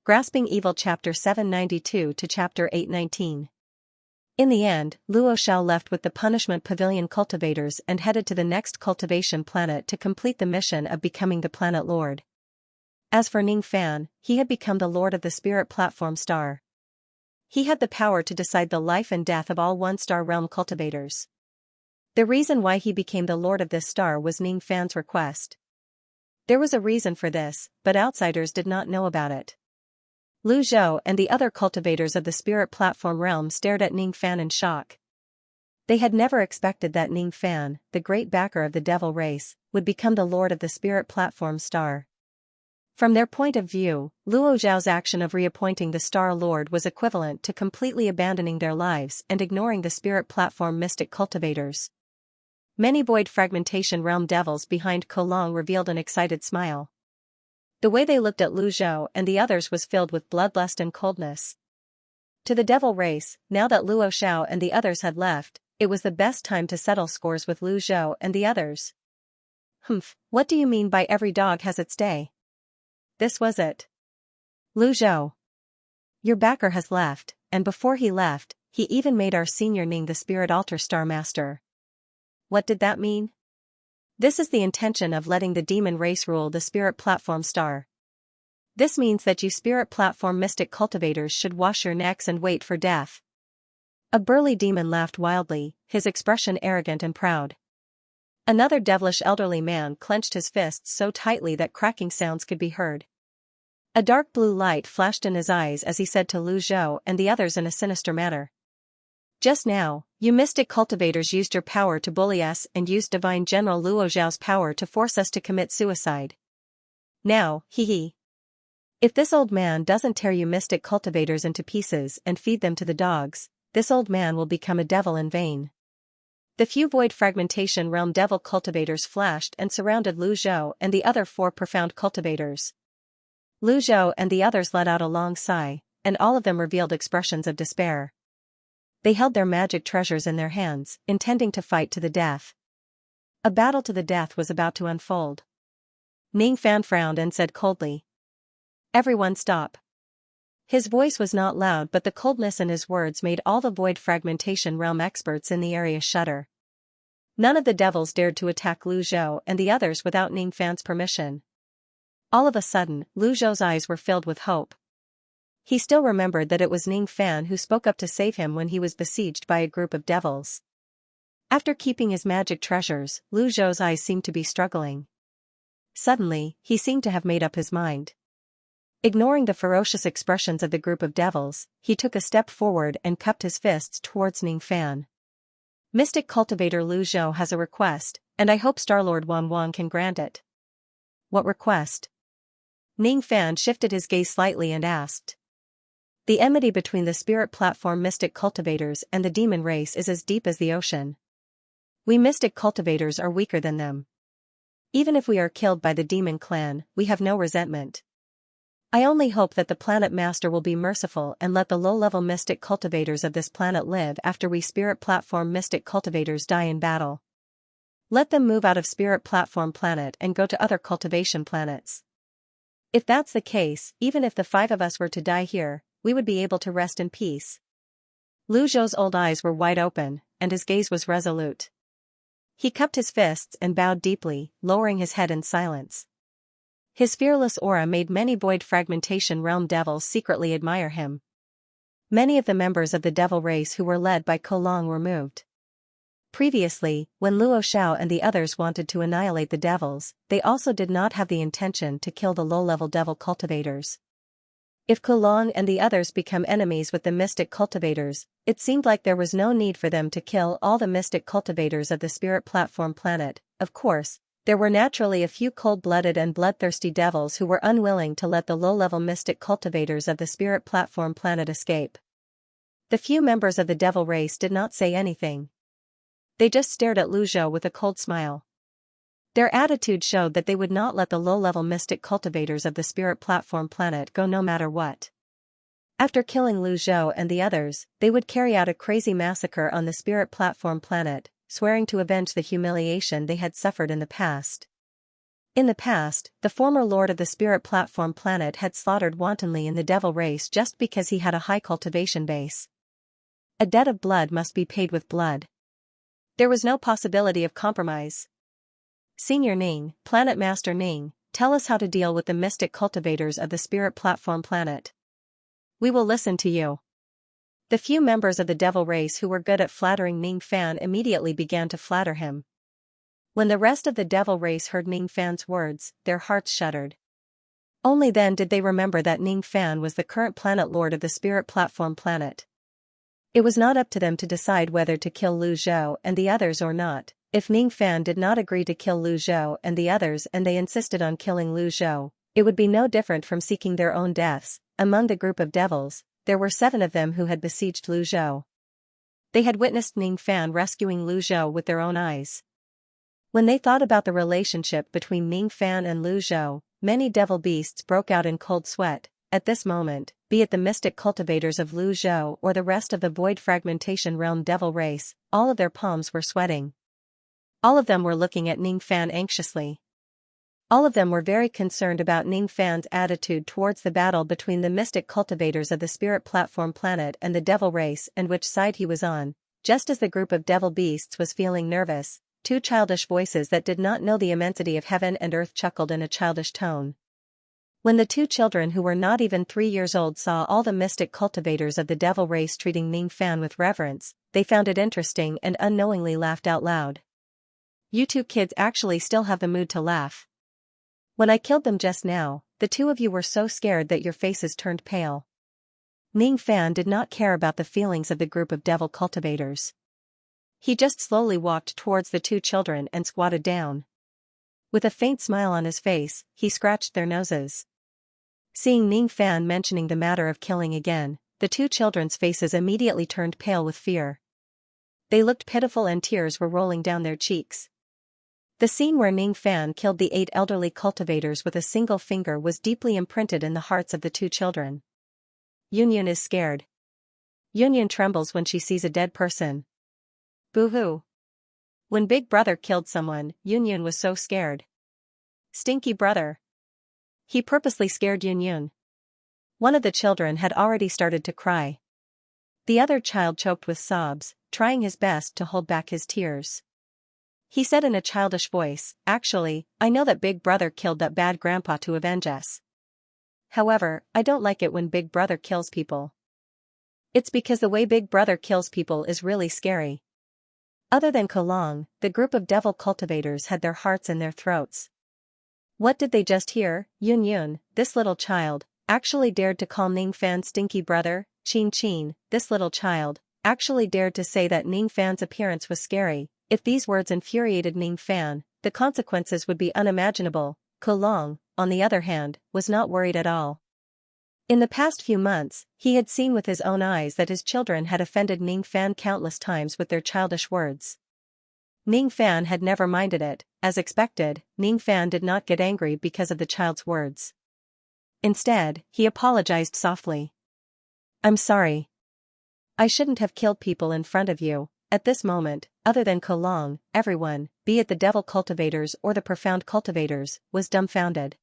Grasping Evil Chapter 792 to Chapter 819. In the end, Luo Xiao left with the Punishment Pavilion cultivators and headed to the next cultivation planet to complete the mission of becoming the planet lord. As for Ning Fan, he had become the lord of the Spirit Platform Star. He had the power to decide the life and death of all one-star realm cultivators. The reason why he became the lord of this star was Ning Fan's request. There was a reason for this, but outsiders did not know about it. Lu Zhou and the other cultivators of the Spirit Platform realm stared at Ning Fan in shock. They had never expected that Ning Fan, the great backer of the devil race, would become the lord of the Spirit Platform Star. From their point of view, Luo Zhao's action of reappointing the Star Lord was equivalent to completely abandoning their lives and ignoring the Spirit Platform mystic cultivators. Many Void Fragmentation Realm devils behind Kolong revealed an excited smile. The way they looked at Lu Zhou and the others was filled with bloodlust and coldness. To the devil race, now that Luo Xiao and the others had left, it was the best time to settle scores with Lu Zhou and the others. Humph, what do you mean by every dog has its day? This was it. Lu Zhou. Your backer has left, and before he left, he even made our senior Ning the Spirit Altar Star Master. What did that mean? This is the intention of letting the demon race rule the Spirit Platform Star. This means that you Spirit Platform mystic cultivators should wash your necks and wait for death. A burly demon laughed wildly, his expression arrogant and proud. Another devilish elderly man clenched his fists so tightly that cracking sounds could be heard. A dark blue light flashed in his eyes as he said to Lu Zhou and the others in a sinister manner. Just now, you mystic cultivators used your power to bully us and used Divine General Luo Zhao's power to force us to commit suicide. Now, hee. If this old man doesn't tear you mystic cultivators into pieces and feed them to the dogs, this old man will become a devil in vain. The few Void Fragmentation Realm devil cultivators flashed and surrounded Lu Zhou and the other 4 profound cultivators. Lu Zhou and the others let out a long sigh, and all of them revealed expressions of despair. They held their magic treasures in their hands, intending to fight to the death. A battle to the death was about to unfold. Ning Fan frowned and said coldly, "Everyone stop." His voice was not loud, but the coldness in his words made all the Void Fragmentation Realm experts in the area shudder. None of the devils dared to attack Lu Zhou and the others without Ning Fan's permission. All of a sudden, Lu Zhou's eyes were filled with hope. He still remembered that it was Ning Fan who spoke up to save him when he was besieged by a group of devils. After keeping his magic treasures, Lu Zhou's eyes seemed to be struggling. Suddenly, he seemed to have made up his mind. Ignoring the ferocious expressions of the group of devils, he took a step forward and cupped his fists towards Ning Fan. Mystic Cultivator Lu Zhou has a request, and I hope Starlord Wang can grant it. What request? Ning Fan shifted his gaze slightly and asked. The enmity between the Spirit Platform mystic cultivators and the demon race is as deep as the ocean. We mystic cultivators are weaker than them. Even if we are killed by the demon clan, we have no resentment. I only hope that the planet master will be merciful and let the low-level mystic cultivators of this planet live after we Spirit Platform mystic cultivators die in battle. Let them move out of Spirit Platform planet and go to other cultivation planets. If that's the case, even if the 5 of us were to die here, we would be able to rest in peace. Lu Zhou's old eyes were wide open, and his gaze was resolute. He cupped his fists and bowed deeply, lowering his head in silence. His fearless aura made many Void Fragmentation Realm devils secretly admire him. Many of the members of the devil race who were led by Kolong were moved. Previously, when Luo Xiao and the others wanted to annihilate the devils, they also did not have the intention to kill the low-level devil cultivators. If Kolong and the others become enemies with the mystic cultivators, it seemed like there was no need for them to kill all the mystic cultivators of the Spirit Platform planet. Of course, there were naturally a few cold-blooded and bloodthirsty devils who were unwilling to let the low-level mystic cultivators of the Spirit Platform planet escape. The few members of the devil race did not say anything. They just stared at Lu Zhou with a cold smile. Their attitude showed that they would not let the low-level mystic cultivators of the Spirit Platform planet go no matter what. After killing Lu Zhou and the others, they would carry out a crazy massacre on the Spirit Platform planet, swearing to avenge the humiliation they had suffered in the past. In the past, the former lord of the spirit platform planet had slaughtered wantonly in the devil race just because he had a high cultivation base. A debt of blood must be paid with blood. There was no possibility of compromise. Senior Ning, Planet Master Ning, tell us how to deal with the mystic cultivators of the spirit platform planet. We will listen to you. The few members of the devil race who were good at flattering Ning Fan immediately began to flatter him. When the rest of the devil race heard Ning Fan's words, their hearts shuddered. Only then did they remember that Ning Fan was the current planet lord of the spirit platform planet. It was not up to them to decide whether to kill Lu Zhou and the others or not. If Ning Fan did not agree to kill Lu Zhou and the others and they insisted on killing Lu Zhou, it would be no different from seeking their own deaths. Among the group of devils, there were 7 of them who had besieged Lu Zhou. They had witnessed Ning Fan rescuing Lu Zhou with their own eyes. When they thought about the relationship between Ning Fan and Lu Zhou, many devil beasts broke out in cold sweat. At this moment, be it the mystic cultivators of Lu Zhou or the rest of the void fragmentation realm devil race, all of their palms were sweating. All of them were looking at Ning Fan anxiously. All of them were very concerned about Ning Fan's attitude towards the battle between the mystic cultivators of the spirit platform planet and the devil race and which side he was on. Just as the group of devil beasts was feeling nervous, 2 childish voices that did not know the immensity of heaven and earth chuckled in a childish tone. When the 2 children who were not even 3 years old saw all the mystic cultivators of the devil race treating Ning Fan with reverence, they found it interesting and unknowingly laughed out loud. You 2 kids actually still have the mood to laugh. When I killed them just now, the 2 of you were so scared that your faces turned pale. Ning Fan did not care about the feelings of the group of devil cultivators. He just slowly walked towards the 2 children and squatted down. With a faint smile on his face, he scratched their noses. Seeing Ning Fan mentioning the matter of killing again, the 2 children's faces immediately turned pale with fear. They looked pitiful and tears were rolling down their cheeks. The scene where Ning Fan killed the 8 elderly cultivators with a single finger was deeply imprinted in the hearts of the 2 children. Yunyun is scared. Yunyun trembles when she sees a dead person. Boo-hoo. When Big Brother killed someone, Yunyun was so scared. Stinky brother. He purposely scared Yunyun. One of the children had already started to cry. The other child choked with sobs, trying his best to hold back his tears. He said in a childish voice, "Actually, I know that Big Brother killed that bad grandpa to avenge us. However, I don't like it when Big Brother kills people. It's because the way Big Brother kills people is really scary." Other than Kolong, the group of devil cultivators had their hearts in their throats. What did they just hear? Yunyun, this little child, actually dared to call Ning Fan stinky brother. Qin, this little child, actually dared to say that Ning Fan's appearance was scary. If these words infuriated Ning Fan, the consequences would be unimaginable. Kolong, on the other hand, was not worried at all. In the past few months, he had seen with his own eyes that his children had offended Ning Fan countless times with their childish words. Ning Fan had never minded it. As expected, Ning Fan did not get angry because of the child's words. Instead, he apologized softly. "I'm sorry. I shouldn't have killed people in front of you." At this moment, other than Kolong, everyone, be it the devil cultivators or the profound cultivators, was dumbfounded.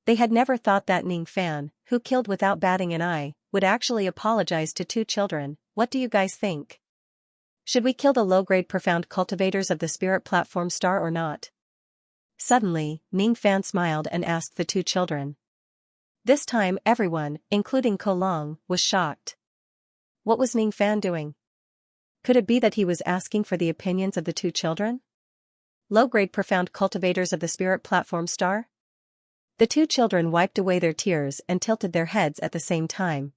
They had never thought that Ning Fan, who killed without batting an eye, would actually apologize to 2 children. What do you guys think? Should we kill the low-grade profound cultivators of the spirit platform star or not? Suddenly, Ning Fan smiled and asked the 2 children. This time everyone, including Kolong, was shocked. What was Ning Fan doing? Could it be that he was asking for the opinions of the 2 children? Low-grade profound cultivators of the spirit platform star? The 2 children wiped away their tears and tilted their heads at the same time.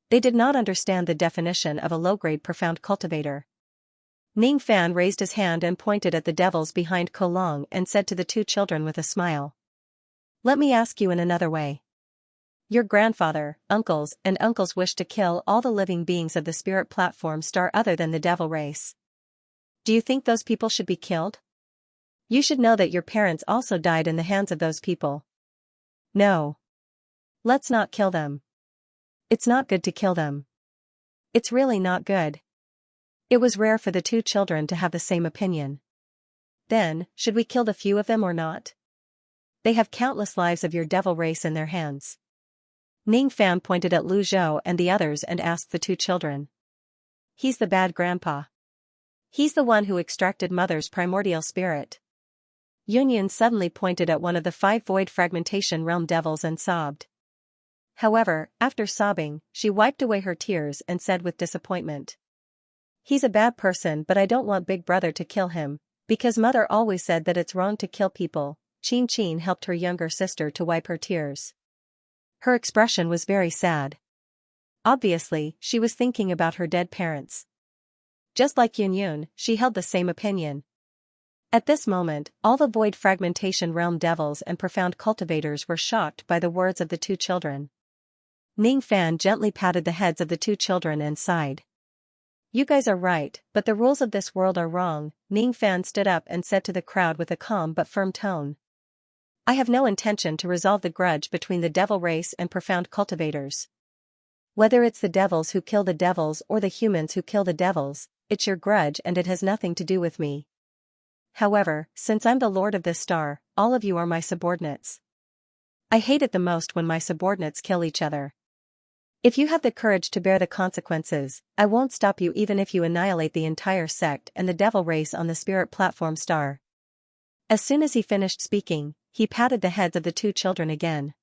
They did not understand the definition of a low-grade profound cultivator. Ning Fan raised his hand and pointed at the devils behind Kolong and said to the 2 children with a smile. "Let me ask you in another way. Your grandfather, uncles and uncles wished to kill all the living beings of the spirit platform star other than the devil race. Do you think those people should be killed? You should know that your parents also died in the hands of those people. No. Let's not kill them. It's not good to kill them. It's really not good." It was rare for the 2 children to have the same opinion. Then, should we kill the few of them or not? They have countless lives of your devil race in their hands. Ning Fan pointed at Lu Zhou and the others and asked the two children. He's the bad grandpa. He's the one who extracted Mother's primordial spirit. Yunyun suddenly pointed at one of the 5 void fragmentation realm devils and sobbed. However, after sobbing, she wiped away her tears and said with disappointment. He's a bad person, but I don't want Big Brother to kill him, because Mother always said that it's wrong to kill people. Qin Qin helped her younger sister to wipe her tears. Her expression was very sad. Obviously, she was thinking about her dead parents. Just like Yunyun, she held the same opinion. At this moment, all the void fragmentation realm devils and profound cultivators were shocked by the words of the two children. Ning Fan gently patted the heads of the two children and sighed. You guys are right, but the rules of this world are wrong. Ning Fan stood up and said to the crowd with a calm but firm tone. I have no intention to resolve the grudge between the devil race and profound cultivators. Whether it's the devils who kill the devils or the humans who kill the devils, it's your grudge and it has nothing to do with me. However, since I'm the lord of this star, all of you are my subordinates. I hate it the most when my subordinates kill each other. If you have the courage to bear the consequences, I won't stop you even if you annihilate the entire sect and the devil race on the spirit platform star. As soon as he finished speaking, he patted the heads of the two children again.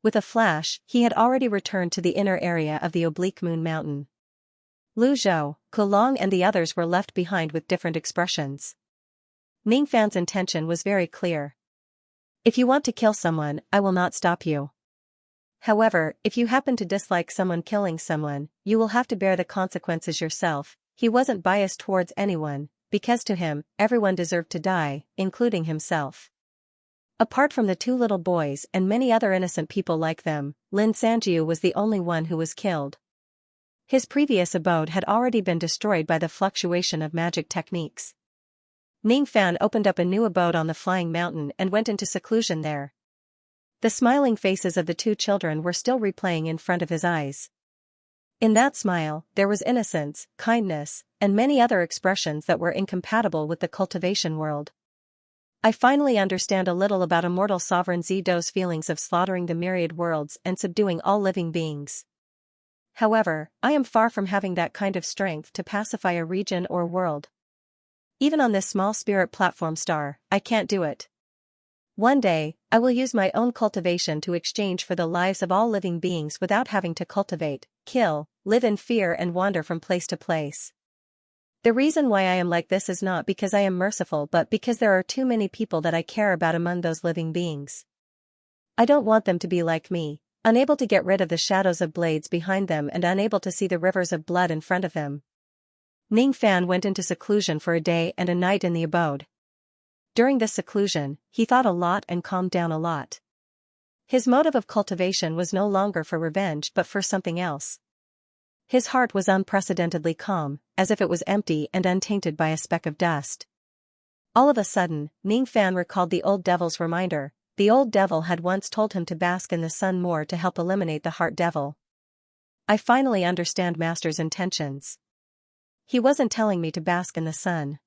With a flash, he had already returned to the inner area of the oblique moon mountain. Lu Zhou, Kulong and the others were left behind with different expressions. Ning Fan's intention was very clear. If you want to kill someone, I will not stop you. However, if you happen to dislike someone killing someone, you will have to bear the consequences yourself. He wasn't biased towards anyone, because to him, everyone deserved to die, including himself. Apart from the two little boys and many other innocent people like them, Lin Sanjiu was the only one who was killed. His previous abode had already been destroyed by the fluctuation of magic techniques. Ning Fan opened up a new abode on the flying mountain and went into seclusion there. The smiling faces of the two children were still replaying in front of his eyes. In that smile, there was innocence, kindness, and many other expressions that were incompatible with the cultivation world. I finally understand a little about immortal sovereign Zido's feelings of slaughtering the myriad worlds and subduing all living beings. However, I am far from having that kind of strength to pacify a region or world. Even on this small spirit platform star, I can't do it. One day, I will use my own cultivation to exchange for the lives of all living beings without having to cultivate, kill, live in fear and wander from place to place. The reason why I am like this is not because I am merciful but because there are too many people that I care about among those living beings. I don't want them to be like me, unable to get rid of the shadows of blades behind them and unable to see the rivers of blood in front of them. Ning Fan went into seclusion for a day and a night in the abode. During this seclusion, he thought a lot and calmed down a lot. His motive of cultivation was no longer for revenge but for something else. His heart was unprecedentedly calm, as if it was empty and untainted by a speck of dust. All of a sudden, Ning Fan recalled the old devil's reminder. The old devil had once told him to bask in the sun more to help eliminate the heart devil. I finally understand Master's intentions. He wasn't telling me to bask in the sun.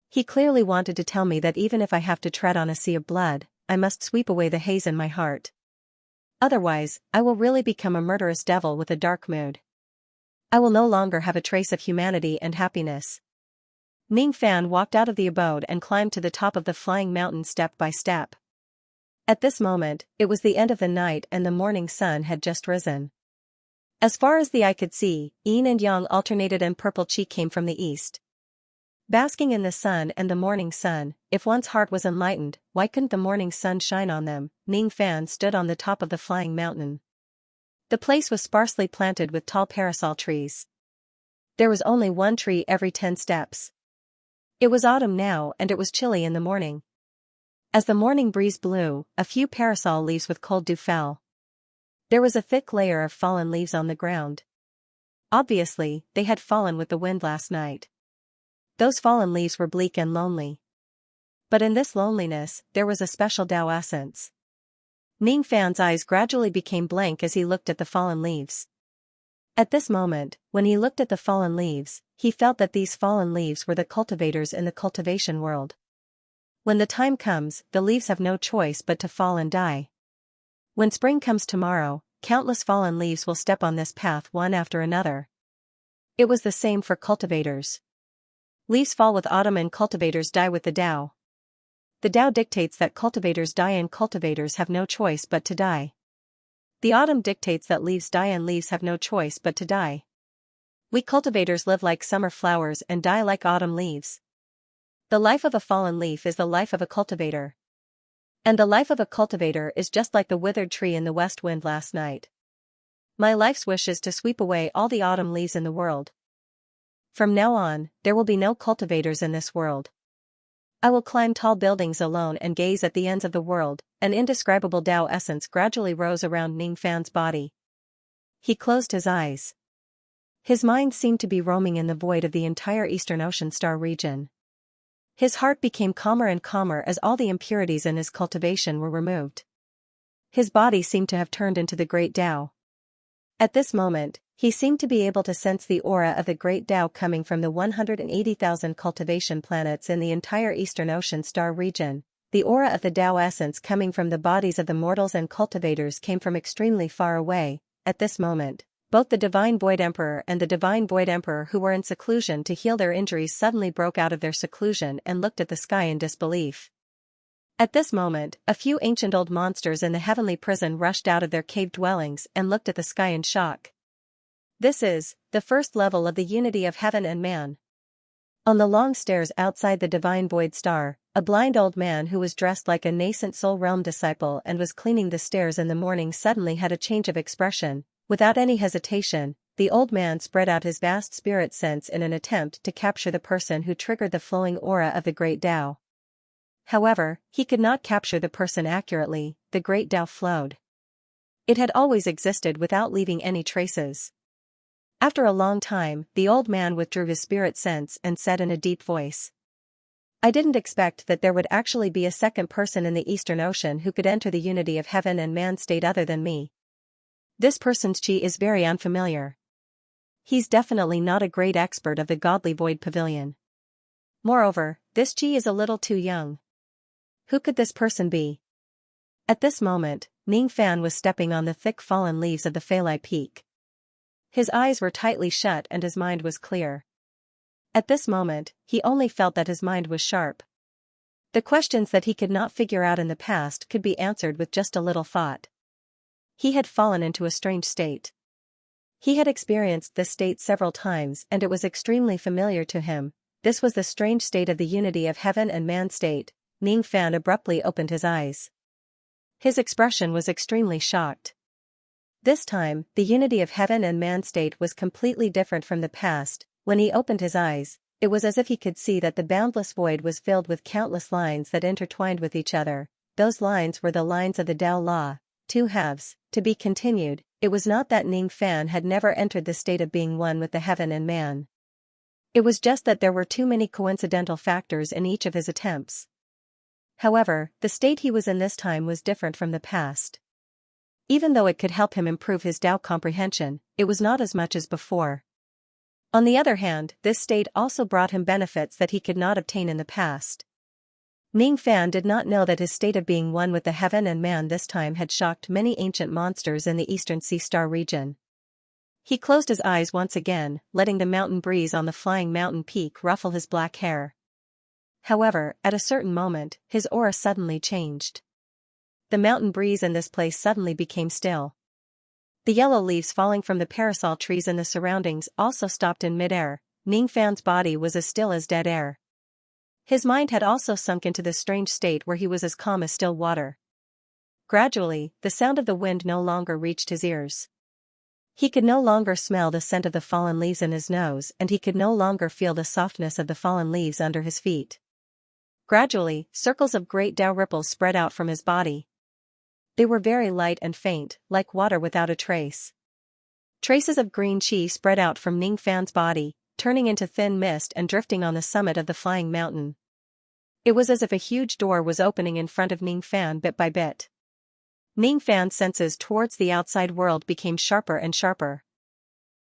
He clearly wanted to tell me that even if I have to tread on a sea of blood, I must sweep away the haze in my heart. Otherwise, I will really become a murderous devil with a dark mood. I will no longer have a trace of humanity and happiness. Ning Fan walked out of the abode and climbed to the top of the flying mountain step by step. At this moment, it was the end of the night and the morning sun had just risen. As far as the eye could see, yin and yang alternated and purple chi came from the east. Basking in the sun and the morning sun, if one's heart was enlightened, why couldn't the morning sun shine on them? Ning Fan stood on the top of the flying mountain. The place was sparsely planted with tall parasol trees. There was only one tree every 10 steps. It was autumn now and it was chilly in the morning. As the morning breeze blew, a few parasol leaves with cold dew fell. There was a thick layer of fallen leaves on the ground. Obviously, they had fallen with the wind last night. Those fallen leaves were bleak and lonely. But in this loneliness, there was a special Tao essence. Ning Fan's eyes gradually became blank as he looked at the fallen leaves. At this moment, when he looked at the fallen leaves, he felt that these fallen leaves were the cultivators in the cultivation world. When the time comes, the leaves have no choice but to fall and die. When spring comes tomorrow, countless fallen leaves will step on this path one after another. It was the same for cultivators. Leaves fall with autumn and cultivators die with the Tao. The Tao dictates that cultivators die and cultivators have no choice but to die. The autumn dictates that leaves die and leaves have no choice but to die. We cultivators live like summer flowers and die like autumn leaves. The life of a fallen leaf is the life of a cultivator. And the life of a cultivator is just like the withered tree in the west wind last night. My life's wish is to sweep away all the autumn leaves in the world. From now on, there will be no cultivators in this world. I will climb tall buildings alone and gaze at the ends of the world. An indescribable Tao essence gradually rose around Ning Fan's body. He closed his eyes. His mind seemed to be roaming in the void of the entire Eastern Ocean star region. His heart became calmer and calmer as all the impurities in his cultivation were removed. His body seemed to have turned into the great Tao. At this moment, he seemed to be able to sense the aura of the great Tao coming from the 180,000 cultivation planets in the entire Eastern Ocean star region. The aura of the Tao essence coming from the bodies of the mortals and cultivators came from extremely far away. At this moment, both the Divine Void Emperor and the Divine Void Emperor who were in seclusion to heal their injuries suddenly broke out of their seclusion and looked at the sky in disbelief. At this moment, a few ancient old monsters in the heavenly prison rushed out of their cave dwellings and looked at the sky in shock. This is the first level of the unity of heaven and man. On the long stairs outside the Divine Void Star, a blind old man who was dressed like a nascent soul realm disciple and was cleaning the stairs in the morning suddenly had a change of expression. Without any hesitation, the old man spread out his vast spirit sense in an attempt to capture the person who triggered the flowing aura of the great Tao. However, he could not capture the person accurately. The great Tao flowed. It had always existed without leaving any traces. After a long time, the old man withdrew his spirit sense and said in a deep voice, "I didn't expect that there would actually be a second person in the Eastern Ocean who could enter the unity of heaven and man state other than me. This person's chi is very unfamiliar. He's definitely not a great expert of the godly void pavilion. Moreover, this chi is a little too young. Who could this person be?" At this moment, Ning Fan was stepping on the thick fallen leaves of the Phalai Peak. His eyes were tightly shut and his mind was clear. At this moment, he only felt that his mind was sharp. The questions that he could not figure out in the past could be answered with just a little thought. He had fallen into a strange state. He had experienced this state several times and it was extremely familiar to him. This was the strange state of the unity of heaven and man state. Ning Fan abruptly opened his eyes. His expression was extremely shocked. This time, the unity of heaven and man state was completely different from the past. When he opened his eyes, it was as if he could see that the boundless void was filled with countless lines that intertwined with each other. Those lines were the lines of the Tao Law. Two halves. To be continued. It was not that Ning Fan had never entered the state of being one with the heaven and man. It was just that there were too many coincidental factors in each of his attempts. However, the state he was in this time was different from the past. Even though it could help him improve his Tao comprehension, it was not as much as before. On the other hand, this state also brought him benefits that he could not obtain in the past. Ning Fan did not know that his state of being one with the heaven and man this time had shocked many ancient monsters in the Eastern Sea Star region. He closed his eyes once again, letting the mountain breeze on the flying mountain peak ruffle his black hair. However, at a certain moment, his aura suddenly changed. The mountain breeze in this place suddenly became still. The yellow leaves falling from the parasol trees in the surroundings also stopped in midair. Ning Fan's body was as still as dead air. His mind had also sunk into the strange state where he was as calm as still water. Gradually, the sound of the wind no longer reached his ears. He could no longer smell the scent of the fallen leaves in his nose and he could no longer feel the softness of the fallen leaves under his feet. Gradually, circles of great Tao ripples spread out from his body. They were very light and faint, like water without a trace. Traces of green chi spread out from Ning Fan's body, turning into thin mist and drifting on the summit of the flying mountain. It was as if a huge door was opening in front of Ning Fan bit by bit. Ning Fan's senses towards the outside world became sharper and sharper.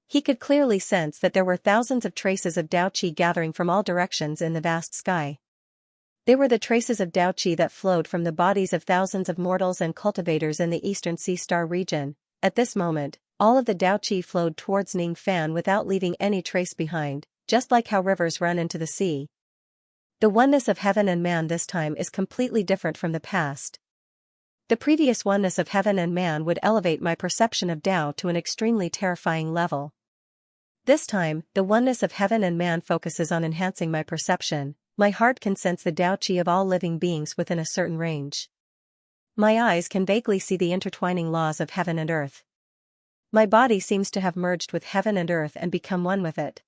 He could clearly sense that there were thousands of traces of Tao Qi gathering from all directions in the vast sky. They were the traces of Dao Qi that flowed from the bodies of thousands of mortals and cultivators in the eastern Sea Star region. At this moment, all of the Dao Qi flowed towards Ning Fan without leaving any trace behind, just like how rivers run into the sea. The oneness of heaven and man this time is completely different from the past. The previous oneness of heaven and man would elevate my perception of Dao to an extremely terrifying level. This time, the oneness of heaven and man focuses on enhancing my perception. My heart can sense the Dao Qi of all living beings within a certain range. My eyes can vaguely see the intertwining laws of heaven and earth. My body seems to have merged with heaven and earth and become one with it.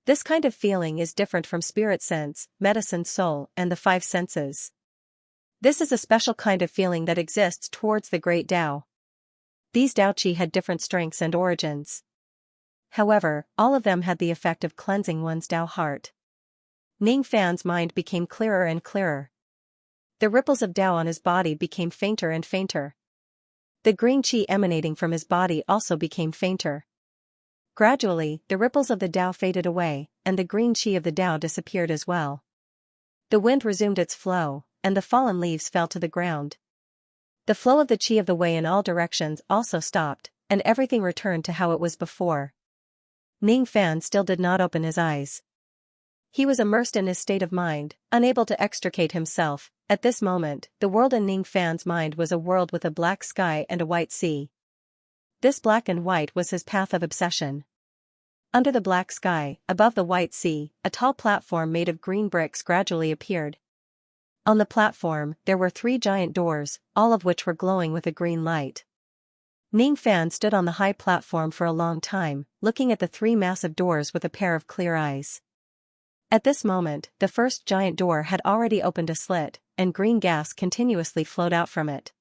This kind of feeling is different from spirit sense, medicine soul, and the five senses. This is a special kind of feeling that exists towards the great Dao. These Dao Qi had different strengths and origins. However, all of them had the effect of cleansing one's Dao heart. Ning Fan's mind became clearer and clearer. The ripples of Dao on his body became fainter and fainter. The green qi emanating from his body also became fainter. Gradually, the ripples of the Dao faded away, and the green qi of the Dao disappeared as well. The wind resumed its flow, and the fallen leaves fell to the ground. The flow of the qi of the Wei in all directions also stopped, and everything returned to how it was before. Ning Fan still did not open his eyes. He was immersed in his state of mind, unable to extricate himself. At this moment, the world in Ning Fan's mind was a world with a black sky and a white sea. This black and white was his path of obsession. Under the black sky, above the white sea, a tall platform made of green bricks gradually appeared. On the platform, there were 3 giant doors, all of which were glowing with a green light. Ning Fan stood on the high platform for a long time, looking at the 3 massive doors with a pair of clear eyes. At this moment, the first giant door had already opened a slit, and green gas continuously flowed out from it.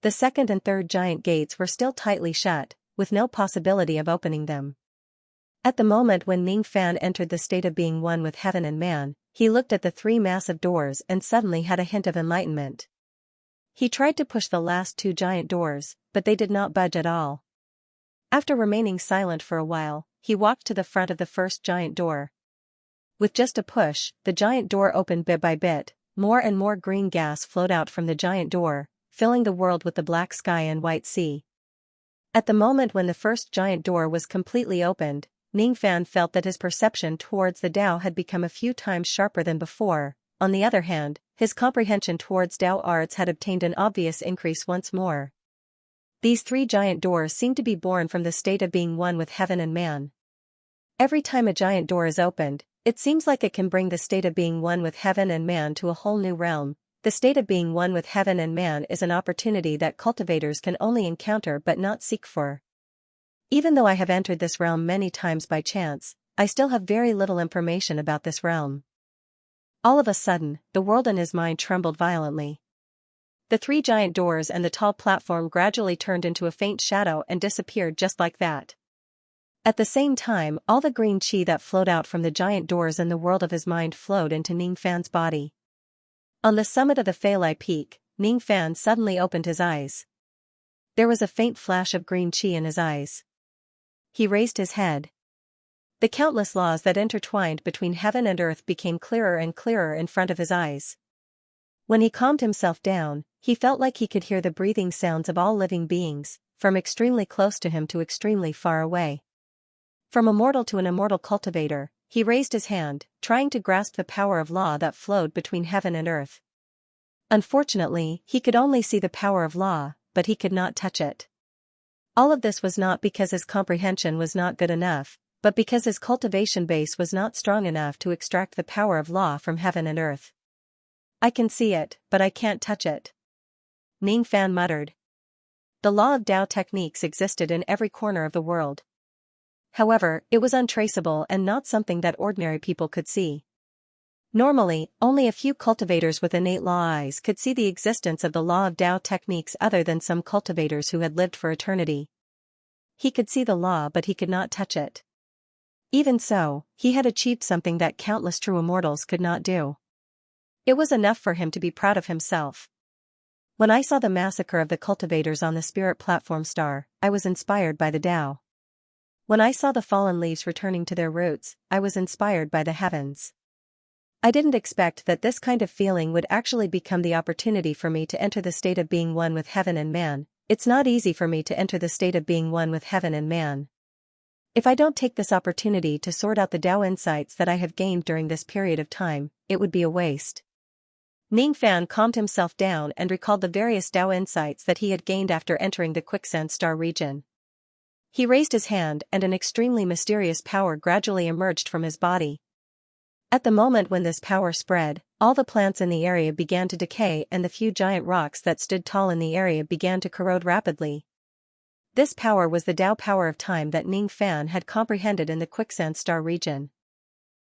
The second and third giant gates were still tightly shut, with no possibility of opening them. At the moment when Ning Fan entered the state of being one with heaven and man, he looked at the 3 massive doors and suddenly had a hint of enlightenment. He tried to push the last 2 giant doors, but they did not budge at all. After remaining silent for a while, he walked to the front of the first giant door. With just a push, the giant door opened bit by bit. More and more green gas flowed out from the giant door, filling the world with the black sky and white sea. At the moment when the first giant door was completely opened, Ning Fan felt that his perception towards the Dao had become a few times sharper than before. On the other hand, his comprehension towards Dao arts had obtained an obvious increase once more. These 3 giant doors seemed to be born from the state of being one with heaven and man. Every time a giant door is opened, it seems like it can bring the state of being one with heaven and man to a whole new realm. The state of being one with heaven and man is an opportunity that cultivators can only encounter but not seek for. Even though I have entered this realm many times by chance, I still have very little information about this realm. All of a sudden, the world in his mind trembled violently. The 3 giant doors and the tall platform gradually turned into a faint shadow and disappeared just like that. At the same time, all the green qi that flowed out from the giant doors in the world of his mind flowed into Ning Fan's body. On the summit of the Feilai Peak, Ning Fan suddenly opened his eyes. There was a faint flash of green qi in his eyes. He raised his head. The countless laws that intertwined between heaven and earth became clearer and clearer in front of his eyes. When he calmed himself down, he felt like he could hear the breathing sounds of all living beings, from extremely close to him to extremely far away. From a mortal to an immortal cultivator, he raised his hand, trying to grasp the power of law that flowed between heaven and earth. Unfortunately, he could only see the power of law, but he could not touch it. All of this was not because his comprehension was not good enough, but because his cultivation base was not strong enough to extract the power of law from heaven and earth. I can see it, but I can't touch it. Ning Fan muttered. The law of Dao techniques existed in every corner of the world. However, it was untraceable and not something that ordinary people could see. Normally, only a few cultivators with innate law eyes could see the existence of the law of Dao techniques other than some cultivators who had lived for eternity. He could see the law but he could not touch it. Even so, he had achieved something that countless true immortals could not do. It was enough for him to be proud of himself. When I saw the massacre of the cultivators on the spirit platform star, I was inspired by the Dao. When I saw the fallen leaves returning to their roots, I was inspired by the heavens. I didn't expect that this kind of feeling would actually become the opportunity for me to enter the state of being one with heaven and man. It's not easy for me to enter the state of being one with heaven and man. If I don't take this opportunity to sort out the Tao insights that I have gained during this period of time, it would be a waste. Ningfan calmed himself down and recalled the various Tao insights that he had gained after entering the quicksand star region. He raised his hand and an extremely mysterious power gradually emerged from his body. At the moment when this power spread, all the plants in the area began to decay and the few giant rocks that stood tall in the area began to corrode rapidly. This power was the Tao power of time that Ningfan had comprehended in the quicksand star region.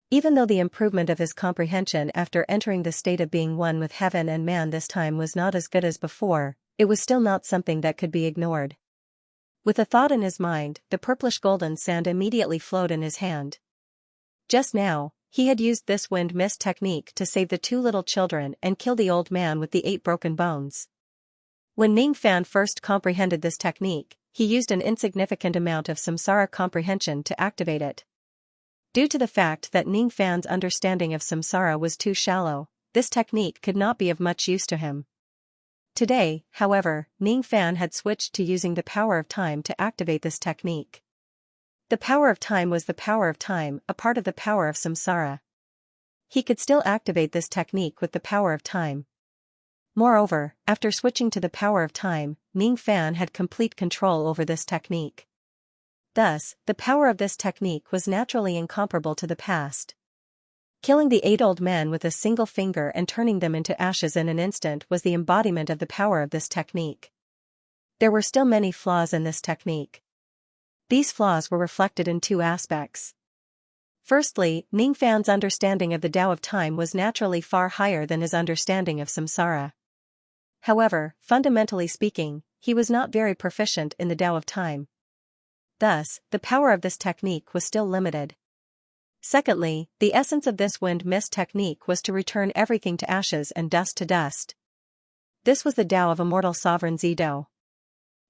Even though the improvement of his comprehension after entering the state of being one with heaven and man this time was not as good as before, it was still not something that could be ignored. With a thought in his mind, the purplish-golden sand immediately flowed in his hand. Just now, he had used this wind mist technique to save the 2 little children and kill the old man with the 8 broken bones. When Ningfan first comprehended this technique, he used an insignificant amount of samsara comprehension to activate it. Due to the fact that Ningfan's understanding of samsara was too shallow, this technique could not be of much use to him. Today, however, Ningfan had switched to using the power of time to activate this technique. The power of time was the power of time, a part of the power of samsara. He could still activate this technique with the power of time. Moreover, after switching to the power of time, Ningfan had complete control over this technique. Thus, the power of this technique was naturally incomparable to the past. Killing the 8 old men with a single finger and turning them into ashes in an instant was the embodiment of the power of this technique. There were still many flaws in this technique. These flaws were reflected in 2 aspects. Firstly, Ningfan's understanding of the Tao of time was naturally far higher than his understanding of samsara. However, fundamentally speaking, he was not very proficient in the Tao of time. Thus, the power of this technique was still limited. Secondly, the essence of this wind mist technique was to return everything to ashes and dust to dust. This was the Tao of immortal sovereign Zido.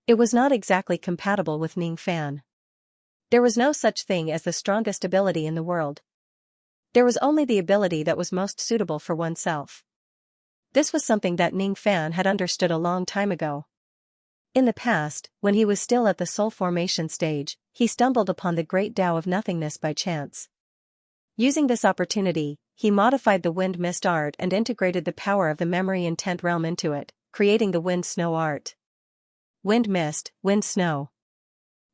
It was not exactly compatible with Ningfan. There was no such thing as the strongest ability in the world. There was only the ability that was most suitable for oneself. This was something that Ningfan had understood a long time ago. In the past, when he was still at the soul formation stage, he stumbled upon the great Tao of nothingness by chance. Using this opportunity, he modified the wind mist art and integrated the power of the memory intent realm into it, creating the wind snow art. Wind mist, wind snow.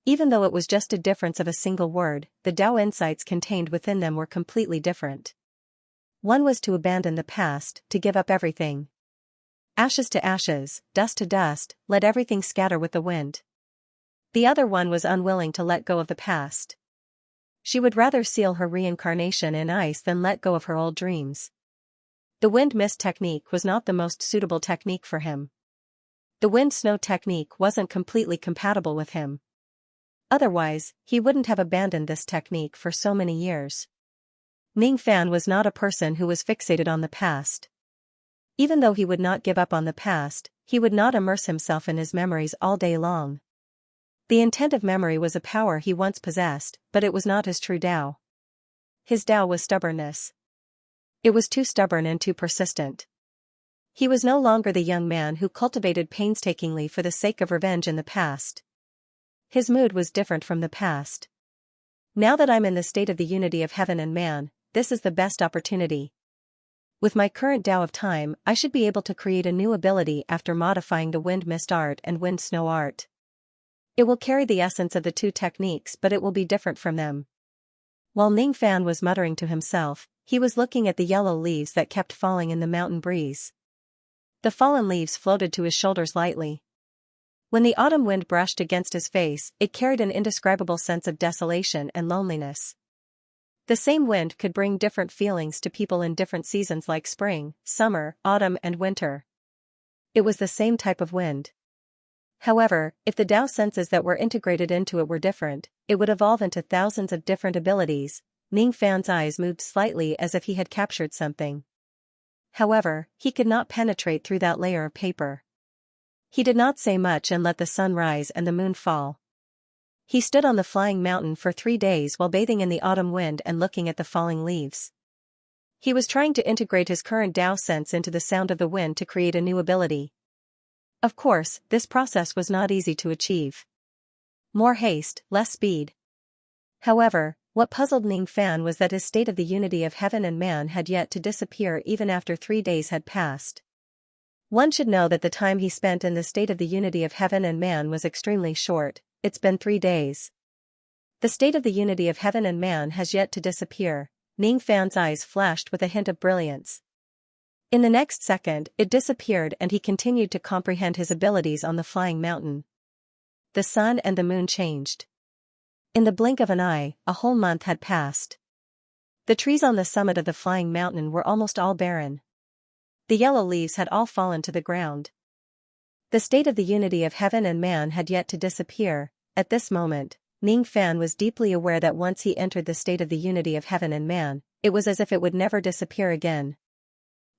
Even though it was just a difference of a single word, the Tao insights contained within them were completely different. One was to abandon the past, to give up everything. Ashes to ashes, dust to dust, let everything scatter with the wind. The other one was unwilling to let go of the past. She would rather seal her reincarnation in ice than let go of her old dreams. The wind mist technique was not the most suitable technique for him. The wind snow technique wasn't completely compatible with him. Otherwise, he wouldn't have abandoned this technique for so many years. Ningfan was not a person who was fixated on the past. Even though he would not give up on the past, he would not immerse himself in his memories all day long. The intent of memory was a power he once possessed, but it was not his true Tao. His Tao was stubbornness. It was too stubborn and too persistent. He was no longer the young man who cultivated painstakingly for the sake of revenge in the past. His mood was different from the past. Now that I'm in the state of the unity of heaven and man, this is the best opportunity. With my current Tao of time, I should be able to create a new ability after modifying the wind mist art and wind snow art. It will carry the essence of the 2 techniques, but it will be different from them. While Ningfan was muttering to himself, he was looking at the yellow leaves that kept falling in the mountain breeze. The fallen leaves floated to his shoulders lightly. When the autumn wind brushed against his face, it carried an indescribable sense of desolation and loneliness. The same wind could bring different feelings to people in different seasons like spring, summer, autumn and winter. It was the same type of wind. However, if the Tao senses that were integrated into it were different, it would evolve into thousands of different abilities. Ningfan's eyes moved slightly as if he had captured something. However, he could not penetrate through that layer of paper. He did not say much and let the sun rise and the moon fall. He stood on the flying mountain for 3 days while bathing in the autumn wind and looking at the falling leaves. He was trying to integrate his current Dao sense into the sound of the wind to create a new ability. Of course, this process was not easy to achieve. More haste, less speed. However, what puzzled Ning Fan was that his state of the unity of heaven and man had yet to disappear even after 3 days had passed. One should know that the time he spent in the state of the unity of heaven and man was extremely short. It's been 3 days. The state of the unity of heaven and man has yet to disappear. Ning Fan's eyes flashed with a hint of brilliance. In the next second, it disappeared and he continued to comprehend his abilities on the flying mountain. The sun and the moon changed. In the blink of an eye, a whole month had passed. The trees on the summit of the flying mountain were almost all barren. The yellow leaves had all fallen to the ground. The state of the unity of heaven and man had yet to disappear. At this moment, Ning Fan was deeply aware that once he entered the state of the unity of heaven and man, it was as if it would never disappear again.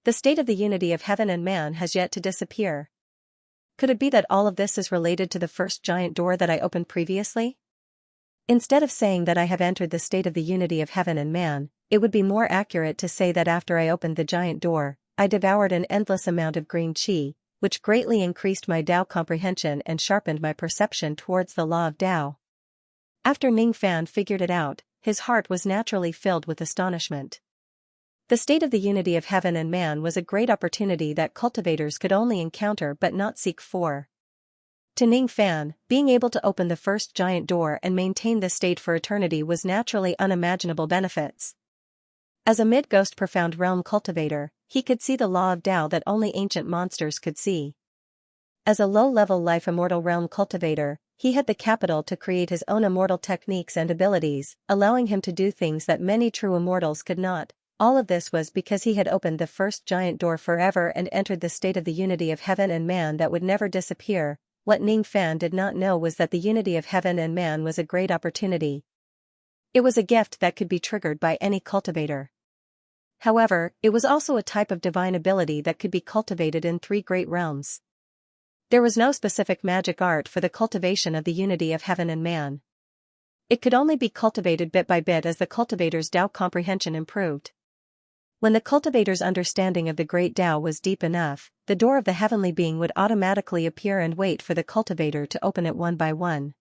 The state of the unity of heaven and man has yet to disappear. Could it be that all of this is related to the first giant door that I opened previously? Instead of saying that I have entered the state of the unity of heaven and man, it would be more accurate to say that after I opened the giant door, I devoured an endless amount of green qi, which greatly increased my Dao comprehension and sharpened my perception towards the law of Dao. After Ning Fan figured it out, his heart was naturally filled with astonishment. The state of the unity of heaven and man was a great opportunity that cultivators could only encounter but not seek for. To Ning Fan, being able to open the first giant door and maintain this state for eternity was naturally unimaginable benefits. As a mid-ghost profound realm cultivator, he could see the law of Dao that only ancient monsters could see. As a low-level life immortal realm cultivator, he had the capital to create his own immortal techniques and abilities, allowing him to do things that many true immortals could not. All of this was because he had opened the first giant door forever and entered the state of the unity of heaven and man that would never disappear. What Ning Fan did not know was that the unity of heaven and man was a great opportunity. It was a gift that could be triggered by any cultivator. However, it was also a type of divine ability that could be cultivated in 3 great realms. There was no specific magic art for the cultivation of the unity of heaven and man. It could only be cultivated bit by bit as the cultivator's Dao comprehension improved. When the cultivator's understanding of the great Dao was deep enough, the door of the heavenly being would automatically appear and wait for the cultivator to open it one by one.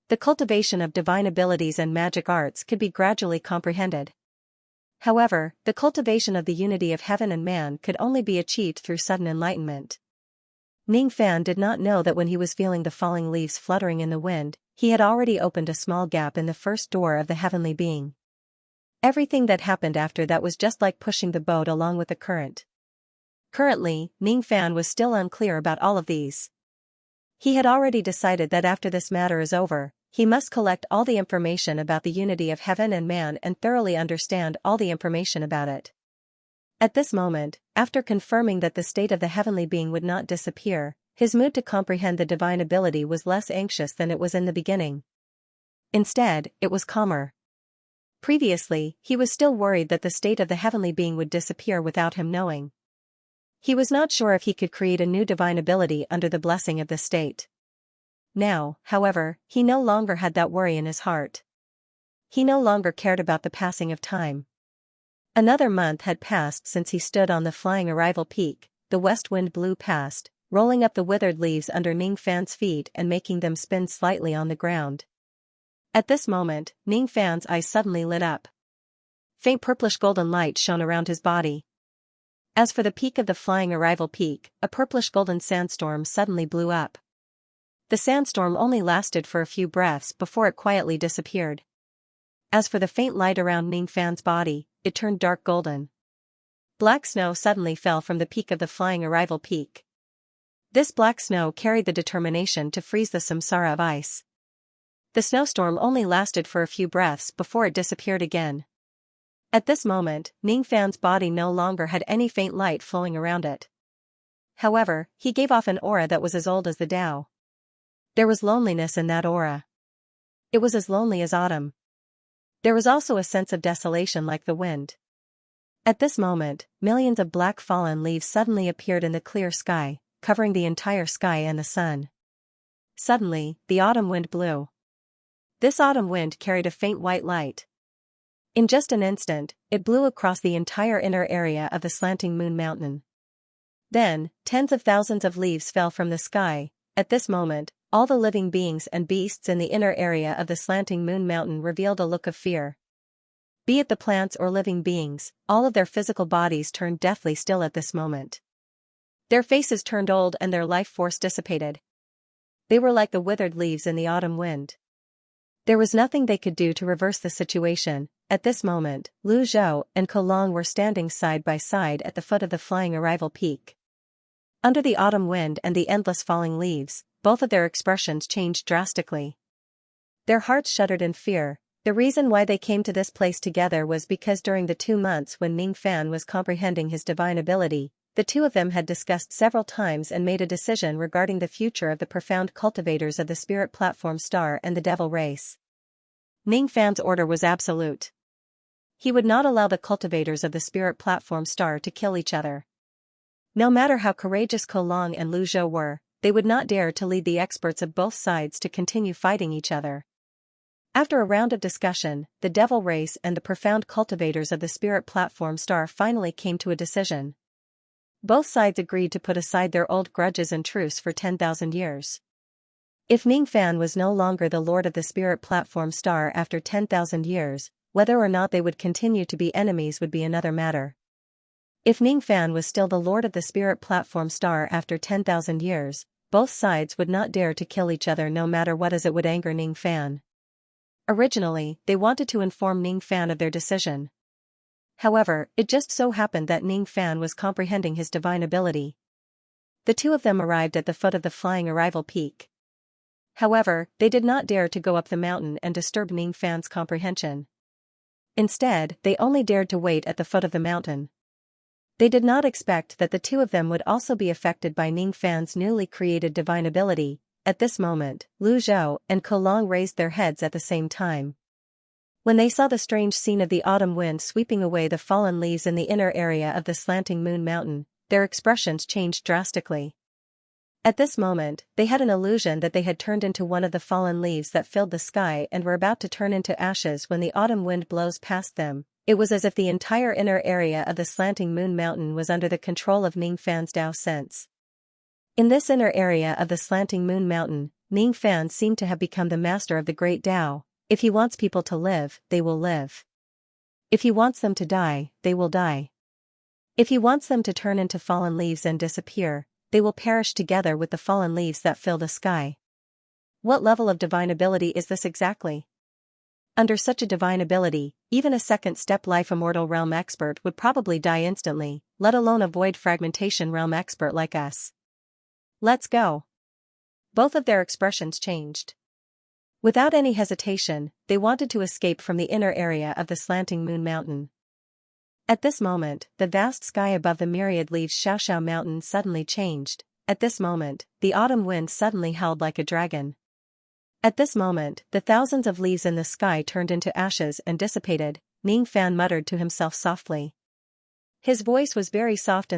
The cultivation of divine abilities and magic arts could be gradually comprehended. However, the cultivation of the unity of heaven and man could only be achieved through sudden enlightenment. Ning Fan did not know that when he was feeling the falling leaves fluttering in the wind, he had already opened a small gap in the first door of the heavenly being. Everything that happened after that was just like pushing the boat along with the current. Currently, Ning Fan was still unclear about all of these. He had already decided that after this matter is over, he must collect all the information about the unity of heaven and man and thoroughly understand all the information about it. At this moment, after confirming that the state of the heavenly being would not disappear, his mood to comprehend the divine ability was less anxious than it was in the beginning. Instead, it was calmer. Previously, he was still worried that the state of the heavenly being would disappear without him knowing. He was not sure if he could create a new divine ability under the blessing of this state. Now, however, he no longer had that worry in his heart. He no longer cared about the passing of time. Another month had passed since he stood on the flying arrival peak. The west wind blew past, rolling up the withered leaves under Ning Fan's feet and making them spin slightly on the ground. At this moment, Ning Fan's eyes suddenly lit up. Faint purplish golden light shone around his body. As for the peak of the flying arrival peak, a purplish golden sandstorm suddenly blew up. The sandstorm only lasted for a few breaths before it quietly disappeared. As for the faint light around Ning Fan's body, it turned dark golden. Black snow suddenly fell from the peak of the flying arrival peak. This black snow carried the determination to freeze the samsara of ice. The snowstorm only lasted for a few breaths before it disappeared again. At this moment, Ning Fan's body no longer had any faint light flowing around it. However, he gave off an aura that was as old as the Tao. There was loneliness in that aura. It was as lonely as autumn. There was also a sense of desolation like the wind. At this moment, millions of black fallen leaves suddenly appeared in the clear sky, covering the entire sky and the sun. Suddenly, the autumn wind blew. This autumn wind carried a faint white light. In just an instant, it blew across the entire inner area of the slanting moon mountain. Then, tens of thousands of leaves fell from the sky. At this moment, all the living beings and beasts in the inner area of the slanting moon mountain revealed a look of fear. Be it the plants or living beings, all of their physical bodies turned deathly still at this moment. Their faces turned old and their life force dissipated. They were like the withered leaves in the autumn wind. There was nothing they could do to reverse the situation. At this moment, Lu Zhou and Ko Long were standing side by side at the foot of the flying arrival peak. Under the autumn wind and the endless falling leaves, both of their expressions changed drastically. Their hearts shuddered in fear. The reason why they came to this place together was because during the 2 months when Ning Fan was comprehending his divine ability, the two of them had discussed several times and made a decision regarding the future of the profound cultivators of the spirit platform star and the devil race. Ning Fan's order was absolute. He would not allow the cultivators of the spirit platform star to kill each other. No matter how courageous Ko Long and Lu Zhou were, they would not dare to lead the experts of both sides to continue fighting each other. After a round of discussion, the devil race and the profound cultivators of the spirit platform star finally came to a decision. Both sides agreed to put aside their old grudges and truce for 10,000 years. If Ning Fan was no longer the lord of the spirit platform star after 10,000 years, whether or not they would continue to be enemies would be another matter. If Ning Fan was still the lord of the spirit platform star after 10,000 years, both sides would not dare to kill each other no matter what, as it would anger Ning Fan. Originally, they wanted to inform Ning Fan of their decision. However, it just so happened that Ning Fan was comprehending his divine ability. The two of them arrived at the foot of the flying arrival peak. However, they did not dare to go up the mountain and disturb Ning Fan's comprehension. Instead, they only dared to wait at the foot of the mountain. They did not expect that the two of them would also be affected by Ning Fan's newly created divine ability. At this moment, Lu Zhou and Ko Long raised their heads at the same time. When they saw the strange scene of the autumn wind sweeping away the fallen leaves in the inner area of the slanting moon mountain, their expressions changed drastically. At this moment, they had an illusion that they had turned into one of the fallen leaves that filled the sky and were about to turn into ashes when the autumn wind blows past them. It was as if the entire inner area of the slanting moon mountain was under the control of Ning Fan's Tao sense. In this inner area of the slanting moon mountain, Ning Fan seemed to have become the master of the great Tao. If he wants people to live, they will live. If he wants them to die, they will die. If he wants them to turn into fallen leaves and disappear, they will perish together with the fallen leaves that fill the sky. What level of divine ability is this exactly? Under such a divine ability, even a second-step life immortal realm expert would probably die instantly, let alone a void fragmentation realm expert like us. Let's go. Both of their expressions changed. Without any hesitation, they wanted to escape from the inner area of the slanting moon mountain. At this moment, the vast sky above the myriad leaves Xiaoxiao mountain suddenly changed. At this moment, the autumn wind suddenly howled like a dragon. At this moment, the thousands of leaves in the sky turned into ashes and dissipated. Ning Fan muttered to himself softly. His voice was very soft,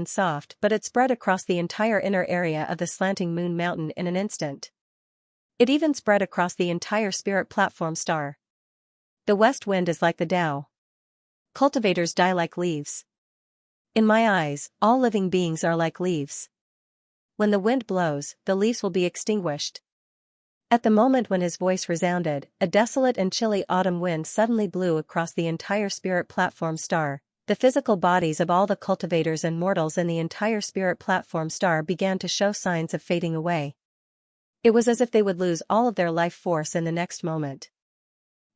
but it spread across the entire inner area of the slanting moon mountain in an instant. It even spread across the entire spirit platform star. The west wind is like the Tao. Cultivators die like leaves. In my eyes, all living beings are like leaves. When the wind blows, the leaves will be extinguished. At the moment when his voice resounded, a desolate and chilly autumn wind suddenly blew across the entire spirit platform star. The physical bodies of all the cultivators and mortals in the entire spirit platform star began to show signs of fading away. It was as if they would lose all of their life force in the next moment.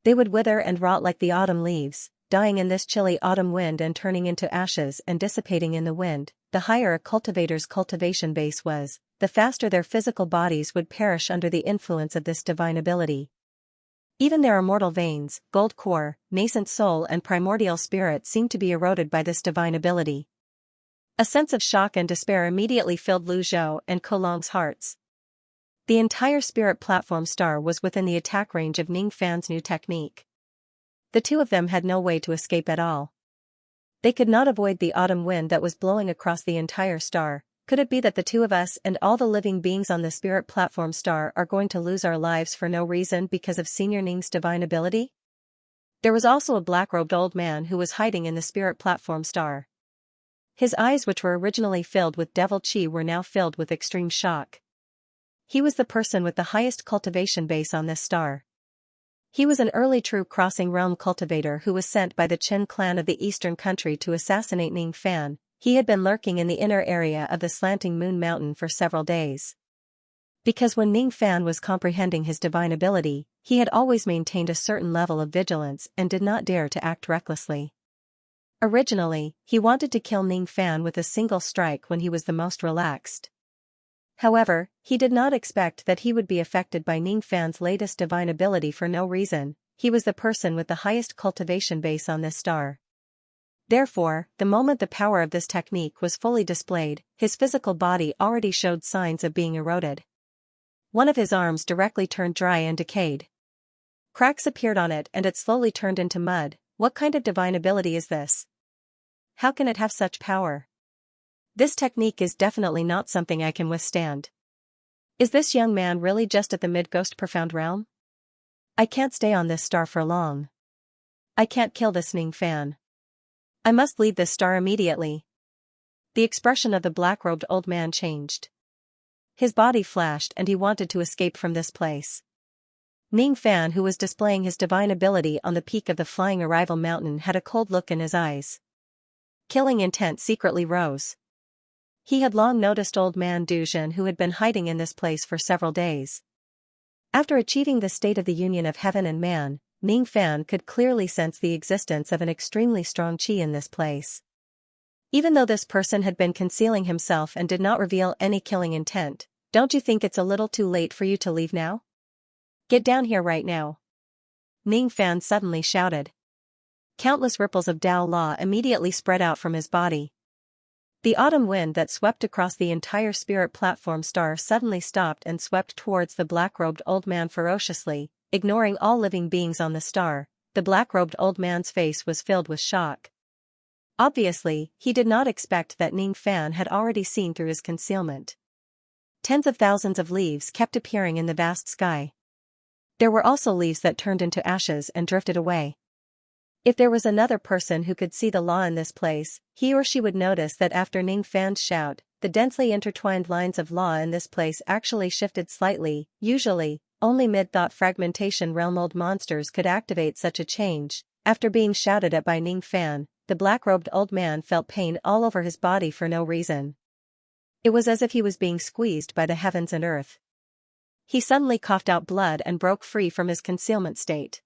They would wither and rot like the autumn leaves, dying in this chilly autumn wind and turning into ashes and dissipating in the wind. The higher a cultivator's cultivation base was, the faster their physical bodies would perish under the influence of this divine ability. Even their immortal veins, gold core, nascent soul and primordial spirit seemed to be eroded by this divine ability. A sense of shock and despair immediately filled Lu Zhou and Ko Long's hearts. The entire spirit platform star was within the attack range of Ning Fan's new technique. The two of them had no way to escape at all. They could not avoid the autumn wind that was blowing across the entire star. Could it be that the two of us and all the living beings on the spirit platform star are going to lose our lives for no reason because of Senior Ning's divine ability? There was also a black-robed old man who was hiding in the spirit platform star. His eyes, which were originally filled with devil chi, were now filled with extreme shock. He was the person with the highest cultivation base on this star. He was an early true crossing realm cultivator who was sent by the Qin clan of the eastern country to assassinate Ning Fan. He had been lurking in the inner area of the slanting moon mountain for several days. Because when Ning Fan was comprehending his divine ability, he had always maintained a certain level of vigilance and did not dare to act recklessly. Originally, he wanted to kill Ning Fan with a single strike when he was the most relaxed. However, he did not expect that he would be affected by Ning Fan's latest divine ability for no reason. He was the person with the highest cultivation base on this star. Therefore, the moment the power of this technique was fully displayed, his physical body already showed signs of being eroded. One of his arms directly turned dry and decayed. Cracks appeared on it and it slowly turned into mud. What kind of divine ability is this? How can it have such power? This technique is definitely not something I can withstand. Is this young man really just at the mid-ghost profound realm? I can't stay on this star for long. I can't kill this Ning Fan. I must leave this star immediately. The expression of the black-robed old man changed. His body flashed and he wanted to escape from this place. Ning Fan, who was displaying his divine ability on the peak of the flying arrival mountain, had a cold look in his eyes. Killing intent secretly rose. He had long noticed old man Duzhen, who had been hiding in this place for several days. After achieving the state of the union of heaven and man, Ning Fan could clearly sense the existence of an extremely strong qi in this place. Even though this person had been concealing himself and did not reveal any killing intent, don't you think it's a little too late for you to leave now? Get down here right now. Ning Fan suddenly shouted. Countless ripples of Tao Law immediately spread out from his body. The autumn wind that swept across the entire spirit platform star suddenly stopped and swept towards the black-robed old man ferociously, ignoring all living beings on the star. The black-robed old man's face was filled with shock. Obviously, he did not expect that Ning Fan had already seen through his concealment. Tens of thousands of leaves kept appearing in the vast sky. There were also leaves that turned into ashes and drifted away. If there was another person who could see the law in this place, he or she would notice that after Ning Fan's shout, the densely intertwined lines of law in this place actually shifted slightly. Usually, only mid-thought fragmentation realm-old monsters could activate such a change. After being shouted at by Ning Fan, the black-robed old man felt pain all over his body for no reason. It was as if he was being squeezed by the heavens and earth. He suddenly coughed out blood and broke free from his concealment state.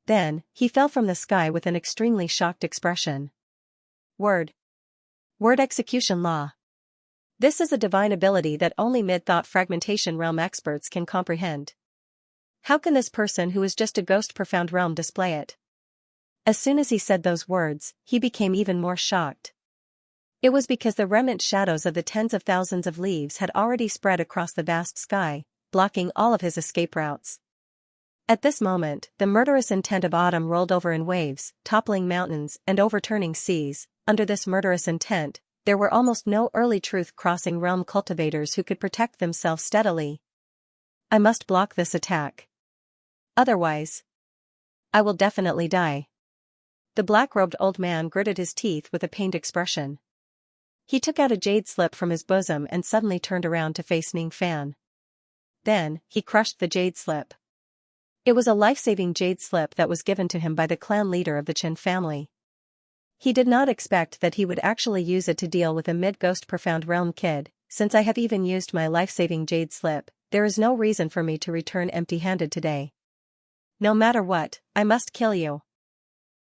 Then, he fell from the sky with an extremely shocked expression. Word execution law. This is a divine ability that only mid-thought fragmentation realm experts can comprehend. How can this person who is just a ghost profound realm display it? As soon as he said those words, he became even more shocked. It was because the remnant shadows of the tens of thousands of leaves had already spread across the vast sky, blocking all of his escape routes. At this moment, the murderous intent of autumn rolled over in waves, toppling mountains and overturning seas. Under this murderous intent, there were almost no early truth-crossing realm cultivators who could protect themselves steadily. I must block this attack. Otherwise, I will definitely die. The black-robed old man gritted his teeth with a pained expression. He took out a jade slip from his bosom and suddenly turned around to face Ning Fan. Then, he crushed the jade slip. It was a life-saving jade slip that was given to him by the clan leader of the Qin family. He did not expect that he would actually use it to deal with a mid-ghost profound realm kid. Since I have even used my life-saving jade slip, there is no reason for me to return empty-handed today. No matter what, I must kill you.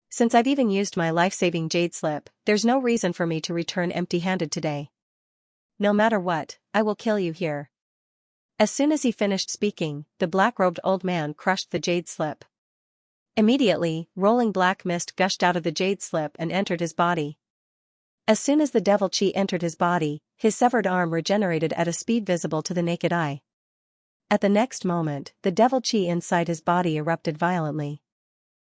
Since I've even used my life-saving jade slip, there's no reason for me to return empty-handed today. No matter what, I will kill you here. As soon as he finished speaking, the black-robed old man crushed the jade slip. Immediately, rolling black mist gushed out of the jade slip and entered his body. As soon as the devil chi entered his body, his severed arm regenerated at a speed visible to the naked eye. At the next moment, the devil chi inside his body erupted violently.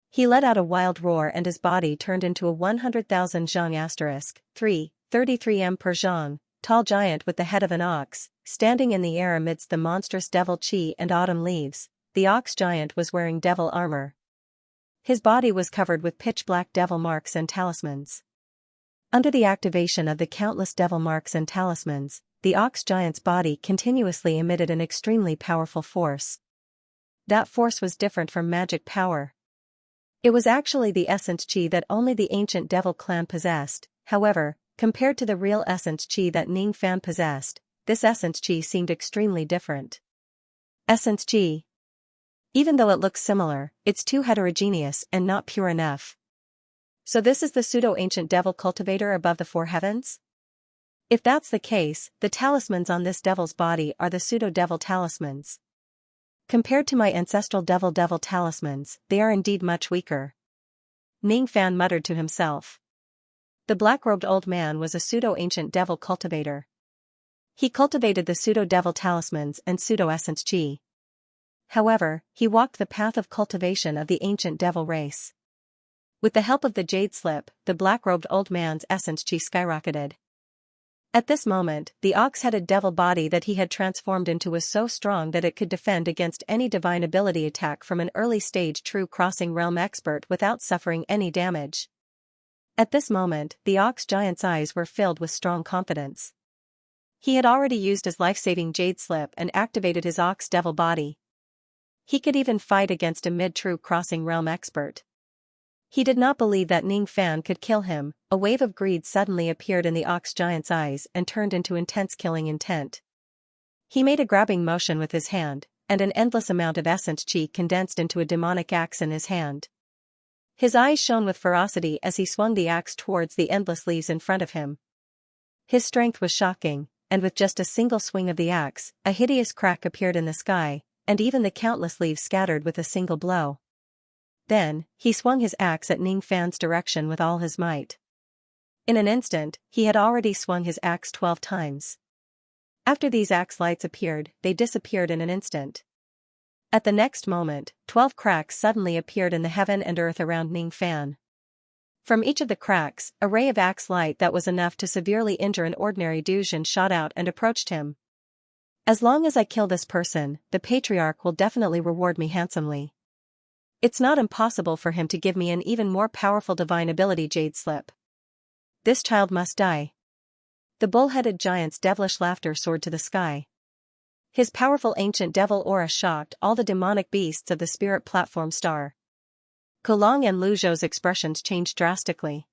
He let out a wild roar and his body turned into a 100,000 zhang * 33 m per zhang, tall giant with the head of an ox, standing in the air amidst the monstrous devil chi and autumn leaves. The ox giant was wearing devil armor. His body was covered with pitch-black devil marks and talismans. Under the activation of the countless devil marks and talismans, the ox giant's body continuously emitted an extremely powerful force. That force was different from magic power. It was actually the essence chi that only the ancient devil clan possessed. However, compared to the real essence chi that Ning Fan possessed, this essence chi seemed extremely different. Essence chi. Even though it looks similar, it's too heterogeneous and not pure enough. So this is the pseudo-ancient devil cultivator above the four heavens? If that's the case, the talismans on this devil's body are the pseudo-devil talismans. Compared to my ancestral devil talismans, they are indeed much weaker. Ning Fan muttered to himself. The black-robed old man was a pseudo-ancient devil cultivator. He cultivated the pseudo-devil talismans and pseudo-essence chi. However, he walked the path of cultivation of the ancient devil race. With the help of the jade slip, the black-robed old man's essence chi skyrocketed. At this moment, the ox-headed devil body that he had transformed into was so strong that it could defend against any divine ability attack from an early-stage true crossing realm expert without suffering any damage. At this moment, the ox giant's eyes were filled with strong confidence. He had already used his life-saving jade slip and activated his ox devil body. He could even fight against a mid-true crossing realm expert. He did not believe that Ning Fan could kill him. A wave of greed suddenly appeared in the ox giant's eyes and turned into intense killing intent. He made a grabbing motion with his hand, and an endless amount of essence chi condensed into a demonic axe in his hand. His eyes shone with ferocity as he swung the axe towards the endless leaves in front of him. His strength was shocking, and with just a single swing of the axe, a hideous crack appeared in the sky, and even the countless leaves scattered with a single blow. Then, he swung his axe at Ning Fan's direction with all his might. In an instant, he had already swung his axe 12 times. After these axe lights appeared, they disappeared in an instant. At the next moment, 12 cracks suddenly appeared in the heaven and earth around Ning Fan. From each of the cracks, a ray of axe light that was enough to severely injure an ordinary Dujin shot out and approached him. As long as I kill this person, the patriarch will definitely reward me handsomely. It's not impossible for him to give me an even more powerful divine ability jade slip. This child must die. The bull-headed giant's devilish laughter soared to the sky. His powerful ancient devil aura shocked all the demonic beasts of the spirit platform star. Kolong and Lu Zhou's expressions changed drastically.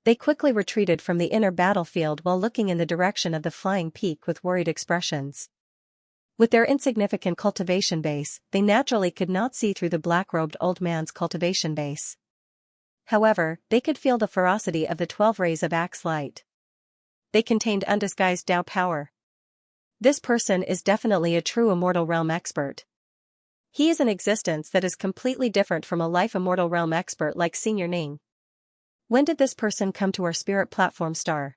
They quickly retreated from the inner battlefield while looking in the direction of the flying peak with worried expressions. With their insignificant cultivation base, they naturally could not see through the black-robed old man's cultivation base. However, they could feel the ferocity of the 12 rays of axe light. They contained undisguised Dao power. This person is definitely a true immortal realm expert. He is an existence that is completely different from a life immortal realm expert like Senior Ning. When did this person come to our spirit platform star?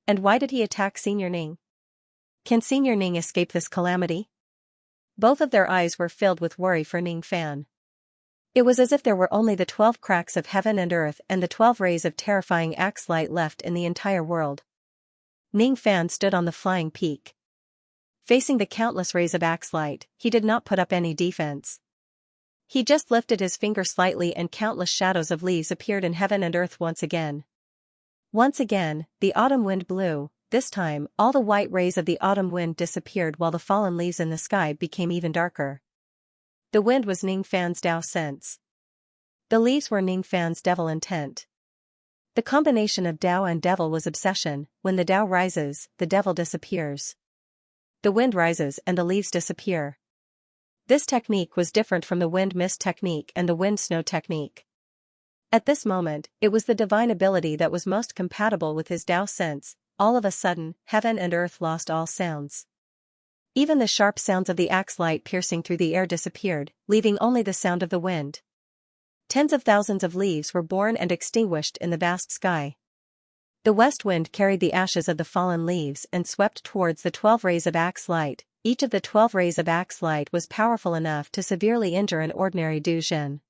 And why did he attack Senior Ning? Can Senior Ning escape this calamity? Both of their eyes were filled with worry for Ning Fan. It was as if there were only the 12 cracks of heaven and earth and the 12 rays of terrifying axe light left in the entire world. Ning Fan stood on the flying peak. Facing the countless rays of axe light, he did not put up any defense. He just lifted his finger slightly and countless shadows of leaves appeared in heaven and earth once again. Once again, the autumn wind blew. This time, all the white rays of the autumn wind disappeared while the fallen leaves in the sky became even darker. The wind was Ning Fan's Dao sense. The leaves were Ning Fan's devil intent. The combination of Dao and devil was obsession. When the Dao rises, the devil disappears. The wind rises and the leaves disappear. This technique was different from the wind mist technique and the wind snow technique. At this moment, it was the divine ability that was most compatible with his Dao sense. All of a sudden, heaven and earth lost all sounds. Even the sharp sounds of the axe light piercing through the air disappeared, leaving only the sound of the wind. Tens of thousands of leaves were born and extinguished in the vast sky. The west wind carried the ashes of the fallen leaves and swept towards the 12 rays of axe light. Each of the 12 rays of axe light was powerful enough to severely injure an ordinary Dujin.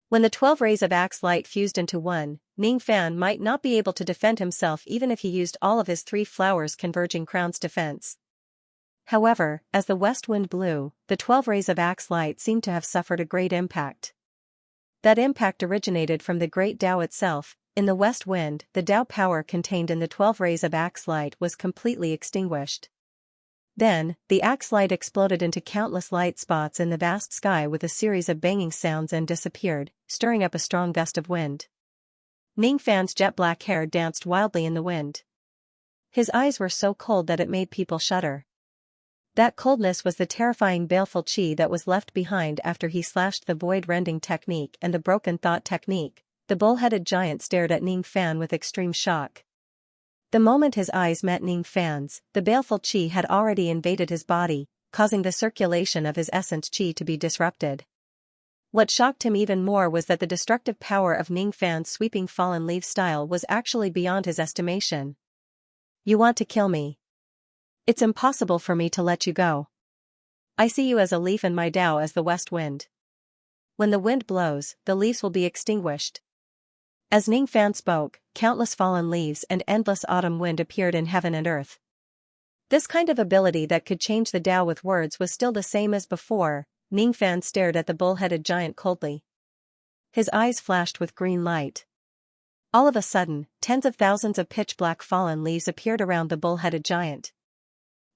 When the 12 rays of axe light fused into one, Ning Fan might not be able to defend himself even if he used all of his 3 flowers converging crown's defense. However, as the west wind blew, the 12 rays of axe light seemed to have suffered a great impact. That impact originated from the great Tao itself. In the west wind, the Tao power contained in the 12 rays of axe light was completely extinguished. Then, the axe light exploded into countless light spots in the vast sky with a series of banging sounds and disappeared, stirring up a strong gust of wind. Ning Fan's jet black hair danced wildly in the wind. His eyes were so cold that it made people shudder. That coldness was the terrifying baleful chi that was left behind after he slashed the void-rending technique and the broken thought technique. The bull-headed giant stared at Ning Fan with extreme shock. The moment his eyes met Ning Fan's, the baleful chi had already invaded his body, causing the circulation of his essence chi to be disrupted. What shocked him even more was that the destructive power of Ning Fan's sweeping fallen leaf style was actually beyond his estimation. You want to kill me? It's impossible for me to let you go. I see you as a leaf and my Tao as the west wind. When the wind blows, the leaves will be extinguished. As Ning Fan spoke, countless fallen leaves and endless autumn wind appeared in heaven and earth. This kind of ability that could change the Tao with words was still the same as before. Ning Fan stared at the bull-headed giant coldly. His eyes flashed with green light. All of a sudden, tens of thousands of pitch-black fallen leaves appeared around the bull-headed giant.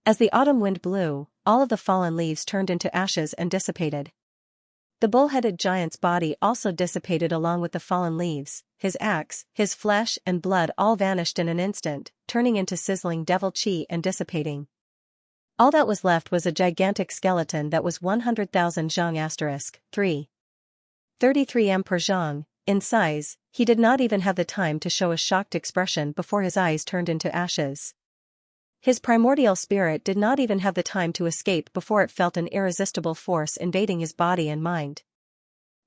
As the autumn wind blew, all of the fallen leaves turned into ashes and dissipated. The bull-headed giant's body also dissipated along with the fallen leaves. His axe, his flesh and blood all vanished in an instant, turning into sizzling devil chi and dissipating. All that was left was a gigantic skeleton that was 100,000 zhang * 3. 33 m per zhang. In size, he did not even have the time to show a shocked expression before his eyes turned into ashes. His primordial spirit did not even have the time to escape before it felt an irresistible force invading his body and mind.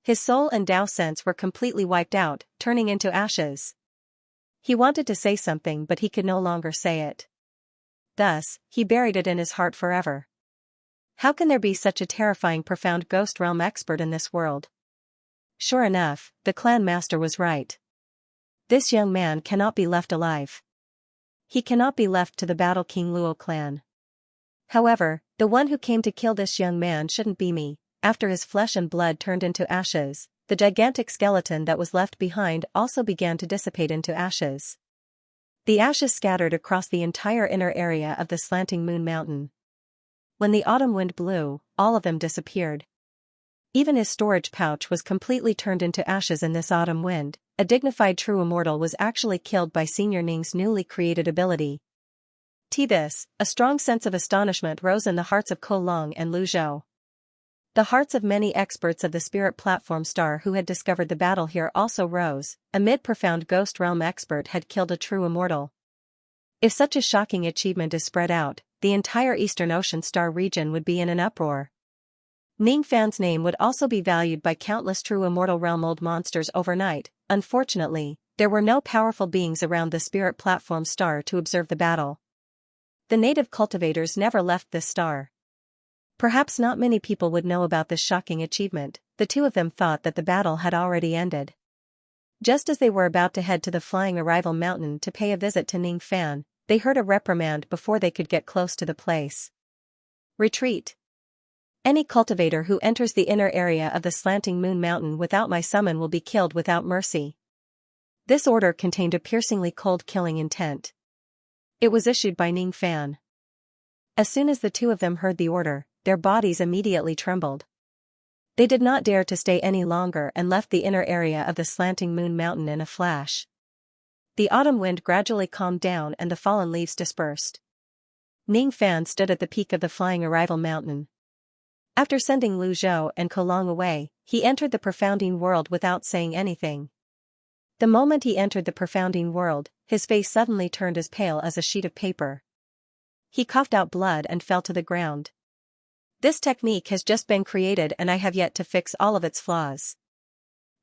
His soul and Tao sense were completely wiped out, turning into ashes. He wanted to say something but he could no longer say it. Thus, he buried it in his heart forever. How can there be such a terrifying profound ghost realm expert in this world? Sure enough, the clan master was right. This young man cannot be left alive. He cannot be left to the Battle King Luo clan. However, the one who came to kill this young man shouldn't be me. After his flesh and blood turned into ashes, the gigantic skeleton that was left behind also began to dissipate into ashes. The ashes scattered across the entire inner area of the slanting moon mountain. When the autumn wind blew, all of them disappeared. Even his storage pouch was completely turned into ashes in this autumn wind. A dignified true immortal was actually killed by Senior Ning's newly created ability. This, a strong sense of astonishment rose in the hearts of Ko Long and Lu Zhou. The hearts of many experts of the spirit platform star who had discovered the battle here also rose. A mid-profound ghost realm expert had killed a true immortal. If such a shocking achievement is spread out, the entire Eastern Ocean star region would be in an uproar. Ning Fan's name would also be valued by countless true immortal realm old monsters overnight. Unfortunately, there were no powerful beings around the spirit platform star to observe the battle. The native cultivators never left this star. Perhaps not many people would know about this shocking achievement. The two of them thought that the battle had already ended. Just as they were about to head to the flying arrival mountain to pay a visit to Ning Fan, they heard a reprimand before they could get close to the place. Retreat. Any cultivator who enters the inner area of the slanting moon mountain without my summon will be killed without mercy. This order contained a piercingly cold killing intent. It was issued by Ning Fan. As soon as the two of them heard the order, their bodies immediately trembled. They did not dare to stay any longer and left the inner area of the slanting moon mountain in a flash. The autumn wind gradually calmed down and the fallen leaves dispersed. Ning Fan stood at the peak of the flying arrival mountain. After sending Lu Zhou and Ko Long away, he entered the profounding world without saying anything. The moment he entered the profounding world, his face suddenly turned as pale as a sheet of paper. He coughed out blood and fell to the ground. This technique has just been created and I have yet to fix all of its flaws.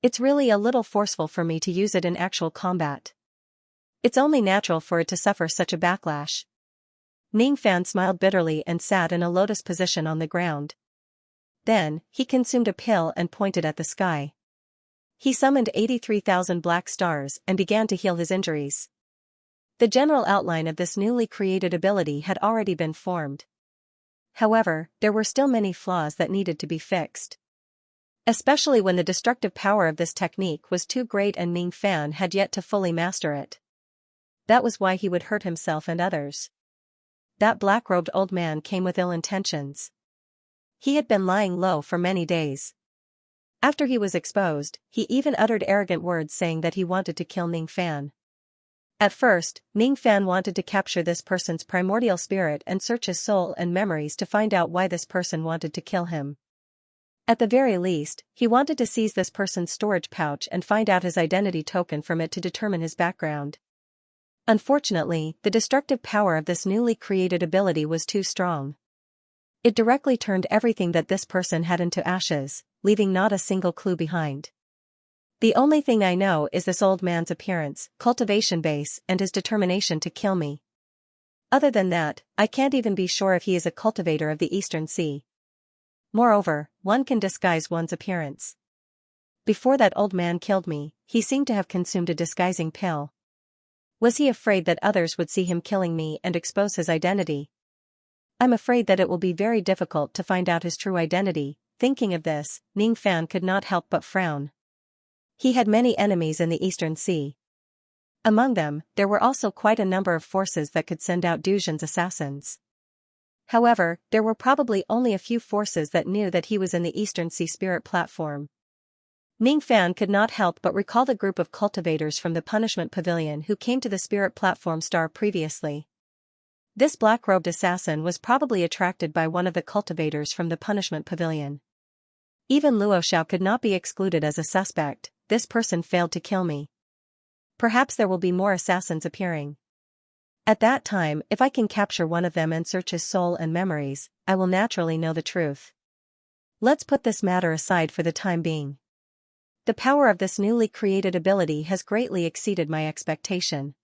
It's really a little forceful for me to use it in actual combat. It's only natural for it to suffer such a backlash. Ning Fan smiled bitterly and sat in a lotus position on the ground. Then, he consumed a pill and pointed at the sky. He summoned 83,000 black stars and began to heal his injuries. The general outline of this newly created ability had already been formed. However, there were still many flaws that needed to be fixed. especially when the destructive power of this technique was too great and Ning Fan had yet to fully master it. That was why he would hurt himself and others. That black-robed old man came with ill intentions. He had been lying low for many days. After he was exposed, he even uttered arrogant words saying that he wanted to kill Ning Fan. At first, Ning Fan wanted to capture this person's primordial spirit and search his soul and memories to find out why this person wanted to kill him. At the very least, he wanted to seize this person's storage pouch and find out his identity token from it to determine his background. Unfortunately, the destructive power of this newly created ability was too strong. It directly turned everything that this person had into ashes, leaving not a single clue behind. The only thing I know is this old man's appearance, cultivation base, and his determination to kill me. Other than that, I can't even be sure if he is a cultivator of the Eastern Sea. Moreover, one can disguise one's appearance. Before that old man killed me, he seemed to have consumed a disguising pill. Was he afraid that others would see him killing me and expose his identity? I'm afraid that it will be very difficult to find out his true identity. Thinking of this, Ning Fan could not help but frown. He had many enemies in the Eastern Sea. Among them, there were also quite a number of forces that could send out Duzhan's assassins. However, there were probably only a few forces that knew that he was in the Eastern Sea Spirit platform. Ning Fan could not help but recall the group of cultivators from the Punishment Pavilion who came to the Spirit Platform Star previously. This black-robed assassin was probably attracted by one of the cultivators from the Punishment Pavilion. Even Luo Xiao could not be excluded as a suspect. This person failed to kill me. Perhaps there will be more assassins appearing. At that time, if I can capture one of them and search his soul and memories, I will naturally know the truth. Let's put this matter aside for the time being. The power of this newly created ability has greatly exceeded my expectation.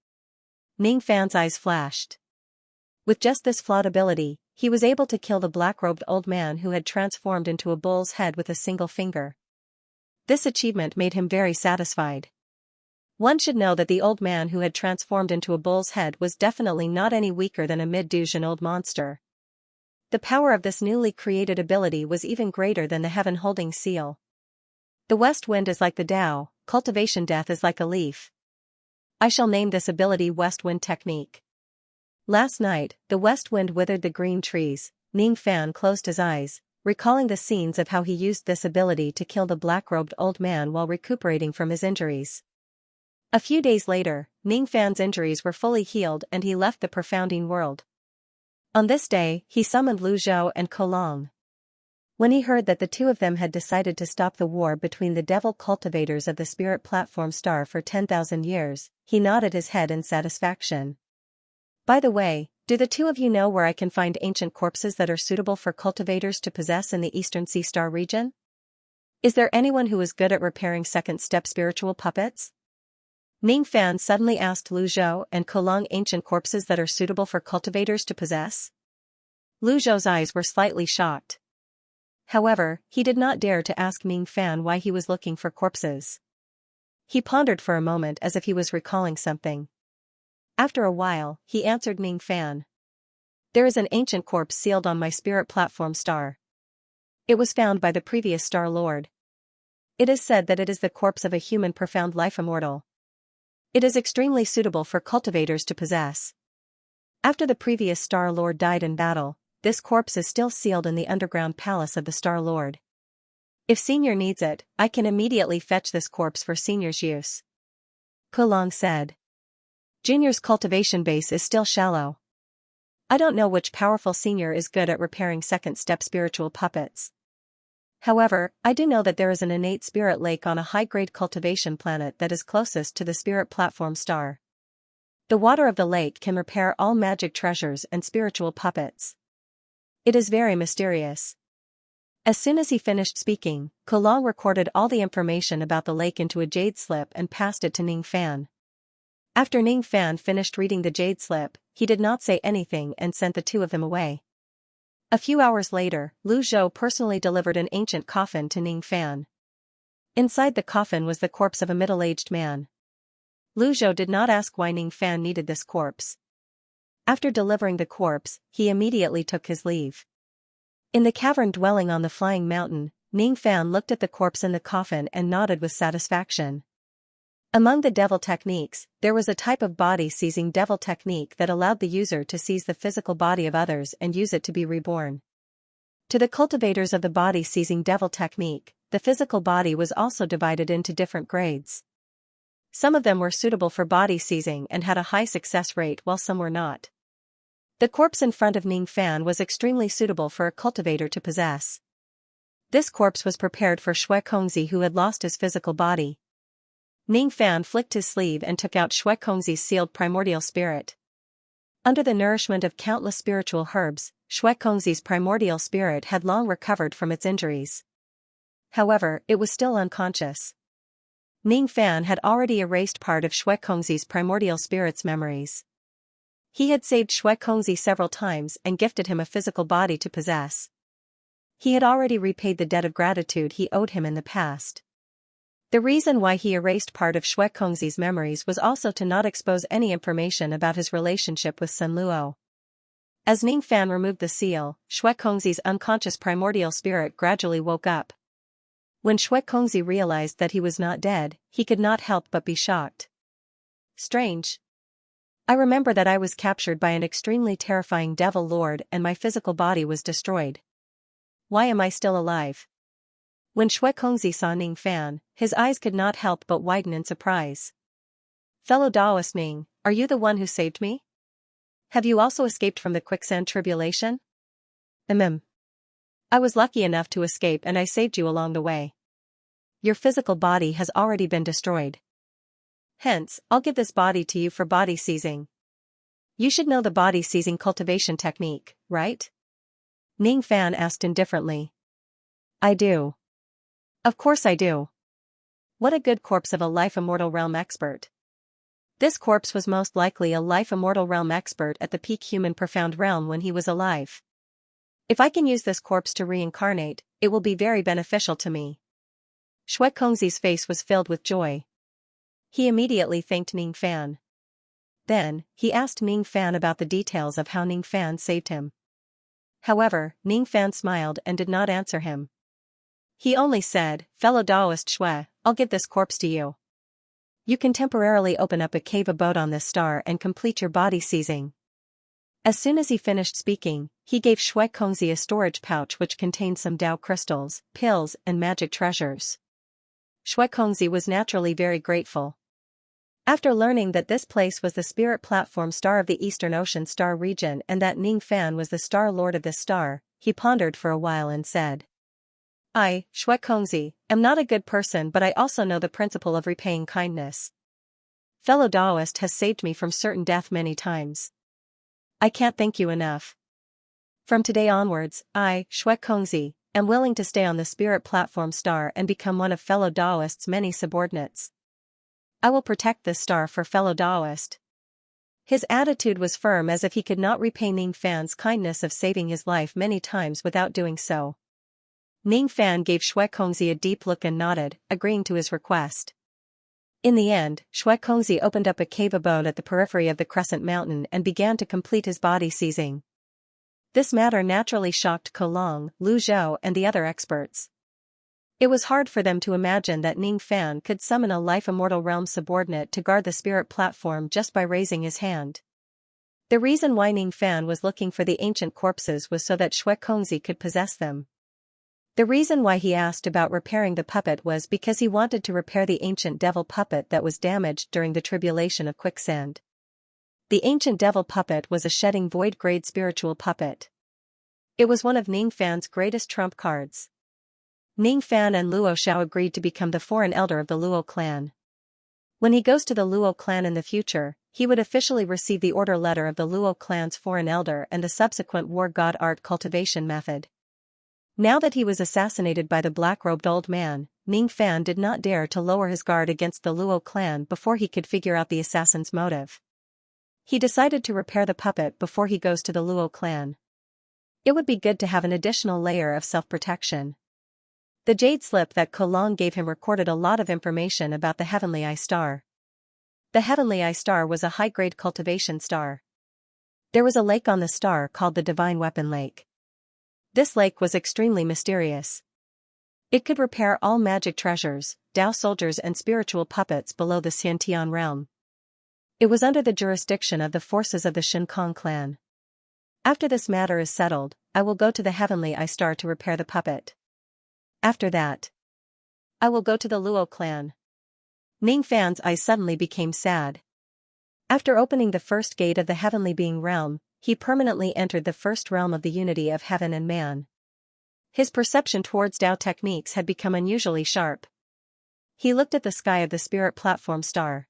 Ning Fan's eyes flashed. With just this flawed ability, he was able to kill the black-robed old man who had transformed into a bull's head with a single finger. This achievement made him very satisfied. One should know that the old man who had transformed into a bull's head was definitely not any weaker than a mid-Duzhan old monster. The power of this newly created ability was even greater than the heaven-holding seal. The west wind is like the Tao, cultivation death is like a leaf. I shall name this ability West Wind Technique. Last night, the west wind withered the green trees. Ning Fan closed his eyes, recalling the scenes of how he used this ability to kill the black-robed old man while recuperating from his injuries. A few days later, Ning Fan's injuries were fully healed and he left the profounding world. On this day, he summoned Lu Zhou and Kolong. When he heard that the two of them had decided to stop the war between the devil cultivators of the Spirit Platform Star for 10,000 years, he nodded his head in satisfaction. By the way, do the two of you know where I can find ancient corpses that are suitable for cultivators to possess in the Eastern Sea Star region? Is there anyone who is good at repairing second-step spiritual puppets? Ning Fan suddenly asked Lu Zhou and Kolong ancient corpses that are suitable for cultivators to possess. Lu Zhou's eyes were slightly shocked. However, he did not dare to ask Ning Fan why he was looking for corpses. He pondered for a moment as if he was recalling something. After a while, he answered Ning Fan. There is an ancient corpse sealed on my Spirit Platform Star. It was found by the previous Star Lord. It is said that it is the corpse of a human profound life immortal. It is extremely suitable for cultivators to possess. After the previous Star Lord died in battle, this corpse is still sealed in the underground palace of the Star Lord. If Senior needs it, I can immediately fetch this corpse for Senior's use. Kolong said. Junior's cultivation base is still shallow. I don't know which powerful Senior is good at repairing second-step spiritual puppets. However, I do know that there is an innate spirit lake on a high-grade cultivation planet that is closest to the Spirit Platform Star. The water of the lake can repair all magic treasures and spiritual puppets. It is very mysterious. As soon as he finished speaking, Kolong recorded all the information about the lake into a jade slip and passed it to Ning Fan. After Ning Fan finished reading the jade slip, he did not say anything and sent the two of them away. A few hours later, Lu Zhou personally delivered an ancient coffin to Ning Fan. Inside the coffin was the corpse of a middle-aged man. Lu Zhou did not ask why Ning Fan needed this corpse. After delivering the corpse, he immediately took his leave. In the cavern dwelling on the flying mountain, Ning Fan looked at the corpse in the coffin and nodded with satisfaction. Among the devil techniques, there was a type of body-seizing devil technique that allowed the user to seize the physical body of others and use it to be reborn. To the cultivators of the body-seizing devil technique, the physical body was also divided into different grades. Some of them were suitable for body-seizing and had a high success rate while some were not. The corpse in front of Ning Fan was extremely suitable for a cultivator to possess. This corpse was prepared for Xue Kongzi, who had lost his physical body. Ning Fan flicked his sleeve and took out Xue Kongzi's sealed primordial spirit. Under the nourishment of countless spiritual herbs, Xue Kongzi's primordial spirit had long recovered from its injuries. However, it was still unconscious. Ning Fan had already erased part of Xue Kongzi's primordial spirit's memories. He had saved Xue Kongzi several times and gifted him a physical body to possess. He had already repaid the debt of gratitude he owed him in the past. The reason why he erased part of Xue Kongzi's memories was also to not expose any information about his relationship with Sun Luo. As Ning Fan removed the seal, Xue Kongzi's unconscious primordial spirit gradually woke up. When Xue Kongzi realized that he was not dead, he could not help but be shocked. Strange. I remember that I was captured by an extremely terrifying devil lord and my physical body was destroyed. Why am I still alive? When Xue Kongzi saw Ning Fan, his eyes could not help but widen in surprise. Fellow Taoist Ning, are you the one who saved me? Have you also escaped from the quicksand tribulation? I was lucky enough to escape and I saved you along the way. Your physical body has already been destroyed. Hence, I'll give this body to you for body seizing. You should know the body seizing cultivation technique, right? Ning Fan asked indifferently. I do. Of course I do. What a good corpse of a life immortal realm expert. This corpse was most likely a life immortal realm expert at the peak human profound realm when he was alive. If I can use this corpse to reincarnate, it will be very beneficial to me. Xue Kongzi's face was filled with joy. He immediately thanked Ning Fan. Then, he asked Ning Fan about the details of how Ning Fan saved him. However, Ning Fan smiled and did not answer him. He only said, Fellow Taoist Xue, I'll give this corpse to you. You can temporarily open up a cave abode on this star and complete your body seizing. As soon as he finished speaking, he gave Xue Kongzi a storage pouch which contained some Dao crystals, pills, and magic treasures. Xue Kongzi was naturally very grateful. After learning that this place was the spirit platform star of the Eastern Ocean star region and that Ning Fan was the star lord of this star, he pondered for a while and said, I, Xue Kongzi, am not a good person but I also know the principle of repaying kindness. Fellow Taoist has saved me from certain death many times. I can't thank you enough. From today onwards, I, Xue Kongzi, am willing to stay on the spirit platform star and become one of fellow Taoist's many subordinates. I will protect this star for fellow Taoist. His attitude was firm as if he could not repay Ning Fan's kindness of saving his life many times without doing so. Ning Fan gave Xue Kongzi a deep look and nodded, agreeing to his request. In the end, Xue Kongzi opened up a cave abode at the periphery of the Crescent Mountain and began to complete his body seizing. This matter naturally shocked Ko Long, Lu Zhou and the other experts. It was hard for them to imagine that Ning Fan could summon a life immortal realm subordinate to guard the spirit platform just by raising his hand. The reason why Ning Fan was looking for the ancient corpses was so that Xue Kongzi could possess them. The reason why he asked about repairing the puppet was because he wanted to repair the ancient devil puppet that was damaged during the tribulation of quicksand. The ancient devil puppet was a shedding void-grade spiritual puppet. It was one of Ning Fan's greatest trump cards. Ning Fan and Luo Xiao agreed to become the foreign elder of the Luo clan. When he goes to the Luo clan in the future, he would officially receive the order letter of the Luo clan's foreign elder and the subsequent war god art cultivation method. Now that he was assassinated by the black-robed old man, Ning Fan did not dare to lower his guard against the Luo clan before he could figure out the assassin's motive. He decided to repair the puppet before he goes to the Luo clan. It would be good to have an additional layer of self-protection. The jade slip that Ko Long gave him recorded a lot of information about the Heavenly Eye Star. The Heavenly Eye Star was a high-grade cultivation star. There was a lake on the star called the Divine Weapon Lake. This lake was extremely mysterious. It could repair all magic treasures, Dao soldiers and spiritual puppets below the Xiantian realm. It was under the jurisdiction of the forces of the Shinkong clan. After this matter is settled, I will go to the Heavenly Eye Star to repair the puppet. After that, I will go to the Luo clan. Ning Fan's eyes suddenly became sad. After opening the first gate of the Heavenly Being realm, he permanently entered the first realm of the unity of heaven and man. His perception towards Dao techniques had become unusually sharp. He looked at the sky of the spirit platform star.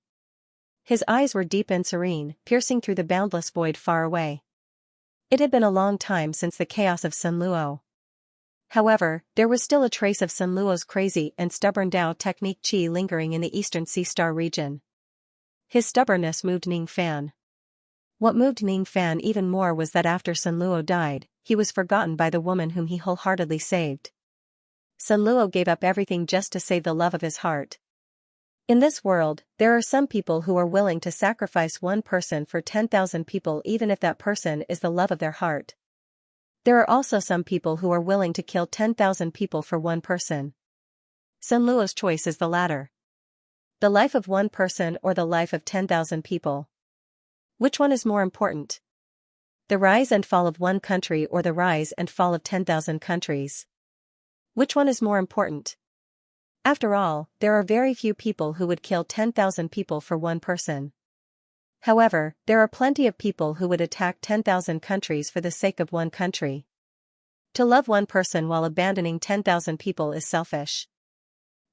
His eyes were deep and serene, piercing through the boundless void far away. It had been a long time since the chaos of Sun Luo. However, there was still a trace of Sun Luo's crazy and stubborn Dao technique qi lingering in the eastern sea star region. His stubbornness moved Ning Fan. What moved Ning Fan even more was that after Sun Luo died, he was forgotten by the woman whom he wholeheartedly saved. Sun Luo gave up everything just to save the love of his heart. In this world, there are some people who are willing to sacrifice one person for 10,000 people even if that person is the love of their heart. There are also some people who are willing to kill 10,000 people for one person. Sun Luo's choice is the latter. The life of one person or the life of 10,000 people. Which one is more important? The rise and fall of one country or the rise and fall of 10,000 countries? Which one is more important? After all, there are very few people who would kill 10,000 people for one person. However, there are plenty of people who would attack 10,000 countries for the sake of one country. To love one person while abandoning 10,000 people is selfish.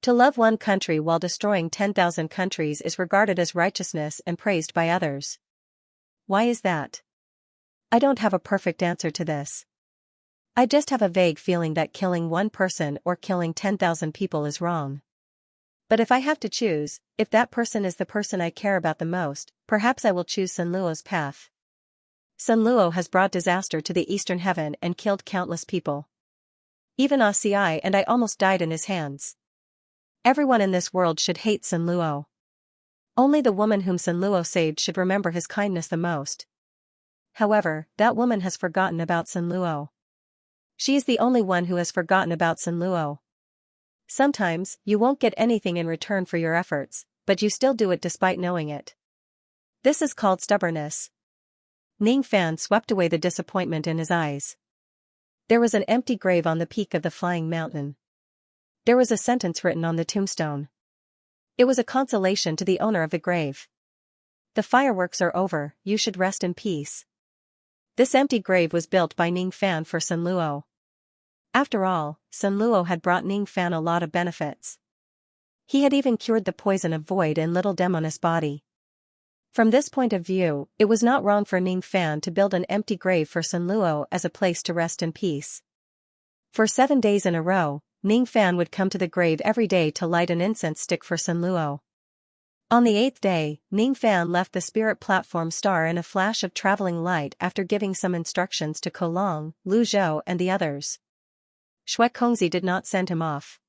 To love one country while destroying 10,000 countries is regarded as righteousness and praised by others. Why is that? I don't have a perfect answer to this. I just have a vague feeling that killing one person or killing 10,000 people is wrong. But if I have to choose, if that person is the person I care about the most, perhaps I will choose Sun Luo's path. Sun Luo has brought disaster to the eastern heaven and killed countless people. Even Xianxia and I almost died in his hands. Everyone in this world should hate Sun Luo. Only the woman whom Sun Luo saved should remember his kindness the most. However, that woman has forgotten about Sun Luo. She is the only one who has forgotten about Sun Luo. Sometimes, you won't get anything in return for your efforts, but you still do it despite knowing it. This is called stubbornness. Ning Fan swept away the disappointment in his eyes. There was an empty grave on the peak of the flying mountain. There was a sentence written on the tombstone. It was a consolation to the owner of the grave. The fireworks are over, you should rest in peace. This empty grave was built by Ning Fan for Sun Luo. After all, Sun Luo had brought Ning Fan a lot of benefits. He had even cured the poison of void in little Demoness body. From this point of view, it was not wrong for Ning Fan to build an empty grave for Sun Luo as a place to rest in peace. For 7 days in a row, Ning Fan would come to the grave every day to light an incense stick for Sun Luo. On the 8th day, Ning Fan left the spirit platform star in a flash of traveling light after giving some instructions to Kolong, Lu Zhou and the others. Shui Kongzi did not send him off.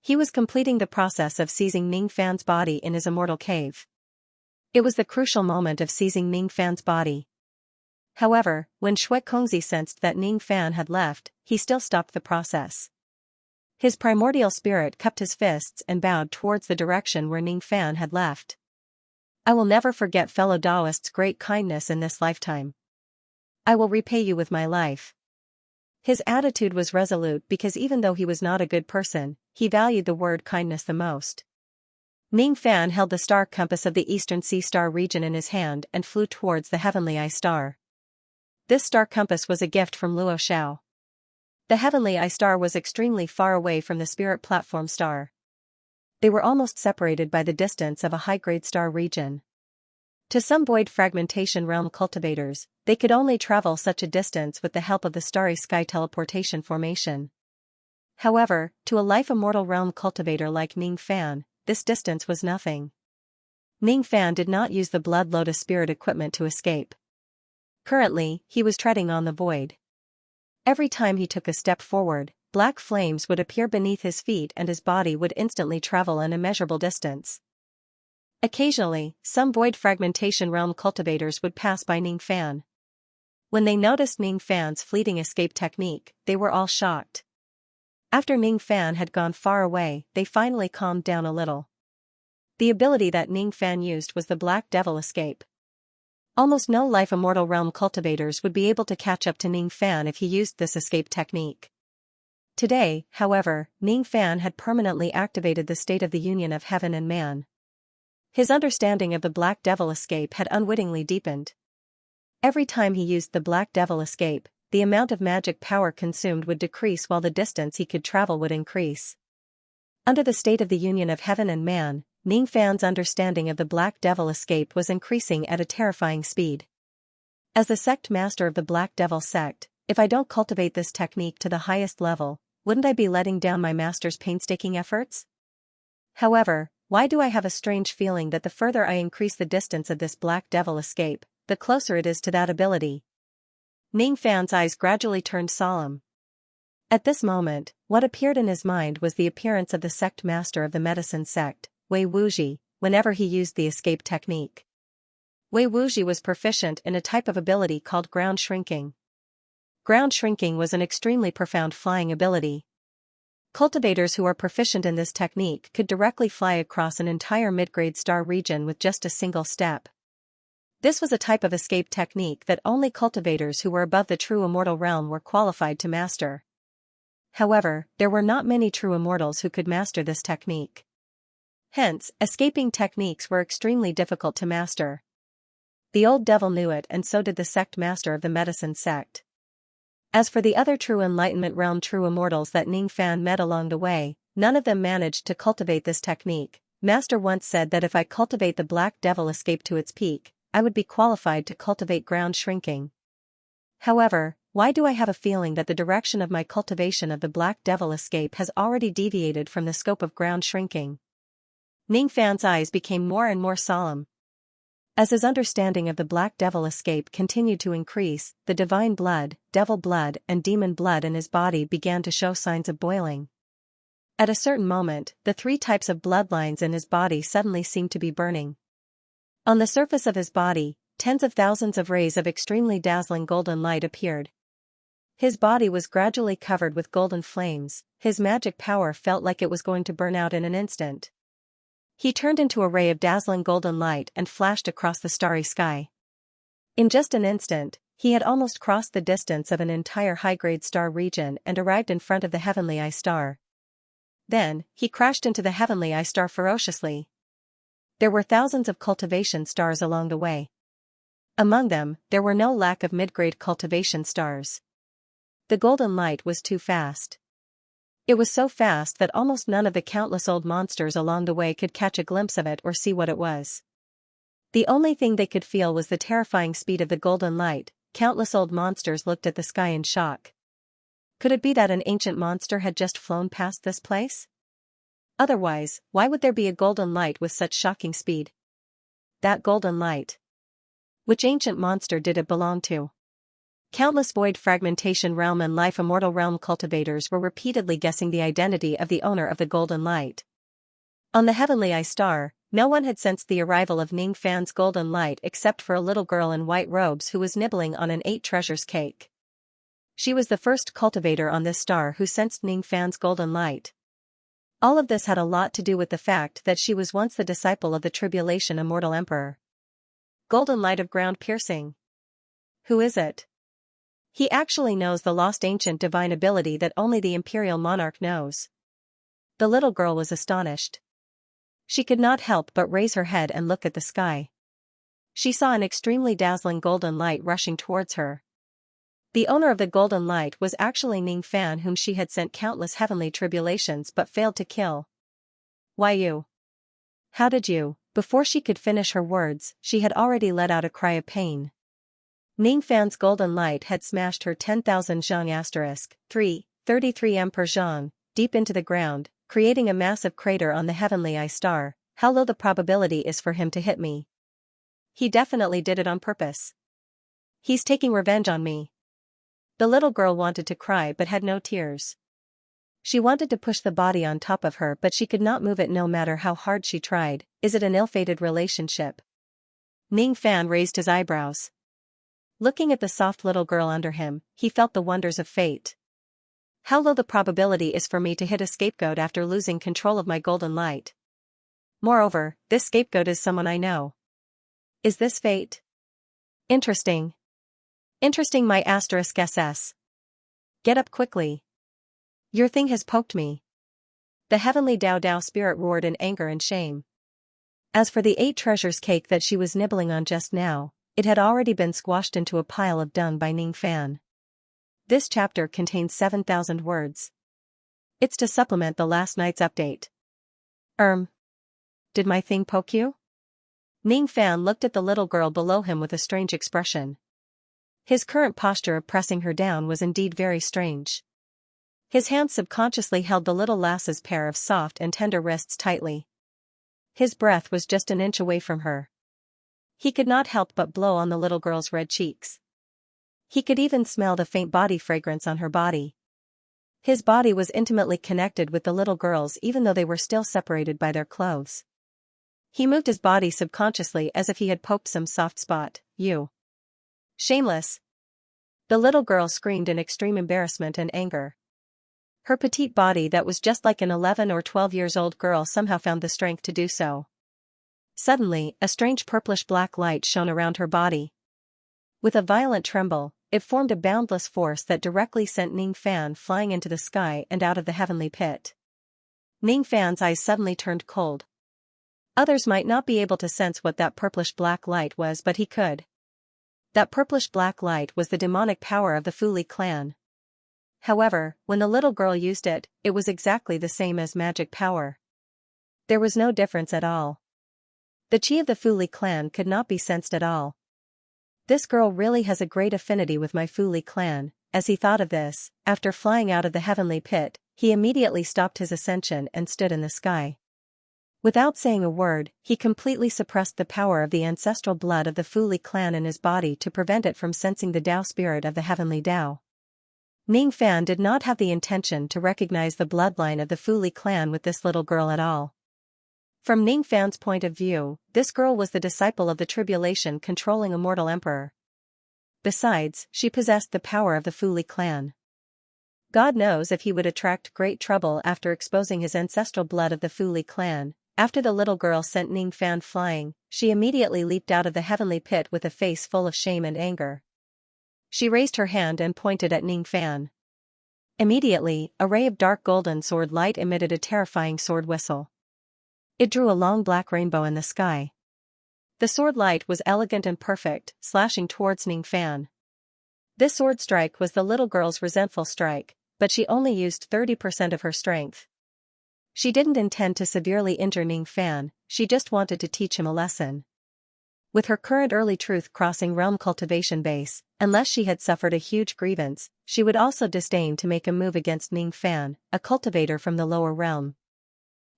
He was completing the process of seizing Ning Fan's body in his immortal cave. It was the crucial moment of seizing Ning Fan's body. However, when Shui Kongzi sensed that Ning Fan had left, he still stopped the process. His primordial spirit cupped his fists and bowed towards the direction where Ning Fan had left. I will never forget fellow Taoists' great kindness in this lifetime. I will repay you with my life. His attitude was resolute because even though he was not a good person, he valued the word kindness the most. Ning Fan held the star compass of the eastern sea star region in his hand and flew towards the Heavenly Eye Star. This star compass was a gift from Luo Shao. The Heavenly Eye Star was extremely far away from the spirit platform star. They were almost separated by the distance of a high-grade star region. To some void fragmentation realm cultivators, they could only travel such a distance with the help of the starry sky teleportation formation. However, to a life immortal realm cultivator like Ning Fan, this distance was nothing. Ning Fan did not use the Blood Lotus spirit equipment to escape. Currently, he was treading on the void. Every time he took a step forward, black flames would appear beneath his feet and his body would instantly travel an immeasurable distance. Occasionally, some void fragmentation realm cultivators would pass by Ning Fan. When they noticed Ning Fan's fleeting escape technique, they were all shocked. After Ning Fan had gone far away, they finally calmed down a little. The ability that Ning Fan used was the Black Devil Escape. Almost no Life Immortal Realm cultivators would be able to catch up to Ning Fan if he used this escape technique. Today, however, Ning Fan had permanently activated the state of the union of heaven and man. His understanding of the Black Devil Escape had unwittingly deepened. Every time he used the Black Devil Escape, the amount of magic power consumed would decrease while the distance he could travel would increase. Under the state of the union of heaven and man, Ning Fan's understanding of the Black Devil Escape was increasing at a terrifying speed. As the sect master of the Black Devil sect, if I don't cultivate this technique to the highest level, wouldn't I be letting down my master's painstaking efforts? However, why do I have a strange feeling that the further I increase the distance of this Black Devil Escape, the closer it is to that ability? Ning Fan's eyes gradually turned solemn. At this moment, what appeared in his mind was the appearance of the sect master of the medicine sect, Wei Wuji, whenever he used the escape technique. Wei Wuji was proficient in a type of ability called ground shrinking. Ground shrinking was an extremely profound flying ability. Cultivators who are proficient in this technique could directly fly across an entire mid-grade star region with just a single step. This was a type of escape technique that only cultivators who were above the true immortal realm were qualified to master. However, there were not many true immortals who could master this technique. Hence, escaping techniques were extremely difficult to master. The old devil knew it, and so did the sect master of the medicine sect. As for the other true enlightenment realm true immortals that Ning Fan met along the way, none of them managed to cultivate this technique. Master once said that if I cultivate the Black Devil Escape to its peak, I would be qualified to cultivate ground shrinking. However, why do I have a feeling that the direction of my cultivation of the Black Devil Escape has already deviated from the scope of ground shrinking? Ning Fan's eyes became more and more solemn. As his understanding of the Black Devil Escape continued to increase, the divine blood, devil blood and demon blood in his body began to show signs of boiling. At a certain moment, the three types of bloodlines in his body suddenly seemed to be burning. On the surface of his body, tens of thousands of rays of extremely dazzling golden light appeared. His body was gradually covered with golden flames, his magic power felt like it was going to burn out in an instant. He turned into a ray of dazzling golden light and flashed across the starry sky. In just an instant, he had almost crossed the distance of an entire high-grade star region and arrived in front of the heavenly eye star. Then, he crashed into the heavenly eye star ferociously. There were thousands of cultivation stars along the way. Among them, there were no lack of mid-grade cultivation stars. The golden light was too fast. It was so fast that almost none of the countless old monsters along the way could catch a glimpse of it or see what it was. The only thing they could feel was the terrifying speed of the golden light. Countless old monsters looked at the sky in shock. Could it be that an ancient monster had just flown past this place? Otherwise, why would there be a golden light with such shocking speed? That golden light. Which ancient monster did it belong to? Countless void fragmentation realm and life immortal realm cultivators were repeatedly guessing the identity of the owner of the golden light. On the heavenly eye star, no one had sensed the arrival of Ning Fan's golden light except for a little girl in white robes who was nibbling on an 8 treasures cake. She was the first cultivator on this star who sensed Ning Fan's golden light. All of this had a lot to do with the fact that she was once the disciple of the Tribulation Immortal Emperor. Golden light of ground piercing. Who is it? He actually knows the lost ancient divine ability that only the imperial monarch knows. The little girl was astonished. She could not help but raise her head and look at the sky. She saw an extremely dazzling golden light rushing towards her. The owner of the golden light was actually Ning Fan, whom she had sent countless heavenly tribulations but failed to kill. Why you? How did you? Before she could finish her words, she had already let out a cry of pain. Ning Fan's golden light had smashed her 10,000 Xianxia 33 M per Xian, deep into the ground, creating a massive crater on the heavenly eye star. How low the probability is for him to hit me. He definitely did it on purpose. He's taking revenge on me. The little girl wanted to cry but had no tears. She wanted to push the body on top of her but she could not move it no matter how hard she tried. Is it an ill-fated relationship? Ning Fan raised his eyebrows. Looking at the soft little girl under him, he felt the wonders of fate. How low the probability is for me to hit a scapegoat after losing control of my golden light. Moreover, this scapegoat is someone I know. Is this fate? Interesting. Interesting my asterisk SS. Get up quickly. Your thing has poked me. The heavenly Dao spirit roared in anger and shame. As for the 8 treasures cake that she was nibbling on just now, it had already been squashed into a pile of dung by Ning Fan. This chapter contains 7,000 words. It's to supplement the last night's update. Did my thing poke you? Ning Fan looked at the little girl below him with a strange expression. His current posture of pressing her down was indeed very strange. His hands subconsciously held the little lass's pair of soft and tender wrists tightly. His breath was just an inch away from her. He could not help but blow on the little girl's red cheeks. He could even smell the faint body fragrance on her body. His body was intimately connected with the little girl's even though they were still separated by their clothes. He moved his body subconsciously as if he had poked some soft spot. You. Shameless. The little girl screamed in extreme embarrassment and anger. Her petite body that was just like an 11 or 12 years old girl somehow found the strength to do so. Suddenly, a strange purplish-black light shone around her body. With a violent tremble, it formed a boundless force that directly sent Ning Fan flying into the sky and out of the heavenly pit. Ning Fan's eyes suddenly turned cold. Others might not be able to sense what that purplish-black light was, but he could. That purplish-black light was the demonic power of the Fu Li clan. However, when the little girl used it, it was exactly the same as magic power. There was no difference at all. The chi of the Fu Li clan could not be sensed at all. This girl really has a great affinity with my Fu Li clan. As he thought of this, after flying out of the heavenly pit, he immediately stopped his ascension and stood in the sky. Without saying a word, he completely suppressed the power of the ancestral blood of the Fu Li clan in his body to prevent it from sensing the Dao spirit of the heavenly Dao. Ning Fan did not have the intention to recognize the bloodline of the Fu Li clan with this little girl at all. From Ning Fan's point of view, this girl was the disciple of the tribulation controlling a mortal emperor. Besides, she possessed the power of the Fu Li clan. God knows if he would attract great trouble after exposing his ancestral blood of the Fu Li clan. After the little girl sent Ning Fan flying, she immediately leaped out of the heavenly pit with a face full of shame and anger. She raised her hand and pointed at Ning Fan. Immediately, a ray of dark golden sword light emitted a terrifying sword whistle. It drew a long black rainbow in the sky. The sword light was elegant and perfect, slashing towards Ning Fan. This sword strike was the little girl's resentful strike, but she only used 30% of her strength. She didn't intend to severely injure Ning Fan, she just wanted to teach him a lesson. With her current early truth crossing realm cultivation base, unless she had suffered a huge grievance, she would also disdain to make a move against Ning Fan, a cultivator from the lower realm.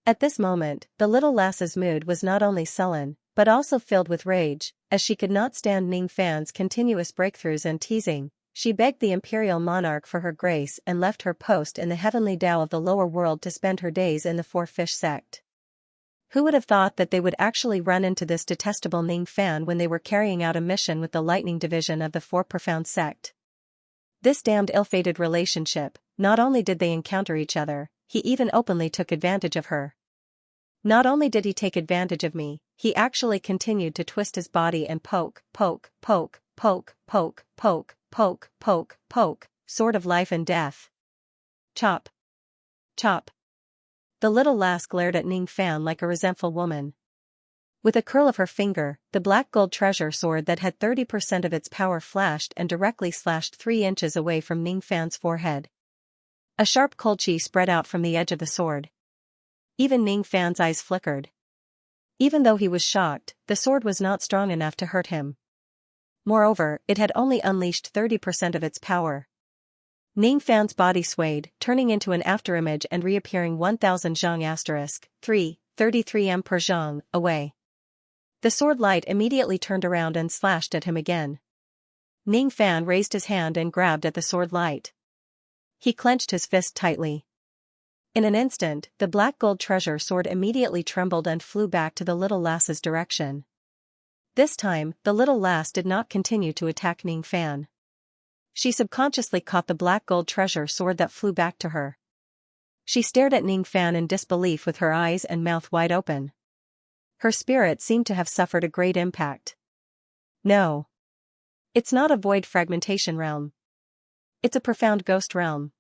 At this moment, the little lass's mood was not only sullen, but also filled with rage, as she could not stand Ning Fan's continuous breakthroughs and teasing. She begged the imperial monarch for her grace and left her post in the heavenly Dao of the lower world to spend her days in the Four Fish sect. Who would have thought that they would actually run into this detestable Ning Fan when they were carrying out a mission with the lightning division of the Four Profound sect? This damned ill-fated relationship, not only did they encounter each other, he even openly took advantage of her. Not only did he take advantage of me, he actually continued to twist his body and poke, poke, poke, poke, poke, poke, poke, poke, poke, sword of life and death. Chop. Chop. The little lass glared at Ning Fan like a resentful woman. With a curl of her finger, the black gold treasure sword that had 30% of its power flashed and directly slashed 3 inches away from Ning Fan's forehead. A sharp cold chi spread out from the edge of the sword. Even Ning Fan's eyes flickered. Even though he was shocked, the sword was not strong enough to hurt him. Moreover, it had only unleashed 30% of its power. Ning Fan's body swayed, turning into an afterimage and reappearing 1000 zhang *3, 33 m per zhang, away. The sword light immediately turned around and slashed at him again. Ning Fan raised his hand and grabbed at the sword light. He clenched his fist tightly. In an instant, the black gold treasure sword immediately trembled and flew back to the little lass's direction. This time, the little lass did not continue to attack Ning Fan. She subconsciously caught the black gold treasure sword that flew back to her. She stared at Ning Fan in disbelief with her eyes and mouth wide open. Her spirit seemed to have suffered a great impact. No. It's not a void fragmentation realm. It's a profound ghost realm.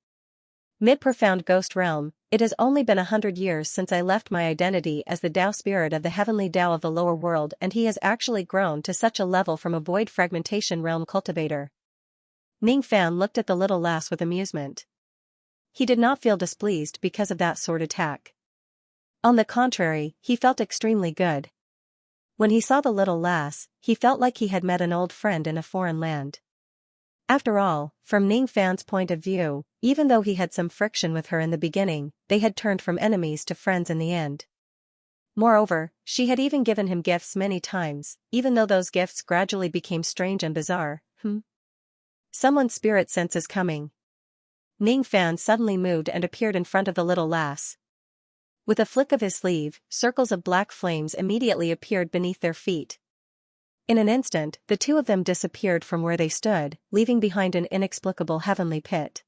Mid-profound ghost realm, it has only been 100 years since I left my identity as the Tao spirit of the heavenly Tao of the lower world, and he has actually grown to such a level from a void fragmentation realm cultivator. Ning Fan looked at the little lass with amusement. He did not feel displeased because of that sword attack. On the contrary, he felt extremely good. When he saw the little lass, he felt like he had met an old friend in a foreign land. After all, from Ning Fan's point of view, even though he had some friction with her in the beginning, they had turned from enemies to friends in the end. Moreover, she had even given him gifts many times, even though those gifts gradually became strange and bizarre. Someone's spirit sense is coming. Ning Fan suddenly moved and appeared in front of the little lass. With a flick of his sleeve, circles of black flames immediately appeared beneath their feet. In an instant, the two of them disappeared from where they stood, leaving behind an inexplicable heavenly pit.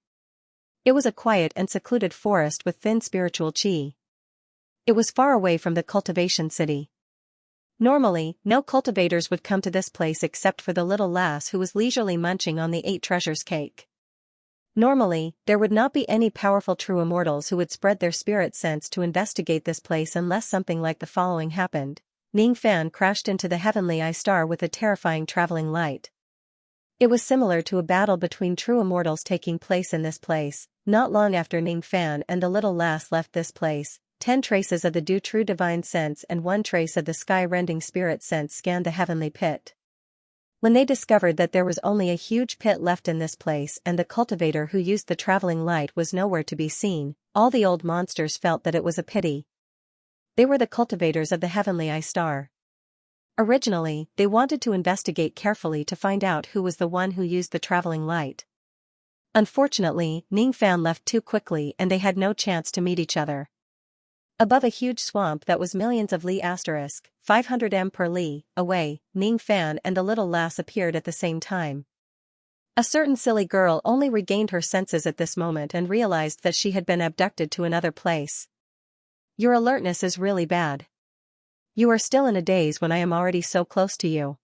It was a quiet and secluded forest with thin spiritual chi. It was far away from the cultivation city. Normally, no cultivators would come to this place except for the little lass who was leisurely munching on the 8 treasures cake. Normally, there would not be any powerful true immortals who would spread their spirit sense to investigate this place unless something like the following happened. Ning Fan crashed into the heavenly eye star with a terrifying traveling light. It was similar to a battle between true immortals taking place in this place. Not long after Ning Fan and the little lass left this place, 10 traces of the true divine sense and 1 trace of the sky-rending spirit sense scanned the heavenly pit. When they discovered that there was only a huge pit left in this place and the cultivator who used the traveling light was nowhere to be seen, all the old monsters felt that it was a pity. They were the cultivators of the heavenly eye star. Originally, they wanted to investigate carefully to find out who was the one who used the traveling light. Unfortunately, Ning Fan left too quickly and they had no chance to meet each other. Above a huge swamp that was millions of li * 500 m per li away, Ning Fan and the little lass appeared at the same time. A certain silly girl only regained her senses at this moment and realized that she had been abducted to another place. Your alertness is really bad. You are still in a daze when I am already so close to you.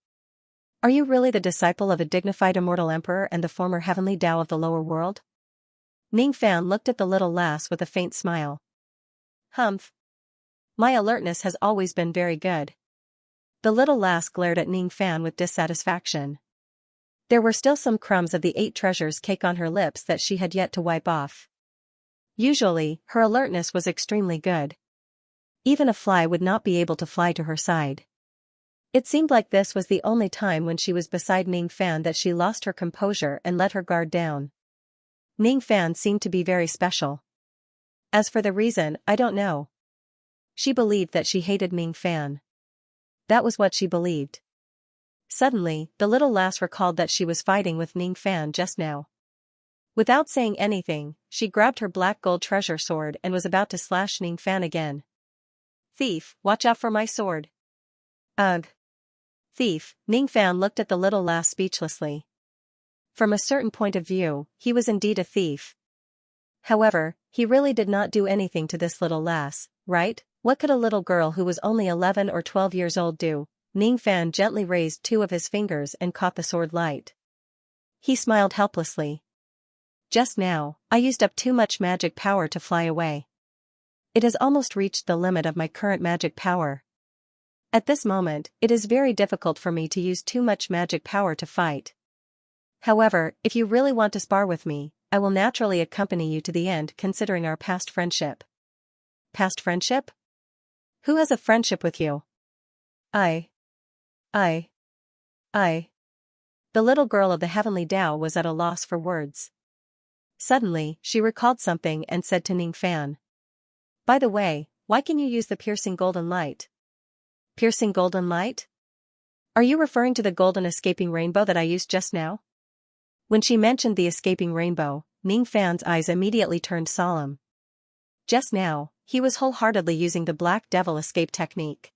Are you really the disciple of a dignified immortal emperor and the former heavenly Tao of the lower world? Ning Fan looked at the little lass with a faint smile. Humph. My alertness has always been very good. The little lass glared at Ning Fan with dissatisfaction. There were still some crumbs of the 8 treasures cake on her lips that she had yet to wipe off. Usually, her alertness was extremely good. Even a fly would not be able to fly to her side. It seemed like this was the only time when she was beside Ning Fan that she lost her composure and let her guard down. Ning Fan seemed to be very special. As for the reason, I don't know. She believed that she hated Ning Fan. That was what she believed. Suddenly, the little lass recalled that she was fighting with Ning Fan just now. Without saying anything, she grabbed her black gold treasure sword and was about to slash Ning Fan again. Thief, watch out for my sword. Ugh. Thief, Ning Fan looked at the little lass speechlessly. From a certain point of view, he was indeed a thief. However, he really did not do anything to this little lass, right? What could a little girl who was only 11 or 12 years old do? Ning Fan gently raised 2 of his fingers and caught the sword light. He smiled helplessly. Just now, I used up too much magic power to fly away. It has almost reached the limit of my current magic power. At this moment, it is very difficult for me to use too much magic power to fight. However, if you really want to spar with me, I will naturally accompany you to the end considering our past friendship. Past friendship? Who has a friendship with you? I. The little girl of the heavenly Tao was at a loss for words. Suddenly, she recalled something and said to Ning Fan. By the way, why can you use the piercing golden light? Piercing golden light? Are you referring to the golden escaping rainbow that I used just now? When she mentioned the escaping rainbow, Ning Fan's eyes immediately turned solemn. Just now, he was wholeheartedly using the Black Devil escape technique.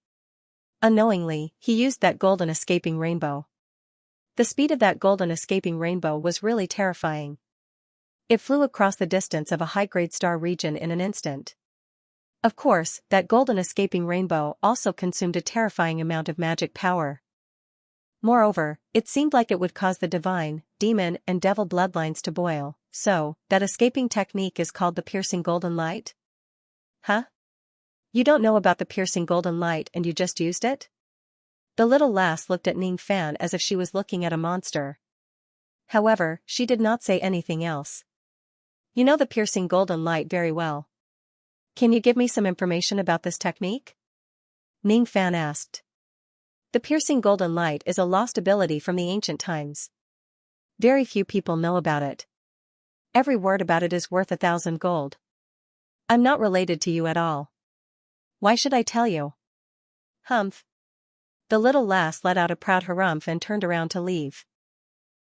Unknowingly, he used that golden escaping rainbow. The speed of that golden escaping rainbow was really terrifying. It flew across the distance of a high-grade star region in an instant. Of course, that golden escaping rainbow also consumed a terrifying amount of magic power. Moreover, it seemed like it would cause the divine, demon, and devil bloodlines to boil, so, that escaping technique is called the piercing golden light? Huh? You don't know about the piercing golden light and you just used it? The little lass looked at Ning Fan as if she was looking at a monster. However, she did not say anything else. You know the piercing golden light very well. Can you give me some information about this technique? Ning Fan asked. The piercing golden light is a lost ability from the ancient times. Very few people know about it. Every word about it is worth 1,000 gold. I'm not related to you at all. Why should I tell you? Humph. The little lass let out a proud harumph and turned around to leave.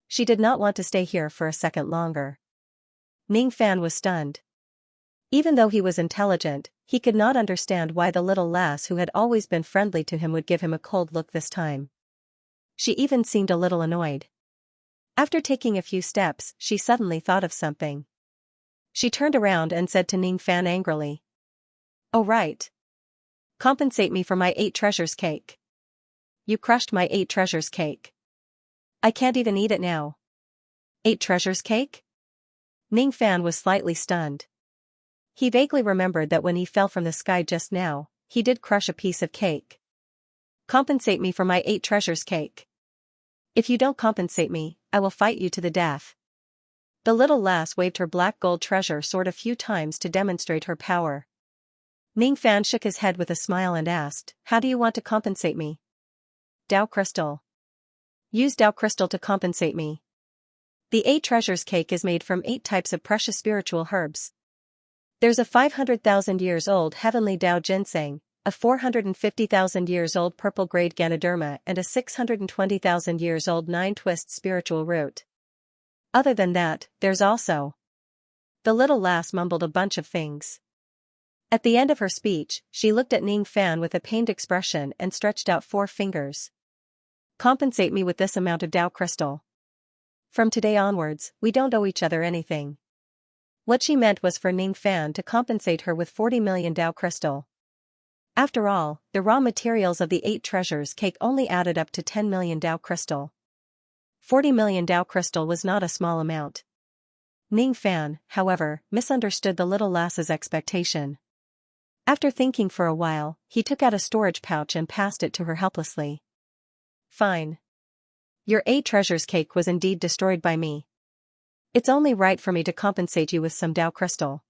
She did not want to stay here for a second longer. Ning Fan was stunned. Even though he was intelligent, he could not understand why the little lass who had always been friendly to him would give him a cold look this time. She even seemed a little annoyed. After taking a few steps, she suddenly thought of something. She turned around and said to Ning Fan angrily. Oh right. Compensate me for my 8 treasures cake. You crushed my 8 treasures cake. I can't even eat it now. 8 treasures cake? Ning Fan was slightly stunned. He vaguely remembered that when he fell from the sky just now, he did crush a piece of cake. Compensate me for my 8 treasures cake. If you don't compensate me, I will fight you to the death. The little lass waved her black gold treasure sword a few times to demonstrate her power. Ning Fan shook his head with a smile and asked, How do you want to compensate me? Dao crystal. Use Dao crystal to compensate me. The 8 treasures cake is made from 8 types of precious spiritual herbs. There's a 500,000 years old heavenly Dao ginseng, a 450,000 years old purple grade Ganoderma and a 620,000 years old 9-twist spiritual root. Other than that, there's also. The little lass mumbled a bunch of things. At the end of her speech, she looked at Ning Fan with a pained expression and stretched out 4 fingers. Compensate me with this amount of Dao crystal. From today onwards, we don't owe each other anything. What she meant was for Ning Fan to compensate her with 40 million Dao crystal. After all, the raw materials of the 8 treasures cake only added up to 10 million Dao crystal. 40 million Dao crystal was not a small amount. Ning Fan, however, misunderstood the little lass's expectation. After thinking for a while, he took out a storage pouch and passed it to her helplessly. Fine. Your 8 treasures cake was indeed destroyed by me. It's only right for me to compensate you with some Dao crystal.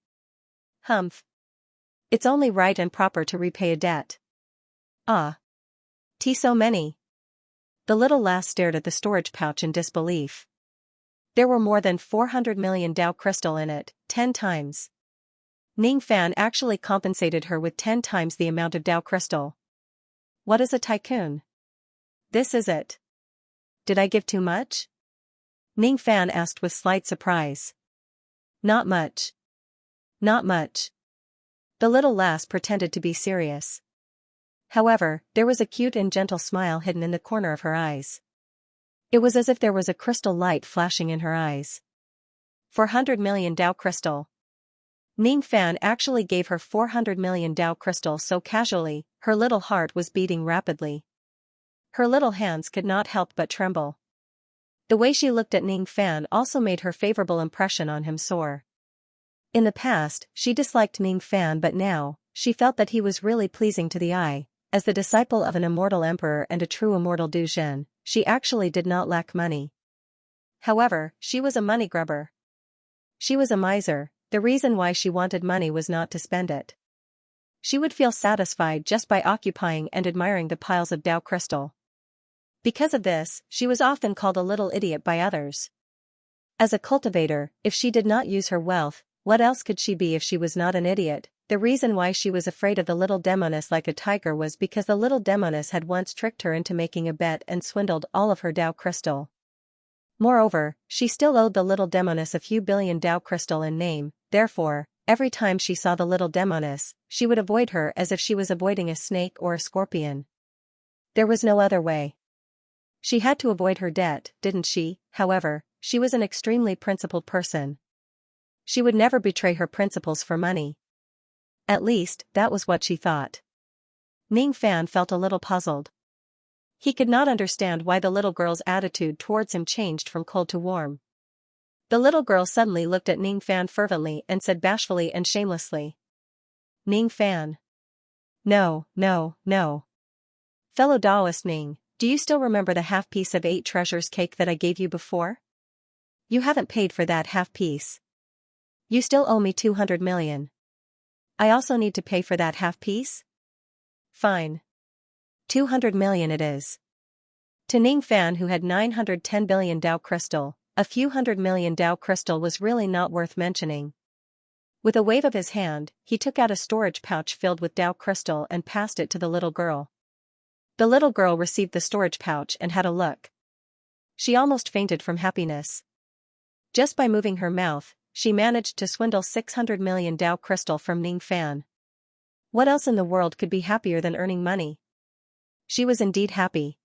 Humph. It's only right and proper to repay a debt. Ah. So many. The little lass stared at the storage pouch in disbelief. There were more than 400 million Dao crystal in it, 10 times. Ning Fan actually compensated her with 10 times the amount of Dao crystal. What is a tycoon? This is it. Did I give too much? Ning Fan asked with slight surprise. Not much. Not much. The little lass pretended to be serious. However, there was a cute and gentle smile hidden in the corner of her eyes. It was as if there was a crystal light flashing in her eyes. 400 million Dao crystal. Ning Fan actually gave her 400 million Dao crystal so casually, her little heart was beating rapidly. Her little hands could not help but tremble. The way she looked at Ning Fan also made her favorable impression on him soar. In the past, she disliked Ning Fan, but now, she felt that he was really pleasing to the eye. As the disciple of an immortal emperor and a true immortal Du Zhen, she actually did not lack money. However, she was a money grubber. She was a miser. The reason why she wanted money was not to spend it. She would feel satisfied just by occupying and admiring the piles of Dao crystal. Because of this, she was often called a little idiot by others. As a cultivator, if she did not use her wealth, what else could she be if she was not an idiot? The reason why she was afraid of the little demoness like a tiger was because the little demoness had once tricked her into making a bet and swindled all of her Dao crystal. Moreover, she still owed the little demoness a few billion Dao crystal in name, therefore, every time she saw the little demoness, she would avoid her as if she was avoiding a snake or a scorpion. There was no other way. She had to avoid her debt, didn't she? However, she was an extremely principled person. She would never betray her principles for money. At least, that was what she thought. Ning Fan felt a little puzzled. He could not understand why the little girl's attitude towards him changed from cold to warm. The little girl suddenly looked at Ning Fan fervently and said bashfully and shamelessly. Ning Fan. No, no, no. Fellow Taoist Ning, do you still remember the half piece of 8 treasures cake that I gave you before? You haven't paid for that half piece. You still owe me 200 million. I also need to pay for that half piece? Fine. 200 million it is. To Ning Fan, who had 910 billion Dao crystal, a few hundred million Dao crystal was really not worth mentioning. With a wave of his hand, he took out a storage pouch filled with Dao crystal and passed it to the little girl. The little girl received the storage pouch and had a look. She almost fainted from happiness. Just by moving her mouth, she managed to swindle 600 million Dao crystal from Ning Fan. What else in the world could be happier than earning money? She was indeed happy.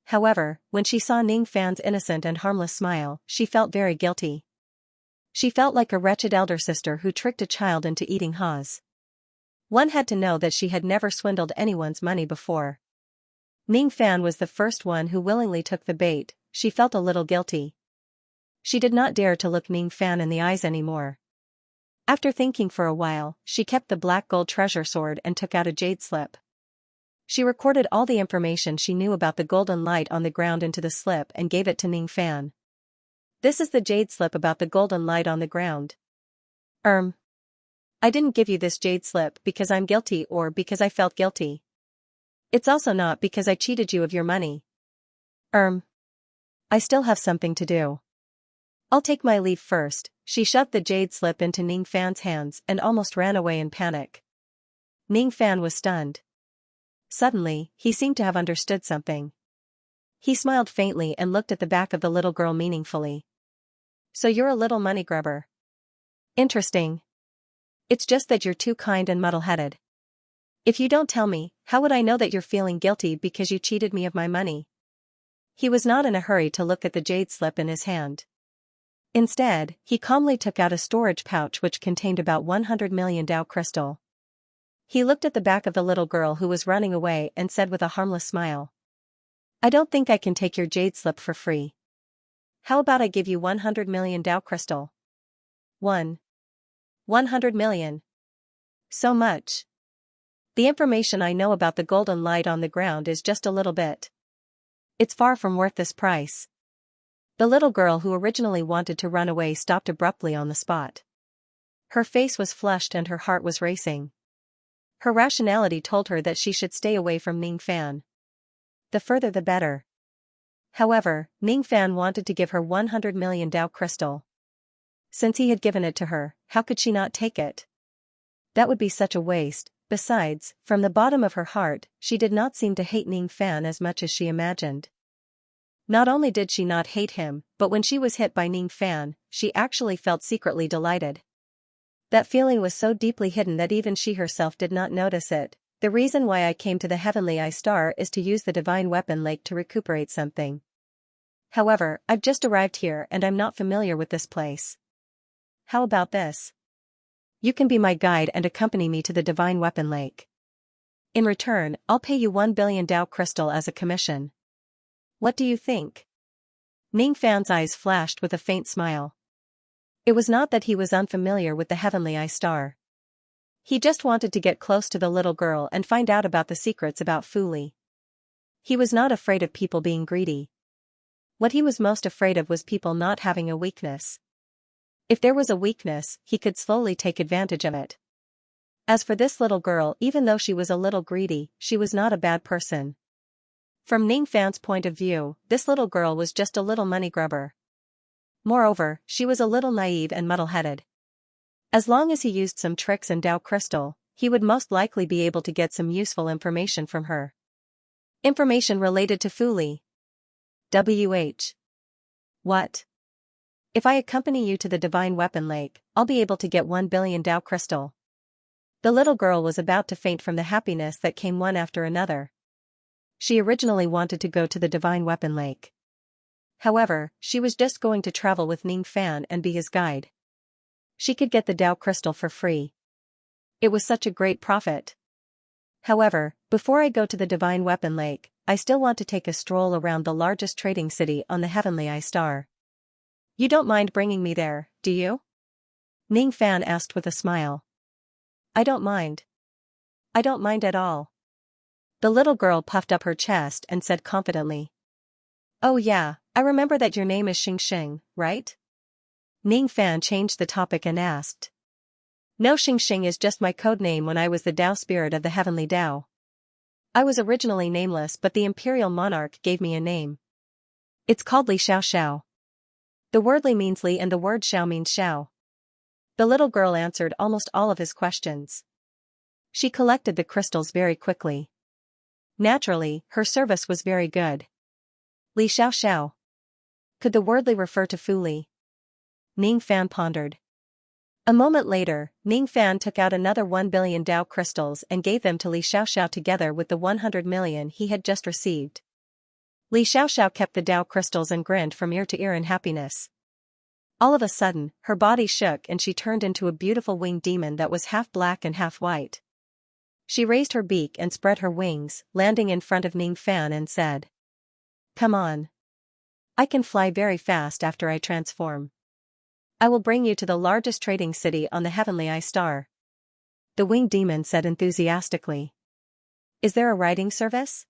However, when she saw Ning Fan's innocent and harmless smile, she felt very guilty. She felt like a wretched elder sister who tricked a child into eating haws. One had to know that she had never swindled anyone's money before. Ning Fan was the first one who willingly took the bait. She felt a little guilty. She did not dare to look Ning Fan in the eyes anymore. After thinking for a while, she kept the black gold treasure sword and took out a jade slip. She recorded all the information she knew about the golden light on the ground into the slip and gave it to Ning Fan. This is the jade slip about the golden light on the ground. I didn't give you this jade slip because I'm guilty or because I felt guilty. It's also not because I cheated you of your money. I still have something to do. I'll take my leave first. She shoved the jade slip into Ning Fan's hands and almost ran away in panic. Ning Fan was stunned. Suddenly, he seemed to have understood something. He smiled faintly and looked at the back of the little girl meaningfully. So you're a little money grubber. Interesting. It's just that you're too kind and muddle-headed. If you don't tell me, how would I know that you're feeling guilty because you cheated me of my money? He was not in a hurry to look at the jade slip in his hand. Instead, he calmly took out a storage pouch which contained about 100 million Dao crystal. He looked at the back of the little girl who was running away and said with a harmless smile. I don't think I can take your jade slip for free. How about I give you 100 million Dao crystal? 100 million. So much. The information I know about the golden light on the ground is just a little bit. It's far from worth this price. The little girl who originally wanted to run away stopped abruptly on the spot. Her face was flushed and her heart was racing. Her rationality told her that she should stay away from Ning Fan. The further the better. However, Ning Fan wanted to give her 100 million Dao crystal. Since he had given it to her, how could she not take it? That would be such a waste. Besides, from the bottom of her heart, she did not seem to hate Ning Fan as much as she imagined. Not only did she not hate him, but when she was hit by Ning Fan, she actually felt secretly delighted. That feeling was so deeply hidden that even she herself did not notice it. The reason why I came to the Heavenly Eye Star is to use the Divine Weapon Lake to recuperate something. However, I've just arrived here and I'm not familiar with this place. How about this? You can be my guide and accompany me to the Divine Weapon Lake. In return, I'll pay you 1 billion Dao crystal as a commission. What do you think? Ning Fan's eyes flashed with a faint smile. It was not that he was unfamiliar with the Heavenly Eye Star. He just wanted to get close to the little girl and find out about the secrets about Fu Li. He was not afraid of people being greedy. What he was most afraid of was people not having a weakness. If there was a weakness, he could slowly take advantage of it. As for this little girl, even though she was a little greedy, she was not a bad person. From Ning Fan's point of view, this little girl was just a little money grubber. Moreover, she was a little naive and muddle-headed. As long as he used some tricks and Dao crystal, he would most likely be able to get some useful information from her. Information related to Fu Li. WH. What? If I accompany you to the Divine Weapon Lake, I'll be able to get 1 billion Dao crystal. The little girl was about to faint from the happiness that came one after another. She originally wanted to go to the Divine Weapon Lake. However, she was just going to travel with Ning Fan and be his guide. She could get the Tao crystal for free. It was such a great profit. However, before I go to the Divine Weapon Lake, I still want to take a stroll around the largest trading city on the Heavenly Eye Star. You don't mind bringing me there, do you? Ning Fan asked with a smile. I don't mind. I don't mind at all. The little girl puffed up her chest and said confidently. Oh yeah, I remember that your name is Xianxia, right? Ning Fan changed the topic and asked. No, Xianxia is just my code name when I was the Tao spirit of the Heavenly Tao. I was originally nameless, but the Imperial Monarch gave me a name. It's called Li Xiao. The word Li means Li and the word Xiao means Xiao. The little girl answered almost all of his questions. She collected the crystals very quickly. Naturally, her service was very good. Li Xiao. Could the word Li refer to Fu Li? Ning Fan pondered. A moment later, Ning Fan took out another 1 billion Tao crystals and gave them to Li Xiao together with the 100 million he had just received. Li Xiao kept the Tao crystals and grinned from ear to ear in happiness. All of a sudden, her body shook and she turned into a beautiful winged demon that was half black and half white. She raised her beak and spread her wings, landing in front of Ning Fan and said. Come on. I can fly very fast after I transform. I will bring you to the largest trading city on the Heavenly Eye Star. The winged demon said enthusiastically. Is there a riding service?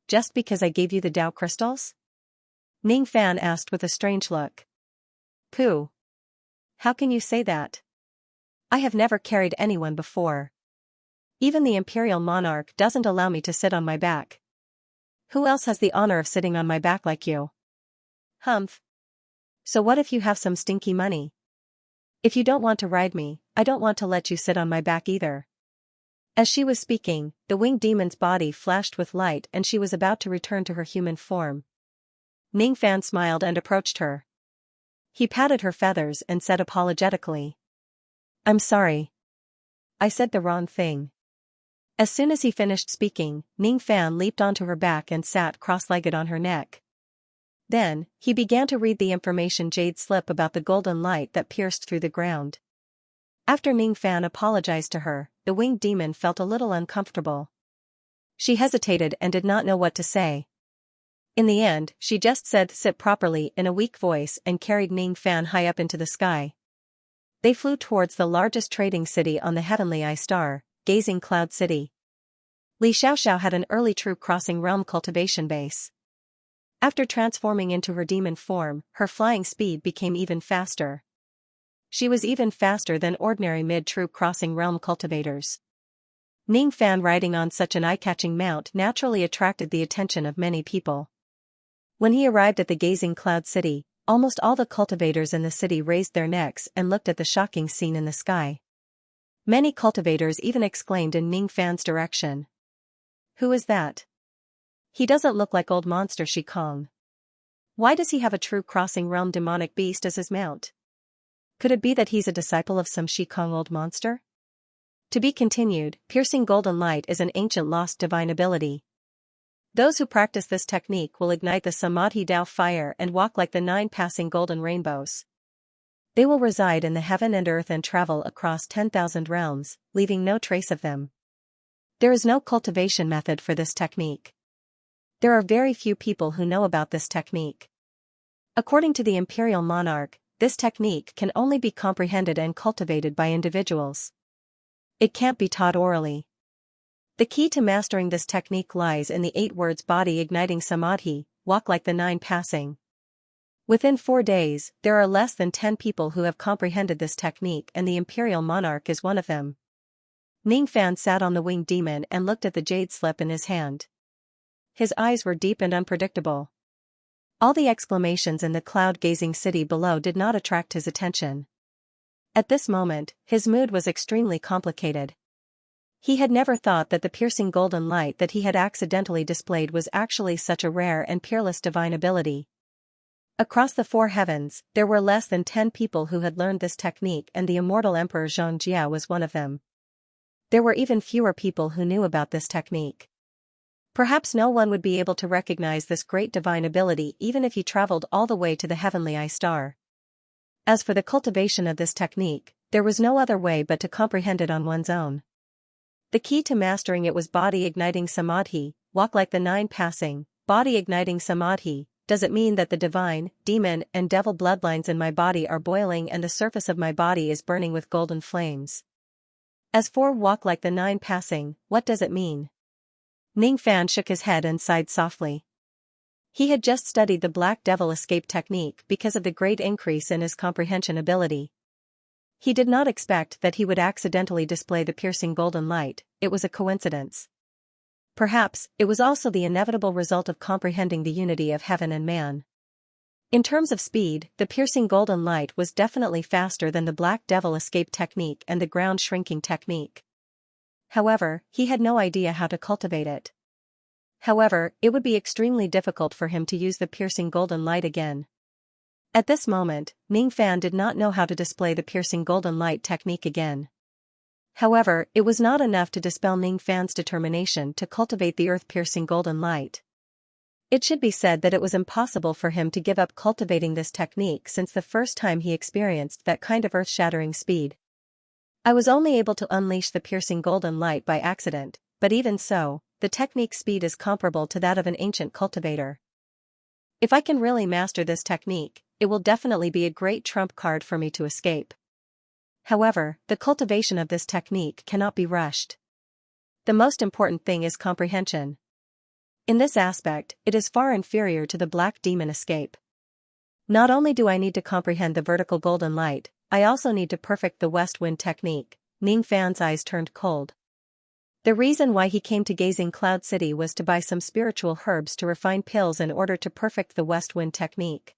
Just because I gave you the Tao crystals? Ning Fan asked with a strange look. Pooh. How can you say that? I have never carried anyone before. Even the Imperial Monarch doesn't allow me to sit on my back. Who else has the honor of sitting on my back like you? Humph. So what if you have some stinky money? If you don't want to ride me, I don't want to let you sit on my back either. As she was speaking, the winged demon's body flashed with light and she was about to return to her human form. Ning Fan smiled and approached her. He patted her feathers and said apologetically. I'm sorry. I said the wrong thing. As soon as he finished speaking, Ning Fan leaped onto her back and sat cross-legged on her neck. Then, he began to read the information jade slip about the golden light that pierced through the ground. After Ning Fan apologized to her, the winged demon felt a little uncomfortable. She hesitated and did not know what to say. In the end, she just said sit properly in a weak voice and carried Ning Fan high up into the sky. They flew towards the largest trading city on the Heavenly Eye Star, Gazing Cloud City. Li Xiao had an early true crossing realm cultivation base. After transforming into her demon form, her flying speed became even faster. She was even faster than ordinary mid-true crossing realm cultivators. Ning Fan riding on such an eye-catching mount naturally attracted the attention of many people. When he arrived at the Gazing Cloud City, almost all the cultivators in the city raised their necks and looked at the shocking scene in the sky. Many cultivators even exclaimed in Ning Fan's direction. Who is that? He doesn't look like old monster Shikong. Why does he have a true crossing realm demonic beast as his mount? Could it be that he's a disciple of some Shikong old monster? To be continued, piercing golden light is an ancient lost divine ability. Those who practice this technique will ignite the Samadhi Tao fire and walk like the 9 passing golden rainbows. They will reside in the heaven and earth and travel across 10,000 realms, leaving no trace of them. There is no cultivation method for this technique. There are very few people who know about this technique. According to the Imperial Monarch, this technique can only be comprehended and cultivated by individuals. It can't be taught orally. The key to mastering this technique lies in the 8 words body igniting samadhi, walk like the 9 passing. Within 4 days, there are less than 10 people who have comprehended this technique and the Imperial Monarch is one of them. Ning Fan sat on the winged demon and looked at the jade slip in his hand. His eyes were deep and unpredictable. All the exclamations in the cloud-gazing city below did not attract his attention. At this moment, his mood was extremely complicated. He had never thought that the piercing golden light that he had accidentally displayed was actually such a rare and peerless divine ability. Across the 4 heavens, there were less than 10 people who had learned this technique and the immortal Emperor Xianxia was one of them. There were even fewer people who knew about this technique. Perhaps no one would be able to recognize this great divine ability even if he traveled all the way to the heavenly eye star. As for the cultivation of this technique, there was no other way but to comprehend it on one's own. The key to mastering it was body-igniting samadhi, walk like the nine passing, body-igniting samadhi. Does it mean that the divine, demon, and devil bloodlines in my body are boiling and the surface of my body is burning with golden flames? As for walk like the nine passing, what does it mean? Ning Fan shook his head and sighed softly. He had just studied the Black Devil escape technique because of the great increase in his comprehension ability. He did not expect that he would accidentally display the piercing golden light. It was a coincidence. Perhaps, it was also the inevitable result of comprehending the unity of heaven and man. In terms of speed, the piercing golden light was definitely faster than the Black Devil escape technique and the ground shrinking technique. However, he had no idea how to cultivate it. However, it would be extremely difficult for him to use the piercing golden light again. At this moment, Ning Fan did not know how to display the piercing golden light technique again. However, it was not enough to dispel Ning Fan's determination to cultivate the earth-piercing golden light. It should be said that it was impossible for him to give up cultivating this technique since the first time he experienced that kind of earth-shattering speed. I was only able to unleash the piercing golden light by accident, but even so, the technique's speed is comparable to that of an ancient cultivator. If I can really master this technique, it will definitely be a great trump card for me to escape. However, the cultivation of this technique cannot be rushed. The most important thing is comprehension. In this aspect, it is far inferior to the Black Demon escape. Not only do I need to comprehend the vertical golden light, I also need to perfect the west wind technique. Ning Fan's eyes turned cold. The reason why he came to Gazing Cloud City was to buy some spiritual herbs to refine pills in order to perfect the west wind technique.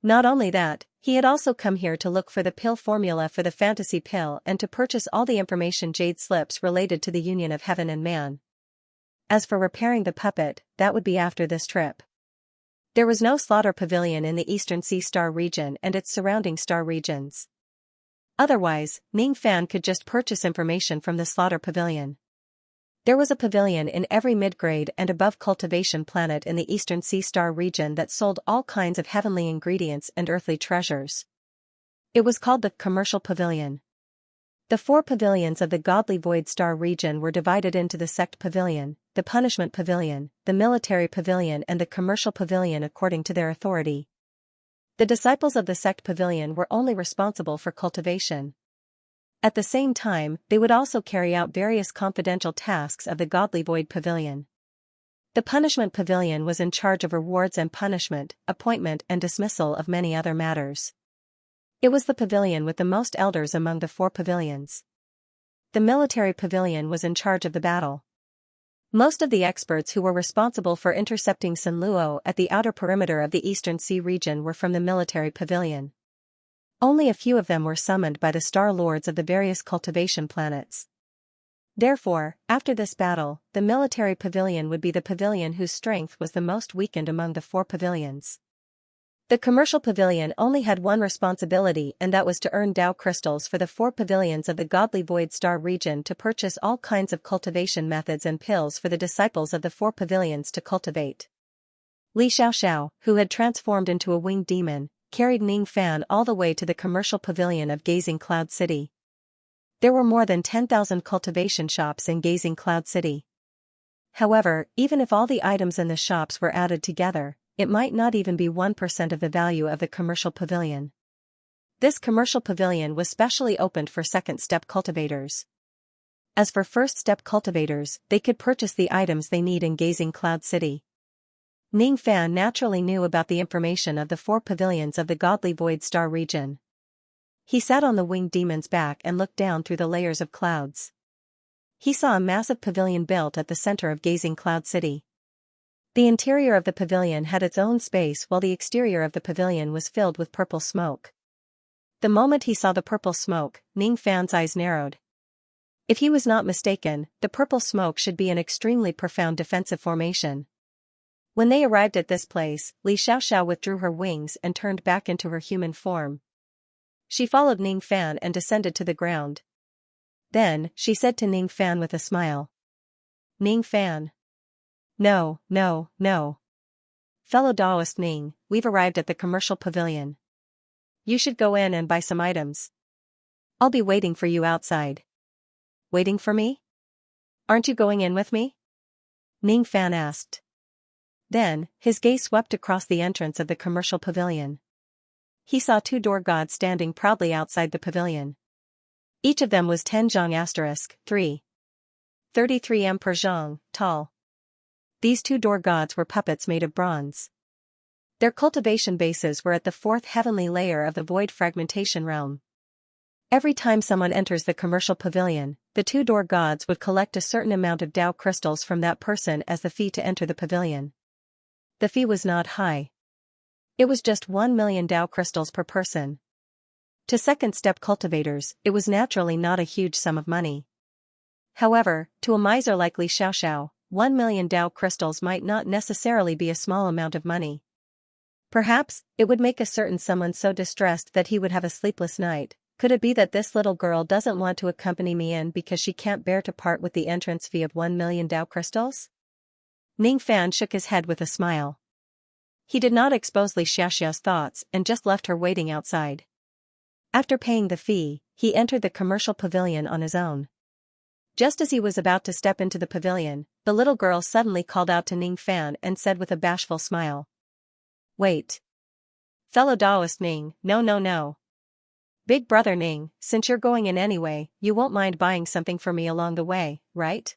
Not only that, he had also come here to look for the pill formula for the fantasy pill and to purchase all the information jade slips related to the union of heaven and man. As for repairing the puppet, that would be after this trip. There was no slaughter pavilion in the eastern sea star region and its surrounding star regions. Otherwise, Ning Fan could just purchase information from the slaughter pavilion. There was a pavilion in every mid-grade and above cultivation planet in the eastern sea star region that sold all kinds of heavenly ingredients and earthly treasures. It was called the Commercial Pavilion. The 4 pavilions of the Godly Void Star region were divided into the Sect Pavilion, the Punishment Pavilion, the Military Pavilion and the Commercial Pavilion according to their authority. The disciples of the Sect Pavilion were only responsible for cultivation. At the same time, they would also carry out various confidential tasks of the Godly Void Pavilion. The Punishment Pavilion was in charge of rewards and punishment, appointment and dismissal of many other matters. It was the pavilion with the most elders among the 4 pavilions. The Military Pavilion was in charge of the battle. Most of the experts who were responsible for intercepting Sun Luo at the outer perimeter of the Eastern Sea region were from the Military Pavilion. Only a few of them were summoned by the Star Lords of the various cultivation planets. Therefore, after this battle, the Military Pavilion would be the pavilion whose strength was the most weakened among the 4 pavilions. The Commercial Pavilion only had one responsibility, and that was to earn Dao crystals for the 4 pavilions of the Godly Void Star region to purchase all kinds of cultivation methods and pills for the disciples of the 4 pavilions to cultivate. Li Xiaoxiao, who had transformed into a winged demon, carried Ning Fan all the way to the Commercial Pavilion of Gazing Cloud City. There were more than 10,000 cultivation shops in Gazing Cloud City. However, even if all the items in the shops were added together, it might not even be 1% of the value of the Commercial Pavilion. This Commercial Pavilion was specially opened for second-step cultivators. As for first-step cultivators, they could purchase the items they need in Gazing Cloud City. Ning Fan naturally knew about the information of the 4 pavilions of the Godly Void Star region. He sat on the winged demon's back and looked down through the layers of clouds. He saw a massive pavilion built at the center of Gazing Cloud City. The interior of the pavilion had its own space while the exterior of the pavilion was filled with purple smoke. The moment he saw the purple smoke, Ning Fan's eyes narrowed. If he was not mistaken, the purple smoke should be an extremely profound defensive formation. When they arrived at this place, Li Xiaoxiao withdrew her wings and turned back into her human form. She followed Ning Fan and descended to the ground. Then, she said to Ning Fan with a smile. Ning Fan. No, no, no. Fellow Daoist Ning, we've arrived at the commercial pavilion. You should go in and buy some items. I'll be waiting for you outside. Waiting for me? Aren't you going in with me? Ning Fan asked. Then, his gaze swept across the entrance of the commercial pavilion. He saw two door gods standing proudly outside the pavilion. Each of them was 10 zhang *3. 33 Emperor Zhang, tall. These two door gods were puppets made of bronze. Their cultivation bases were at the fourth heavenly layer of the void fragmentation realm. Every time someone enters the commercial pavilion, the two door gods would collect a certain amount of Dao crystals from that person as the fee to enter the pavilion. The fee was not high. It was just 1 million Dao crystals per person. To second-step cultivators, it was naturally not a huge sum of money. However, to a miser like Li Xiaoxiao, 1 million Dao crystals might not necessarily be a small amount of money. Perhaps, it would make a certain someone so distressed that he would have a sleepless night. Could it be that this little girl doesn't want to accompany me in because she can't bear to part with the entrance fee of 1 million Dao crystals? Ning Fan shook his head with a smile. He did not expose Li Xiaoxiao's thoughts and just left her waiting outside. After paying the fee, he entered the commercial pavilion on his own. Just as he was about to step into the pavilion, the little girl suddenly called out to Ning Fan and said with a bashful smile. Wait. Fellow Daoist Ning, no no no. Big brother Ning, since you're going in anyway, you won't mind buying something for me along the way, right?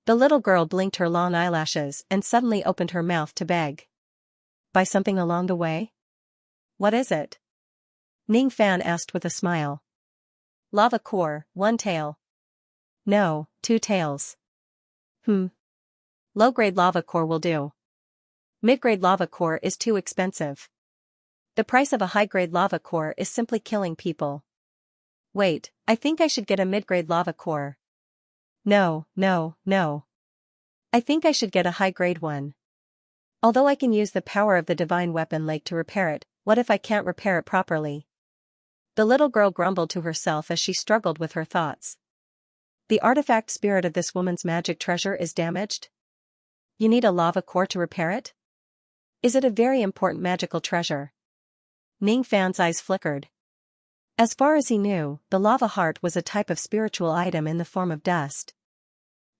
The little girl blinked her long eyelashes and suddenly opened her mouth to beg. Buy something along the way? What is it? Ning Fan asked with a smile. Lava core, 1 tael. No, 2 taels. Low-grade lava core will do. Mid-grade lava core is too expensive. The price of a high-grade lava core is simply killing people. Wait, I think I should get a mid-grade lava core. No, no, no. I think I should get a high-grade one. Although I can use the power of the divine weapon lake to repair it, what if I can't repair it properly? The little girl grumbled to herself as she struggled with her thoughts. The artifact spirit of this woman's magic treasure is damaged? You need a lava core to repair it? Is it a very important magical treasure? Ning Fan's eyes flickered. As far as he knew, the lava heart was a type of spiritual item in the form of dust.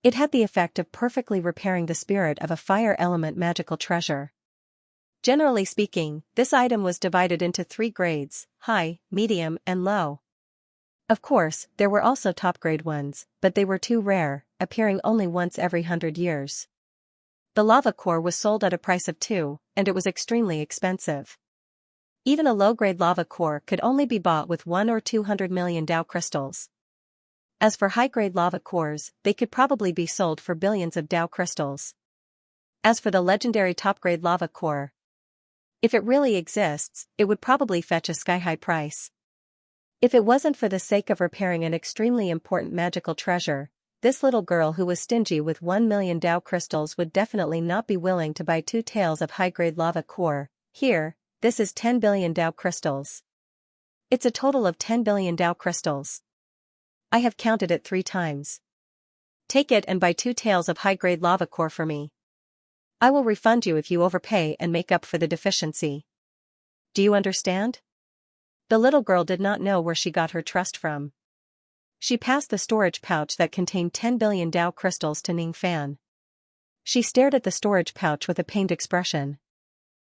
It had the effect of perfectly repairing the spirit of a fire element magical treasure. Generally speaking, this item was divided into 3 grades, high, medium, and low. Of course, there were also top-grade ones, but they were too rare, appearing only once every 100 years. The lava core was sold at a price of 2, and it was extremely expensive. Even a low-grade lava core could only be bought with 1 or 200 million Dao crystals. As for high-grade lava cores, they could probably be sold for billions of Dao crystals. As for the legendary top-grade lava core, if it really exists, it would probably fetch a sky-high price. If it wasn't for the sake of repairing an extremely important magical treasure, this little girl who was stingy with 1 million Dao crystals would definitely not be willing to buy 2 taels of high-grade lava core. Here, this is 10 billion Dao crystals. It's a total of 10 billion Dao crystals. I have counted it 3 times. Take it and buy 2 taels of high-grade lava core for me. I will refund you if you overpay and make up for the deficiency. Do you understand? The little girl did not know where she got her trust from. She passed the storage pouch that contained 10 billion Dao crystals to Ning Fan. She stared at the storage pouch with a pained expression.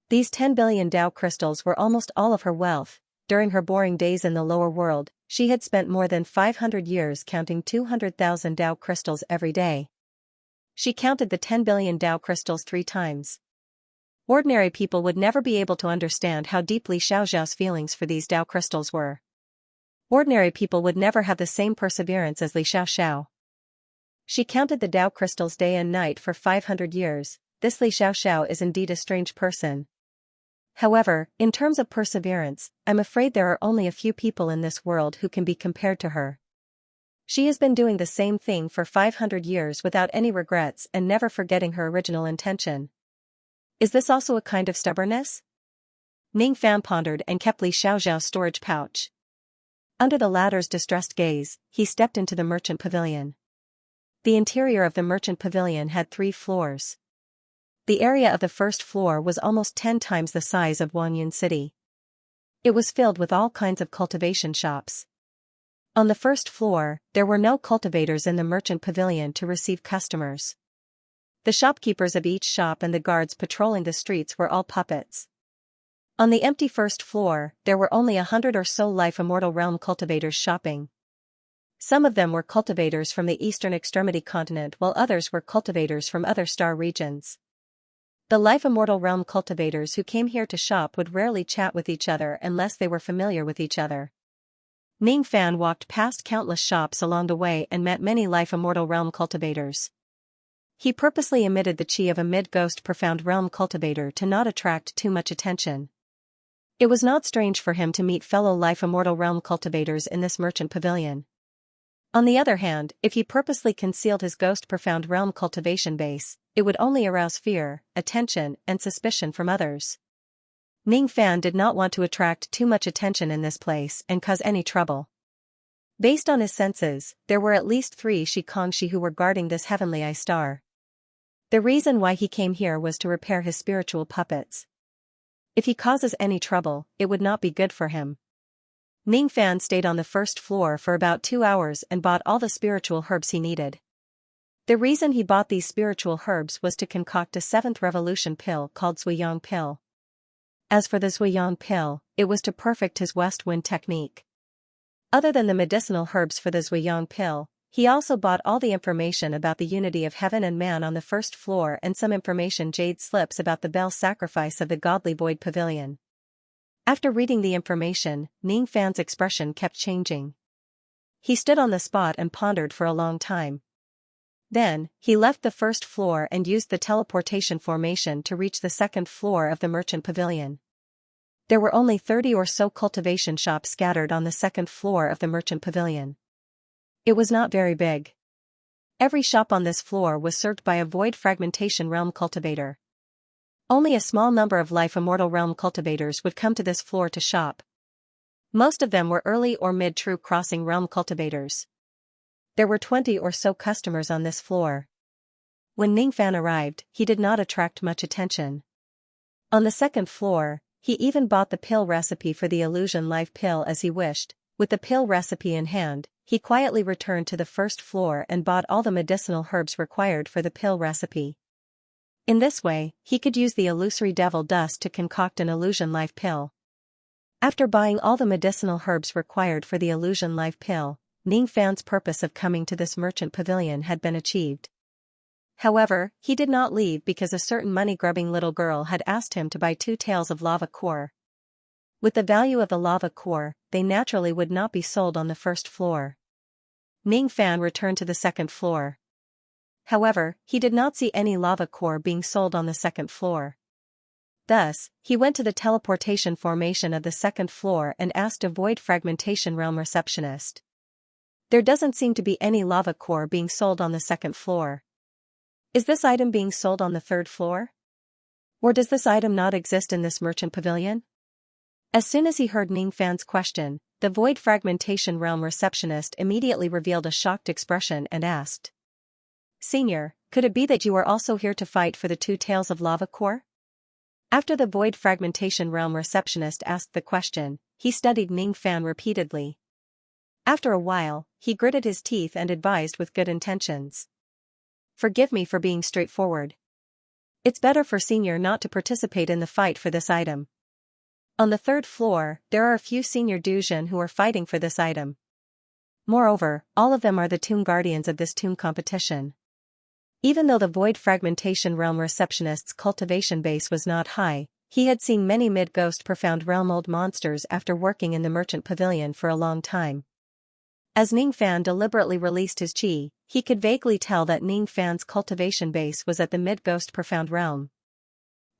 These 10 billion Dao crystals were almost all of her wealth. During her boring days in the lower world, she had spent more than 500 years counting 200,000 Dao crystals every day. She counted the 10 billion Dao crystals 3 times. Ordinary people would never be able to understand how deeply Xiaoxiao's feelings for these Dao crystals were. Ordinary people would never have the same perseverance as Li Xiaoxiao. She counted the Dao crystals day and night for 500 years. This Li Xiaoxiao is indeed a strange person. However, in terms of perseverance, I'm afraid there are only a few people in this world who can be compared to her. She has been doing the same thing for 500 years without any regrets and never forgetting her original intention. Is this also a kind of stubbornness? Ning Fan pondered and kept Li Xiaoxiao's storage pouch. Under the latter's distressed gaze, he stepped into the merchant pavilion. The interior of the merchant pavilion had 3 floors. The area of the first floor was almost 10 times the size of Wanyan City. It was filled with all kinds of cultivation shops. On the first floor, there were no cultivators in the merchant pavilion to receive customers. The shopkeepers of each shop and the guards patrolling the streets were all puppets. On the empty first floor, there were only 100 or so Life Immortal Realm cultivators shopping. Some of them were cultivators from the eastern extremity continent while others were cultivators from other star regions. The Life Immortal Realm cultivators who came here to shop would rarely chat with each other unless they were familiar with each other. Ning Fan walked past countless shops along the way and met many Life Immortal Realm cultivators. He purposely emitted the chi of a mid-ghost profound realm cultivator to not attract too much attention. It was not strange for him to meet fellow Life Immortal Realm cultivators in this merchant pavilion. On the other hand, if he purposely concealed his ghost profound realm cultivation base, it would only arouse fear, attention, and suspicion from others. Ning Fan did not want to attract too much attention in this place and cause any trouble. Based on his senses, there were at least 3 Shikongshi who were guarding this heavenly eye star. The reason why he came here was to repair his spiritual puppets. If he causes any trouble, it would not be good for him. Ning Fan stayed on the first floor for about 2 hours and bought all the spiritual herbs he needed. The reason he bought these spiritual herbs was to concoct a 7th revolution pill called Zhuiyang pill. As for the Zhuiyang pill, it was to perfect his west wind technique. Other than the medicinal herbs for the Zhuiyang pill, he also bought all the information about the unity of heaven and man on the first floor and some information jade slips about the Bell sacrifice of the godly void pavilion. After reading the information, Ning Fan's expression kept changing. He stood on the spot and pondered for a long time. Then, he left the first floor and used the teleportation formation to reach the second floor of the merchant pavilion. There were only 30 or so cultivation shops scattered on the second floor of the merchant pavilion. It was not very big. Every shop on this floor was served by a void fragmentation realm cultivator. Only a small number of Life Immortal Realm cultivators would come to this floor to shop. Most of them were early or mid-true crossing realm cultivators. There were 20 or so customers on this floor. When Ning Fan arrived, he did not attract much attention. On the second floor, he even bought the pill recipe for the Illusion Life pill as he wished. With the pill recipe in hand, he quietly returned to the first floor and bought all the medicinal herbs required for the pill recipe. In this way, he could use the illusory devil dust to concoct an Illusion Life pill. After buying all the medicinal herbs required for the Illusion Life pill, Ning Fan's purpose of coming to this merchant pavilion had been achieved. However, he did not leave because a certain money-grubbing little girl had asked him to buy 2 tails of lava core. With the value of the lava core, they naturally would not be sold on the first floor. Ning Fan returned to the second floor. However, he did not see any lava core being sold on the second floor. Thus, he went to the teleportation formation of the second floor and asked a void fragmentation realm receptionist. There doesn't seem to be any lava core being sold on the second floor. Is this item being sold on the third floor? Or does this item not exist in this merchant pavilion? As soon as he heard Ning Fan's question, the void fragmentation realm receptionist immediately revealed a shocked expression and asked, "Senior, could it be that you are also here to fight for the 2 tails of lava core?" After the void fragmentation realm receptionist asked the question, he studied Ning Fan repeatedly. After a while, he gritted his teeth and advised with good intentions. "Forgive me for being straightforward. It's better for Senior not to participate in the fight for this item. On the third floor, there are a few Senior Duzhen who are fighting for this item. Moreover, all of them are the tomb guardians of this tomb competition." Even though the void fragmentation realm receptionist's cultivation base was not high, he had seen many mid-ghost profound realm old monsters after working in the merchant pavilion for a long time. As Ning Fan deliberately released his chi, he could vaguely tell that Ning Fan's cultivation base was at the mid-ghost profound realm.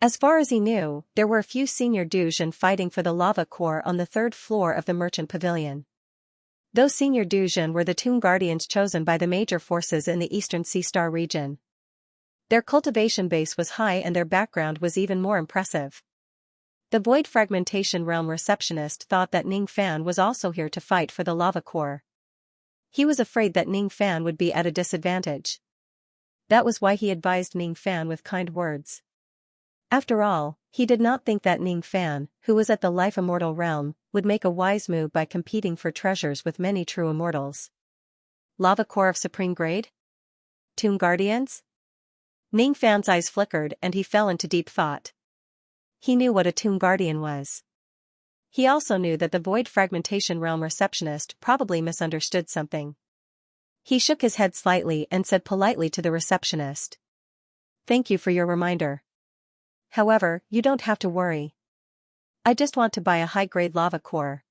As far as he knew, there were a few Senior Duzhen fighting for the lava core on the third floor of the merchant pavilion. Those Senior Duzhen were the tomb guardians chosen by the major forces in the eastern Sea Star region. Their cultivation base was high and their background was even more impressive. The void fragmentation realm receptionist thought that Ning Fan was also here to fight for the lava core. He was afraid that Ning Fan would be at a disadvantage. That was why he advised Ning Fan with kind words. After all, he did not think that Ning Fan, who was at the life immortal realm, would make a wise move by competing for treasures with many true immortals. Lava core of supreme grade? Tomb Guardians? Ning Fan's eyes flickered and he fell into deep thought. He knew what a Tomb Guardian was. He also knew that the Void Fragmentation Realm receptionist probably misunderstood something. He shook his head slightly and said politely to the receptionist. Thank you for your reminder. However, you don't have to worry. I just want to buy a high-grade lava core.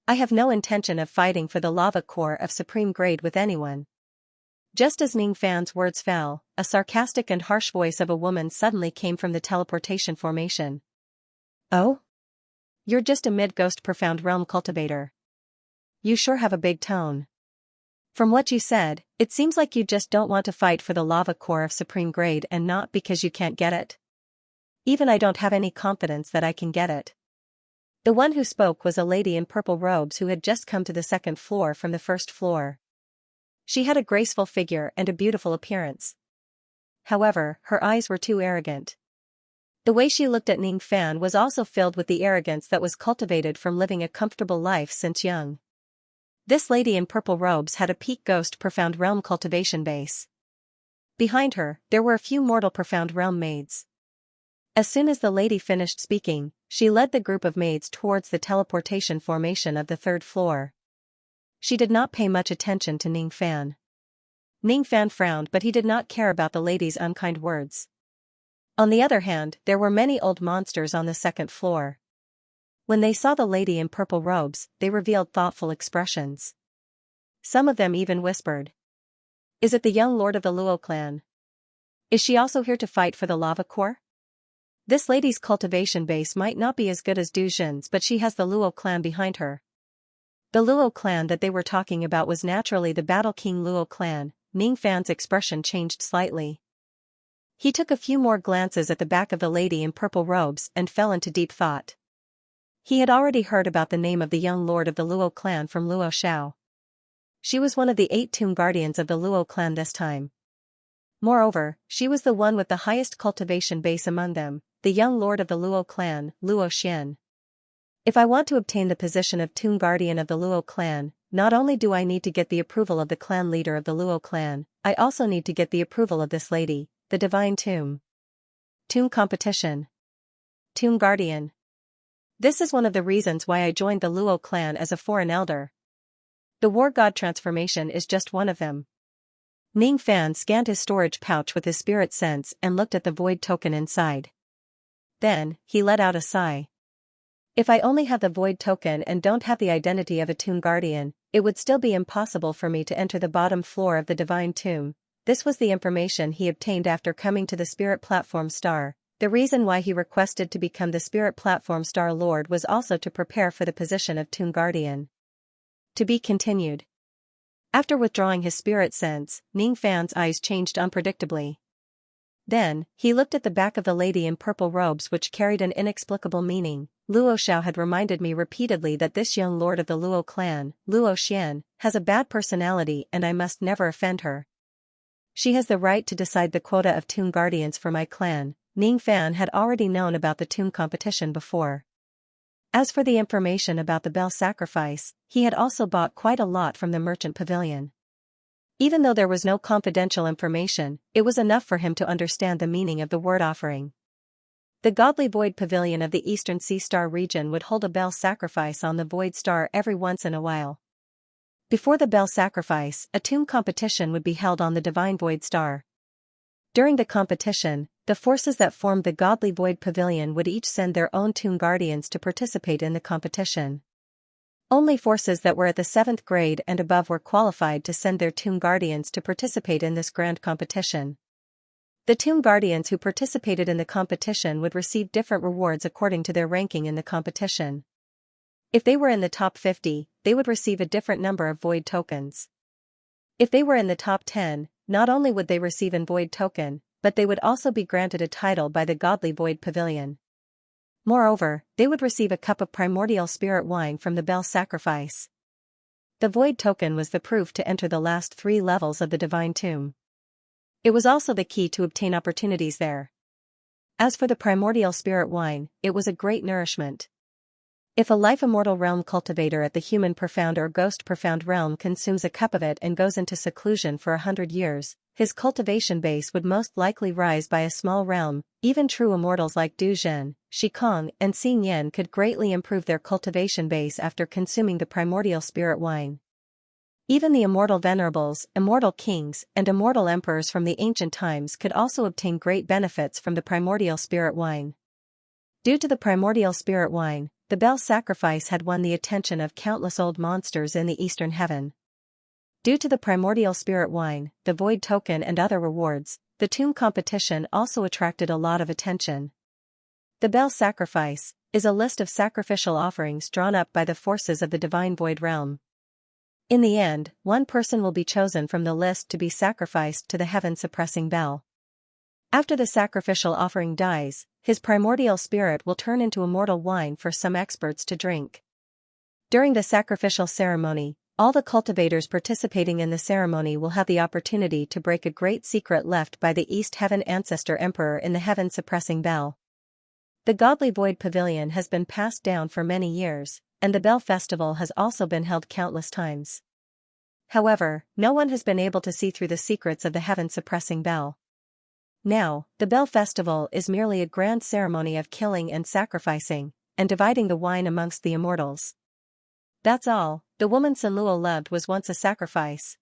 I have no intention of fighting for the lava core of supreme grade with anyone. Just as Ning Fan's words fell, a sarcastic and harsh voice of a woman suddenly came from the teleportation formation. Oh? You're just a mid-ghost profound realm cultivator. You sure have a big tone. From what you said, it seems like you just don't want to fight for the lava core of supreme grade and not because you can't get it. Even I don't have any confidence that I can get it. The one who spoke was a lady in purple robes who had just come to the second floor from the first floor. She had a graceful figure and a beautiful appearance. However, her eyes were too arrogant. The way she looked at Ning Fan was also filled with the arrogance that was cultivated from living a comfortable life since young. This lady in purple robes had a peak ghost profound realm cultivation base. Behind her, there were a few mortal profound realm maids. As soon as the lady finished speaking, she led the group of maids towards the teleportation formation of the third floor. She did not pay much attention to Ning Fan. Ning Fan frowned, but he did not care about the lady's unkind words. On the other hand, there were many old monsters on the second floor. When they saw the lady in purple robes, they revealed thoughtful expressions. Some of them even whispered. Is it the young lord of the Luo clan? Is she also here to fight for the lava core? This lady's cultivation base might not be as good as Du Jin's, but she has the Luo clan behind her. The Luo clan that they were talking about was naturally the Battle King Luo clan. Ning Fan's expression changed slightly. He took a few more glances at the back of the lady in purple robes and fell into deep thought. He had already heard about the name of the young lord of the Luo clan from Luo Xiao. She was one of the 8 tomb guardians of the Luo clan this time. Moreover, she was the one with the highest cultivation base among them, the young lord of the Luo clan, Luo Xian. If I want to obtain the position of tomb guardian of the Luo clan, not only do I need to get the approval of the clan leader of the Luo clan, I also need to get the approval of this lady, the divine tomb. Tomb competition. Tomb guardian. This is one of the reasons why I joined the Luo clan as a foreign elder. The war god transformation is just one of them. Ning Fan scanned his storage pouch with his spirit sense and looked at the void token inside. Then, he let out a sigh. If I only have the void token and don't have the identity of a tomb guardian, it would still be impossible for me to enter the bottom floor of the divine tomb. This was the information he obtained after coming to the Spirit Platform Star. The reason why he requested to become the Spirit Platform Star Lord was also to prepare for the position of Tomb Guardian. To be continued. After withdrawing his spirit sense, Ning Fan's eyes changed unpredictably. Then, he looked at the back of the lady in purple robes, which carried an inexplicable meaning. Luo Xiao had reminded me repeatedly that this young lord of the Luo clan, Luo Xian, has a bad personality and I must never offend her. She has the right to decide the quota of tomb guardians for my clan. Ning Fan had already known about the tomb competition before. As for the information about the bell sacrifice, he had also bought quite a lot from the merchant pavilion. Even though there was no confidential information, it was enough for him to understand the meaning of the word offering. The godly Void Pavilion of the Eastern Sea Star region would hold a bell sacrifice on the Void Star every once in a while. Before the bell sacrifice, a tomb competition would be held on the Divine Void Star. During the competition, the forces that formed the godly Void Pavilion would each send their own tomb guardians to participate in the competition. Only forces that were at the 7th grade and above were qualified to send their tomb guardians to participate in this grand competition. The tomb guardians who participated in the competition would receive different rewards according to their ranking in the competition. If they were in the top 50, they would receive a different number of void tokens. If they were in the top 10, not only would they receive an void token, but they would also be granted a title by the godly Void Pavilion. Moreover, they would receive a cup of primordial spirit wine from the bell sacrifice. The void token was the proof to enter the last 3 levels of the divine tomb. It was also the key to obtain opportunities there. As for the primordial spirit wine, it was a great nourishment. If a life immortal realm cultivator at the human profound or ghost profound realm consumes a cup of it and goes into seclusion for 100 years, his cultivation base would most likely rise by a small realm. Even true immortals like Du Zhen, Shikong, and Xing Yan could greatly improve their cultivation base after consuming the primordial spirit wine. Even the immortal venerables, immortal kings, and immortal emperors from the ancient times could also obtain great benefits from the primordial spirit wine. Due to the primordial spirit wine, the Bell sacrifice had won the attention of countless old monsters in the eastern heaven. Due to the primordial spirit wine, the void token and other rewards, the tomb competition also attracted a lot of attention. The Bell sacrifice is a list of sacrificial offerings drawn up by the forces of the divine void realm. In the end, one person will be chosen from the list to be sacrificed to the heaven-suppressing Bell. After the sacrificial offering dies, his primordial spirit will turn into immortal wine for some experts to drink. During the sacrificial ceremony, all the cultivators participating in the ceremony will have the opportunity to break a great secret left by the East Heaven Ancestor Emperor in the heaven-suppressing Bell. The Godly Void Pavilion has been passed down for many years, and the Bell Festival has also been held countless times. However, no one has been able to see through the secrets of the heaven-suppressing Bell. Now, the Bell Festival is merely a grand ceremony of killing and sacrificing, and dividing the wine amongst the immortals. That's all. The woman Sun Luo loved was once a sacrifice.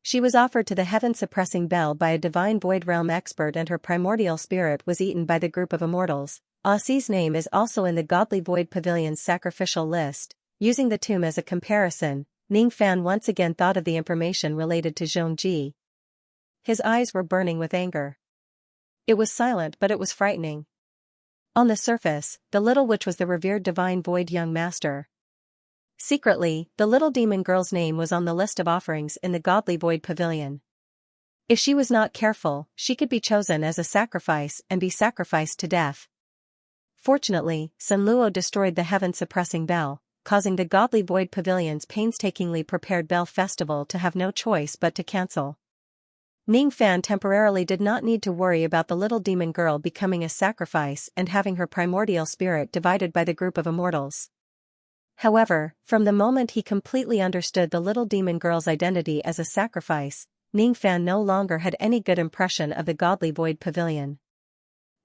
She was offered to the heaven-suppressing Bell by a divine void realm expert, and her primordial spirit was eaten by the group of immortals. Xi's name is also in the Godly Void Pavilion's sacrificial list. Using the tomb as a comparison, Ning Fan once again thought of the information related to Zhongji. His eyes were burning with anger. It was silent, but it was frightening. On the surface, the little witch was the revered divine void young master. Secretly, the little demon girl's name was on the list of offerings in the Godly Void Pavilion. If she was not careful, she could be chosen as a sacrifice and be sacrificed to death. Fortunately, Sun Luo destroyed the heaven-suppressing Bell, causing the Godly Void Pavilion's painstakingly prepared Bell Festival to have no choice but to cancel. Ning Fan temporarily did not need to worry about the little demon girl becoming a sacrifice and having her primordial spirit divided by the group of immortals. However, from the moment he completely understood the little demon girl's identity as a sacrifice, Ning Fan no longer had any good impression of the Godly Void Pavilion.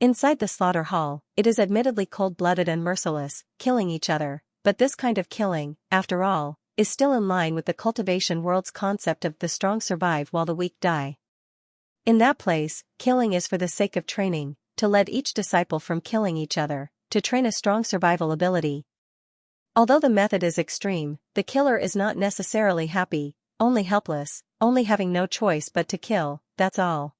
Inside the slaughter hall, it is admittedly cold-blooded and merciless, killing each other, but this kind of killing, after all, is still in line with the cultivation world's concept of the strong survive while the weak die. In that place, killing is for the sake of training, to lead each disciple from killing each other, to train a strong survival ability. Although the method is extreme, the killer is not necessarily happy, only helpless, only having no choice but to kill, that's all.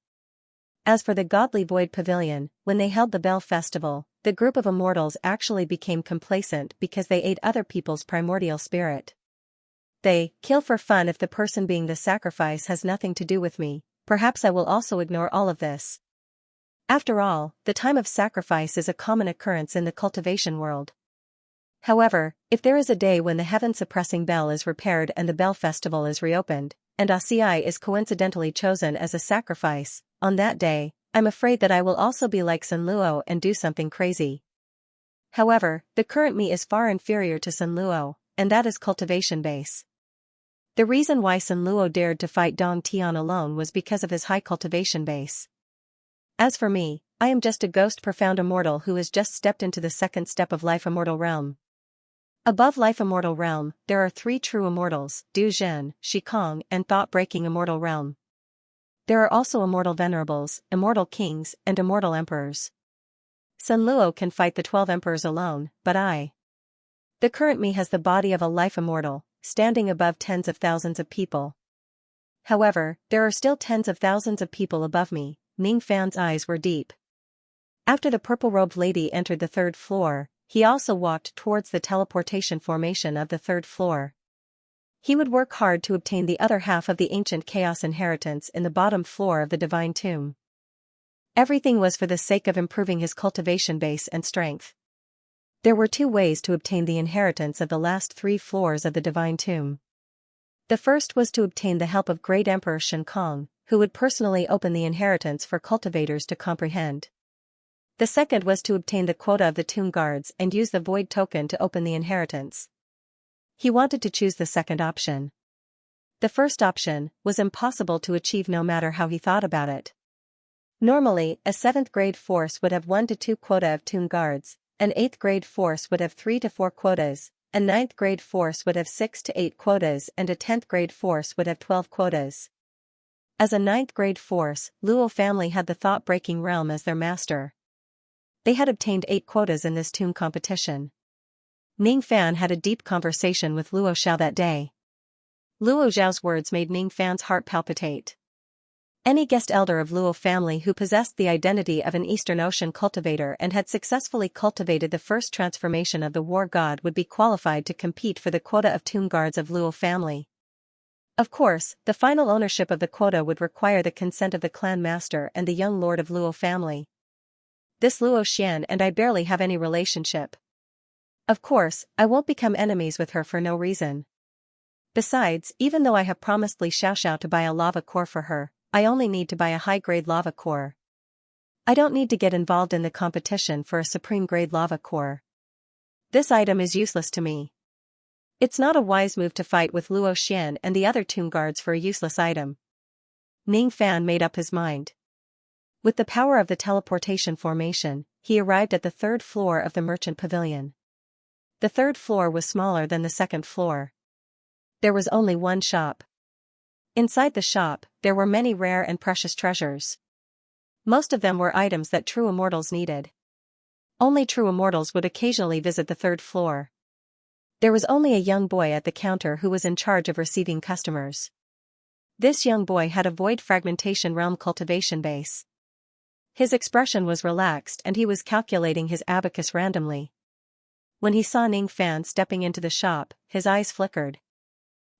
As for the Godly Void Pavilion, when they held the Bell Festival, the group of immortals actually became complacent because they ate other people's primordial spirit. They kill for fun. If the person being the sacrifice has nothing to do with me, perhaps I will also ignore all of this. After all, the time of sacrifice is a common occurrence in the cultivation world. However, if there is a day when the heaven-suppressing Bell is repaired and the Bell Festival is reopened, and Xi is coincidentally chosen as a sacrifice, on that day, I'm afraid that I will also be like Sun Luo and do something crazy. However, the current me is far inferior to Sun Luo, and that is cultivation base. The reason why Sun Luo dared to fight Dong Tian alone was because of his high cultivation base. As for me, I am just a ghost profound immortal who has just stepped into the second step of life immortal realm. Above life immortal realm, there are three true immortals, Du Zhen, Shikong, and thought-breaking immortal realm. There are also immortal venerables, immortal kings, and immortal emperors. Sun Luo can fight the 12 emperors alone, but the current me has the body of a life immortal, standing above tens of thousands of people. However, there are still tens of thousands of people above me. Ning Fan's eyes were deep. After the purple-robed lady entered the third floor, he also walked towards the teleportation formation of the third floor. He would work hard to obtain the other half of the ancient chaos inheritance in the bottom floor of the divine tomb. Everything was for the sake of improving his cultivation base and strength. There were two ways to obtain the inheritance of the last 3 floors of the divine tomb. The first was to obtain the help of Great Emperor Shen Kong, who would personally open the inheritance for cultivators to comprehend. The second was to obtain the quota of the tomb guards and use the void token to open the inheritance. He wanted to choose the second option. The first option was impossible to achieve no matter how he thought about it. Normally, a 7th grade force would have 1 to 2 quota of tomb guards, an 8th grade force would have 3 to 4 quotas, a 9th grade force would have 6 to 8 quotas, and a 10th grade force would have 12 quotas. As a 9th grade force, Luo family had the thought-breaking realm as their master. They had obtained 8 quotas in this tomb competition. Ning Fan had a deep conversation with Luo Xiao that day. Luo Xiao's words made Ning Fan's heart palpitate. Any guest elder of Luo family who possessed the identity of an Eastern Ocean cultivator and had successfully cultivated the first transformation of the war god would be qualified to compete for the quota of tomb guards of Luo family. Of course, the final ownership of the quota would require the consent of the clan master and the young lord of Luo family. This Luo Xian and I barely have any relationship. Of course, I won't become enemies with her for no reason. Besides, even though I have promised Li Xiaoxiao to buy a lava core for her, I only need to buy a high-grade lava core. I don't need to get involved in the competition for a supreme-grade lava core. This item is useless to me. It's not a wise move to fight with Luo Xian and the other tomb guards for a useless item. Ning Fan made up his mind. With the power of the teleportation formation, he arrived at the 3rd floor of the merchant pavilion. The 3rd floor was smaller than the 2nd floor. There was only one shop. Inside the shop, there were many rare and precious treasures. Most of them were items that true immortals needed. Only true immortals would occasionally visit the 3rd floor. There was only a young boy at the counter who was in charge of receiving customers. This young boy had a void fragmentation realm cultivation base. His expression was relaxed and he was calculating his abacus randomly. When he saw Ning Fan stepping into the shop, his eyes flickered.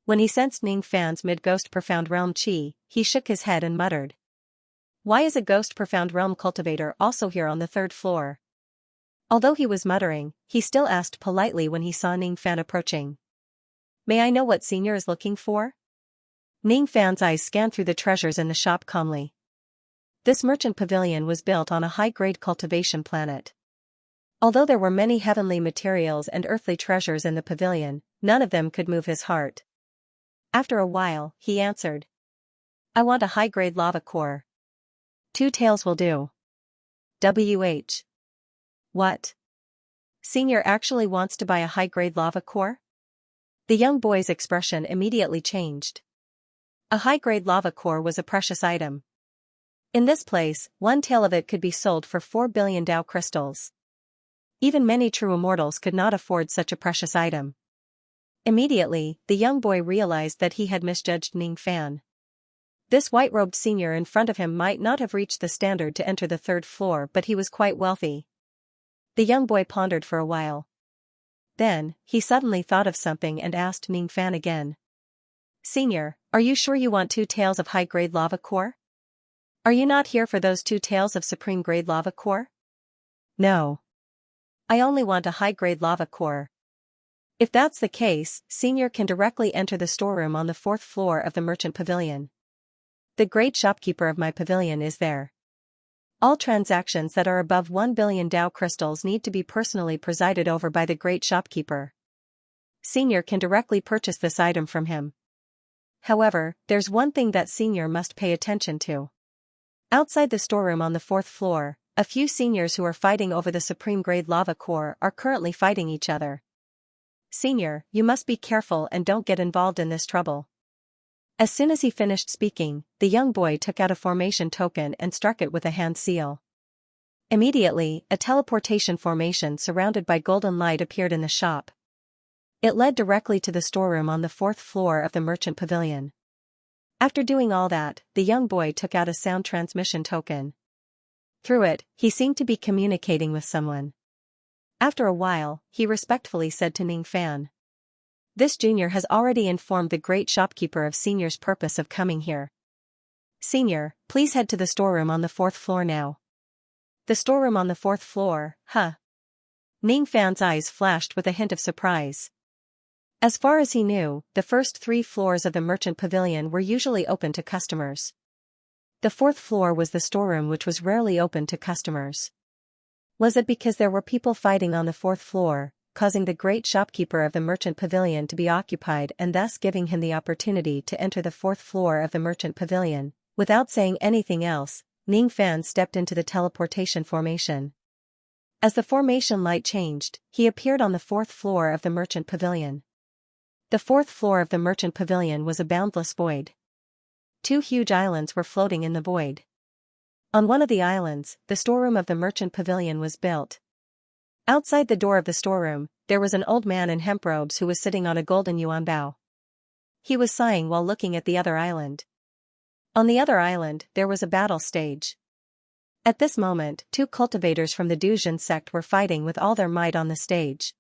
When he sensed Ning Fan's mid-ghost profound realm chi, he shook his head and muttered. Why is a ghost profound realm cultivator also here on the 3rd floor? Although he was muttering, he still asked politely when he saw Ning Fan approaching. May I know what Senior is looking for? Ning Fan's eyes scanned through the treasures in the shop calmly. This merchant pavilion was built on a high-grade cultivation planet. Although there were many heavenly materials and earthly treasures in the pavilion, none of them could move his heart. After a while, he answered. I want a high-grade lava core. 2 taels will do. WH. What? Senior actually wants to buy a high-grade lava core? The young boy's expression immediately changed. A high-grade lava core was a precious item. In this place, 1 tael of it could be sold for 4 billion Dao crystals. Even many true immortals could not afford such a precious item. Immediately, the young boy realized that he had misjudged Ning Fan. This white-robed senior in front of him might not have reached the standard to enter the 3rd floor, but he was quite wealthy. The young boy pondered for a while. Then, he suddenly thought of something and asked Ning Fan again. Senior, are you sure you want 2 taels of high-grade lava core? Are you not here for those 2 taels of supreme-grade lava core? No. I only want a high-grade lava core. If that's the case, Senior can directly enter the storeroom on the 4th floor of the merchant pavilion. The great shopkeeper of my pavilion is there. All transactions that are above 1 billion Dao crystals need to be personally presided over by the great shopkeeper. Senior can directly purchase this item from him. However, there's one thing that Senior must pay attention to. Outside the storeroom on the 4th floor, a few seniors who are fighting over the supreme-grade lava core are currently fighting each other. Senior, you must be careful and don't get involved in this trouble. As soon as he finished speaking, the young boy took out a formation token and struck it with a hand seal. Immediately, a teleportation formation surrounded by golden light appeared in the shop. It led directly to the storeroom on the 4th floor of the merchant pavilion. After doing all that, the young boy took out a sound transmission token. Through it, he seemed to be communicating with someone. After a while, he respectfully said to Ning Fan. This junior has already informed the great shopkeeper of Senior's purpose of coming here. Senior, please head to the storeroom on the 4th floor now. The storeroom on the 4th floor, huh? Ning Fan's eyes flashed with a hint of surprise. As far as he knew, the first 3 floors of the merchant pavilion were usually open to customers. The 4th floor was the storeroom which was rarely open to customers. Was it because there were people fighting on the fourth floor, causing the great shopkeeper of the merchant pavilion to be occupied and thus giving him the opportunity to enter the fourth floor of the merchant pavilion? Without saying anything else, Ning Fan stepped into the teleportation formation. As the formation light changed, he appeared on the fourth floor of the merchant pavilion. The fourth floor of the merchant pavilion was a boundless void. Two huge islands were floating in the void. On one of the islands, the storeroom of the merchant pavilion was built. Outside the door of the storeroom, there was an old man in hemp robes who was sitting on a golden yuan bao. He was sighing while looking at the other island. On the other island, there was a battle stage. At this moment, two cultivators from the Duzhen sect were fighting with all their might on the stage.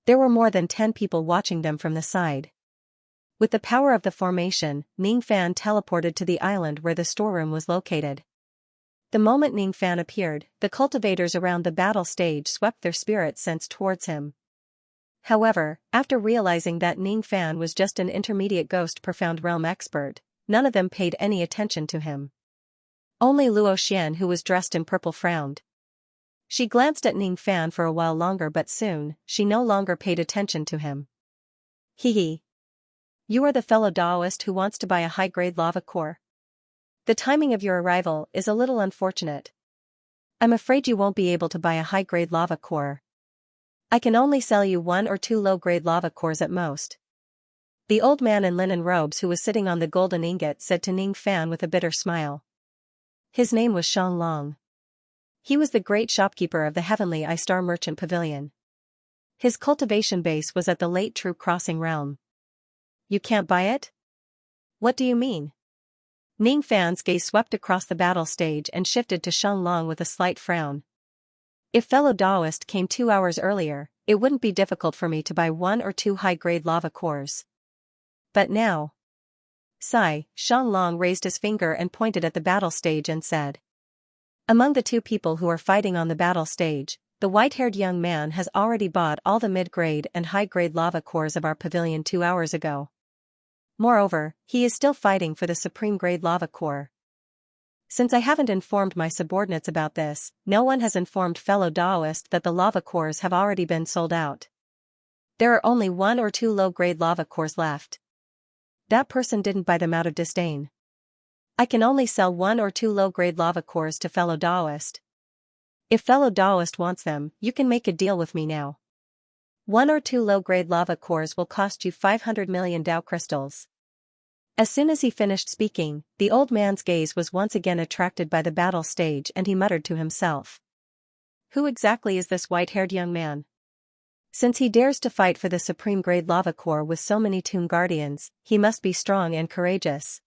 There were more than 10 people watching them from the side. With the power of the formation, Ning Fan teleported to the island where the storeroom was located. The moment Ning Fan appeared, the cultivators around the battle stage swept their spirit sense towards him. However, after realizing that Ning Fan was just an intermediate ghost profound realm expert, none of them paid any attention to him. Only Luo Xian, who was dressed in purple, frowned. She glanced at Ning Fan for a while longer, but soon, she no longer paid attention to him. Hee. You are the fellow Taoist who wants to buy a high-grade lava core. The timing of your arrival is a little unfortunate. I'm afraid you won't be able to buy a high-grade lava core. I can only sell you 1 or 2 low-grade lava cores at most. The old man in linen robes who was sitting on the golden ingot said to Ning Fan with a bitter smile. His name was Xianxia. He was the great shopkeeper of the Heavenly Eye Star Merchant Pavilion. His cultivation base was at the late True Crossing realm. You can't buy it? What do you mean? Ning Fan's gaze swept across the battle stage and shifted to Xianxia with a slight frown. If fellow Taoist came 2 hours earlier, it wouldn't be difficult for me to buy 1 or 2 high-grade lava cores. But now. Sigh, Xianxia raised his finger and pointed at the battle stage and said. Among the 2 people who are fighting on the battle stage, the white-haired young man has already bought all the mid-grade and high-grade lava cores of our pavilion 2 hours ago. Moreover, he is still fighting for the supreme grade lava core. Since I haven't informed my subordinates about this, no one has informed fellow Taoist that the lava cores have already been sold out. There are only 1 or 2 low-grade lava cores left. That person didn't buy them out of disdain. I can only sell 1 or 2 low-grade lava cores to fellow Taoist. If fellow Taoist wants them, you can make a deal with me now. 1 or 2 low-grade lava cores will cost you 500 million Tao crystals. As soon as he finished speaking, the old man's gaze was once again attracted by the battle stage and he muttered to himself. Who exactly is this white-haired young man? Since he dares to fight for the supreme grade lava core with so many tomb guardians, he must be strong and courageous.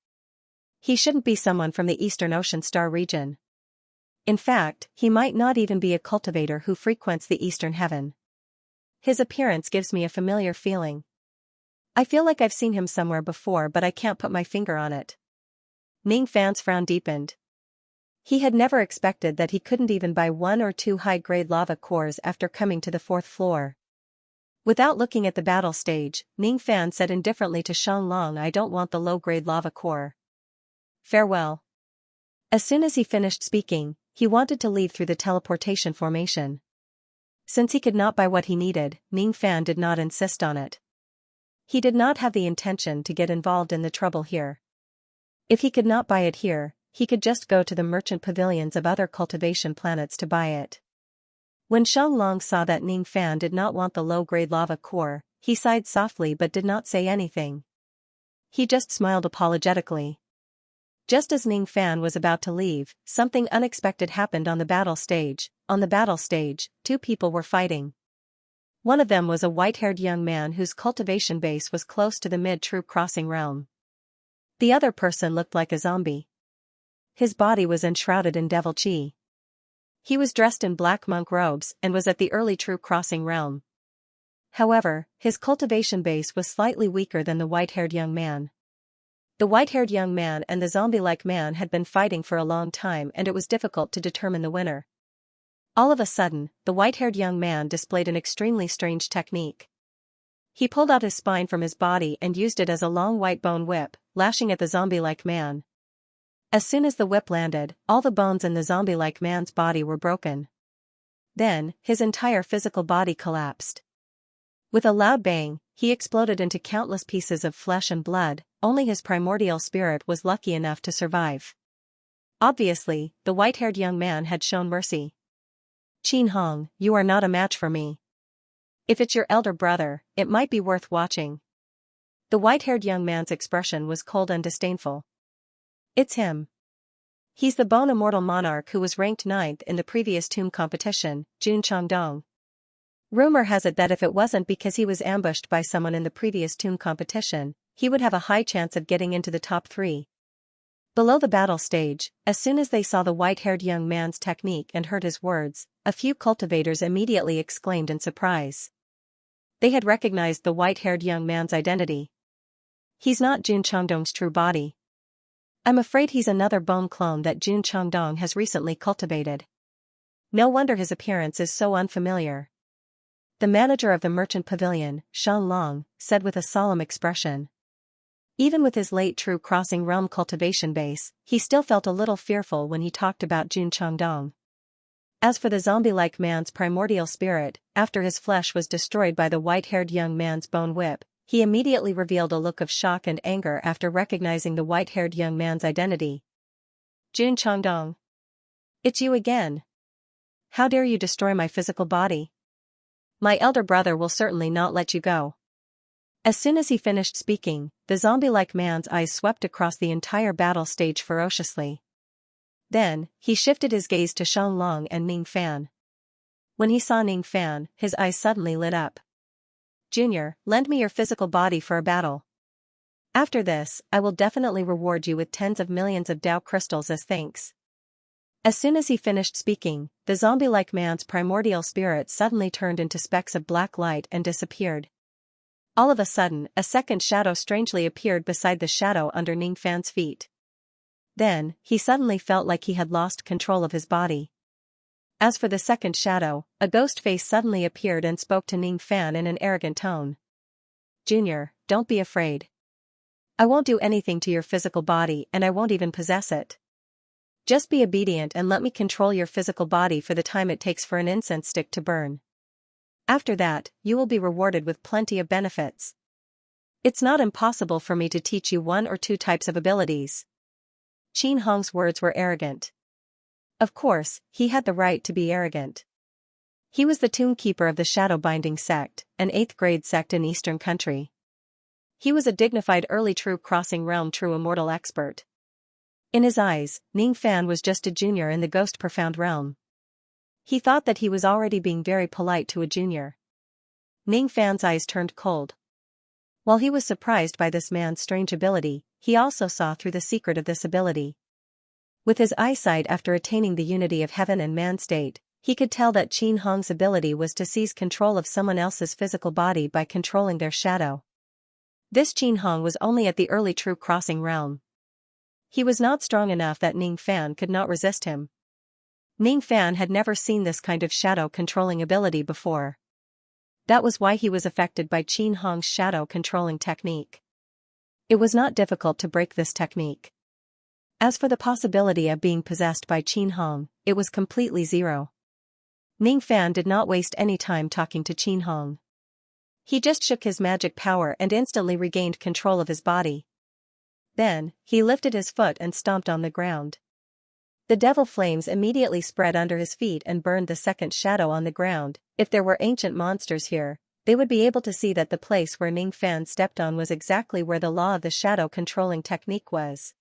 He shouldn't be someone from the Eastern Ocean Star region. In fact, he might not even be a cultivator who frequents the Eastern Heaven. His appearance gives me a familiar feeling. I feel like I've seen him somewhere before, but I can't put my finger on it. Ning Fan's frown deepened. He had never expected that he couldn't even buy 1 or 2 high-grade lava cores after coming to the 4th floor. Without looking at the battle stage, Ning Fan said indifferently to Xianxia, I don't want the low-grade lava core. Farewell. As soon as he finished speaking, he wanted to leave through the teleportation formation. Since he could not buy what he needed, Ning Fan did not insist on it. He did not have the intention to get involved in the trouble here. If he could not buy it here, he could just go to the merchant pavilions of other cultivation planets to buy it. When Xianxia saw that Ning Fan did not want the low-grade lava core, he sighed softly but did not say anything. He just smiled apologetically. Just as Ning Fan was about to leave, something unexpected happened on the battle stage. On the battle stage, 2 people were fighting. One of them was a white-haired young man whose cultivation base was close to the mid-True Crossing realm. The other person looked like a zombie. His body was enshrouded in devil chi. He was dressed in black monk robes and was at the early True Crossing realm. However, his cultivation base was slightly weaker than the white-haired young man. The white-haired young man and the zombie-like man had been fighting for a long time and it was difficult to determine the winner. All of a sudden, the white-haired young man displayed an extremely strange technique. He pulled out his spine from his body and used it as a long white bone whip, lashing at the zombie-like man. As soon as the whip landed, all the bones in the zombie-like man's body were broken. Then, his entire physical body collapsed. With a loud bang, he exploded into countless pieces of flesh and blood. Only his primordial spirit was lucky enough to survive. Obviously, the white-haired young man had shown mercy. "Qin Hong, you are not a match for me. If it's your elder brother, it might be worth watching." The white-haired young man's expression was cold and disdainful. "It's him. He's the bone immortal monarch who was ranked 9th in the previous tomb competition, Jun Changdong. Rumor has it that if it wasn't because he was ambushed by someone in the previous tomb competition, he would have a high chance of getting into the top 3. Below the battle stage, as soon as they saw the white-haired young man's technique and heard his words, a few cultivators immediately exclaimed in surprise. They had recognized the white-haired young man's identity. "He's not Jun Changdong's true body. I'm afraid he's another bone clone that Jun Changdong has recently cultivated. No wonder his appearance is so unfamiliar." The manager of the merchant pavilion, Shan Long, said with a solemn expression. Even with his late true crossing realm cultivation base, he still felt a little fearful when he talked about Jun Changdong. As for the zombie-like man's primordial spirit, after his flesh was destroyed by the white-haired young man's bone whip, he immediately revealed a look of shock and anger after recognizing the white-haired young man's identity. "Jun Changdong. It's you again. How dare you destroy my physical body? My elder brother will certainly not let you go." As soon as he finished speaking, the zombie-like man's eyes swept across the entire battle stage ferociously. Then, he shifted his gaze to Shan Long and Ning Fan. When he saw Ning Fan, his eyes suddenly lit up. "Junior, lend me your physical body for a battle. After this, I will definitely reward you with tens of millions of Dao crystals as thanks." As soon as he finished speaking, the zombie-like man's primordial spirit suddenly turned into specks of black light and disappeared. All of a sudden, a second shadow strangely appeared beside the shadow under Ning Fan's feet. Then, he suddenly felt like he had lost control of his body. As for the second shadow, a ghost face suddenly appeared and spoke to Ning Fan in an arrogant tone. "Junior, don't be afraid. I won't do anything to your physical body and I won't even possess it. Just be obedient and let me control your physical body for the time it takes for an incense stick to burn. After that, you will be rewarded with plenty of benefits. It's not impossible for me to teach you 1 or 2 types of abilities." Qin Hong's words were arrogant. Of course, he had the right to be arrogant. He was the tomb keeper of the Shadow Binding sect, an 8th-grade sect in Eastern Country. He was a dignified early true crossing realm true immortal expert. In his eyes, Ning Fan was just a junior in the ghost profound realm. He thought that he was already being very polite to a junior. Ning Fan's eyes turned cold. While he was surprised by this man's strange ability, he also saw through the secret of this ability. With his eyesight after attaining the unity of heaven and man state, he could tell that Qin Hong's ability was to seize control of someone else's physical body by controlling their shadow. This Qin Hong was only at the early true crossing realm. He was not strong enough that Ning Fan could not resist him. Ning Fan had never seen this kind of shadow-controlling ability before. That was why he was affected by Qin Hong's shadow-controlling technique. It was not difficult to break this technique. As for the possibility of being possessed by Qin Hong, it was completely zero. Ning Fan did not waste any time talking to Qin Hong. He just shook his magic power and instantly regained control of his body. Then, he lifted his foot and stomped on the ground. The devil flames immediately spread under his feet and burned the second shadow on the ground. If there were ancient monsters here, they would be able to see that the place where Ning Fan stepped on was exactly where the law of the shadow-controlling technique was.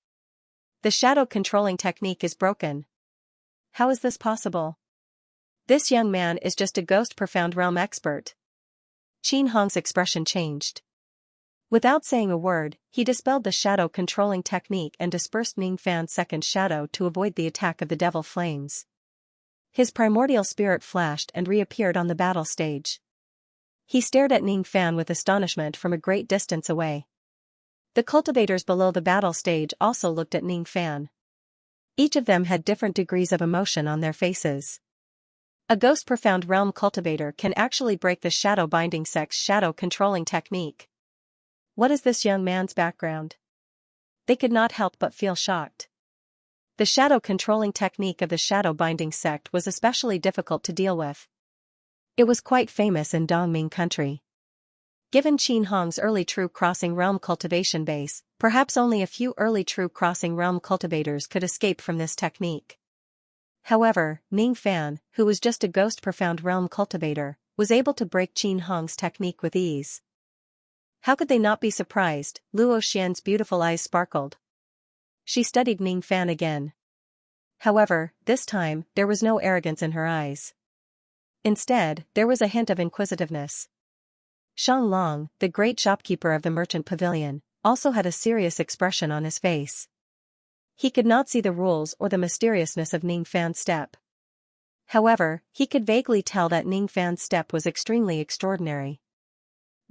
The shadow-controlling technique is broken. How is this possible? This young man is just a ghost profound realm expert. Qin Hong's expression changed. Without saying a word, he dispelled the shadow-controlling technique and dispersed Ning Fan's second shadow to avoid the attack of the devil flames. His primordial spirit flashed and reappeared on the battle stage. He stared at Ning Fan with astonishment from a great distance away. The cultivators below the battle stage also looked at Ning Fan. Each of them had different degrees of emotion on their faces. A ghost profound realm cultivator can actually break the shadow binding sect's shadow-controlling technique. What is this young man's background? They could not help but feel shocked. The shadow-controlling technique of the shadow-binding sect was especially difficult to deal with. It was quite famous in Dongming country. Given Qin Hong's early true crossing realm cultivation base, perhaps only a few early true crossing realm cultivators could escape from this technique. However, Ning Fan, who was just a ghost profound realm cultivator, was able to break Qin Hong's technique with ease. How could they not be surprised? Luo Xian's beautiful eyes sparkled. She studied Ning Fan again. However, this time, there was no arrogance in her eyes. Instead, there was a hint of inquisitiveness. Shang Long, the great shopkeeper of the merchant pavilion, also had a serious expression on his face. He could not see the rules or the mysteriousness of Ning Fan's step. However, he could vaguely tell that Ning Fan's step was extremely extraordinary.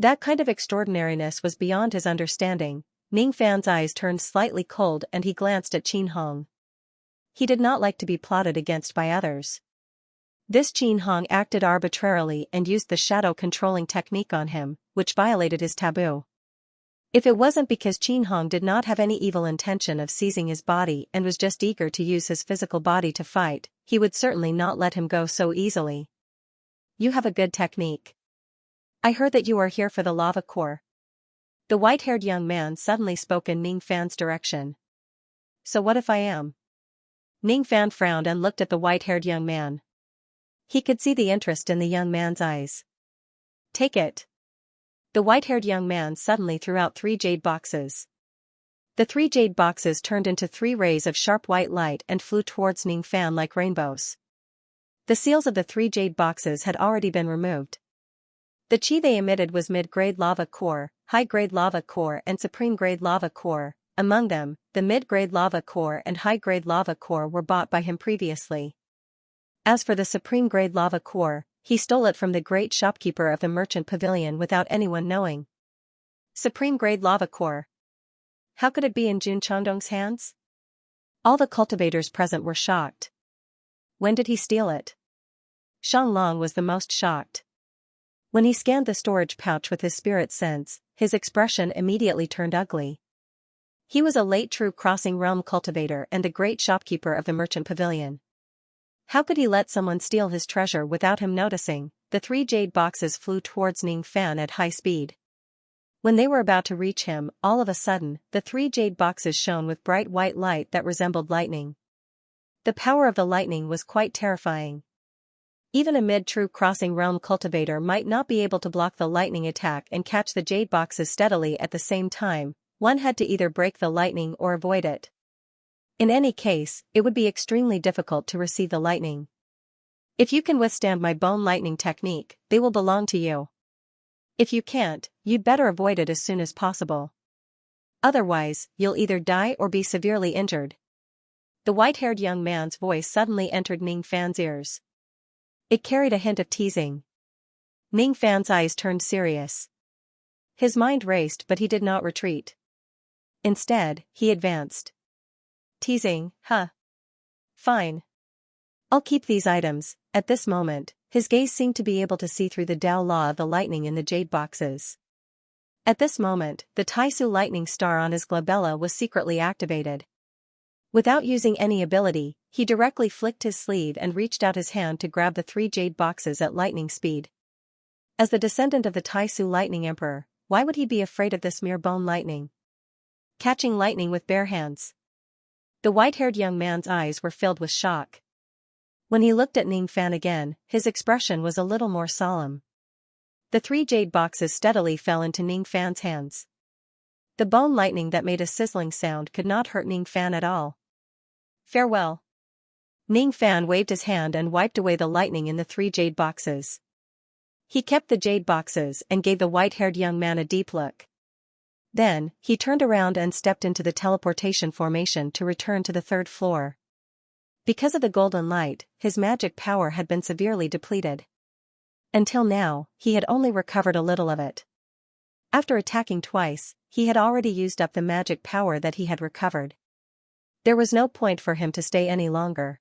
That kind of extraordinariness was beyond his understanding. Ning Fan's eyes turned slightly cold and he glanced at Qin Hong. He did not like to be plotted against by others. This Qin Hong acted arbitrarily and used the shadow-controlling technique on him, which violated his taboo. If it wasn't because Qin Hong did not have any evil intention of seizing his body and was just eager to use his physical body to fight, he would certainly not let him go so easily. You have a good technique. I heard that you are here for the lava core. The white-haired young man suddenly spoke in Ning Fan's direction. So what if I am? Ning Fan frowned and looked at the white-haired young man. He could see the interest in the young man's eyes. Take it. The white-haired young man suddenly threw out 3 jade boxes. The 3 jade boxes turned into 3 rays of sharp white light and flew towards Ning Fan like rainbows. The seals of the 3 jade boxes had already been removed. The chi they emitted was mid-grade lava core, high-grade lava core and supreme-grade lava core. Among them, the mid-grade lava core and high-grade lava core were bought by him previously. As for the supreme-grade lava core, he stole it from the great shopkeeper of the merchant pavilion without anyone knowing. Supreme-grade lava core. How could it be in Jun Chongdong's hands? All the cultivators present were shocked. When did he steal it? Shang Long was the most shocked. When he scanned the storage pouch with his spirit sense, his expression immediately turned ugly. He was a late true crossing realm cultivator and the great shopkeeper of the merchant pavilion. How could he let someone steal his treasure without him noticing? The 3 jade boxes flew towards Ning Fan at high speed. When they were about to reach him, all of a sudden, the 3 jade boxes shone with bright white light that resembled lightning. The power of the lightning was quite terrifying. Even a mid-true crossing realm cultivator might not be able to block the lightning attack and catch the jade boxes steadily at the same time. One had to either break the lightning or avoid it. In any case, it would be extremely difficult to receive the lightning. If you can withstand my bone lightning technique, they will belong to you. If you can't, you'd better avoid it as soon as possible. Otherwise, you'll either die or be severely injured. The white-haired young man's voice suddenly entered Ning Fan's ears. It carried a hint of teasing. Ning Fan's eyes turned serious. His mind raced but he did not retreat. Instead, he advanced. Teasing, huh? Fine. I'll keep these items. At this moment, his gaze seemed to be able to see through the Tao law of the lightning in the jade boxes. At this moment, the Taisu lightning star on his glabella was secretly activated. Without using any ability, he directly flicked his sleeve and reached out his hand to grab the 3 jade boxes at lightning speed. As the descendant of the Taisu lightning emperor, why would he be afraid of this mere bone lightning? Catching lightning with bare hands. The white-haired young man's eyes were filled with shock. When he looked at Ning Fan again, his expression was a little more solemn. The 3 jade boxes steadily fell into Ning Fan's hands. The bone lightning that made a sizzling sound could not hurt Ning Fan at all. Farewell. Ning Fan waved his hand and wiped away the lightning in the 3 jade boxes. He kept the jade boxes and gave the white-haired young man a deep look. Then, he turned around and stepped into the teleportation formation to return to the 3rd floor. Because of the golden light, his magic power had been severely depleted. Until now, he had only recovered a little of it. After attacking twice, he had already used up the magic power that he had recovered. There was no point for him to stay any longer.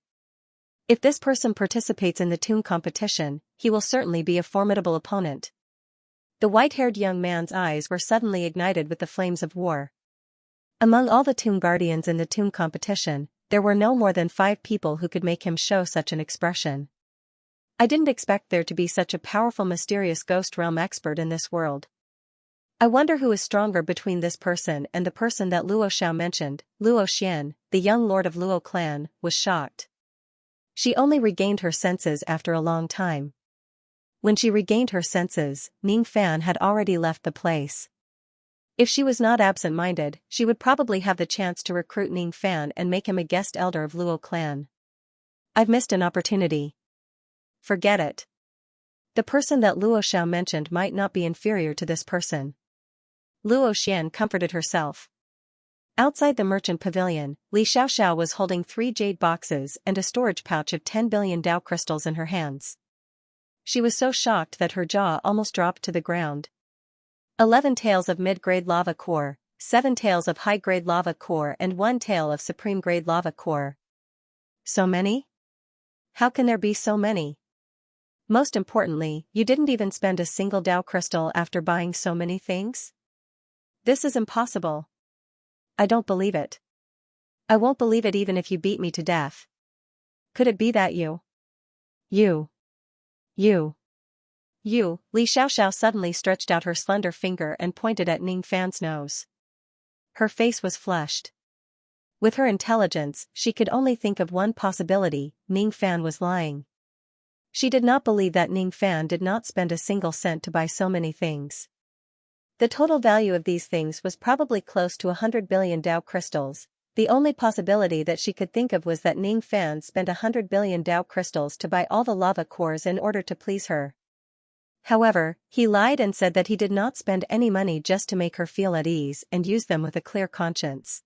If this person participates in the tomb competition, he will certainly be a formidable opponent. The white-haired young man's eyes were suddenly ignited with the flames of war. Among all the tomb guardians in the tomb competition, there were no more than 5 people who could make him show such an expression. I didn't expect there to be such a powerful mysterious ghost realm expert in this world. I wonder who is stronger between this person and the person that Luo Xiao mentioned. Luo Xian, the young lord of Luo clan, was shocked. She only regained her senses after a long time. When she regained her senses, Ning Fan had already left the place. If she was not absent-minded, she would probably have the chance to recruit Ning Fan and make him a guest elder of Luo clan. I've missed an opportunity. Forget it. The person that Luo Xiao mentioned might not be inferior to this person. Luo Xian comforted herself. Outside the merchant pavilion, Li Xiaoxiao was holding 3 jade boxes and a storage pouch of 10 billion Dao crystals in her hands. She was so shocked that her jaw almost dropped to the ground. 11 taels of mid-grade lava core, 7 taels of high-grade lava core and 1 tael of supreme-grade lava core. So many? How can there be so many? Most importantly, you didn't even spend a single Dao crystal after buying so many things? This is impossible. I don't believe it. I won't believe it even if you beat me to death. Could it be that you? You, Li Xiaoxiao suddenly stretched out her slender finger and pointed at Ning Fan's nose. Her face was flushed. With her intelligence, she could only think of one possibility: Ning Fan was lying. She did not believe that Ning Fan did not spend a single cent to buy so many things. The total value of these things was probably close to 100 billion Dao crystals. The only possibility that she could think of was that Ning Fan spent 100 billion Dao crystals to buy all the lava cores in order to please her. However, he lied and said that he did not spend any money just to make her feel at ease and use them with a clear conscience.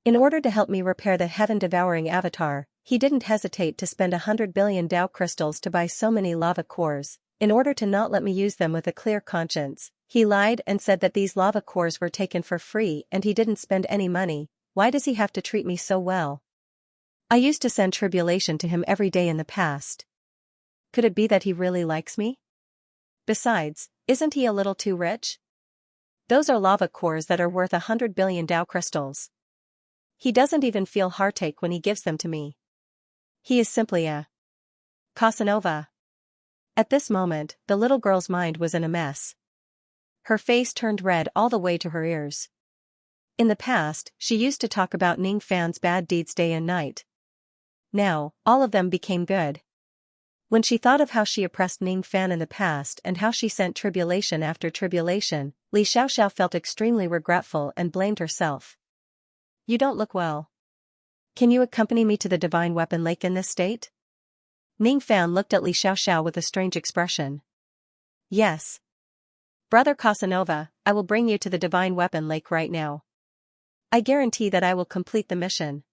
In order to help me repair the heaven-devouring avatar, he didn't hesitate to spend 100 billion Dao crystals to buy so many lava cores. In order to not let me use them with a clear conscience, he lied and said that these lava cores were taken for free and he didn't spend any money. Why does he have to treat me so well? I used to send tribulation to him every day in the past. Could it be that he really likes me? Besides, isn't he a little too rich? Those are lava cores that are worth 100 billion Dao crystals. He doesn't even feel heartache when he gives them to me. He is simply a Casanova. At this moment, the little girl's mind was in a mess. Her face turned red all the way to her ears. In the past, she used to talk about Ning Fan's bad deeds day and night. Now, all of them became good. When she thought of how she oppressed Ning Fan in the past and how she sent tribulation after tribulation, Li Xiaoxiao felt extremely regretful and blamed herself. You don't look well. Can you accompany me to the Divine Weapon Lake in this state? Ning Fan looked at Li Xiaoxiao with a strange expression. Yes. Brother Casanova, I will bring you to the Divine Weapon Lake right now. I guarantee that I will complete the mission.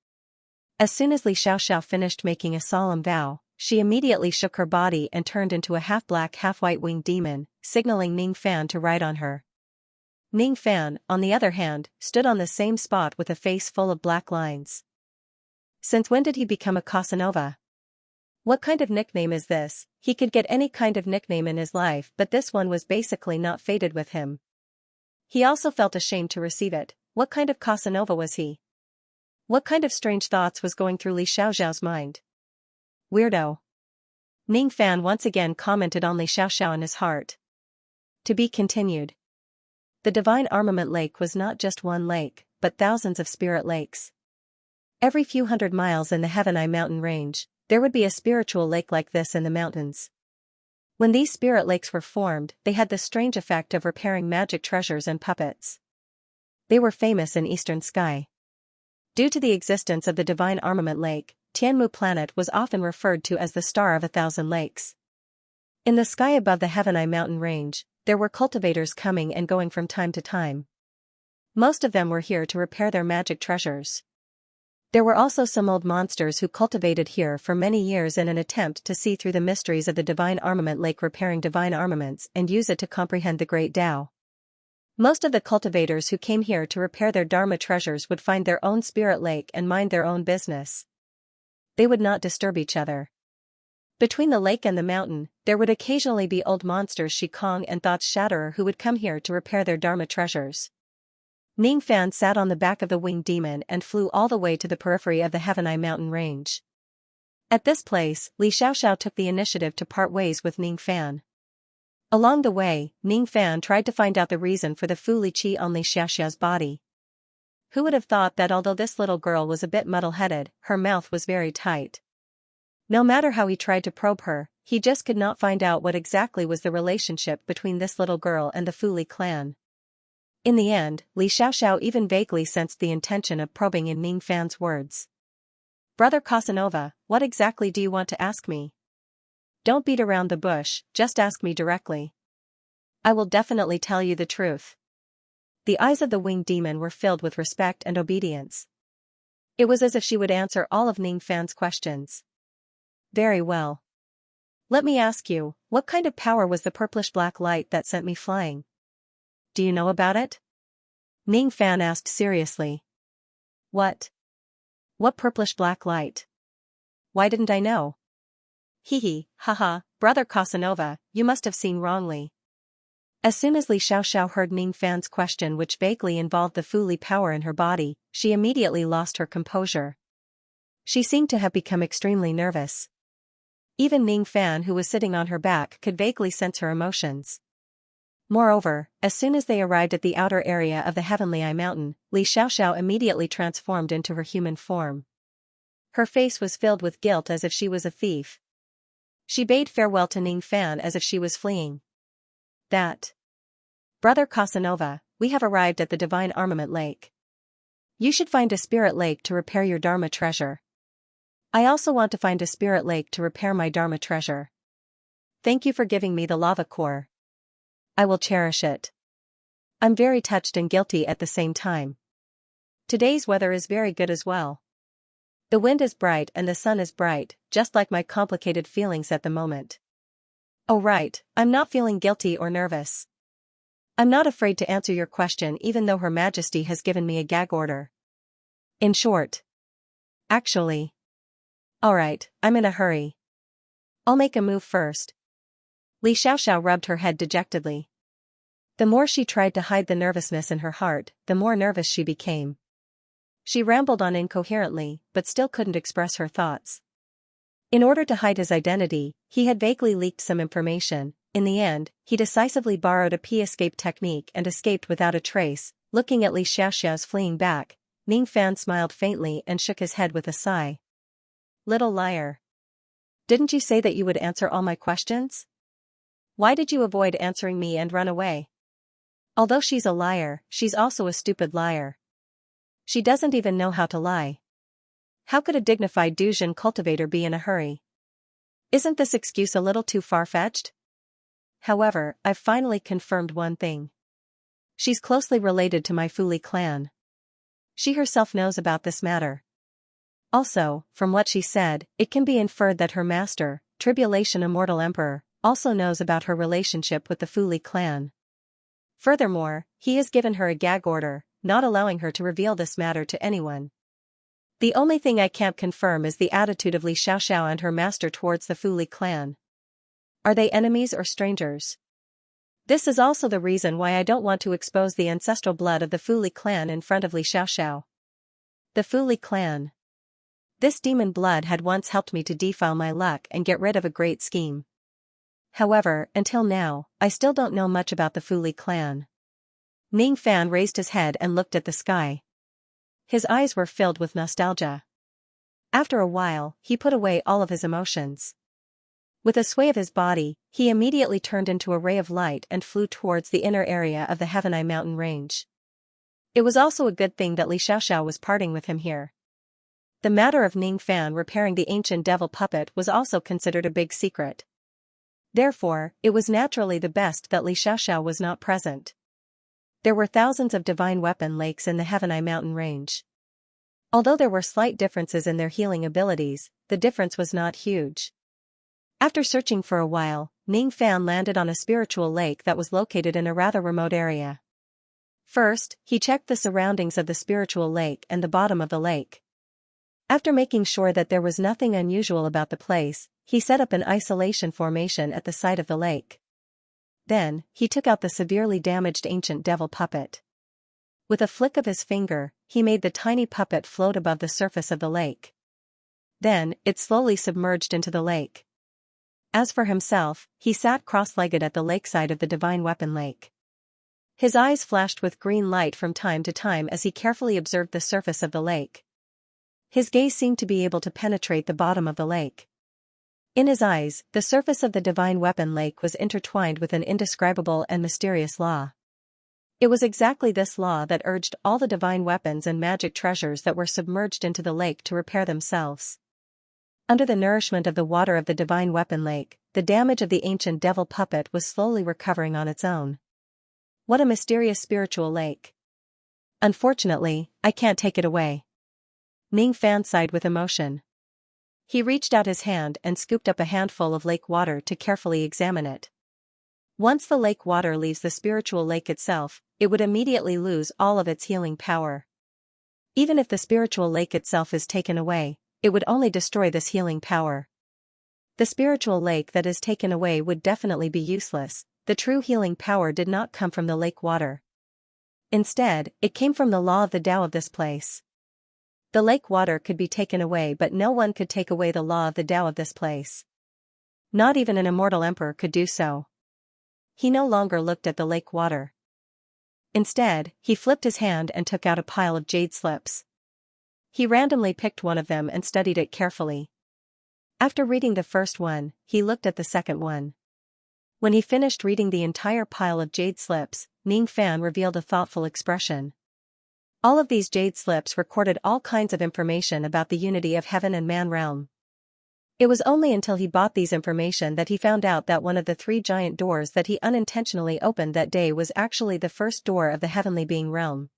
As soon as Li Xiaoxiao finished making a solemn vow, she immediately shook her body and turned into a half-black half-white winged demon, signaling Ning Fan to ride on her. Ning Fan, on the other hand, stood on the same spot with a face full of black lines. Since when did he become a Casanova? What kind of nickname is this? He could get any kind of nickname in his life, but this one was basically not fated with him. He also felt ashamed to receive it. What kind of Casanova was he? What kind of strange thoughts was going through Li Xiaoxiao's mind? Weirdo. Ning Fan once again commented on Li Xiaoxiao in his heart. To be continued. The Divine Armament Lake was not just one lake, but thousands of spirit lakes. Every few hundred miles in the Heavenai mountain range, there would be a spiritual lake like this in the mountains. When these spirit lakes were formed, they had the strange effect of repairing magic treasures and puppets. They were famous in Eastern Sky. Due to the existence of the Divine Armament Lake, Tianmu planet was often referred to as the Star of 1,000 Lakes. In the sky above the Heavenai mountain range, there were cultivators coming and going from time to time. Most of them were here to repair their magic treasures. There were also some old monsters who cultivated here for many years in an attempt to see through the mysteries of the Divine Armament Lake, repairing divine armaments and use it to comprehend the Great Tao. Most of the cultivators who came here to repair their Dharma treasures would find their own spirit lake and mind their own business. They would not disturb each other. Between the lake and the mountain, there would occasionally be old monsters Shikong and Thoughts Shatterer who would come here to repair their Dharma treasures. Ning Fan sat on the back of the winged demon and flew all the way to the periphery of the Heavenai mountain range. At this place, Li Xiaoxiao took the initiative to part ways with Ning Fan. Along the way, Ning Fan tried to find out the reason for the Fu Li Qi on Li Xiaoxiao's body. Who would have thought that although this little girl was a bit muddle-headed, her mouth was very tight. No matter how he tried to probe her, he just could not find out what exactly was the relationship between this little girl and the Fu Li clan. In the end, Li Xiaoxiao even vaguely sensed the intention of probing in Ning Fan's words. "Brother Casanova, what exactly do you want to ask me? Don't beat around the bush, just ask me directly. I will definitely tell you the truth." The eyes of the winged demon were filled with respect and obedience. It was as if she would answer all of Ning Fan's questions. "Very well. Let me ask you, what kind of power was the purplish-black light that sent me flying? Do you know about it?" Ning Fan asked seriously. What purplish-black light? Why didn't I know?" "Hee haha, Brother Casanova, you must have seen wrongly." As soon as Li Xiaoxiao heard Ning Fan's question, which vaguely involved the Fu Li power in her body, she immediately lost her composure. She seemed to have become extremely nervous. Even Ning Fan, who was sitting on her back, could vaguely sense her emotions. Moreover, as soon as they arrived at the outer area of the Heavenly Eye Mountain, Li Xiaoxiao immediately transformed into her human form. Her face was filled with guilt as if she was a thief. She bade farewell to Ning Fan as if she was fleeing. "Brother Casanova, we have arrived at the Divine Armament Lake. You should find a spirit lake to repair your Dharma treasure. I also want to find a spirit lake to repair my Dharma treasure. Thank you for giving me the lava core. I will cherish it. I'm very touched and guilty at the same time. Today's weather is very good as well. The wind is bright and the sun is bright, just like my complicated feelings at the moment. Oh right, I'm not feeling guilty or nervous. I'm not afraid to answer your question even though Her Majesty has given me a gag order. In short. Actually. Alright, I'm in a hurry. I'll make a move first." Li Xiaoxiao rubbed her head dejectedly. The more she tried to hide the nervousness in her heart, the more nervous she became. She rambled on incoherently, but still couldn't express her thoughts. In order to hide his identity, he had vaguely leaked some information. In the end, he decisively borrowed a escape technique and escaped without a trace. Looking at Li Xiaoxiao's fleeing back, Ning Fan smiled faintly and shook his head with a sigh. "Little liar. Didn't you say that you would answer all my questions? Why did you avoid answering me and run away? Although she's a liar, she's also a stupid liar. She doesn't even know how to lie. How could a dignified Duzhen cultivator be in a hurry? Isn't this excuse a little too far-fetched? However, I've finally confirmed one thing. She's closely related to my Fu Li clan. She herself knows about this matter. Also, from what she said, it can be inferred that her master, Tribulation Immortal Emperor, also knows about her relationship with the Fu Li clan. Furthermore, he has given her a gag order, not allowing her to reveal this matter to anyone. The only thing I can't confirm is the attitude of Li Xiaoxiao and her master towards the Fu Li clan. Are they enemies or strangers? This is also the reason why I don't want to expose the ancestral blood of the Fu Li clan in front of Li Xiaoxiao. The Fu Li clan. This demon blood had once helped me to defile my luck and get rid of a great scheme. However, until now, I still don't know much about the Fu Li clan." Ning Fan raised his head and looked at the sky. His eyes were filled with nostalgia. After a while, he put away all of his emotions. With a sway of his body, he immediately turned into a ray of light and flew towards the inner area of the Heavenai mountain range. It was also a good thing that Li Xiaoxiao was parting with him here. The matter of Ning Fan repairing the ancient devil puppet was also considered a big secret. Therefore, it was naturally the best that Li Xiaoxiao was not present. There were thousands of divine weapon lakes in the Heavenai mountain range. Although there were slight differences in their healing abilities, the difference was not huge. After searching for a while, Ning Fan landed on a spiritual lake that was located in a rather remote area. First, he checked the surroundings of the spiritual lake and the bottom of the lake. After making sure that there was nothing unusual about the place, he set up an isolation formation at the side of the lake. Then, he took out the severely damaged ancient devil puppet. With a flick of his finger, he made the tiny puppet float above the surface of the lake. Then, it slowly submerged into the lake. As for himself, he sat cross-legged at the lakeside of the divine weapon lake. His eyes flashed with green light from time to time as he carefully observed the surface of the lake. His gaze seemed to be able to penetrate the bottom of the lake. In his eyes, the surface of the divine weapon lake was intertwined with an indescribable and mysterious law. It was exactly this law that urged all the divine weapons and magic treasures that were submerged into the lake to repair themselves. Under the nourishment of the water of the divine weapon lake, the damage of the ancient devil puppet was slowly recovering on its own. What a mysterious spiritual lake. Unfortunately, I can't take it away. Ning Fan sighed with emotion. He reached out his hand and scooped up a handful of lake water to carefully examine it. Once the lake water leaves the spiritual lake itself, it would immediately lose all of its healing power. Even if the spiritual lake itself is taken away, it would only destroy this healing power. The spiritual lake that is taken away would definitely be useless. The true healing power did not come from the lake water. Instead, it came from the law of the Tao of this place. The lake water could be taken away, but no one could take away the law of the Tao of this place. Not even an immortal emperor could do so. He no longer looked at the lake water. Instead, he flipped his hand and took out a pile of jade slips. He randomly picked one of them and studied it carefully. After reading the first one, he looked at the second one. When he finished reading the entire pile of jade slips, Ning Fan revealed a thoughtful expression. All of these jade slips recorded all kinds of information about the unity of heaven and man realm. It was only until he bought these information that he found out that one of the 3 giant doors that he unintentionally opened that day was actually the first door of the heavenly being realm.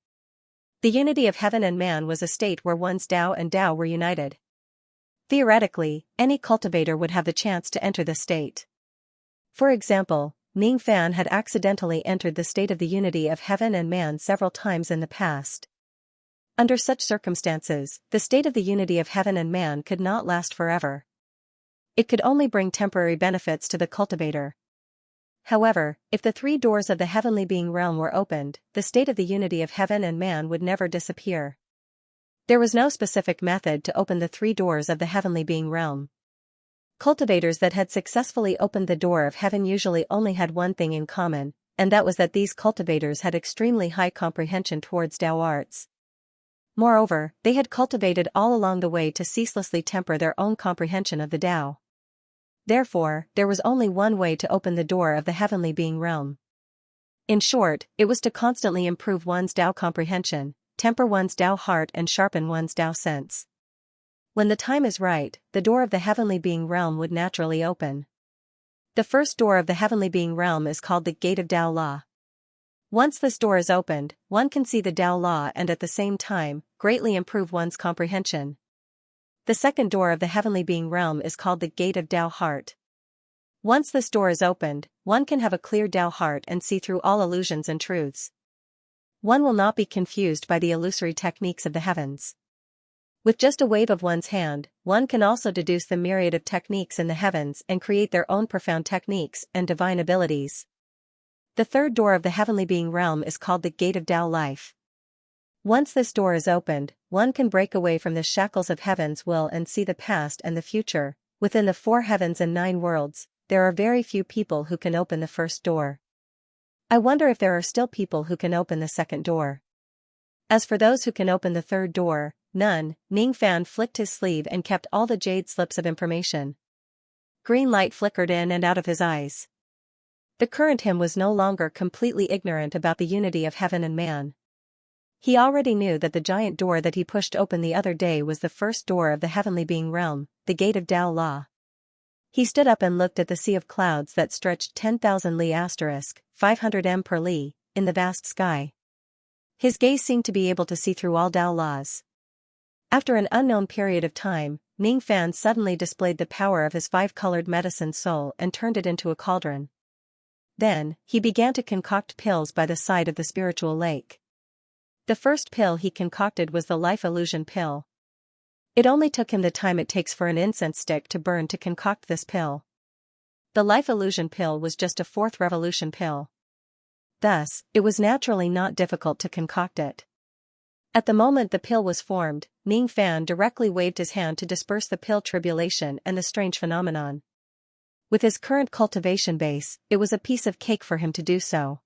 The unity of heaven and man was a state where one's Tao and Tao were united. Theoretically, any cultivator would have the chance to enter this state. For example, Ning Fan had accidentally entered the state of the unity of heaven and man several times in the past. Under such circumstances, the state of the unity of heaven and man could not last forever. It could only bring temporary benefits to the cultivator. However, if the 3 doors of the heavenly being realm were opened, the state of the unity of heaven and man would never disappear. There was no specific method to open the 3 doors of the heavenly being realm. Cultivators that had successfully opened the door of heaven usually only had one thing in common, and that was that these cultivators had extremely high comprehension towards Tao arts. Moreover, they had cultivated all along the way to ceaselessly temper their own comprehension of the Tao. Therefore, there was only one way to open the door of the heavenly being realm. In short, it was to constantly improve one's Tao comprehension, temper one's Tao heart and sharpen one's Tao sense. When the time is right, the door of the heavenly being realm would naturally open. The first door of the heavenly being realm is called the Gate of Tao Law. Once this door is opened, one can see the Tao Law and at the same time, greatly improve one's comprehension. The second door of the heavenly being realm is called the Gate of Tao Heart. Once this door is opened, one can have a clear Tao heart and see through all illusions and truths. One will not be confused by the illusory techniques of the heavens. With just a wave of one's hand, one can also deduce the myriad of techniques in the heavens and create their own profound techniques and divine abilities. The third door of the heavenly being realm is called the Gate of Tao Life. Once this door is opened, one can break away from the shackles of heaven's will and see the past and the future. Within the 4 heavens and 9 worlds, there are very few people who can open the first door. I wonder if there are still people who can open the second door. As for those who can open the third door, none. Ning Fan flicked his sleeve and kept all the jade slips of information. Green light flickered in and out of his eyes. The current him was no longer completely ignorant about the unity of heaven and man. He already knew that the giant door that he pushed open the other day was the first door of the heavenly being realm, the Gate of Tao Law. He stood up and looked at the sea of clouds that stretched 10,000 li * 500 m per li, in the vast sky. His gaze seemed to be able to see through all Tao laws. After an unknown period of time, Ning Fan suddenly displayed the power of his 5-colored medicine soul and turned it into a cauldron. Then, he began to concoct pills by the side of the spiritual lake. The first pill he concocted was the life illusion pill. It only took him the time it takes for an incense stick to burn to concoct this pill. The life illusion pill was just a 4th revolution pill. Thus, it was naturally not difficult to concoct it. At the moment the pill was formed, Ning Fan directly waved his hand to disperse the pill tribulation and the strange phenomenon. With his current cultivation base, it was a piece of cake for him to do so.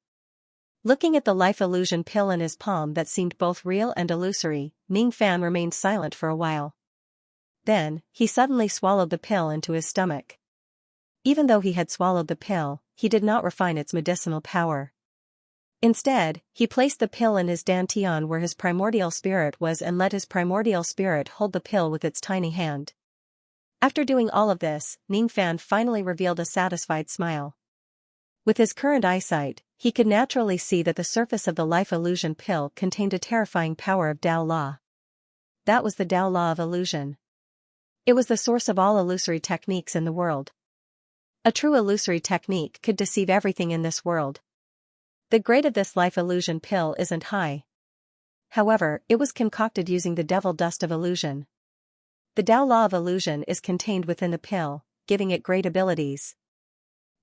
Looking at the life illusion pill in his palm that seemed both real and illusory, Ning Fan remained silent for a while. Then, he suddenly swallowed the pill into his stomach. Even though he had swallowed the pill, he did not refine its medicinal power. Instead, he placed the pill in his dantian where his primordial spirit was and let his primordial spirit hold the pill with its tiny hand. After doing all of this, Ning Fan finally revealed a satisfied smile. With his current eyesight, he could naturally see that the surface of the life illusion pill contained a terrifying power of Tao Law. That was the Tao Law of illusion. It was the source of all illusory techniques in the world. A true illusory technique could deceive everything in this world. The grade of this life illusion pill isn't high. However, it was concocted using the devil dust of illusion. The Tao Law of illusion is contained within the pill, giving it great abilities.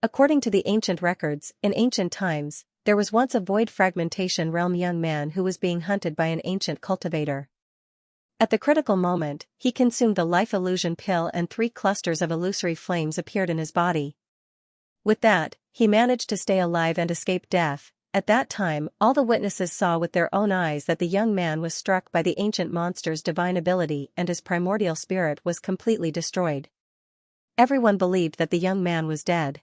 According to the ancient records, in ancient times, there was once a void fragmentation realm young man who was being hunted by an ancient cultivator. At the critical moment, he consumed the life illusion pill and 3 clusters of illusory flames appeared in his body. With that, he managed to stay alive and escape death. At that time, all the witnesses saw with their own eyes that the young man was struck by the ancient monster's divine ability and his primordial spirit was completely destroyed. Everyone believed that the young man was dead.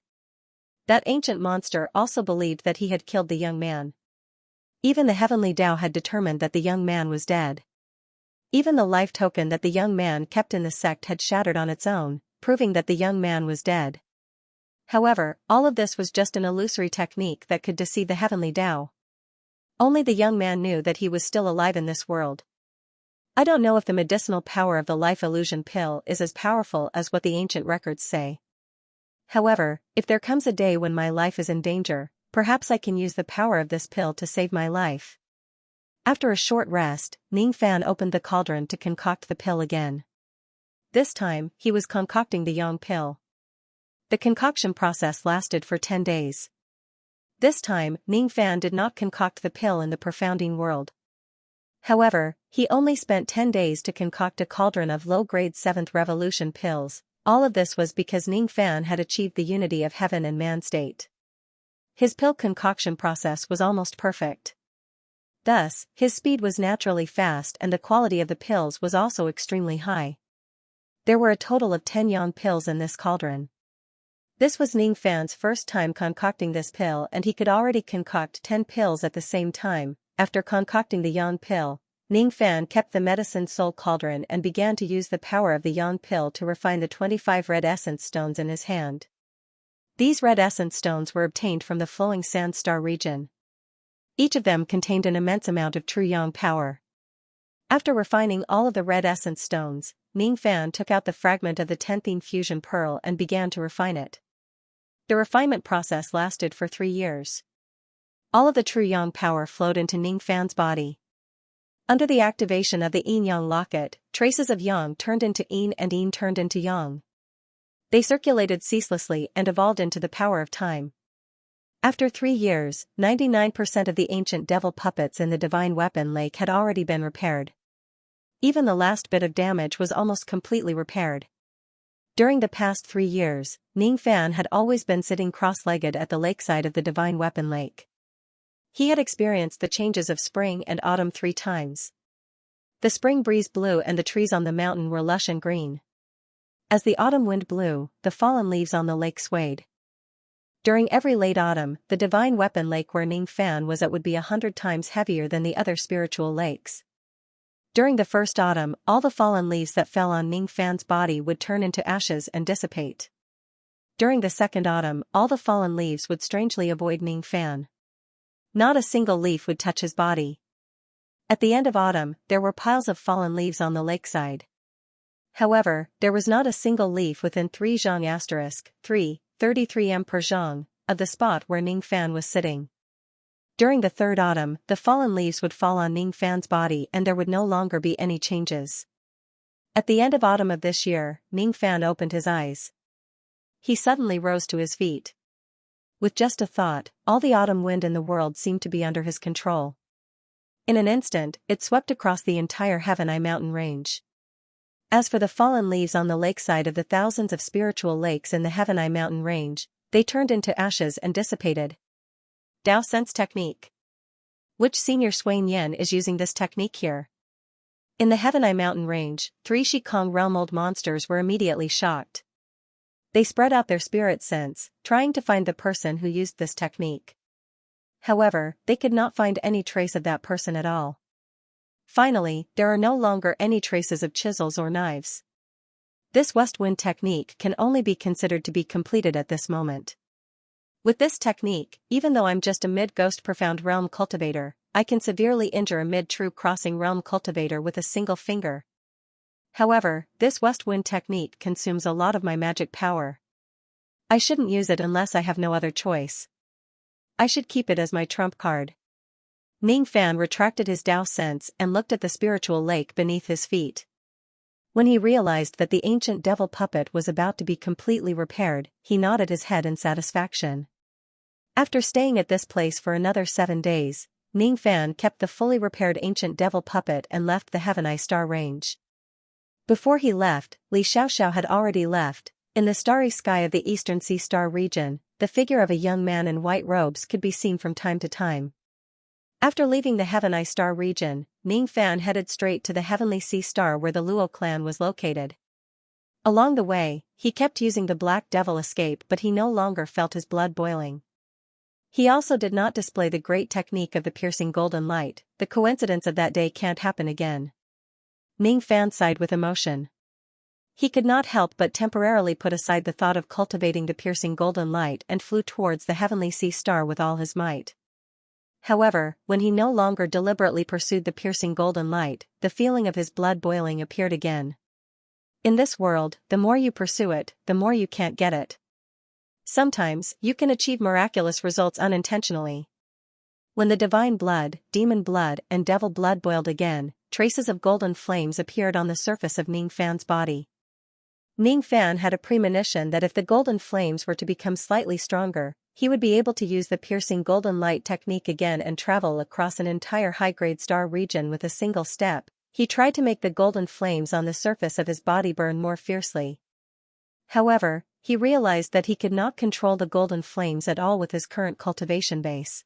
That ancient monster also believed that he had killed the young man. Even the heavenly Tao had determined that the young man was dead. Even the life token that the young man kept in the sect had shattered on its own, proving that the young man was dead. However, all of this was just an illusory technique that could deceive the heavenly Tao. Only the young man knew that he was still alive in this world. I don't know if the medicinal power of the life illusion pill is as powerful as what the ancient records say. However, if there comes a day when my life is in danger, perhaps I can use the power of this pill to save my life. After a short rest, Ning Fan opened the cauldron to concoct the pill again. This time, he was concocting the yang pill. The concoction process lasted for 10 days. This time, Ning Fan did not concoct the pill in the profounding world. However, he only spent 10 days to concoct a cauldron of low-grade 7th revolution pills. All of this was because Ning Fan had achieved the unity of heaven and man state. His pill concoction process was almost perfect. Thus, his speed was naturally fast and the quality of the pills was also extremely high. There were a total of 10 yang pills in this cauldron. This was Ning Fan's first time concocting this pill and he could already concoct 10 pills at the same time. After concocting the yang pill, Ning Fan kept the medicine soul cauldron and began to use the power of the yang pill to refine the 25 red essence stones in his hand. These red essence stones were obtained from the flowing sand star region. Each of them contained an immense amount of true yang power. After refining all of the red essence stones, Ning Fan took out the fragment of the 10th infusion pearl and began to refine it. The refinement process lasted for 3 years. All of the true yang power flowed into Ning Fan's body. Under the activation of the yin-yang locket, traces of yang turned into yin and yin turned into yang. They circulated ceaselessly and evolved into the power of time. After 3 years, 99% of the ancient devil puppets in the divine weapon lake had already been repaired. Even the last bit of damage was almost completely repaired. During the past 3 years, Ning Fan had always been sitting cross-legged at the lakeside of the divine weapon lake. He had experienced the changes of spring and autumn 3 times. The spring breeze blew and the trees on the mountain were lush and green. As the autumn wind blew, the fallen leaves on the lake swayed. During every late autumn, the divine weapon lake where Ning Fan was at would be 100 times heavier than the other spiritual lakes. During the first autumn, all the fallen leaves that fell on Ning Fan's body would turn into ashes and dissipate. During the second autumn, all the fallen leaves would strangely avoid Ning Fan. Not a single leaf would touch his body. At the end of autumn, there were piles of fallen leaves on the lakeside. However, there was not a single leaf within 3 zhang * 3, 33 m per zhang, of the spot where Ning Fan was sitting. During the third autumn, the fallen leaves would fall on Ning Fan's body and there would no longer be any changes. At the end of autumn of this year, Ning Fan opened his eyes. He suddenly rose to his feet. With just a thought, all the autumn wind in the world seemed to be under his control. In an instant, it swept across the entire Xianxia mountain range. As for the fallen leaves on the lakeside of the thousands of spiritual lakes in the Xianxia mountain range, they turned into ashes and dissipated. Dao Sense Technique. Which senior Swain Yen is using this technique here? In the Xianxia mountain range, 3 Shikong realm old monsters were immediately shocked. They spread out their spirit sense, trying to find the person who used this technique. However, they could not find any trace of that person at all. Finally, there are no longer any traces of chisels or knives. This west wind technique can only be considered to be completed at this moment. With this technique, even though I'm just a mid-ghost profound realm cultivator, I can severely injure a mid-true crossing realm cultivator with a single finger. However, this west wind technique consumes a lot of my magic power. I shouldn't use it unless I have no other choice. I should keep it as my trump card. Ning Fan retracted his Dao sense and looked at the spiritual lake beneath his feet. When he realized that the ancient devil puppet was about to be completely repaired, he nodded his head in satisfaction. After staying at this place for another 7 days, Ning Fan kept the fully repaired ancient devil puppet and left the Xianxia star range. Before he left, Li Xiaoxiao had already left. In the starry sky of the eastern sea star region, the figure of a young man in white robes could be seen from time to time. After leaving the Xianxia star region, Ning Fan headed straight to the heavenly sea star where the Luo clan was located. Along the way, he kept using the Black Devil escape, but he no longer felt his blood boiling. He also did not display the great technique of the piercing golden light. The coincidence of that day can't happen again. Ning Fan sighed with emotion. He could not help but temporarily put aside the thought of cultivating the piercing golden light and flew towards the heavenly sea star with all his might. However, when he no longer deliberately pursued the piercing golden light, the feeling of his blood boiling appeared again. In this world, the more you pursue it, the more you can't get it. Sometimes, you can achieve miraculous results unintentionally. When the divine blood, demon blood, and devil blood boiled again, traces of golden flames appeared on the surface of Ning Fan's body. Ning Fan had a premonition that if the golden flames were to become slightly stronger, he would be able to use the piercing golden light technique again and travel across an entire high-grade star region with a single step. He tried to make the golden flames on the surface of his body burn more fiercely. However, he realized that he could not control the golden flames at all with his current cultivation base.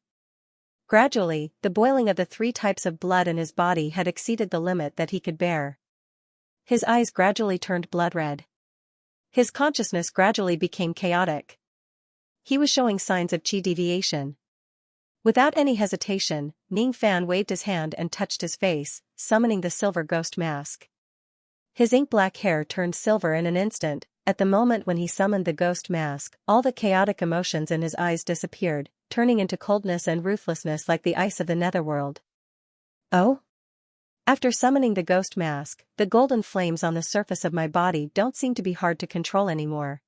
Gradually, the boiling of the 3 types of blood in his body had exceeded the limit that he could bear. His eyes gradually turned blood red. His consciousness gradually became chaotic. He was showing signs of qi deviation. Without any hesitation, Ning Fan waved his hand and touched his face, summoning the silver ghost mask. His ink-black hair turned silver in an instant. At the moment when he summoned the ghost mask, all the chaotic emotions in his eyes disappeared, turning into coldness and ruthlessness like the ice of the netherworld. Oh? After summoning the ghost mask, the golden flames on the surface of my body don't seem to be hard to control anymore.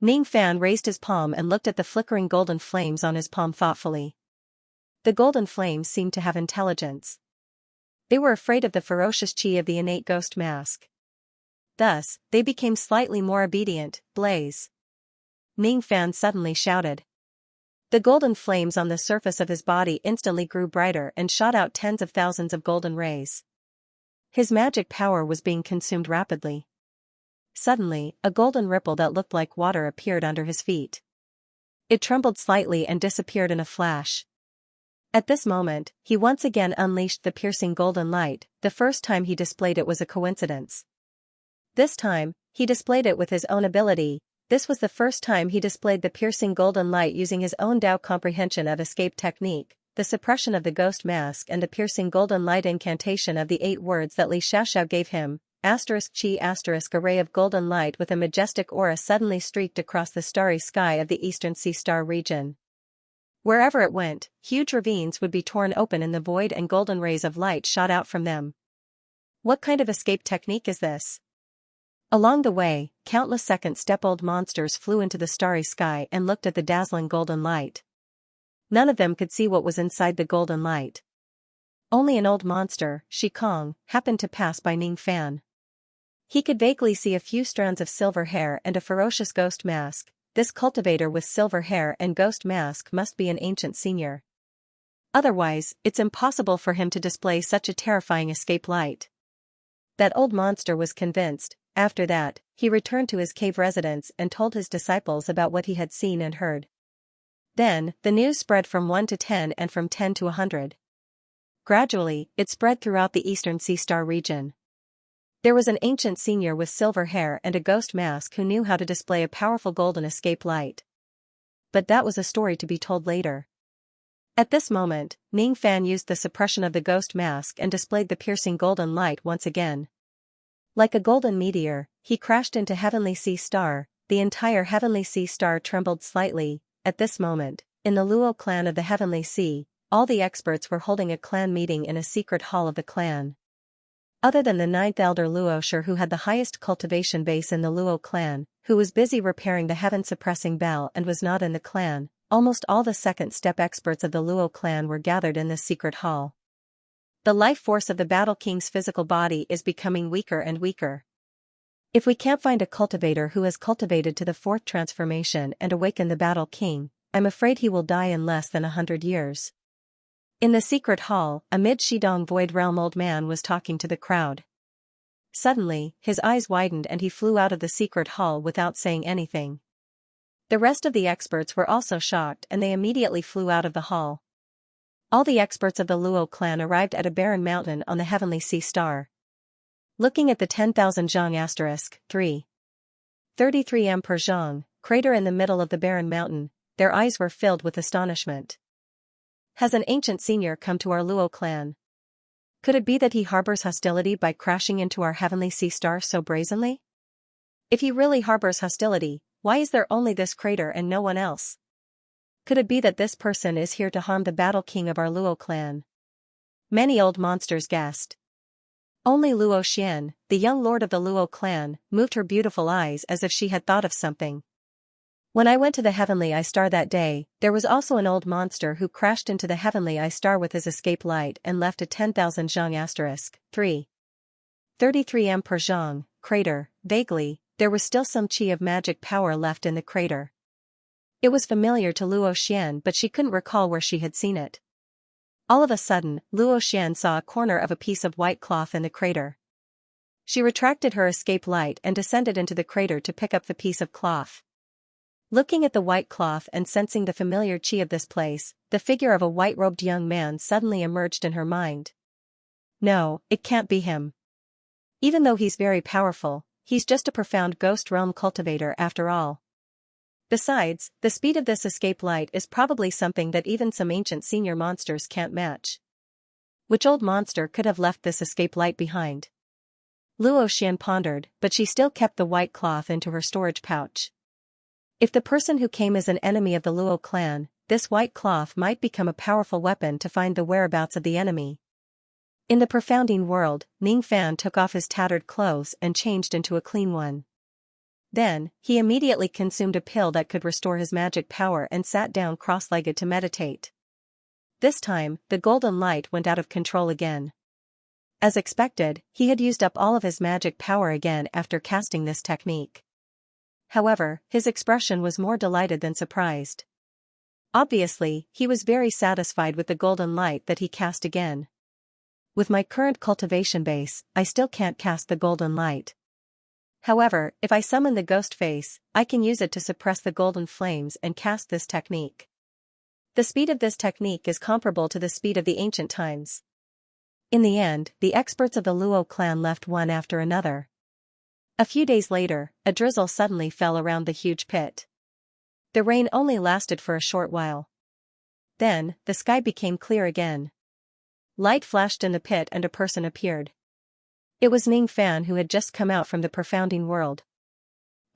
Ning Fan raised his palm and looked at the flickering golden flames on his palm thoughtfully. The golden flames seemed to have intelligence. They were afraid of the ferocious qi of the innate ghost mask. Thus, they became slightly more obedient. Blaze! Ning Fan suddenly shouted. The golden flames on the surface of his body instantly grew brighter and shot out tens of thousands of golden rays. His magic power was being consumed rapidly. Suddenly, a golden ripple that looked like water appeared under his feet. It trembled slightly and disappeared in a flash. At this moment, he once again unleashed the piercing golden light. The first time he displayed it was a coincidence. This time, he displayed it with his own ability. This was the first time he displayed the piercing golden light using his own Dao comprehension of escape technique, the suppression of the ghost mask and the piercing golden light incantation of the 8 words that Li Xiaoxiao gave him. *Qi** a ray of golden light with a majestic aura suddenly streaked across the starry sky of the eastern sea star region. Wherever it went, huge ravines would be torn open in the void and golden rays of light shot out from them. What kind of escape technique is this? Along the way, countless second-step-old monsters flew into the starry sky and looked at the dazzling golden light. None of them could see what was inside the golden light. Only an old monster, Shikong, happened to pass by Ning Fan. He could vaguely see a few strands of silver hair and a ferocious ghost mask. this cultivator with silver hair and ghost mask must be an ancient senior. Otherwise, it's impossible for him to display such a terrifying escape light. That old monster was convinced. After that, he returned to his cave residence and told his disciples about what he had seen and heard. Then, the news spread from 1 to 10 and from 10 to 100. Gradually, it spread throughout the eastern sea star region. There was an ancient senior with silver hair and a ghost mask who knew how to display a powerful golden escape light. But that was a story to be told later. At this moment, Ning Fan used the suppression of the ghost mask and displayed the piercing golden light once again. Like a golden meteor, he crashed into Heavenly Sea Star. The entire Heavenly Sea Star trembled slightly. At this moment, in the Luo clan of the Heavenly Sea, all the experts were holding a clan meeting in a secret hall of the clan. Other than the 9th elder Luo who had the highest cultivation base in the Luo clan, who was busy repairing the heaven-suppressing bell and was not in the clan, almost all the second-step experts of the Luo clan were gathered in this secret hall. The life force of the Battle King's physical body is becoming weaker and weaker. If we can't find a cultivator who has cultivated to the 4th transformation and awakened the Battle King, I'm afraid he will die in less than 100 years. In the secret hall, a mid-Shidong Void Realm old man was talking to the crowd. Suddenly, his eyes widened and he flew out of the secret hall without saying anything. The rest of the experts were also shocked and they immediately flew out of the hall. All the experts of the Luo clan arrived at a barren mountain on the Heavenly Sea Star. Looking at the 10,000 Xiang 3. 33 M per Xiang, crater in the middle of the barren mountain, their eyes were filled with astonishment. Has an ancient senior come to our Luo clan? Could it be that he harbors hostility by crashing into our Heavenly Sea Star so brazenly? If he really harbors hostility, why is there only this crater and no one else? Could it be that this person is here to harm the Battle King of our Luo clan? Many old monsters guessed. Only Luo Xian, the young lord of the Luo clan, moved her beautiful eyes as if she had thought of something. When I went to the Heavenly Eye Star that day, there was also an old monster who crashed into the Heavenly Eye Star with his escape light and left a 10,000 Xiang 3. 33 M per Xiang, crater. Vaguely, there was still some chi of magic power left in the crater. It was familiar to Luo Xian but she couldn't recall where she had seen it. All of a sudden, Luo Xian saw a corner of a piece of white cloth in the crater. She retracted her escape light and descended into the crater to pick up the piece of cloth. Looking at the white cloth and sensing the familiar chi of this place, the figure of a white-robed young man suddenly emerged in her mind. No, it can't be him. Even though he's very powerful, he's just a profound ghost realm cultivator after all. Besides, the speed of this escape light is probably something that even some ancient senior monsters can't match. Which old monster could have left this escape light behind? Luo Xian pondered, but she still kept the white cloth into her storage pouch. If the person who came is an enemy of the Luo clan, this white cloth might become a powerful weapon to find the whereabouts of the enemy. In the profounding world, Ning Fan took off his tattered clothes and changed into a clean one. Then, he immediately consumed a pill that could restore his magic power and sat down cross-legged to meditate. This time, the golden light went out of control again. As expected, he had used up all of his magic power again after casting this technique. However, his expression was more delighted than surprised. Obviously, he was very satisfied with the golden light that he cast again. With my current cultivation base, I still can't cast the golden light. However, if I summon the ghost face, I can use it to suppress the golden flames and cast this technique. The speed of this technique is comparable to the speed of the ancient times. In the end, the experts of the Luo clan left one after another. A few days later, a drizzle suddenly fell around the huge pit. The rain only lasted for a short while. Then, the sky became clear again. Light flashed in the pit and a person appeared. It was Ning Fan who had just come out from the profounding world.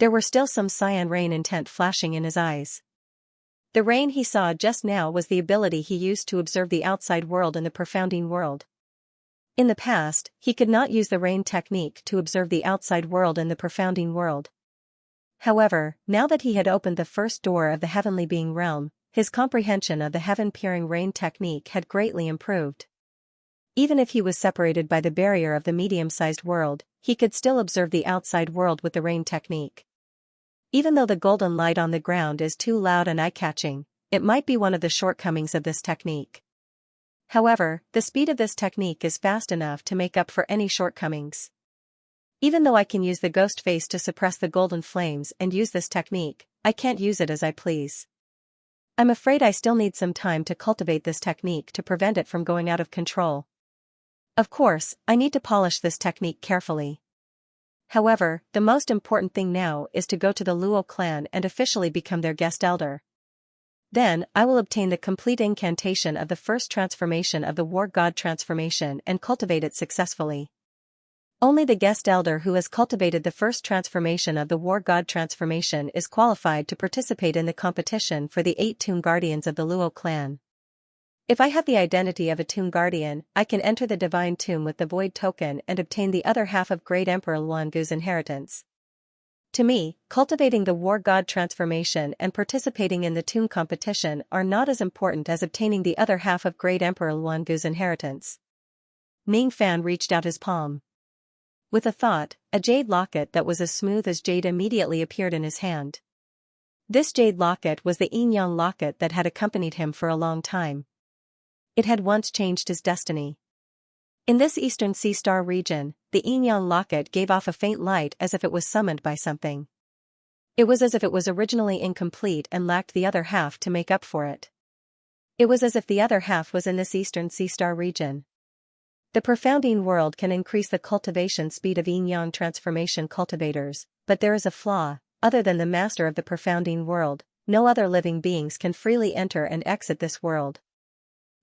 There were still some cyan rain intent flashing in his eyes. The rain he saw just now was the ability he used to observe the outside world in the profounding world. In the past, he could not use the rain technique to observe the outside world in the profounding world. However, now that he had opened the first door of the heavenly being realm, his comprehension of the heaven-peering rain technique had greatly improved. Even if he was separated by the barrier of the medium-sized world, he could still observe the outside world with the rain technique. Even though the golden light on the ground is too loud and eye-catching, it might be one of the shortcomings of this technique. However, the speed of this technique is fast enough to make up for any shortcomings. Even though I can use the ghost face to suppress the golden flames and use this technique, I can't use it as I please. I'm afraid I still need some time to cultivate this technique to prevent it from going out of control. Of course, I need to polish this technique carefully. However, the most important thing now is to go to the Luo clan and officially become their guest elder. Then, I will obtain the complete incantation of the first transformation of the War God transformation and cultivate it successfully. Only the guest elder who has cultivated the first transformation of the War God transformation is qualified to participate in the competition for the 8 Tomb Guardians of the Luo clan. If I have the identity of a Tomb Guardian, I can enter the Divine Tomb with the Void token and obtain the other half of Great Emperor Luangu's inheritance. To me, cultivating the War God transformation and participating in the tomb competition are not as important as obtaining the other half of Great Emperor Luangu's inheritance. Ning Fan reached out his palm. With a thought, a jade locket that was as smooth as jade immediately appeared in his hand. This jade locket was the yin-yang locket that had accompanied him for a long time. It had once changed his destiny. In this eastern sea star region, the yin-yang locket gave off a faint light as if it was summoned by something. It was as if it was originally incomplete and lacked the other half to make up for it. It was as if the other half was in this eastern sea star region. The profounding world can increase the cultivation speed of yin-yang transformation cultivators, but there is a flaw. Other than the master of the profounding world, no other living beings can freely enter and exit this world.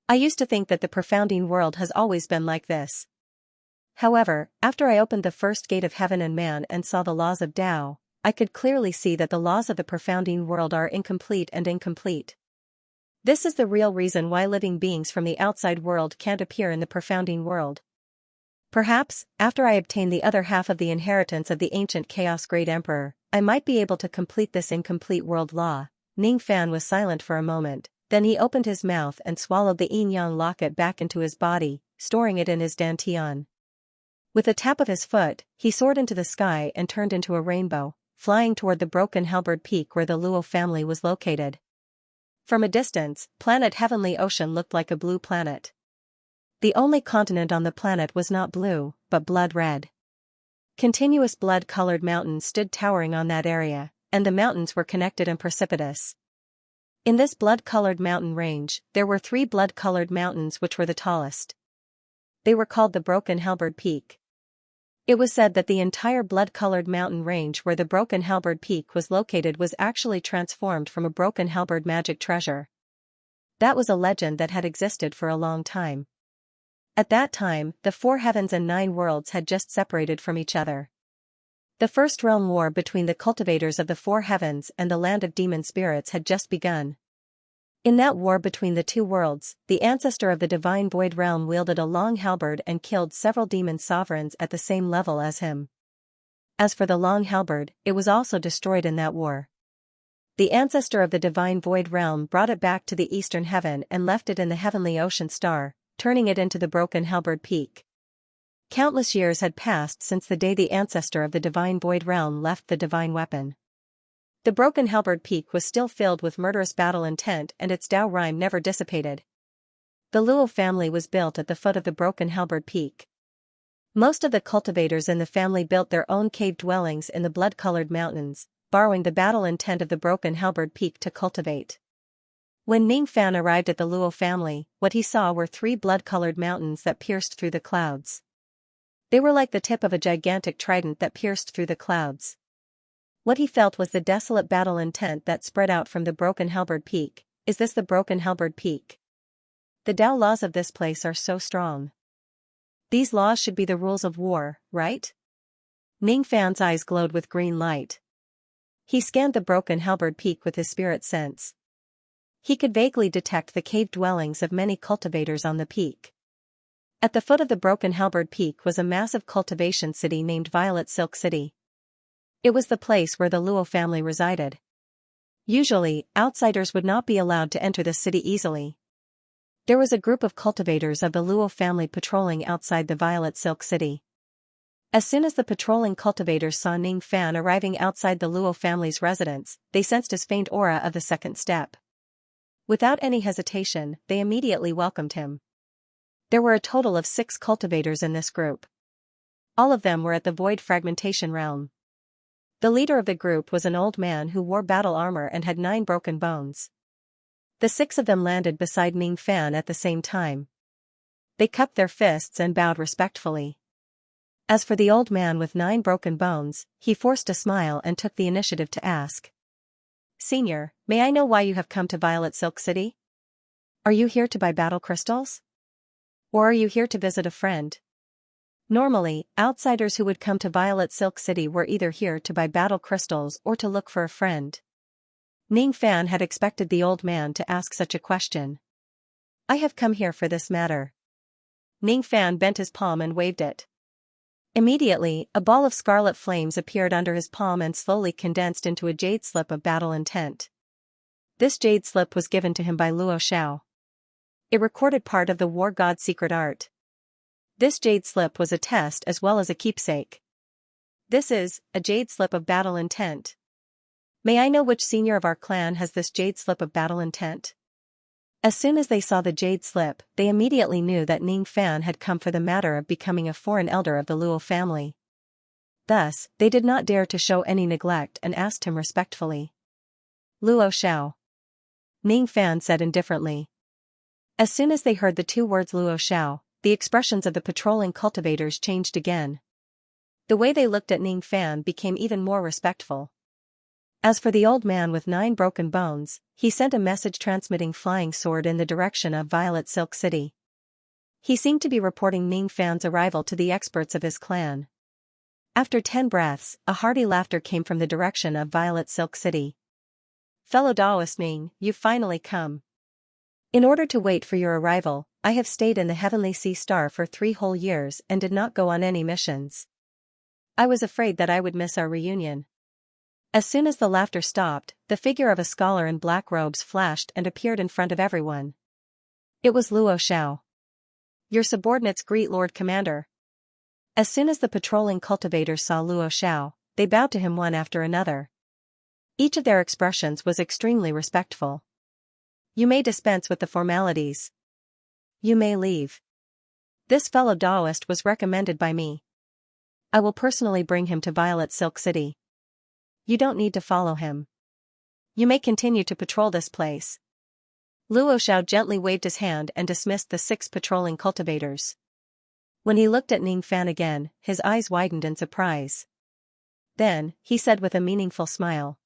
I used to think that the profounding world has always been like this. However, after I opened the first gate of heaven and man and saw the laws of Tao, I could clearly see that the laws of the profounding world are incomplete and incomplete. This is the real reason why living beings from the outside world can't appear in the profounding world. Perhaps, after I obtain the other half of the inheritance of the ancient Chaos Great Emperor, I might be able to complete this incomplete world law. Ning Fan was silent for a moment, then he opened his mouth and swallowed the yin-yang locket back into his body, storing it in his dantian. With a tap of his foot, he soared into the sky and turned into a rainbow, flying toward the broken halberd peak where the Luo family was located. From a distance, planet Heavenly Ocean looked like a blue planet. The only continent on the planet was not blue, but blood red. Continuous blood-colored mountains stood towering on that area, and the mountains were connected and precipitous. In this blood-colored mountain range, there were 3 blood-colored mountains which were the tallest. They were called the Broken Halberd Peak. It was said that the entire blood-colored mountain range where the Broken Halberd Peak was located was actually transformed from a broken halberd magic treasure. That was a legend that had existed for a long time. At that time, the 4 heavens and 9 worlds had just separated from each other. The first realm war between the cultivators of the 4 heavens and the land of demon spirits had just begun. In that war between the 2 worlds, the ancestor of the divine void realm wielded a long halberd and killed several demon sovereigns at the same level as him. As for the long halberd, it was also destroyed in that war. The ancestor of the divine void realm brought it back to the eastern heaven and left it in the heavenly ocean star, turning it into the Broken Halberd Peak. Countless years had passed since the day the ancestor of the divine void realm left the divine weapon. The Broken Halberd Peak was still filled with murderous battle intent and its Tao rhyme never dissipated. The Luo family was built at the foot of the Broken Halberd Peak. Most of the cultivators in the family built their own cave dwellings in the blood-colored mountains, borrowing the battle intent of the Broken Halberd Peak to cultivate. When Ning Fan arrived at the Luo family, what he saw were 3 blood-colored mountains that pierced through the clouds. They were like the tip of a gigantic trident that pierced through the clouds. What he felt was the desolate battle intent that spread out from the Broken Halberd Peak. Is this the Broken Halberd Peak? The Tao laws of this place are so strong. These laws should be the rules of war, right? Ning Fan's eyes glowed with green light. He scanned the Broken Halberd Peak with his spirit sense. He could vaguely detect the cave dwellings of many cultivators on the peak. At the foot of the Broken Halberd Peak was a massive cultivation city named Violet Silk City. It was the place where the Luo family resided. Usually, outsiders would not be allowed to enter the city easily. There was a group of cultivators of the Luo family patrolling outside the Violet Silk City. As soon as the patrolling cultivators saw Ning Fan arriving outside the Luo family's residence, they sensed his faint aura of the second step. Without any hesitation, they immediately welcomed him. There were a total of 6 cultivators in this group. All of them were at the void fragmentation realm. The leader of the group was an old man who wore battle armor and had 9 broken bones. The 6 of them landed beside Ning Fan at the same time. They cupped their fists and bowed respectfully. As for the old man with 9 broken bones, he forced a smile and took the initiative to ask. "Senior, may I know why you have come to Violet Silk City? Are you here to buy battle crystals? Or are you here to visit a friend?" Normally, outsiders who would come to Violet Silk City were either here to buy battle crystals or to look for a friend. Ning Fan had expected the old man to ask such a question. "I have come here for this matter." Ning Fan bent his palm and waved it. Immediately, a ball of scarlet flames appeared under his palm and slowly condensed into a jade slip of battle intent. This jade slip was given to him by Luo Xiao. It recorded part of the war god's secret art. This jade slip was a test as well as a keepsake. "This is a jade slip of battle intent. May I know which senior of our clan has this jade slip of battle intent?" As soon as they saw the jade slip, they immediately knew that Ning Fan had come for the matter of becoming a foreign elder of the Luo family. Thus, they did not dare to show any neglect and asked him respectfully. "Luo Xiao," Ning Fan said indifferently. As soon as they heard the 2 words Luo Xiao, the expressions of the patrolling cultivators changed again. The way they looked at Ning Fan became even more respectful. As for the old man with 9 broken bones, he sent a message transmitting flying sword in the direction of Violet Silk City. He seemed to be reporting Ning Fan's arrival to the experts of his clan. After 10 breaths, a hearty laughter came from the direction of Violet Silk City. "Fellow Daoist Ning, you've finally come. In order to wait for your arrival, I have stayed in the Heavenly Sea Star for 3 whole years and did not go on any missions. I was afraid that I would miss our reunion." As soon as the laughter stopped, the figure of a scholar in black robes flashed and appeared in front of everyone. It was Luo Xiao. "Your subordinates greet Lord Commander." As soon as the patrolling cultivators saw Luo Xiao, they bowed to him one after another. Each of their expressions was extremely respectful. "You may dispense with the formalities. You may leave. This fellow Daoist was recommended by me. I will personally bring him to Violet Silk City. You don't need to follow him. You may continue to patrol this place." Luo Xiao gently waved his hand and dismissed the 6 patrolling cultivators. When he looked at Ning Fan again, his eyes widened in surprise. Then, he said with a meaningful smile.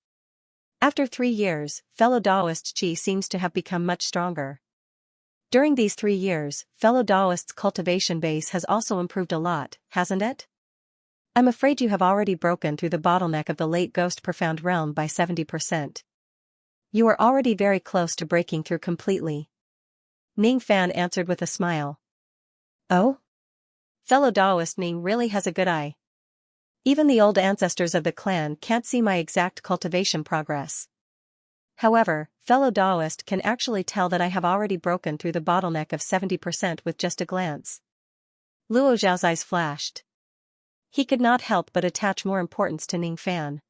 "After 3 years, fellow Daoist Qi seems to have become much stronger. During these 3 years, fellow Daoist's cultivation base has also improved a lot, hasn't it? I'm afraid you have already broken through the bottleneck of the late Ghost Profound Realm by 70%. You are already very close to breaking through completely." Ning Fan answered with a smile. "Oh? Fellow Daoist Ning really has a good eye. Even the old ancestors of the clan can't see my exact cultivation progress. However, fellow Daoist can actually tell that I have already broken through the bottleneck of 70% with just a glance." Luo Xiao's eyes flashed. He could not help but attach more importance to Ning Fan.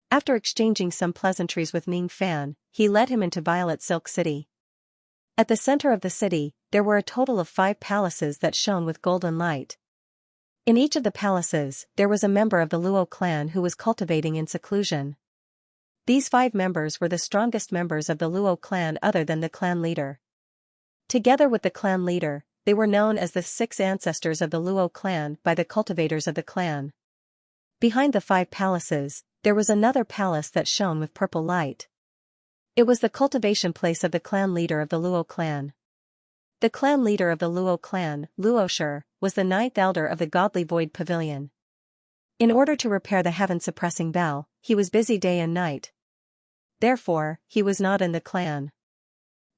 After exchanging some pleasantries with Ning Fan, he led him into Violet Silk City. At the center of the city, there were a total of 5 palaces that shone with golden light. In each of the palaces, there was a member of the Luo clan who was cultivating in seclusion. These 5 members were the strongest members of the Luo clan other than the clan leader. Together with the clan leader, they were known as the 6 ancestors of the Luo clan by the cultivators of the clan. Behind the 5 palaces, there was another palace that shone with purple light. It was the cultivation place of the clan leader of the Luo clan. The clan leader of the Luo clan, Luo Shi, was the 9th elder of the Godly Void Pavilion. In order to repair the heaven-suppressing bell, he was busy day and night. Therefore, he was not in the clan.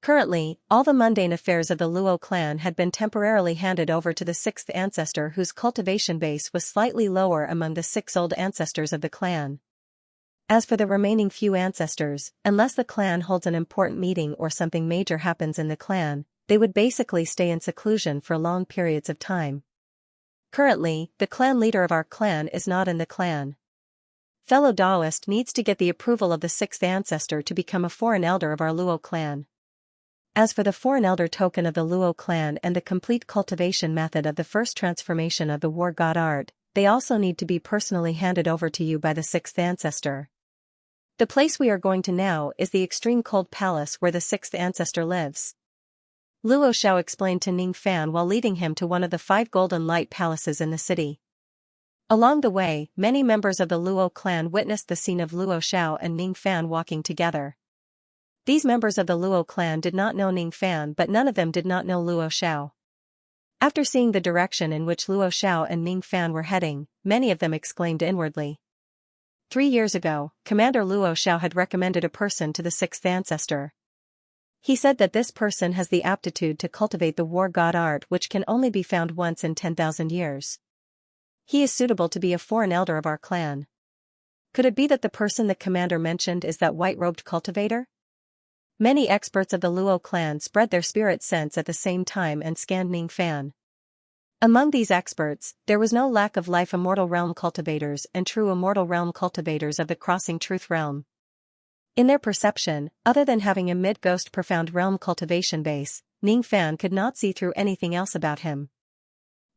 Currently, all the mundane affairs of the Luo clan had been temporarily handed over to the 6th ancestor whose cultivation base was slightly lower among the 6 old ancestors of the clan. As for the remaining few ancestors, unless the clan holds an important meeting or something major happens in the clan, they would basically stay in seclusion for long periods of time. Currently, the clan leader of our clan is not in the clan. Fellow Daoist needs to get the approval of the sixth ancestor to become a foreign elder of our Luo clan. As for the foreign elder token of the Luo clan and the complete cultivation method of the first transformation of the war god art, they also need to be personally handed over to you by the sixth ancestor. The place we are going to now is the extreme cold palace where the sixth ancestor lives. Luo Xiao explained to Ning Fan while leading him to one of the 5 golden light palaces in the city. Along the way, many members of the Luo clan witnessed the scene of Luo Xiao and Ning Fan walking together. These members of the Luo clan did not know Ning Fan, but none of them did not know Luo Xiao. After seeing the direction in which Luo Xiao and Ning Fan were heading, many of them exclaimed inwardly. 3 years ago, Commander Luo Xiao had recommended a person to the sixth ancestor. He said that this person has the aptitude to cultivate the war god art which can only be found once in 10,000 years. He is suitable to be a foreign elder of our clan. Could it be that the person the commander mentioned is that white-robed cultivator? Many experts of the Luo clan spread their spirit sense at the same time and scanned Ning Fan. Among these experts, there was no lack of life immortal realm cultivators and true immortal realm cultivators of the crossing truth realm. In their perception, other than having a mid-ghost profound realm cultivation base, Ning Fan could not see through anything else about him.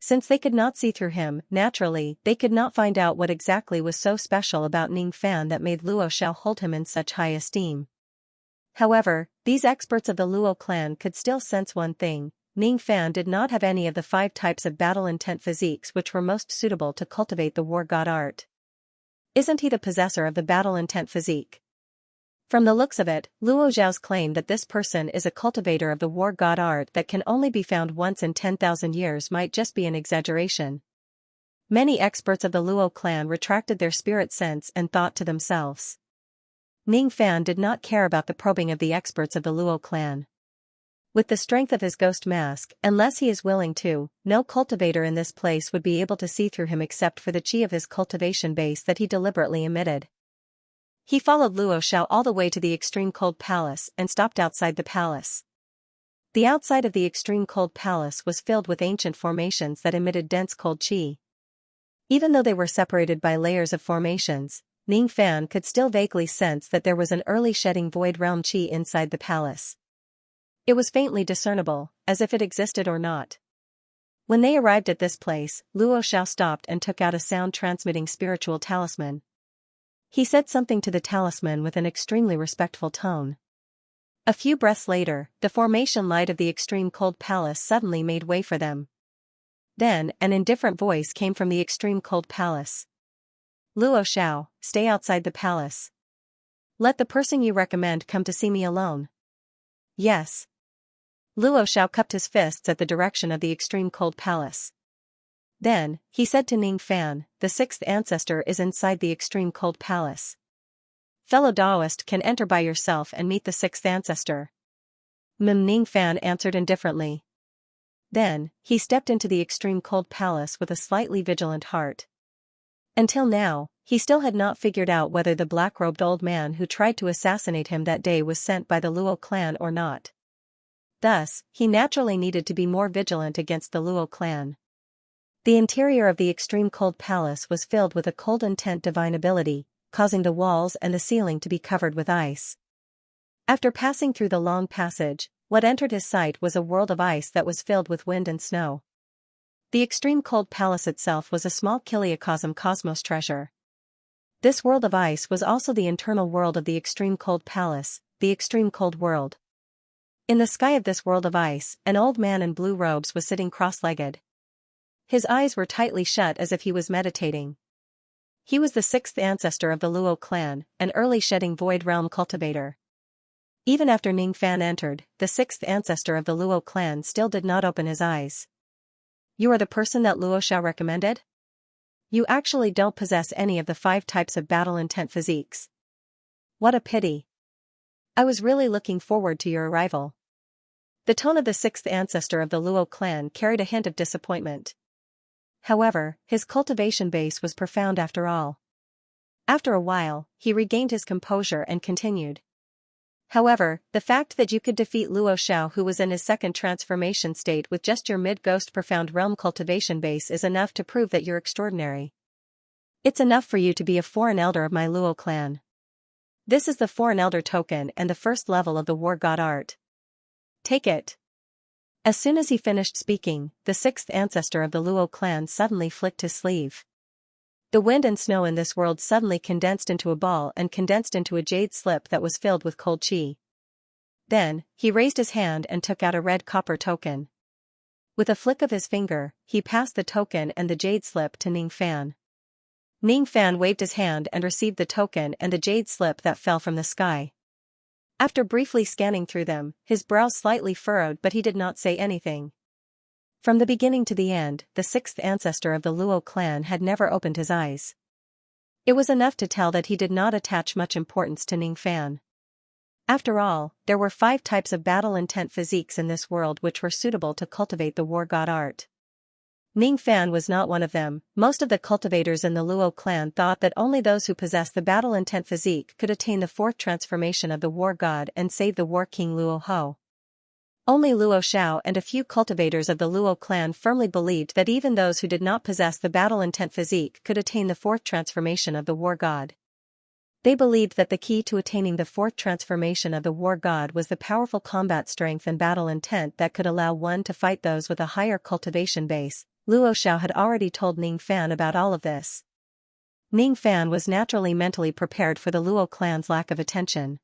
Since they could not see through him, naturally, they could not find out what exactly was so special about Ning Fan that made Luo Xiao hold him in such high esteem. However, these experts of the Luo clan could still sense one thing: Ning Fan did not have any of the 5 types of battle intent physiques which were most suitable to cultivate the war god art. Isn't he the possessor of the battle intent physique? From the looks of it, Luo Xiao's claim that this person is a cultivator of the war god art that can only be found once in 10,000 years might just be an exaggeration. Many experts of the Luo clan retracted their spirit sense and thought to themselves. Ning Fan did not care about the probing of the experts of the Luo clan. With the strength of his ghost mask, unless he is willing to, no cultivator in this place would be able to see through him except for the chi of his cultivation base that he deliberately emitted. He followed Luo Xiao all the way to the extreme cold palace and stopped outside the palace. The outside of the extreme cold palace was filled with ancient formations that emitted dense cold chi. Even though they were separated by layers of formations, Ning Fan could still vaguely sense that there was an early shedding void realm chi inside the palace. It was faintly discernible, as if it existed or not. When they arrived at this place, Luo Xiao stopped and took out a sound-transmitting spiritual talisman. He said something to the talisman with an extremely respectful tone. A few breaths later, the formation light of the extreme cold palace suddenly made way for them. Then, an indifferent voice came from the extreme cold palace. Luo Xiao, stay outside the palace. Let the person you recommend come to see me alone. Yes. Luo Xiao cupped his fists at the direction of the extreme cold palace. Then, he said to Ning Fan, the sixth ancestor is inside the extreme cold palace. Fellow Daoist can enter by yourself and meet the sixth ancestor. Ning Fan answered indifferently. Then, he stepped into the extreme cold palace with a slightly vigilant heart. Until now, he still had not figured out whether the black-robed old man who tried to assassinate him that day was sent by the Luo clan or not. Thus, he naturally needed to be more vigilant against the Luo clan. The interior of the extreme cold palace was filled with a cold intent divine ability, causing the walls and the ceiling to be covered with ice. After passing through the long passage, what entered his sight was a world of ice that was filled with wind and snow. The extreme cold palace itself was a small Kiliacosm cosmos treasure. This world of ice was also the internal world of the extreme cold palace, the extreme cold world. In the sky of this world of ice, an old man in blue robes was sitting cross-legged. His eyes were tightly shut as if he was meditating. He was the sixth ancestor of the Luo clan, an early shedding void realm cultivator. Even after Ning Fan entered, the sixth ancestor of the Luo clan still did not open his eyes. You are the person that Luo Xiao recommended? You actually don't possess any of the 5 types of battle intent physiques. What a pity. I was really looking forward to your arrival. The tone of the sixth ancestor of the Luo clan carried a hint of disappointment. However, his cultivation base was profound after all. After a while, he regained his composure and continued. However, the fact that you could defeat Luo Xiao, who was in his second transformation state, with just your mid-ghost profound realm cultivation base is enough to prove that you're extraordinary. It's enough for you to be a foreign elder of my Luo clan. This is the foreign elder token and the first level of the war god art. Take it. As soon as he finished speaking, the sixth ancestor of the Luo clan suddenly flicked his sleeve. The wind and snow in this world suddenly condensed into a ball and condensed into a jade slip that was filled with cold qi. Then, he raised his hand and took out a red copper token. With a flick of his finger, he passed the token and the jade slip to Ning Fan. Ning Fan waved his hand and received the token and the jade slip that fell from the sky. After briefly scanning through them, his brows slightly furrowed, but he did not say anything. From the beginning to the end, the sixth ancestor of the Luo clan had never opened his eyes. It was enough to tell that he did not attach much importance to Ning Fan. After all, there were 5 types of battle intent physiques in this world which were suitable to cultivate the war god art. Ning Fan was not one of them. Most of the cultivators in the Luo clan thought that only those who possessed the battle intent physique could attain the 4th transformation of the war god and save the war king Luo Ho. Only Luo Xiao and a few cultivators of the Luo clan firmly believed that even those who did not possess the battle intent physique could attain the 4th transformation of the war god. They believed that the key to attaining the 4th transformation of the war god was the powerful combat strength and battle intent that could allow one to fight those with a higher cultivation base. Luo Xiao had already told Ning Fan about all of this. Ning Fan was naturally mentally prepared for the Luo clan's lack of attention.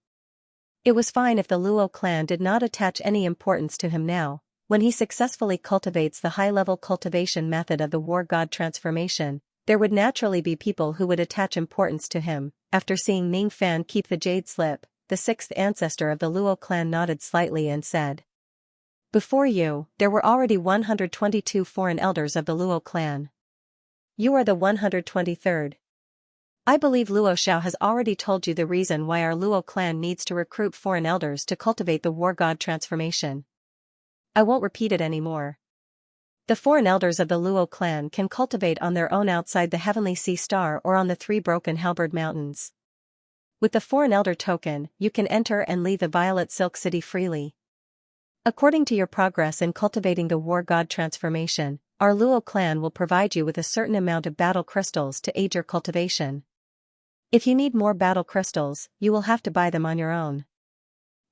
It was fine if the Luo clan did not attach any importance to him now. When he successfully cultivates the high-level cultivation method of the war god transformation, there would naturally be people who would attach importance to him. After seeing Ning Fan keep the jade slip, the 6th ancestor of the Luo clan nodded slightly and said, "Before you, there were already 122 foreign elders of the Luo clan. You are the 123rd. I believe Luo Xiao has already told you the reason why our Luo clan needs to recruit foreign elders to cultivate the war god transformation. I won't repeat it anymore. The foreign elders of the Luo clan can cultivate on their own outside the Heavenly Sea Star or on the 3 Broken Halberd Mountains. With the foreign elder token, you can enter and leave the Violet Silk City freely. According to your progress in cultivating the war god transformation, our Luo clan will provide you with a certain amount of battle crystals to aid your cultivation. If you need more battle crystals, you will have to buy them on your own.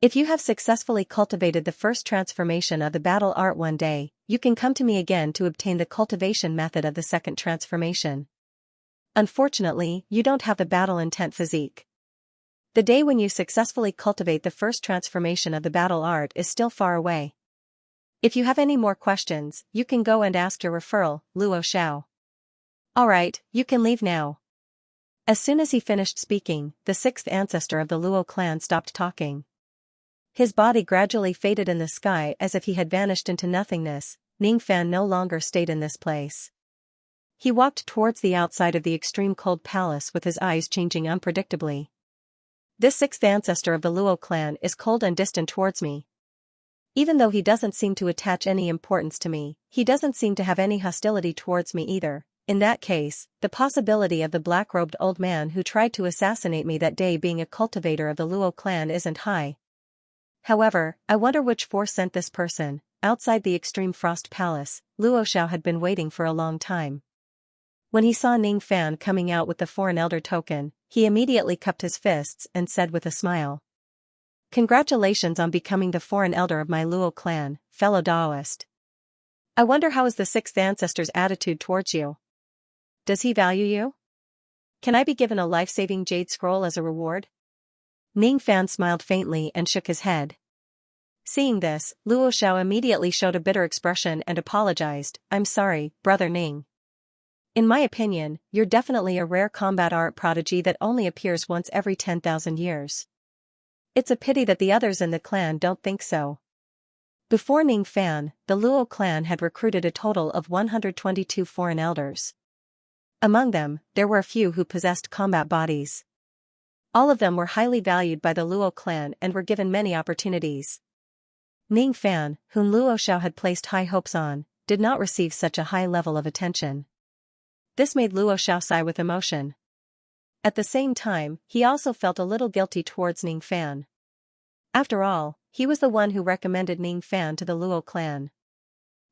If you have successfully cultivated the 1st transformation of the battle art one day, you can come to me again to obtain the cultivation method of the 2nd transformation. Unfortunately, you don't have the battle intent physique. The day when you successfully cultivate the 1st transformation of the battle art is still far away. If you have any more questions, you can go and ask your referral, Luo Xiao. Alright, you can leave now." As soon as he finished speaking, the 6th ancestor of the Luo clan stopped talking. His body gradually faded in the sky as if he had vanished into nothingness. Ning Fan no longer stayed in this place. He walked towards the outside of the extreme cold palace with his eyes changing unpredictably. This 6th ancestor of the Luo clan is cold and distant towards me. Even though he doesn't seem to attach any importance to me, he doesn't seem to have any hostility towards me either. In that case, the possibility of the black-robed old man who tried to assassinate me that day being a cultivator of the Luo clan isn't high. However, I wonder which force sent this person. Outside the extreme frost palace, Luo Xiao had been waiting for a long time. When he saw Ning Fan coming out with the foreign elder token, he immediately cupped his fists and said with a smile, "Congratulations on becoming the foreign elder of my Luo clan, fellow Daoist. I wonder how is the 6th ancestor's attitude towards you? Does he value you? Can I be given a life-saving jade scroll as a reward?" Ning Fan smiled faintly and shook his head. Seeing this, Luo Xiao immediately showed a bitter expression and apologized. "I'm sorry, Brother Ning. In my opinion, you're definitely a rare combat art prodigy that only appears once every 10,000 years. It's a pity that the others in the clan don't think so." Before Ning Fan, the Luo clan had recruited a total of 122 foreign elders. Among them, there were a few who possessed combat bodies. All of them were highly valued by the Luo clan and were given many opportunities. Ning Fan, whom Luo Xiao had placed high hopes on, did not receive such a high level of attention. This made Luo Xiao sigh with emotion. At the same time, he also felt a little guilty towards Ning Fan. After all, he was the one who recommended Ning Fan to the Luo clan.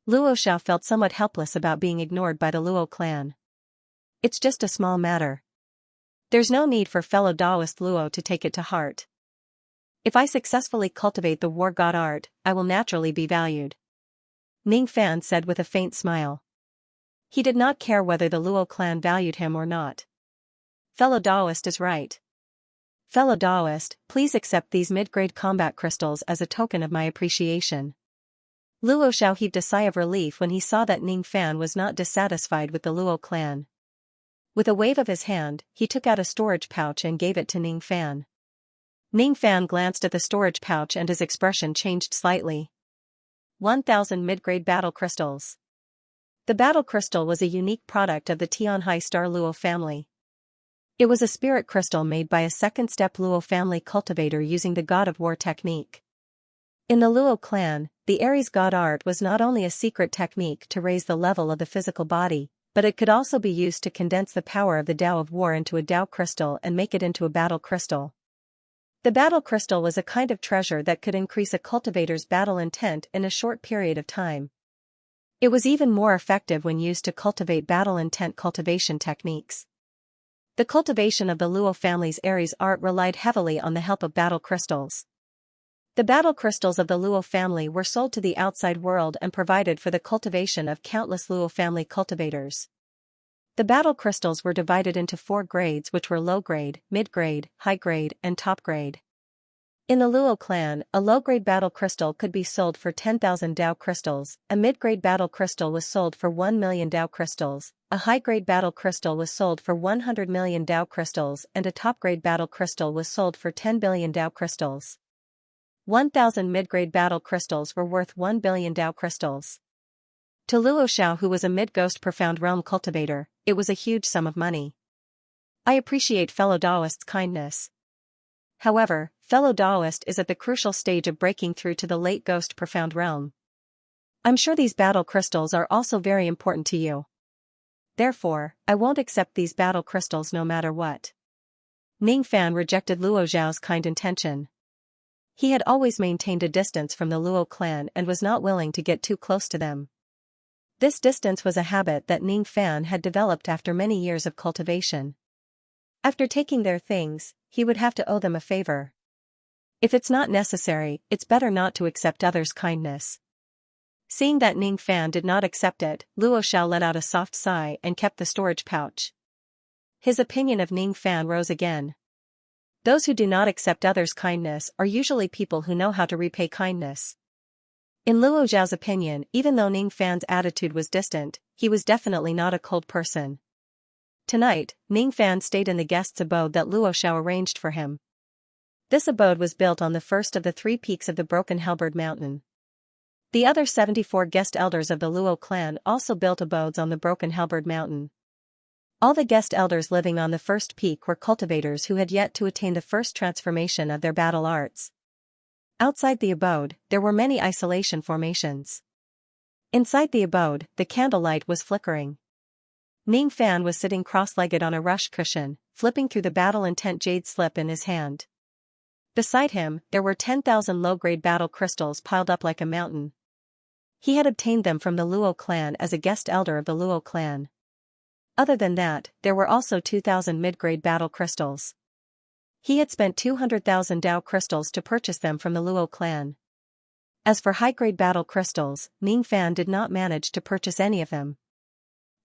Luo Xiao felt somewhat helpless about being ignored by the Luo clan. It's just a small matter. There's no need for fellow Taoist Luo to take it to heart. If I successfully cultivate the war god art, I will naturally be valued. Ning Fan said with a faint smile. He did not care whether the Luo clan valued him or not. Fellow Taoist is right. Fellow Taoist, please accept these mid-grade combat crystals as a token of my appreciation. Luo Xiao heaved a sigh of relief when he saw that Ning Fan was not dissatisfied with the Luo clan. With a wave of his hand, he took out a storage pouch and gave it to Ning Fan. Ning Fan glanced at the storage pouch and his expression changed slightly. 1,000 mid-grade battle crystals. The battle crystal was a unique product of the Tianhai Star Luo family. It was a spirit crystal made by a second-step Luo family cultivator using the God of War technique. In the Luo clan, the Aries god art was not only a secret technique to raise the level of the physical body, but it could also be used to condense the power of the Tao of War into a Tao crystal and make it into a battle crystal. The battle crystal was a kind of treasure that could increase a cultivator's battle intent in a short period of time. It was even more effective when used to cultivate battle intent cultivation techniques. The cultivation of the Luo family's Aries art relied heavily on the help of battle crystals. The battle crystals of the Luo family were sold to the outside world and provided for the cultivation of countless Luo family cultivators. The battle crystals were divided into 4 grades, which were low grade, mid grade, high grade, and top grade. In the Luo clan, a low-grade battle crystal could be sold for 10,000 Tao crystals, a mid-grade battle crystal was sold for 1 million Tao crystals, a high-grade battle crystal was sold for 100 million Tao crystals, and a top-grade battle crystal was sold for 10 billion Tao crystals. 1,000 mid-grade battle crystals were worth 1 billion Tao crystals. To Luo Xiao, who was a mid-ghost profound realm cultivator, it was a huge sum of money. I appreciate fellow Taoist's kindness. However, fellow Taoist is at the crucial stage of breaking through to the late ghost profound realm. I'm sure these battle crystals are also very important to you. Therefore, I won't accept these battle crystals no matter what. Ning Fan rejected Luo Xiao's kind intention. He had always maintained a distance from the Luo clan and was not willing to get too close to them. This distance was a habit that Ning Fan had developed after many years of cultivation. After taking their things, he would have to owe them a favor. If it's not necessary, it's better not to accept others' kindness. Seeing that Ning Fan did not accept it, Luo Xiao let out a soft sigh and kept the storage pouch. His opinion of Ning Fan rose again. Those who do not accept others' kindness are usually people who know how to repay kindness. In Luo Xiao's opinion, even though Ning Fan's attitude was distant, he was definitely not a cold person. Tonight, Ning Fan stayed in the guest's abode that Luo Xiao arranged for him. This abode was built on the first of the 3 peaks of the Broken Halberd Mountain. The other 74 guest elders of the Luo clan also built abodes on the Broken Halberd Mountain. All the guest elders living on the first peak were cultivators who had yet to attain the first transformation of their battle arts. Outside the abode, there were many isolation formations. Inside the abode, the candlelight was flickering. Ning Fan was sitting cross-legged on a rush cushion, flipping through the battle intent jade slip in his hand. Beside him, there were 10,000 low-grade battle crystals piled up like a mountain. He had obtained them from the Luo clan as a guest elder of the Luo clan. Other than that, there were also 2,000 mid-grade battle crystals. He had spent 200,000 Tao crystals to purchase them from the Luo clan. As for high-grade battle crystals, Ning Fan did not manage to purchase any of them.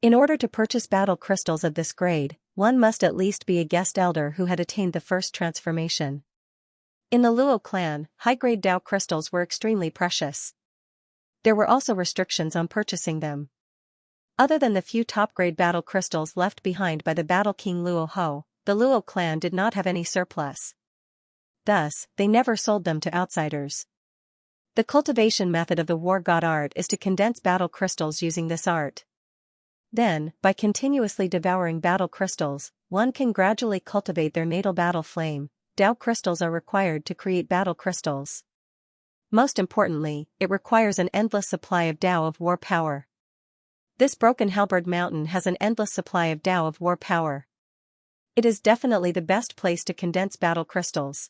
In order to purchase battle crystals of this grade, one must at least be a guest elder who had attained the first transformation. In the Luo clan, high-grade Tao crystals were extremely precious. There were also restrictions on purchasing them. Other than the few top-grade battle crystals left behind by the Battle King Luo Ho, the Luo clan did not have any surplus. Thus, they never sold them to outsiders. The cultivation method of the war god art is to condense battle crystals using this art. Then, by continuously devouring battle crystals, one can gradually cultivate their natal battle flame. Tao crystals are required to create battle crystals. Most importantly, it requires an endless supply of Tao of War power. This Broken Halberd Mountain has an endless supply of Tao of War power. It is definitely the best place to condense battle crystals.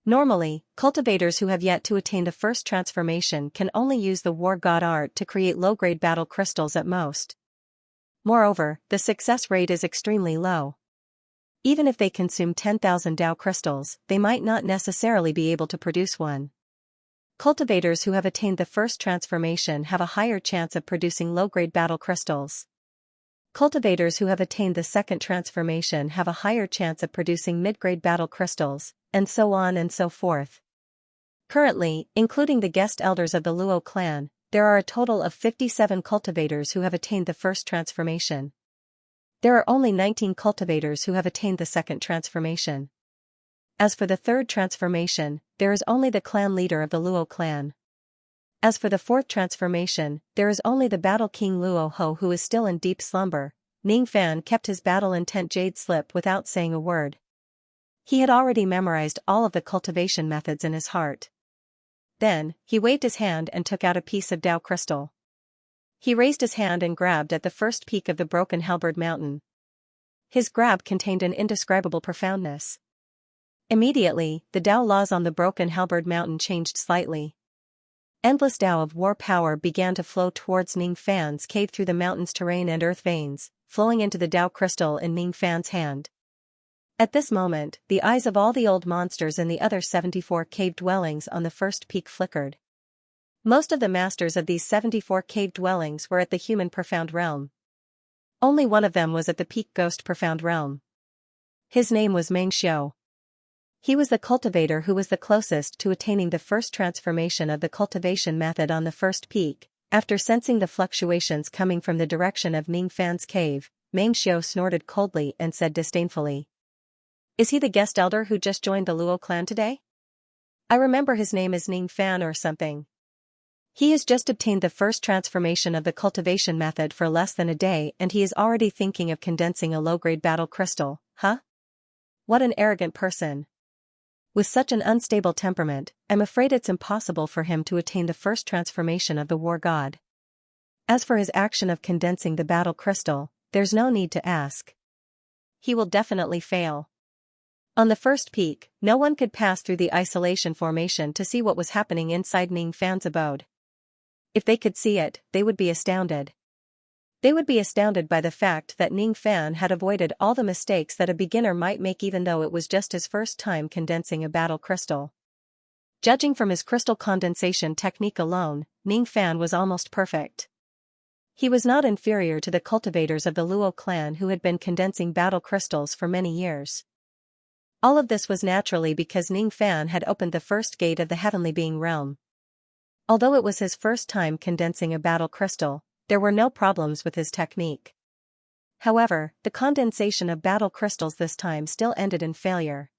Normally, cultivators who have yet to attain the first transformation can only use the war god art to create low-grade battle crystals at most. Moreover, the success rate is extremely low. Even if they consume 10,000 Dao crystals, they might not necessarily be able to produce one. Cultivators who have attained the first transformation have a higher chance of producing low-grade battle crystals. Cultivators who have attained the second transformation have a higher chance of producing mid-grade battle crystals, and so on and so forth. Currently, including the guest elders of the Luo clan, there are a total of 57 cultivators who have attained the first transformation. There are only 19 cultivators who have attained the second transformation. As for the third transformation, there is only the clan leader of the Luo clan. As for the fourth transformation, there is only the battle king Luo Ho who is still in deep slumber. Ning Fan kept his battle intent jade slip without saying a word. He had already memorized all of the cultivation methods in his heart. Then, he waved his hand and took out a piece of Dao crystal. He raised his hand and grabbed at the first peak of the broken halberd mountain. His grab contained an indescribable profoundness. Immediately, the Dao laws on the broken halberd mountain changed slightly. Endless Dao of war power began to flow towards Ning Fan's cave through the mountain's terrain and earth veins, flowing into the Dao crystal in Ning Fan's hand. At this moment, the eyes of all the old monsters in the other 74 cave dwellings on the first peak flickered. Most of the masters of these 74 cave dwellings were at the human profound realm. Only one of them was at the peak ghost profound realm. His name was Xianxia. He was the cultivator who was the closest to attaining the first transformation of the cultivation method on the first peak. After sensing the fluctuations coming from the direction of Ning Fan's cave, Xianxia snorted coldly and said disdainfully, "Is he the guest elder who just joined the Luo clan today? I remember his name is Ning Fan or something. He has just obtained the first transformation of the cultivation method for less than a day and he is already thinking of condensing a low-grade battle crystal, huh? What an arrogant person. With such an unstable temperament, I'm afraid it's impossible for him to attain the first transformation of the war god. As for his action of condensing the battle crystal, there's no need to ask. He will definitely fail." On the first peak, no one could pass through the isolation formation to see what was happening inside Ning Fan's abode. If they could see it, they would be astounded. They would be astounded by the fact that Ning Fan had avoided all the mistakes that a beginner might make even though it was just his first time condensing a battle crystal. Judging from his crystal condensation technique alone, Ning Fan was almost perfect. He was not inferior to the cultivators of the Luo clan who had been condensing battle crystals for many years. All of this was naturally because Ning Fan had opened the first gate of the heavenly being realm. Although it was his first time condensing a battle crystal, there were no problems with his technique. However, the condensation of battle crystals this time still ended in failure.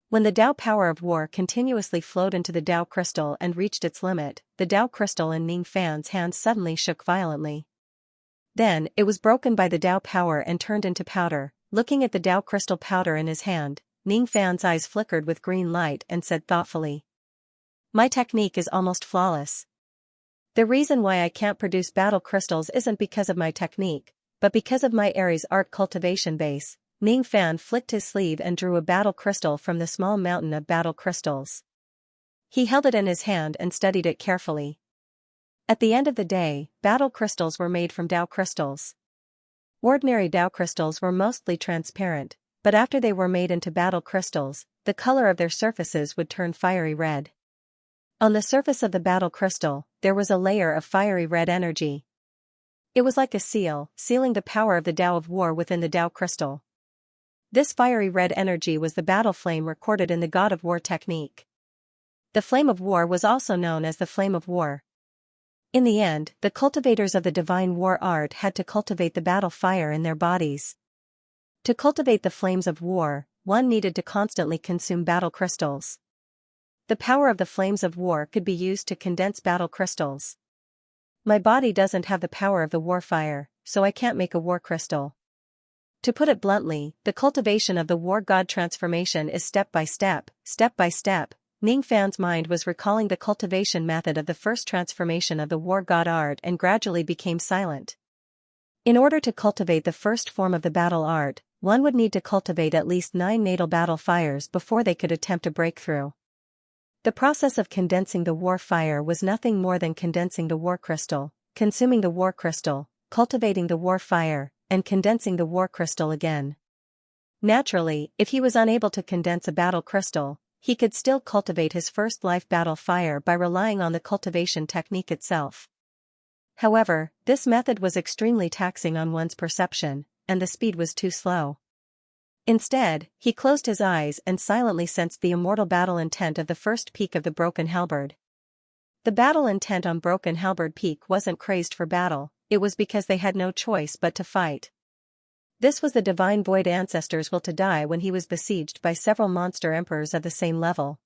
When the Dao power of war continuously flowed into the Dao crystal and reached its limit, the Dao crystal in Ning Fan's hand suddenly shook violently. Then, it was broken by the Dao power and turned into powder. Looking at the Dao crystal powder in his hand, Ning Fan's eyes flickered with green light and said thoughtfully, "My technique is almost flawless. The reason why I can't produce battle crystals isn't because of my technique, but because of my Aries art cultivation base." Ning Fan flicked his sleeve and drew a battle crystal from the small mountain of battle crystals. He held it in his hand and studied it carefully. At the end of the day, battle crystals were made from Dao crystals. Ordinary Dao crystals were mostly transparent, but after they were made into battle crystals, the color of their surfaces would turn fiery red. On the surface of the battle crystal, there was a layer of fiery red energy. It was like a seal, sealing the power of the Dao of war within the Dao crystal. This fiery red energy was the battle flame recorded in the God of War technique. The flame of war was also known as the flame of war. In the end, the cultivators of the divine war art had to cultivate the battle fire in their bodies. To cultivate the flames of war, one needed to constantly consume battle crystals. The power of the flames of war could be used to condense battle crystals. My body doesn't have the power of the war fire, so I can't make a war crystal. To put it bluntly, the cultivation of the war god transformation is step by step, step by step. Ning Fan's mind was recalling the cultivation method of the first transformation of the war god art and gradually became silent. In order to cultivate the first form of the battle art, one would need to cultivate at least 9 natal battle fires before they could attempt a breakthrough. The process of condensing the war fire was nothing more than condensing the war crystal, consuming the war crystal, cultivating the war fire, and condensing the war crystal again. Naturally, if he was unable to condense a battle crystal, he could still cultivate his first life battle fire by relying on the cultivation technique itself. However, this method was extremely taxing on one's perception, and the speed was too slow. Instead, he closed his eyes and silently sensed the immortal battle intent of the first peak of the broken halberd. The battle intent on broken halberd peak wasn't crazed for battle, it was because they had no choice but to fight. This was the divine void ancestor's will to die when he was besieged by several monster emperors of the same level.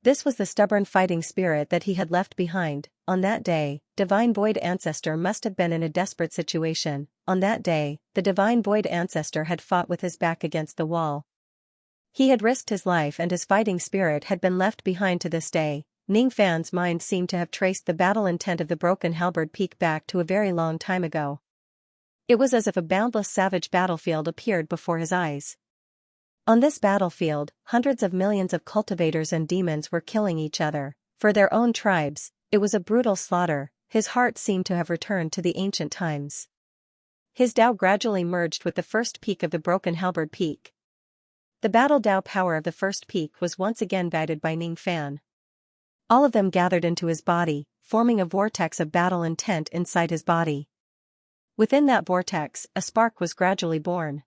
This was the stubborn fighting spirit that he had left behind. On that day, divine void ancestor must have been in a desperate situation. On that day, the divine void ancestor had fought with his back against the wall. He had risked his life and his fighting spirit had been left behind to this day. Ning Fan's mind seemed to have traced the battle intent of the broken halberd peak back to a very long time ago. It was as if a boundless savage battlefield appeared before his eyes. On this battlefield, hundreds of millions of cultivators and demons were killing each other. For their own tribes, it was a brutal slaughter. His heart seemed to have returned to the ancient times. His Tao gradually merged with the first peak of the broken halberd peak. The battle Tao power of the first peak was once again guided by Ning Fan. All of them gathered into his body, forming a vortex of battle intent inside his body. Within that vortex, a spark was gradually born.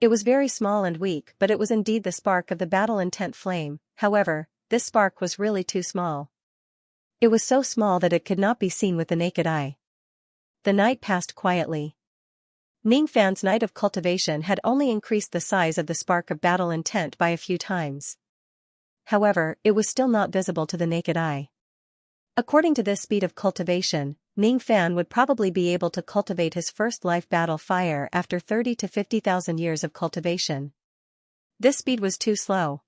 It was very small and weak, but it was indeed the spark of the battle intent flame. However, this spark was really too small. It was so small that it could not be seen with the naked eye. The night passed quietly. Ning Fan's night of cultivation had only increased the size of the spark of battle intent by a few times. However, it was still not visible to the naked eye. According to this speed of cultivation, Ning Fan would probably be able to cultivate his first life battle fire after 30 to 50,000 years of cultivation. This speed was too slow.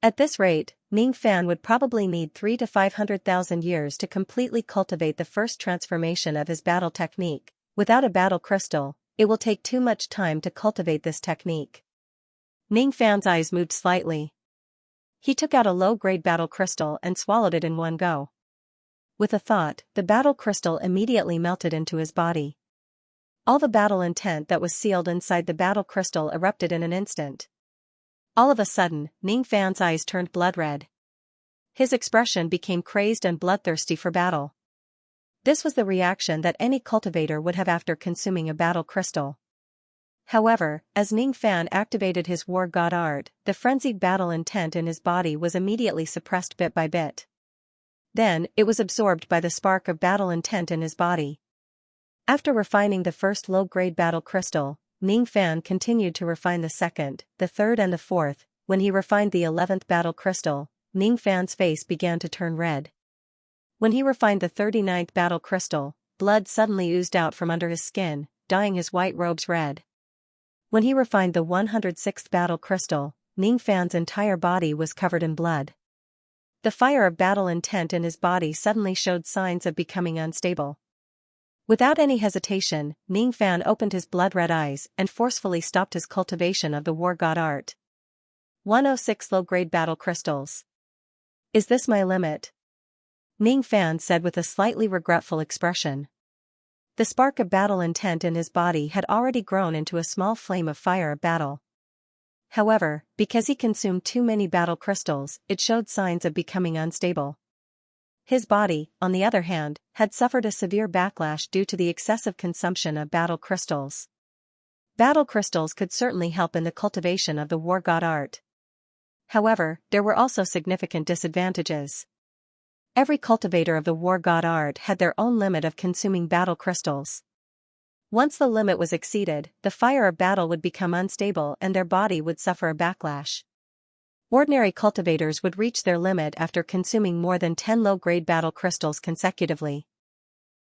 At this rate, Ning Fan would probably need 3 to 500,000 years to completely cultivate the first transformation of his battle technique. Without a battle crystal, it will take too much time to cultivate this technique. Ning Fan's eyes moved slightly. He took out a low-grade battle crystal and swallowed it in one go. With a thought, the battle crystal immediately melted into his body. All the battle intent that was sealed inside the battle crystal erupted in an instant. All of a sudden, Ning Fan's eyes turned blood red. His expression became crazed and bloodthirsty for battle. This was the reaction that any cultivator would have after consuming a battle crystal. However, as Ning Fan activated his war god art, the frenzied battle intent in his body was immediately suppressed bit by bit. Then, it was absorbed by the spark of battle intent in his body. After refining the first low-grade battle crystal, Ning Fan continued to refine the second, the third and the fourth. When he refined the 11th battle crystal, Ning Fan's face began to turn red. When he refined the 39th battle crystal, blood suddenly oozed out from under his skin, dyeing his white robes red. When he refined the 106th battle crystal, Ning Fan's entire body was covered in blood. The fire of battle intent in his body suddenly showed signs of becoming unstable. Without any hesitation, Ning Fan opened his blood-red eyes and forcefully stopped his cultivation of the war god art. 106 low-grade battle crystals. Is this my limit? Ning Fan said with a slightly regretful expression. The spark of battle intent in his body had already grown into a small flame of fire of battle. However, because he consumed too many battle crystals, it showed signs of becoming unstable. His body, on the other hand, had suffered a severe backlash due to the excessive consumption of battle crystals. Battle crystals could certainly help in the cultivation of the war god art. However, there were also significant disadvantages. Every cultivator of the war god art had their own limit of consuming battle crystals. Once the limit was exceeded, the fire of battle would become unstable and their body would suffer a backlash. Ordinary cultivators would reach their limit after consuming more than 10 low-grade battle crystals consecutively.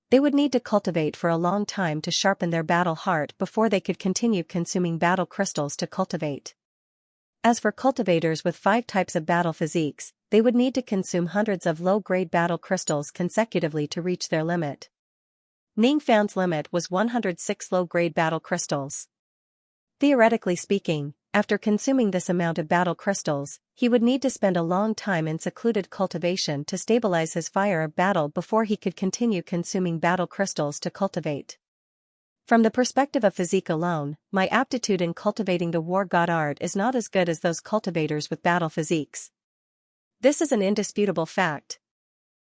They would need to cultivate for a long time to sharpen their battle heart before they could continue consuming battle crystals to cultivate. As for cultivators with 5 types of battle physiques, they would need to consume hundreds of low-grade battle crystals consecutively to reach their limit. Ning Fan's limit was 106 low-grade battle crystals. Theoretically speaking, after consuming this amount of battle crystals, he would need to spend a long time in secluded cultivation to stabilize his fire of battle before he could continue consuming battle crystals to cultivate. From the perspective of physique alone, my aptitude in cultivating the war god art is not as good as those cultivators with battle physiques. This is an indisputable fact.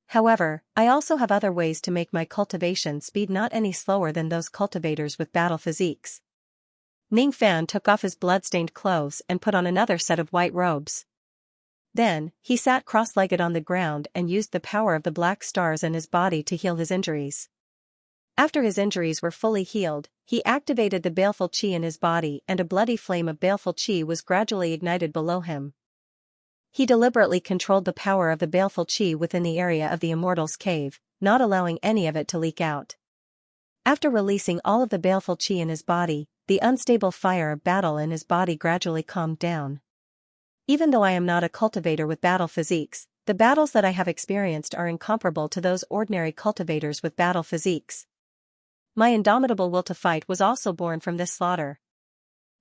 However, I also have other ways to make my cultivation speed not any slower than those cultivators with battle physiques. Ning Fan took off his blood-stained clothes and put on another set of white robes. Then, he sat cross-legged on the ground and used the power of the black stars in his body to heal his injuries. After his injuries were fully healed, he activated the baleful chi in his body and a bloody flame of baleful chi was gradually ignited below him. He deliberately controlled the power of the baleful chi within the area of the Immortal's cave, not allowing any of it to leak out. After releasing all of the baleful chi in his body, the unstable fire of battle in his body gradually calmed down. Even though I am not a cultivator with battle physiques, the battles that I have experienced are incomparable to those ordinary cultivators with battle physiques. My indomitable will to fight was also born from this slaughter.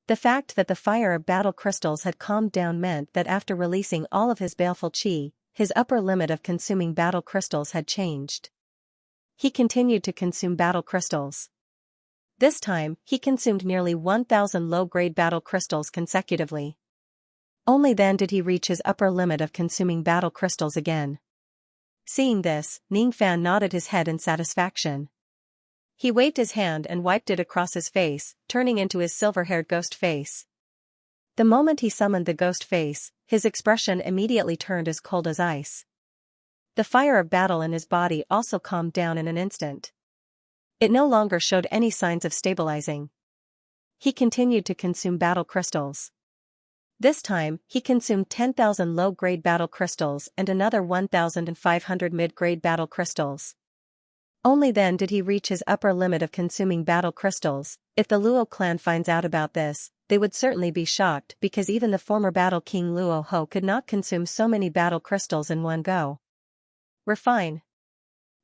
The fact that the fire of battle crystals had calmed down meant that after releasing all of his baleful chi, his upper limit of consuming battle crystals had changed. He continued to consume battle crystals. This time, he consumed nearly 1,000 low-grade battle crystals consecutively. Only then did he reach his upper limit of consuming battle crystals again. Seeing this, Ning Fan nodded his head in satisfaction. He waved his hand and wiped it across his face, turning into his silver-haired ghost face. The moment he summoned the ghost face, his expression immediately turned as cold as ice. The fire of battle in his body also calmed down in an instant. It no longer showed any signs of stabilizing. He continued to consume battle crystals. This time, he consumed 10,000 low-grade battle crystals and another 1,500 mid-grade battle crystals. Only then did he reach his upper limit of consuming battle crystals. If the Luo clan finds out about this, they would certainly be shocked because even the former battle king Luo Ho could not consume so many battle crystals in one go. Refine.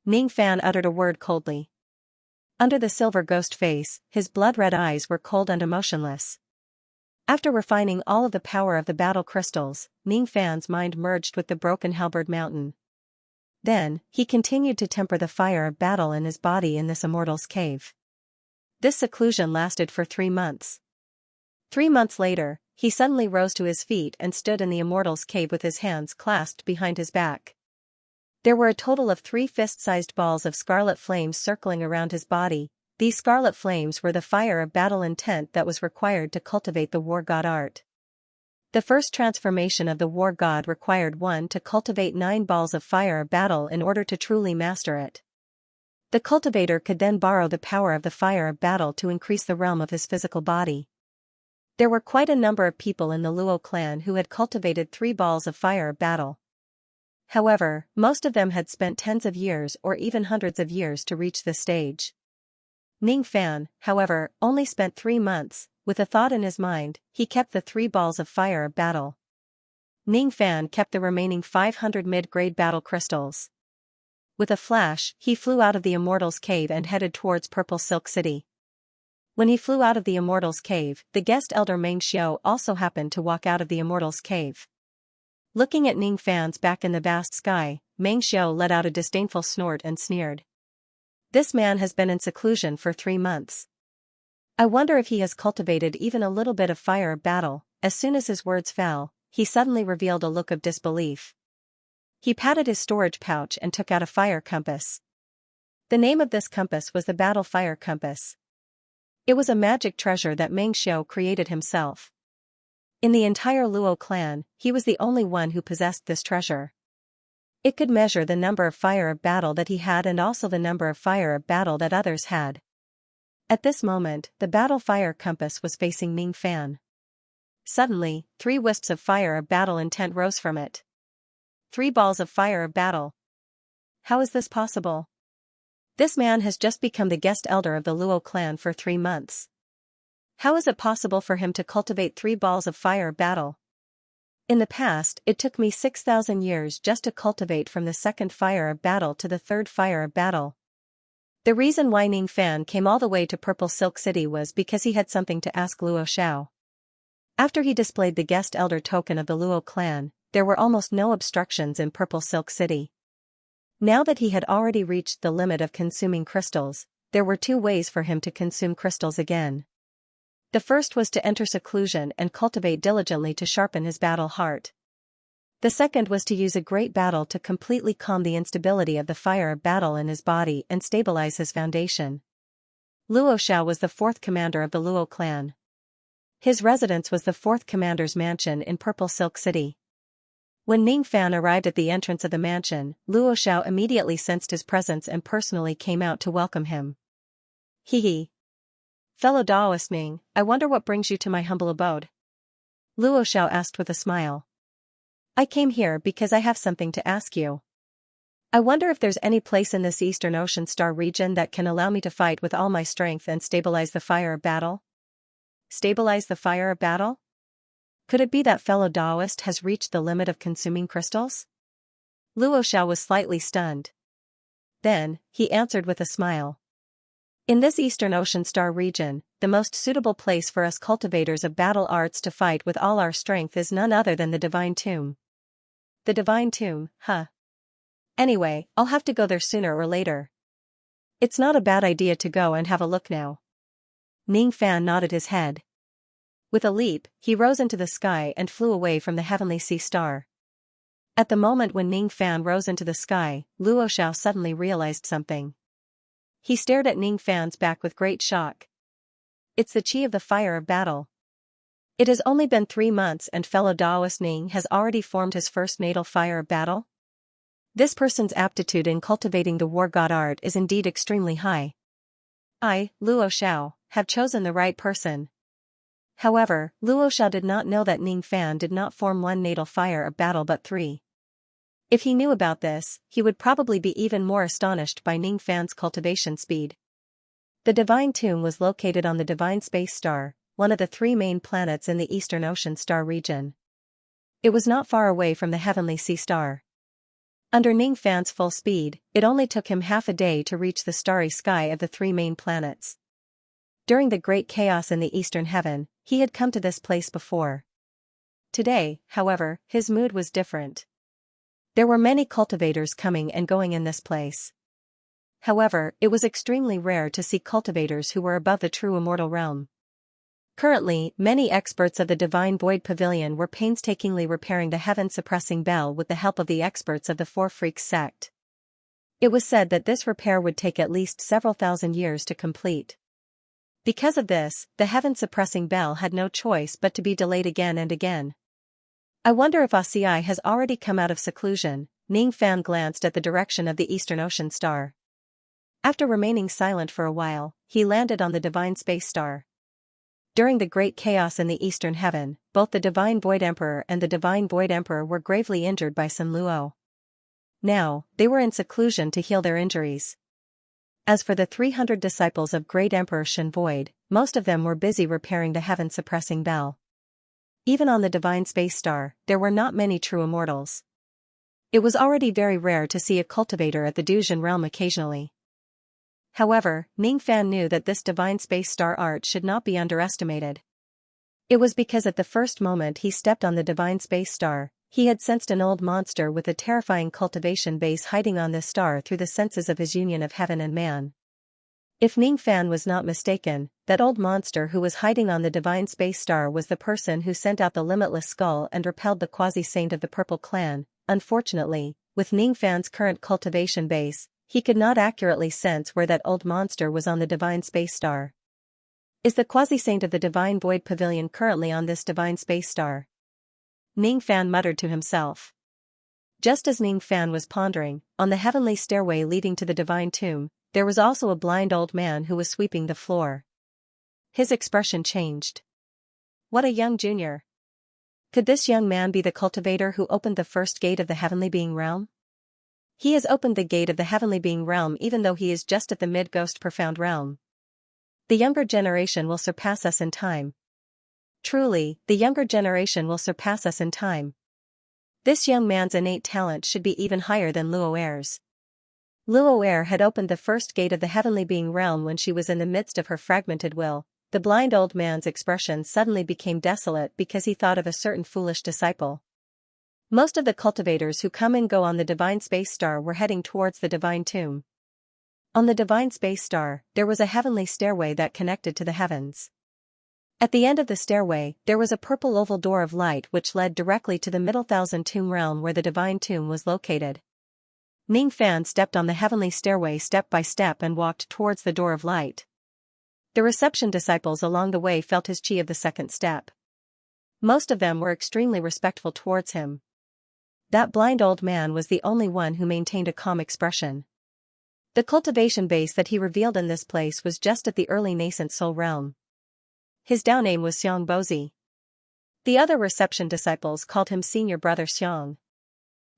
Ning Fan uttered a word coldly. Under the silver ghost face, his blood-red eyes were cold and emotionless. After refining all of the power of the battle crystals, Ning Fan's mind merged with the broken halberd mountain. Then, he continued to temper the fire of battle in his body in this immortal's cave. This seclusion lasted for 3 months. 3 months later, he suddenly rose to his feet and stood in the immortal's cave with his hands clasped behind his back. There were a total of 3 fist-sized balls of scarlet flames circling around his body. These scarlet flames were the fire of battle intent that was required to cultivate the war god art. The first transformation of the war god required one to cultivate 9 balls of fire of battle in order to truly master it. The cultivator could then borrow the power of the fire of battle to increase the realm of his physical body. There were quite a number of people in the Luo clan who had cultivated 3 balls of fire of battle. However, most of them had spent tens of years or even hundreds of years to reach this stage. Ning Fan, however, only spent 3 months. With a thought in his mind, he kept the 3 balls of fire of battle. Ning Fan kept the remaining 500 mid-grade battle crystals. With a flash, he flew out of the Immortal's cave and headed towards Purple Silk City. When he flew out of the Immortal's cave, the guest elder Meng Xiao also happened to walk out of the Immortal's cave. Looking at Ning Fan's back in the vast sky, Meng Xiao let out a disdainful snort and sneered. This man has been in seclusion for 3 months. I wonder if he has cultivated even a little bit of fire of battle. As soon as his words fell, he suddenly revealed a look of disbelief. He patted his storage pouch and took out a fire compass. The name of this compass was the Battle Fire Compass. It was a magic treasure that Meng Xiao created himself. In the entire Luo clan, he was the only one who possessed this treasure. It could measure the number of fire of battle that he had and also the number of fire of battle that others had. At this moment, the battle fire compass was facing Ning Fan. Suddenly, 3 wisps of fire of battle intent rose from it. 3 balls of fire of battle. How is this possible? This man has just become the guest elder of the Luo clan for 3 months. How is it possible for him to cultivate 3 balls of fire of battle? In the past, it took me 6,000 years just to cultivate from the 2nd fire of battle to the 3rd fire of battle. The reason why Ning Fan came all the way to Purple Silk City was because he had something to ask Luo Xiao. After he displayed the guest elder token of the Luo clan, there were almost no obstructions in Purple Silk City. Now that he had already reached the limit of consuming crystals, there were two ways for him to consume crystals again. The first was to enter seclusion and cultivate diligently to sharpen his battle heart. The second was to use a great battle to completely calm the instability of the fire of battle in his body and stabilize his foundation. Luo Xiao was the fourth commander of the Luo clan. His residence was the fourth commander's mansion in Purple Silk City. When Ning Fan arrived at the entrance of the mansion, Luo Xiao immediately sensed his presence and personally came out to welcome him. Hee. Fellow Daoist Ning, I wonder what brings you to my humble abode? Luo Xiao asked with a smile. I came here because I have something to ask you. I wonder if there's any place in this Eastern Ocean Star region that can allow me to fight with all my strength and stabilize the fire of battle? Stabilize the fire of battle? Could it be that fellow Daoist has reached the limit of consuming crystals? Luo Xiao was slightly stunned. Then, he answered with a smile. In this Eastern Ocean Star region, the most suitable place for us cultivators of battle arts to fight with all our strength is none other than the Divine Tomb. The Divine Tomb, huh? Anyway, I'll have to go there sooner or later. It's not a bad idea to go and have a look now. Ning Fan nodded his head. With a leap, he rose into the sky and flew away from the heavenly sea star. At the moment when Ning Fan rose into the sky, Luo Xiao suddenly realized something. He stared at Ning Fan's back with great shock. It's the qi of the fire of battle. It has only been 3 months and fellow Daoist Ning has already formed his first natal fire of battle? This person's aptitude in cultivating the war god art is indeed extremely high. I, Luo Xiao, have chosen the right person. However, Luo Xiao did not know that Ning Fan did not form one natal fire of battle but 3. If he knew about this, he would probably be even more astonished by Ning Fan's cultivation speed. The Divine Tomb was located on the Divine Space Star, one of the 3 main planets in the Eastern Ocean Star region. It was not far away from the Heavenly Sea Star. Under Ning Fan's full speed, it only took him half a day to reach the starry sky of the 3 main planets. During the great chaos in the Eastern Heaven, he had come to this place before. Today, however, his mood was different. There were many cultivators coming and going in this place. However, it was extremely rare to see cultivators who were above the true immortal realm. Currently, many experts of the Divine Void Pavilion were painstakingly repairing the heaven-suppressing bell with the help of the experts of the Four Freaks sect. It was said that this repair would take at least several thousand years to complete. Because of this, the heaven-suppressing bell had no choice but to be delayed again and again. I wonder if Xianxia has already come out of seclusion. Ning Fan glanced at the direction of the Eastern Ocean Star. After remaining silent for a while, he landed on the Divine Space Star. During the great chaos in the Eastern Heaven, both the Divine Void Emperor and the Divine Void Emperor were gravely injured by Sun Luo. Now, they were in seclusion to heal their injuries. As for the 300 disciples of Great Emperor Shen Void, most of them were busy repairing the heaven-suppressing bell. Even on the Divine Space Star, there were not many true immortals. It was already very rare to see a cultivator at the Duzhen realm occasionally. However, Ning Fan knew that this Divine Space Star art should not be underestimated. It was because at the first moment he stepped on the Divine Space Star, he had sensed an old monster with a terrifying cultivation base hiding on this star through the senses of his union of heaven and man. If Ning Fan was not mistaken, that old monster who was hiding on the Divine Space Star was the person who sent out the Limitless Skull and repelled the quasi-saint of the Purple Clan. Unfortunately, with Ning Fan's current cultivation base, he could not accurately sense where that old monster was on the Divine Space Star. Is the quasi-saint of the Divine Void Pavilion currently on this Divine Space Star? Ning Fan muttered to himself. Just as Ning Fan was pondering, on the heavenly stairway leading to the Divine Tomb, there was also a blind old man who was sweeping the floor. His expression changed. What a young junior. Could this young man be the cultivator who opened the first gate of the Heavenly Being realm? He has opened the gate of the Heavenly Being realm even though he is just at the mid-ghost profound realm. The younger generation will surpass us in time. Truly, the younger generation will surpass us in time. This young man's innate talent should be even higher than Luo Er's. Luo Er had opened the first gate of the Heavenly Being realm when she was in the midst of her fragmented will, The blind old man's expression suddenly became desolate because he thought of a certain foolish disciple. Most of the cultivators who come and go on the divine space star were heading towards the divine tomb. On the divine space star, there was a heavenly stairway that connected to the heavens. At the end of the stairway, there was a purple oval door of light which led directly to the middle thousand tomb realm where the divine tomb was located. Ning Fan stepped on the heavenly stairway step by step and walked towards the door of light. The reception disciples along the way felt his chi of the second step. Most of them were extremely respectful towards him. That blind old man was the only one who maintained a calm expression. The cultivation base that he revealed in this place was just at the early nascent soul realm. His Dao name was Xianxia. The other reception disciples called him Senior Brother Xiang.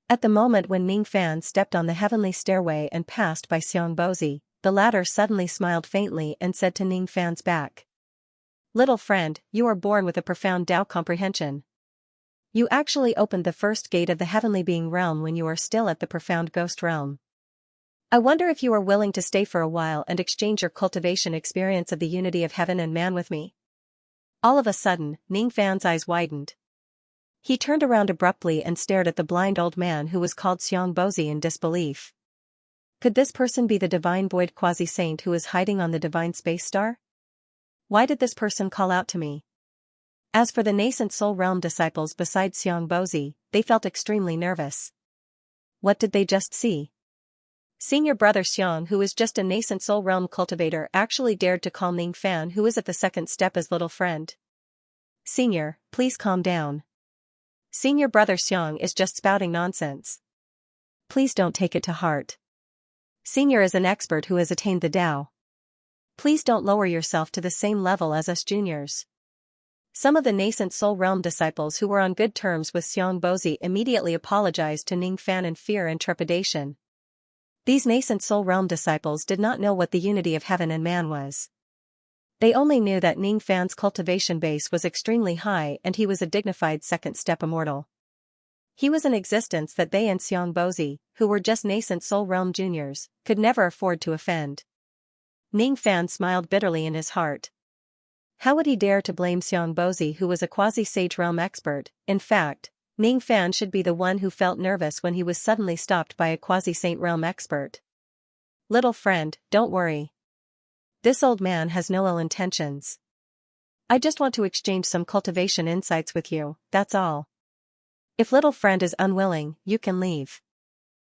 At the moment when Ning Fan stepped on the heavenly stairway and passed by Xianxia, the latter suddenly smiled faintly and said to Ning Fan's back, "Little friend, you are born with a profound Tao comprehension. You actually opened the first gate of the heavenly being realm when you are still at the profound ghost realm. I wonder if you are willing to stay for a while and exchange your cultivation experience of the unity of heaven and man with me." All of a sudden, Ning Fan's eyes widened. He turned around abruptly and stared at the blind old man who was called Xianxia in disbelief. Could this person be the divine void quasi-saint who is hiding on the divine space star? Why did this person call out to me? As for the nascent soul realm disciples besides Xianxia, they felt extremely nervous. What did they just see? Senior Brother Xiang, who is just a nascent soul realm cultivator, actually dared to call Ning Fan, who is at the second step, as little friend. "Senior, please calm down. Senior Brother Xiang is just spouting nonsense. Please don't take it to heart. Senior is an expert who has attained the Tao. Please don't lower yourself to the same level as us juniors." Some of the nascent soul realm disciples who were on good terms with Xianxia immediately apologized to Ning Fan in fear and trepidation. These nascent soul realm disciples did not know what the unity of heaven and man was. They only knew that Ning Fan's cultivation base was extremely high and he was a dignified second-step immortal. He was an existence that they and Xianxia, who were just nascent soul realm juniors, could never afford to offend. Ning Fan smiled bitterly in his heart. How would he dare to blame Xianxia, who was a quasi-sage realm expert? In fact, Ning Fan should be the one who felt nervous when he was suddenly stopped by a quasi-saint realm expert. "Little friend, don't worry. This old man has no ill intentions. I just want to exchange some cultivation insights with you, that's all. If little friend is unwilling, you can leave.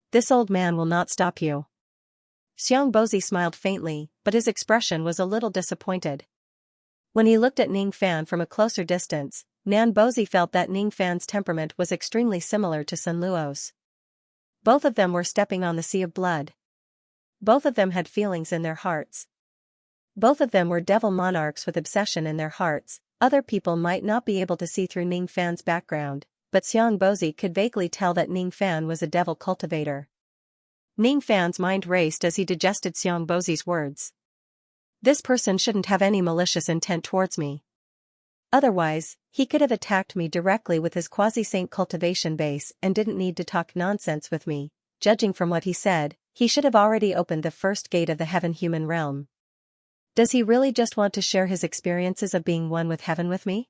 This old man will not stop you." Xianxia smiled faintly, but his expression was a little disappointed. When he looked at Ning Fan from a closer distance, Bozi felt that Ning Fan's temperament was extremely similar to Sun Luo's. Both of them were stepping on the sea of blood. Both of them had feelings in their hearts. Both of them were devil monarchs with obsession in their hearts. Other people might not be able to see through Ning Fan's background, but Xianxia could vaguely tell that Ning Fan was a devil cultivator. Ning Fan's mind raced as he digested Xianxia's words. This person shouldn't have any malicious intent towards me. Otherwise, he could have attacked me directly with his quasi-saint cultivation base and didn't need to talk nonsense with me. Judging from what he said, he should have already opened the first gate of the heaven-human realm. Does he really just want to share his experiences of being one with heaven with me?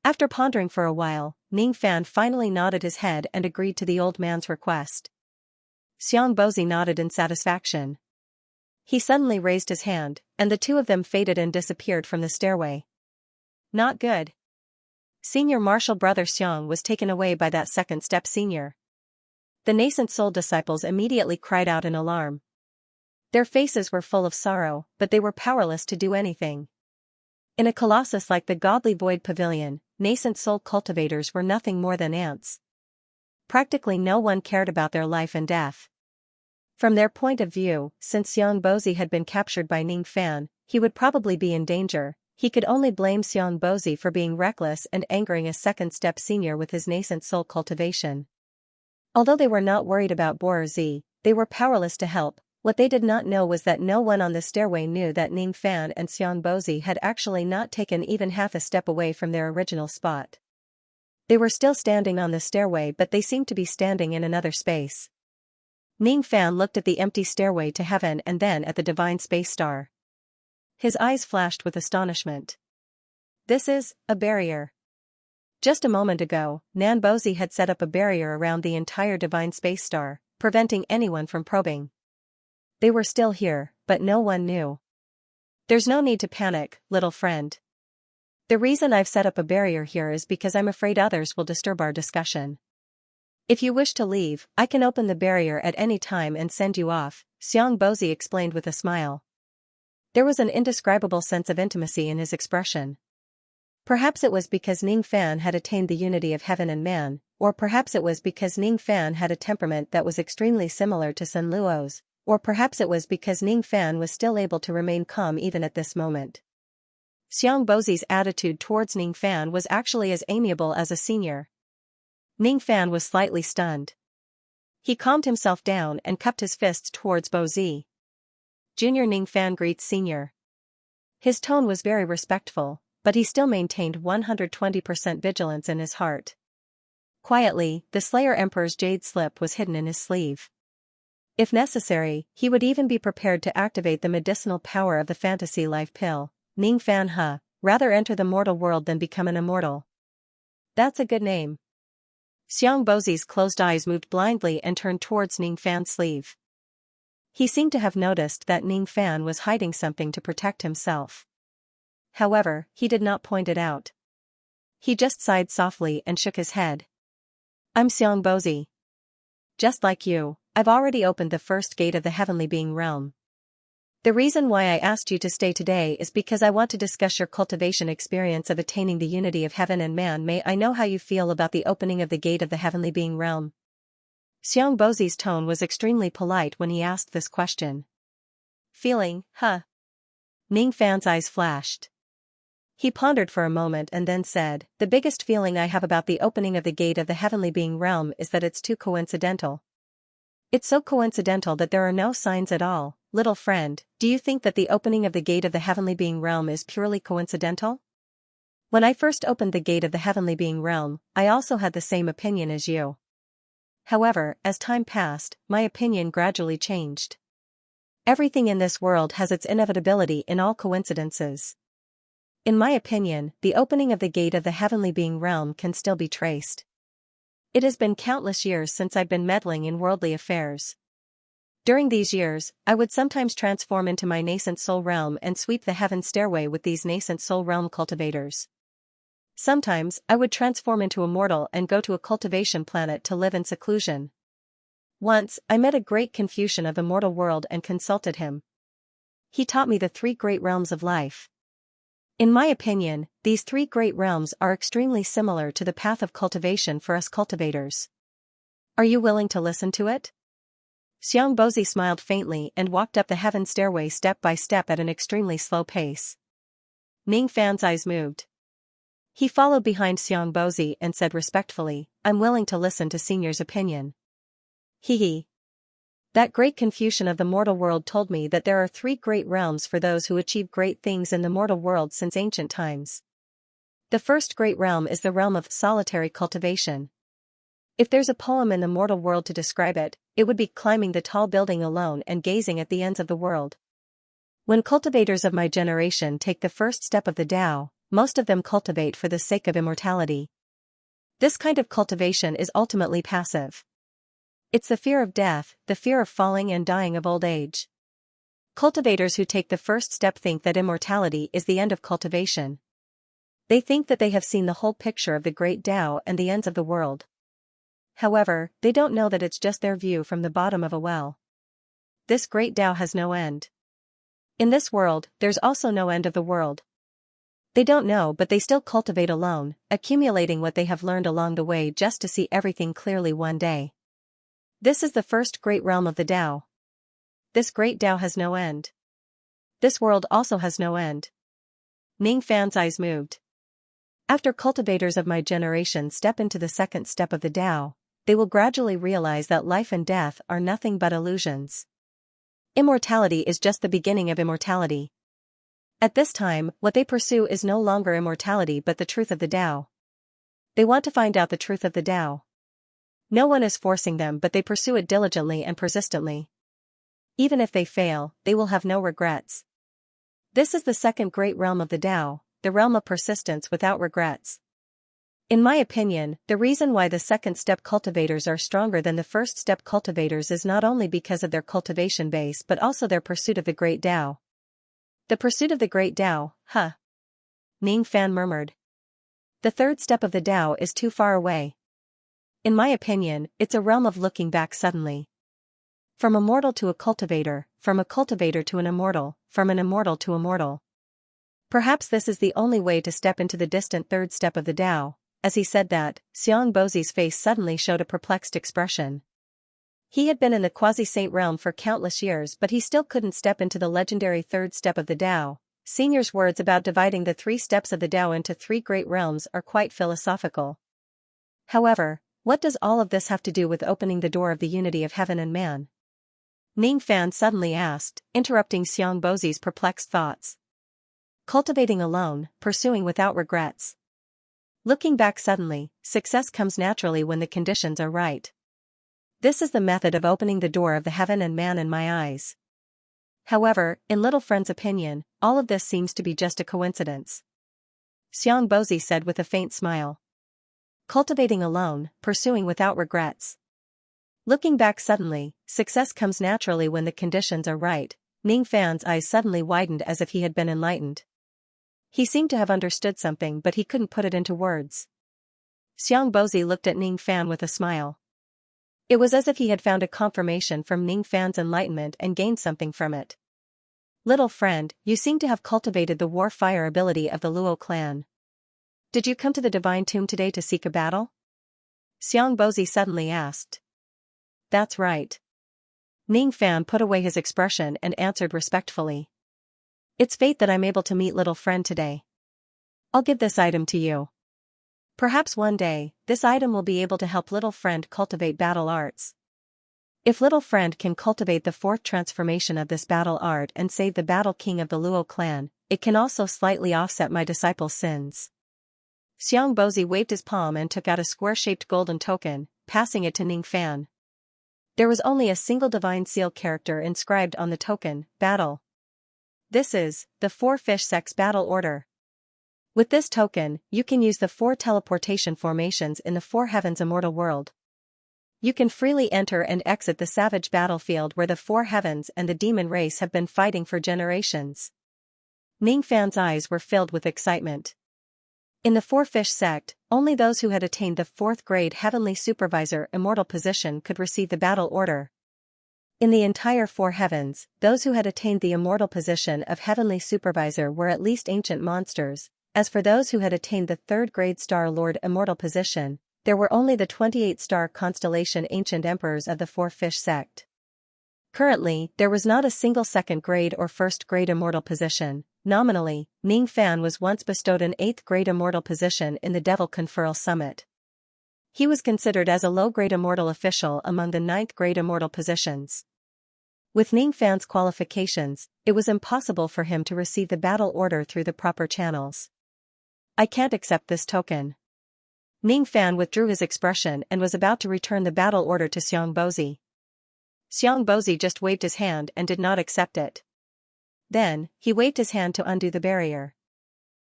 After pondering for a while, Ning Fan finally nodded his head and agreed to the old man's request. Xianxia nodded in satisfaction. He suddenly raised his hand, and the two of them faded and disappeared from the stairway. Not good. Senior Martial Brother Xiang was taken away by that second step senior. The nascent soul disciples immediately cried out in alarm. Their faces were full of sorrow, but they were powerless to do anything. In a colossus like the Godly Void Pavilion, nascent soul cultivators were nothing more than ants. Practically no one cared about their life and death. From their point of view, since Xianxia had been captured by Ning Fan, he would probably be in danger. He could only blame Xianxia for being reckless and angering a second-step senior with his nascent soul cultivation. Although they were not worried about Boerzi, they were powerless to help. What they did not know was that no one on the stairway knew that Ning Fan and Xianxia had actually not taken even half a step away from their original spot. They were still standing on the stairway, but they seemed to be standing in another space. Ning Fan looked at the empty stairway to heaven and then at the divine space star. His eyes flashed with astonishment. This is a barrier. Just a moment ago, Nanbozi had set up a barrier around the entire divine space star, preventing anyone from probing. They were still here, but no one knew. There's no need to panic, little friend. The reason I've set up a barrier here is because I'm afraid others will disturb our discussion. If you wish to leave, I can open the barrier at any time and send you off, Xianxia explained with a smile. There was an indescribable sense of intimacy in his expression. Perhaps it was because Ning Fan had attained the unity of heaven and man, or perhaps it was because Ning Fan had a temperament that was extremely similar to Sun Luo's, or perhaps it was because Ning Fan was still able to remain calm even at this moment. Xianxia's attitude towards Ning Fan was actually as amiable as a senior. Ning Fan was slightly stunned. He calmed himself down and cupped his fists towards Bozi. Junior Ning Fan greets senior. His tone was very respectful, but he still maintained 120% vigilance in his heart. Quietly, the Slayer Emperor's jade slip was hidden in his sleeve. If necessary, he would even be prepared to activate the medicinal power of the fantasy life pill. Ning Fan rather enter the mortal world than become an immortal. That's a good name. Xianxia's closed eyes moved blindly and turned towards Ning Fan's sleeve. He seemed to have noticed that Ning Fan was hiding something to protect himself. However, he did not point it out. He just sighed softly and shook his head. I'm Xianxia. Just like you, I've already opened the first gate of the heavenly being realm. The reason why I asked you to stay today is because I want to discuss your cultivation experience of attaining the unity of heaven and man. May I know how you feel about the opening of the gate of the heavenly being realm? Xianxia's tone was extremely polite when he asked this question. Feeling, Ning Fan's eyes flashed. He pondered for a moment and then said, the biggest feeling I have about the opening of the gate of the heavenly being realm is that it's too coincidental. It's so coincidental that there are no signs at all. Little friend, do you think that the opening of the gate of the heavenly being realm is purely coincidental? When I first opened the gate of the heavenly being realm, I also had the same opinion as you. However, as time passed, my opinion gradually changed. Everything in this world has its inevitability in all coincidences. In my opinion, the opening of the gate of the heavenly being realm can still be traced. It has been countless years since I've been meddling in worldly affairs. During these years, I would sometimes transform into my nascent soul realm and sweep the heaven stairway with these nascent soul realm cultivators. Sometimes, I would transform into a mortal and go to a cultivation planet to live in seclusion. Once, I met a great Confucian of the mortal world and consulted him. He taught me the 3 great realms of life. In my opinion, these 3 great realms are extremely similar to the path of cultivation for us cultivators. Are you willing to listen to it? Xianxia smiled faintly and walked up the heaven stairway step by step at an extremely slow pace. Ning Fan's eyes moved. He followed behind Xianxia and said respectfully, I'm willing to listen to senior's opinion. Hee. That great Confucian of the mortal world told me that there are 3 great realms for those who achieve great things in the mortal world since ancient times. The first great realm is the realm of solitary cultivation. If there's a poem in the mortal world to describe it, it would be climbing the tall building alone and gazing at the ends of the world. When cultivators of my generation take the first step of the Tao, most of them cultivate for the sake of immortality. This kind of cultivation is ultimately passive. It's the fear of death, the fear of falling and dying of old age. Cultivators who take the first step think that immortality is the end of cultivation. They think that they have seen the whole picture of the great Tao and the ends of the world. However, they don't know that it's just their view from the bottom of a well. This great Tao has no end. In this world, there's also no end of the world. They don't know, but they still cultivate alone, accumulating what they have learned along the way just to see everything clearly one day. This is the first great realm of the Tao. This great Tao has no end. This world also has no end. Ning Fan's eyes moved. After cultivators of my generation step into the second step of the Tao, they will gradually realize that life and death are nothing but illusions. Immortality is just the beginning of immortality. At this time, what they pursue is no longer immortality but the truth of the Tao. They want to find out the truth of the Tao. No one is forcing them, but they pursue it diligently and persistently. Even if they fail, they will have no regrets. This is the second great realm of the Tao, the realm of persistence without regrets. In my opinion, the reason why the second step cultivators are stronger than the first step cultivators is not only because of their cultivation base but also their pursuit of the great Tao. The pursuit of the great Tao, huh? Ning Fan murmured. The third step of the Tao is too far away. In my opinion, it's a realm of looking back suddenly. From a mortal to a cultivator, from a cultivator to an immortal, from an immortal to immortal. Perhaps this is the only way to step into the distant third step of the Tao. As he said that, Xiang Bozi's face suddenly showed a perplexed expression. He had been in the quasi-saint realm for countless years but he still couldn't step into the legendary third step of the Tao. Senior's words about dividing the three steps of the Tao into three great realms are quite philosophical. However, what does all of this have to do with opening the door of the unity of heaven and man? Ning Fan suddenly asked, interrupting Xiang Bozi's perplexed thoughts. Cultivating alone, pursuing without regrets. Looking back suddenly, success comes naturally when the conditions are right. This is the method of opening the door of the heaven and man in my eyes. However, in little friend's opinion, all of this seems to be just a coincidence. Xiang Bozi said with a faint smile. Cultivating alone, pursuing without regrets. Looking back suddenly, success comes naturally when the conditions are right. Ning Fan's eyes suddenly widened as if he had been enlightened. He seemed to have understood something but he couldn't put it into words. Xiang Bozi looked at Ning Fan with a smile. It was as if he had found a confirmation from Ning Fan's enlightenment and gained something from it. Little friend, you seem to have cultivated the war fire ability of the Luo clan. Did you come to the divine tomb today to seek a battle? Xiang Bozi suddenly asked. That's right. Ning Fan put away his expression and answered respectfully. It's fate that I'm able to meet little friend today. I'll give this item to you. Perhaps one day, this item will be able to help little friend cultivate battle arts. If little friend can cultivate the fourth transformation of this battle art and save the battle king of the Luo clan, it can also slightly offset my disciple's sins. Xiang Bozi waved his palm and took out a square-shaped golden token, passing it to Ning Fan. There was only a single divine seal character inscribed on the token, battle. This is, the 4 fish sex battle order. With this token, you can use the 4 teleportation formations in the 4 heavens immortal world. You can freely enter and exit the savage battlefield where the 4 heavens and the demon race have been fighting for generations. Ning Fan's eyes were filled with excitement. In the 4 fish sect, only those who had attained the 4th grade heavenly supervisor immortal position could receive the battle order. In the entire 4 heavens, those who had attained the immortal position of heavenly supervisor were at least ancient monsters. As for those who had attained the 3rd grade Star Lord immortal position, there were only the 28-star constellation ancient emperors of the 4 fish sect. Currently, there was not a single 2nd grade or 1st grade immortal position. Nominally, Ning Fan was once bestowed an 8th grade immortal position in the Devil Conferral Summit. He was considered as a low-grade immortal official among the 9th grade immortal positions. With Ning Fan's qualifications, it was impossible for him to receive the battle order through the proper channels. I can't accept this token. Ning Fan withdrew his expression and was about to return the battle order to Xiang Bozi. Xiang Bozi just waved his hand and did not accept it. Then, he waved his hand to undo the barrier.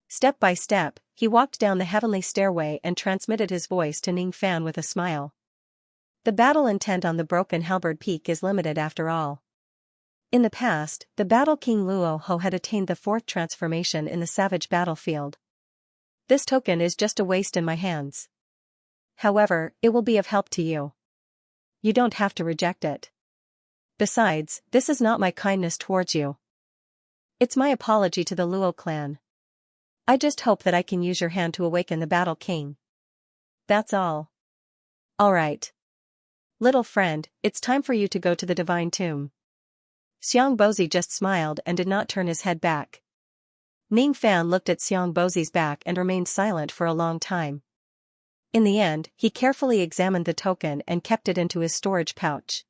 Step by step, he walked down the heavenly stairway and transmitted his voice to Ning Fan with a smile. The battle intent on the broken halberd peak is limited after all. In the past, the battle king Luo Ho had attained the 4th transformation in the savage battlefield. This token is just a waste in my hands. However, it will be of help to you. You don't have to reject it. Besides, this is not my kindness towards you. It's my apology to the Luo clan. I just hope that I can use your hand to awaken the battle king. That's all. Alright. Little friend, it's time for you to go to the divine tomb. Xiang Bozi just smiled and did not turn his head back. Ning Fan looked at Xiang Bozi's back and remained silent for a long time. In the end, he carefully examined the token and kept it into his storage pouch.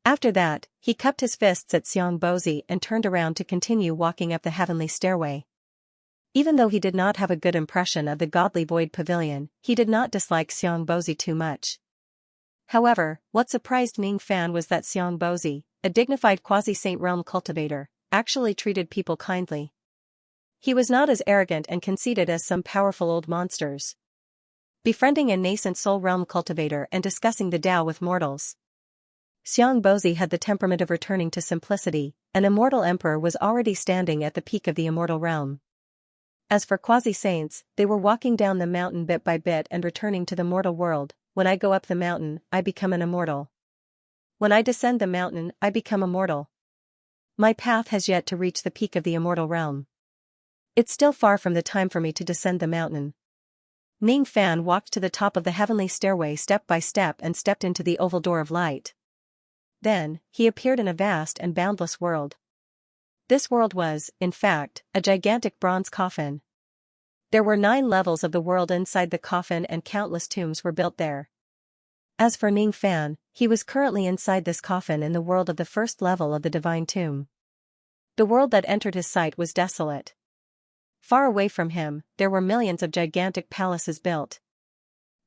After that, he cupped his fists at Xiang Bozi and turned around to continue walking up the heavenly stairway. Even though he did not have a good impression of the godly void pavilion, he did not dislike Xiang Bozi too much. However, what surprised Ning Fan was that Xiang Bozi, a dignified quasi-saint realm cultivator, actually treated people kindly. He was not as arrogant and conceited as some powerful old monsters. Befriending a nascent soul realm cultivator and discussing the Tao with mortals. Xiang Bozi had the temperament of returning to simplicity. An immortal emperor was already standing at the peak of the immortal realm. As for quasi-saints, they were walking down the mountain bit by bit and returning to the mortal world. When I go up the mountain, I become an immortal. When I descend the mountain, I become immortal. My path has yet to reach the peak of the immortal realm. It's still far from the time for me to descend the mountain. Ning Fan walked to the top of the heavenly stairway step by step and stepped into the oval door of light. Then, he appeared in a vast and boundless world. This world was, in fact, a gigantic bronze coffin. There were 9 levels of the world inside the coffin and countless tombs were built there. As for Ning Fan, he was currently inside this coffin in the world of the first level of the divine tomb. The world that entered his sight was desolate. Far away from him, there were millions of gigantic palaces built.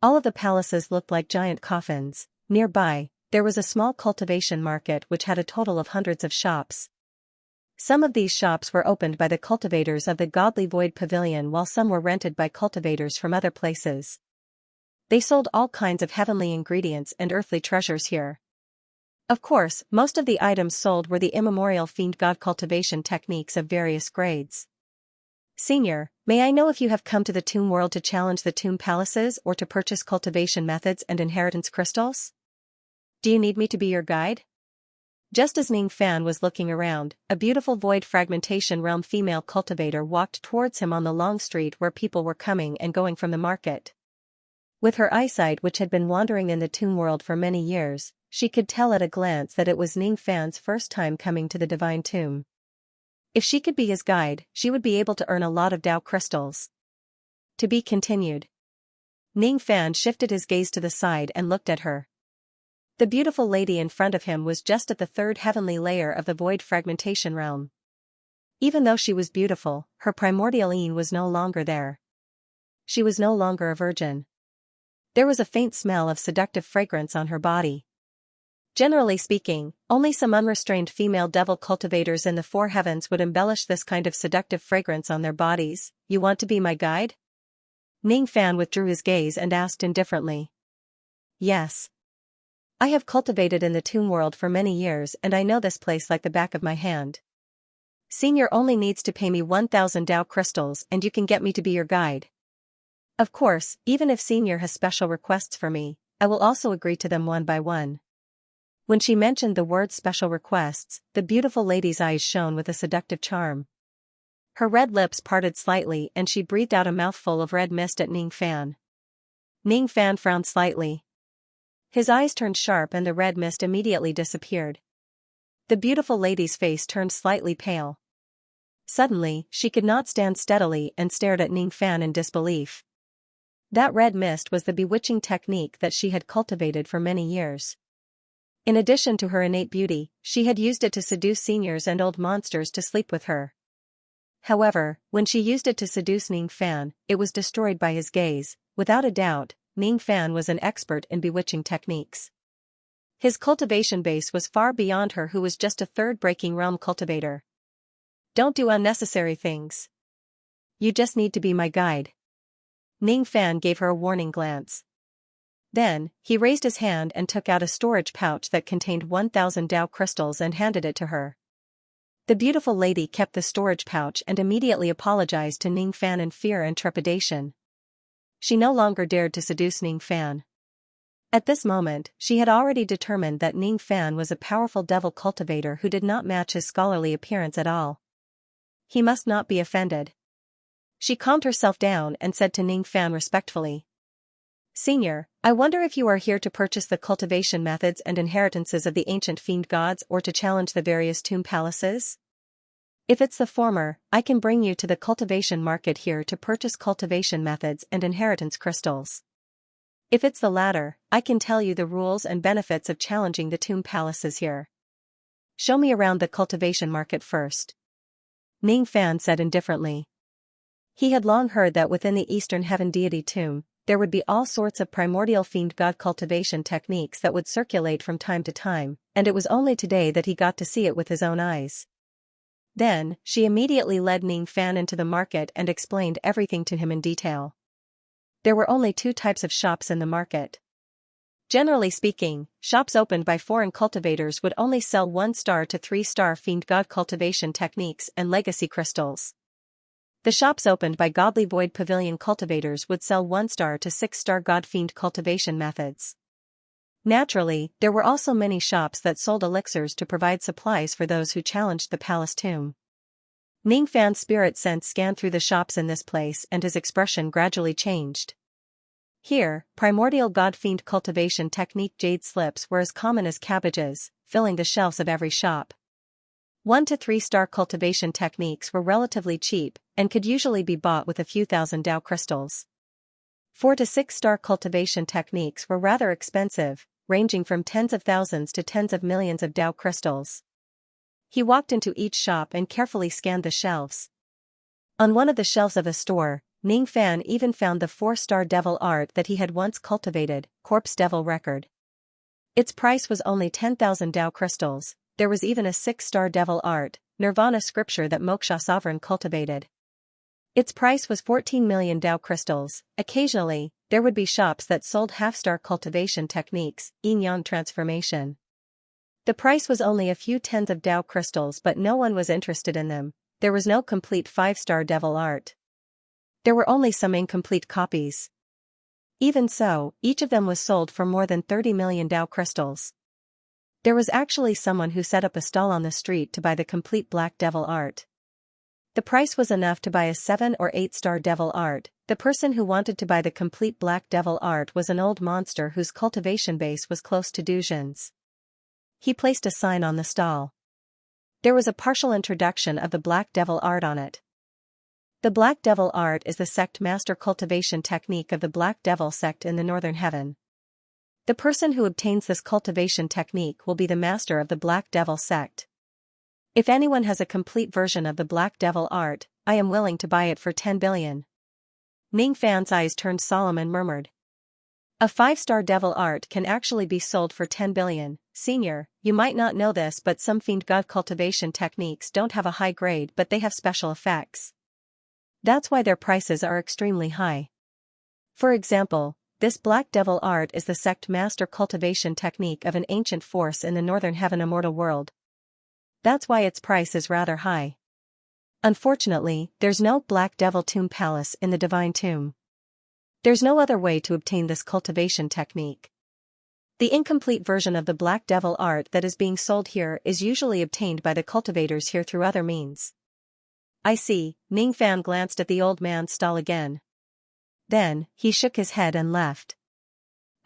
All of the palaces looked like giant coffins. Nearby, there was a small cultivation market which had a total of hundreds of shops. Some of these shops were opened by the cultivators of the Godly Void Pavilion while some were rented by cultivators from other places. They sold all kinds of heavenly ingredients and earthly treasures here. Of course, most of the items sold were the immemorial fiend god cultivation techniques of various grades. Senior, may I know if you have come to the tomb world to challenge the tomb palaces or to purchase cultivation methods and inheritance crystals? Do you need me to be your guide? Just as Ning Fan was looking around, a beautiful void fragmentation realm female cultivator walked towards him on the long street where people were coming and going from the market. With her eyesight which had been wandering in the tomb world for many years, she could tell at a glance that it was Ning Fan's first time coming to the divine tomb. If she could be his guide, she would be able to earn a lot of Tao crystals. To be continued. Ning Fan shifted his gaze to the side and looked at her. The beautiful lady in front of him was just at the 3rd heavenly layer of the void fragmentation realm. Even though she was beautiful, her primordial Yin was no longer there. She was no longer a virgin. There was a faint smell of seductive fragrance on her body. Generally speaking, only some unrestrained female devil cultivators in the 4 heavens would embellish this kind of seductive fragrance on their bodies. You want to be my guide? Ning Fan withdrew his gaze and asked indifferently. Yes. I have cultivated in the tomb world for many years and I know this place like the back of my hand. Senior only needs to pay me 1,000 Tao crystals and you can get me to be your guide. Of course, even if Senior has special requests for me, I will also agree to them one by one. When she mentioned the word special requests, the beautiful lady's eyes shone with a seductive charm. Her red lips parted slightly and she breathed out a mouthful of red mist at Ning Fan. Ning Fan frowned slightly. His eyes turned sharp and the red mist immediately disappeared. The beautiful lady's face turned slightly pale. Suddenly, she could not stand steadily and stared at Ning Fan in disbelief. That red mist was the bewitching technique that she had cultivated for many years. In addition to her innate beauty, she had used it to seduce seniors and old monsters to sleep with her. However, when she used it to seduce Ning Fan, it was destroyed by his gaze. Without a doubt, Ning Fan was an expert in bewitching techniques. His cultivation base was far beyond her who was just a 3rd breaking realm cultivator. Don't do unnecessary things. You just need to be my guide. Ning Fan gave her a warning glance. Then, he raised his hand and took out a storage pouch that contained 1,000 Tao crystals and handed it to her. The beautiful lady kept the storage pouch and immediately apologized to Ning Fan in fear and trepidation. She no longer dared to seduce Ning Fan. At this moment, she had already determined that Ning Fan was a powerful devil cultivator who did not match his scholarly appearance at all. He must not be offended. She calmed herself down and said to Ning Fan respectfully. Senior, I wonder if you are here to purchase the cultivation methods and inheritances of the ancient fiend gods or to challenge the various tomb palaces? If it's the former, I can bring you to the cultivation market here to purchase cultivation methods and inheritance crystals. If it's the latter, I can tell you the rules and benefits of challenging the tomb palaces here. Show me around the cultivation market first. Ning Fan said indifferently. He had long heard that within the Eastern Heaven deity tomb, there would be all sorts of primordial fiend god cultivation techniques that would circulate from time to time, and it was only today that he got to see it with his own eyes. Then, she immediately led Ning Fan into the market and explained everything to him in detail. There were only two types of shops in the market. Generally speaking, shops opened by foreign cultivators would only sell 1-star to 3-star fiend god cultivation techniques and legacy crystals. The shops opened by godly void pavilion cultivators would sell 1-star to 6-star god fiend cultivation methods. Naturally, there were also many shops that sold elixirs to provide supplies for those who challenged the palace tomb. Ning Fan's spirit sense scanned through the shops in this place and his expression gradually changed. Here, primordial god fiend cultivation technique jade slips were as common as cabbages, filling the shelves of every shop. 1 to 3-star cultivation techniques were relatively cheap and could usually be bought with a few thousand Dao crystals. 4 to 6-star cultivation techniques were rather expensive, ranging from tens of thousands to tens of millions of Dao crystals. He walked into each shop and carefully scanned the shelves. On one of the shelves of a store, Ning Fan even found the 4-star devil art that he had once cultivated, Corpse Devil Record. Its price was only 10,000 Dao crystals. There was even a 6-star devil art, Nirvana scripture that Moksha sovereign cultivated. Its price was 14 million Dao crystals. Occasionally, there would be shops that sold half-star cultivation techniques, yin-yang transformation. The price was only a few tens of Dao crystals, but no one was interested in them. There was no complete 5-star devil art. There were only some incomplete copies. Even so, each of them was sold for more than 30 million Dao crystals. There was actually someone who set up a stall on the street to buy the complete black devil art. The price was enough to buy a 7 or 8-star devil art. The person who wanted to buy the complete black devil art was an old monster whose cultivation base was close to Duzhen's. He placed a sign on the stall. There was a partial introduction of the black devil art on it. The black devil art is the sect master cultivation technique of the Black Devil sect in the Northern Heaven. The person who obtains this cultivation technique will be the master of the Black Devil sect. If anyone has a complete version of the Black Devil art, I am willing to buy it for 10 billion. Ning Fan's eyes turned solemn and murmured. A 5-star devil art can actually be sold for 10 billion. Senior, you might not know this, but some fiend god cultivation techniques don't have a high grade, but they have special effects. That's why their prices are extremely high. For example, this Black Devil art is the sect master cultivation technique of an ancient force in the Northern Heaven immortal world. That's why its price is rather high. Unfortunately, there's no Black Devil Tomb Palace in the Divine Tomb. There's no other way to obtain this cultivation technique. The incomplete version of the Black Devil art that is being sold here is usually obtained by the cultivators here through other means. I see. Ning Fan glanced at the old man's stall again. Then, he shook his head and left.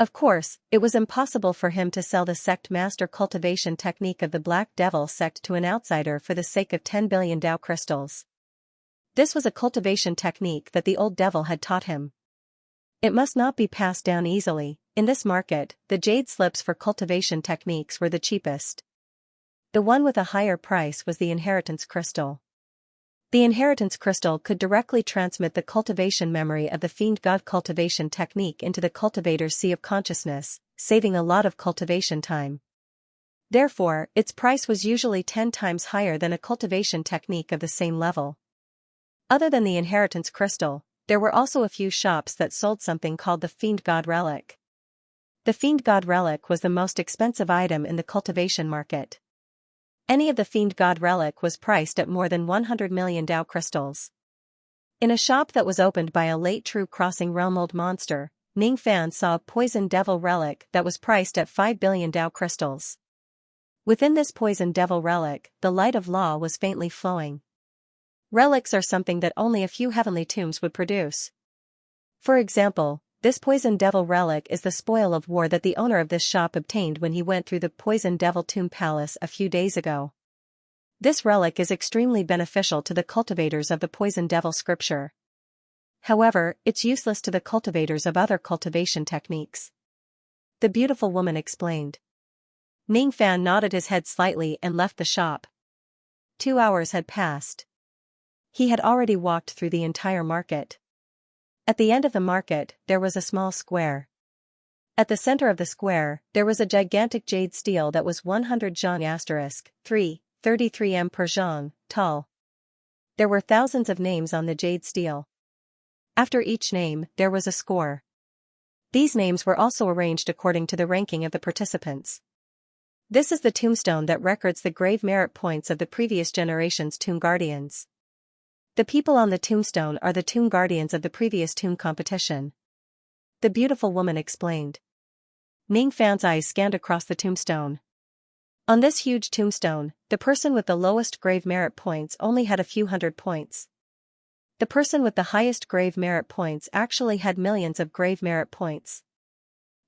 Of course, it was impossible for him to sell the sect master cultivation technique of the Black Devil sect to an outsider for the sake of 10 billion Dao crystals. This was a cultivation technique that the old devil had taught him. It must not be passed down easily. In this market, the jade slips for cultivation techniques were the cheapest. The one with a higher price was the inheritance crystal. The inheritance crystal could directly transmit the cultivation memory of the fiend god cultivation technique into the cultivator's sea of consciousness, saving a lot of cultivation time. Therefore, its price was usually 10 times higher than a cultivation technique of the same level. Other than the inheritance crystal, there were also a few shops that sold something called the fiend god relic. The fiend god relic was the most expensive item in the cultivation market. Any of the fiend god relic was priced at more than 100 million Dao crystals. In a shop that was opened by a late true crossing realm old monster, Ning Fan saw a poison devil relic that was priced at 5 billion Dao crystals. Within this poison devil relic, the light of law was faintly flowing. Relics are something that only a few heavenly tombs would produce. For example, this poison devil relic is the spoil of war that the owner of this shop obtained when he went through the poison devil tomb palace a few days ago. This relic is extremely beneficial to the cultivators of the poison devil scripture. However, it's useless to the cultivators of other cultivation techniques. The beautiful woman explained. Ning Fan nodded his head slightly and left the shop. 2 hours had passed. He had already walked through the entire market. At the end of the market, there was a small square. At the center of the square, there was a gigantic jade stele that was 100 zhang *3 33 m per zhang, tall. There were thousands of names on the jade stele. After each name, there was a score. These names were also arranged according to the ranking of the participants. This is the tombstone that records the grave merit points of the previous generation's tomb guardians. The people on the tombstone are the tomb guardians of the previous tomb competition. The beautiful woman explained. Ning Fan's eyes scanned across the tombstone. On this huge tombstone, the person with the lowest grave merit points only had a few hundred points. The person with the highest grave merit points actually had millions of grave merit points.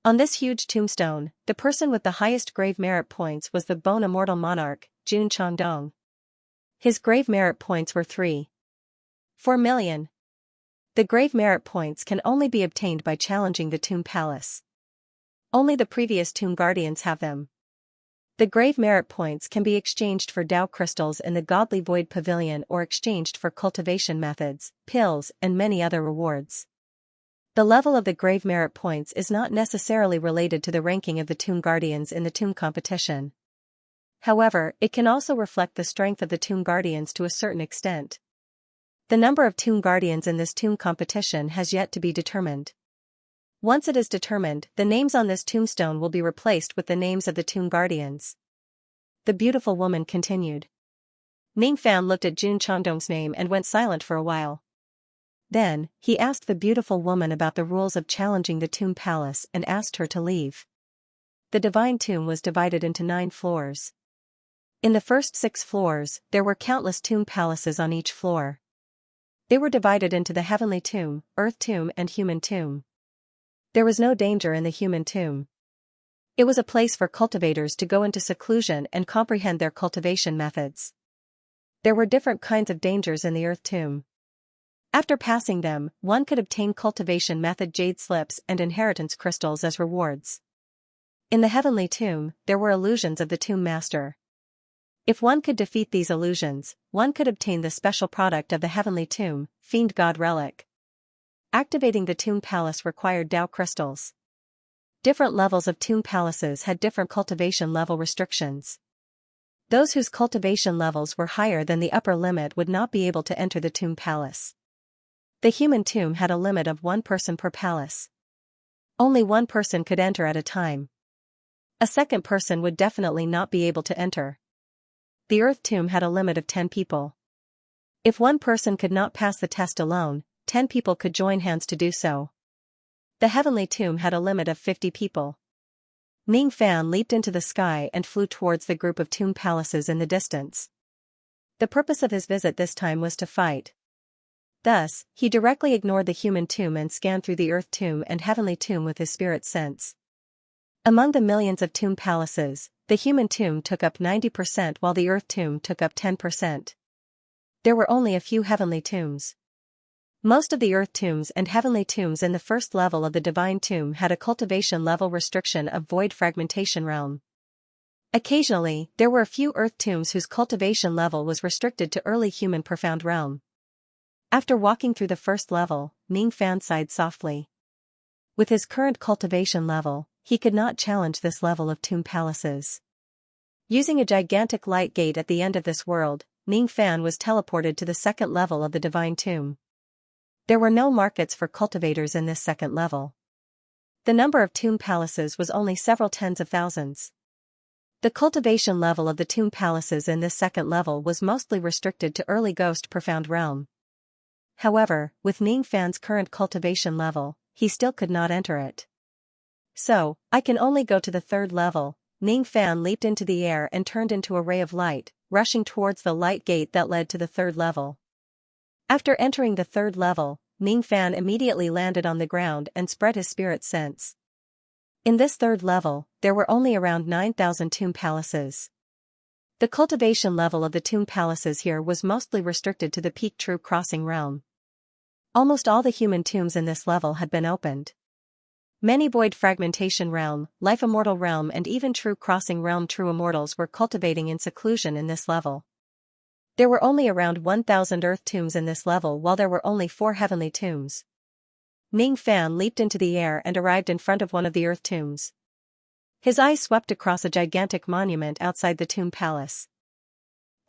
On this huge tombstone, the person with the highest grave merit points was the bone immortal monarch, Jun Changdong. His grave merit points were 3.4 million. The grave merit points can only be obtained by challenging the tomb palace. Only the previous tomb guardians have them. The grave merit points can be exchanged for Dao crystals in the Godly Void Pavilion or exchanged for cultivation methods, pills, and many other rewards. The level of the grave merit points is not necessarily related to the ranking of the tomb guardians in the tomb competition. However, it can also reflect the strength of the tomb guardians to a certain extent. The number of tomb guardians in this tomb competition has yet to be determined. Once it is determined, the names on this tombstone will be replaced with the names of the tomb guardians. The beautiful woman continued. Ning Fan looked at Jun Changdong's name and went silent for a while. Then, he asked the beautiful woman about the rules of challenging the tomb palace and asked her to leave. The divine tomb was divided into 9 floors. In the first 6 floors, there were countless tomb palaces on each floor. They were divided into the heavenly tomb, earth tomb, and human tomb. There was no danger in the human tomb. It was a place for cultivators to go into seclusion and comprehend their cultivation methods. There were different kinds of dangers in the earth tomb. After passing them, one could obtain cultivation method jade slips and inheritance crystals as rewards. In the heavenly tomb, there were illusions of the tomb master. If one could defeat these illusions, one could obtain the special product of the heavenly tomb, Fiend God Relic. Activating the tomb palace required Dao crystals. Different levels of tomb palaces had different cultivation level restrictions. Those whose cultivation levels were higher than the upper limit would not be able to enter the tomb palace. The human tomb had a limit of 1 person per palace. Only 1 person could enter at a time. A second person would definitely not be able to enter. The earth tomb had a limit of 10 people. If 1 person could not pass the test alone, 10 people could join hands to do so. The heavenly tomb had a limit of 50 people. Ning Fan leaped into the sky and flew towards the group of tomb palaces in the distance. The purpose of his visit this time was to fight. Thus, he directly ignored the human tomb and scanned through the earth tomb and heavenly tomb with his spirit sense. Among the millions of tomb palaces, the human tomb took up 90% while the earth tomb took up 10%. There were only a few heavenly tombs. Most of the earth tombs and heavenly tombs in the first level of the divine tomb had a cultivation level restriction of void fragmentation realm. Occasionally, there were a few earth tombs whose cultivation level was restricted to early human profound realm. After walking through the first level, Ning Fan sighed softly. With his current cultivation level, he could not challenge this level of tomb palaces. Using a gigantic light gate at the end of this world, Ning Fan was teleported to the second level of the divine tomb. There were no markets for cultivators in this second level. The number of tomb palaces was only several tens of thousands. The cultivation level of the tomb palaces in this second level was mostly restricted to early ghost profound realm. However, with Ning Fan's current cultivation level, he still could not enter it. So, I can only go to the third level. Ning Fan leaped into the air and turned into a ray of light, rushing towards the light gate that led to the third level. After entering the third level, Ning Fan immediately landed on the ground and spread his spirit sense. In this third level, there were only around 9,000 tomb palaces. The cultivation level of the tomb palaces here was mostly restricted to the peak true crossing realm. Almost all the human tombs in this level had been opened. Many void fragmentation realm, life immortal realm and even true crossing realm true immortals were cultivating in seclusion in this level. There were only around 1,000 earth tombs in this level while there were only 4 heavenly tombs. Ning Fan leaped into the air and arrived in front of one of the earth tombs. His eyes swept across a gigantic monument outside the tomb palace.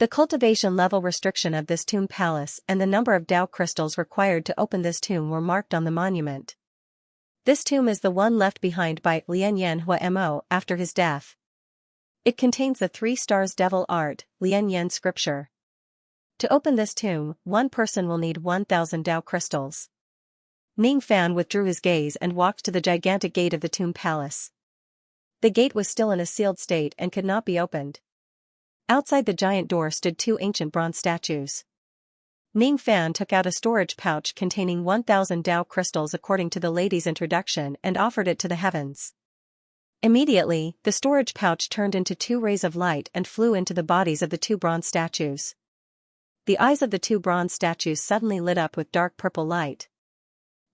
The cultivation level restriction of this tomb palace and the number of Dao crystals required to open this tomb were marked on the monument. This tomb is the one left behind by Lian Yanhua Mo after his death. It contains the 3 stars devil art, Lian Yan scripture. To open this tomb, one person will need 1,000 Dao crystals. Ning Fan withdrew his gaze and walked to the gigantic gate of the tomb palace. The gate was still in a sealed state and could not be opened. Outside the giant door stood 2 ancient bronze statues. Ning Fan took out a storage pouch containing 1,000 Dao crystals according to the lady's introduction and offered it to the heavens. Immediately, the storage pouch turned into 2 rays of light and flew into the bodies of the 2 bronze statues. The eyes of the 2 bronze statues suddenly lit up with dark purple light.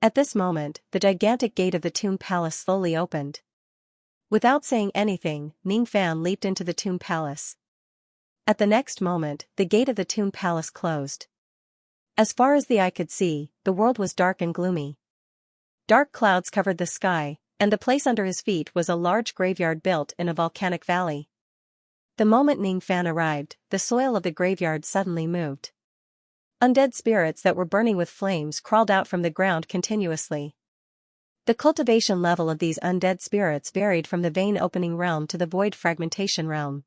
At this moment, the gigantic gate of the tomb palace slowly opened. Without saying anything, Ning Fan leaped into the tomb palace. At the next moment, the gate of the tomb palace closed. As far as the eye could see, the world was dark and gloomy. Dark clouds covered the sky, and the place under his feet was a large graveyard built in a volcanic valley. The moment Ning Fan arrived, the soil of the graveyard suddenly moved. Undead spirits that were burning with flames crawled out from the ground continuously. The cultivation level of these undead spirits varied from the vein opening realm to the void fragmentation realm.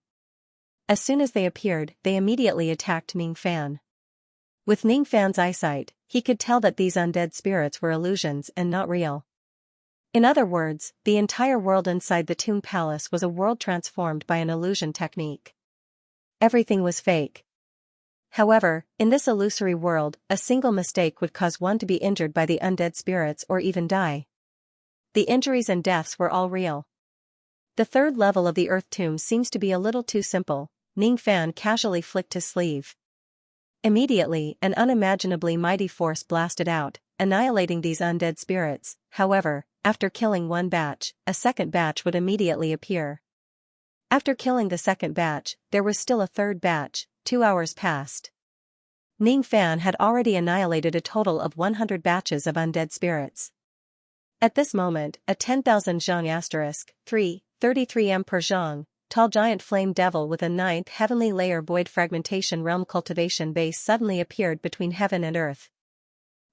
As soon as they appeared, they immediately attacked Ning Fan. With Ning Fan's eyesight, he could tell that these undead spirits were illusions and not real. In other words, the entire world inside the tomb palace was a world transformed by an illusion technique. Everything was fake. However, in this illusory world, a single mistake would cause one to be injured by the undead spirits or even die. The injuries and deaths were all real. The 3rd level of the earth tomb seems to be a little too simple. Ning Fan casually flicked his sleeve. Immediately, an unimaginably mighty force blasted out, annihilating these undead spirits. However, after killing one batch, a second batch would immediately appear. After killing the second batch, there was still a third batch. 2 hours passed. Ning Fan had already annihilated a total of 100 batches of undead spirits. At this moment, a 10,000 zhang * 33 m per zhang, tall giant flame devil with a 9th heavenly layer void fragmentation realm cultivation base suddenly appeared between heaven and earth.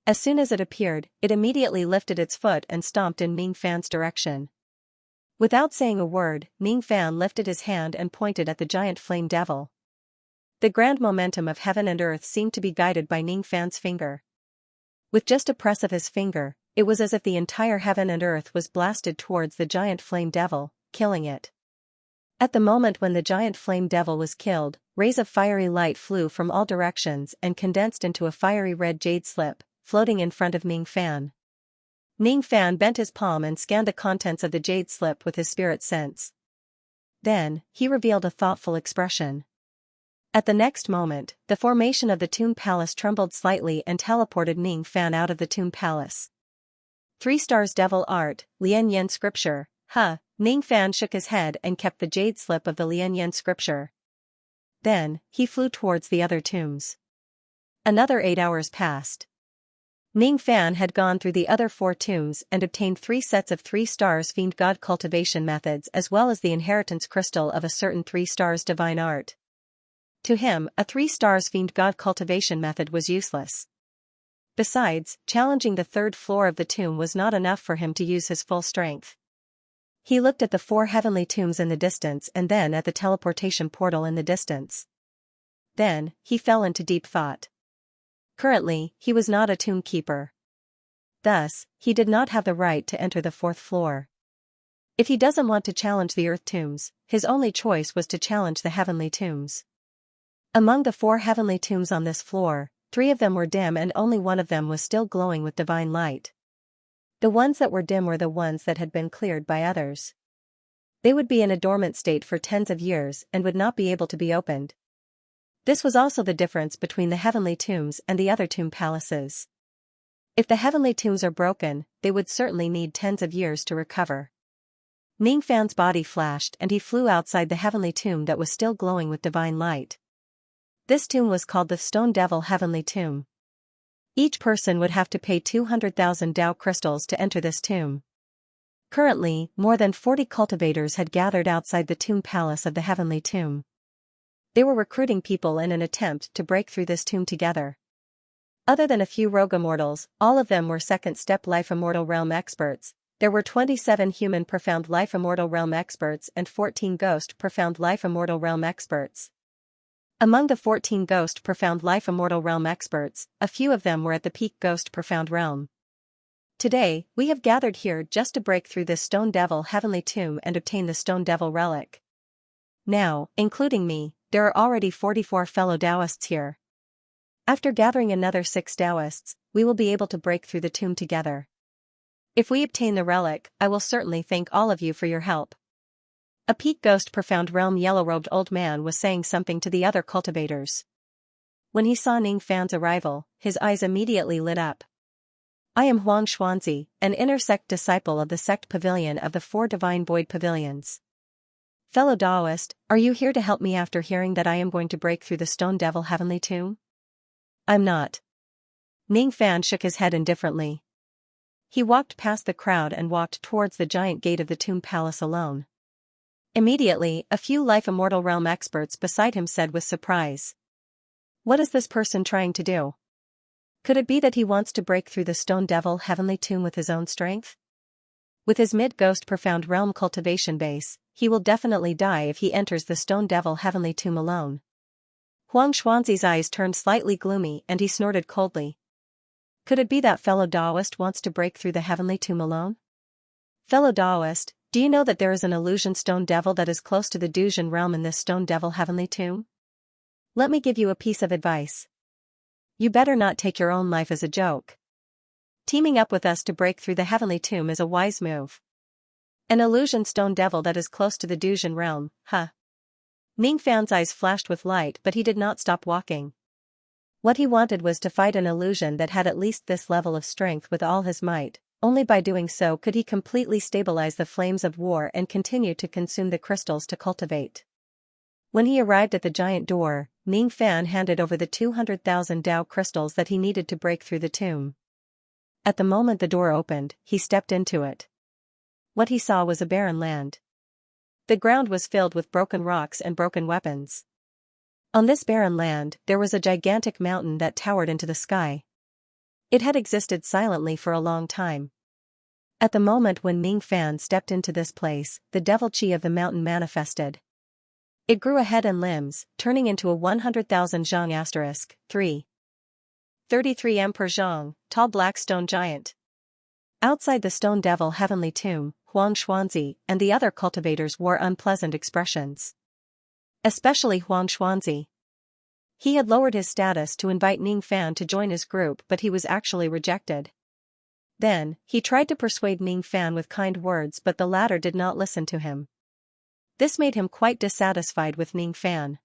As soon as it appeared, it immediately lifted its foot and stomped in Ning Fan's direction. Without saying a word, Ning Fan lifted his hand and pointed at the giant flame devil. The grand momentum of heaven and earth seemed to be guided by Ning Fan's finger. With just a press of his finger, it was as if the entire heaven and earth was blasted towards the giant flame devil, killing it. At the moment when the giant flame devil was killed, rays of fiery light flew from all directions and condensed into a fiery red jade slip, floating in front of Ning Fan. Ning Fan bent his palm and scanned the contents of the jade slip with his spirit sense. Then, he revealed a thoughtful expression. At the next moment, the formation of the tomb palace trembled slightly and teleported Ning Fan out of the tomb palace. 3 stars devil art, Lian Yan scripture, Ning Fan shook his head and kept the jade slip of the Lian Yan scripture. Then, he flew towards the other tombs. Another 8 hours passed. Ning Fan had gone through the other 4 tombs and obtained 3 sets of 3 stars fiend god cultivation methods as well as the inheritance crystal of a certain 3 stars divine art. To him, a 3 stars fiend god cultivation method was useless. Besides, challenging the 3rd floor of the tomb was not enough for him to use his full strength. He looked at the 4 heavenly tombs in the distance and then at the teleportation portal in the distance. Then, he fell into deep thought. Currently, he was not a tomb keeper. Thus, he did not have the right to enter the 4th floor. If he doesn't want to challenge the earth tombs, his only choice was to challenge the heavenly tombs. Among the 4 heavenly tombs on this floor, 3 of them were dim and only one of them was still glowing with divine light. The ones that were dim were the ones that had been cleared by others. They would be in a dormant state for tens of years and would not be able to be opened. This was also the difference between the heavenly tombs and the other tomb palaces. If the heavenly tombs are broken, they would certainly need tens of years to recover. Ning Fan's body flashed and he flew outside the heavenly tomb that was still glowing with divine light. This tomb was called the Stone Devil Heavenly Tomb. Each person would have to pay 200,000 Dao crystals to enter this tomb. Currently, more than 40 cultivators had gathered outside the tomb palace of the Heavenly Tomb. They were recruiting people in an attempt to break through this tomb together. Other than a few rogue immortals, all of them were second-step life immortal realm experts. There were 27 human profound life immortal realm experts and 14 ghost profound life immortal realm experts. Among the 14 ghost profound life immortal realm experts, a few of them were at the peak ghost profound realm. Today, we have gathered here just to break through this stone devil heavenly tomb and obtain the stone devil relic. Now, including me, there are already 44 fellow Taoists here. After gathering another 6 Taoists, we will be able to break through the tomb together. If we obtain the relic, I will certainly thank all of you for your help. A peak ghost profound realm yellow-robed old man was saying something to the other cultivators. When he saw Ning Fan's arrival, his eyes immediately lit up. I am Huang Xuanzi, an inner sect disciple of the sect pavilion of the 4 divine void pavilions. Fellow Taoist, are you here to help me after hearing that I am going to break through the stone devil heavenly tomb? I'm not. Ning Fan shook his head indifferently. He walked past the crowd and walked towards the giant gate of the tomb palace alone. Immediately, a few life immortal realm experts beside him said with surprise. What is this person trying to do? Could it be that he wants to break through the stone devil heavenly tomb with his own strength? With his mid-ghost profound realm cultivation base, he will definitely die if he enters the stone devil heavenly tomb alone. Huang Xuanzi's eyes turned slightly gloomy and he snorted coldly. Could it be that fellow Taoist wants to break through the heavenly tomb alone? Fellow Taoist, do you know that there is an illusion stone devil that is close to the Duzhen realm in this stone devil heavenly tomb? Let me give you a piece of advice. You better not take your own life as a joke. Teaming up with us to break through the heavenly tomb is a wise move. An illusion stone devil that is close to the Duzhen realm, huh? Ning Fan's eyes flashed with light but he did not stop walking. What he wanted was to fight an illusion that had at least this level of strength with all his might. Only by doing so could he completely stabilize the flames of war and continue to consume the crystals to cultivate. When he arrived at the giant door, Ning Fan handed over the 200,000 Tao crystals that he needed to break through the tomb. At the moment the door opened, he stepped into it. What he saw was a barren land. The ground was filled with broken rocks and broken weapons. On this barren land, there was a gigantic mountain that towered into the sky. It had existed silently for a long time. At the moment when Ning Fan stepped into this place, the devil chi of the mountain manifested. It grew a head and limbs, turning into a 100,000 zhang * 3. 33 Emperor Zhang, tall black stone giant. Outside the stone devil heavenly tomb, Huang Xuanzi and the other cultivators wore unpleasant expressions. Especially Huang Xuanzi. He had lowered his status to invite Ning Fan to join his group but he was actually rejected. Then, he tried to persuade Ning Fan with kind words but the latter did not listen to him. This made him quite dissatisfied with Ning Fan.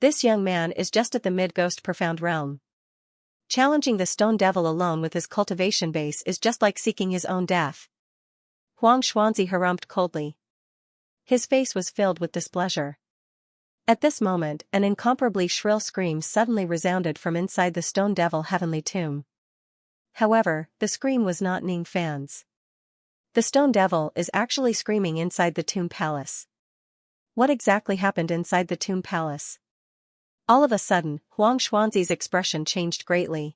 This young man is just at the mid-ghost profound realm. Challenging the stone devil alone with his cultivation base is just like seeking his own death. Huang Xuanzi harumphed coldly. His face was filled with displeasure. At this moment, an incomparably shrill scream suddenly resounded from inside the stone devil heavenly tomb. However, the scream was not Ning Fan's. The stone devil is actually screaming inside the tomb palace. What exactly happened inside the tomb palace? All of a sudden, Huang Xuanzi's expression changed greatly.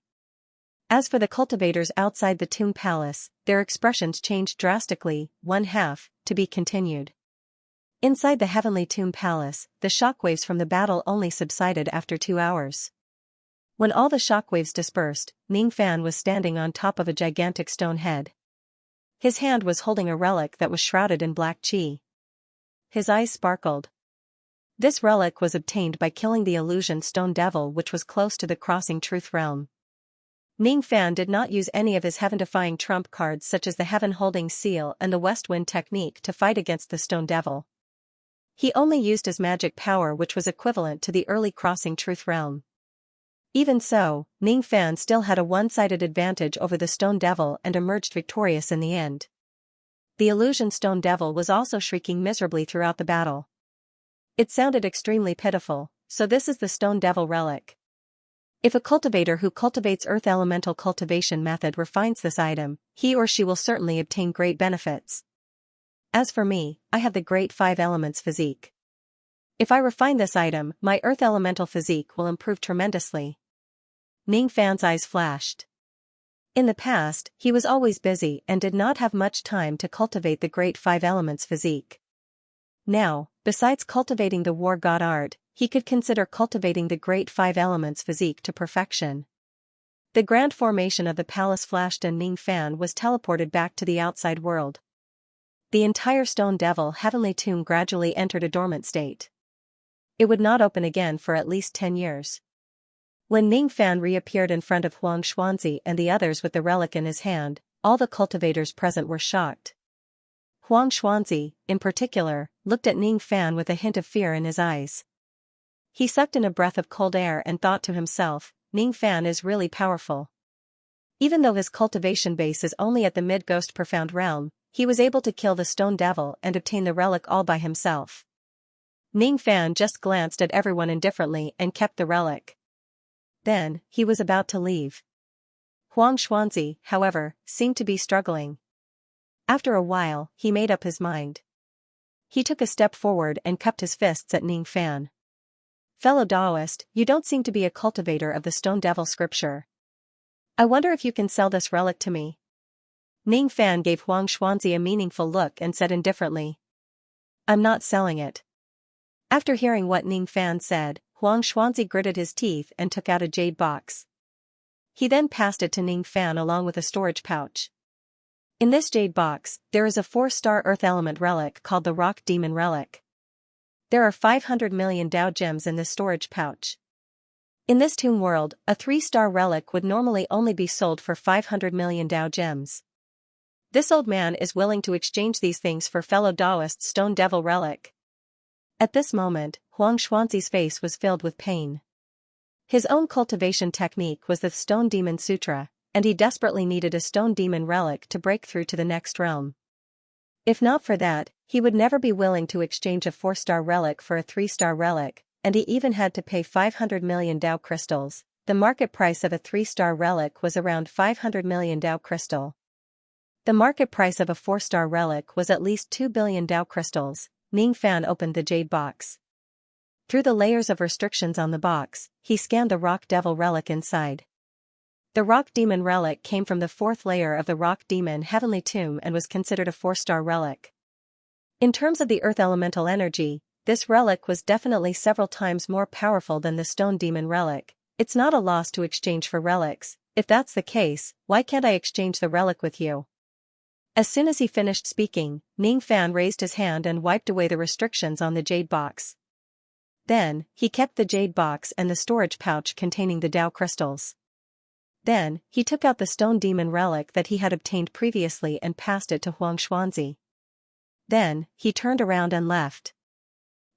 As for the cultivators outside the tomb palace, their expressions changed drastically, to be continued. Inside the heavenly tomb palace, the shockwaves from the battle only subsided after 2 hours. When all the shockwaves dispersed, Ning Fan was standing on top of a gigantic stone head. His hand was holding a relic that was shrouded in black qi. His eyes sparkled. This relic was obtained by killing the illusion stone devil which was close to the crossing truth realm. Ning Fan did not use any of his heaven-defying trump cards such as the heaven-holding seal and the west wind technique to fight against the stone devil. He only used his magic power which was equivalent to the early crossing truth realm. Even so, Ning Fan still had a one-sided advantage over the stone devil and emerged victorious in the end. The illusion stone devil was also shrieking miserably throughout the battle. It sounded extremely pitiful, so this is the stone devil relic. If a cultivator who cultivates earth elemental cultivation method refines this item, he or she will certainly obtain great benefits. As for me, I have the great 5 elements physique. If I refine this item, my earth elemental physique will improve tremendously. Ning Fan's eyes flashed. In the past, he was always busy and did not have much time to cultivate the great five elements physique. Now, besides cultivating the war god art, he could consider cultivating the great five elements physique to perfection. The grand formation of the palace flashed and Ning Fan was teleported back to the outside world. The entire Stone Devil heavenly tomb gradually entered a dormant state. It would not open again for at least 10 years. When Ning Fan reappeared in front of Huang Xuanzi and the others with the relic in his hand, all the cultivators present were shocked. Huang Xuanzi, in particular, looked at Ning Fan with a hint of fear in his eyes. He sucked in a breath of cold air and thought to himself, Ning Fan is really powerful. Even though his cultivation base is only at the mid-ghost profound realm, he was able to kill the Stone Devil and obtain the relic all by himself. Ning Fan just glanced at everyone indifferently and kept the relic. Then, he was about to leave. Huang Xuanzi, however, seemed to be struggling. After a while, he made up his mind. He took a step forward and cupped his fists at Ning Fan. Fellow Taoist, you don't seem to be a cultivator of the Stone Devil scripture. I wonder if you can sell this relic to me. Ning Fan gave Huang Xuanzi a meaningful look and said indifferently. I'm not selling it. After hearing what Ning Fan said, Huang Xuanzi gritted his teeth and took out a jade box. He then passed it to Ning Fan along with a storage pouch. In this jade box, there is a 4-star earth element relic called the Rock Demon Relic. There are 500 million Dao gems in this storage pouch. In this tomb world, a 3-star relic would normally only be sold for 500 million Dao gems. This old man is willing to exchange these things for fellow Taoist Stone Devil relic. At this moment, Huang Xuanzi's face was filled with pain. His own cultivation technique was the Stone Demon Sutra, and he desperately needed a Stone Demon relic to break through to the next realm. If not for that, he would never be willing to exchange a 4-star relic for a 3-star relic, and he even had to pay 500 million Dao crystals. The market price of a 3-star relic was around 500 million Dao crystal. The market price of a 4-star relic was at least 2 billion Dao crystals. Ning Fan opened the jade box. Through the layers of restrictions on the box, he scanned the Rock Devil relic inside. The Rock Demon relic came from the 4th layer of the Rock Demon Heavenly Tomb and was considered a 4-star relic. In terms of the Earth Elemental energy, this relic was definitely several times more powerful than the Stone Demon relic. It's not a loss to exchange for relics. If that's the case, why can't I exchange the relic with you? As soon as he finished speaking, Ning Fan raised his hand and wiped away the restrictions on the jade box. Then, he kept the jade box and the storage pouch containing the Dao crystals. Then, he took out the Stone Demon relic that he had obtained previously and passed it to Huang Xuanzi. Then, he turned around and left.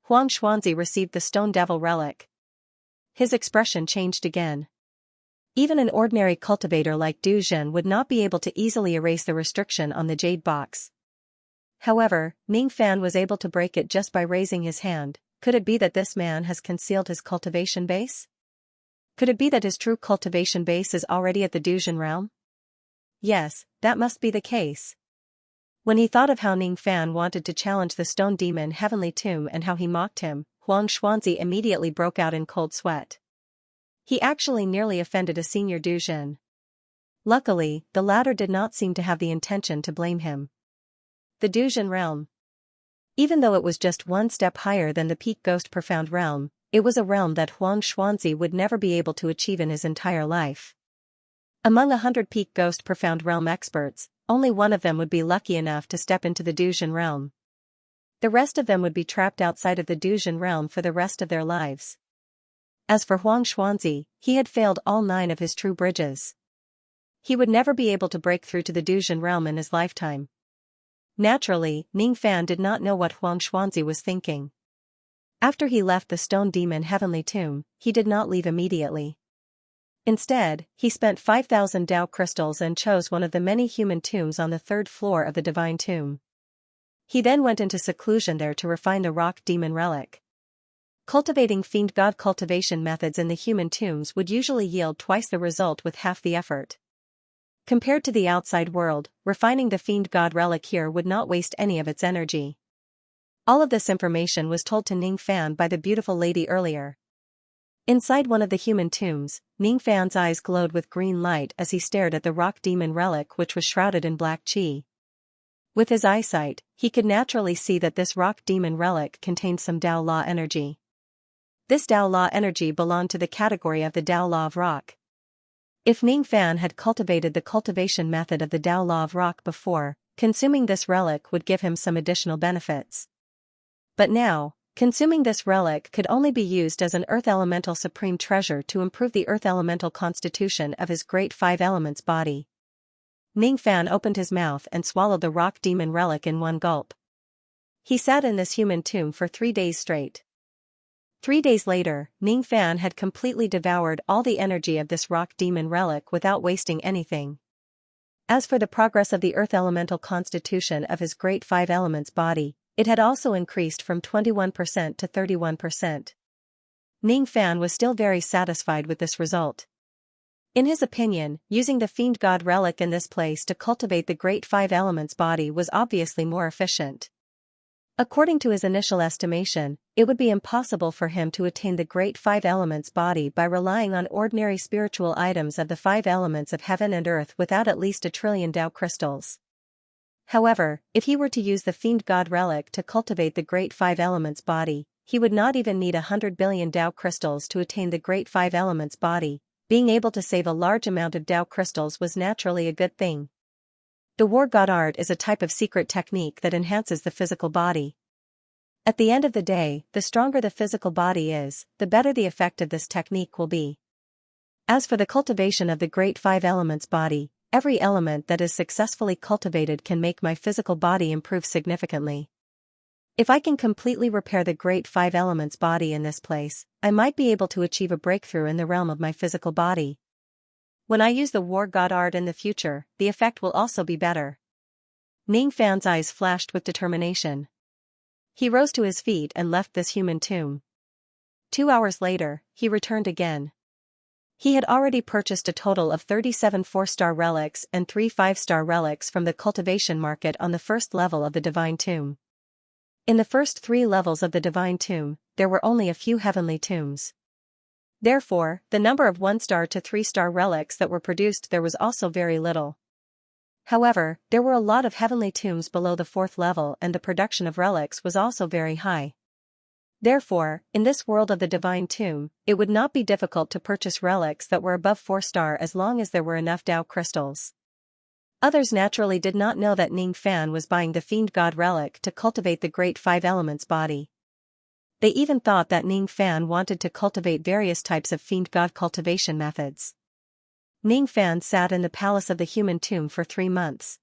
Huang Xuanzi received the Stone Devil relic. His expression changed again. Even an ordinary cultivator like Du Zhen would not be able to easily erase the restriction on the jade box. However, Ning Fan was able to break it just by raising his hand. Could it be that this man has concealed his cultivation base? Could it be that his true cultivation base is already at the Du Zhen realm? Yes, that must be the case. When he thought of how Ning Fan wanted to challenge the Stone Demon Heavenly Tomb and how he mocked him, Huang Xuanzi immediately broke out in cold sweat. He actually nearly offended a senior Du Zhen. Luckily, the latter did not seem to have the intention to blame him. The Du Zhen realm. Even though it was just one step higher than the Peak Ghost Profound realm, it was a realm that Huang Xuanzi would never be able to achieve in his entire life. Among 100 Peak Ghost Profound realm experts, only one of them would be lucky enough to step into the Du Zhen realm. The rest of them would be trapped outside of the Du Zhen realm for the rest of their lives. As for Huang Xuanzi, he had failed all 9 of his true bridges. He would never be able to break through to the Du Zhen realm in his lifetime. Naturally, Ning Fan did not know what Huang Xuanzi was thinking. After he left the Stone Demon Heavenly Tomb, he did not leave immediately. Instead, he spent 5,000 Dao crystals and chose one of the many human tombs on the 3rd floor of the Divine Tomb. He then went into seclusion there to refine the Rock Demon relic. Cultivating Fiend God cultivation methods in the human tombs would usually yield twice the result with half the effort. Compared to the outside world, refining the Fiend God relic here would not waste any of its energy. All of this information was told to Ning Fan by the beautiful lady earlier. Inside one of the human tombs, Ning Fan's eyes glowed with green light as he stared at the rock demon relic which was shrouded in black qi. With his eyesight, he could naturally see that this rock demon relic contained some Tao Law energy. This Tao Law energy belonged to the category of the Tao Law of Rock. If Ning Fan had cultivated the cultivation method of the Tao Law of Rock before, consuming this relic would give him some additional benefits. But now, consuming this relic could only be used as an Earth Elemental Supreme Treasure to improve the Earth Elemental constitution of his great five elements body. Ning Fan opened his mouth and swallowed the rock demon relic in one gulp. He sat in this human tomb for 3 days straight. 3 days later, Ning Fan had completely devoured all the energy of this rock demon relic without wasting anything. As for the progress of the Earth Elemental constitution of his great five elements body, it had also increased from 21% to 31%. Ning Fan was still very satisfied with this result. In his opinion, using the Fiend God relic in this place to cultivate the great five elements body was obviously more efficient. According to his initial estimation, it would be impossible for him to attain the great five elements body by relying on ordinary spiritual items of the five elements of heaven and earth without at least 1 trillion Tao crystals. However, if he were to use the Fiend God relic to cultivate the great five elements body, he would not even need 100 billion Tao crystals to attain the great five elements body. Being able to save a large amount of Tao crystals was naturally a good thing. The War God Art is a type of secret technique that enhances the physical body. At the end of the day, the stronger the physical body is, the better the effect of this technique will be. As for the cultivation of the great five elements body, every element that is successfully cultivated can make my physical body improve significantly. If I can completely repair the great five elements body in this place, I might be able to achieve a breakthrough in the realm of my physical body. When I use the War God Art in the future, the effect will also be better. Ning Fan's eyes flashed with determination. He rose to his feet and left this human tomb. 2 hours later, he returned again. He had already purchased a total of 37 4-star relics and 3 5-star relics from the cultivation market on the first level of the Divine Tomb. In the first 3 levels of the Divine Tomb, there were only a few heavenly tombs. Therefore, the number of 1-star to 3-star relics that were produced there was also very little. However, there were a lot of heavenly tombs below the 4th level and the production of relics was also very high. Therefore, in this world of the Divine Tomb, it would not be difficult to purchase relics that were above 4-star as long as there were enough Tao crystals. Others naturally did not know that Ning Fan was buying the Fiend God relic to cultivate the great five elements body. They even thought that Ning Fan wanted to cultivate various types of Fiend God cultivation methods. Ning Fan sat in the palace of the human tomb for 3 months.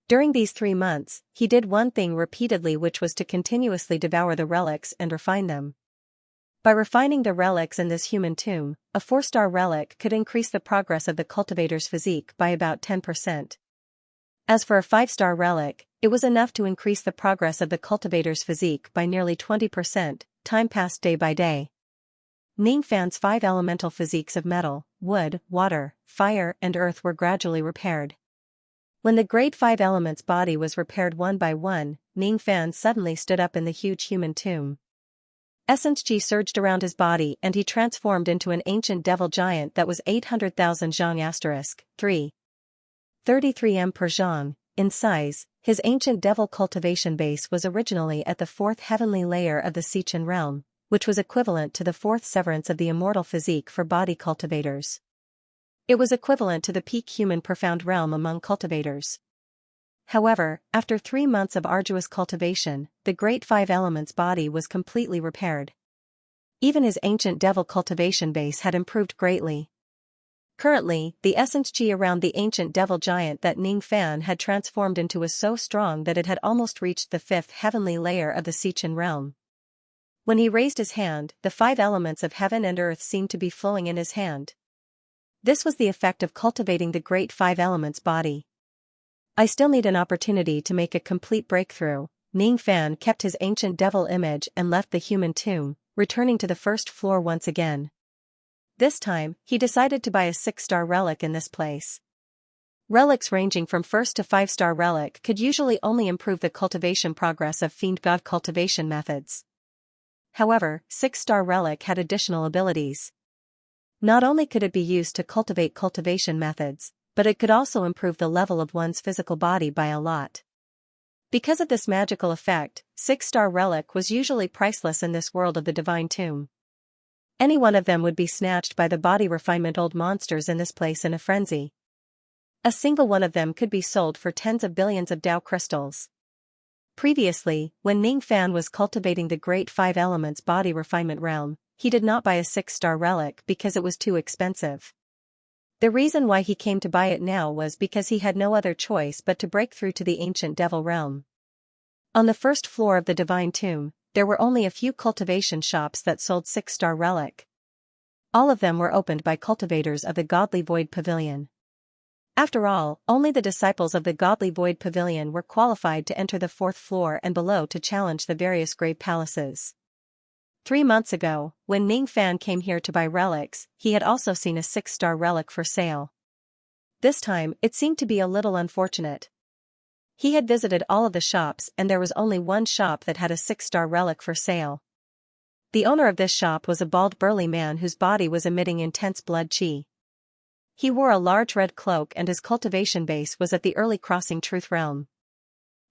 During these 3 months, he did one thing repeatedly, which was to continuously devour the relics and refine them. By refining the relics in this human tomb, a 4-star relic could increase the progress of the cultivator's physique by about 10%. As for a 5-star relic, it was enough to increase the progress of the cultivator's physique by nearly 20%. Time passed day by day. Ning Fan's 5 elemental physiques of metal, wood, water, fire, and earth were gradually repaired. When the great 5 elements body was repaired one by one, Ning Fan suddenly stood up in the huge human tomb. Xianxia surged around his body and he transformed into an ancient devil giant that was 800,000 zhang * 3. 33 m per zhang. In size, his ancient devil cultivation base was originally at the 4th heavenly layer of the Xichen realm, which was equivalent to the 4th severance of the immortal physique for body cultivators. It was equivalent to the peak human profound realm among cultivators. However, after 3 months of arduous cultivation, the great 5 elements body was completely repaired. Even his ancient devil cultivation base had improved greatly. Currently, the Xianxia around the ancient devil giant that Ning Fan had transformed into was so strong that it had almost reached the 5th heavenly layer of the Xichen realm. When he raised his hand, the 5 elements of heaven and earth seemed to be flowing in his hand. This was the effect of cultivating the great 5 elements body. I still need an opportunity to make a complete breakthrough. Ning Fan kept his ancient devil image and left the human tomb, returning to the 1st floor once again. This time, he decided to buy a 6-star relic in this place. Relics ranging from 1st to 5-star relic could usually only improve the cultivation progress of fiend god cultivation methods. However, 6-star relic had additional abilities. Not only could it be used to cultivate cultivation methods, but it could also improve the level of one's physical body by a lot. Because of this magical effect, 6-star relic was usually priceless in this world of the divine tomb. Any one of them would be snatched by the body refinement old monsters in this place in a frenzy. A single one of them could be sold for tens of billions of Dao crystals. Previously, when Ning Fan was cultivating the Great Five Elements body refinement realm, he did not buy a 6-star relic because it was too expensive. The reason why he came to buy it now was because he had no other choice but to break through to the ancient devil realm. On the first floor of the divine tomb, there were only a few cultivation shops that sold 6-star relic. All of them were opened by cultivators of the Godly Void Pavilion. After all, only the disciples of the Godly Void Pavilion were qualified to enter the 4th floor and below to challenge the various grave palaces. 3 months ago, when Ning Fan came here to buy relics, he had also seen a 6-star relic for sale. This time, it seemed to be a little unfortunate. He had visited all of the shops and there was only one shop that had a 6-star relic for sale. The owner of this shop was a bald burly man whose body was emitting intense blood chi. He wore a large red cloak and his cultivation base was at the early crossing truth realm.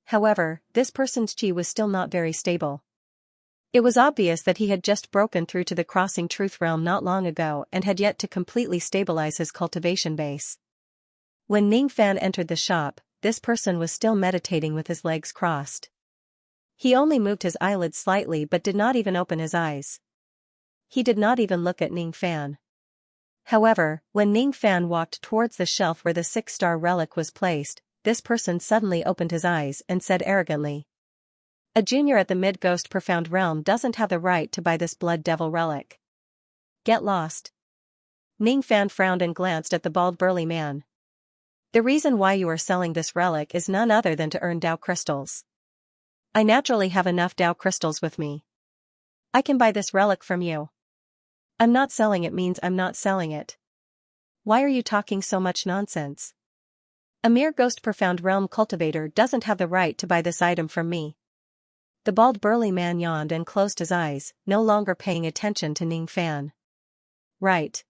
However, this person's chi was still not very stable. It was obvious that he had just broken through to the crossing truth realm not long ago and had yet to completely stabilize his cultivation base. When Ning Fan entered the shop, this person was still meditating with his legs crossed. He only moved his eyelids slightly but did not even open his eyes. He did not even look at Ning Fan. However, when Ning Fan walked towards the shelf where the 6-star relic was placed, this person suddenly opened his eyes and said arrogantly, "A junior at the Mid-Ghost Profound Realm doesn't have the right to buy this Blood Devil relic. Get lost." Ning Fan frowned and glanced at the bald burly man. "The reason why you are selling this relic is none other than to earn Dao crystals. I naturally have enough Dao crystals with me. I can buy this relic from you." "I'm not selling it means I'm not selling it. Why are you talking so much nonsense? A mere Ghost Profound Realm cultivator doesn't have the right to buy this item from me." The bald burly man yawned and closed his eyes, no longer paying attention to Ning Fan. "Right.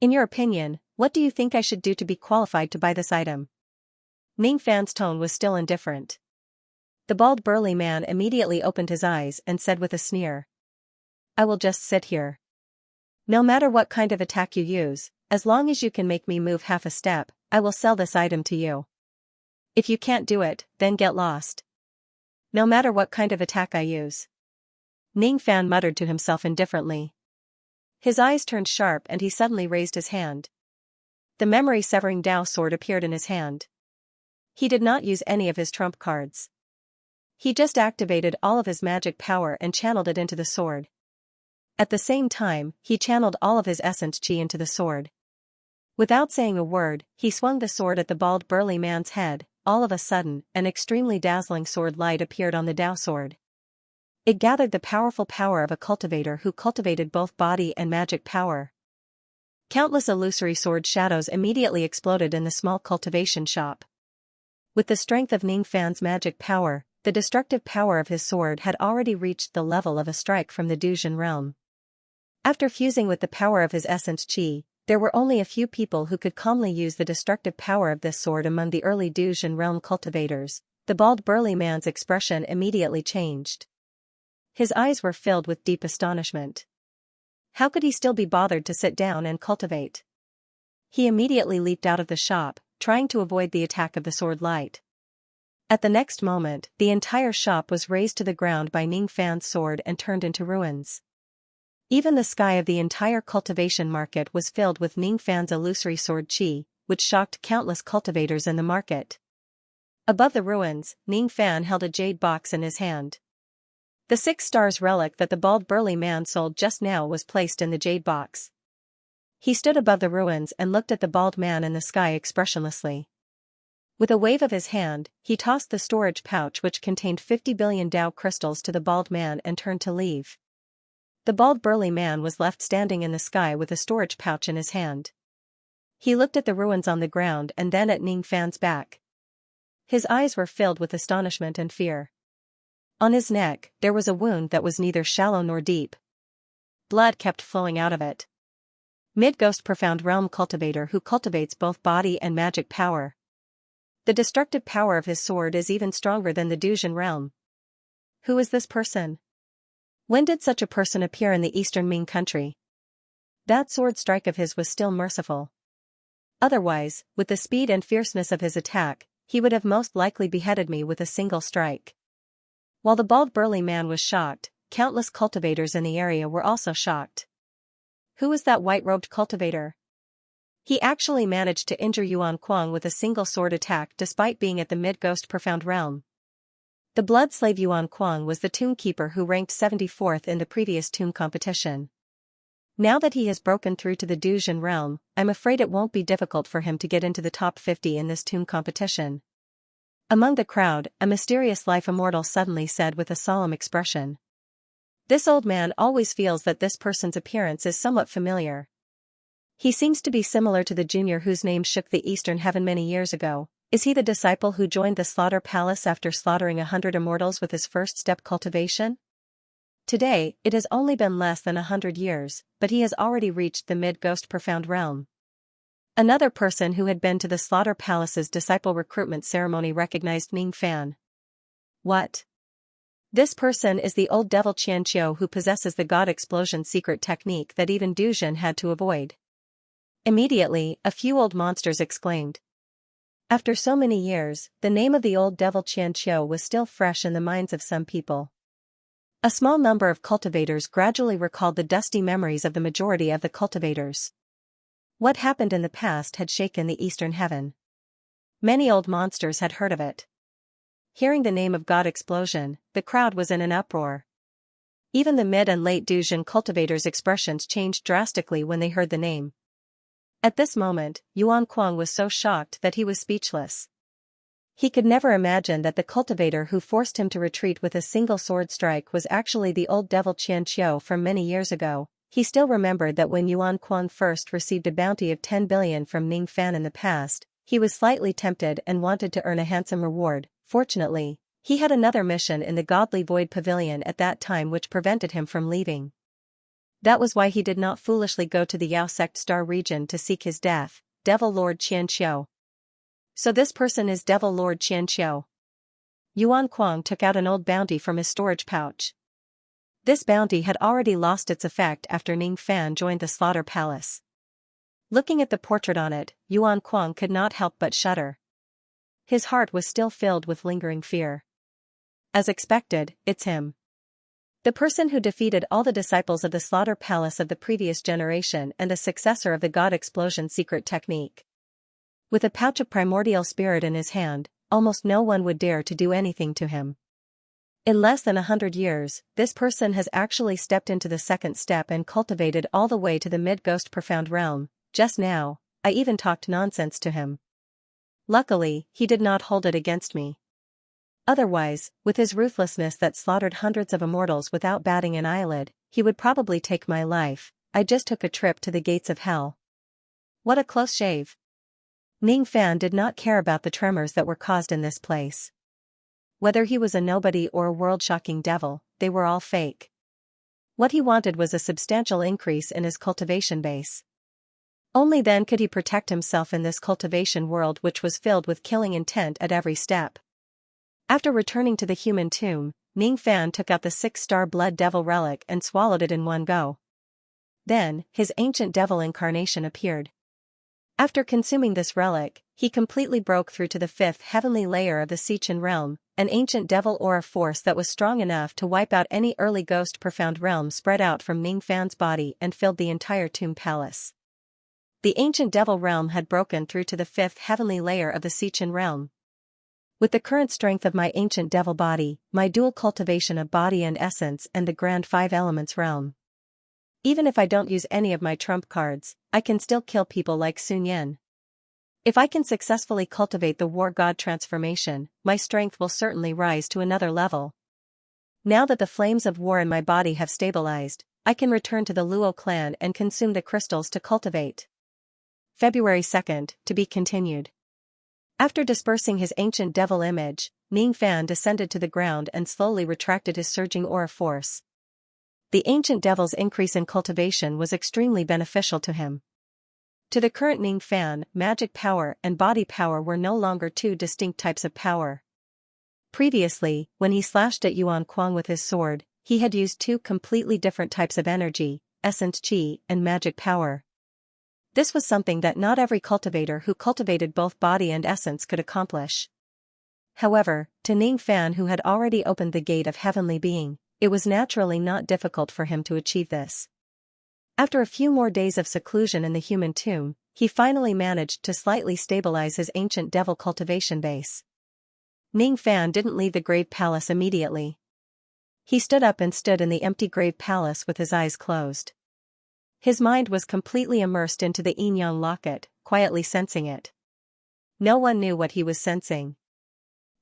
In your opinion, what do you think I should do to be qualified to buy this item?" Ning Fan's tone was still indifferent. The bald burly man immediately opened his eyes and said with a sneer, "I will just sit here. No matter what kind of attack you use, as long as you can make me move half a step, I will sell this item to you. If you can't do it, then get lost. No matter what kind of attack I use." Ning Fan muttered to himself indifferently. His eyes turned sharp and he suddenly raised his hand. The memory-severing Dao sword appeared in his hand. He did not use any of his trump cards. He just activated all of his magic power and channeled it into the sword. At the same time, he channeled all of his essence chi into the sword. Without saying a word, he swung the sword at the bald burly man's head. All of a sudden, an extremely dazzling sword light appeared on the Dao sword. It gathered the powerful power of a cultivator who cultivated both body and magic power. Countless illusory sword shadows immediately exploded in the small cultivation shop. With the strength of Ning Fan's magic power, the destructive power of his sword had already reached the level of a strike from the Dujin realm. After fusing with the power of his essence chi, there were only a few people who could calmly use the destructive power of this sword among the early Dujin realm cultivators. The bald burly man's expression immediately changed. His eyes were filled with deep astonishment. How could he still be bothered to sit down and cultivate? He immediately leaped out of the shop, trying to avoid the attack of the sword light. At the next moment, the entire shop was razed to the ground by Ning Fan's sword and turned into ruins. Even the sky of the entire cultivation market was filled with Ning Fan's illusory sword chi, which shocked countless cultivators in the market. Above the ruins, Ning Fan held a jade box in his hand. The 6 stars relic that the bald burly man sold just now was placed in the jade box. He stood above the ruins and looked at the bald man in the sky expressionlessly. With a wave of his hand, he tossed the storage pouch which contained 50 billion Dao crystals to the bald man and turned to leave. The bald burly man was left standing in the sky with a storage pouch in his hand. He looked at the ruins on the ground and then at Ning Fan's back. His eyes were filled with astonishment and fear. On his neck, there was a wound that was neither shallow nor deep. Blood kept flowing out of it. Mid-Ghost Profound Realm Cultivator who cultivates both body and magic power. The destructive power of his sword is even stronger than the Dujin realm. Who is this person? When did such a person appear in the eastern Ming country? That sword strike of his was still merciful. Otherwise, with the speed and fierceness of his attack, he would have most likely beheaded me with a single strike. While the bald burly man was shocked, countless cultivators in the area were also shocked. Who was that white-robed cultivator? He actually managed to injure Yuan Kuang with a single sword attack despite being at the Mid-Ghost Profound Realm. The blood slave Yuan Kuang was the tomb keeper who ranked 74th in the previous tomb competition. Now that he has broken through to the Dujin realm, I'm afraid it won't be difficult for him to get into the top 50 in this tomb competition. Among the crowd, a mysterious life immortal suddenly said with a solemn expression. This old man always feels that this person's appearance is somewhat familiar. He seems to be similar to the junior whose name shook the Eastern Heaven many years ago. Is he the disciple who joined the Slaughter Palace after slaughtering 100 immortals with his first step cultivation? Today, it has only been less than 100 years, but he has already reached the Mid-Ghost Profound Realm. Another person who had been to the Slaughter Palace's disciple recruitment ceremony recognized Ning Fan. What? This person is the old devil Xianxia who possesses the God Explosion secret technique that even Dujin had to avoid. Immediately, a few old monsters exclaimed. After so many years, the name of the old devil Xianxia was still fresh in the minds of some people. A small number of cultivators gradually recalled the dusty memories of the majority of the cultivators. What happened in the past had shaken the Eastern Heaven. Many old monsters had heard of it. Hearing the name of God Explosion, the crowd was in an uproar. Even the mid and late Dujin cultivators' expressions changed drastically when they heard the name. At this moment, Yuan Kuang was so shocked that he was speechless. He could never imagine that the cultivator who forced him to retreat with a single sword strike was actually the old devil Xianxia from many years ago. He still remembered that when Yuan Kuang first received a bounty of 10 billion from Ning Fan in the past, he was slightly tempted and wanted to earn a handsome reward. Fortunately, he had another mission in the Godly Void Pavilion at that time which prevented him from leaving. That was why he did not foolishly go to the Yao Sect Star region to seek his death, Devil Lord Xianxia. So this person is Devil Lord Xianxia. Yuan Kuang took out an old bounty from his storage pouch. This bounty had already lost its effect after Ning Fan joined the Slaughter Palace. Looking at the portrait on it, Yuan Kuang could not help but shudder. His heart was still filled with lingering fear. As expected, it's him. The person who defeated all the disciples of the Slaughter Palace of the previous generation and a successor of the God Explosion secret technique. With a pouch of primordial spirit in his hand, almost no one would dare to do anything to him. In less than 100 years, this person has actually stepped into the second step and cultivated all the way to the Mid-Ghost Profound Realm. Just now, I even talked nonsense to him. Luckily, he did not hold it against me. Otherwise, with his ruthlessness that slaughtered hundreds of immortals without batting an eyelid, he would probably take my life. I just took a trip to the gates of hell. What a close shave. Ning Fan did not care about the tremors that were caused in this place. Whether he was a nobody or a world-shocking devil, they were all fake. What he wanted was a substantial increase in his cultivation base. Only then could he protect himself in this cultivation world which was filled with killing intent at every step. After returning to the human tomb, Ning Fan took out the 6-star blood devil relic and swallowed it in one go. Then, his ancient devil incarnation appeared. After consuming this relic, he completely broke through to the 5th heavenly layer of the Sichin realm, an ancient devil aura force that was strong enough to wipe out any early ghost profound realm spread out from Ning Fan's body and filled the entire tomb palace. The ancient devil realm had broken through to the 5th heavenly layer of the Sichin realm. With the current strength of my ancient devil body, my dual cultivation of body and essence and the grand 5 elements realm. Even if I don't use any of my trump cards, I can still kill people like Sun Yen. If I can successfully cultivate the war god transformation, my strength will certainly rise to another level. Now that the flames of war in my body have stabilized, I can return to the Luo clan and consume the crystals to cultivate. February 2nd, to be continued. After dispersing his ancient devil image, Ning Fan descended to the ground and slowly retracted his surging aura force. The ancient devil's increase in cultivation was extremely beneficial to him. To the current Ning Fan, magic power and body power were no longer two distinct types of power. Previously, when he slashed at Yuan Kuang with his sword, he had used two completely different types of energy, essence qi and magic power. This was something that not every cultivator who cultivated both body and essence could accomplish. However, to Ning Fan, who had already opened the gate of heavenly being, it was naturally not difficult for him to achieve this. After a few more days of seclusion in the human tomb, he finally managed to slightly stabilize his ancient devil cultivation base. Ning Fan didn't leave the grave palace immediately. He stood up and stood in the empty grave palace with his eyes closed. His mind was completely immersed into the yin-yang locket, quietly sensing it. No one knew what he was sensing.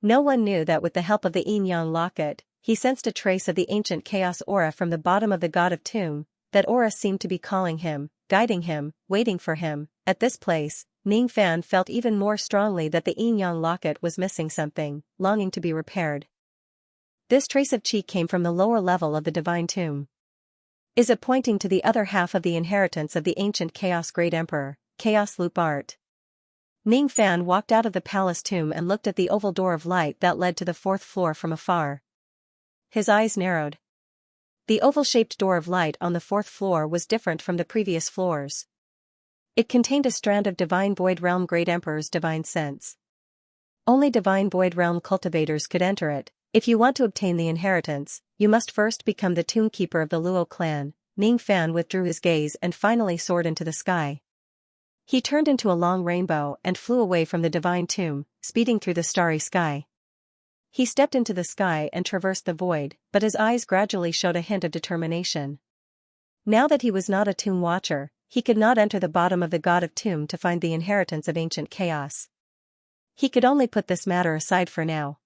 No one knew that with the help of the yin-yang locket, he sensed a trace of the ancient chaos aura from the bottom of the god of tomb. That aura seemed to be calling him, guiding him, waiting for him. At this place, Ning Fan felt even more strongly that the yin-yang locket was missing something, longing to be repaired. This trace of qi came from the lower level of the divine tomb. Is it pointing to the other half of the inheritance of the ancient Chaos Great Emperor, Chaos Loop Art? Ning Fan walked out of the palace tomb and looked at the oval door of light that led to the fourth floor from afar. His eyes narrowed. The oval-shaped door of light on the fourth floor was different from the previous floors. It contained a strand of Divine Void Realm Great Emperor's divine sense. Only Divine Void Realm cultivators could enter it. If you want to obtain the inheritance, you must first become the Tombkeeper of the Luo clan. Ning Fan withdrew his gaze and finally soared into the sky. He turned into a long rainbow and flew away from the divine tomb, speeding through the starry sky. He stepped into the sky and traversed the void, but his eyes gradually showed a hint of determination. Now that he was not a tomb watcher, he could not enter the bottom of the god of tomb to find the inheritance of ancient chaos. He could only put this matter aside for now.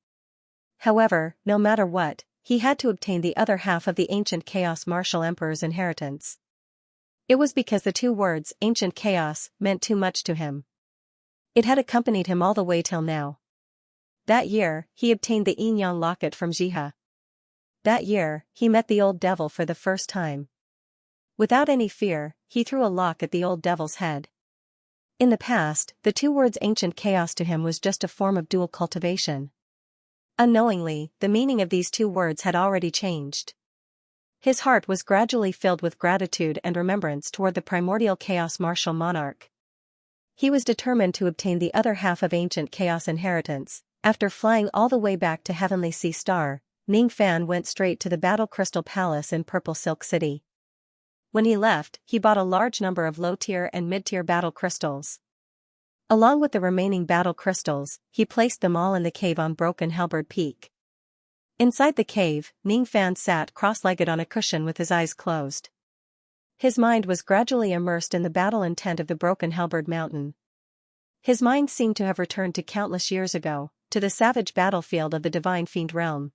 However, no matter what, he had to obtain the other half of the ancient chaos martial emperor's inheritance. It was because the two words, ancient chaos, meant too much to him. It had accompanied him all the way till now. That year, he obtained the yin-yang locket from Jiha. That year, he met the old devil for the first time. Without any fear, he threw a lock at the old devil's head. In the past, the two words ancient chaos to him was just a form of dual cultivation. Unknowingly, the meaning of these two words had already changed. His heart was gradually filled with gratitude and remembrance toward the primordial chaos martial monarch. He was determined to obtain the other half of ancient chaos inheritance. After flying all the way back to Heavenly Sea Star, Ning Fan went straight to the Battle Crystal Palace in Purple Silk City. When he left, he bought a large number of low-tier and mid-tier battle crystals. Along with the remaining battle crystals, he placed them all in the cave on Broken Halberd Peak. Inside the cave, Ning Fan sat cross-legged on a cushion with his eyes closed. His mind was gradually immersed in the battle intent of the Broken Halberd Mountain. His mind seemed to have returned to countless years ago, to the savage battlefield of the Divine Fiend realm.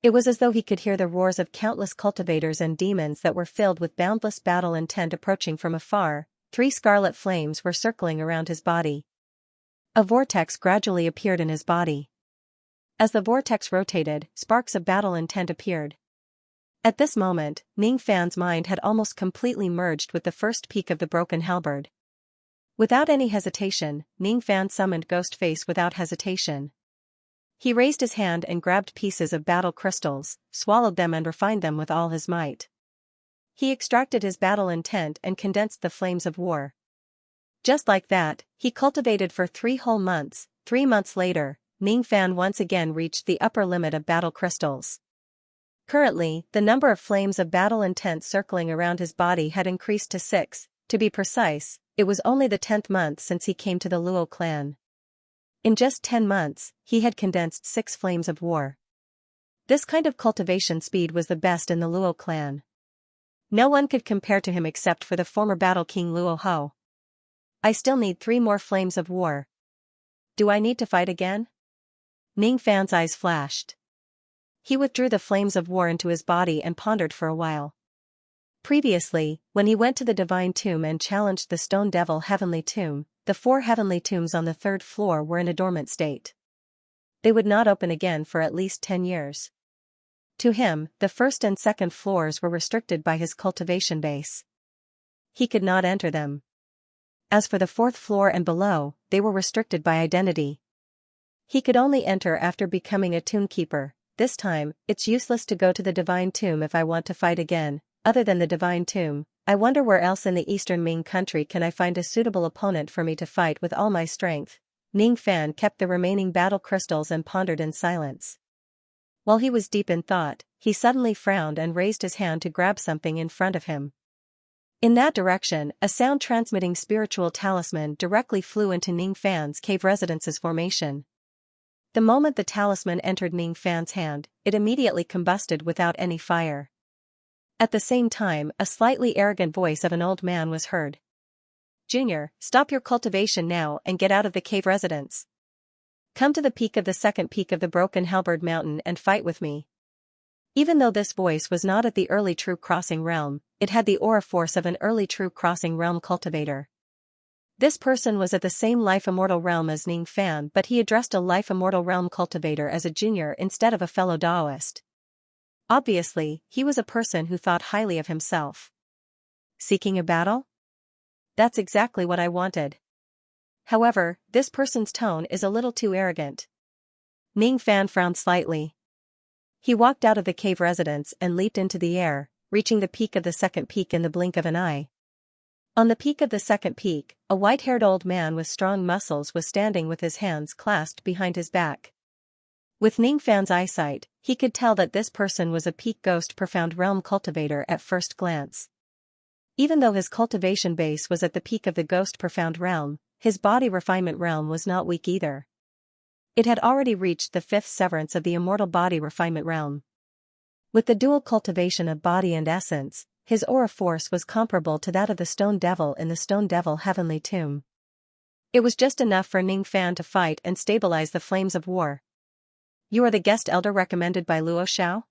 It was as though he could hear the roars of countless cultivators and demons that were filled with boundless battle intent approaching from afar. 3 scarlet flames were circling around his body. A vortex gradually appeared in his body. As the vortex rotated, sparks of battle intent appeared. At this moment, Ning Fan's mind had almost completely merged with the first peak of the Broken Halberd. Without any hesitation, Ning Fan summoned Ghostface without hesitation. He raised his hand and grabbed pieces of battle crystals, swallowed them and refined them with all his might. He extracted his battle intent and condensed the flames of war. Just like that, he cultivated for 3 whole months. 3 months later, Ning Fan once again reached the upper limit of battle crystals. Currently, the number of flames of battle intent circling around his body had increased to 6. To be precise, it was only the 10th month since he came to the Luo clan. In just 10 months, he had condensed 6 flames of war. This kind of cultivation speed was the best in the Luo clan. No one could compare to him except for the former battle king Luo Ho. I still need 3 more flames of war. Do I need to fight again? Ning Fan's eyes flashed. He withdrew the flames of war into his body and pondered for a while. Previously, when he went to the divine tomb and challenged the stone devil heavenly tomb, the 4 heavenly tombs on the 3rd floor were in a dormant state. They would not open again for at least 10 years. To him, the 1st and 2nd floors were restricted by his cultivation base. He could not enter them. As for the 4th floor and below, they were restricted by identity. He could only enter after becoming a tombkeeper. This time, it's useless to go to the divine tomb if I want to fight again. Other than the divine tomb, I wonder where else in the eastern Ming country can I find a suitable opponent for me to fight with all my strength. Ning Fan kept the remaining battle crystals and pondered in silence. While he was deep in thought, he suddenly frowned and raised his hand to grab something in front of him. In that direction, a sound-transmitting spiritual talisman directly flew into Ning Fan's cave residence's formation. The moment the talisman entered Ning Fan's hand, it immediately combusted without any fire. At the same time, a slightly arrogant voice of an old man was heard. "Junior, stop your cultivation now and get out of the cave residence. Come to the peak of the 2nd peak of the Broken Halberd Mountain and fight with me." Even though this voice was not at the early True Crossing realm, it had the aura force of an early True Crossing realm cultivator. This person was at the same Life Immortal realm as Ning Fan, but he addressed a Life Immortal realm cultivator as a junior instead of a fellow Daoist. Obviously, he was a person who thought highly of himself. Seeking a battle? That's exactly what I wanted. However, this person's tone is a little too arrogant. Ning Fan frowned slightly. He walked out of the cave residence and leaped into the air, reaching the peak of the 2nd peak in the blink of an eye. On the peak of the 2nd peak, a white-haired old man with strong muscles was standing with his hands clasped behind his back. With Ning Fan's eyesight, he could tell that this person was a peak ghost profound realm cultivator at first glance. Even though his cultivation base was at the peak of the ghost profound realm, his body refinement realm was not weak either. It had already reached the 5th severance of the immortal body refinement realm. With the dual cultivation of body and essence, his aura force was comparable to that of the stone devil in the stone devil heavenly tomb. It was just enough for Ning Fan to fight and stabilize the flames of war. "You are the guest elder recommended by Luo Xiao?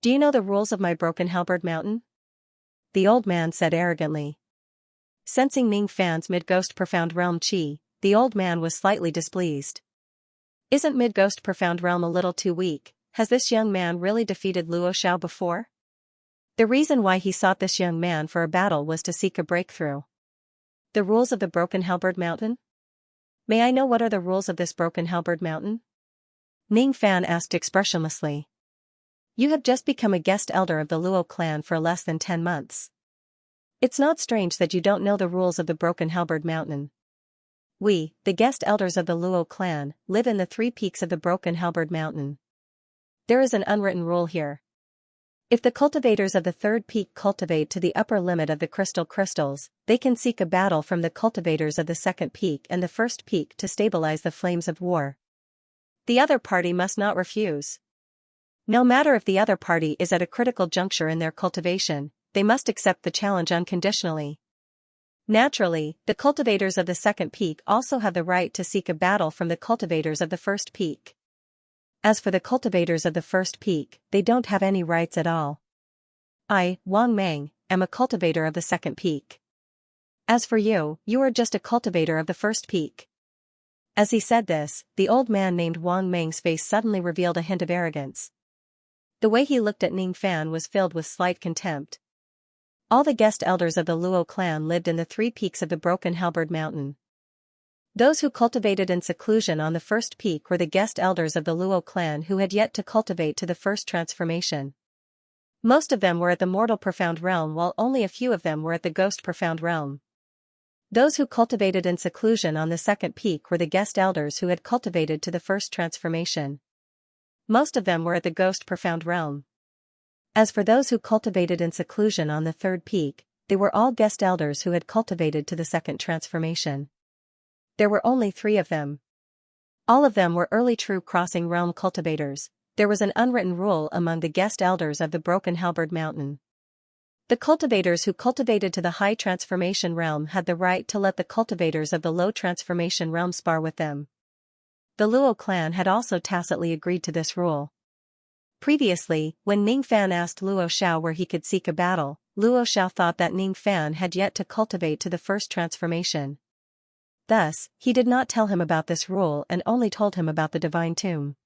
Do you know the rules of my Broken Halberd Mountain?" The old man said arrogantly. Sensing Ning Fan's mid-ghost profound realm chi, the old man was slightly displeased. Isn't mid-ghost profound realm a little too weak? Has this young man really defeated Luo Xiao before? The reason why he sought this young man for a battle was to seek a breakthrough. The rules of the Broken Halberd Mountain? May I know what are the rules of this Broken Halberd Mountain? Ning Fan asked expressionlessly. You have just become a guest elder of the Luo clan for less than 10 months. It's not strange that you don't know the rules of the Broken Halberd Mountain. We, the guest elders of the Luo clan, live in the 3 peaks of the Broken Halberd Mountain. There is an unwritten rule here. If the cultivators of the 3rd peak cultivate to the upper limit of the crystals, they can seek a battle from the cultivators of the 2nd peak and the 1st peak to stabilize the flames of war. The other party must not refuse. No matter if the other party is at a critical juncture in their cultivation, they must accept the challenge unconditionally. Naturally, the cultivators of the 2nd peak also have the right to seek a battle from the cultivators of the 1st peak. As for the cultivators of the 1st peak, they don't have any rights at all. I, Wang Meng, am a cultivator of the 2nd peak. As for you, you are just a cultivator of the 1st peak. As he said this, the old man named Wang Meng's face suddenly revealed a hint of arrogance. The way he looked at Ning Fan was filled with slight contempt. All the guest elders of the Luo clan lived in the 3 peaks of the Broken Halberd Mountain. Those who cultivated in seclusion on the 1st peak were the guest elders of the Luo clan who had yet to cultivate to the 1st transformation. Most of them were at the mortal profound realm while only a few of them were at the ghost profound realm. Those who cultivated in seclusion on the 2nd peak were the guest elders who had cultivated to the 1st transformation. Most of them were at the ghost profound realm. As for those who cultivated in seclusion on the 3rd peak, they were all guest elders who had cultivated to the 2nd transformation. There were only 3 of them. All of them were early True Crossing realm cultivators. There was an unwritten rule among the guest elders of the Broken Halberd Mountain. The cultivators who cultivated to the high transformation realm had the right to let the cultivators of the low transformation realm spar with them. The Luo clan had also tacitly agreed to this rule. Previously, when Ning Fan asked Luo Xiao where he could seek a battle, Luo Xiao thought that Ning Fan had yet to cultivate to the first transformation. Thus, he did not tell him about this rule and only told him about the divine tomb.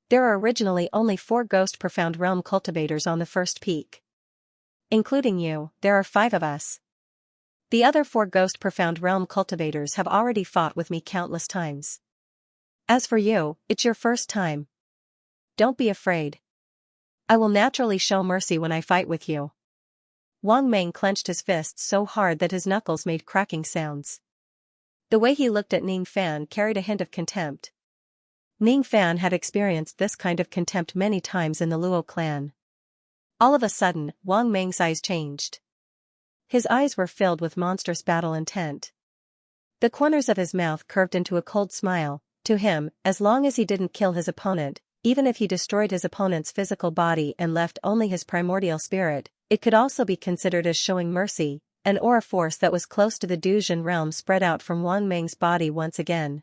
There are originally only 4 Ghost Profound Realm cultivators on the first peak. Including you, there are 5 of us. The other 4 Ghost Profound Realm cultivators have already fought with me countless times. As for you, it's your first time. Don't be afraid. I will naturally show mercy when I fight with you. Wang Meng clenched his fists so hard that his knuckles made cracking sounds. The way he looked at Ning Fan carried a hint of contempt. Ning Fan had experienced this kind of contempt many times in the Luo clan. All of a sudden, Wang Meng's eyes changed. His eyes were filled with monstrous battle intent. The corners of his mouth curved into a cold smile. To him, as long as he didn't kill his opponent, even if he destroyed his opponent's physical body and left only his primordial spirit, it could also be considered as showing mercy. An aura force that was close to the Duzhen realm spread out from Wang Meng's body once again.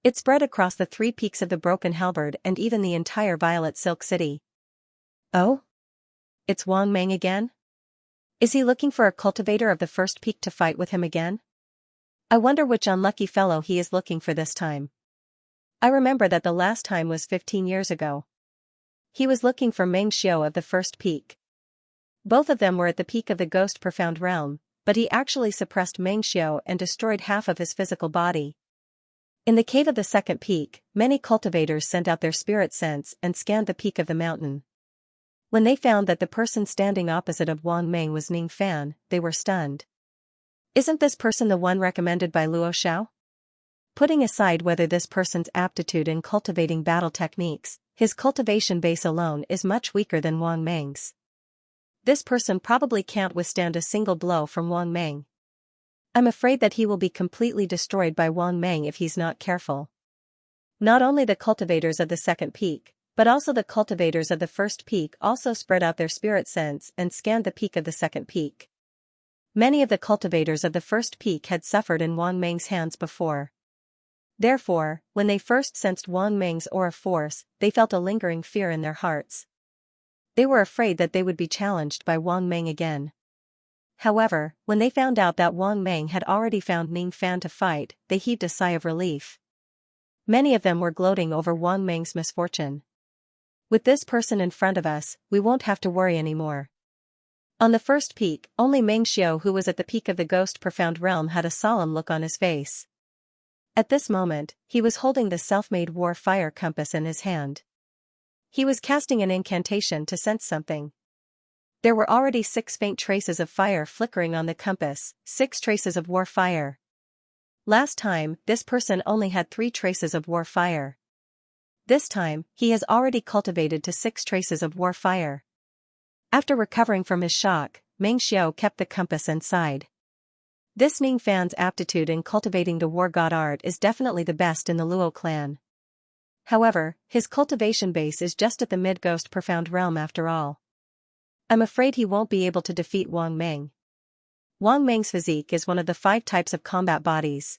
It spread across the 3 peaks of the Broken Halberd and even the entire Violet Silk City. Oh? It's Wang Meng again? Is he looking for a cultivator of the first peak to fight with him again? I wonder which unlucky fellow he is looking for this time. I remember that the last time was 15 years ago. He was looking for Meng Xiao of the first peak. Both of them were at the peak of the Ghost Profound Realm, but he actually suppressed Meng Xiao and destroyed half of his physical body. In the cave of the second peak, many cultivators sent out their spirit sense and scanned the peak of the mountain. When they found that the person standing opposite of Wang Meng was Ning Fan, they were stunned. Isn't this person the one recommended by Luo Xiao? Putting aside whether this person's aptitude in cultivating battle techniques, his cultivation base alone is much weaker than Wang Meng's. This person probably can't withstand a single blow from Wang Meng. I'm afraid that he will be completely destroyed by Wang Meng if he's not careful. Not only the cultivators of the second peak, but also the cultivators of the first peak also spread out their spirit sense and scanned the peak of the second peak. Many of the cultivators of the first peak had suffered in Wang Meng's hands before. Therefore, when they first sensed Wang Meng's aura force, they felt a lingering fear in their hearts. They were afraid that they would be challenged by Wang Meng again. However, when they found out that Wang Meng had already found Ning Fan to fight, they heaved a sigh of relief. Many of them were gloating over Wang Meng's misfortune. With this person in front of us, we won't have to worry anymore. On the first peak, only Meng Xiao, who was at the peak of the Ghost Profound Realm, had a solemn look on his face. At this moment, he was holding the self-made war fire compass in his hand. He was casting an incantation to sense something. There were already 6 faint traces of fire flickering on the compass, 6 traces of war fire. Last time, this person only had 3 traces of war fire. This time, he has already cultivated to 6 traces of war fire. After recovering from his shock, Meng Xiao kept the compass and sighed. This Ning Fan's aptitude in cultivating the war god art is definitely the best in the Luo clan. However, his cultivation base is just at the mid-Ghost Profound Realm after all. I'm afraid he won't be able to defeat Wang Meng. Wang Meng's physique is one of the 5 types of combat bodies.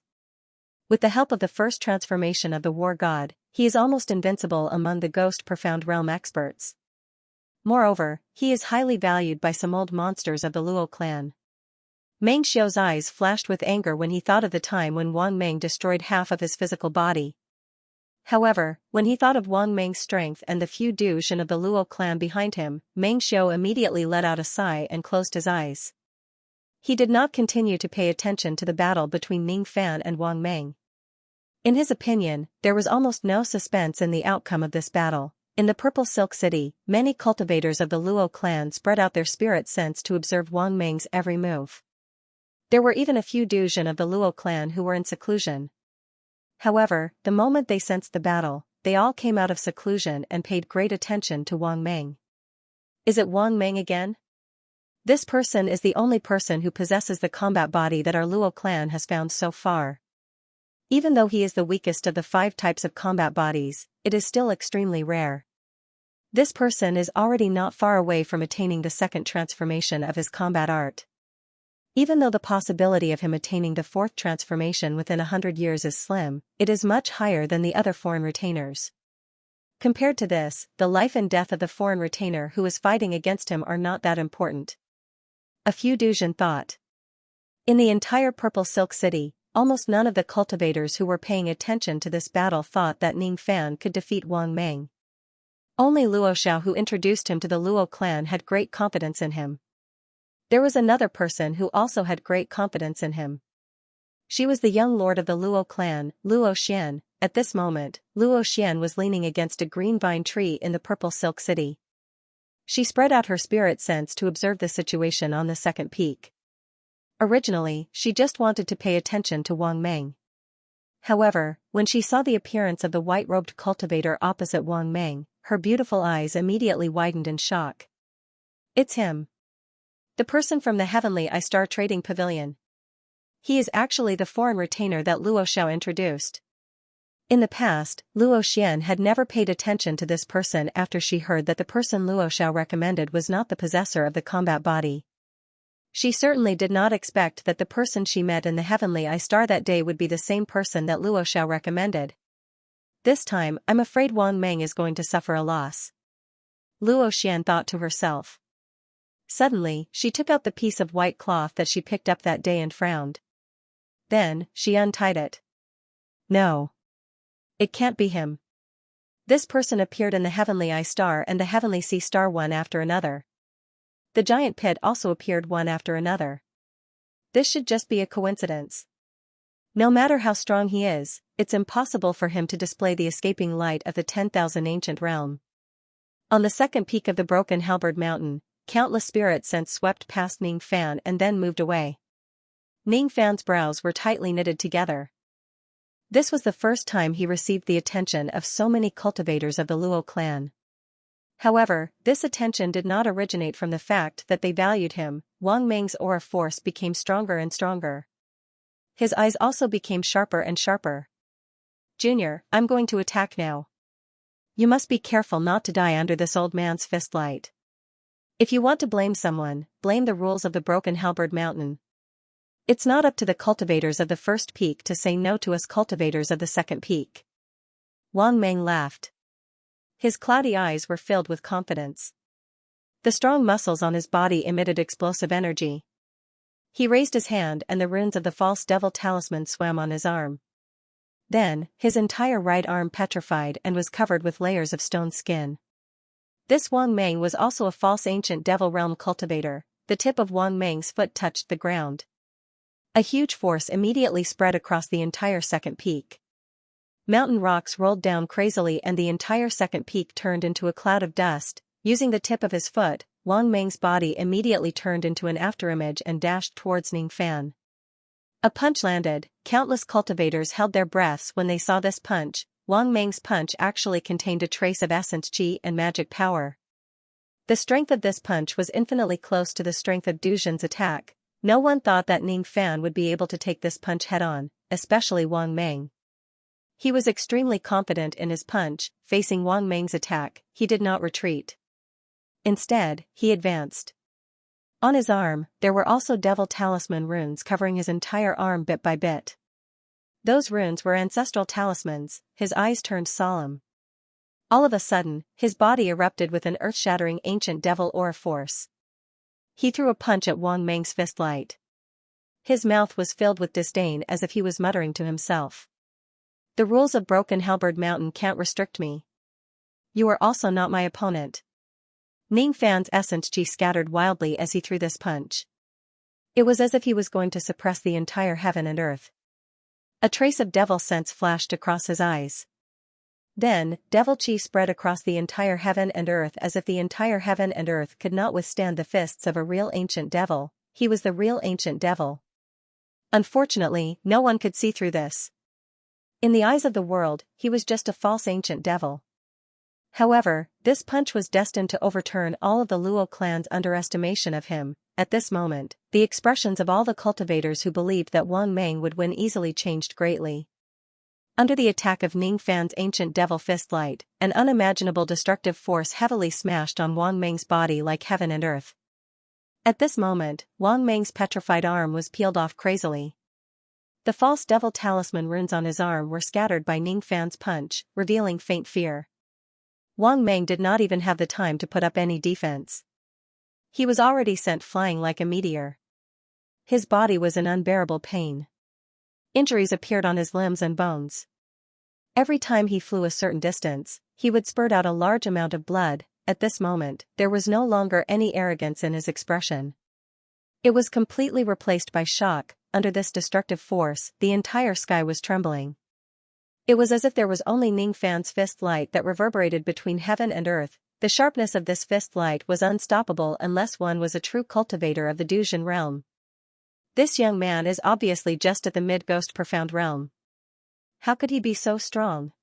With the help of the first transformation of the war god, he is almost invincible among the Ghost Profound Realm experts. Moreover, he is highly valued by some old monsters of the Luo clan. Meng Xiao's eyes flashed with anger when he thought of the time when Wang Meng destroyed half of his physical body. However, when he thought of Wang Meng's strength and the few Duzhen of the Luo clan behind him, Meng Xiao immediately let out a sigh and closed his eyes. He did not continue to pay attention to the battle between Ning Fan and Wang Meng. In his opinion, there was almost no suspense in the outcome of this battle. In the Purple Silk City, many cultivators of the Luo clan spread out their spirit sense to observe Wang Meng's every move. There were even a few Duzhen of the Luo clan who were in seclusion. However, the moment they sensed the battle, they all came out of seclusion and paid great attention to Wang Meng. Is it Wang Meng again? This person is the only person who possesses the combat body that our Luo clan has found so far. Even though he is the weakest of the 5 types of combat bodies, it is still extremely rare. This person is already not far away from attaining the second transformation of his combat art. Even though the possibility of him attaining the 4th transformation within 100 years is slim, it is much higher than the other foreign retainers. Compared to this, the life and death of the foreign retainer who is fighting against him are not that important. A few Duzhen thought. In the entire Purple Silk City, almost none of the cultivators who were paying attention to this battle thought that Ning Fan could defeat Wang Meng. Only Luo Xiao, who introduced him to the Luo clan, had great confidence in him. There was another person who also had great confidence in him. She was the young lord of the Luo clan, Luo Xian. At this moment, Luo Xian was leaning against a green vine tree in the Purple Silk City. She spread out her spirit sense to observe the situation on the second peak. Originally, she just wanted to pay attention to Wang Meng. However, when she saw the appearance of the white-robed cultivator opposite Wang Meng, her beautiful eyes immediately widened in shock. It's him. The person from the Heavenly Eye Star Trading Pavilion. He is actually the foreign retainer that Luo Xiao introduced. In the past, Luo Xian had never paid attention to this person after she heard that the person Luo Xiao recommended was not the possessor of the combat body. She certainly did not expect that the person she met in the Heavenly Eye Star that day would be the same person that Luo Xiao recommended. This time, I'm afraid Wang Meng is going to suffer a loss. Luo Xian thought to herself. Suddenly, she took out the piece of white cloth that she picked up that day and frowned. Then, she untied it. No. It can't be him. This person appeared in the Heavenly Eye Star and the Heavenly Sea Star one after another. The giant pit also appeared one after another. This should just be a coincidence. No matter how strong he is, it's impossible for him to display the escaping light of the 10,000 ancient realm. On the second peak of the broken halberd mountain, countless spirit scents swept past Ning Fan and then moved away. Ning Fan's brows were tightly knitted together. This was the first time he received the attention of so many cultivators of the Luo clan. However, this attention did not originate from the fact that they valued him. Wang Meng's aura force became stronger and stronger. His eyes also became sharper and sharper. Junior, I'm going to attack now. You must be careful not to die under this old man's fist light. If you want to blame someone, blame the rules of the broken halberd mountain. It's not up to the cultivators of the first peak to say no to us cultivators of the second peak. Wang Meng laughed. His cloudy eyes were filled with confidence. The strong muscles on his body emitted explosive energy. He raised his hand and the runes of the false devil talisman swam on his arm. Then, his entire right arm petrified and was covered with layers of stone skin. This Wang Meng was also a false ancient devil realm cultivator. The tip of Wang Meng's foot touched the ground. A huge force immediately spread across the entire second peak. Mountain rocks rolled down crazily and the entire second peak turned into a cloud of dust. Using the tip of his foot, Wang Meng's body immediately turned into an afterimage and dashed towards Ning Fan. A punch landed. Countless cultivators held their breaths when they saw this punch. Wang Meng's punch actually contained a trace of essence qi and magic power. The strength of this punch was infinitely close to the strength of Duzhen's attack. No one thought that Ning Fan would be able to take this punch head-on, especially Wang Meng. He was extremely confident in his punch. Facing Wang Meng's attack, he did not retreat. Instead, he advanced. On his arm, there were also devil talisman runes covering his entire arm bit by bit. Those runes were ancestral talismans. His eyes turned solemn. All of a sudden, his body erupted with an earth-shattering ancient devil aura force. He threw a punch at Wang Meng's fist light. His mouth was filled with disdain as if he was muttering to himself. The rules of Broken Halberd Mountain can't restrict me. You are also not my opponent. Ning Fan's essence qi scattered wildly as he threw this punch. It was as if he was going to suppress the entire heaven and earth. A trace of devil sense flashed across his eyes. Then, devil qi spread across the entire heaven and earth as if the entire heaven and earth could not withstand the fists of a real ancient devil. He was the real ancient devil. Unfortunately, no one could see through this. In the eyes of the world, he was just a false ancient devil. However, this punch was destined to overturn all of the Luo clan's underestimation of him. At this moment, the expressions of all the cultivators who believed that Wang Meng would win easily changed greatly. Under the attack of Ning Fan's ancient devil fist light, an unimaginable destructive force heavily smashed on Wang Meng's body like heaven and earth. At this moment, Wang Meng's petrified arm was peeled off crazily. The false devil talisman runes on his arm were scattered by Ning Fan's punch, revealing faint fear. Wang Meng did not even have the time to put up any defense. He was already sent flying like a meteor. His body was in unbearable pain. Injuries appeared on his limbs and bones. Every time he flew a certain distance, he would spurt out a large amount of blood. At this moment, there was no longer any arrogance in his expression. It was completely replaced by shock. Under this destructive force, the entire sky was trembling. It was as if there was only Ning Fan's fist light that reverberated between heaven and earth. The sharpness of this fist light was unstoppable unless one was a true cultivator of the Dujin realm. This young man is obviously just at the mid-ghost profound realm. How could he be so strong?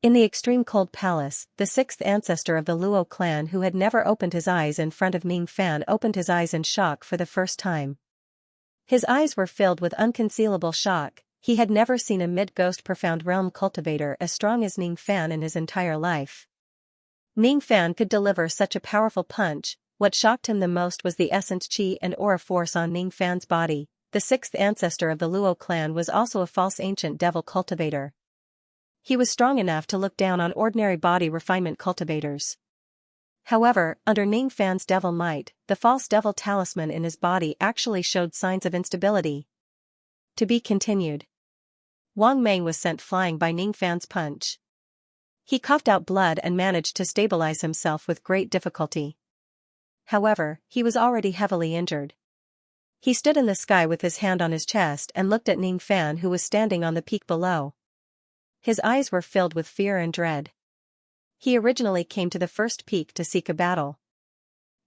In the extreme cold palace, the sixth ancestor of the Luo clan who had never opened his eyes in front of Ning Fan opened his eyes in shock for the first time. His eyes were filled with unconcealable shock. He had never seen a mid-ghost profound realm cultivator as strong as Ning Fan in his entire life. Ning Fan could deliver such a powerful punch. What shocked him the most was the essence chi and aura force on Ning Fan's body. The sixth ancestor of the Luo clan was also a false ancient devil cultivator. He was strong enough to look down on ordinary body refinement cultivators. However, under Ning Fan's devil might, the false devil talisman in his body actually showed signs of instability. To be continued. Wang Meng was sent flying by Ning Fan's punch. He coughed out blood and managed to stabilize himself with great difficulty. However, he was already heavily injured. He stood in the sky with his hand on his chest and looked at Ning Fan who was standing on the peak below. His eyes were filled with fear and dread. He originally came to the first peak to seek a battle.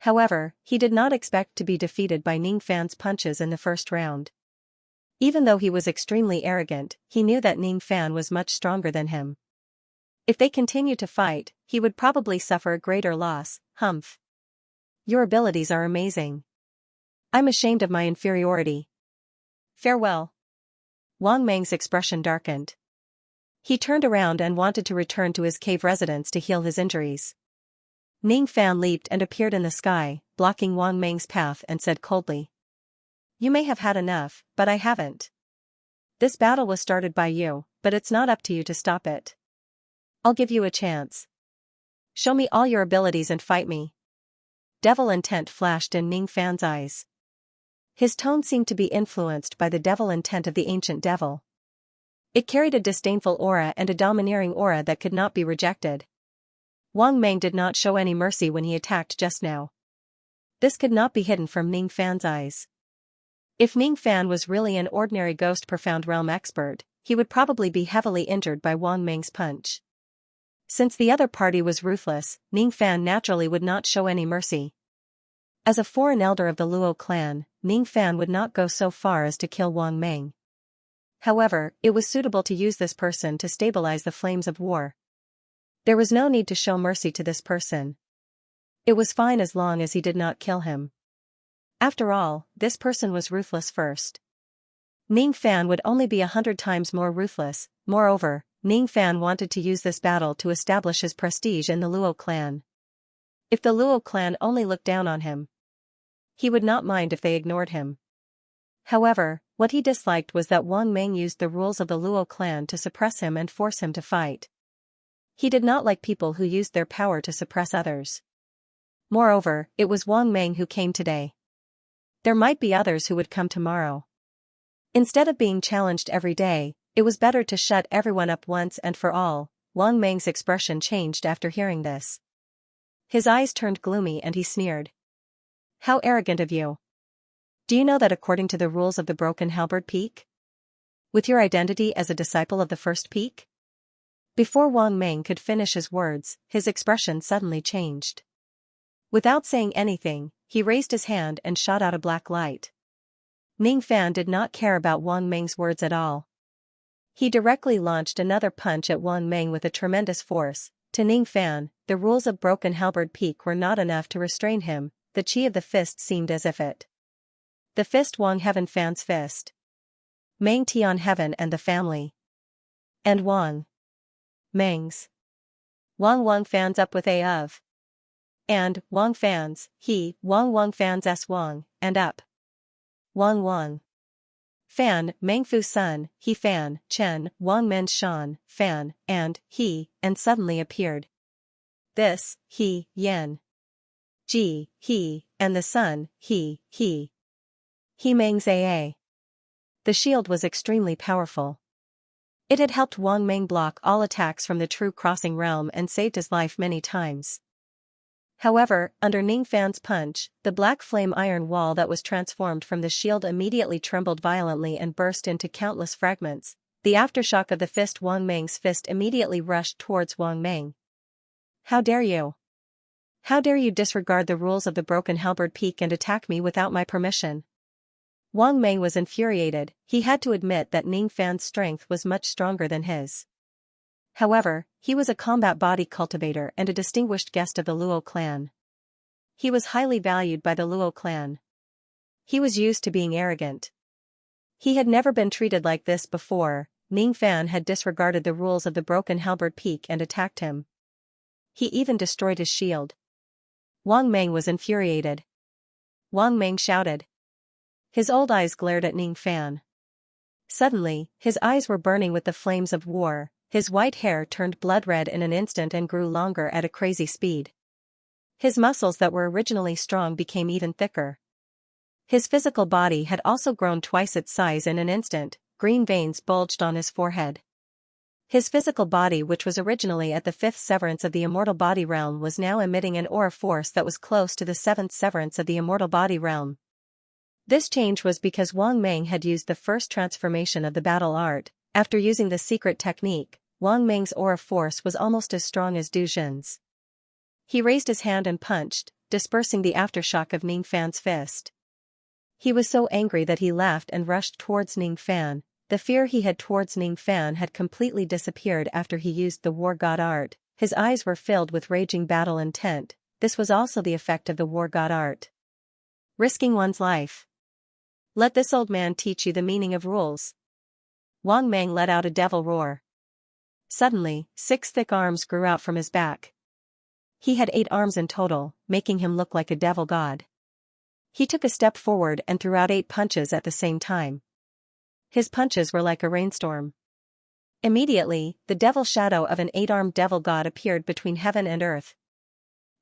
However, he did not expect to be defeated by Ning Fan's punches in the first round. Even though he was extremely arrogant, he knew that Ning Fan was much stronger than him. If they continued to fight, he would probably suffer a greater loss. Humph. Your abilities are amazing. I'm ashamed of my inferiority. Farewell. Wang Meng's expression darkened. He turned around and wanted to return to his cave residence to heal his injuries. Ning Fan leaped and appeared in the sky, blocking Wang Meng's path and said coldly. You may have had enough, but I haven't. This battle was started by you, but it's not up to you to stop it. I'll give you a chance. Show me all your abilities and fight me. Devil intent flashed in Ning Fan's eyes. His tone seemed to be influenced by the devil intent of the ancient devil. It carried a disdainful aura and a domineering aura that could not be rejected. Wang Meng did not show any mercy when he attacked just now. This could not be hidden from Ning Fan's eyes. If Ning Fan was really an ordinary ghost profound realm expert, he would probably be heavily injured by Wang Meng's punch. Since the other party was ruthless, Ning Fan naturally would not show any mercy. As a foreign elder of the Luo clan, Ning Fan would not go so far as to kill Wang Meng. However, it was suitable to use this person to stabilize the flames of war. There was no need to show mercy to this person. It was fine as long as he did not kill him. After all, this person was ruthless first. Ning Fan would only be 100 times more ruthless. Moreover, Ning Fan wanted to use this battle to establish his prestige in the Luo clan. If the Luo clan only looked down on him, he would not mind if they ignored him. However, what he disliked was that Wang Meng used the rules of the Luo clan to suppress him and force him to fight. He did not like people who used their power to suppress others. Moreover, it was Wang Meng who came today. There might be others who would come tomorrow. Instead of being challenged every day, it was better to shut everyone up once and for all. Wang Meng's expression changed after hearing this. His eyes turned gloomy and he sneered. How arrogant of you. Do you know that according to the rules of the Broken Halberd Peak? With your identity as a disciple of the first peak? Before Wang Meng could finish his words, his expression suddenly changed. Without saying anything, he raised his hand and shot out a black light. Ning Fan did not care about Wang Meng's words at all. He directly launched another punch at Wang Meng with a tremendous force. To Ning Fan, the rules of Broken Halberd Peak were not enough to restrain him. The chi of the fist seemed as if it. The fist Wang Heaven Fan's fist. Meng Tian Heaven and the family. And Wang Meng's. Wang Fan's up with a of. And Wang Fan's, he, Wang Fan's s Wang, and up. Wang Fan, Mengfu Sun, he Fan, Chen, Wang Men Shan, Fan, and, he, and suddenly appeared. This, he, Yen. he, and the sun, he. He Meng's AA. The shield was extremely powerful. It had helped Wang Meng block all attacks from the True Crossing realm and saved his life many times. However, under Ning Fan's punch, the black flame iron wall that was transformed from the shield immediately trembled violently and burst into countless fragments. The aftershock of the fist Wang Meng's fist immediately rushed towards Wang Meng. How dare you? How dare you disregard the rules of the Broken Halberd Peak and attack me without my permission? Wang Meng was infuriated. He had to admit that Ning Fan's strength was much stronger than his. However, he was a combat body cultivator and a distinguished guest of the Luo clan. He was highly valued by the Luo clan. He was used to being arrogant. He had never been treated like this before. Ning Fan had disregarded the rules of the Broken Halberd Peak and attacked him. He even destroyed his shield. Wang Meng was infuriated. Wang Meng shouted. His old eyes glared at Ning Fan. Suddenly, his eyes were burning with the flames of war. His white hair turned blood red in an instant and grew longer at a crazy speed. His muscles that were originally strong became even thicker. His physical body had also grown twice its size in an instant. Green veins bulged on his forehead. His physical body, which was originally at the 5th severance of the immortal body realm, was now emitting an aura force that was close to the 7th severance of the immortal body realm. This change was because Wang Meng had used the first transformation of the battle art. After using the secret technique, Wang Meng's aura force was almost as strong as Du Jun's. He raised his hand and punched, dispersing the aftershock of Ning Fan's fist. He was so angry that he laughed and rushed towards Ning Fan. The fear he had towards Ning Fan had completely disappeared after he used the War God art. His eyes were filled with raging battle intent. This was also the effect of the War God art. Risking one's life. Let this old man teach you the meaning of rules. Wang Meng let out a devil roar. Suddenly, 6 thick arms grew out from his back. He had 8 arms in total, making him look like a devil god. He took a step forward and threw out 8 punches at the same time. His punches were like a rainstorm. Immediately, the devil shadow of an 8-armed devil god appeared between heaven and earth.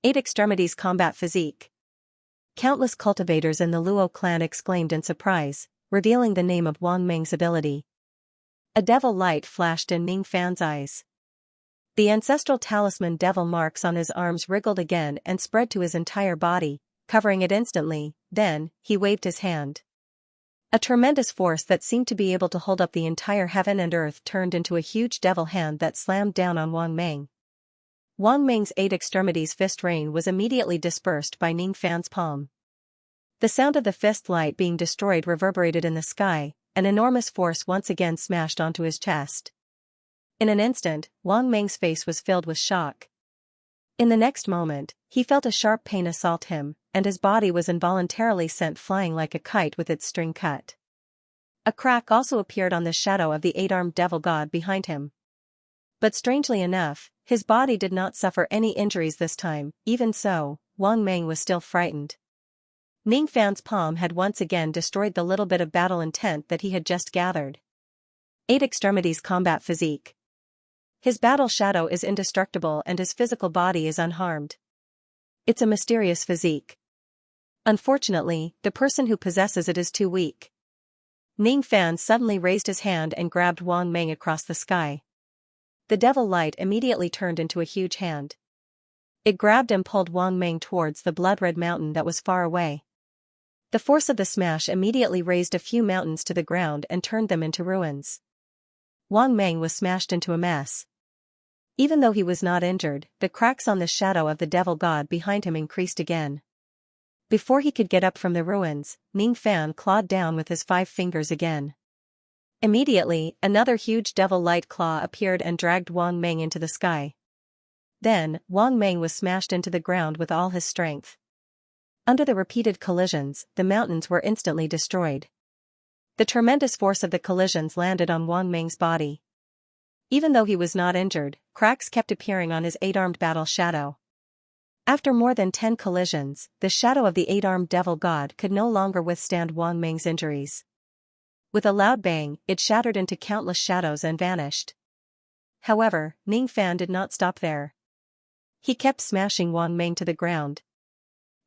8 extremities combat physique. Countless cultivators in the Luo clan exclaimed in surprise, revealing the name of Wang Meng's ability. A devil light flashed in Ning Fan's eyes. The ancestral talisman devil marks on his arms wriggled again and spread to his entire body, covering it instantly. Then, he waved his hand. A tremendous force that seemed to be able to hold up the entire heaven and earth turned into a huge devil hand that slammed down on Wang Meng. Wang Meng's 8 extremities fist rain was immediately dispersed by Ning Fan's palm. The sound of the fist light being destroyed reverberated in the sky. An enormous force once again smashed onto his chest. In an instant, Wang Meng's face was filled with shock. In the next moment, he felt a sharp pain assault him, and his body was involuntarily sent flying like a kite with its string cut. A crack also appeared on the shadow of the 8-armed devil god behind him. But strangely enough, his body did not suffer any injuries this time. Even so, Wang Meng was still frightened. Ning Fan's palm had once again destroyed the little bit of battle intent that he had just gathered. 8 extremities combat physique. His battle shadow is indestructible and his physical body is unharmed. It's a mysterious physique. Unfortunately, the person who possesses it is too weak. Ning Fan suddenly raised his hand and grabbed Wang Meng across the sky. The devil light immediately turned into a huge hand. It grabbed and pulled Wang Meng towards the blood-red mountain that was far away. The force of the smash immediately raised a few mountains to the ground and turned them into ruins. Wang Meng was smashed into a mess. Even though he was not injured, the cracks on the shadow of the devil god behind him increased again. Before he could get up from the ruins, Ning Fan clawed down with his 5 fingers again. Immediately, another huge devil light claw appeared and dragged Wang Meng into the sky. Then, Wang Meng was smashed into the ground with all his strength. Under the repeated collisions, the mountains were instantly destroyed. The tremendous force of the collisions landed on Wang Meng's body. Even though he was not injured, cracks kept appearing on his 8-armed battle shadow. After more than 10 collisions, the shadow of the 8-armed devil god could no longer withstand Wang Meng's injuries. With a loud bang, it shattered into countless shadows and vanished. However, Ning Fan did not stop there. He kept smashing Wang Meng to the ground.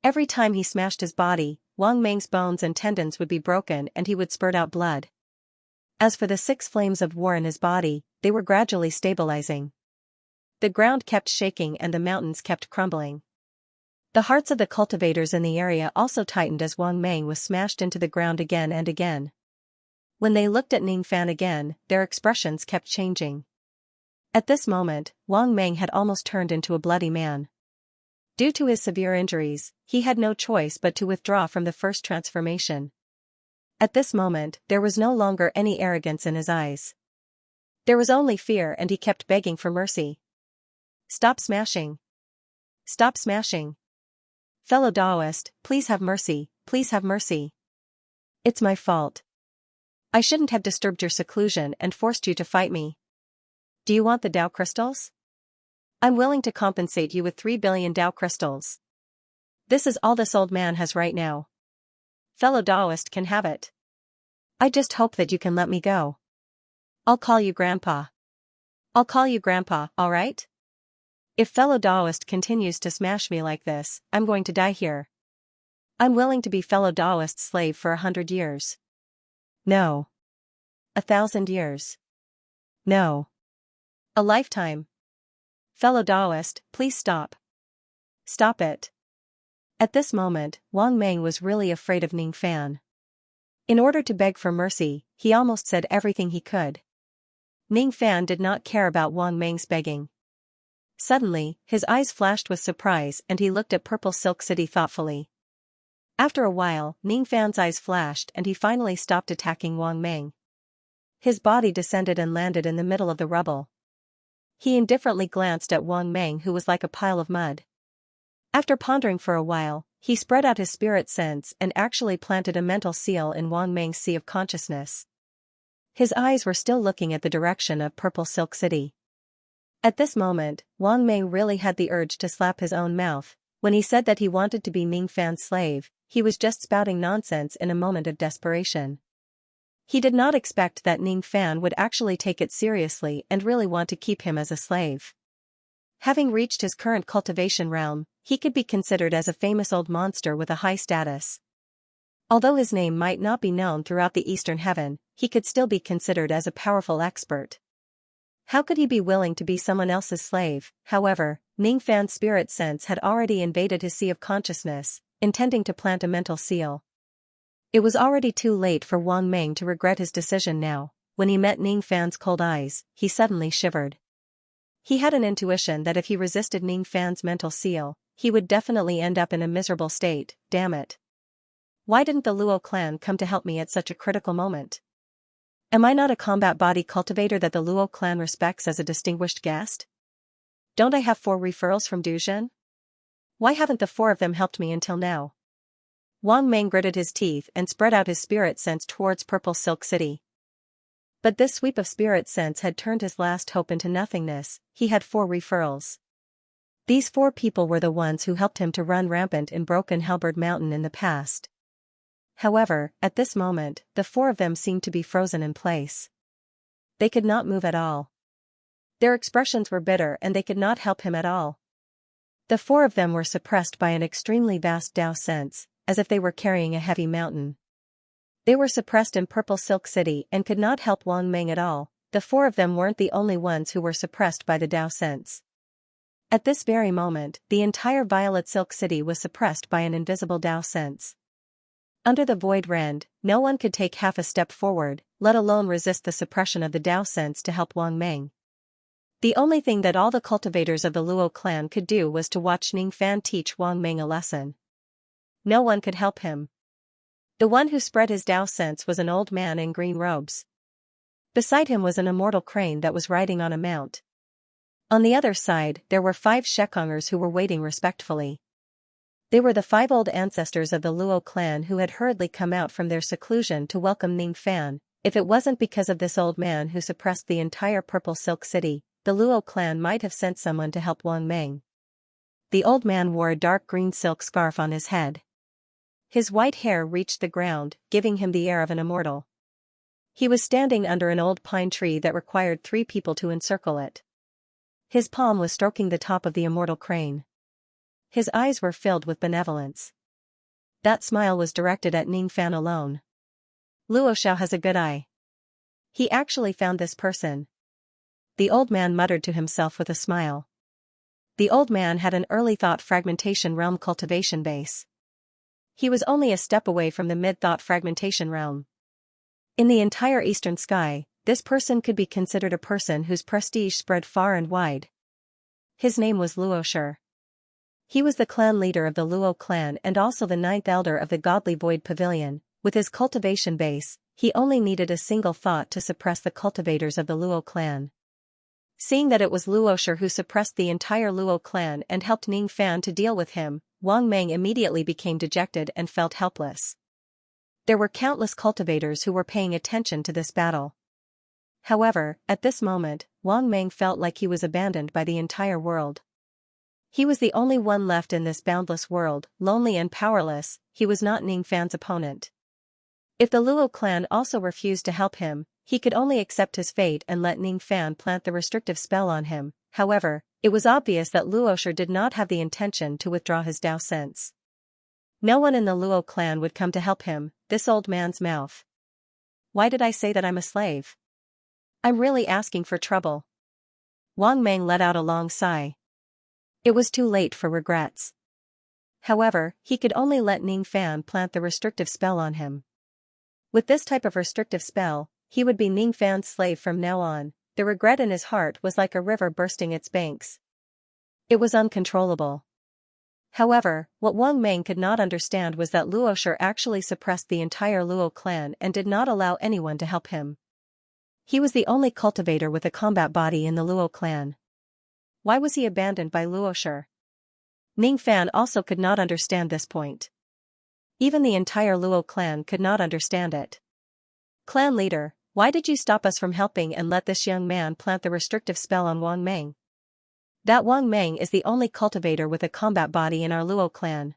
Every time he smashed his body, Wang Meng's bones and tendons would be broken and he would spurt out blood. As for the 6 flames of war in his body, they were gradually stabilizing. The ground kept shaking and the mountains kept crumbling. The hearts of the cultivators in the area also tightened as Wang Meng was smashed into the ground again and again. When they looked at Ningfan again, their expressions kept changing. At this moment, Wang Meng had almost turned into a bloody man. Due to his severe injuries, he had no choice but to withdraw from the first transformation. At this moment, there was no longer any arrogance in his eyes. There was only fear and he kept begging for mercy. Stop smashing. Stop smashing. Fellow Taoist, please have mercy, please have mercy. It's my fault. I shouldn't have disturbed your seclusion and forced you to fight me. Do you want the Tao crystals? I'm willing to compensate you with 3 billion Tao crystals. This is all this old man has right now. Fellow Taoist can have it. I just hope that you can let me go. I'll call you Grandpa. I'll call you Grandpa, alright? If fellow Taoist continues to smash me like this, I'm going to die here. I'm willing to be fellow Taoist's slave for 100 years. No. 1,000 years. No. A lifetime. Fellow Taoist, please stop. Stop it. At this moment, Wang Meng was really afraid of Ningfan. In order to beg for mercy, he almost said everything he could. Ningfan did not care about Wang Meng's begging. Suddenly, his eyes flashed with surprise and he looked at Purple Silk City thoughtfully. After a while, Ningfan's eyes flashed and he finally stopped attacking Wang Meng. His body descended and landed in the middle of the rubble. He indifferently glanced at Wang Meng, who was like a pile of mud. After pondering for a while, he spread out his spirit sense and actually planted a mental seal in Wang Meng's sea of consciousness. His eyes were still looking at the direction of Purple Silk City. At this moment, Wang Meng really had the urge to slap his own mouth. When he said that he wanted to be Ningfan's slave, he was just spouting nonsense in a moment of desperation. He did not expect that Ningfan would actually take it seriously and really want to keep him as a slave. Having reached his current cultivation realm, he could be considered as a famous old monster with a high status. Although his name might not be known throughout the Eastern Heaven, he could still be considered as a powerful expert. How could he be willing to be someone else's slave? However, Ningfan's spirit sense had already invaded his sea of consciousness, intending to plant a mental seal. It was already too late for Wang Meng to regret his decision now. When he met Ningfan's cold eyes, he suddenly shivered. He had an intuition that if he resisted Ningfan's mental seal, he would definitely end up in a miserable state. Damn it. Why didn't the Luo clan come to help me at such a critical moment? Am I not a combat body cultivator that the Luo clan respects as a distinguished guest? Don't I have 4 referrals from Duzhen? Why haven't the 4 of them helped me until now? Wang Meng gritted his teeth and spread out his spirit sense towards Purple Silk City. But this sweep of spirit sense had turned his last hope into nothingness. He had 4 referrals. These 4 people were the ones who helped him to run rampant in Broken Halberd Mountain in the past. However, at this moment, the 4 of them seemed to be frozen in place. They could not move at all. Their expressions were bitter and they could not help him at all. The 4 of them were suppressed by an extremely vast Tao sense, as if they were carrying a heavy mountain. They were suppressed in Purple Silk City and could not help Wang Meng at all. The 4 of them weren't the only ones who were suppressed by the Tao sense. At this very moment, the entire Violet Silk City was suppressed by an invisible Tao sense. Under the void rend, no one could take half a step forward, let alone resist the suppression of the Tao sense to help Wang Meng. The only thing that all the cultivators of the Luo clan could do was to watch Ningfan teach Wang Meng a lesson. No one could help him. The one who spread his Tao sense was an old man in green robes. Beside him was an immortal crane that was riding on a mount. On the other side, there were 5 Shekongers who were waiting respectfully. They were the 5 old ancestors of the Luo clan who had hurriedly come out from their seclusion to welcome Ningfan. If it wasn't because of this old man who suppressed the entire Purple Silk City, the Luo clan might have sent someone to help Wang Meng. The old man wore a dark green silk scarf on his head. His white hair reached the ground, giving him the air of an immortal. He was standing under an old pine tree that required 3 people to encircle it. His palm was stroking the top of the immortal crane. His eyes were filled with benevolence. that smile was directed at Ning Fan alone. Luo Xiao has a good eye. He actually found this person. The old man muttered to himself with a smile. The old man had an early thought fragmentation realm cultivation base. He was only a step away from the mid-thought fragmentation realm. In the entire eastern sky, this person could be considered a person whose prestige spread far and wide. His name was Luo Shi. He was the clan leader of the Luo clan and also the ninth elder of the Godly Void Pavilion. With his cultivation base, he only needed a single thought to suppress the cultivators of the Luo clan. Seeing that it was Luo Shi who suppressed the entire Luo clan and helped Ning Fan to deal with him, Wang Meng immediately became dejected and felt helpless. There were countless cultivators who were paying attention to this battle. However, at this moment, Wang Meng felt like he was abandoned by the entire world. He was the only one left in this boundless world, lonely and powerless. He was not Ning Fan's opponent. If the Luo clan also refused to help him, he could only accept his fate and let Ning Fan plant the restrictive spell on him. However, it was obvious that Luo Shi did not have the intention to withdraw his Dao sense. No one in the Luo clan would come to help him. This old man's mouth. Why did I say that I'm a slave? I'm really asking for trouble. Wang Meng let out a long sigh. It was too late for regrets. However, he could only let Ning Fan plant the restrictive spell on him. With this type of restrictive spell, he would be Ning Fan's slave from now on. The regret in his heart was like a river bursting its banks. It was uncontrollable. However, what Wang Meng could not understand was that Luo Shi actually suppressed the entire Luo clan and did not allow anyone to help him. He was the only cultivator with a combat body in the Luo clan. Why was he abandoned by Luo Shi? Ning Fan also could not understand this point. Even the entire Luo clan could not understand it. Clan leader, why did you stop us from helping and let this young man plant the restrictive spell on Wang Meng? That Wang Meng is the only cultivator with a combat body in our Luo clan.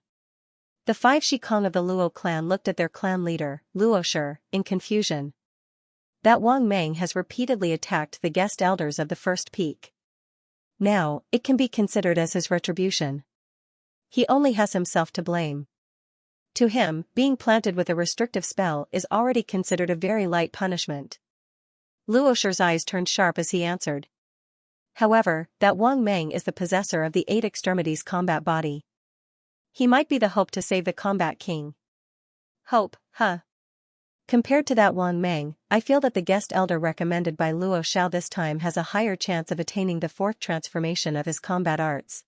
The 5 Shikong of the Luo clan looked at their clan leader, Luo Shi, in confusion. That Wang Meng has repeatedly attacked the guest elders of the first peak. Now, it can be considered as his retribution. He only has himself to blame. To him, being planted with a restrictive spell is already considered a very light punishment. Luo Shi's eyes turned sharp as he answered. However, that Wang Meng is the possessor of the 8 extremities combat body. He might be the hope to save the combat king. Hope, huh? Compared to that Wang Meng, I feel that the guest elder recommended by Luo Xiao this time has a higher chance of attaining the 4th transformation of his combat arts.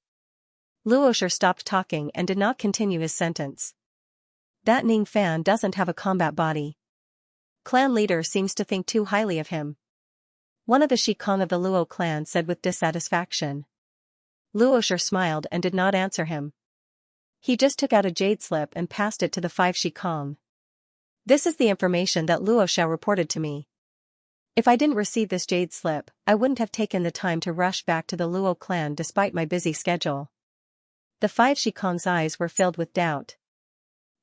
Luo Shi stopped talking and did not continue his sentence. That Ning Fan doesn't have a combat body. Clan leader seems to think too highly of him. One of the Shikong of the Luo clan said with dissatisfaction. Luo Shi smiled and did not answer him. He just took out a jade slip and passed it to the 5 Shikong. This is the information that Luo Xiao reported to me. If I didn't receive this jade slip, I wouldn't have taken the time to rush back to the Luo clan despite my busy schedule. The 5 Shikong's eyes were filled with doubt.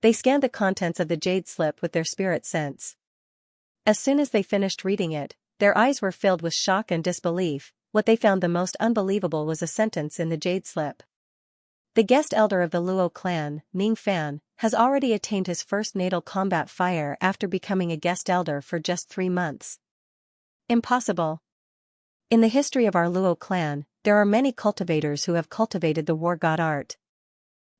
They scanned the contents of the jade slip with their spirit sense. As soon as they finished reading it, their eyes were filled with shock and disbelief. What they found the most unbelievable was a sentence in the jade slip. The guest elder of the Luo clan, Ning Fan, has already attained his first natal combat fire after becoming a guest elder for just 3 months. Impossible. In the history of our Luo clan, there are many cultivators who have cultivated the war god art.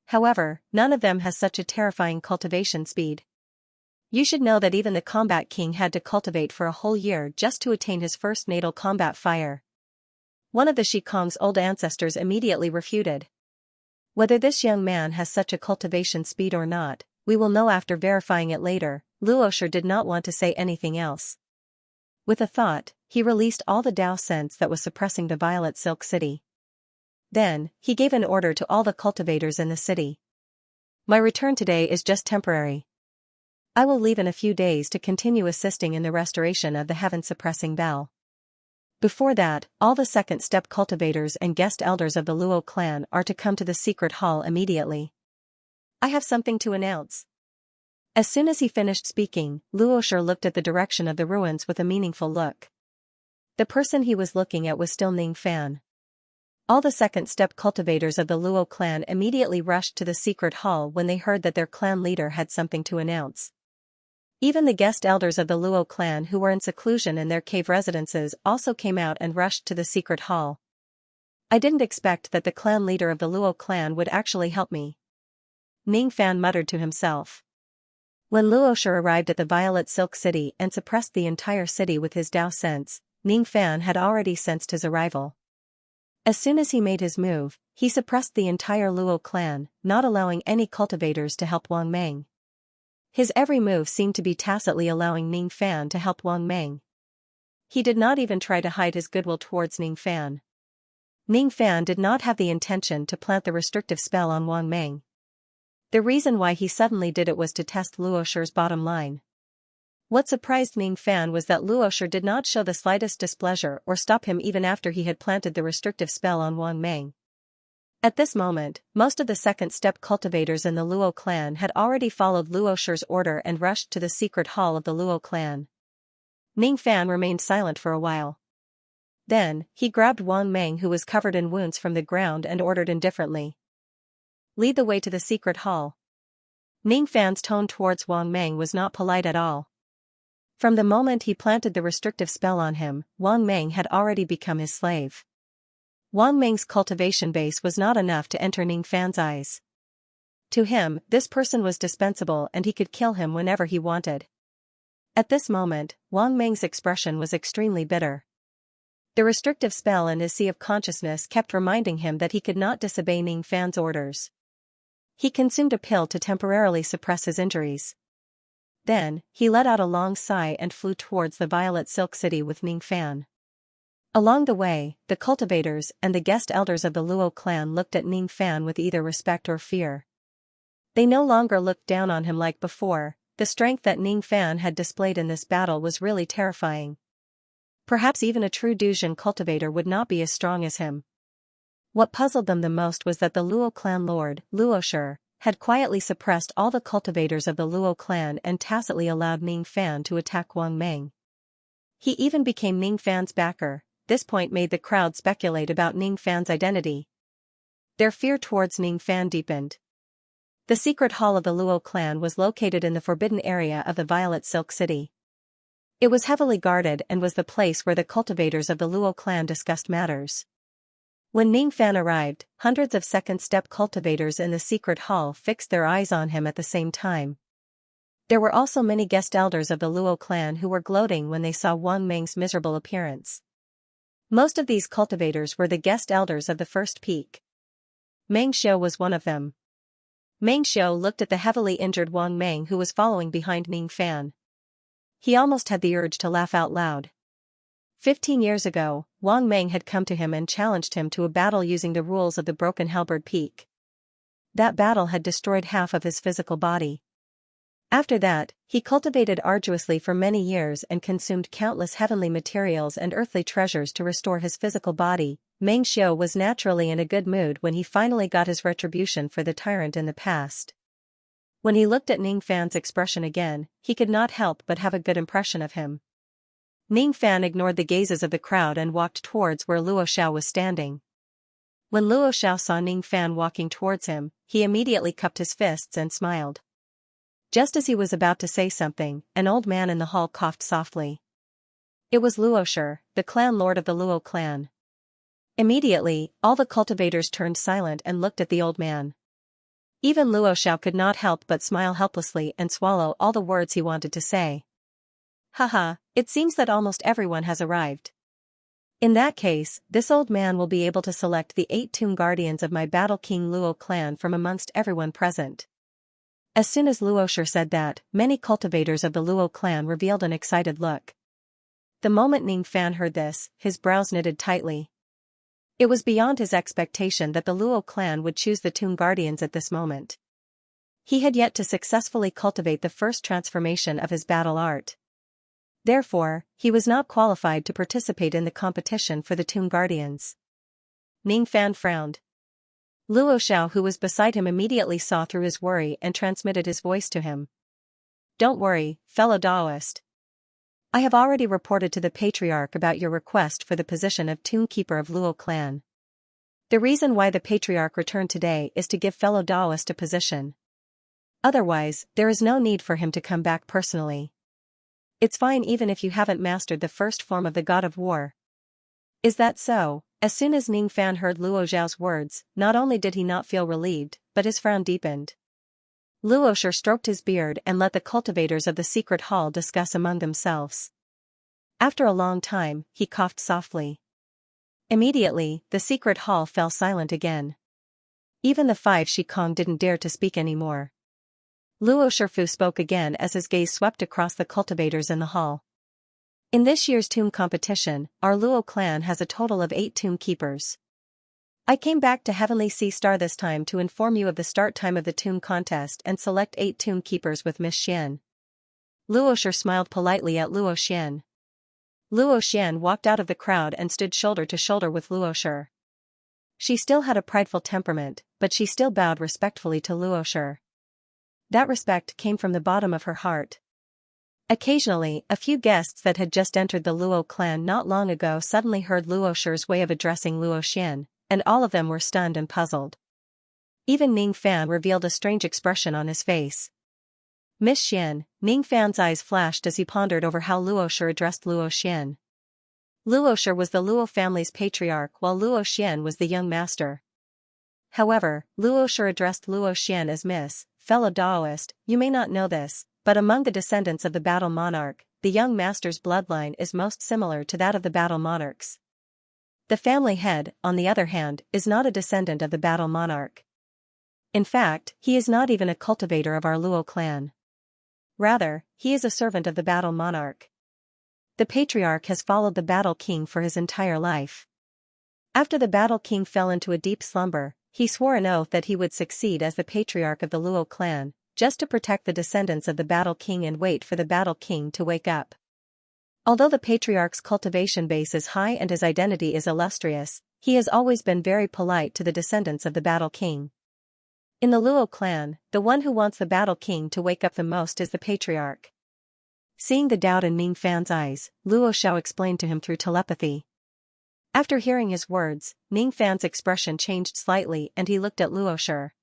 However, none of them has such a terrifying cultivation speed. You should know that even the combat king had to cultivate for a whole year just to attain his first natal combat fire. One of the Shikong's old ancestors immediately refuted. Whether this young man has such a cultivation speed or not, we will know after verifying it later. Luo Shi did not want to say anything else. With a thought, he released all the Dao sense that was suppressing the Violet Silk City. Then, he gave an order to all the cultivators in the city. My return today is just temporary. I will leave in a few days to continue assisting in the restoration of the heaven-suppressing bell. Before that, all the second-step cultivators and guest elders of the Luo clan are to come to the secret hall immediately. I have something to announce. As soon as he finished speaking, Luo Shi looked at the direction of the ruins with a meaningful look. The person he was looking at was still Ning Fan. All the second-step cultivators of the Luo clan immediately rushed to the secret hall when they heard that their clan leader had something to announce. Even the guest elders of the Luo clan who were in seclusion in their cave residences also came out and rushed to the secret hall. I didn't expect that the clan leader of the Luo clan would actually help me, Ning Fan muttered to himself. When Luo Shi arrived at the Violet Silk City and suppressed the entire city with his Dao sense, Ning Fan had already sensed his arrival. As soon as he made his move, he suppressed the entire Luo clan, not allowing any cultivators to help Wang Meng. His every move seemed to be tacitly allowing Ning Fan to help Wang Meng. He did not even try to hide his goodwill towards Ning Fan. Ning Fan did not have the intention to plant the restrictive spell on Wang Meng. The reason why he suddenly did it was to test Luo Shi's bottom line. What surprised Ning Fan was that Luo Shi did not show the slightest displeasure or stop him even after he had planted the restrictive spell on Wang Meng. At this moment, most of the second-step cultivators in the Luo clan had already followed Luo Shi's order and rushed to the secret hall of the Luo clan. Ning Fan remained silent for a while. Then, he grabbed Wang Meng who was covered in wounds from the ground and ordered indifferently. Lead the way to the secret hall. Ning Fan's tone towards Wang Meng was not polite at all. From the moment he planted the restrictive spell on him, Wang Meng had already become his slave. Wang Meng's cultivation base was not enough to enter Ning Fan's eyes. To him, this person was dispensable and he could kill him whenever he wanted. At this moment, Wang Meng's expression was extremely bitter. The restrictive spell in his sea of consciousness kept reminding him that he could not disobey Ning Fan's orders. He consumed a pill to temporarily suppress his injuries. Then, he let out a long sigh and flew towards the Violet Silk City with Ning Fan. Along the way, the cultivators and the guest elders of the Luo clan looked at Ning Fan with either respect or fear. They no longer looked down on him like before. The strength that Ning Fan had displayed in this battle was really terrifying. Perhaps even a true Duzhen cultivator would not be as strong as him. What puzzled them the most was that the Luo clan lord, Luo Shi, had quietly suppressed all the cultivators of the Luo clan and tacitly allowed Ning Fan to attack Wang Meng. He even became Ning Fan's backer. This point made the crowd speculate about Ning Fan's identity. Their fear towards Ning Fan deepened. The secret hall of the Luo clan was located in the forbidden area of the Violet Silk City. It was heavily guarded and was the place where the cultivators of the Luo clan discussed matters. When Ning Fan arrived, hundreds of second-step cultivators in the secret hall fixed their eyes on him at the same time. There were also many guest elders of the Luo clan who were gloating when they saw Wang Meng's miserable appearance. Most of these cultivators were the guest elders of the first peak. Meng Xiu was one of them. Meng Xiu looked at the heavily injured Wang Meng who was following behind Ning Fan. He almost had the urge to laugh out loud. 15 years ago, Wang Meng had come to him and challenged him to a battle using the rules of the Broken Halberd Peak. That battle had destroyed half of his physical body. After that, he cultivated arduously for many years and consumed countless heavenly materials and earthly treasures to restore his physical body. Meng Xiu was naturally in a good mood when he finally got his retribution for the tyrant in the past. When he looked at Ning Fan's expression again, he could not help but have a good impression of him. Ning Fan ignored the gazes of the crowd and walked towards where Luo Xiao was standing. When Luo Xiao saw Ning Fan walking towards him, he immediately cupped his fists and smiled. Just as he was about to say something, an old man in the hall coughed softly. It was Luo Shi, the clan lord of the Luo clan. Immediately, all the cultivators turned silent and looked at the old man. Even Luo Xiao could not help but smile helplessly and swallow all the words he wanted to say. Haha, it seems that almost everyone has arrived. In that case, this old man will be able to select the 8 tomb guardians of my Battle King Luo clan from amongst everyone present. As soon as Luo Shi said that, many cultivators of the Luo clan revealed an excited look. The moment Ning Fan heard this, his brows knitted tightly. It was beyond his expectation that the Luo clan would choose the tomb guardians at this moment. He had yet to successfully cultivate the first transformation of his battle art. Therefore, he was not qualified to participate in the competition for the tomb guardians. Ning Fan frowned. Luo Xiao who was beside him immediately saw through his worry and transmitted his voice to him. Don't worry, fellow Daoist. I have already reported to the Patriarch about your request for the position of Tomb Keeper of Luo clan. The reason why the patriarch returned today is to give fellow Daoist a position. Otherwise, there is no need for him to come back personally. It's fine even if you haven't mastered the first form of the god of war. Is that so? As soon as Ning Fan heard Luo Zhao's words, not only did he not feel relieved, but his frown deepened. Luo Shi stroked his beard and let the cultivators of the secret hall discuss among themselves. After a long time, he coughed softly. Immediately, the secret hall fell silent again. Even the 5 Shikong didn't dare to speak anymore. Luo Shifu spoke again as his gaze swept across the cultivators in the hall. In this year's tomb competition, our Luo clan has a total of 8 tomb keepers. I came back to Heavenly Sea Star this time to inform you of the start time of the tomb contest and select 8 tomb keepers with Miss Xian. Luo Shi smiled politely at Luo Xian. Luo Xian walked out of the crowd and stood shoulder to shoulder with Luo Shi. She still had a prideful temperament, but she still bowed respectfully to Luo Shi. That respect came from the bottom of her heart. Occasionally, a few guests that had just entered the Luo clan not long ago suddenly heard Luo Shi's way of addressing Luo Xian, and all of them were stunned and puzzled. Even Ning Fan revealed a strange expression on his face. Miss Xian, Ning Fan's eyes flashed as he pondered over how Luo Shi addressed Luo Xian. Luo Shi was the Luo family's patriarch while Luo Xian was the young master. However, Luo Shi addressed Luo Xian as Miss, fellow Daoist, you may not know this, but among the descendants of the battle monarch, the young master's bloodline is most similar to that of the battle monarchs. The family head, on the other hand, is not a descendant of the battle monarch. In fact, he is not even a cultivator of our Luo clan. Rather, he is a servant of the battle monarch. The patriarch has followed the battle king for his entire life. After the battle king fell into a deep slumber, he swore an oath that he would succeed as the patriarch of the Luo clan, just to protect the descendants of the battle king and wait for the battle king to wake up. Although the patriarch's cultivation base is high and his identity is illustrious, he has always been very polite to the descendants of the battle king. In the Luo clan, the one who wants the battle king to wake up the most is the patriarch. Seeing the doubt in Ning Fan's eyes, Luo Xiao explained to him through telepathy. After hearing his words, Ning Fan's expression changed slightly and he looked at Luo Shi.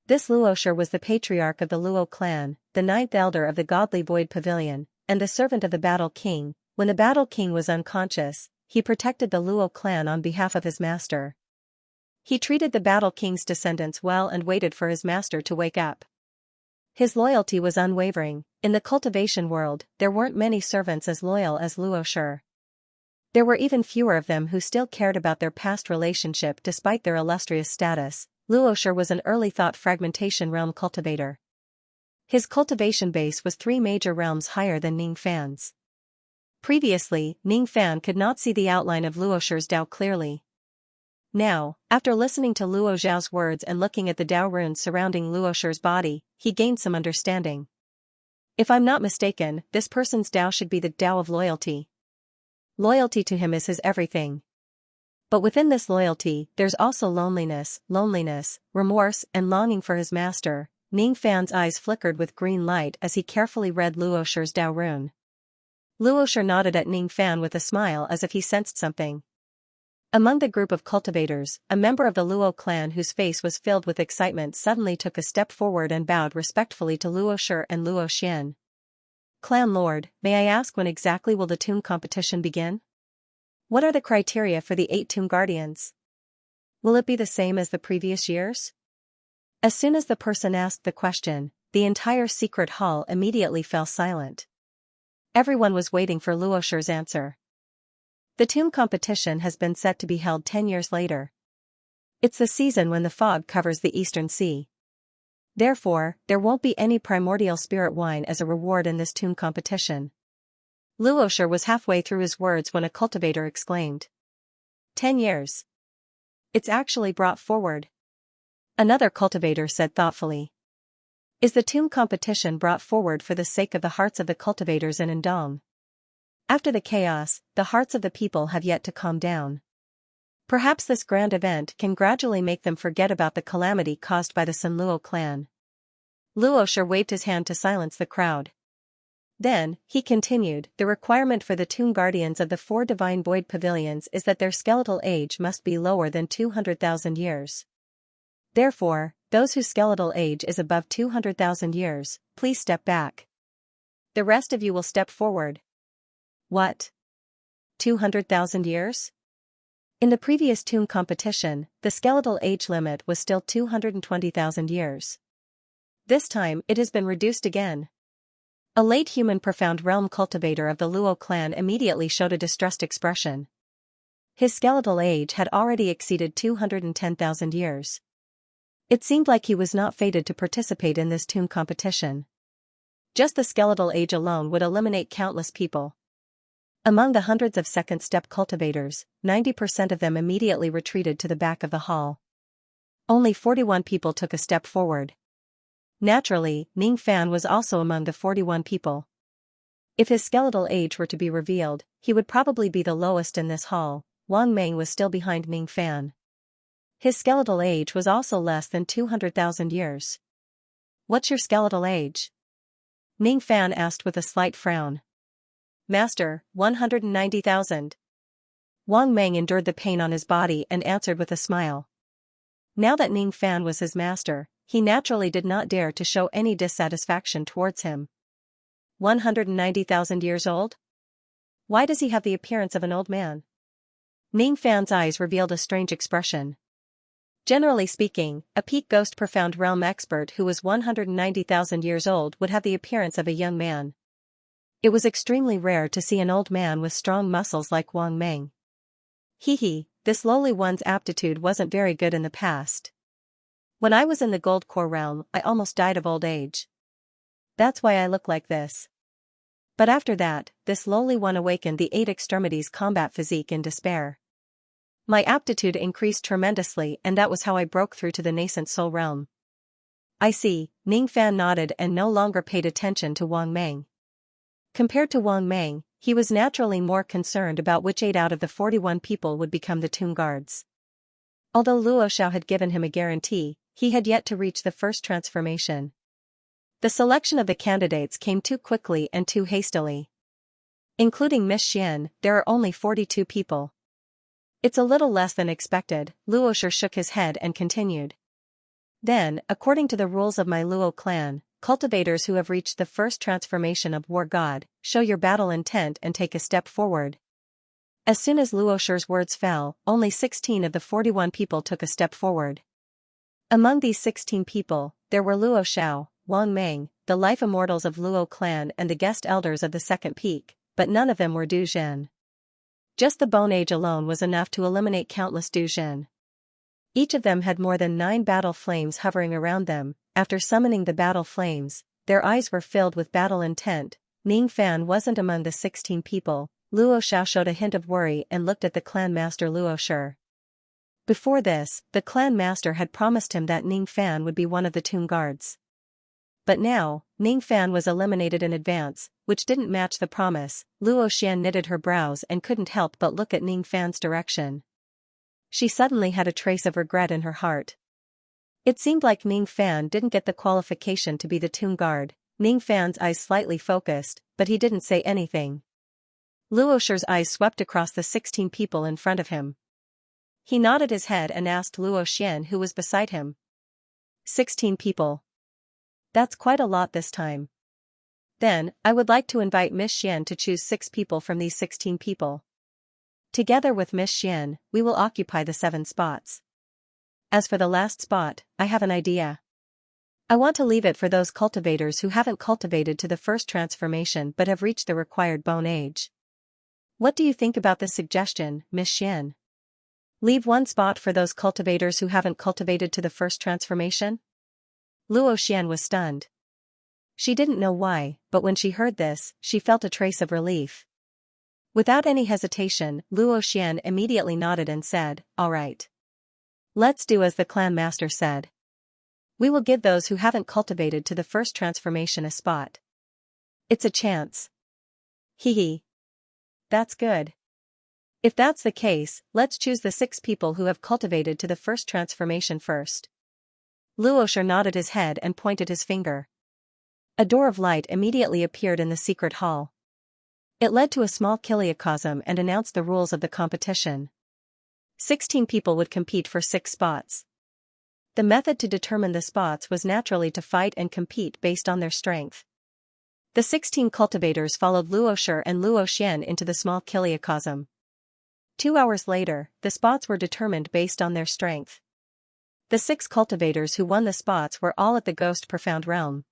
This Luo Shi was the patriarch of the Luo clan, the 9th elder of the godly void pavilion, and the servant of the battle king. When the battle king was unconscious, he protected the Luo clan on behalf of his master. He treated the battle king's descendants well and waited for his master to wake up. His loyalty was unwavering. In the cultivation world, there weren't many servants as loyal as Luo Shi. There were even fewer of them who still cared about their past relationship despite their illustrious status. Luo Shi was an early thought fragmentation realm cultivator. His cultivation base was 3 major realms higher than Ning Fan's. Previously, Ning Fan could not see the outline of Luo Shi's Dao clearly. Now, after listening to Luo Zhao's words and looking at the Dao runes surrounding Luo Shi's body, he gained some understanding. If I'm not mistaken, this person's Dao should be the Dao of loyalty. Loyalty to him is his everything. But within this loyalty, there's also loneliness, remorse, and longing for his master. Ning Fan's eyes flickered with green light as he carefully read Luo Shi's Dao rune. Luo Shi nodded at Ning Fan with a smile as if he sensed something. Among the group of cultivators, a member of the Luo clan whose face was filled with excitement suddenly took a step forward and bowed respectfully to Luo Shi and Luo Xian. Clan Lord, may I ask when exactly will the tomb competition begin? What are the criteria for the 8 tomb guardians? Will it be the same as the previous years? As soon as the person asked the question, the entire secret hall immediately fell silent. Everyone was waiting for Luo Shi's answer. The tomb competition has been set to be held 10 years later. It's the season when the fog covers the eastern sea. Therefore, there won't be any primordial spirit wine as a reward in this tomb competition. Luo Shi was halfway through his words when a cultivator exclaimed. 10 years. It's actually brought forward. Another cultivator said thoughtfully. Is the tomb competition brought forward for the sake of the hearts of the cultivators in Indong? After the chaos, the hearts of the people have yet to calm down. Perhaps this grand event can gradually make them forget about the calamity caused by the Sun Luo clan. Luo Shi waved his hand to silence the crowd. Then, he continued, the requirement for the tomb guardians of the 4 divine void pavilions is that their skeletal age must be lower than 200,000 years. Therefore, those whose skeletal age is above 200,000 years, please step back. The rest of you will step forward. What? 200,000 years? In the previous tomb competition, the skeletal age limit was still 220,000 years. This time, it has been reduced again. A late human profound realm cultivator of the Luo clan immediately showed a distressed expression. His skeletal age had already exceeded 210,000 years. It seemed like he was not fated to participate in this tomb competition. Just the skeletal age alone would eliminate countless people. Among the hundreds of second step cultivators, 90% of them immediately retreated to the back of the hall. Only 41 people took a step forward. Naturally, Ning Fan was also among the 41 people. If his skeletal age were to be revealed, he would probably be the lowest in this hall. Wang Meng was still behind Ning Fan. His skeletal age was also less than 200,000 years. What's your skeletal age? Ning Fan asked with a slight frown. Master, 190,000. Wang Meng endured the pain on his body and answered with a smile. Now that Ning Fan was his master, he naturally did not dare to show any dissatisfaction towards him. 190,000 years old? Why does he have the appearance of an old man? Ning Fan's eyes revealed a strange expression. Generally speaking, a peak ghost profound realm expert who was 190,000 years old would have the appearance of a young man. It was extremely rare to see an old man with strong muscles like Wang Meng. This lowly one's aptitude wasn't very good in the past. When I was in the gold core realm, I almost died of old age. That's why I look like this. But after that, this lowly one awakened the 8 extremities combat physique in despair. My aptitude increased tremendously and that was how I broke through to the nascent soul realm. I see, Ning Fan nodded and no longer paid attention to Wang Meng. Compared to Wang Meng, he was naturally more concerned about which 8 out of the 41 people would become the tomb guards. Although Luo Xiao had given him a guarantee, he had yet to reach the first transformation. The selection of the candidates came too quickly and too hastily. Including Miss Xian, there are only 42 people. It's a little less than expected, Luo Xiao shook his head and continued. Then, according to the rules of my Luo clan, cultivators who have reached the first transformation of War God, show your battle intent and take a step forward. As soon as Luo Shi's words fell, only 16 of the 41 people took a step forward. Among these 16 people, there were Luo Xiao, Wang Meng, the life immortals of Luo clan and the guest elders of the second peak, but none of them were Du Zhen. Just the bone age alone was enough to eliminate countless Du Zhen. Each of them had more than 9 battle flames hovering around them. After summoning the battle flames, their eyes were filled with battle intent. Ning Fan wasn't among the 16 people. Luo Xiao showed a hint of worry and looked at the clan master Luo Shi. Before this, the clan master had promised him that Ning Fan would be one of the tomb guards. But now, Ning Fan was eliminated in advance, which didn't match the promise. Luo Xian knitted her brows and couldn't help but look at Ning Fan's direction. She suddenly had a trace of regret in her heart. It seemed like Ning Fan didn't get the qualification to be the tomb guard. Ning Fan's eyes slightly focused, but he didn't say anything. Luo Shi's eyes swept across the 16 people in front of him. He nodded his head and asked Luo Xian who was beside him. 16 people. That's quite a lot this time. Then, I would like to invite Miss Xian to choose 6 people from these 16 people. Together with Miss Xian, we will occupy the 7 spots. As for the last spot, I have an idea. I want to leave it for those cultivators who haven't cultivated to the first transformation but have reached the required bone age. What do you think about this suggestion, Miss Xian? Leave 1 spot for those cultivators who haven't cultivated to the first transformation? Luo Xian was stunned. She didn't know why, but when she heard this, she felt a trace of relief. Without any hesitation, Luo Xian immediately nodded and said, "All right. Let's do as the clan master said. We will give those who haven't cultivated to the first transformation a spot. It's a chance." That's good. If that's the case, let's choose the 6 people who have cultivated to the first transformation first. Luo Shi nodded his head and pointed his finger. A door of light immediately appeared in the secret hall. It led to a small kiliocosm and announced the rules of the competition. 16 people would compete for 6 spots. The method to determine the spots was naturally to fight and compete based on their strength. The 16 cultivators followed Luoshi and Luoxian into the small kiliocosm. 2 hours later, the spots were determined based on their strength. The 6 cultivators who won the spots were all at the Ghost Profound Realm.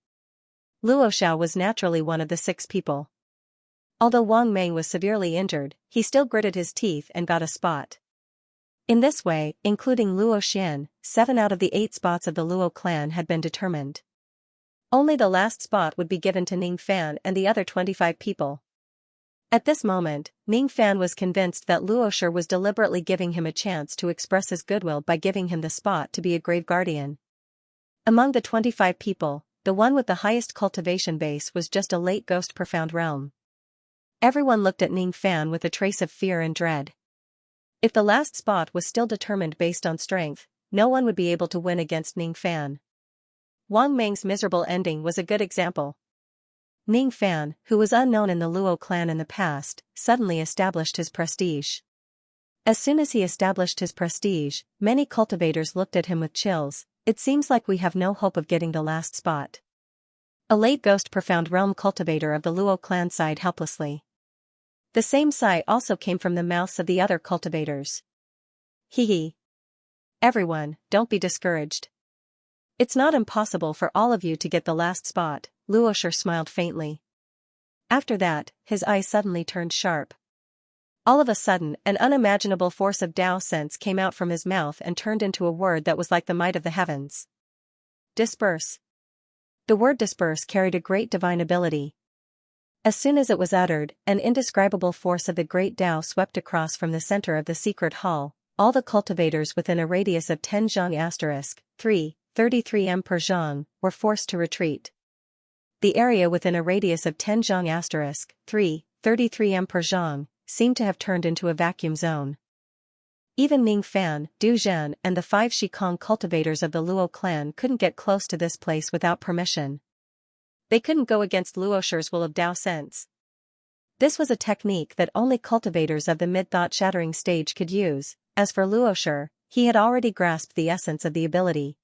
Luoxiao was naturally one of the 6 people. Although Wang Meng was severely injured, he still gritted his teeth and got a spot. In this way, including Luoxian, 7 out of the 8 spots of the Luo clan had been determined. Only the last spot would be given to Ning Fan and the other 25 people. At this moment, Ning Fan was convinced that Luoshi was deliberately giving him a chance to express his goodwill by giving him the spot to be a grave guardian. Among the 25 people, the one with the highest cultivation base was just a late Ghost Profound Realm. Everyone looked at Ning Fan with a trace of fear and dread. If the last spot was still determined based on strength, no one would be able to win against Ning Fan. Wang Meng's miserable ending was a good example. Ning Fan, who was unknown in the Luo clan in the past, suddenly established his prestige. As soon as he established his prestige, many cultivators looked at him with chills. It seems like we have no hope of getting the last spot. A late Ghost Profound Realm cultivator of the Luo clan sighed helplessly. The same sigh also came from the mouths of the other cultivators. Hee. Everyone, don't be discouraged. It's not impossible for all of you to get the last spot, Luoshi smiled faintly. After that, his eyes suddenly turned sharp. All of a sudden, an unimaginable force of Tao sense came out from his mouth and turned into a word that was like the might of the heavens. Disperse. The word disperse carried a great divine *ability. As soon as it was uttered, an indescribable force of the great Tao swept across from the center of the secret hall. All the cultivators within a radius of 10 zhang *3, 33 m per zhang, were forced to retreat. The area within a radius of 10 zhang *3, 33 m per zhang, seemed to have turned into a vacuum zone. Even Ning Fan, Du Zhen and the 5 Shikong cultivators of the Luo clan couldn't get close to this place without permission. They couldn't go against Luoshi's will of Tao sense. This was a technique that only cultivators of the mid-thought shattering stage could use. As for Luoshi, he had already grasped the essence of the ability.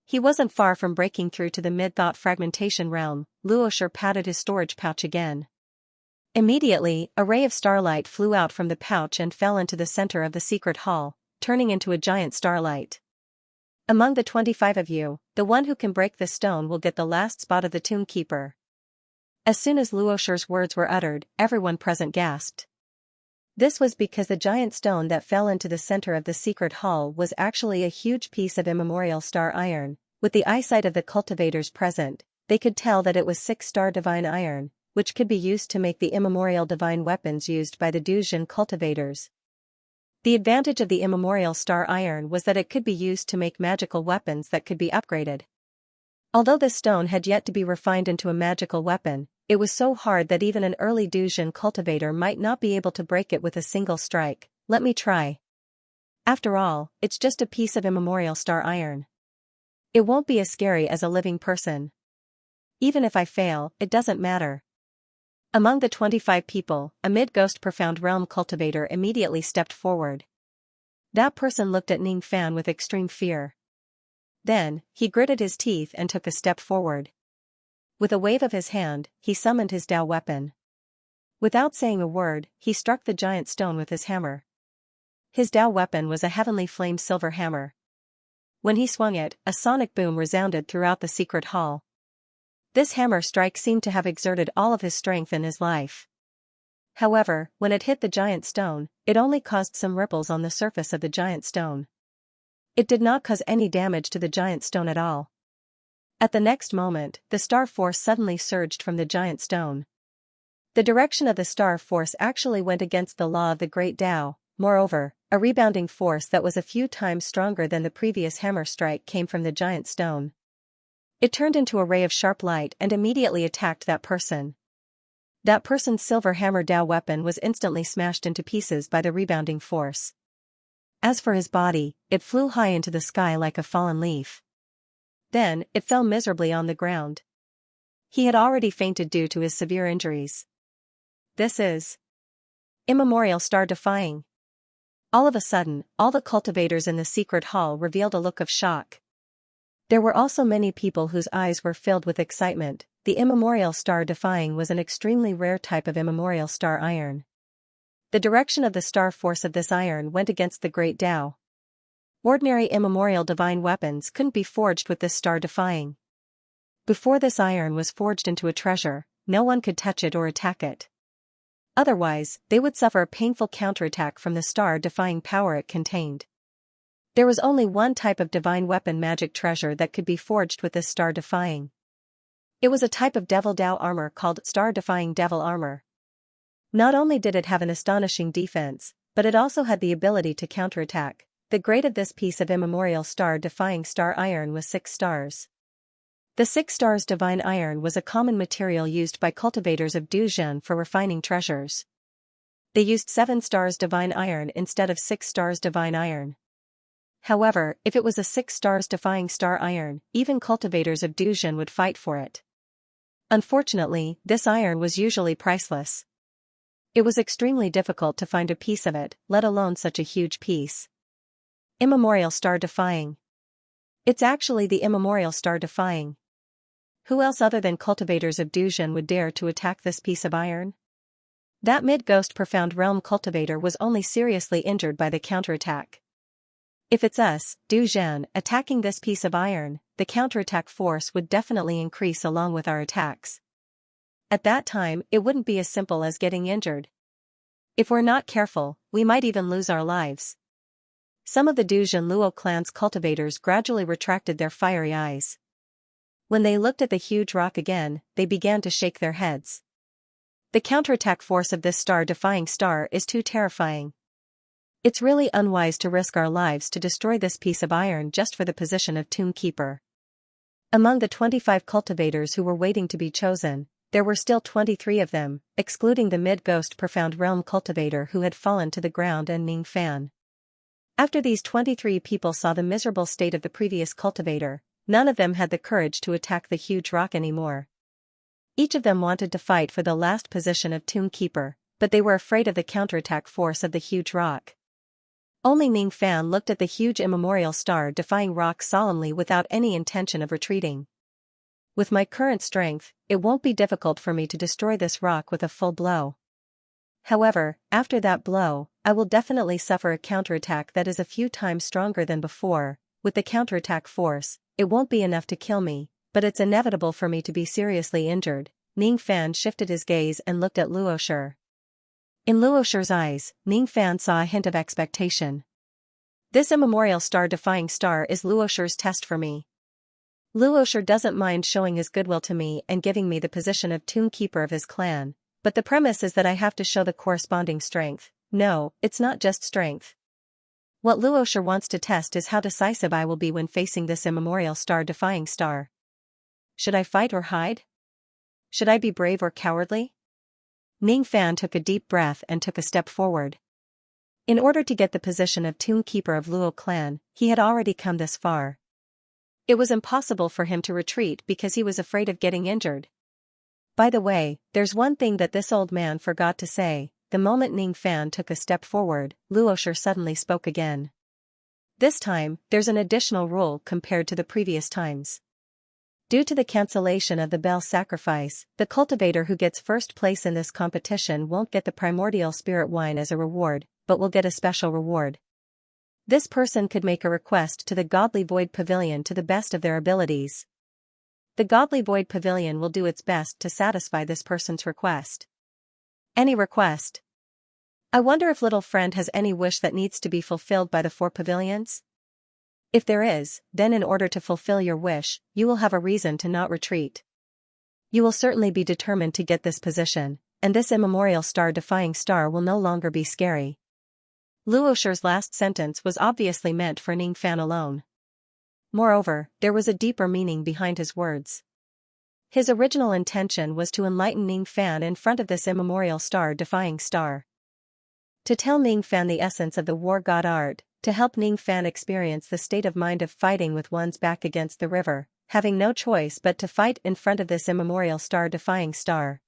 He wasn't far from breaking through to the mid-thought fragmentation realm. Luoshi patted his storage pouch again. Immediately, a ray of starlight flew out from the pouch and fell into the center of the secret hall, turning into a giant starlight. Among the 25 of you, the one who can break the stone will get the last spot of the Tomb Keeper. As soon as Luoshi's words were uttered, everyone present gasped. This was because the giant stone that fell into the center of the secret hall was actually a huge piece of immemorial star iron. With the eyesight of the cultivators present, they could tell that it was 6-star divine iron, which could be used to make the immemorial divine weapons used by the Duzhen cultivators. The advantage of the immemorial star iron was that it could be used to make magical weapons that could be upgraded. Although this stone had yet to be refined into a magical weapon, it was so hard that even an early Duzhen cultivator might not be able to break it with a single strike. Let me try. After all, it's just a piece of immemorial star iron. It won't be as scary as a living person. Even if I fail, it doesn't matter. Among the 25 people, a mid-Ghost Profound Realm cultivator immediately stepped forward. That person looked at Ning Fan with extreme fear. Then, he gritted his teeth and took a step forward. With a wave of his hand, he summoned his Tao weapon. Without saying a word, he struck the giant stone with his hammer. His Tao weapon was a heavenly flame silver hammer. When he swung it, a sonic boom resounded throughout the secret hall. This hammer strike seemed to have exerted all of his strength in his life. However, when it hit the giant stone, it only caused some ripples on the surface of the giant stone. It did not cause any damage to the giant stone at all. At the next moment, the star force suddenly surged from the giant stone. The direction of the star force actually went against the law of the Great Tao. Moreover, a rebounding force that was a few times stronger than the previous hammer strike came from the giant stone. It turned into a ray of sharp light and immediately attacked that person. That person's silver hammer Tao weapon was instantly smashed into pieces by the rebounding force. As for his body, it flew high into the sky like a fallen leaf. Then, it fell miserably on the ground. He had already fainted due to his severe injuries. This is immemorial star-defying. All of a sudden, all the cultivators in the secret hall revealed a look of shock. There were also many people whose eyes were filled with excitement. The immemorial star-defying was an extremely rare type of immemorial star iron. The direction of the star force of this iron went against the Great Tao. Ordinary immemorial divine weapons couldn't be forged with this star-defying. Before this iron was forged into a treasure, no one could touch it or attack it. Otherwise, they would suffer a painful counterattack from the star-defying power it contained. There was only one type of divine weapon magic treasure that could be forged with this star-defying. It was a type of Devil Dao armor called star-defying devil armor. Not only did it have an astonishing defense, but it also had the ability to counterattack. The grade of this piece of immemorial star-defying star iron was 6 stars. The 6 stars divine iron was a common material used by cultivators of Duzhen for refining treasures. They used 7 stars divine iron instead of 6 stars divine iron. However, if it was a 6 stars defying star iron, even cultivators of Duzhen would fight for it. Unfortunately, this iron was usually priceless. It was extremely difficult to find a piece of it, let alone such a huge piece. Immemorial star-defying. It's actually the immemorial star-defying. Who else other than cultivators of Duzhen would dare to attack this piece of iron? That mid-ghost profound realm cultivator was only seriously injured by the counterattack. If it's us, Duzhen, attacking this piece of iron, the counterattack force would definitely increase along with our attacks. At that time, it wouldn't be as simple as getting injured. If we're not careful, we might even lose our lives. Some of the Duzhen Luo clan's cultivators gradually retracted their fiery eyes. When they looked at the huge rock again, they began to shake their heads. The counterattack force of this star-defying star is too terrifying. It's really unwise to risk our lives to destroy this piece of iron just for the position of Tomb Keeper. Among the 25 cultivators who were waiting to be chosen, there were still 23 of them, excluding the mid-ghost profound realm cultivator who had fallen to the ground and Ning Fan. After these 23 people saw the miserable state of the previous cultivator, none of them had the courage to attack the huge rock anymore. Each of them wanted to fight for the last position of Tomb Keeper, but they were afraid of the counterattack force of the huge rock. Only Ning Fan looked at the huge immemorial star-defying rock solemnly without any intention of retreating. With my current strength, it won't be difficult for me to destroy this rock with a full blow. However, after that blow, I will definitely suffer a counterattack that is a few times stronger than before. With the counterattack force, it won't be enough to kill me, but it's inevitable for me to be seriously injured. Ning Fan shifted his gaze and looked at Luoshi. In Luoshi's eyes, Ning Fan saw a hint of expectation. This immemorial star-defying star is Luoshi's test for me. Luoshi doesn't mind showing his goodwill to me and giving me the position of Tomb Keeper of his clan, but the premise is that I have to show the corresponding strength. No, it's not just strength. What Luoshi wants to test is how decisive I will be when facing this immemorial star-defying star. Should I fight or hide? Should I be brave or cowardly? Ning Fan took a deep breath and took a step forward. In order to get the position of Tomb Keeper of Luo clan, he had already come this far. It was impossible for him to retreat because he was afraid of getting injured. By the way, there's one thing that this old man forgot to say. The moment Ning Fan took a step forward, Luoshi suddenly spoke again. This time, there's an additional rule compared to the previous times. Due to the cancellation of the bell sacrifice, the cultivator who gets first place in this competition won't get the primordial spirit wine as a reward, but will get a special reward. This person could make a request to the Godly Void Pavilion to the best of their abilities. The Godly Void Pavilion will do its best to satisfy this person's request. Any request? I wonder if little friend has any wish that needs to be fulfilled by the 4 pavilions? If there is, then in order to fulfill your wish, you will have a reason to not retreat. You will certainly be determined to get this position, and this immemorial star-defying star will no longer be scary. Luoshi's last sentence was obviously meant for Ning Fan alone. Moreover, there was a deeper meaning behind his words. His original intention was to enlighten Ning Fan in front of this immemorial star-defying star. To tell Ning Fan the essence of the war god art, to help Ning Fan experience the state of mind of fighting with one's back against the river, having no choice but to fight in front of this immemorial star-defying star.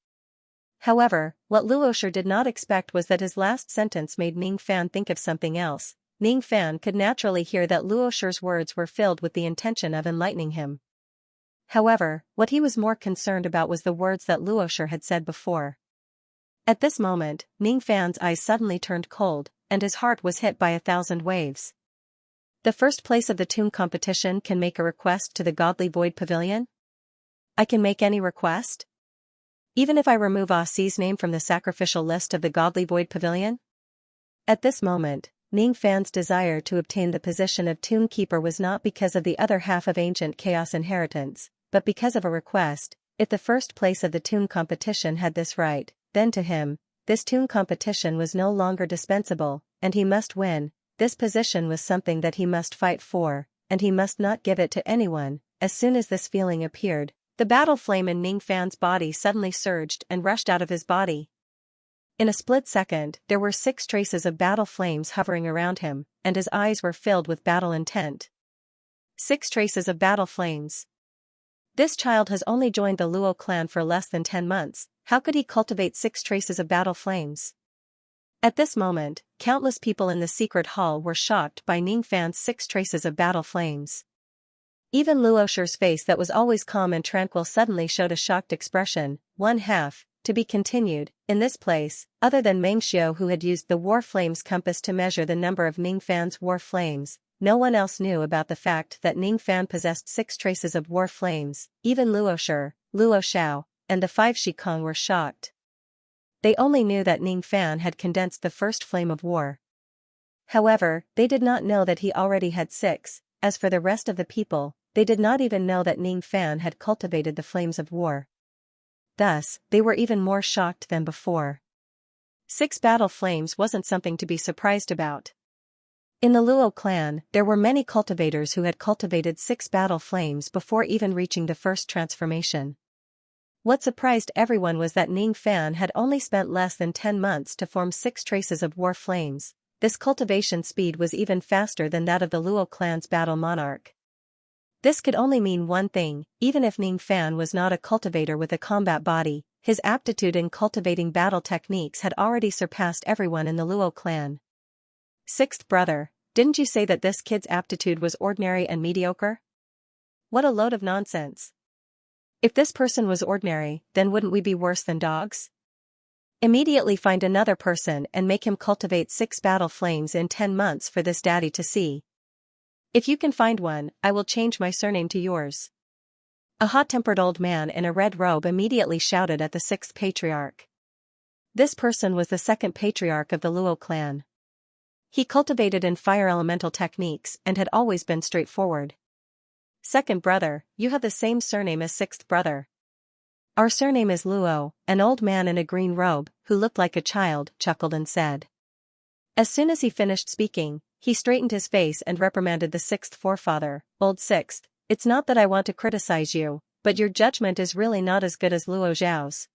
However, what Luoshu did not expect was that his last sentence made Ning Fan think of something else. Ning Fan could naturally hear that Luoshu's words were filled with the intention of enlightening him. However, what he was more concerned about was the words that Luoshu had said before. At this moment, Ning Fan's eyes suddenly turned cold, and his heart was hit by 1,000 waves. The first place of the tomb competition can make a request to the Godly Void Pavilion? I can make any request? Even if I remove Ah Si's name from the sacrificial list of the Godly Void Pavilion? At this moment, Ning Fan's desire to obtain the position of tomb keeper was not because of the other half of ancient chaos inheritance, but because of a request. If the first place of the tomb competition had this right, then to him, this tomb competition was no longer dispensable, and he must win. This position was something that he must fight for, and he must not give it to anyone. As soon as this feeling appeared, the battle flame in Ning Fan's body suddenly surged and rushed out of his body. In a split second, there were 6 traces of battle flames hovering around him, and his eyes were filled with battle intent. 6 traces of battle flames. This child has only joined the Luo clan for less than 10 months, how could he cultivate 6 traces of battle flames? At this moment, countless people in the secret hall were shocked by Ning Fan's 6 traces of battle flames. Even Luoshu's face that was always calm and tranquil suddenly showed a shocked expression. 1/2, to be continued. In this place, other than Mengxiu who had used the war flames compass to measure the number of Ning Fan's war flames, no one else knew about the fact that Ning Fan possessed 6 traces of war flames. Even Luoshu, Luo Xiao, and the 5 Shikong were shocked. They only knew that Ning Fan had condensed the first flame of war. However, they did not know that he already had 6. As for the rest of the people, they did not even know that Ning Fan had cultivated the flames of war. Thus, they were even more shocked than before. 6 battle flames wasn't something to be surprised about. In the Luo clan, there were many cultivators who had cultivated 6 battle flames before even reaching the first transformation. What surprised everyone was that Ning Fan had only spent less than 10 months to form 6 traces of war flames. This cultivation speed was even faster than that of the Luo clan's battle monarch. This could only mean one thing: even if Ning Fan was not a cultivator with a combat body, his aptitude in cultivating battle techniques had already surpassed everyone in the Luo clan. 6th brother, didn't you say that this kid's aptitude was ordinary and mediocre? What a load of nonsense. If this person was ordinary, then wouldn't we be worse than dogs? Immediately find another person and make him cultivate 6 battle flames in 10 months for this daddy to see. If you can find one, I will change my surname to yours. A hot-tempered old man in a red robe immediately shouted at the 6th patriarch. This person was the 2nd patriarch of the Luo clan. He cultivated in fire elemental techniques and had always been straightforward. 2nd brother, you have the same surname as 6th brother. Our surname is Luo. An old man in a green robe, who looked like a child, chuckled and said. As soon as he finished speaking, he straightened his face and reprimanded the 6th forefather. Old 6th, it's not that I want to criticize you, but your judgment is really not as good as Luo Zhao's.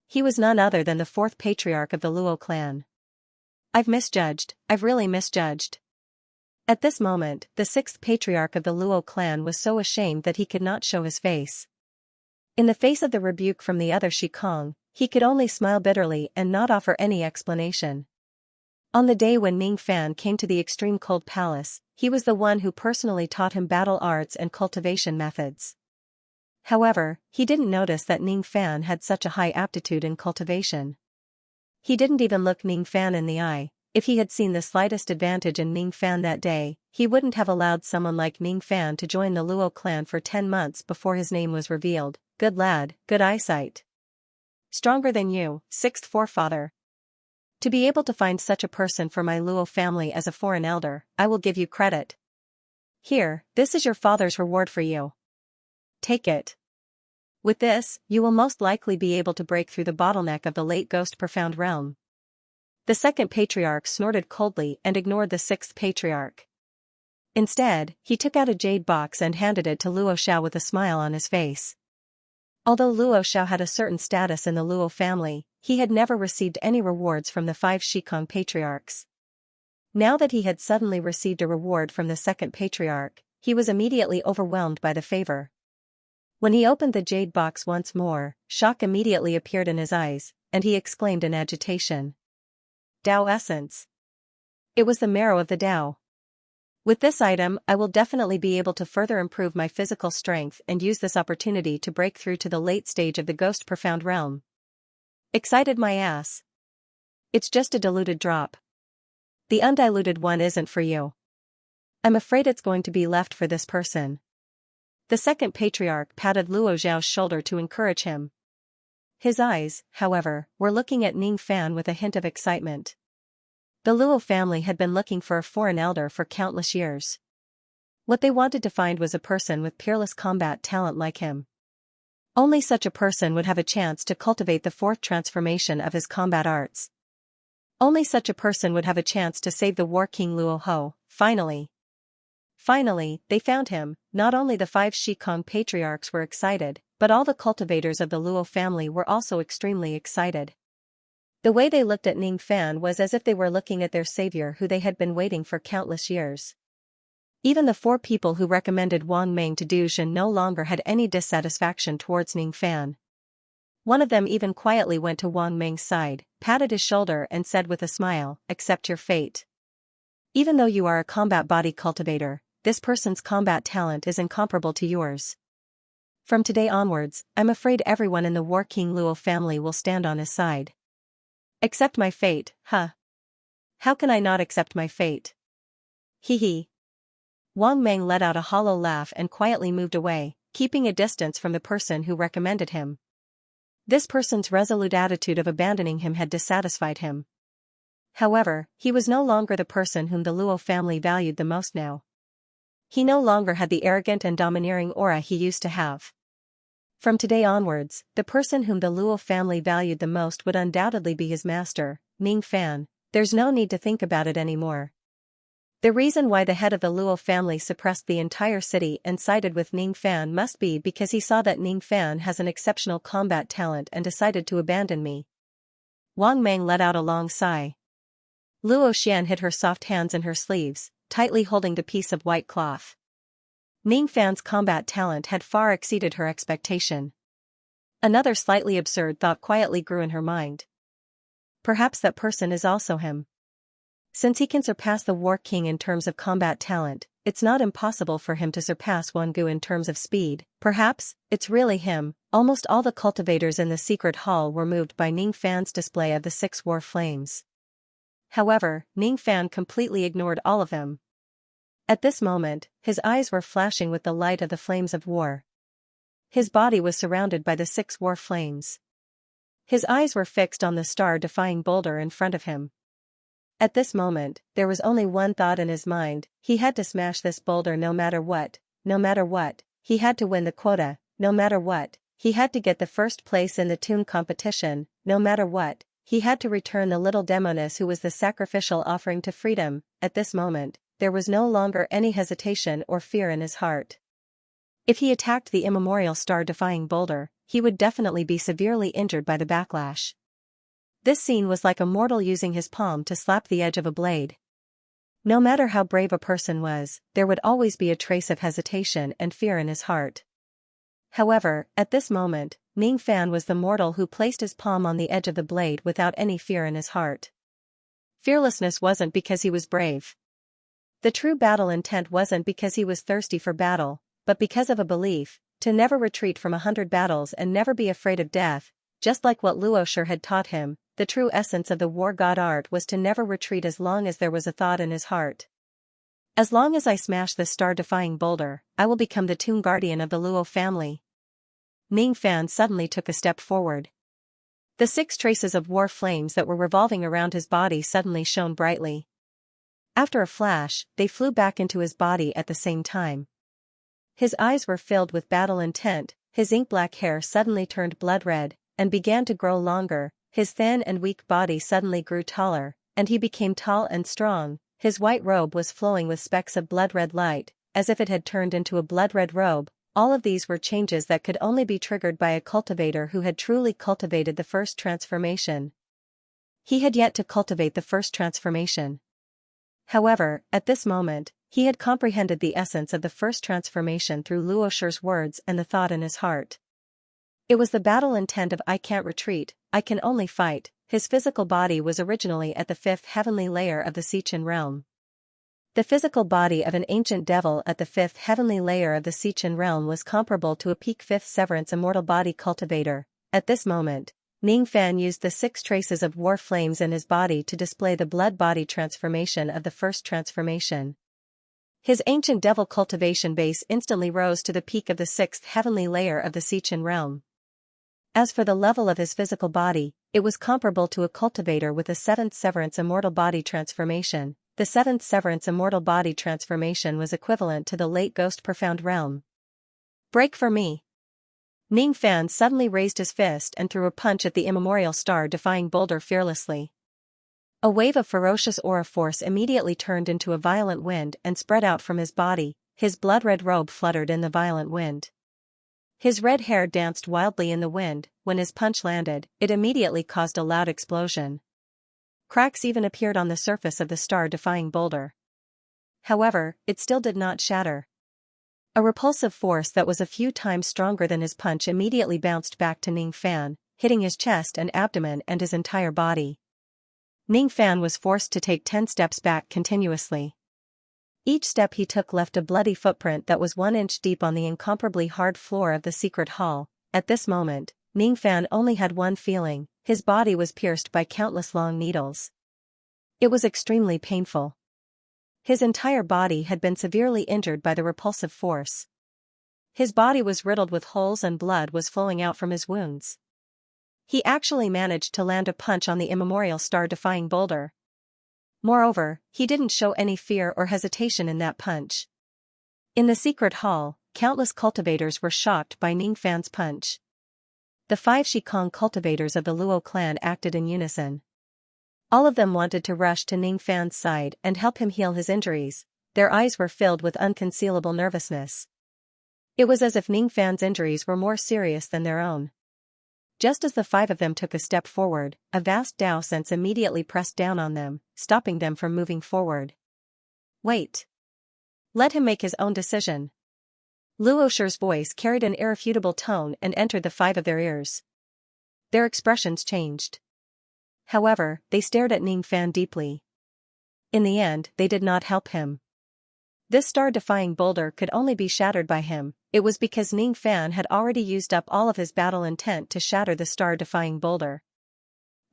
He was none other than the 4th patriarch of the Luo clan. I've really misjudged. At this moment, the 6th patriarch of the Luo clan was so ashamed that he could not show his face. In the face of the rebuke from the other Shikong, he could only smile bitterly and not offer any explanation. On the day when Ning Fan came to the extreme cold palace, he was the one who personally taught him battle arts and cultivation methods. However, he didn't notice that Ning Fan had such a high aptitude in cultivation. He didn't even look Ning Fan in the eye. If he had seen the slightest advantage in Ning Fan that day, he wouldn't have allowed someone like Ning Fan to join the Luo clan for 10 months before his name was revealed. Good lad, good eyesight. Stronger than you, 6th forefather. To be able to find such a person for my Luo family as a foreign elder, I will give you credit. Here, this is your father's reward for you. Take it. With this, you will most likely be able to break through the bottleneck of the late ghost profound realm. The 2nd patriarch snorted coldly and ignored the 6th patriarch. Instead, he took out a jade box and handed it to Luo Xiao with a smile on his face. Although Luo Xiao had a certain status in the Luo family, he had never received any rewards from the 5 Shikong patriarchs. Now that he had suddenly received a reward from the 2nd patriarch, he was immediately overwhelmed by the favor. When he opened the jade box once more, shock immediately appeared in his eyes, and he exclaimed in agitation. Tao Essence. It was the marrow of the Tao. With this item, I will definitely be able to further improve my physical strength and use this opportunity to break through to the late stage of the Ghost Profound realm. Excited my ass. It's just a diluted drop. The undiluted one isn't for you. I'm afraid it's going to be left for this person. The second patriarch patted Luo Zhao's shoulder to encourage him. His eyes, however, were looking at Ning Fan with a hint of excitement. The Luo family had been looking for a foreign elder for countless years. What they wanted to find was a person with peerless combat talent like him. Only such a person would have a chance to cultivate the fourth transformation of his combat arts. Only such a person would have a chance to save the War King Luo Ho. Finally, they found him. Not only the 5 Shikong patriarchs were excited, but all the cultivators of the Luo family were also extremely excited. The way they looked at Ning Fan was as if they were looking at their savior who they had been waiting for countless years. Even the 4 people who recommended Wang Meng to Du Zhen no longer had any dissatisfaction towards Ning Fan. One of them even quietly went to Wang Meng's side, patted his shoulder and said with a smile, "Accept your fate. Even though you are a combat body cultivator, this person's combat talent is incomparable to yours. From today onwards, I'm afraid everyone in the War King Luo family will stand on his side." Accept my fate, huh? How can I not accept my fate? Hee hee. Wang Meng let out a hollow laugh and quietly moved away, keeping a distance from the person who recommended him. This person's resolute attitude of abandoning him had dissatisfied him. However, he was no longer the person whom the Luo family valued the most now. He no longer had the arrogant and domineering aura he used to have. From today onwards, the person whom the Luo family valued the most would undoubtedly be his master, Ning Fan. There's no need to think about it anymore. The reason why the head of the Luo family suppressed the entire city and sided with Ning Fan must be because he saw that Ning Fan has an exceptional combat talent and decided to abandon me. Wang Meng let out a long sigh. Luo Xian hid her soft hands in her sleeves, tightly holding the piece of white cloth. Ning Fan's combat talent had far exceeded her expectation. Another slightly absurd thought quietly grew in her mind. Perhaps that person is also him. Since he can surpass the War King in terms of combat talent, it's not impossible for him to surpass Wangu in terms of speed. Perhaps it's really him. Almost all the cultivators in the secret hall were moved by Ning Fan's display of the 6 war flames. However, Ning Fan completely ignored all of them. At this moment, his eyes were flashing with the light of the flames of war. His body was surrounded by the 6 war flames. His eyes were fixed on the star-defying boulder in front of him. At this moment, there was only one thought in his mind: he had to smash this boulder no matter what. He had to win the quota, no matter what. He had to get the first place in the tune competition, no matter what. He had to return the little demoness who was the sacrificial offering to freedom. At this moment, there was no longer any hesitation or fear in his heart. If he attacked the immemorial star-defying boulder, he would definitely be severely injured by the backlash. This scene was like a mortal using his palm to slap the edge of a blade. No matter how brave a person was, there would always be a trace of hesitation and fear in his heart. However, at this moment, Ning Fan was the mortal who placed his palm on the edge of the blade without any fear in his heart. Fearlessness wasn't because he was brave. The true battle intent wasn't because he was thirsty for battle, but because of a belief, to never retreat from 100 battles and never be afraid of death. Just like what Luo Shi had taught him, the true essence of the war god art was to never retreat as long as there was a thought in his heart. As long as I smash this star-defying boulder, I will become the tomb guardian of the Luo family. Ning Fan suddenly took a step forward. The 6 traces of war flames that were revolving around his body suddenly shone brightly. After a flash, they flew back into his body at the same time. His eyes were filled with battle intent, his ink-black hair suddenly turned blood red, and began to grow longer. His thin and weak body suddenly grew taller, and he became tall and strong. His white robe was flowing with specks of blood-red light, as if it had turned into a blood-red robe. All of these were changes that could only be triggered by a cultivator who had truly cultivated the first transformation. He had yet to cultivate the first transformation. However, at this moment, He had comprehended the essence of the first transformation through Luo Shi's words and the thought in his heart. It was the battle intent of "I can't retreat, I can only fight." His physical body was originally at the fifth heavenly layer of the Xichen realm. The physical body of an ancient devil at the fifth heavenly layer of the Xichen realm was comparable to a peak fifth severance immortal body cultivator. At this moment, Ningfan used the 6 traces of war flames in his body to display the blood-body transformation of the first transformation. His ancient devil cultivation base instantly rose to the peak of the 6th heavenly layer of the Xichen realm. As for the level of his physical body, it was comparable to a cultivator with a 7th severance immortal body transformation. The 7th severance immortal body transformation was equivalent to the late ghost profound realm. "Break for me!" Ningfan suddenly raised his fist and threw a punch at the immemorial star-defying boulder fearlessly. A wave of ferocious aura force immediately turned into a violent wind and spread out from his body. His blood-red robe fluttered in the violent wind. His red hair danced wildly in the wind. When his punch landed, it immediately caused a loud explosion. Cracks even appeared on the surface of the star-defying boulder. However, it still did not shatter. A repulsive force that was a few times stronger than his punch immediately bounced back to Ningfan, hitting his chest and abdomen and his entire body. Ningfan was forced to take 10 steps back continuously. Each step he took left a bloody footprint that was 1 inch deep on the incomparably hard floor of the secret hall. At this moment, Ningfan only had one feeling: his body was pierced by countless long needles. It was extremely painful. His entire body had been severely injured by the repulsive force. His body was riddled with holes and blood was flowing out from his wounds. He actually managed to land a punch on the immemorial star-defying boulder. Moreover, he didn't show any fear or hesitation in that punch. In the secret hall, countless cultivators were shocked by Ningfan's punch. The 5 Shikong cultivators of the Luo clan acted in unison. All of them wanted to rush to Ningfan's side and help him heal his injuries. Their eyes were filled with unconcealable nervousness. It was as if Ningfan's injuries were more serious than their own. Just as the 5 of them took a step forward, a vast Tao sense immediately pressed down on them, stopping them from moving forward. "Wait. Let him make his own decision." Luo Shi's voice carried an irrefutable tone and entered the 5 of their ears. Their expressions changed. However, they stared at Ningfan deeply. In the end, they did not help him. This star-defying boulder could only be shattered by him. It was because Ningfan had already used up all of his battle intent to shatter the star-defying boulder.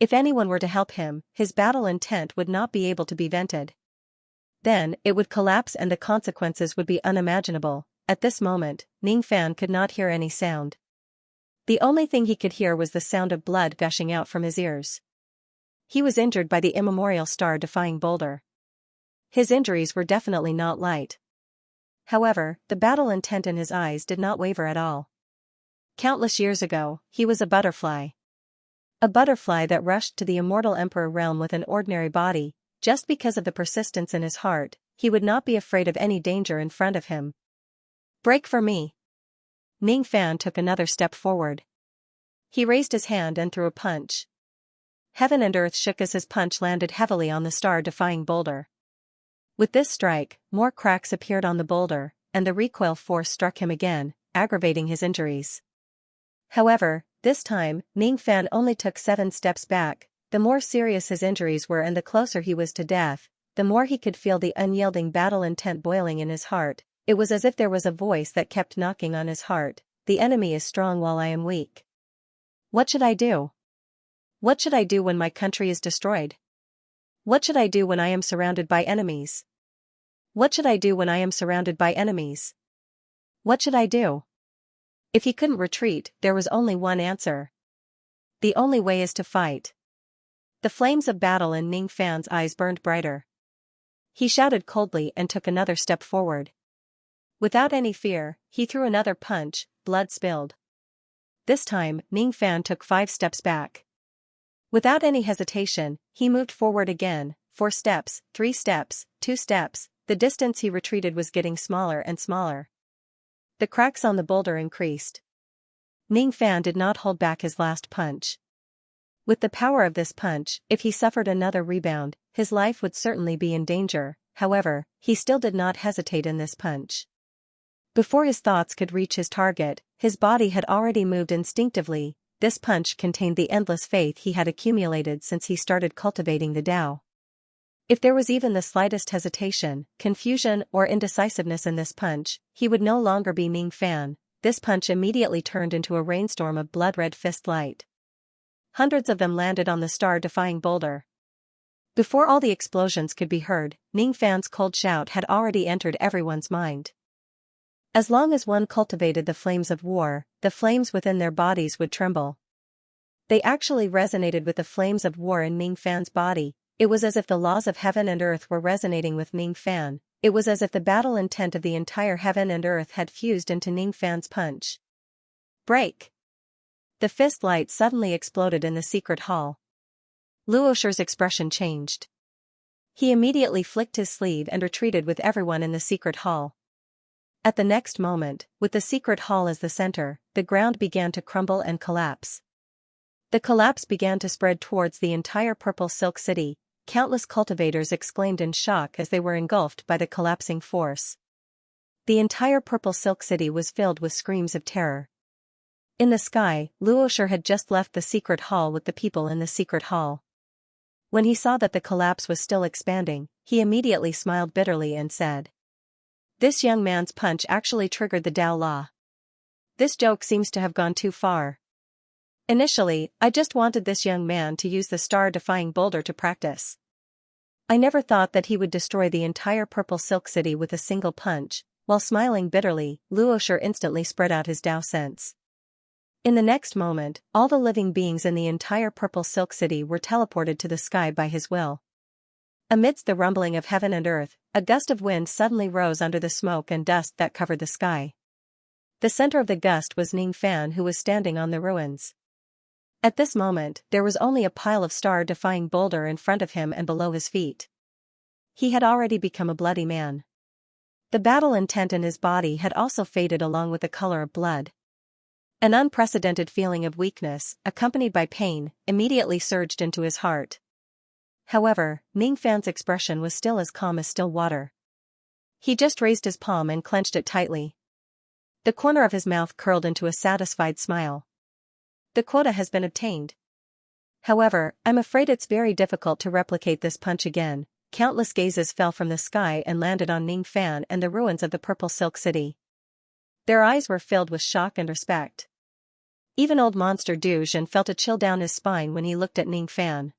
If anyone were to help him, his battle intent would not be able to be vented. Then, it would collapse and the consequences would be unimaginable. At this moment, Ningfan could not hear any sound. The only thing he could hear was the sound of blood gushing out from his ears. He was injured by the immemorial star-defying boulder. His injuries were definitely not light. However, the battle intent in his eyes did not waver at all. Countless years ago, he was a butterfly. A butterfly that rushed to the immortal emperor realm with an ordinary body. Just because of the persistence in his heart, he would not be afraid of any danger in front of him. "Break for me." Ningfan took another step forward. He raised his hand and threw a punch. Heaven and earth shook as his punch landed heavily on the star-defying boulder. With this strike, more cracks appeared on the boulder, and the recoil force struck him again, aggravating his injuries. However, this time, Ningfan only took 7 steps back. The more serious his injuries were and the closer he was to death, the more he could feel the unyielding battle intent boiling in his heart. It was as if there was a voice that kept knocking on his heart: "The enemy is strong while I am weak. What should I do? What should I do when my country is destroyed? What should I do when I am surrounded by enemies? What should I do when I am surrounded by enemies? What should I do?" If he couldn't retreat, there was only one answer. The only way is to fight. The flames of battle in Ningfan's eyes burned brighter. He shouted coldly and took another step forward. Without any fear, he threw another punch. Blood spilled. This time, Ningfan took 5 steps back. Without any hesitation, he moved forward again. 4 steps, 3 steps, 2 steps. The distance he retreated was getting smaller and smaller. The cracks on the boulder increased. Ningfan did not hold back his last punch. With the power of this punch, if he suffered another rebound, his life would certainly be in danger. however, he still did not hesitate in this punch. Before his thoughts could reach his target, his body had already moved instinctively. This punch contained the endless faith he had accumulated since he started cultivating the Tao. If there was even the slightest hesitation, confusion, or indecisiveness in this punch, he would no longer be Ning Fan. This punch immediately turned into a rainstorm of blood-red fist light. Hundreds of them landed on the star-defying boulder. Before all the explosions could be heard, Ning Fan's cold shout had already entered everyone's mind. As long as one cultivated the flames of war, the flames within their bodies would tremble. They actually resonated with the flames of war in Ning Fan's body. It was as if the laws of heaven and earth were resonating with Ning Fan. It was as if the battle intent of the entire heaven and earth had fused into Ning Fan's punch. Break! The fist light suddenly exploded in the secret hall. Luosher's expression changed. He immediately flicked his sleeve and retreated with everyone in the secret hall. At the next moment, with the secret hall as the center, the ground began to crumble and collapse. The collapse began to spread towards the entire Purple Silk City. Countless cultivators exclaimed in shock as they were engulfed by the collapsing force. The entire Purple Silk City was filled with screams of terror. In the sky, Luosher had just left the secret hall with the people in the secret hall. When he saw that the collapse was still expanding, he immediately smiled bitterly and said, "This young man's punch actually triggered the Tao Law. This joke seems to have gone too far. Initially, I just wanted this young man to use the star-defying boulder to practice. I never thought that he would destroy the entire Purple Silk City with a single punch." While smiling bitterly, Luosher instantly spread out his Tao sense. In the next moment, all the living beings in the entire Purple Silk City were teleported to the sky by his will. Amidst the rumbling of heaven and earth, a gust of wind suddenly rose under the smoke and dust that covered the sky. The center of the gust was Ning Fan, who was standing on the ruins. At this moment, there was only a pile of star-defying boulder in front of him and below his feet. He had already become a bloody man. The battle intent in his body had also faded along with the color of blood. An unprecedented feeling of weakness, accompanied by pain, immediately surged into his heart. However, Ning Fan's expression was still as calm as still water. He just raised his palm and clenched it tightly. The corner of his mouth curled into a satisfied smile. The quota has been obtained. However, I'm afraid it's very difficult to replicate this punch again. Countless gazes fell from the sky and landed on Ning Fan and the ruins of the Purple Silk City. Their eyes were filled with shock and respect. Even old monster Duzhen felt a chill down his spine when he looked at Ning Fan.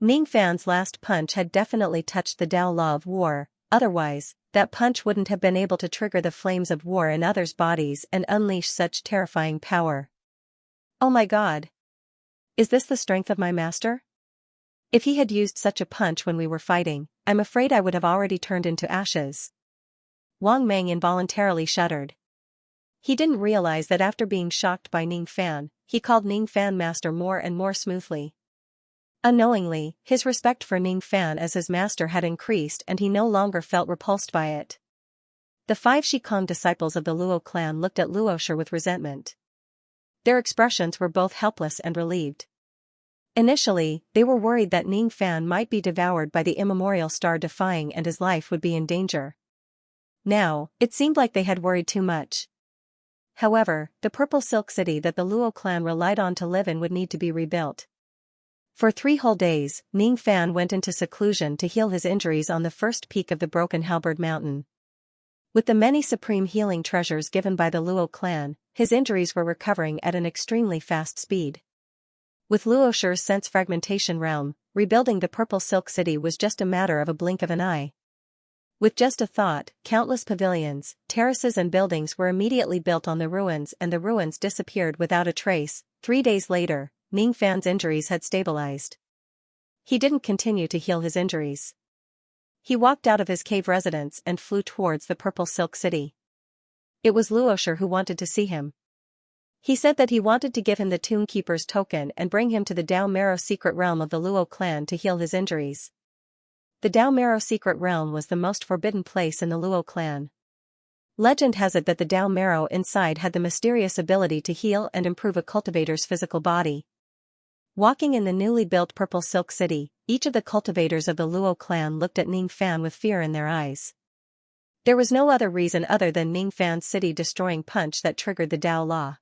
Ning Fan's last punch had definitely touched the Tao Law of war. Otherwise, that punch wouldn't have been able to trigger the flames of war in others' bodies and unleash such terrifying power. Oh my God! Is this the strength of my master? If he had used such a punch when we were fighting, I'm afraid I would have already turned into ashes. Wang Meng involuntarily shuddered. He didn't realize that after being shocked by Ning Fan, he called Ning Fan master more and more smoothly. Unknowingly, his respect for Ning Fan as his master had increased and he no longer felt repulsed by it. The 5 Shikong disciples of the Luo clan looked at Luosher with resentment. Their expressions were both helpless and relieved. Initially, they were worried that Ning Fan might be devoured by the immemorial star-defying and his life would be in danger. Now, it seemed like they had worried too much. However, the Purple Silk City that the Luo clan relied on to live in would need to be rebuilt. For 3 whole days, Ning Fan went into seclusion to heal his injuries on the first peak of the Broken Halberd Mountain. With the many supreme healing treasures given by the Luo clan, his injuries were recovering at an extremely fast speed. With Luosher's sense fragmentation realm, rebuilding the Purple Silk City was just a matter of a blink of an eye. With just a thought, countless pavilions, terraces and buildings were immediately built on the ruins and the ruins disappeared without a trace. 3 days later, Ning Fan's injuries had stabilized. He didn't continue to heal his injuries. He walked out of his cave residence and flew towards the Purple Silk City. It was Luosher who wanted to see him. He said that he wanted to give him the Tomb Keeper's token and bring him to the Dao Marrow secret realm of the Luo clan to heal his injuries. The Dao Marrow secret realm was the most forbidden place in the Luo clan. Legend has it that the Dao Marrow inside had the mysterious ability to heal and improve a cultivator's physical body. Walking in the newly built Purple Silk City, each of the cultivators of the Luo clan looked at Ning Fan with fear in their eyes. There was no other reason other than Ning Fan's city-destroying punch that triggered the Dao Law.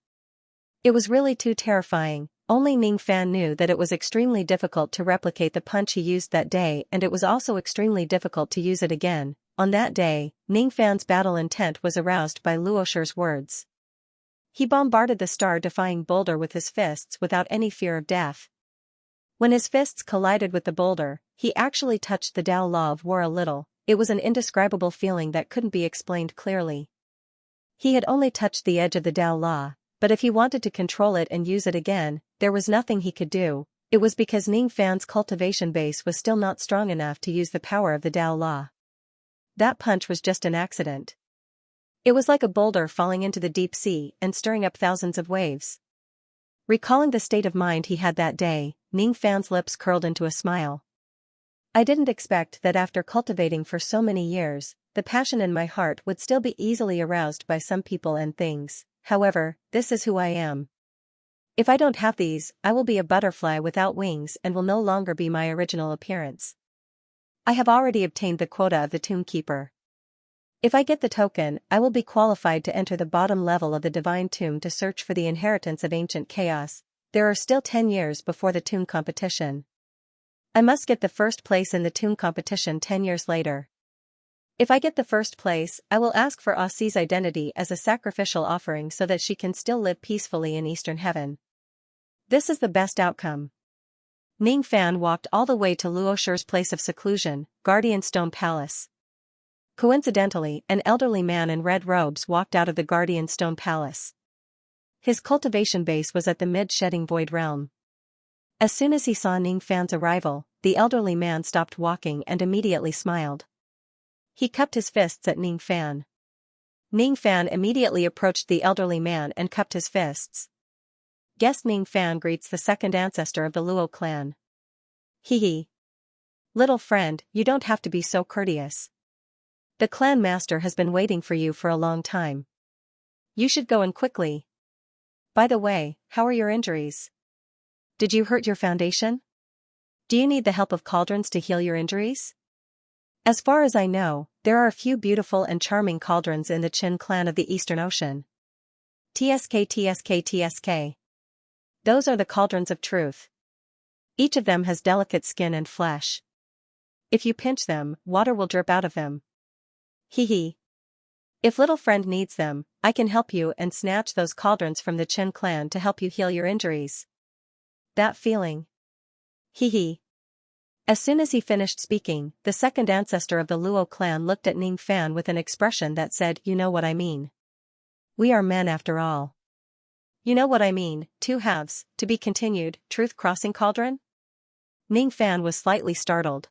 It was really too terrifying. Only Ning Fan knew that it was extremely difficult to replicate the punch he used that day, and it was also extremely difficult to use it again. On that day, Ning Fan's battle intent was aroused by Luo Shi's words. He bombarded the star-defying boulder with his fists without any fear of death. When his fists collided with the boulder, he actually touched the Dao Law of War a little. It was an indescribable feeling that couldn't be explained clearly. He had only touched the edge of the Dao Law, but if he wanted to control it and use it again, there was nothing he could do. It was because Ning Fan's cultivation base was still not strong enough to use the power of the Dao Law. That punch was just an accident. It was like a boulder falling into the deep sea and stirring up thousands of waves. Recalling the state of mind he had that day, Ning Fan's lips curled into a smile. I didn't expect that after cultivating for so many years, the passion in my heart would still be easily aroused by some people and things. However, this is who I am. If I don't have these, I will be a butterfly without wings and will no longer be my original appearance. I have already obtained the quota of the Tomb Keeper. If I get the token, I will be qualified to enter the bottom level of the Divine Tomb to search for the inheritance of ancient chaos. There are still 10 years before the tomb competition. I must get the first place in the tomb competition 10 years later. If I get the first place, I will ask for Aussie's identity as a sacrificial offering so that she can still live peacefully in Eastern Heaven. This is the best outcome. Ning Fan walked all the way to Luo Shi's place of seclusion, Guardian Stone Palace. Coincidentally, an elderly man in red robes walked out of the Guardian Stone Palace. His cultivation base was at the mid-shedding void realm. As soon as he saw Ning Fan's arrival, the elderly man stopped walking and immediately smiled. He cupped his fists at Ning Fan. Ning Fan immediately approached the elderly man and cupped his fists. Guest Ning Fan greets the second ancestor of the Luo clan. Hee. Little friend, you don't have to be so courteous. The clan master has been waiting for you for a long time. You should go in quickly. By the way, how are your injuries? Did you hurt your foundation? Do you need the help of cauldrons to heal your injuries? As far as I know, there are a few beautiful and charming cauldrons in the Qin clan of the Eastern Ocean. TSK. Those are the cauldrons of truth. Each of them has delicate skin and flesh. If you pinch them, water will drip out of them. Hee. If little friend needs them, I can help you and snatch those cauldrons from the Qin clan to help you heal your injuries. That feeling. Hee. As soon as he finished speaking, the second ancestor of the Luo clan looked at Ning Fan with an expression that said, "You know what I mean. We are men after all." You know what I mean, two halves, to be continued, truth-crossing cauldron? Ning Fan was slightly startled.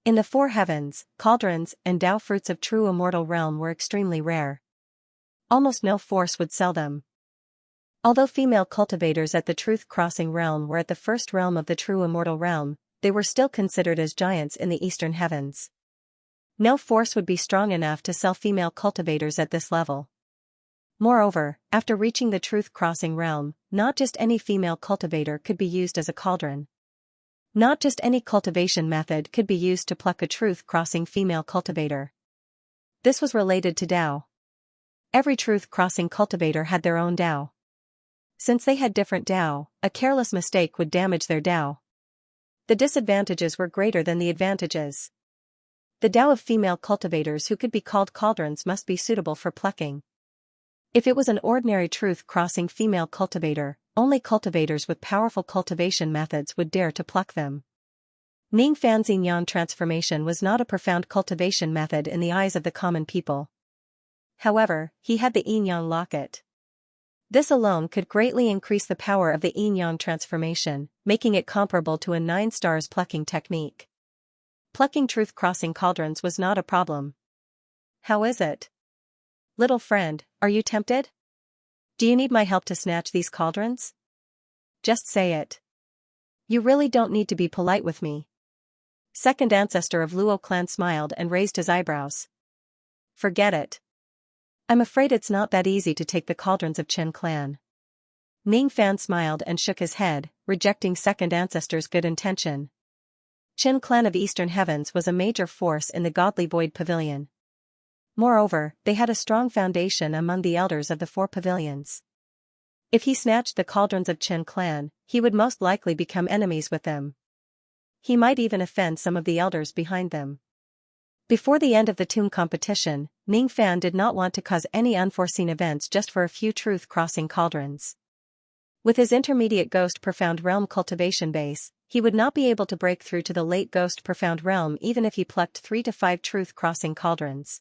In the four heavens, cauldrons and Dao fruits of true immortal realm were extremely rare. Almost no force would sell them. Although female cultivators at the truth-crossing realm were at the first realm of the true immortal realm, they were still considered as giants in the eastern heavens. No force would be strong enough to sell female cultivators at this level. Moreover, after reaching the truth-crossing realm, not just any female cultivator could be used as a cauldron. Not just any cultivation method could be used to pluck a truth-crossing female cultivator. This was related to Dao. Every truth-crossing cultivator had their own Dao. Since they had different Dao, a careless mistake would damage their Dao. The disadvantages were greater than the advantages. The Dao of female cultivators who could be called cauldrons must be suitable for plucking. If it was an ordinary truth-crossing female cultivator, only cultivators with powerful cultivation methods would dare to pluck them. Ning Fan's yin-yang transformation was not a profound cultivation method in the eyes of the common people. However, he had the yin-yang locket. This alone could greatly increase the power of the yin-yang transformation, making it comparable to a 9 stars plucking technique. Plucking truth-crossing cauldrons was not a problem. How is it? Little friend, are you tempted? Do you need my help to snatch these cauldrons? Just say it. You really don't need to be polite with me. Second ancestor of Luo clan smiled and raised his eyebrows. Forget it. I'm afraid it's not that easy to take the cauldrons of Qin clan. Ning Fan smiled and shook his head, rejecting second ancestor's good intention. Qin clan of Eastern Heavens was a major force in the godly void pavilion. Moreover, they had a strong foundation among the elders of the four pavilions. If he snatched the cauldrons of Qin clan, he would most likely become enemies with them. He might even offend some of the elders behind them. Before the end of the tomb competition, Ning Fan did not want to cause any unforeseen events just for a few truth-crossing cauldrons. With his intermediate Ghost Profound Realm cultivation base, he would not be able to break through to the late Ghost Profound Realm even if he plucked 3 to 5 truth-crossing cauldrons.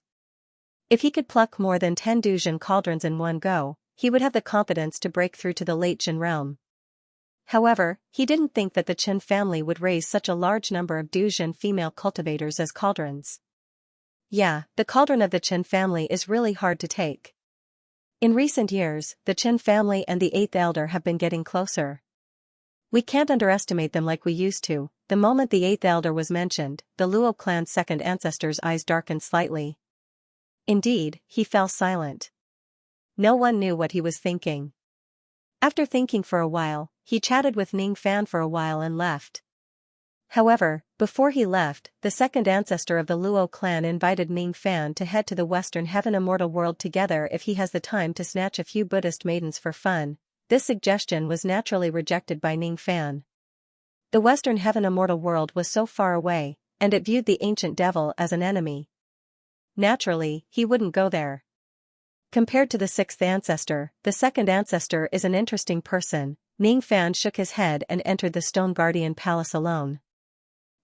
If he could pluck more than 10 Dujin cauldrons in one go, he would have the confidence to break through to the late Jin realm. However, he didn't think that the Qin family would raise such a large number of Dujin female cultivators as cauldrons. Yeah, the cauldron of the Qin family is really hard to take. In recent years, the Qin family and the 8th elder have been getting closer. We can't underestimate them like we used to. The moment the 8th elder was mentioned, the Luo clan's second ancestor's eyes darkened slightly. Indeed, he fell silent. No one knew what he was thinking. After thinking for a while, he chatted with Ning Fan for a while and left. However, before he left, the second ancestor of the Luo clan invited Ning Fan to head to the Western Heaven Immortal World together if he has the time to snatch a few Buddhist maidens for fun. This suggestion was naturally rejected by Ning Fan. The Western Heaven Immortal World was so far away, and it viewed the ancient devil as an enemy. Naturally, he wouldn't go there. Compared to the 6th ancestor, the second ancestor is an interesting person. Ning Fan shook his head and entered the Stone Guardian Palace alone.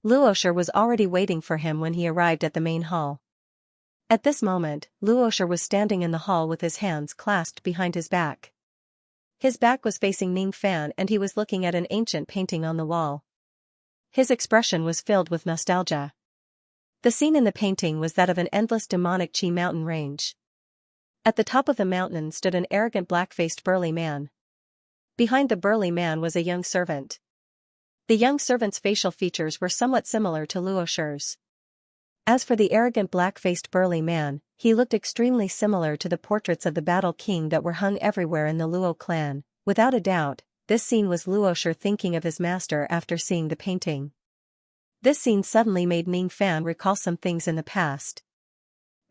Luosher was already waiting for him when he arrived at the main hall. At this moment, Luosher was standing in the hall with his hands clasped behind his back. His back was facing Ning Fan and he was looking at an ancient painting on the wall. His expression was filled with nostalgia. The scene in the painting was that of an endless demonic Qi mountain range. At the top of the mountain stood an arrogant black-faced burly man. Behind the burly man was a young servant. The young servant's facial features were somewhat similar to Luosher's. As for the arrogant black-faced burly man, he looked extremely similar to the portraits of the Battle King that were hung everywhere in the Luo clan. Without a doubt, this scene was Luosher thinking of his master after seeing the painting. This scene suddenly made Ning Fan recall some things in the past.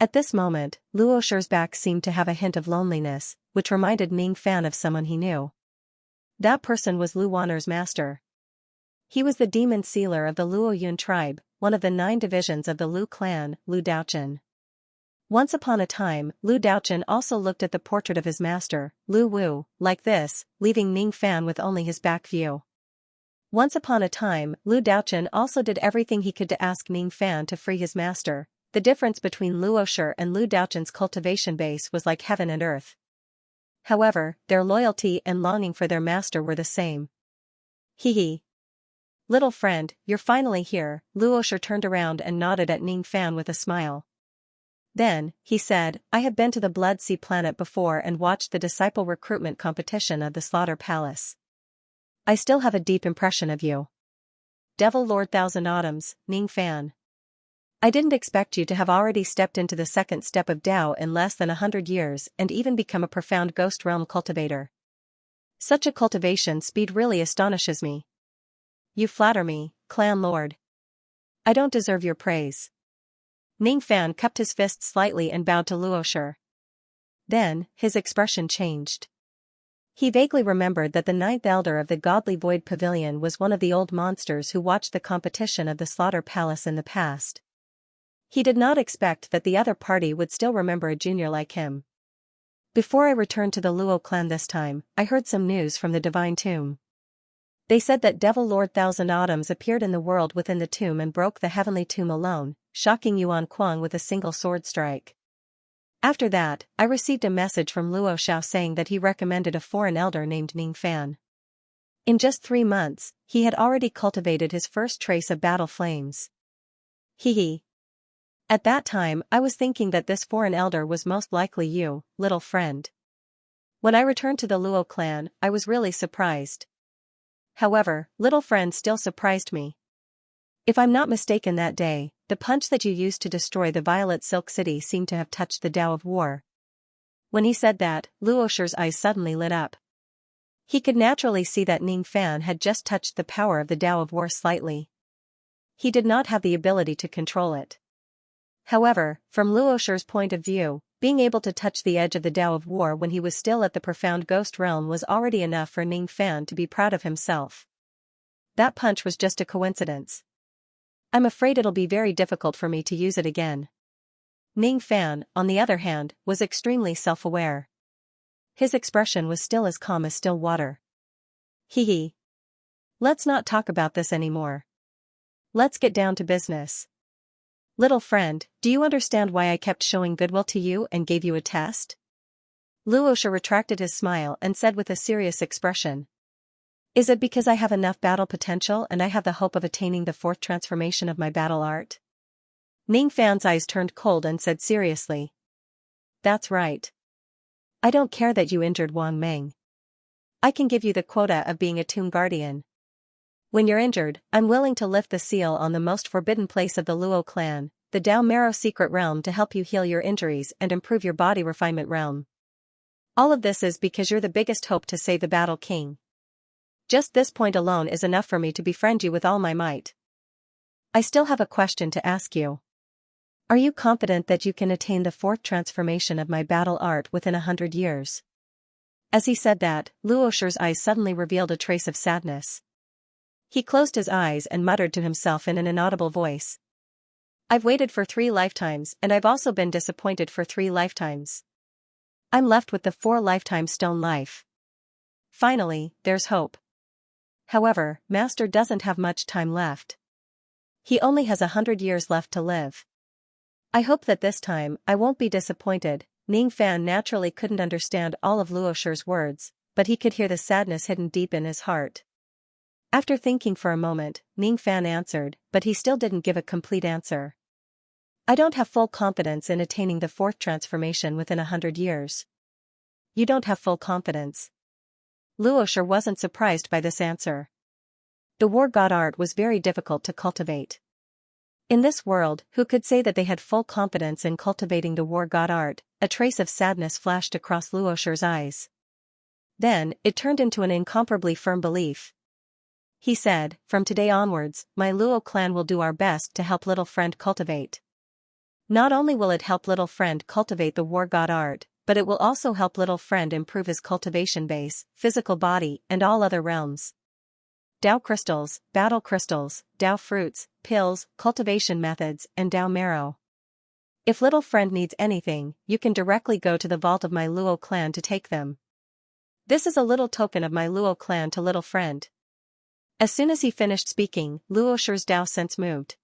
At this moment, Luosher's back seemed to have a hint of loneliness, which reminded Ning Fan of someone he knew. That person was Lu Wanner's master. He was the demon sealer of the Luo Yun tribe, one of the 9 divisions of the Lu clan, Lu Daochen. Once upon a time, Lu Daochen also looked at the portrait of his master, Lu Wu, like this, leaving Ning Fan with only his back view. Once upon a time, Lu Daochen also did everything he could to ask Ning Fan to free his master. The difference between Luosher and Lu Daochen's cultivation base was like heaven and earth. However, their loyalty and longing for their master were the same. Hee. Little friend, you're finally here. Luosher turned around and nodded at Ning Fan with a smile. Then, he said, I have been to the Blood Sea planet before and watched the disciple recruitment competition of the Slaughter Palace. I still have a deep impression of you. Devil Lord Thousand Autumns, Ning Fan. I didn't expect you to have already stepped into the second step of Tao in less than 100 years and even become a profound ghost realm cultivator. Such a cultivation speed really astonishes me. You flatter me, Clan Lord. I don't deserve your praise. Ning Fan cupped his fist slightly and bowed to Luosher. Then, his expression changed. He vaguely remembered that the 9th elder of the Godly Void Pavilion was one of the old monsters who watched the competition of the Slaughter Palace in the past. He did not expect that the other party would still remember a junior like him. Before I returned to the Luo clan this time, I heard some news from the Divine Tomb. They said that Devil Lord Thousand Autumns appeared in the world within the tomb and broke the heavenly tomb alone, shocking Yuan Kuang with a single sword strike. After that, I received a message from Luo Xiao saying that he recommended a foreign elder named Ning Fan. In just 3 months, he had already cultivated his first trace of battle flames. Hee. At that time I was thinking that this foreign elder was most likely you, little friend. When I returned to the Luo clan, I was really surprised. However, little friend still surprised me. If I'm not mistaken that day, the punch that you used to destroy the Violet Silk City seemed to have touched the Tao of War. When he said that, Luosher's eyes suddenly lit up. He could naturally see that Ning Fan had just touched the power of the Tao of War slightly. He did not have the ability to control it. However, from Luosher's point of view, being able to touch the edge of the Tao of War when he was still at the profound ghost realm was already enough for Ning Fan to be proud of himself. That punch was just a coincidence. I'm afraid it'll be very difficult for me to use it again. Ning Fan, on the other hand, was extremely self-aware. His expression was still as calm as still water. Hee. Let's not talk about this anymore. Let's get down to business. Little friend, do you understand why I kept showing goodwill to you and gave you a test? Luosha retracted his smile and said with a serious expression. Is it because I have enough battle potential and I have the hope of attaining the fourth transformation of my battle art? Ning Fan's eyes turned cold and said seriously. That's right. I don't care that you injured Wang Meng. I can give you the quota of being a tomb guardian. When you're injured, I'm willing to lift the seal on the most forbidden place of the Luo clan, the Dao Marrow secret realm, to help you heal your injuries and improve your body refinement realm. All of this is because you're the biggest hope to save the Battle King. Just this point alone is enough for me to befriend you with all my might. I still have a question to ask you. Are you confident that you can attain the fourth transformation of my battle art within 100 years? As he said that, Luosher's eyes suddenly revealed a trace of sadness. He closed his eyes and muttered to himself in an inaudible voice. I've waited for 3 lifetimes and I've also been disappointed for 3 lifetimes. I'm left with the 4 lifetime stone life. Finally, there's hope. However, Master doesn't have much time left. He only has 100 years left to live. I hope that this time I won't be disappointed. Ning Fan naturally couldn't understand all of Luosher's words, but he could hear the sadness hidden deep in his heart. After thinking for a moment, Ning Fan answered, but he still didn't give a complete answer. I don't have full confidence in attaining the fourth transformation within 100 years. You don't have full confidence. Luosher wasn't surprised by this answer. The war god art was very difficult to cultivate. In this world, who could say that they had full confidence in cultivating the war god art? A trace of sadness flashed across Luosher's eyes. Then, it turned into an incomparably firm belief. He said, from today onwards, my Luo clan will do our best to help little friend cultivate. Not only will it help little friend cultivate the war god art, but it will also help little friend improve his cultivation base, physical body, and all other realms. Dao crystals, battle crystals, Dao fruits, pills, cultivation methods, and Dao marrow. If little friend needs anything, you can directly go to the vault of my Luo clan to take them. This is a little token of my Luo clan to little friend. As soon as he finished speaking, Luosher's Dao sense moved.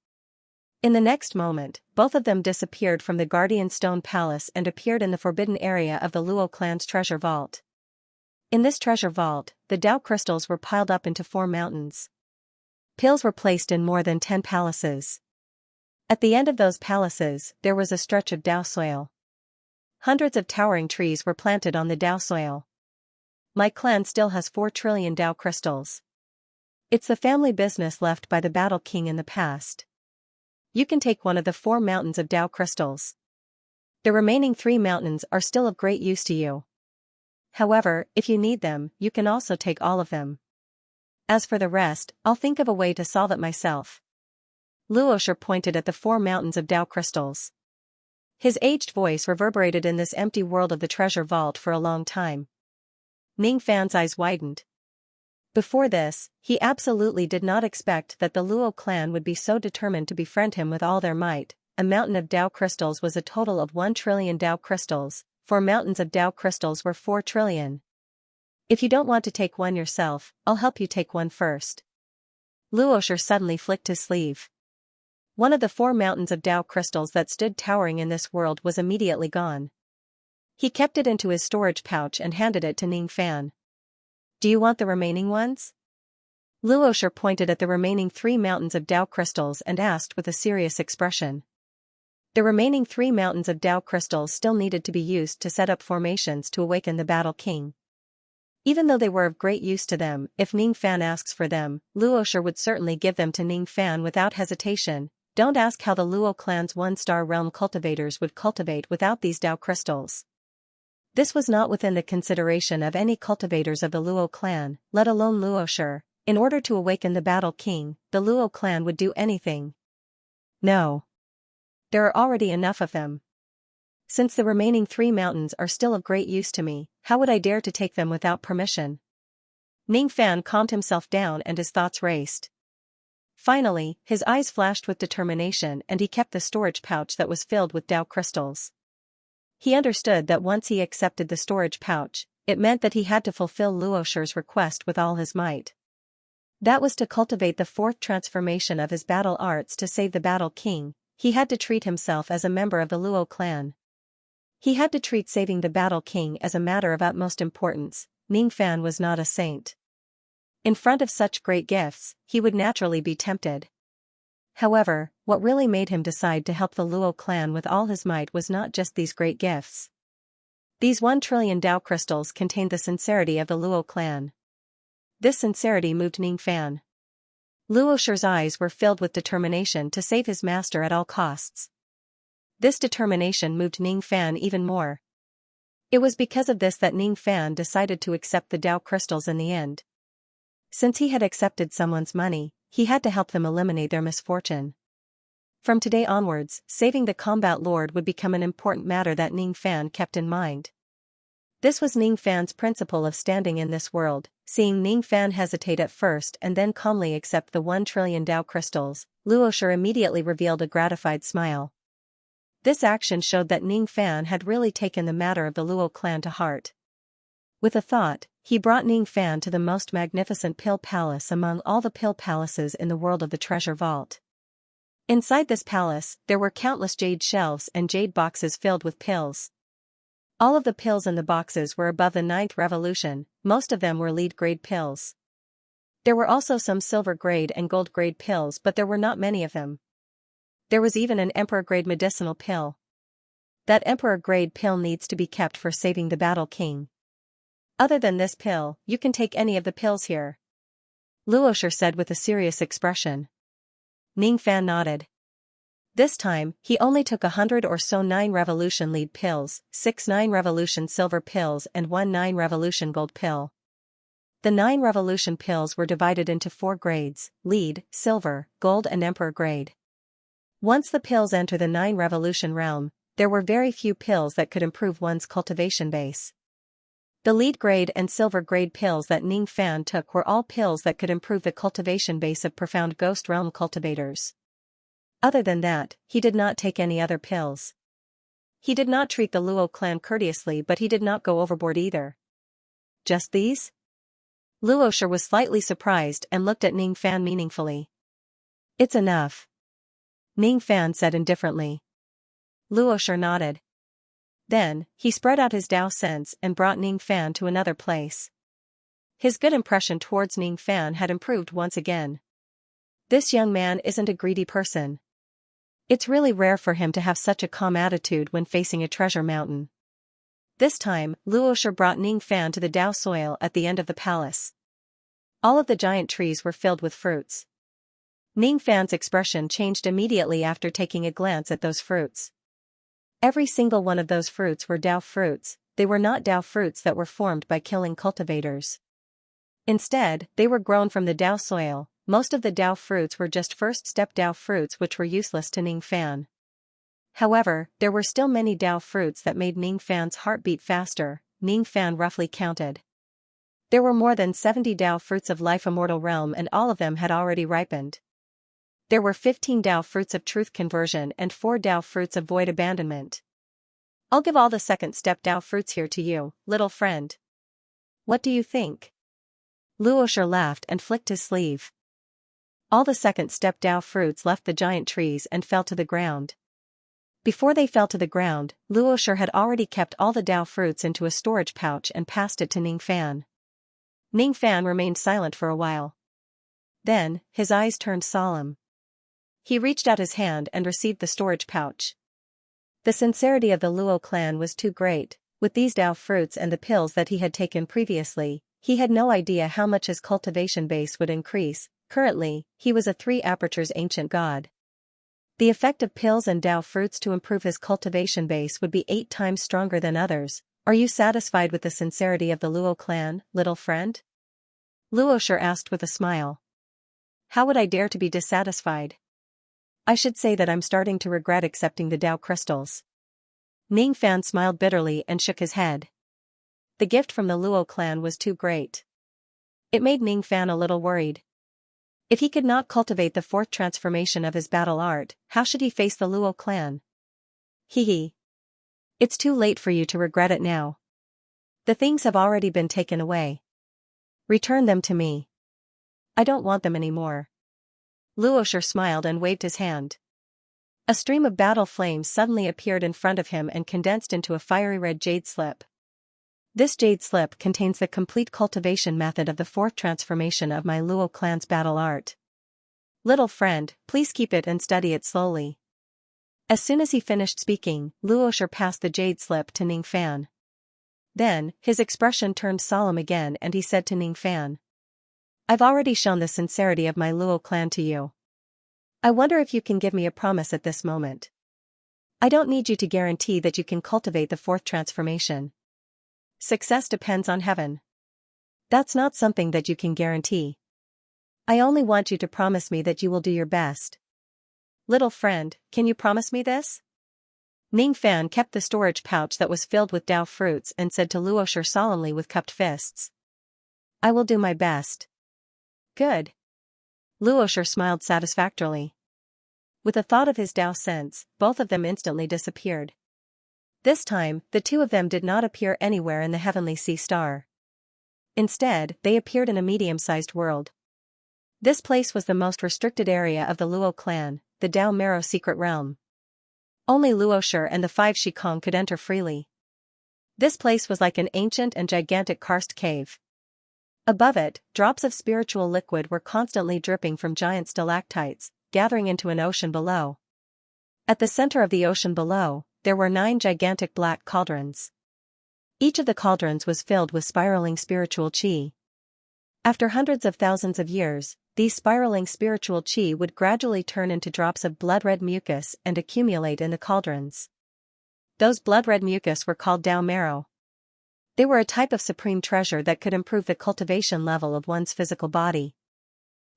In the next moment, both of them disappeared from the Guardian Stone Palace and appeared in the forbidden area of the Luo clan's treasure vault. In this treasure vault, the Dao crystals were piled up into 4 mountains. Pills were placed in more than 10 palaces. At the end of those palaces, there was a stretch of Dao soil. Hundreds of towering trees were planted on the Dao soil. My clan still has 4 trillion Dao crystals. It's the family business left by the Battle King in the past. You can take one of the 4 mountains of Dao crystals. The remaining 3 mountains are still of great use to you. However, if you need them, you can also take all of them. As for the rest, I'll think of a way to solve it myself. Luosher pointed at the 4 mountains of Dao crystals. His aged voice reverberated in this empty world of the treasure vault for a long time. Ning Fan's eyes widened. Before this, he absolutely did not expect that the Luo clan would be so determined to befriend him with all their might. A mountain of Dao crystals was a total of 1 trillion Dao crystals, 4 mountains of Dao crystals were 4 trillion. If you don't want to take one yourself, I'll help you take one first. Luosher suddenly flicked his sleeve. One of the 4 mountains of Dao crystals that stood towering in this world was immediately gone. He kept it into his storage pouch and handed it to Ning Fan. Do you want the remaining ones? Luosher pointed at the remaining 3 mountains of Dao crystals and asked with a serious expression. The remaining 3 mountains of Dao crystals still needed to be used to set up formations to awaken the Battle King. Even though they were of great use to them, if Ning Fan asks for them, Luosher would certainly give them to Ning Fan without hesitation. Don't ask how the Luo clan's 1-star realm cultivators would cultivate without these Dao crystals. This was not within the consideration of any cultivators of the Luo clan, let alone Luosher. In order to awaken the Battle King, the Luo clan would do anything. No. There are already enough of them. Since the remaining 3 mountains are still of great use to me, how would I dare to take them without permission? Ning Fan calmed himself down and his thoughts raced. Finally, his eyes flashed with determination and he kept the storage pouch that was filled with Dao crystals. He understood that once he accepted the storage pouch, it meant that he had to fulfill Luosher's request with all his might. That was to cultivate the 4th transformation of his battle arts to save the Battle King. He had to treat himself as a member of the Luo clan. He had to treat saving the Battle King as a matter of utmost importance. Ning Fan was not a saint. In front of such great gifts, he would naturally be tempted. However, what really made him decide to help the Luo clan with all his might was not just these great gifts. These 1 trillion Dao crystals contained the sincerity of the Luo clan. This sincerity moved Ning Fan. Luosher's eyes were filled with determination to save his master at all costs. This determination moved Ning Fan even more. It was because of this that Ning Fan decided to accept the Dao crystals in the end. Since he had accepted someone's money, he had to help them eliminate their misfortune. From today onwards, saving the Combat Lord would become an important matter that Ning Fan kept in mind. This was Ning Fan's principle of standing in this world. Seeing Ning Fan hesitate at first and then calmly accept the 1 trillion Dao crystals, Luosher immediately revealed a gratified smile. This action showed that Ning Fan had really taken the matter of the Luo clan to heart. With a thought, he brought Ning Fan to the most magnificent pill palace among all the pill palaces in the world of the treasure vault. Inside this palace, there were countless jade shelves and jade boxes filled with pills. All of the pills in the boxes were above the 9th revolution, most of them were lead-grade pills. There were also some silver-grade and gold-grade pills but there were not many of them. There was even an Emperor-grade medicinal pill. That Emperor-grade pill needs to be kept for saving the Battle King. Other than this pill, you can take any of the pills here. Luosher said with a serious expression. Ning Fan nodded. This time, he only took 100 or so 9 revolution lead pills, 6 9 revolution silver pills and 1 9 revolution gold pill. The 9 revolution pills were divided into 4 grades: lead, silver, gold and emperor grade. Once the pills enter the 9 revolution realm, there were very few pills that could improve one's cultivation base. The lead grade and silver grade pills that Ning Fan took were all pills that could improve the cultivation base of profound ghost realm cultivators. Other than that, he did not take any other pills. He did not treat the Luo clan courteously but he did not go overboard either. Just these? Luosher was slightly surprised and looked at Ning Fan meaningfully. It's enough. Ning Fan said indifferently. Luosher nodded. Then, he spread out his Dao sense and brought Ning Fan to another place. His good impression towards Ning Fan had improved once again. This young man isn't a greedy person. It's really rare for him to have such a calm attitude when facing a treasure mountain. This time, Luosher brought Ning Fan to the Dao soil at the end of the palace. All of the giant trees were filled with fruits. Ning Fan's expression changed immediately after taking a glance at those fruits. Every single one of those fruits were Dao fruits. They were not Dao fruits that were formed by killing cultivators. Instead, they were grown from the Dao soil. Most of the Dao fruits were just first-step Dao fruits which were useless to Ning Fan. However, there were still many Dao fruits that made Ning Fan's heart beat faster. Ning Fan roughly counted. There were more than 70 Dao fruits of life immortal realm and all of them had already ripened. There were 15 Dao fruits of truth conversion and 4 Dao fruits of void abandonment. I'll give all the second-step Dao fruits here to you, little friend. What do you think? Luosher laughed and flicked his sleeve. All the second-step Dao fruits left the giant trees and fell to the ground. Before they fell to the ground, Luosher had already kept all the Dao fruits into a storage pouch and passed it to Ning Fan. Ning Fan remained silent for a while. Then, his eyes turned solemn. He reached out his hand and received the storage pouch. The sincerity of the Luo clan was too great. With these Dao fruits and the pills that he had taken previously, he had no idea how much his cultivation base would increase. Currently, he was a 3 apertures ancient god. The effect of pills and Dao fruits to improve his cultivation base would be 8 times stronger than others. Are you satisfied with the sincerity of the Luo clan, little friend? Luosher asked with a smile. How would I dare to be dissatisfied? I should say that I'm starting to regret accepting the Tao crystals. Ning Fan smiled bitterly and shook his head. The gift from the Luo clan was too great. It made Ning Fan a little worried. If he could not cultivate the fourth transformation of his battle art, how should he face the Luo clan? Hee. It's too late for you to regret it now. The things have already been taken away. Return them to me. I don't want them anymore. Luosher smiled and waved his hand. A stream of battle flames suddenly appeared in front of him and condensed into a fiery red jade slip. This jade slip contains the complete cultivation method of the fourth transformation of my Luo clan's battle art. Little friend, please keep it and study it slowly. As soon as he finished speaking, Luosher passed the jade slip to Ning Fan. Then, his expression turned solemn again and he said to Ning Fan. I've already shown the sincerity of my Luo clan to you. I wonder if you can give me a promise at this moment. I don't need you to guarantee that you can cultivate the fourth transformation. Success depends on heaven. That's not something that you can guarantee. I only want you to promise me that you will do your best. Little friend, can you promise me this? Ning Fan kept the storage pouch that was filled with Tao fruits and said to Luosher solemnly with cupped fists. I will do my best. Good. Luosher smiled satisfactorily. With a thought of his Tao sense, both of them instantly disappeared. This time, the two of them did not appear anywhere in the heavenly sea star. Instead, they appeared in a medium-sized world. This place was the most restricted area of the Luo clan, the Tao Marrow secret realm. Only Luosher and the 5 Shikong could enter freely. This place was like an ancient and gigantic karst cave. Above it, drops of spiritual liquid were constantly dripping from giant stalactites, gathering into an ocean below. At the center of the ocean below, there were 9 gigantic black cauldrons. Each of the cauldrons was filled with spiraling spiritual qi. After hundreds of thousands of years, these spiraling spiritual qi would gradually turn into drops of blood-red mucus and accumulate in the cauldrons. Those blood-red mucus were called Tao Marrow. They were a type of supreme treasure that could improve the cultivation level of one's physical body.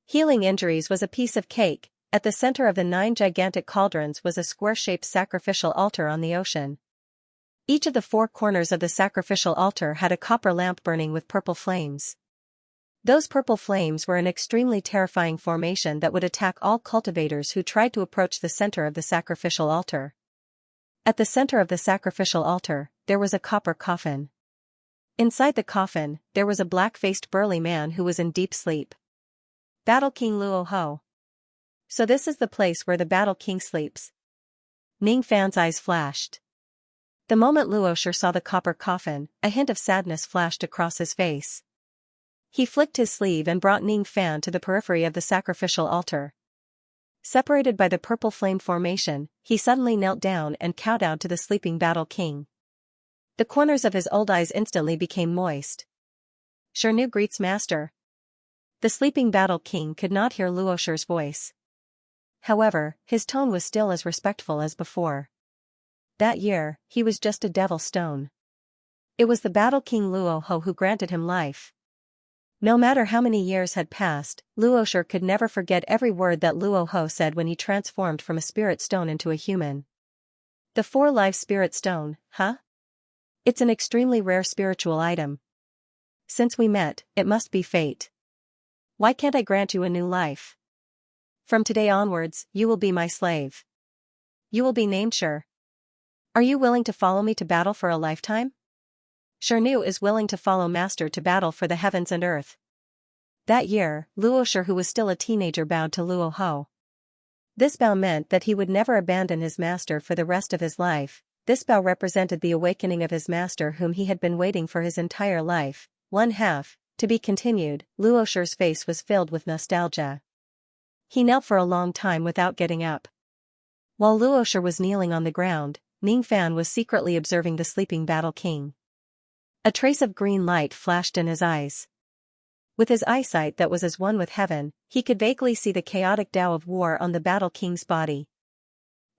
Healing injuries was a piece of cake. At the center of the 9 gigantic cauldrons was a square-shaped sacrificial altar on the ocean. Each of the 4 corners of the sacrificial altar had a copper lamp burning with purple flames. Those purple flames were an extremely terrifying formation that would attack all cultivators who tried to approach the center of the sacrificial altar. At the center of the sacrificial altar, there was a copper coffin. Inside the coffin, there was a black-faced burly man who was in deep sleep. Battle King Luo Ho. So this is the place where the Battle King sleeps. Ning Fan's eyes flashed. The moment Luosher saw the copper coffin, a hint of sadness flashed across his face. He flicked his sleeve and brought Ning Fan to the periphery of the sacrificial altar. Separated by the purple flame formation, he suddenly knelt down and kowtowed to the sleeping Battle King. The corners of his old eyes instantly became moist. Xianxia greets master. The sleeping Battle King could not hear Luosher's voice. However, his tone was still as respectful as before. That year, he was just a devil stone. It was the Battle King Luo Ho who granted him life. No matter how many years had passed, Luosher could never forget every word that Luo Ho said when he transformed from a spirit stone into a human. The 4-life spirit stone, huh? It's an extremely rare spiritual item. Since we met, it must be fate. Why can't I grant you a new life? From today onwards, you will be my slave. You will be named Xianxia. Are you willing to follow me to battle for a lifetime? Xianxia is willing to follow master to battle for the heavens and earth. That year, Luosher, who was still a teenager, bowed to Luo Ho. This bow meant that he would never abandon his master for the rest of his life. This bow represented the awakening of his master whom he had been waiting for his entire life. 1/2, to be continued. Luosher's face was filled with nostalgia. He knelt for a long time without getting up. While Luosher was kneeling on the ground, Ning Fan was secretly observing the sleeping Battle King. A trace of green light flashed in his eyes. With his eyesight that was as one with heaven, he could vaguely see the chaotic Tao of war on the Battle King's body.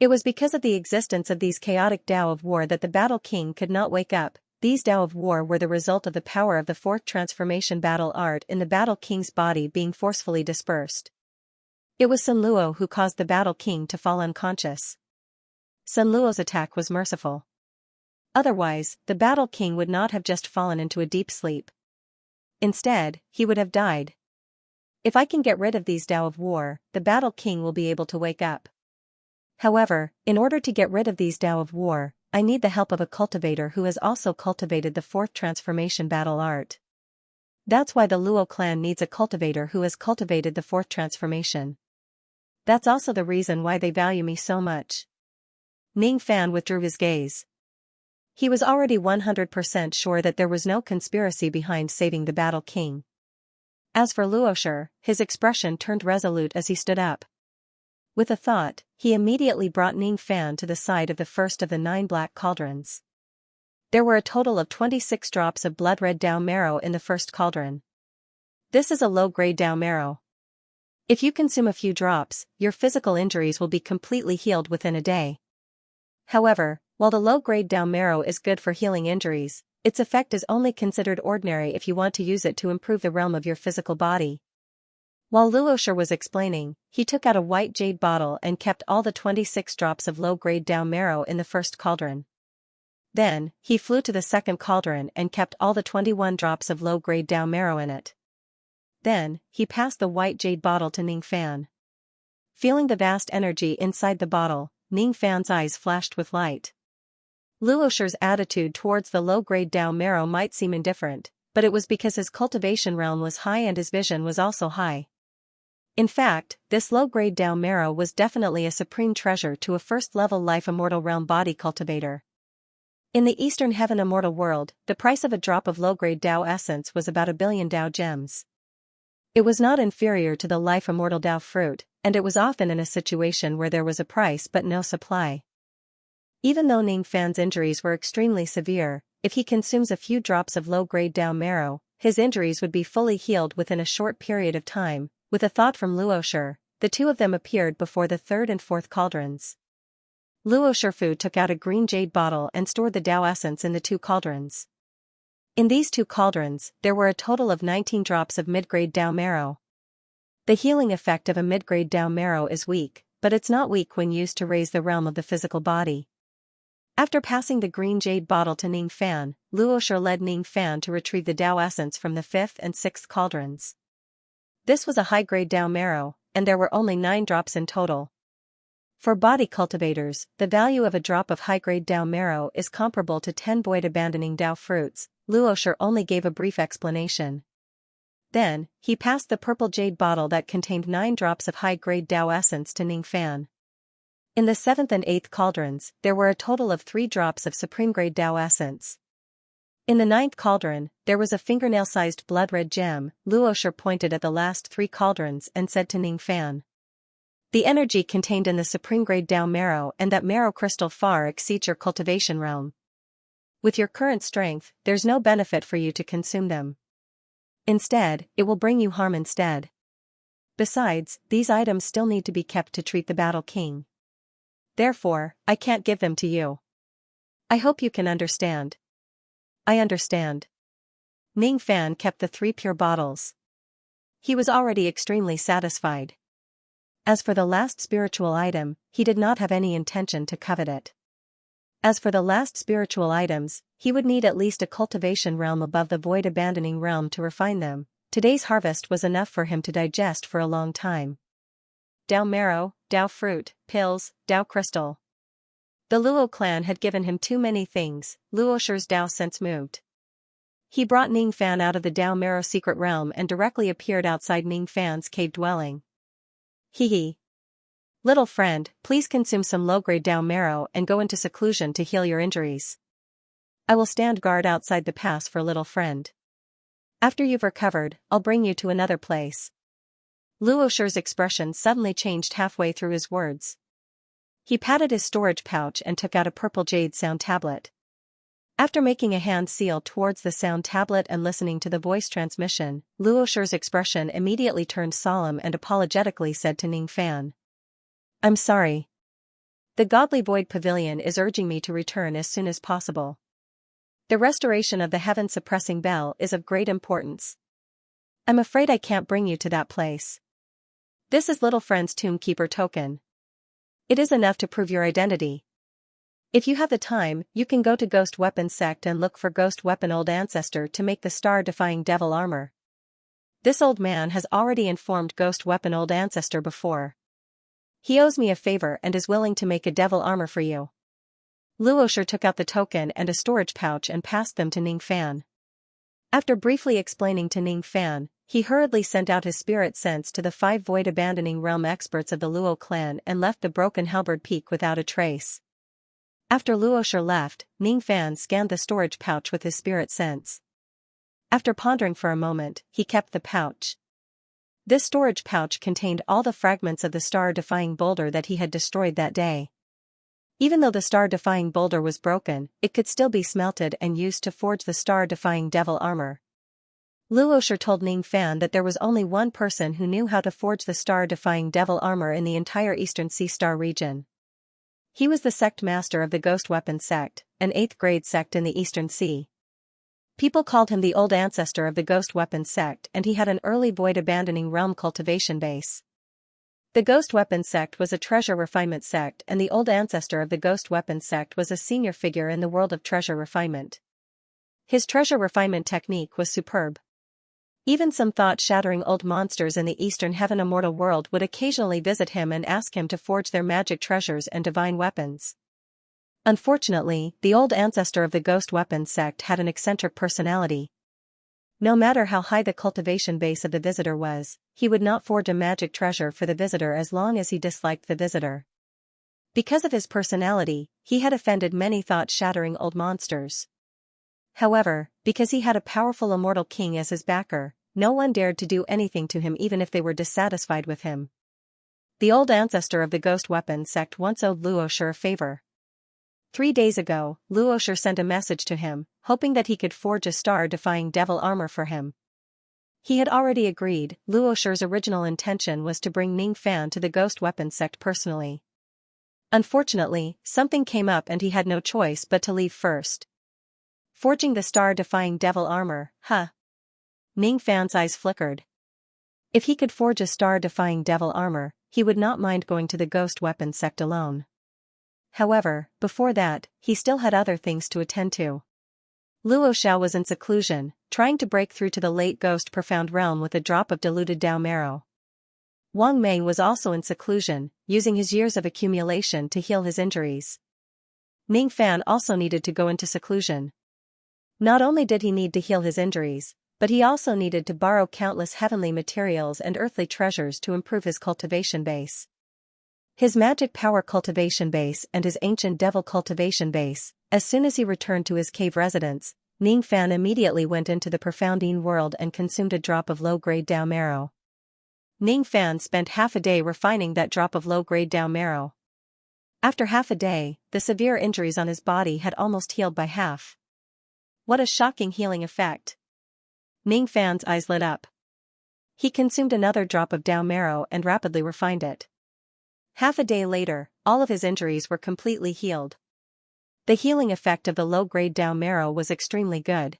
It was because of the existence of these chaotic Tao of war that the Battle King could not wake up. these Tao of War were the result of the power of the fourth transformation battle art in the Battle King's body being forcefully dispersed. It was Sun Luo who caused the Battle King to fall unconscious. Sun Luo's attack was merciful. Otherwise, the Battle King would not have just fallen into a deep sleep. Instead, he would have died. If I can get rid of these Tao of War, the Battle King will be able to wake up. However, in order to get rid of these Tao of War, I need the help of a cultivator who has also cultivated the fourth transformation battle art. That's why the Luo clan needs a cultivator who has cultivated the fourth transformation. That's also the reason why they value me so much. Ning Fan withdrew his gaze. He was already 100% sure that there was no conspiracy behind saving the Battle King. As for Luoshi, his expression turned resolute as he stood up. With a thought, he immediately brought Ning Fan to the side of the first of the 9 black cauldrons. There were a total of 26 drops of blood-red Dao marrow in the first cauldron. This is a low-grade Dao marrow. If you consume a few drops, your physical injuries will be completely healed within a day. However, while the low-grade Dao marrow is good for healing injuries, its effect is only considered ordinary if you want to use it to improve the realm of your physical body. While Luoshi was explaining, he took out a white jade bottle and kept all the 26 drops of low-grade Dao marrow in the first cauldron. Then, he flew to the second cauldron and kept all the 21 drops of low-grade Dao marrow in it. Then, he passed the white jade bottle to Ning Fan. Feeling the vast energy inside the bottle, Ning Fan's eyes flashed with light. Luoshi's attitude towards the low-grade Dao marrow might seem indifferent, but it was because his cultivation realm was high and his vision was also high. In fact, this low-grade Dao marrow was definitely a supreme treasure to a first-level life immortal realm body cultivator. In the Eastern Heaven immortal world, the price of a drop of low-grade Dao essence was about 1 billion Dao gems. It was not inferior to the life immortal Dao fruit, and it was often in a situation where there was a price but no supply. Even though Ning Fan's injuries were extremely severe, if he consumes a few drops of low-grade Dao marrow, his injuries would be fully healed within a short period of time. With a thought from Luoshi, the two of them appeared before the third and fourth cauldrons. Luoshi took out a green jade bottle and stored the Dao essence in the 2 cauldrons. In these 2 cauldrons, there were a total of 19 drops of mid-grade Dao marrow. The healing effect of a mid-grade Dao marrow is weak, but it's not weak when used to raise the realm of the physical body. After passing the green jade bottle to Ning Fan, Luoshi led Ning Fan to retrieve the Dao essence from the 5th and 6th cauldrons. This was a high-grade Dao marrow, and there were only 9 drops in total. For body cultivators, the value of a drop of high-grade Dao marrow is comparable to 10 void-abandoning Dao fruits. Luoshi only gave a brief explanation. Then, he passed the purple jade bottle that contained 9 drops of high-grade Dao essence to Ning Fan. In the 7th and 8th cauldrons, there were a total of 3 drops of supreme-grade Dao essence. In the 9th cauldron, there was a fingernail-sized blood-red gem. Luoshi pointed at the last 3 cauldrons and said to Ning Fan. The energy contained in the supreme-grade Dao marrow and that marrow crystal far exceeds your cultivation realm. With your current strength, there's no benefit for you to consume them. Instead, it will bring you harm instead. Besides, these items still need to be kept to treat the Battle King. Therefore, I can't give them to you. I hope you can understand. I understand. Ning Fan kept the 3 pure bottles. He was already extremely satisfied. As for the last spiritual item, he did not have any intention to covet it. As for the last spiritual items, he would need at least a cultivation realm above the void-abandoning realm to refine them. Today's harvest was enough for him to digest for a long time. Dao marrow, Dao fruit, pills, Dao crystal. The Luo clan had given him too many things. Luoshi's Dao sense moved. He brought Ning Fan out of the Dao marrow secret realm and directly appeared outside Ning Fan's cave dwelling. Hee. Little friend, please consume some low-grade Dao marrow and go into seclusion to heal your injuries. I will stand guard outside the pass for little friend. After you've recovered, I'll bring you to another place. Luoshi's expression suddenly changed halfway through his words. He patted his storage pouch and took out a purple jade sound tablet. After making a hand seal towards the sound tablet and listening to the voice transmission, Luoshi's expression immediately turned solemn and apologetically said to Ning Fan. I'm sorry. The Godly Void Pavilion is urging me to return as soon as possible. The restoration of the heaven-suppressing bell is of great importance. I'm afraid I can't bring you to that place. This is little friend's tomb-keeper token. It is enough to prove your identity. If you have the time, you can go to Ghost Weapon Sect and look for Ghost Weapon Old Ancestor to make the star-defying devil armor. This old man has already informed Ghost Weapon Old Ancestor before. He owes me a favor and is willing to make a devil armor for you. Luosher took out the token and a storage pouch and passed them to Ning Fan. After briefly explaining to Ning Fan, he hurriedly sent out his spirit sense to the 5 void abandoning realm experts of the Luo clan and left the broken halberd peak without a trace. After Luosher left, Ning Fan scanned the storage pouch with his spirit sense. After pondering for a moment, he kept the pouch. This storage pouch contained all the fragments of the star-defying boulder that he had destroyed that day. Even though the star-defying boulder was broken, it could still be smelted and used to forge the star-defying devil armor. Luosher told Ning Fan that there was only one person who knew how to forge the star-defying devil armor in the entire Eastern Sea Star region. He was the sect master of the Ghost Weapon Sect, an 8th grade sect in the Eastern Sea. People called him the Old Ancestor of the Ghost Weapon Sect, and he had an early void abandoning realm cultivation base. The Ghost Weapon Sect was a treasure refinement sect, and the Old Ancestor of the Ghost Weapon Sect was a senior figure in the world of treasure refinement. His treasure refinement technique was superb. Even some thought-shattering old monsters in the Eastern Heaven Immortal world would occasionally visit him and ask him to forge their magic treasures and divine weapons. Unfortunately, the Old Ancestor of the Ghost Weapon Sect had an eccentric personality. No matter how high the cultivation base of the visitor was, he would not forge a magic treasure for the visitor as long as he disliked the visitor. Because of his personality, he had offended many thought-shattering old monsters. However, because he had a powerful immortal king as his backer, no one dared to do anything to him even if they were dissatisfied with him. The Old Ancestor of the Ghost Weapon Sect once owed Luosher a favor. 3 days ago, Luosher sent a message to him, hoping that he could forge a star-defying devil armor for him. He had already agreed. Luosher's original intention was to bring Ning Fan to the Ghost Weapon Sect personally. Unfortunately, something came up and he had no choice but to leave first. Forging the star-defying devil armor, huh? Ning Fan's eyes flickered. If he could forge a star-defying devil armor, he would not mind going to the Ghost Weapon Sect alone. However, before that, he still had other things to attend to. Luo Xiao was in seclusion, trying to break through to the late ghost profound realm with a drop of diluted Dao marrow. Wang Mei was also in seclusion, using his years of accumulation to heal his injuries. Ning Fan also needed to go into seclusion. Not only did he need to heal his injuries, but he also needed to borrow countless heavenly materials and earthly treasures to improve his cultivation base. His magic power cultivation base and his ancient devil cultivation base. As soon as he returned to his cave residence, Ning Fan immediately went into the profoundine world and consumed a drop of low-grade Dao marrow. Ning Fan spent half a day refining that drop of low-grade Dao marrow. After half a day, the severe injuries on his body had almost healed by half. What a shocking healing effect! Ning Fan's eyes lit up. He consumed another drop of Dao marrow and rapidly refined it. Half a day later, all of his injuries were completely healed. The healing effect of the low-grade Dao marrow was extremely good.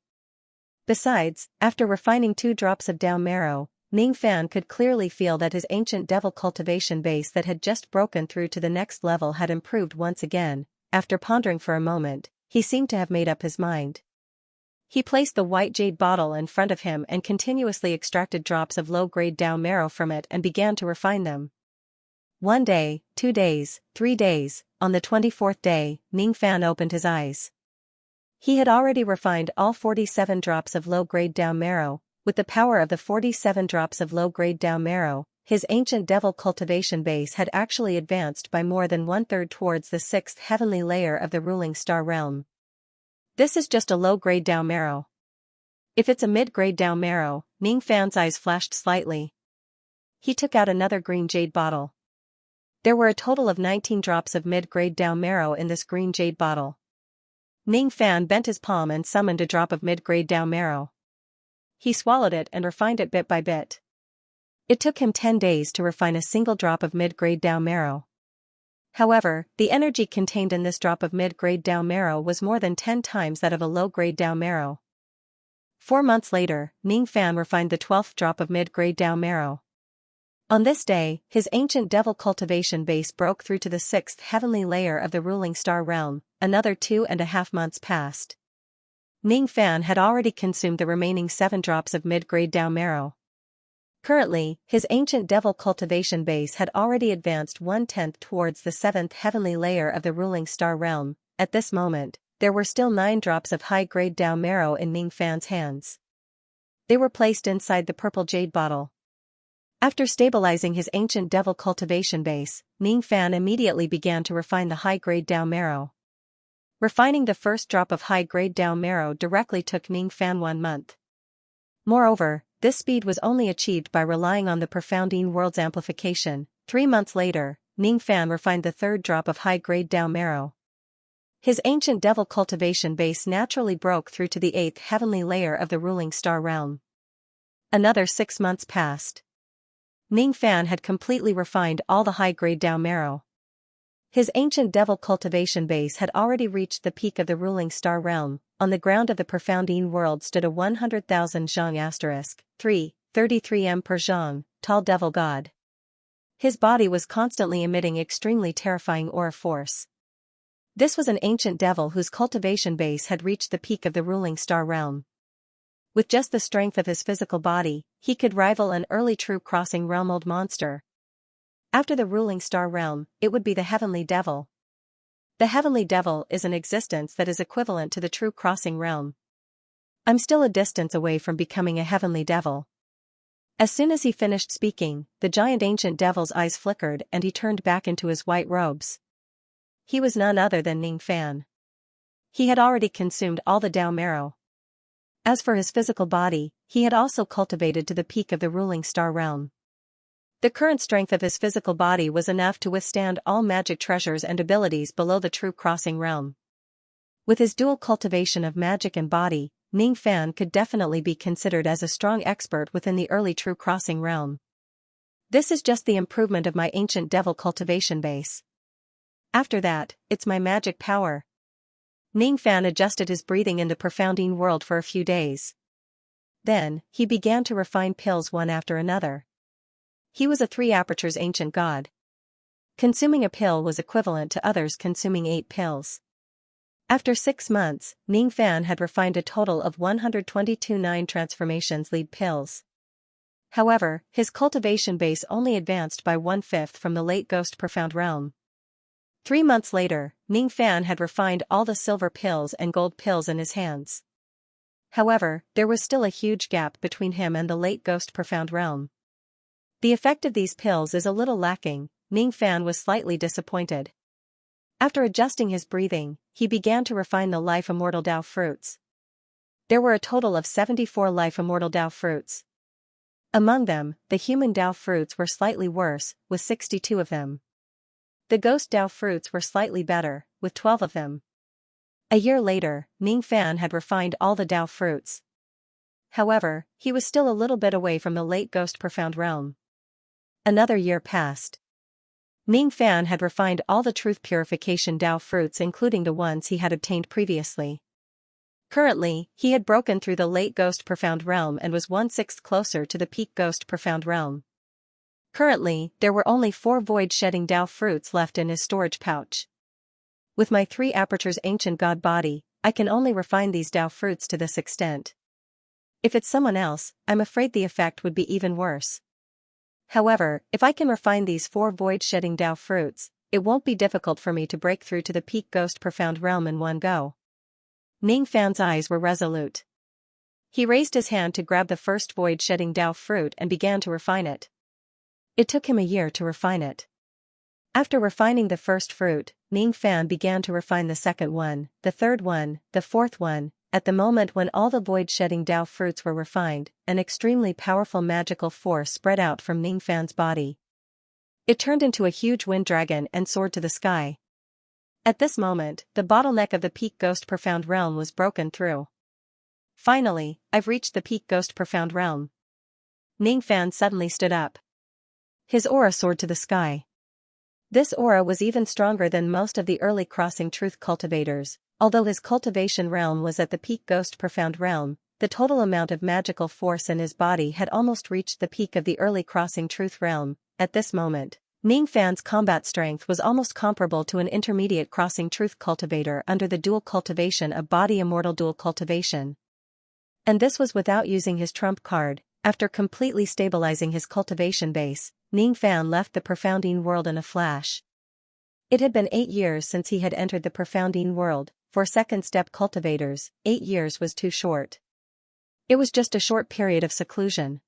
Besides, after refining 2 drops of Dao marrow, Ning Fan could clearly feel that his ancient devil cultivation base that had just broken through to the next level had improved once again. After pondering for a moment, he seemed to have made up his mind. He placed the white jade bottle in front of him and continuously extracted drops of low-grade Dao marrow from it and began to refine them. 1 day, 2 days, 3 days, on the 24th day, Ning Fan opened his eyes. He had already refined all 47 drops of low-grade Dao marrow. With the power of the 47 drops of low-grade Dao marrow, his ancient devil cultivation base had actually advanced by more than 1/3 towards the 6th heavenly layer of the ruling star realm. This is just a low-grade Dao marrow. If it's a mid-grade Dao marrow, Ning Fan's eyes flashed slightly. He took out another green jade bottle. There were a total of 19 drops of mid-grade Dao marrow in this green jade bottle. Ning Fan bent his palm and summoned a drop of mid-grade Dao marrow. He swallowed it and refined it bit by bit. It took him 10 days to refine a single drop of mid-grade Dao marrow. However, the energy contained in this drop of mid-grade Dao marrow was more than 10 times that of a low-grade Dao marrow. 4 months later, Ning Fan refined the 12th drop of mid-grade Dao marrow. On this day, his ancient devil cultivation base broke through to the 6th heavenly layer of the ruling star realm. Another 2.5 months passed. Ning Fan had already consumed the remaining 7 drops of mid-grade Dao marrow. Currently, his ancient devil cultivation base had already advanced 1/10 towards the 7th heavenly layer of the ruling star realm. At this moment, there were still 9 drops of high-grade Dao marrow in Ning Fan's hands. They were placed inside the purple jade bottle. After stabilizing his ancient devil cultivation base, Ning Fan immediately began to refine the high-grade Dao marrow. Refining the first drop of high-grade Dao marrow directly took Ning Fan 1 month. Moreover, this speed was only achieved by relying on the profounding world's amplification. 3 months later, Ning Fan refined the 3rd drop of high-grade Dao marrow. His ancient devil cultivation base naturally broke through to the 8th heavenly layer of the ruling star realm. Another 6 months passed. Ning Fan had completely refined all the high-grade Dao marrow. His ancient devil cultivation base had already reached the peak of the ruling star realm. On the ground of the profounding world stood a 100,000 Xiang 33 m per Xiang, tall devil god. His body was constantly emitting extremely terrifying aura force. This was an ancient devil whose cultivation base had reached the peak of the ruling star realm. With just the strength of his physical body, he could rival an early true crossing realm old monster. After the ruling star realm, it would be the heavenly devil. The heavenly devil is an existence that is equivalent to the true crossing realm. I'm still a distance away from becoming a heavenly devil. As soon as he finished speaking, the giant ancient devil's eyes flickered and he turned back into his white robes. He was none other than Ning Fan. He had already consumed all the Dao marrow. As for his physical body, he had also cultivated to the peak of the ruling star realm. The current strength of his physical body was enough to withstand all magic treasures and abilities below the true crossing realm. With his dual cultivation of magic and body, Ning Fan could definitely be considered as a strong expert within the early true crossing realm. This is just the improvement of my ancient devil cultivation base. After that, it's my magic power. Ning Fan adjusted his breathing in the profounding world for a few days. Then, he began to refine pills one after another. He was a 3 apertures ancient god. Consuming a pill was equivalent to others consuming 8 pills. After 6 months, Ning Fan had refined a total of 122 9 transformations lead pills. However, his cultivation base only advanced by 1/5 from the late ghost profound realm. 3 months later, Ning Fan had refined all the silver pills and gold pills in his hands. However, there was still a huge gap between him and the late ghost profound realm. The effect of these pills is a little lacking. Ning Fan was slightly disappointed. After adjusting his breathing, he began to refine the life immortal Dao fruits. There were a total of 74 life immortal Dao fruits. Among them, the human Dao fruits were slightly worse, with 62 of them. The ghost Dao fruits were slightly better, with 12 of them. A year later, Ning Fan had refined all the Dao fruits. However, he was still a little bit away from the late ghost profound realm. Another year passed. Ning Fan had refined all the truth purification Dao fruits including the ones he had obtained previously. Currently, he had broken through the late ghost profound realm and was 1/6 closer to the peak ghost profound realm. Currently, there were only 4 void-shedding Dao fruits left in his storage pouch. With my 3 apertures ancient god body, I can only refine these Dao fruits to this extent. If it's someone else, I'm afraid the effect would be even worse. However, if I can refine these 4 void-shedding Dao fruits, it won't be difficult for me to break through to the peak ghost profound realm in one go. Ning Fan's eyes were resolute. He raised his hand to grab the first void-shedding Dao fruit and began to refine it. It took him a year to refine it. After refining the first fruit, Ning Fan began to refine the second one, the third one, the fourth one. At the moment when all the void-shedding Dao fruits were refined, an extremely powerful magical force spread out from Ning Fan's body. It turned into a huge wind dragon and soared to the sky. At this moment, the bottleneck of the peak ghost profound realm was broken through. Finally, I've reached the peak ghost profound realm. Ning Fan suddenly stood up. His aura soared to the sky. This aura was even stronger than most of the early Crossing Truth cultivators. Although his cultivation realm was at the peak Ghost Profound realm, the total amount of magical force in his body had almost reached the peak of the early Crossing Truth realm. At this moment, Ning Fan's combat strength was almost comparable to an intermediate Crossing Truth cultivator under the dual cultivation of Body Immortal Dual Cultivation. And this was without using his trump card. After completely stabilizing his cultivation base, Ning Fan left the Profounding world in a flash. It had been 8 years since he had entered the Profounding world. For second step cultivators, 8 years was too short. It was just a short period of seclusion.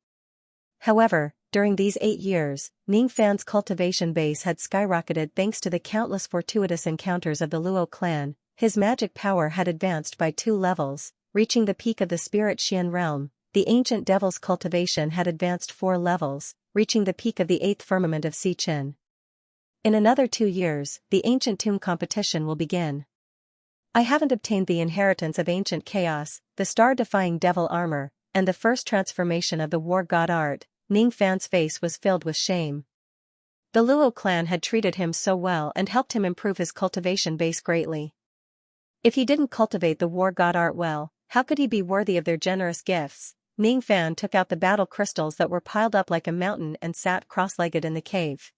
However, during these 8 years, Ning Fan's cultivation base had skyrocketed thanks to the countless fortuitous encounters of the Luo clan. His magic power had advanced by 2 levels, reaching the peak of the Spirit Xian realm. The Ancient Devil's cultivation had advanced 4 levels, reaching the peak of the 8th firmament of Si Qin. In another 2 years, the Ancient Tomb competition will begin. I haven't obtained the inheritance of Ancient Chaos, the star-defying devil armor, and the first transformation of the War God art. Ning Fan's face was filled with shame. The Luo clan had treated him so well and helped him improve his cultivation base greatly. If he didn't cultivate the War God art well, how could he be worthy of their generous gifts? Ning Fan took out the battle crystals that were piled up like a mountain and sat cross-legged in the cave.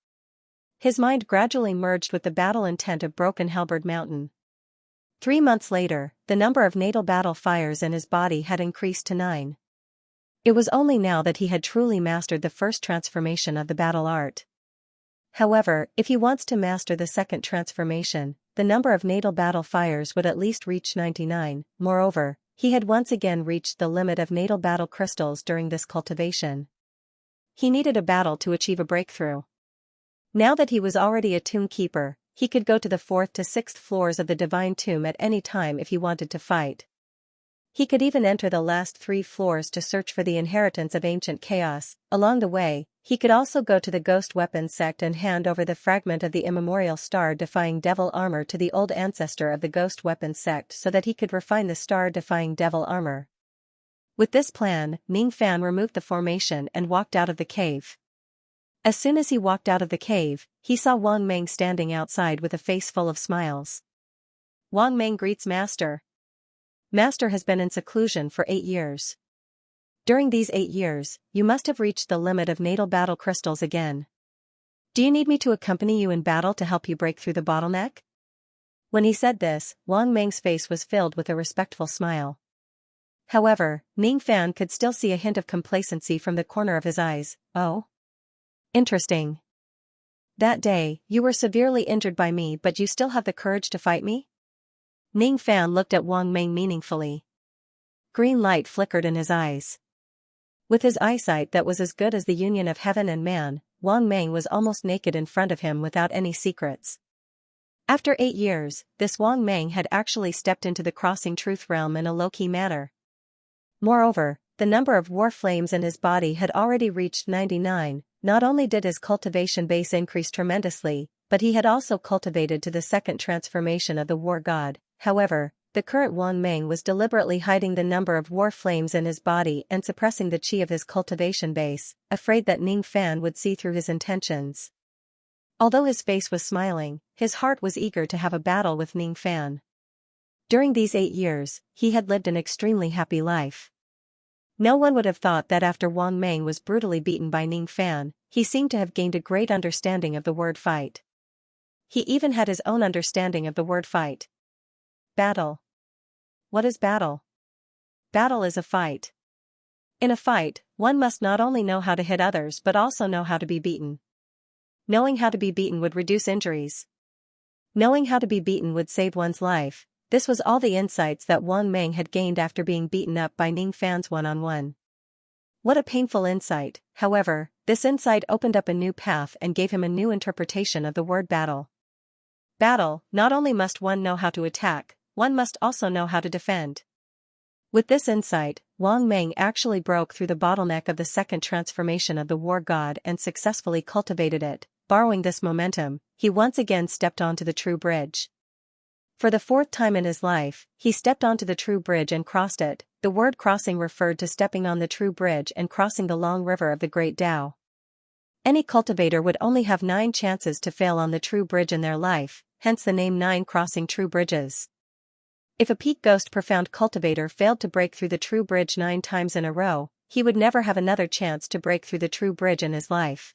His mind gradually merged with the battle intent of Broken Halberd Mountain. 3 months later, the number of natal battle fires in his body had increased to 9. It was only now that he had truly mastered the first transformation of the battle art. However, if he wants to master the second transformation, the number of natal battle fires would at least reach 99. Moreover, he had once again reached the limit of natal battle crystals during this cultivation. He needed a battle to achieve a breakthrough. Now that he was already a tomb keeper, he could go to the 4th to 6th floors of the Divine Tomb at any time if he wanted to fight. He could even enter the last 3 floors to search for the inheritance of Ancient Chaos. Along the way, he could also go to the Ghost Weapons sect and hand over the fragment of the immemorial star-defying devil armor to the old ancestor of the Ghost Weapons sect so that he could refine the star-defying devil armor. With this plan, Ning Fan removed the formation and walked out of the cave. As soon as he walked out of the cave, he saw Wang Meng standing outside with a face full of smiles. Wang Meng greets Master. Master has been in seclusion for 8 years. During these 8 years, you must have reached the limit of natal battle crystals again. Do you need me to accompany you in battle to help you break through the bottleneck? When he said this, Wang Meng's face was filled with a respectful smile. However, Ning Fan could still see a hint of complacency from the corner of his eyes. Oh? Interesting. That day, you were severely injured by me, but you still have the courage to fight me? Ning Fan looked at Wang Meng meaningfully. Green light flickered in his eyes. With his eyesight that was as good as the union of heaven and man, Wang Meng was almost naked in front of him without any secrets. After 8 years, this Wang Meng had actually stepped into the Crossing Truth realm in a low-key manner. Moreover, the number of war flames in his body had already reached 99. Not only did his cultivation base increase tremendously, but he had also cultivated to the second transformation of the War God. However, the current Wang Meng was deliberately hiding the number of war flames in his body and suppressing the chi of his cultivation base, afraid that Ning Fan would see through his intentions. Although his face was smiling, his heart was eager to have a battle with Ning Fan. During these 8 years, he had lived an extremely happy life. No one would have thought that after Wang Meng was brutally beaten by Ning Fan, he seemed to have gained a great understanding of the word fight. He even had his own understanding of the word fight. Battle. What is battle? Battle is a fight. In a fight, one must not only know how to hit others but also know how to be beaten. Knowing how to be beaten would reduce injuries. Knowing how to be beaten would save one's life. This was all the insights that Wang Meng had gained after being beaten up by Ning Fan's one-on-one. What a painful insight. However, this insight opened up a new path and gave him a new interpretation of the word battle. Battle, not only must one know how to attack, one must also know how to defend. With this insight, Wang Meng actually broke through the bottleneck of the second transformation of the War God and successfully cultivated it. Borrowing this momentum, he once again stepped onto the true bridge. For the 4th time in his life, he stepped onto the true bridge and crossed it. The word crossing referred to stepping on the true bridge and crossing the long river of the Great Tao. Any cultivator would only have 9 chances to fail on the true bridge in their life, hence the name 9 crossing true bridges. If a peak ghost profound cultivator failed to break through the true bridge 9 times in a row, he would never have another chance to break through the true bridge in his life.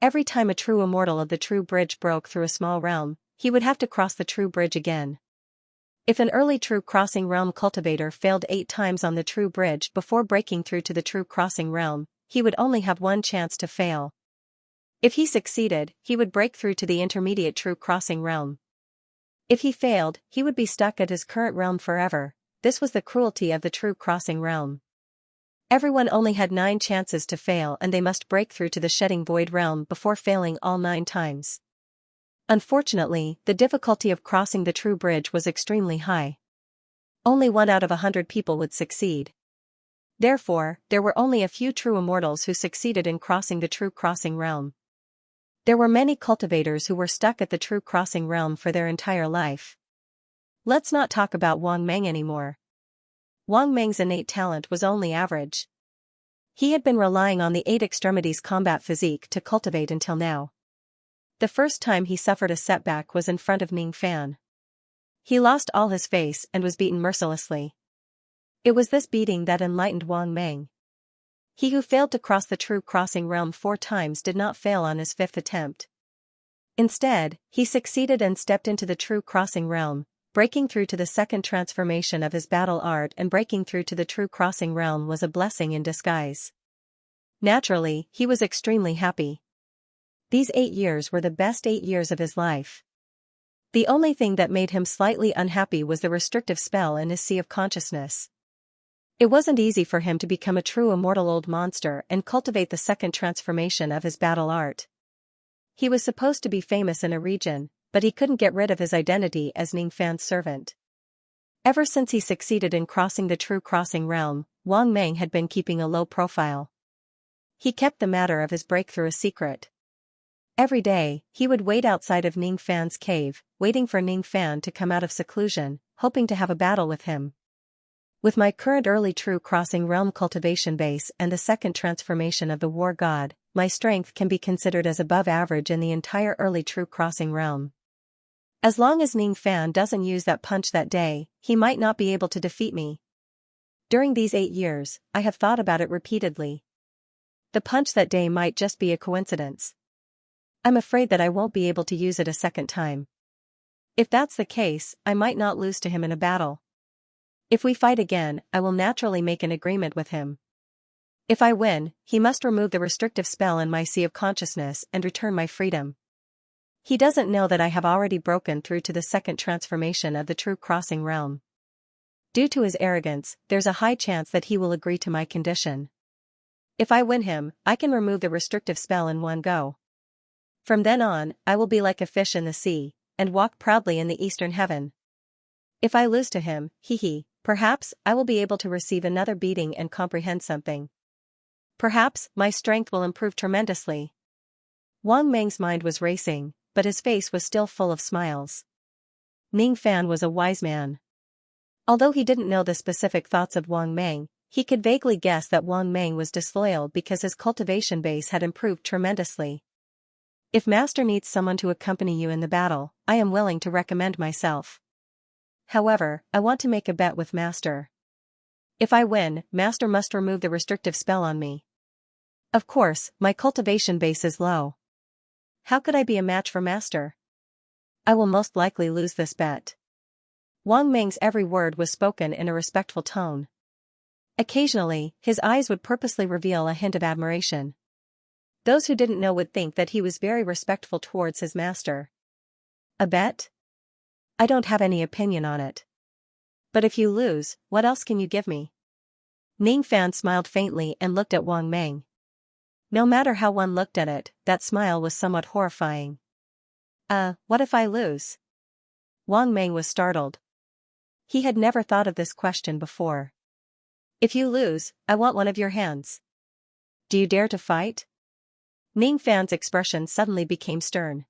Every time a true immortal of the true bridge broke through a small realm, he would have to cross the true bridge again. If an early true crossing realm cultivator failed 8 times on the true bridge before breaking through to the true crossing realm, he would only have 1 chance to fail. If he succeeded, he would break through to the intermediate true crossing realm. If he failed, he would be stuck at his current realm forever. This was the cruelty of the true crossing realm. Everyone only had 9 chances to fail, and they must break through to the shedding void realm before failing all 9 times. Unfortunately, the difficulty of crossing the true bridge was extremely high. Only 1 out of 100 people would succeed. Therefore, there were only a few true immortals who succeeded in crossing the true crossing realm. There were many cultivators who were stuck at the true crossing realm for their entire life. Let's not talk about Wang Meng anymore. Wang Meng's innate talent was only average. He had been relying on the 8 extremities combat physique to cultivate until now. The first time he suffered a setback was in front of Ning Fan. He lost all his face and was beaten mercilessly. It was this beating that enlightened Wang Meng. He who failed to cross the true crossing realm 4 times did not fail on his 5th attempt. Instead, he succeeded and stepped into the true crossing realm, breaking through to the 2nd transformation of his battle art, and breaking through to the true crossing realm was a blessing in disguise. Naturally, he was extremely happy. These 8 years were the best 8 years of his life. The only thing that made him slightly unhappy was the restrictive spell in his sea of consciousness. It wasn't easy for him to become a true immortal old monster and cultivate the 2nd transformation of his battle art. He was supposed to be famous in a region, but he couldn't get rid of his identity as Ning Fan's servant. Ever since he succeeded in crossing the true crossing realm, Wang Meng had been keeping a low profile. He kept the matter of his breakthrough a secret. Every day, he would wait outside of Ning Fan's cave, waiting for Ning Fan to come out of seclusion, hoping to have a battle with him. With my current early true crossing realm cultivation base and the 2nd transformation of the war god, my strength can be considered as above average in the entire early true crossing realm. As long as Ning Fan doesn't use that punch that day, he might not be able to defeat me. During these 8 years, I have thought about it repeatedly. The punch that day might just be a coincidence. I'm afraid that I won't be able to use it a 2nd time. If that's the case, I might not lose to him in a battle. If we fight again, I will naturally make an agreement with him. If I win, he must remove the restrictive spell in my sea of consciousness and return my freedom. He doesn't know that I have already broken through to the 2nd transformation of the true crossing realm. Due to his arrogance, there's a high chance that he will agree to my condition. If I win him, I can remove the restrictive spell in one go. From then on, I will be like a fish in the sea, and walk proudly in the eastern heaven. If I lose to him, perhaps I will be able to receive another beating and comprehend something. Perhaps my strength will improve tremendously. Wang Meng's mind was racing, but his face was still full of smiles. Ning Fan was a wise man. Although he didn't know the specific thoughts of Wang Meng, he could vaguely guess that Wang Meng was disloyal because his cultivation base had improved tremendously. If Master needs someone to accompany you in the battle, I am willing to recommend myself. However, I want to make a bet with Master. If I win, Master must remove the restrictive spell on me. Of course, my cultivation base is low. How could I be a match for Master? I will most likely lose this bet. Wang Meng's every word was spoken in a respectful tone. Occasionally, his eyes would purposely reveal a hint of admiration. Those who didn't know would think that he was very respectful towards his master. A bet? I don't have any opinion on it. But if you lose, what else can you give me? Ning Fan smiled faintly and looked at Wang Meng. No matter how one looked at it, that smile was somewhat horrifying. What if I lose? Wang Meng was startled. He had never thought of this question before. If you lose, I want one of your hands. Do you dare to fight? Ning Fan's expression suddenly became stern.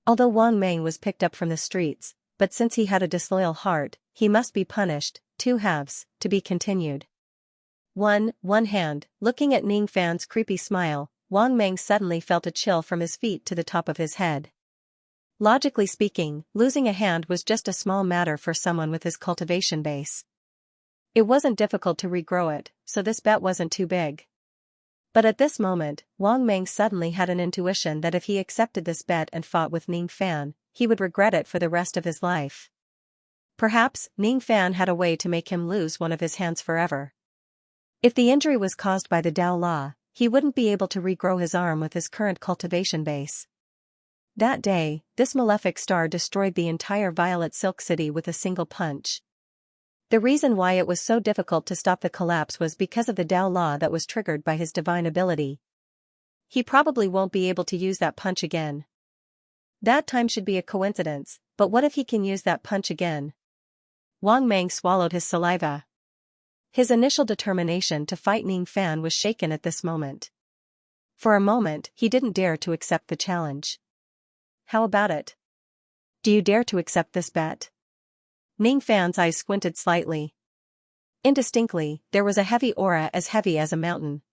Although Wang Meng was picked up from the streets, but since he had a disloyal heart, he must be punished. 2 halves, to be continued. One hand, looking at Ning Fan's creepy smile, Wang Meng suddenly felt a chill from his feet to the top of his head. Logically speaking, losing a hand was just a small matter for someone with his cultivation base. It wasn't difficult to regrow it, so this bet wasn't too big. But at this moment, Wang Meng suddenly had an intuition that if he accepted this bet and fought with Ning Fan, he would regret it for the rest of his life. Perhaps, Ning Fan had a way to make him lose one of his hands forever. If the injury was caused by the Dao Law, he wouldn't be able to regrow his arm with his current cultivation base. That day, this malefic star destroyed the entire Violet Silk City with a single punch. The reason why it was so difficult to stop the collapse was because of the Dao Law that was triggered by his divine ability. He probably won't be able to use that punch again. That time should be a coincidence, but what if he can use that punch again? Wang Meng swallowed his saliva. His initial determination to fight Ning Fan was shaken at this moment. For a moment, he didn't dare to accept the challenge. How about it? Do you dare to accept this bet? Ning Fan's eyes squinted slightly. Indistinctly, there was a heavy aura as heavy as a mountain.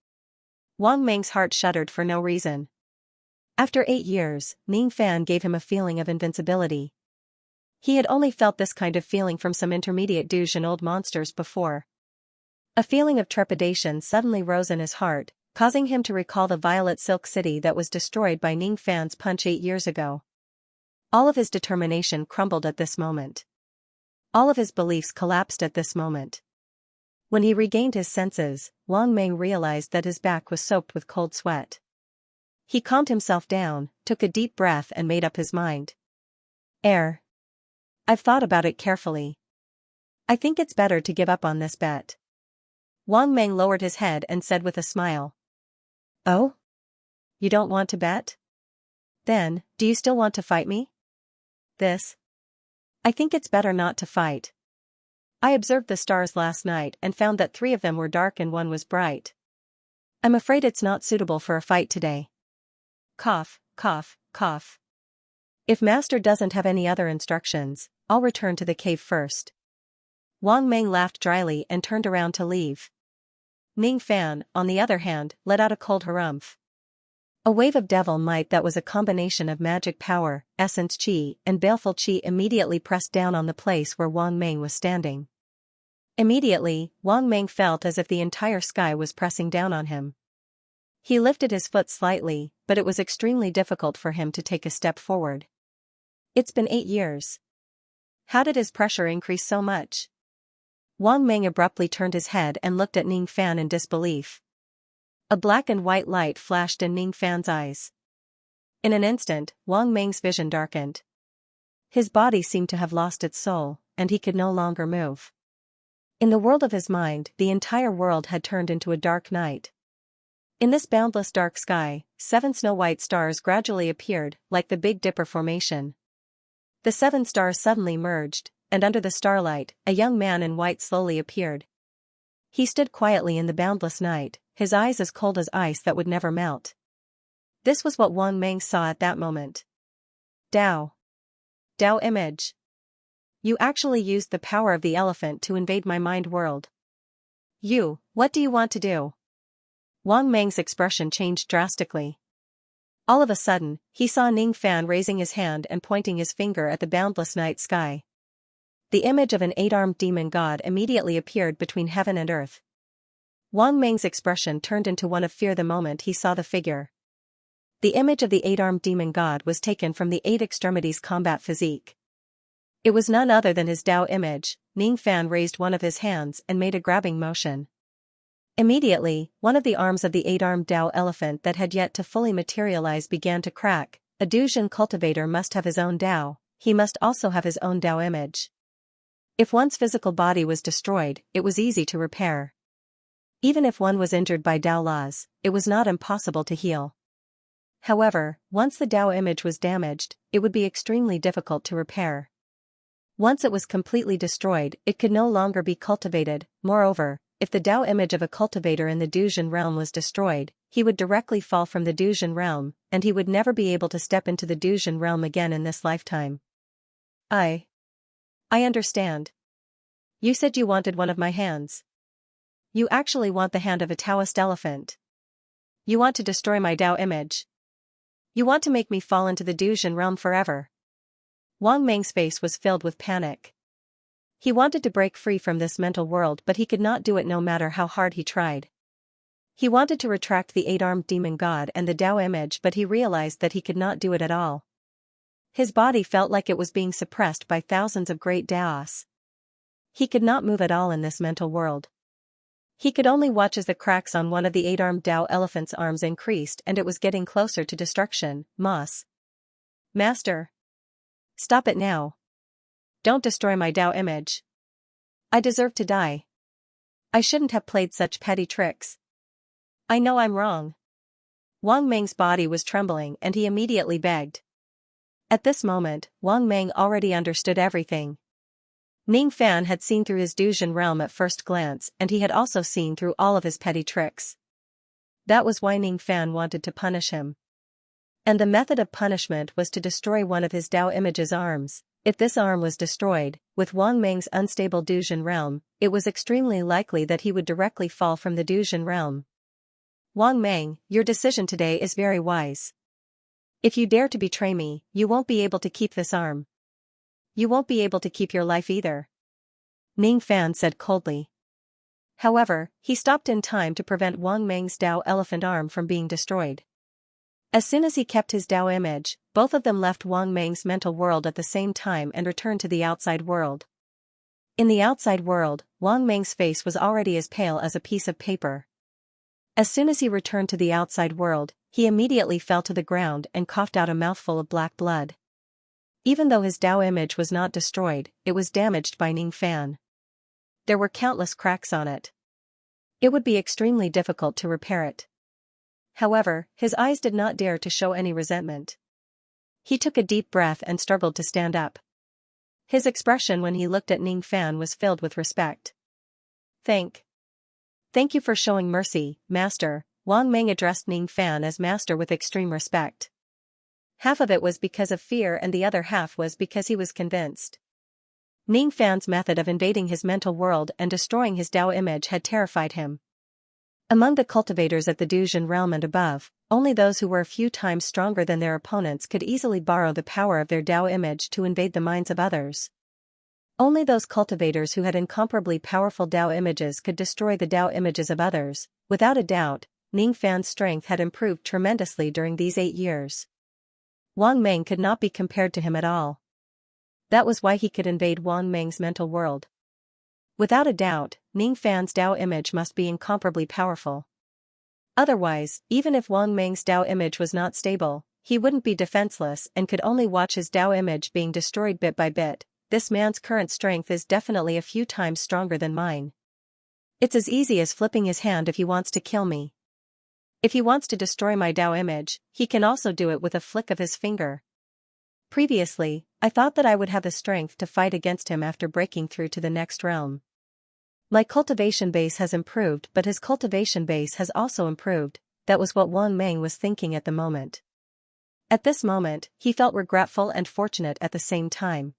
Wang Meng's heart shuddered for no reason. After 8 years, Ning Fan gave him a feeling of invincibility. He had only felt this kind of feeling from some intermediate Dujin old monsters before. A feeling of trepidation suddenly rose in his heart, causing him to recall the Violet Silk City that was destroyed by Ning Fan's punch 8 years ago. All of his determination crumbled at this moment. All of his beliefs collapsed at this moment. When he regained his senses, Wang Meng realized that his back was soaked with cold sweat. He calmed himself down, took a deep breath and made up his mind. I've thought about it carefully. I think it's better to give up on this bet. Wang Meng lowered his head and said with a smile. Oh? You don't want to bet? Then, do you still want to fight me? I think it's better not to fight. I observed the stars last night and found that 3 of them were dark and 1 was bright. I'm afraid it's not suitable for a fight today. Cough, cough, cough. If Master doesn't have any other instructions, I'll return to the cave first. Wang Meng laughed dryly and turned around to leave. Ning Fan, on the other hand, let out a cold harumph. A wave of devil might that was a combination of magic power, essence qi, and baleful qi immediately pressed down on the place where Wang Meng was standing. Immediately, Wang Meng felt as if the entire sky was pressing down on him. He lifted his foot slightly, but it was extremely difficult for him to take a step forward. It's been 8 years. How did his pressure increase so much? Wang Meng abruptly turned his head and looked at Ning Fan in disbelief. A black and white light flashed in Ning Fan's eyes. In an instant, Wang Meng's vision darkened. His body seemed to have lost its soul, and he could no longer move. In the world of his mind, the entire world had turned into a dark night. In this boundless dark sky, 7 snow-white stars gradually appeared, like the Big Dipper formation. The 7 stars suddenly merged, and under the starlight, a young man in white slowly appeared. He stood quietly in the boundless night, his eyes as cold as ice that would never melt. This was what Wang Meng saw at that moment. Dao. Dao image. You actually used the power of the elephant to invade my mind world. What do you want to do? Wang Meng's expression changed drastically. All of a sudden, he saw Ning Fan raising his hand and pointing his finger at the boundless night sky. The image of an 8-armed demon god immediately appeared between heaven and earth. Wang Meng's expression turned into one of fear the moment he saw the figure. The image of the 8-armed demon god was taken from the 8 extremities combat physique. It was none other than his Dao image. Ning Fan raised one of his hands and made a grabbing motion. Immediately, one of the arms of the 8-armed Dao elephant that had yet to fully materialize began to crack. A Dujin cultivator must have his own Dao, he must also have his own Dao image. If one's physical body was destroyed, it was easy to repair. Even if one was injured by Dao laws, it was not impossible to heal. However, once the Dao image was damaged, it would be extremely difficult to repair. Once it was completely destroyed, it could no longer be cultivated. Moreover, if the Dao image of a cultivator in the Dujin realm was destroyed, he would directly fall from the Dujin realm, and he would never be able to step into the Dujin realm again in this lifetime. I understand. You said you wanted one of my hands. You actually want the hand of a Taoist elephant. You want to destroy my Tao image. You want to make me fall into the Duzhen realm forever. Wang Meng's face was filled with panic. He wanted to break free from this mental world, but he could not do it no matter how hard he tried. He wanted to retract the 8-armed demon god and the Tao image, but he realized that he could not do it at all. His body felt like it was being suppressed by thousands of great Daos. He could not move at all in this mental world. He could only watch as the cracks on one of the 8-armed Tao elephant's arms increased, and it was getting closer to destruction. Moss. Master. Stop it now. Don't destroy my Tao image. I deserve to die. I shouldn't have played such petty tricks. I know I'm wrong. Wang Meng's body was trembling and he immediately begged. At this moment, Wang Meng already understood everything. Ning Fan had seen through his Duzhen realm at first glance, and he had also seen through all of his petty tricks. That was why Ning Fan wanted to punish him. And the method of punishment was to destroy one of his Tao image's arms. If this arm was destroyed, with Wang Meng's unstable Duzhen realm, it was extremely likely that he would directly fall from the Duzhen realm. Wang Meng, your decision today is very wise. If you dare to betray me, you won't be able to keep this arm. You won't be able to keep your life either. Ning Fan said coldly. However, he stopped in time to prevent Wang Meng's Tao elephant arm from being destroyed. As soon as he kept his Tao image, both of them left Wang Meng's mental world at the same time and returned to the outside world. In the outside world, Wang Meng's face was already as pale as a piece of paper. As soon as he returned to the outside world, he immediately fell to the ground and coughed out a mouthful of black blood. Even though his Tao image was not destroyed, it was damaged by Ning Fan. There were countless cracks on it. It would be extremely difficult to repair it. However, his eyes did not dare to show any resentment. He took a deep breath and struggled to stand up. His expression when he looked at Ning Fan was filled with respect. Thank you for showing mercy, Master. Wang Meng addressed Ning Fan as Master with extreme respect. Half of it was because of fear and the other half was because he was convinced. Ning Fan's method of invading his mental world and destroying his Tao image had terrified him. Among the cultivators at the Duzhen realm and above, only those who were a few times stronger than their opponents could easily borrow the power of their Tao image to invade the minds of others. Only those cultivators who had incomparably powerful Tao images could destroy the Tao images of others. Without a doubt, Ning Fan's strength had improved tremendously during these 8 years. Wang Meng could not be compared to him at all. That was why he could invade Wang Meng's mental world. Without a doubt, Ning Fan's Tao image must be incomparably powerful. Otherwise, even if Wang Meng's Tao image was not stable, he wouldn't be defenseless and could only watch his Tao image being destroyed bit by bit. This man's current strength is definitely a few times stronger than mine. It's as easy as flipping his hand if he wants to kill me. If he wants to destroy my Tao image, he can also do it with a flick of his finger. Previously, I thought that I would have the strength to fight against him after breaking through to the next realm. My cultivation base has improved, but his cultivation base has also improved. That was what Wang Meng was thinking at the moment. At this moment, he felt regretful and fortunate at the same time.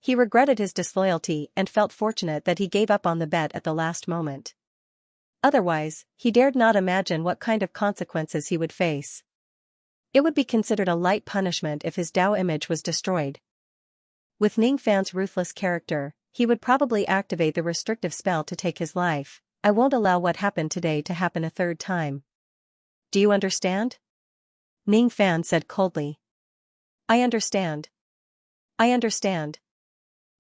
He regretted his disloyalty and felt fortunate that he gave up on the bet at the last moment. Otherwise, he dared not imagine what kind of consequences he would face. It would be considered a light punishment if his Tao image was destroyed. With Ning Fan's ruthless character, he would probably activate the restrictive spell to take his life. I won't allow what happened today to happen a third time. Do you understand? Ning Fan said coldly. I understand. I understand.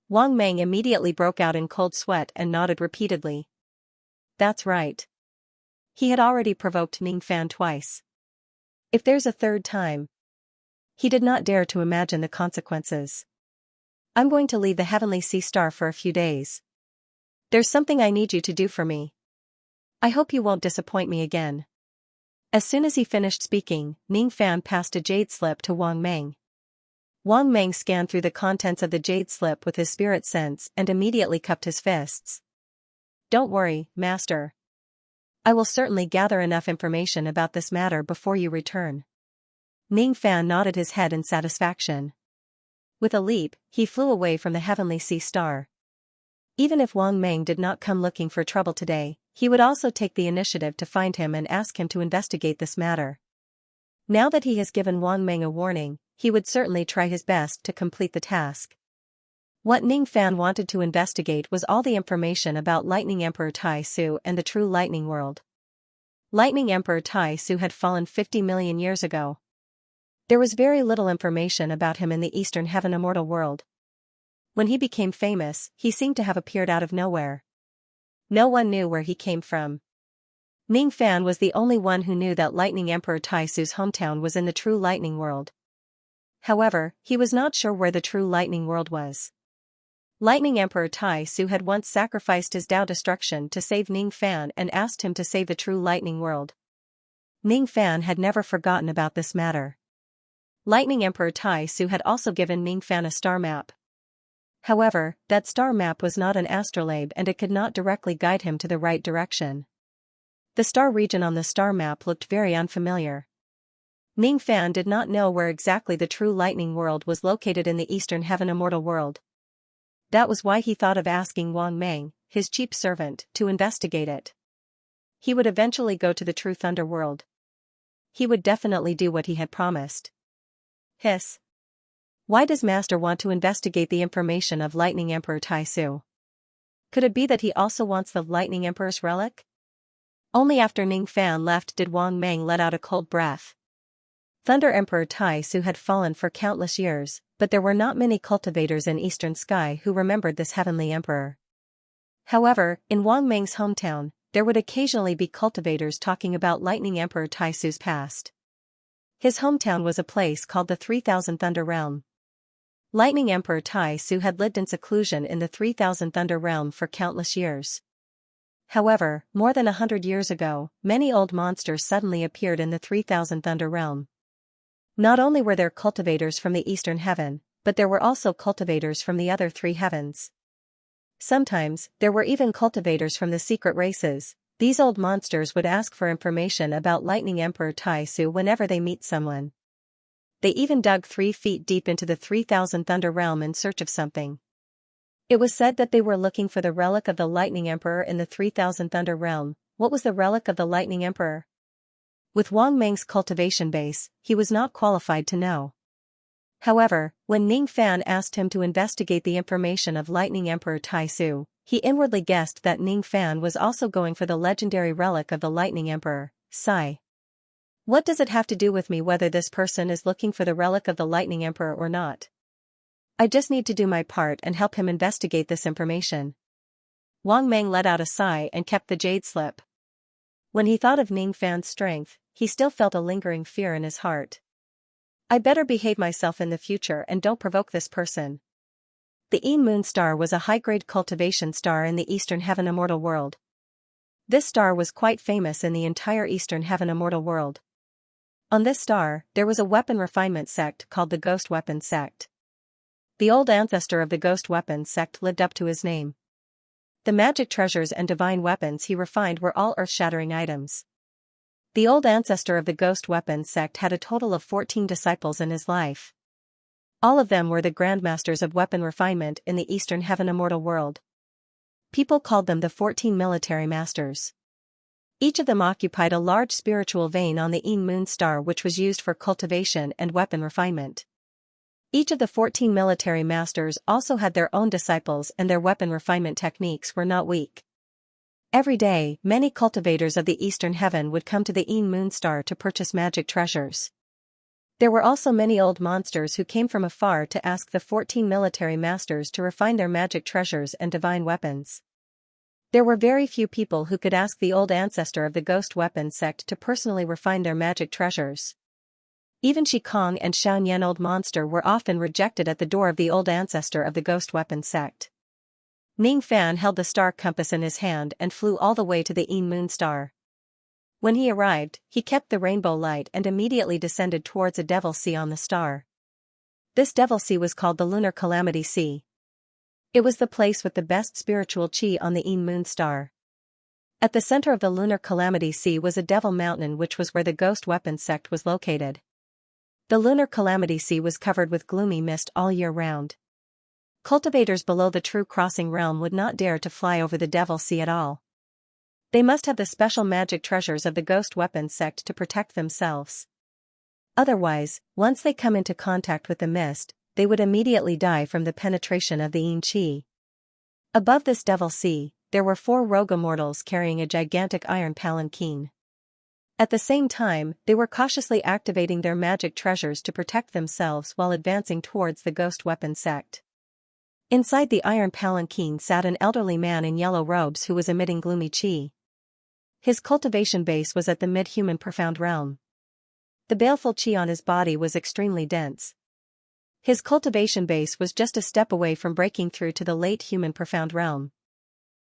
Wang Meng immediately broke out in cold sweat and nodded repeatedly. That's right. He had already provoked Ning Fan twice. If there's a third time. He did not dare to imagine the consequences. I'm going to leave the Heavenly Sea Star for a few days. There's something I need you to do for me. I hope you won't disappoint me again. As soon as he finished speaking, Ning Fan passed a jade slip to Wang Meng. Wang Meng scanned through the contents of the jade slip with his spirit sense and immediately cupped his fists. Don't worry, Master. I will certainly gather enough information about this matter before you return. Ning Fan nodded his head in satisfaction. With a leap, he flew away from the Heavenly Sea Star. Even if Wang Meng did not come looking for trouble today, he would also take the initiative to find him and ask him to investigate this matter. Now that he has given Wang Meng a warning, he would certainly try his best to complete the task. What Ning Fan wanted to investigate was all the information about Lightning Emperor Tai Su and the true Lightning World. Lightning Emperor Tai Su had fallen 50 million years ago. There was very little information about him in the Eastern Heaven Immortal World. When he became famous, he seemed to have appeared out of nowhere. No one knew where he came from. Ning Fan was the only one who knew that Lightning Emperor Tai Su's hometown was in the true Lightning World. However, he was not sure where the true Lightning World was. Lightning Emperor Tai Su had once sacrificed his Dao destruction to save Ning Fan and asked him to save the true Lightning World. Ning Fan had never forgotten about this matter. Lightning Emperor Tai Su had also given Ning Fan a star map. However, that star map was not an astrolabe and it could not directly guide him to the right direction. The star region on the star map looked very unfamiliar. Ning Fan did not know where exactly the true Lightning World was located in the Eastern Heaven Immortal World. That was why he thought of asking Wang Meng, his cheap servant, to investigate it. He would eventually go to the true Thunder World. He would definitely do what he had promised. Hiss. Why does Master want to investigate the information of Lightning Emperor Tai Su? Could it be that he also wants the Lightning Emperor's relic? Only after Ning Fan left did Wang Meng let out a cold breath. Thunder Emperor Tai Su had fallen for countless years, but there were not many cultivators in Eastern Sky who remembered this heavenly emperor. However, in Wang Meng's hometown, there would occasionally be cultivators talking about Lightning Emperor Tai Su's past. His hometown was a place called the 3000 Thunder Realm. Lightning Emperor Tai Su had lived in seclusion in the 3000 Thunder Realm for countless years. However, more than 100 years ago, many old monsters suddenly appeared in the 3000 Thunder Realm. Not only were there cultivators from the Eastern Heaven, but there were also cultivators from the other three heavens. Sometimes, there were even cultivators from the secret races. These old monsters would ask for information about Lightning Emperor Tai Su whenever they meet someone. They even dug 3 feet deep into the 3000 Thunder Realm in search of something. It was said that they were looking for the relic of the Lightning Emperor in the 3000 Thunder Realm. What was the relic of the Lightning Emperor? With Wang Meng's cultivation base, he was not qualified to know. However, when Ning Fan asked him to investigate the information of Lightning Emperor Tai Su, he inwardly guessed that Ning Fan was also going for the legendary relic of the Lightning Emperor. Sigh. What does it have to do with me whether this person is looking for the relic of the Lightning Emperor or not? I just need to do my part and help him investigate this information. Wang Meng let out a sigh and kept the jade slip. When he thought of Ning Fan's strength, he still felt a lingering fear in his heart. I better behave myself in the future and don't provoke this person. The Een Moon Star was a high-grade cultivation star in the Eastern Heaven Immortal World. This star was quite famous in the entire Eastern Heaven Immortal World. On this star, there was a weapon refinement sect called the Ghost Weapon Sect. The old ancestor of the Ghost Weapon Sect lived up to his name. The magic treasures and divine weapons he refined were all earth-shattering items. The old ancestor of the Ghost Weapon Sect had a total of 14 disciples in his life. All of them were the grandmasters of weapon refinement in the Eastern Heaven Immortal World. People called them the 14 military masters. Each of them occupied a large spiritual vein on the Een Moon Star which was used for cultivation and weapon refinement. Each of the 14 military masters also had their own disciples and their weapon refinement techniques were not weak. Every day, many cultivators of the Eastern Heaven would come to the Een Moon Star to purchase magic treasures. There were also many old monsters who came from afar to ask the 14 military masters to refine their magic treasures and divine weapons. There were very few people who could ask the old ancestor of the Ghost Weapon Sect to personally refine their magic treasures. Even Shikong and Xianxia Old Monster were often rejected at the door of the old ancestor of the Ghost Weapon Sect. Ning Fan held the star compass in his hand and flew all the way to the Een Moon Star. When he arrived, he kept the rainbow light and immediately descended towards a devil sea on the star. This devil sea was called the Lunar Calamity Sea. It was the place with the best spiritual chi on the Een Moon Star. At the center of the Lunar Calamity Sea was a devil mountain which was where the Ghost Weapon Sect was located. The Lunar Calamity Sea was covered with gloomy mist all year round. Cultivators below the True Crossing Realm would not dare to fly over the Devil Sea at all. They must have the special magic treasures of the ghost weapons sect to protect themselves. Otherwise, once they come into contact with the mist, they would immediately die from the penetration of the Xianxia. Above this devil sea, there were 4 rogue immortals carrying a gigantic iron palanquin. At the same time, they were cautiously activating their magic treasures to protect themselves while advancing towards the ghost weapon sect. Inside the iron palanquin sat an elderly man in yellow robes who was emitting gloomy qi. His cultivation base was at the mid-human profound realm. The baleful qi on his body was extremely dense. His cultivation base was just a step away from breaking through to the late human profound realm.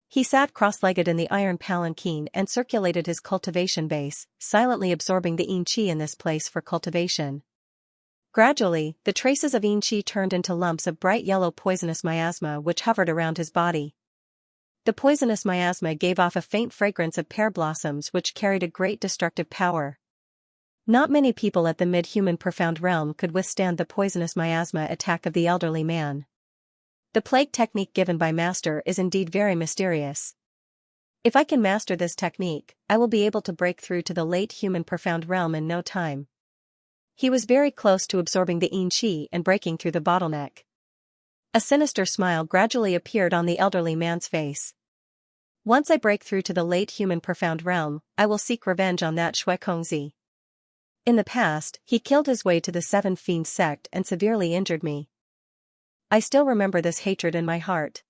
He sat cross-legged in the iron palanquin and circulated his cultivation base, silently absorbing the yin qi in this place for cultivation. Gradually, the traces of yin qi turned into lumps of bright yellow poisonous miasma which hovered around his body. The poisonous miasma gave off a faint fragrance of pear blossoms which carried a great destructive power. Not many people at the mid-human profound realm could withstand the poisonous miasma attack of the elderly man. The plague technique given by Master is indeed very mysterious. If I can master this technique, I will be able to break through to the late human profound realm in no time. He was very close to absorbing the yin qi and breaking through the bottleneck. A sinister smile gradually appeared on the elderly man's face. Once I break through to the late human profound realm, I will seek revenge on that Shui Kongzi. In the past, he killed his way to the 7 Fiend sect and severely injured me. I still remember this hatred in my heart.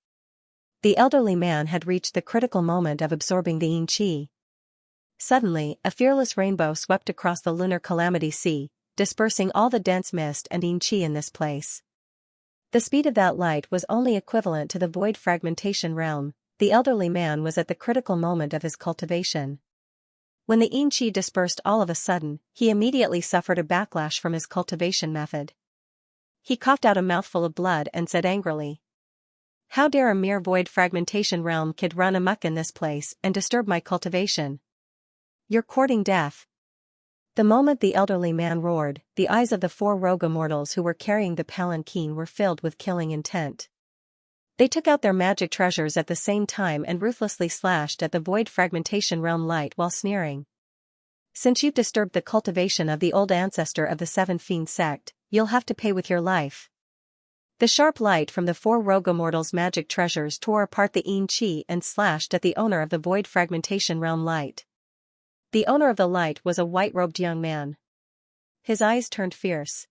The elderly man had reached the critical moment of absorbing the yin qi. Suddenly, a fearless rainbow swept across the lunar calamity sea, dispersing all the dense mist and yin qi in this place. The speed of that light was only equivalent to the void fragmentation realm. The elderly man was at the critical moment of his cultivation. When the yin qi dispersed all of a sudden, he immediately suffered a backlash from his cultivation method. He coughed out a mouthful of blood and said angrily, "How dare a mere void fragmentation realm kid run amok in this place and disturb my cultivation? You're courting death." The moment the elderly man roared, the eyes of the 4 rogue immortals who were carrying the palanquin were filled with killing intent. They took out their magic treasures at the same time and ruthlessly slashed at the void fragmentation realm light while sneering. "Since you've disturbed the cultivation of the old ancestor of the 7 Fiend sect, you'll have to pay with your life." The sharp light from the 4 rogue immortals' magic treasures tore apart the yin qi and slashed at the owner of the void fragmentation realm light. The owner of the light was a white-robed young man. His eyes turned fierce.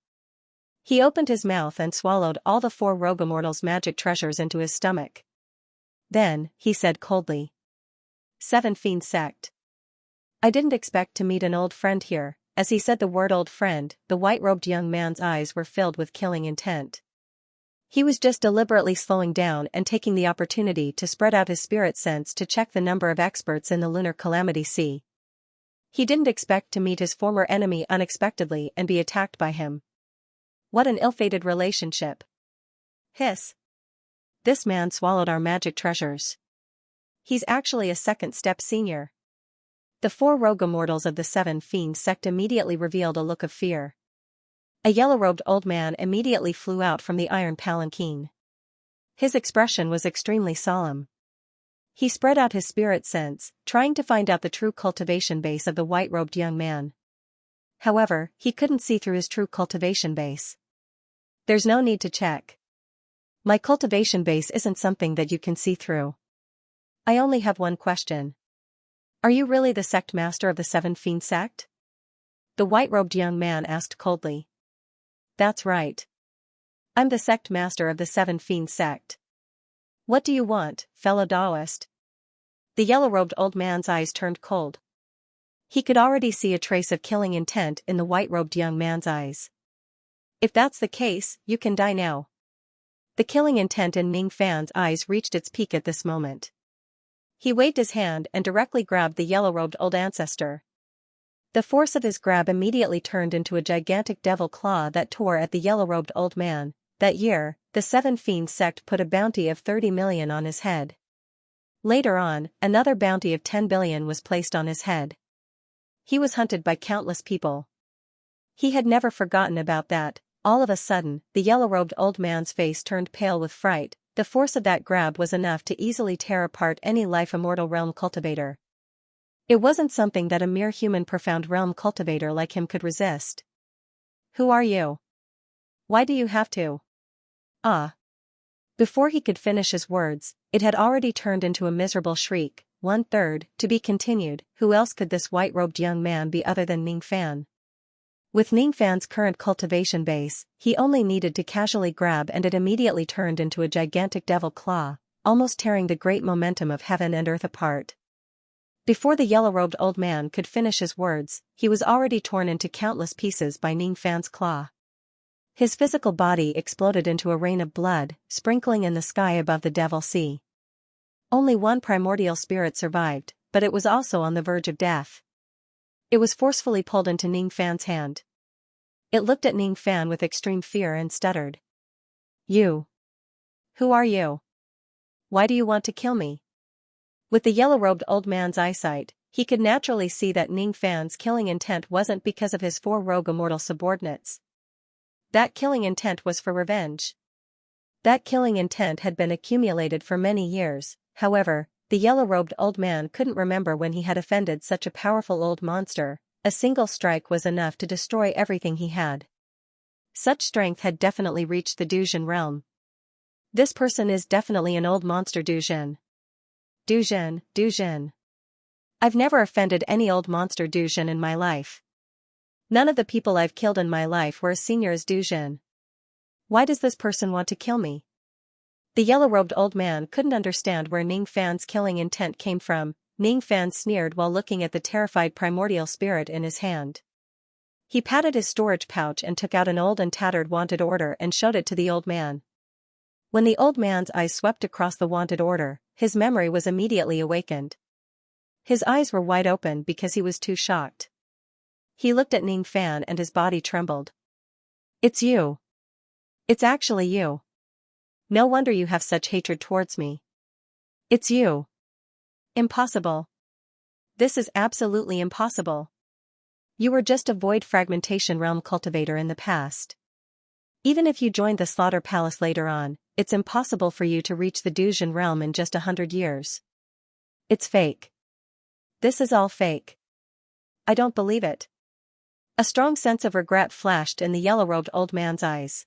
He opened his mouth and swallowed all the 4 rogue immortals' magic treasures into his stomach. Then, he said coldly, "7 Fiend sect. I didn't expect to meet an old friend here." As he said the word old friend, the white-robed young man's eyes were filled with killing intent. He was just deliberately slowing down and taking the opportunity to spread out his spirit sense to check the number of experts in the lunar calamity sea. He didn't expect to meet his former enemy unexpectedly and be attacked by him. What an ill-fated relationship. Hiss. This man swallowed our magic treasures. He's actually a second step senior. The 4 rogue immortals of the 7 Fiend sect immediately revealed a look of fear. A yellow-robed old man immediately flew out from the iron palanquin. His expression was extremely solemn. He spread out his spirit sense, trying to find out the true cultivation base of the white-robed young man. However, he couldn't see through his true cultivation base. "There's no need to check. My cultivation base isn't something that you can see through. I only have one question. Are you really the sect master of the 7 Fiend sect?" The white-robed young man asked coldly. "That's right. I'm the sect master of the 7 Fiend sect. What do you want, fellow Taoist?" The yellow-robed old man's eyes turned cold. He could already see a trace of killing intent in the white-robed young man's eyes. "If that's the case, you can die now." The killing intent in Ning Fan's eyes reached its peak at this moment. He waved his hand and directly grabbed the yellow-robed old ancestor. The force of his grab immediately turned into a gigantic devil claw that tore at the yellow-robed old man. That year, the 7 Fiend sect put a bounty of 30 million on his head. Later on, another bounty of 10 billion was placed on his head. He was hunted by countless people. He had never forgotten about that. All of a sudden, the yellow-robed old man's face turned pale with fright. The force of that grab was enough to easily tear apart any life immortal realm cultivator. It wasn't something that a mere human profound realm cultivator like him could resist. Who are you? Why do you have to? Ah. Before he could finish his words, it had already turned into a miserable shriek. 1/3, to be continued. Who else could this white-robed young man be other than Ning Fan? With Ning Fan's current cultivation base, he only needed to casually grab and it immediately turned into a gigantic devil claw, almost tearing the great momentum of heaven and earth apart. Before the yellow-robed old man could finish his words, he was already torn into countless pieces by Ning Fan's claw. His physical body exploded into a rain of blood, sprinkling in the sky above the Devil Sea. Only one primordial spirit survived, but it was also on the verge of death. It was forcefully pulled into Ning Fan's hand. It looked at Ning Fan with extreme fear and stuttered. You. Who are you? Why do you want to kill me? With the yellow-robed old man's eyesight, he could naturally see that Ning Fan's killing intent wasn't because of his 4 rogue immortal subordinates. That killing intent was for revenge. That killing intent had been accumulated for many years. However, the yellow-robed old man couldn't remember when he had offended such a powerful old monster. A single strike was enough to destroy everything he had. Such strength had definitely reached the Duzhen realm. This person is definitely an old monster. Duzhen. Duzhen. I've never offended any old monster Duzhen in my life. None of the people I've killed in my life were as senior as Duzhen. Why does this person want to kill me? The yellow-robed old man couldn't understand where Ning Fan's killing intent came from. Ning Fan sneered while looking at the terrified primordial spirit in his hand. He patted his storage pouch and took out an old and tattered wanted order and showed it to the old man. When the old man's eyes swept across the wanted order, his memory was immediately awakened. His eyes were wide open because he was too shocked. He looked at Ning Fan and his body trembled. It's you. It's actually you. No wonder you have such hatred towards me. It's you. Impossible. This is absolutely impossible. You were just a void fragmentation realm cultivator in the past. Even if you joined the Slaughter Palace later on, it's impossible for you to reach the Duzhen realm in just 100 years. It's fake. This is all fake. I don't believe it. A strong sense of regret flashed in the yellow-robed old man's eyes.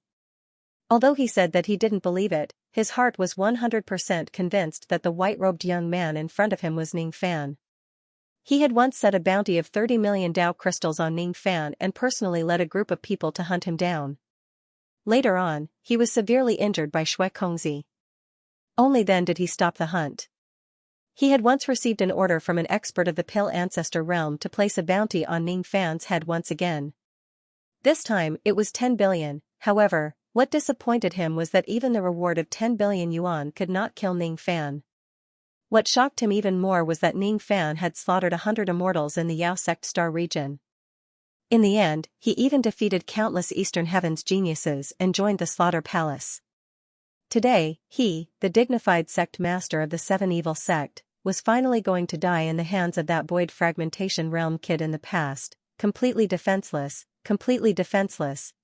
Although he said that he didn't believe it, his heart was 100% convinced that the white-robed young man in front of him was Ning Fan. He had once set a bounty of 30 million Dao crystals on Ning Fan and personally led a group of people to hunt him down. Later on, he was severely injured by Shui Kongzi. Only then did he stop the hunt. He had once received an order from an expert of the Pill Ancestor realm to place a bounty on Ning Fan's head once again. This time, it was 10 billion, however, what disappointed him was that even the reward of 10 billion yuan could not kill Ning Fan. What shocked him even more was that Ning Fan had slaughtered 100 immortals in the Yao Sect Star region. In the end, he even defeated countless Eastern Heavens geniuses and joined the Slaughter Palace. Today, he, the dignified sect master of the 7 Evil Sect, was finally going to die in the hands of that void fragmentation realm kid in the past, completely defenseless.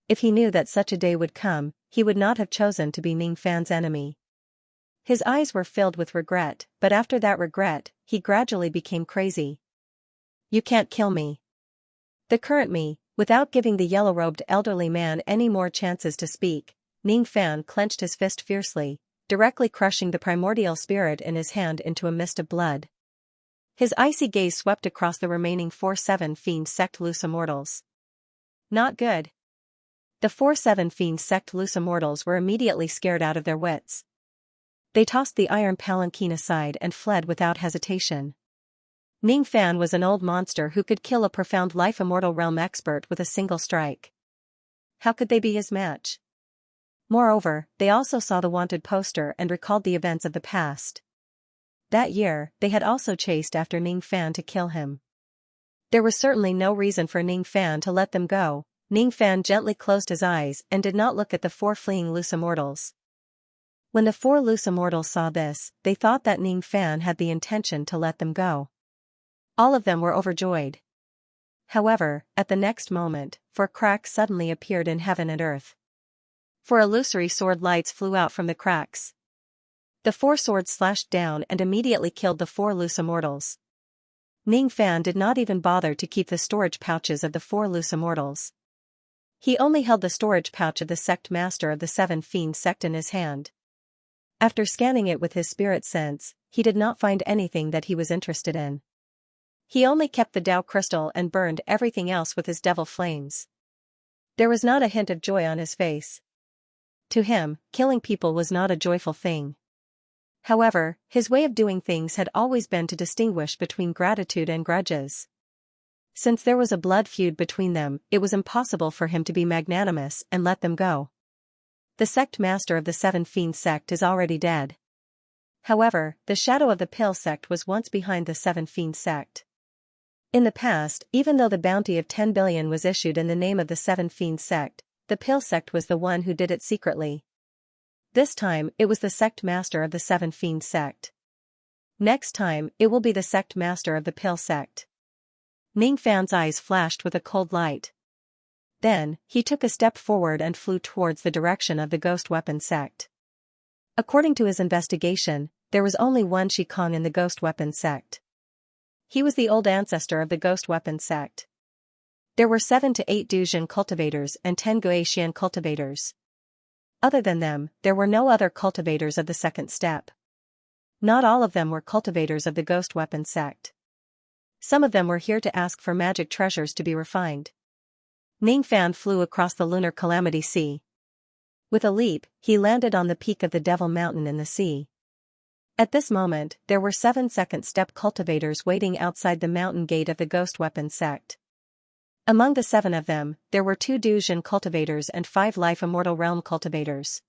If he knew that such a day would come, he would not have chosen to be Ning Fan's enemy. His eyes were filled with regret, but after that regret, he gradually became crazy. You can't kill me. The current me, without giving the yellow-robed elderly man any more chances to speak, Ning Fan clenched his fist fiercely, directly crushing the primordial spirit in his hand into a mist of blood. His icy gaze swept across the remaining 4-7 Fiend Sect loose immortals. Not good. The 4-7 Fiend Sect loose immortals were immediately scared out of their wits. They tossed the iron palanquin aside and fled without hesitation. Ning Fan was an old monster who could kill a profound life immortal realm expert with a single strike. How could they be his match? Moreover, they also saw the wanted poster and recalled the events of the past. That year, they had also chased after Ning Fan to kill him. There was certainly no reason for Ning Fan to let them go. Ning Fan gently closed his eyes and did not look at the 4 fleeing loose immortals. When the 4 loose immortals saw this, they thought that Ning Fan had the intention to let them go. All of them were overjoyed. However, at the next moment, 4 cracks suddenly appeared in heaven and earth. 4 illusory sword lights flew out from the cracks. The 4 swords slashed down and immediately killed the 4 loose immortals. Ning Fan did not even bother to keep the storage pouches of the 4 loose immortals. He only held the storage pouch of the sect master of the 7 fiend sect in his hand. After scanning it with his spirit sense, he did not find anything that he was interested in. He only kept the Tao crystal and burned everything else with his devil flames. There was not a hint of joy on his face. To him, killing people was not a joyful thing. However, his way of doing things had always been to distinguish between gratitude and grudges. Since there was a blood feud between them, it was impossible for him to be magnanimous and let them go. The sect master of the 7 fiend sect is already dead. However, the shadow of the Pill sect was once behind the 7 fiend sect. In the past, even though the bounty of 10 billion was issued in the name of the 7 fiend sect, the Pill sect was the one who did it secretly. This time, it was the sect master of the 7 fiend sect. Next time, it will be the sect master of the Pill sect. Ning Fan's eyes flashed with a cold light. Then, he took a step forward and flew towards the direction of the ghost weapon sect. According to his investigation, there was only one Shikong in the ghost weapon sect. He was the old ancestor of the ghost weapon sect. There were 7 to 8 Duzhen cultivators and 10 Xianxia cultivators. Other than them, there were no other cultivators of the second step. Not all of them were cultivators of the ghost weapon sect. Some of them were here to ask for magic treasures to be refined. Ning Fan flew across the lunar calamity sea. With a leap, he landed on the peak of the Devil Mountain in the sea. At this moment, there were 7 second step cultivators waiting outside the mountain gate of the ghost weapon sect. Among the 7 of them, there were 2 Duzhen cultivators and 5 life immortal realm cultivators.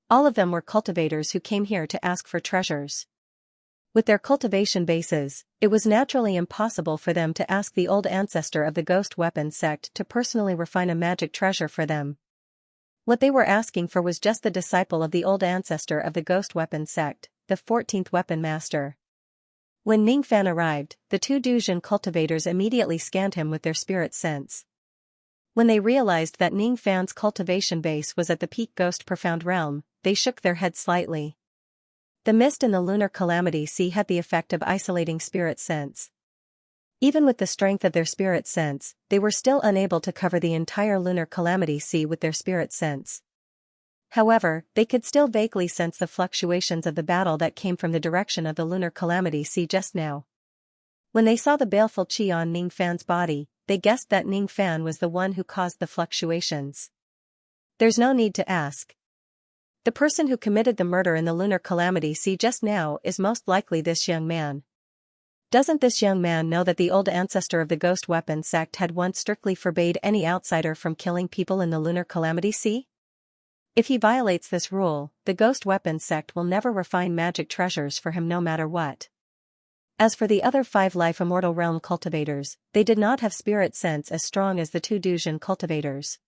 All of them were cultivators who came here to ask for treasures. With their cultivation bases, it was naturally impossible for them to ask the old ancestor of the ghost weapon sect to personally refine a magic treasure for them. What they were asking for was just the disciple of the old ancestor of the ghost weapon sect, the 14th weapon master. When Ning Fan arrived, the 2 Duzhen cultivators immediately scanned him with their spirit sense. When they realized that Ning Fan's cultivation base was at the peak ghost profound realm, they shook their heads slightly. The mist in the lunar calamity sea had the effect of isolating spirit sense. Even with the strength of their spirit sense, they were still unable to cover the entire lunar calamity sea with their spirit sense. However, they could still vaguely sense the fluctuations of the battle that came from the direction of the lunar calamity sea just now. When they saw the baleful qi on Ning Fan's body, they guessed that Ning Fan was the one who caused the fluctuations. There's no need to ask. The person who committed the murder in the lunar calamity sea just now is most likely this young man. Doesn't this young man know that the old ancestor of the ghost weapon sect had once strictly forbade any outsider from killing people in the lunar calamity sea? If he violates this rule, the ghost weapon sect will never refine magic treasures for him no matter what. As for the other 5 life immortal realm cultivators, they did not have spirit sense as strong as the 2 Duzhen cultivators.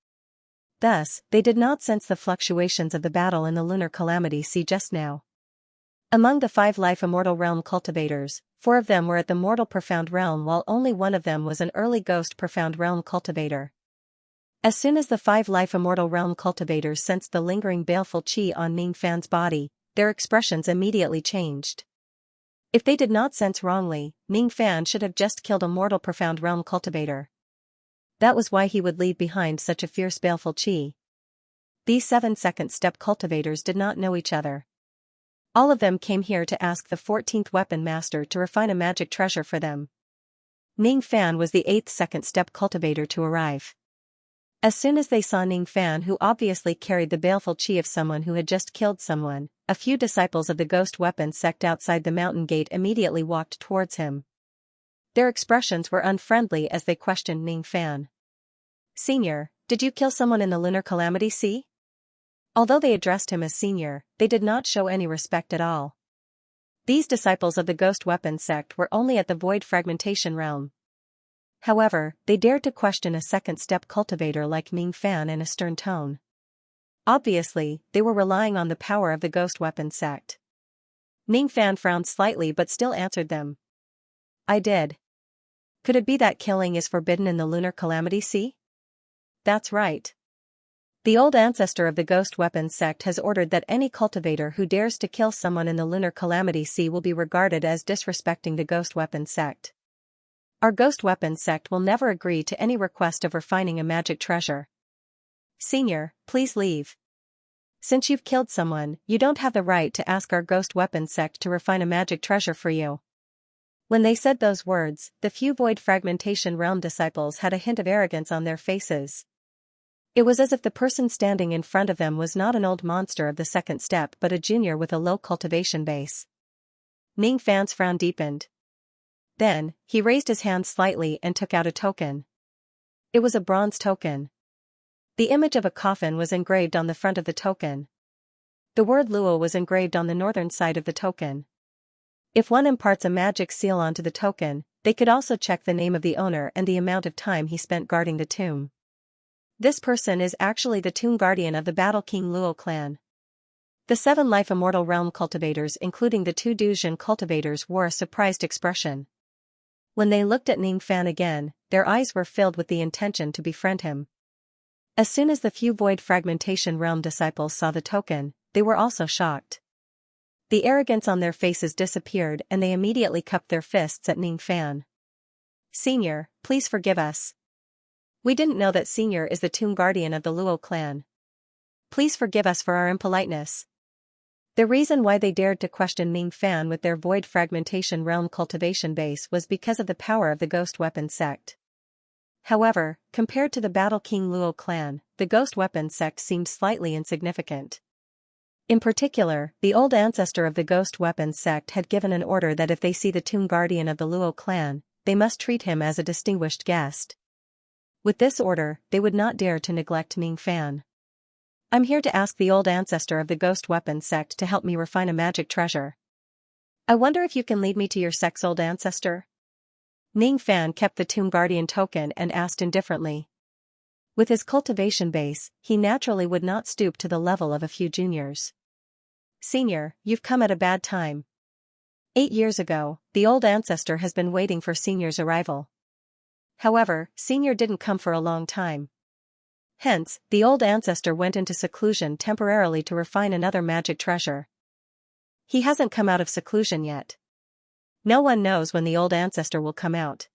Thus, they did not sense the fluctuations of the battle in the lunar calamity sea just now. Among the 5 life immortal realm cultivators, 4 of them were at the mortal profound realm while only one of them was an early ghost profound realm cultivator. As soon as the 5 life immortal realm cultivators sensed the lingering baleful qi on Ning Fan's body, their expressions immediately changed. If they did not sense wrongly, Ning Fan should have just killed a mortal profound realm cultivator. That was why he would leave behind such a fierce baleful qi. These 7 second step cultivators did not know each other. All of them came here to ask the 14th weapon master to refine a magic treasure for them. Ning Fan was the 8th second step cultivator to arrive. As soon as they saw Ning Fan, who obviously carried the baleful qi of someone who had just killed someone, a few disciples of the ghost weapon sect outside the mountain gate immediately walked towards him. Their expressions were unfriendly as they questioned Ning Fan. "Senior, did you kill someone in the lunar calamity sea?" Although they addressed him as senior, they did not show any respect at all. These disciples of the ghost weapon sect were only at the void fragmentation realm. However, they dared to question a second step cultivator like Ning Fan in a stern tone. Obviously, they were relying on the power of the ghost weapon sect. Ning Fan frowned slightly but still answered them. "I did." "Could it be that killing is forbidden in the lunar calamity sea?" "That's right. The old ancestor of the ghost weapon sect has ordered that any cultivator who dares to kill someone in the lunar calamity sea will be regarded as disrespecting the ghost weapon sect. Our ghost weapons sect will never agree to any request of refining a magic treasure. Senior, please leave. Since you've killed someone, you don't have the right to ask our ghost weapons sect to refine a magic treasure for you. When they said those words, the few Void Fragmentation Realm disciples had a hint of arrogance on their faces. It was as if the person standing in front of them was not an old monster of the second step but a junior with a low cultivation base. Ning Fan's frown deepened. Then, he raised his hand slightly and took out a token. It was a bronze token. The image of a coffin was engraved on the front of the token. The word Luo was engraved on the northern side of the token. If one imparts a magic seal onto the token, they could also check the name of the owner and the amount of time he spent guarding the tomb. This person is actually the tomb guardian of the Battle King Luo clan. The 7 Life Immortal Realm cultivators, including the 2 Duzhen cultivators, wore a surprised expression. When they looked at Ning Fan again, their eyes were filled with the intention to befriend him. As soon as the few Void Fragmentation Realm disciples saw the token, they were also shocked. The arrogance on their faces disappeared and they immediately cupped their fists at Ning Fan. Senior, please forgive us. We didn't know that Senior is the tomb guardian of the Luo clan. Please forgive us for our impoliteness. The reason why they dared to question Ning Fan with their Void Fragmentation Realm cultivation base was because of the power of the Ghost Weapons sect. However, compared to the Battle King Luo clan, the Ghost Weapons sect seemed slightly insignificant. In particular, the old ancestor of the Ghost Weapons sect had given an order that if they see the tomb guardian of the Luo clan, they must treat him as a distinguished guest. With this order, they would not dare to neglect Ning Fan. I'm here to ask the old ancestor of the Ghost Weapons sect to help me refine a magic treasure. I wonder if you can lead me to your sect's old ancestor? Ning Fan kept the tomb guardian token and asked indifferently. With his cultivation base, he naturally would not stoop to the level of a few juniors. Senior, you've come at a bad time. 8 years ago, the old ancestor has been waiting for Senior's arrival. However, Senior didn't come for a long time. Hence, the old ancestor went into seclusion temporarily to refine another magic treasure. He hasn't come out of seclusion yet. No one knows when the old ancestor will come out.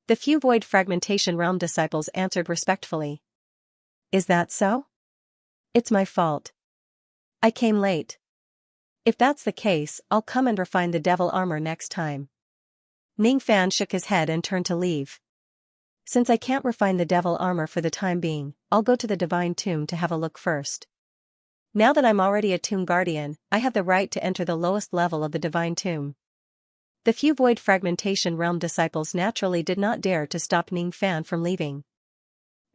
The few Void Fragmentation Realm disciples answered respectfully. Is that so? It's my fault. I came late. If that's the case, I'll come and refine the devil armor next time. Ning Fan shook his head and turned to leave. Since I can't refine the devil armor for the time being, I'll go to the divine tomb to have a look first. Now that I'm already a tomb guardian, I have the right to enter the lowest level of the divine tomb. The few Void Fragmentation Realm disciples naturally did not dare to stop Ning Fan from leaving.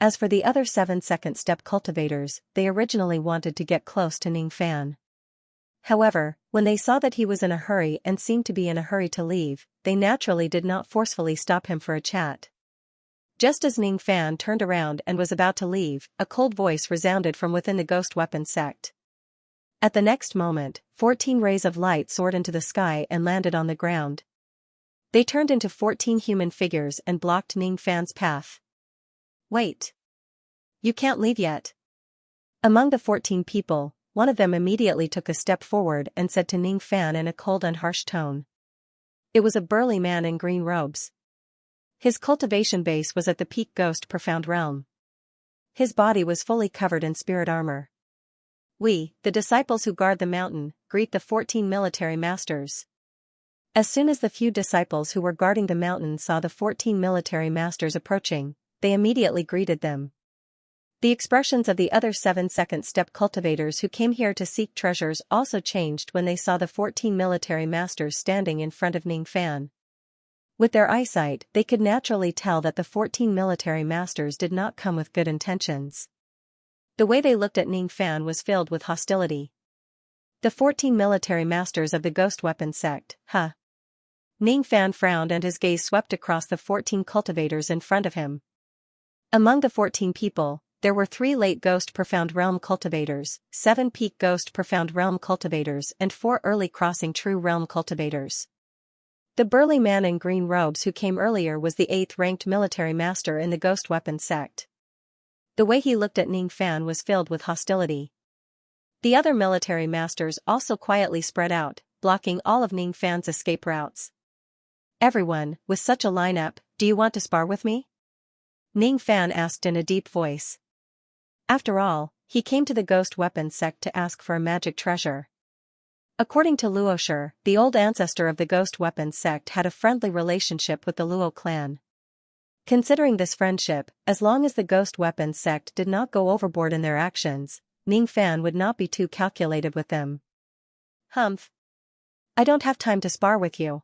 As for the other 7 second step cultivators, they originally wanted to get close to Ning Fan. However, when they saw that he was in a hurry and seemed to be in a hurry to leave, they naturally did not forcefully stop him for a chat. Just as Ning Fan turned around and was about to leave, a cold voice resounded from within the Ghost Weapons sect. At the next moment, 14 rays of light soared into the sky and landed on the ground. They turned into 14 human figures and blocked Ning Fan's path. Wait. You can't leave yet. Among the 14 people, one of them immediately took a step forward and said to Ning Fan in a cold and harsh tone. It was a burly man in green robes. His cultivation base was at the peak Ghost Profound Realm. His body was fully covered in spirit armor. We, the disciples who guard the mountain, greet the 14 military masters. As soon as the few disciples who were guarding the mountain saw the 14 military masters approaching, they immediately greeted them. The expressions of the other 7 second step cultivators who came here to seek treasures also changed when they saw the 14 military masters standing in front of Ning Fan. With their eyesight, they could naturally tell that the 14 military masters did not come with good intentions. The way they looked at Ning Fan was filled with hostility. The 14 military masters of the Ghost Weapons sect, huh? Ning Fan frowned and his gaze swept across the 14 cultivators in front of him. Among the 14 people, there were 3 late Ghost Profound Realm cultivators, 7 peak Ghost Profound Realm cultivators and 4 early Crossing True Realm cultivators. The burly man in green robes who came earlier was the 8th ranked military master in the Ghost Weapons sect. The way he looked at Ning Fan was filled with hostility. The other military masters also quietly spread out, blocking all of Ning Fan's escape routes. Everyone, with such a lineup, Do you want to spar with me? Ning Fan asked in a deep voice. After all, he came to the ghost weapon sect to ask for a magic treasure. According to Luo, the old ancestor of the ghost weapons sect had a friendly relationship with the Luo clan. Considering this friendship, as long as the ghost weapons sect did not go overboard in their actions, Ning Fan would not be too calculated with them. Humph. I don't have time to spar with you.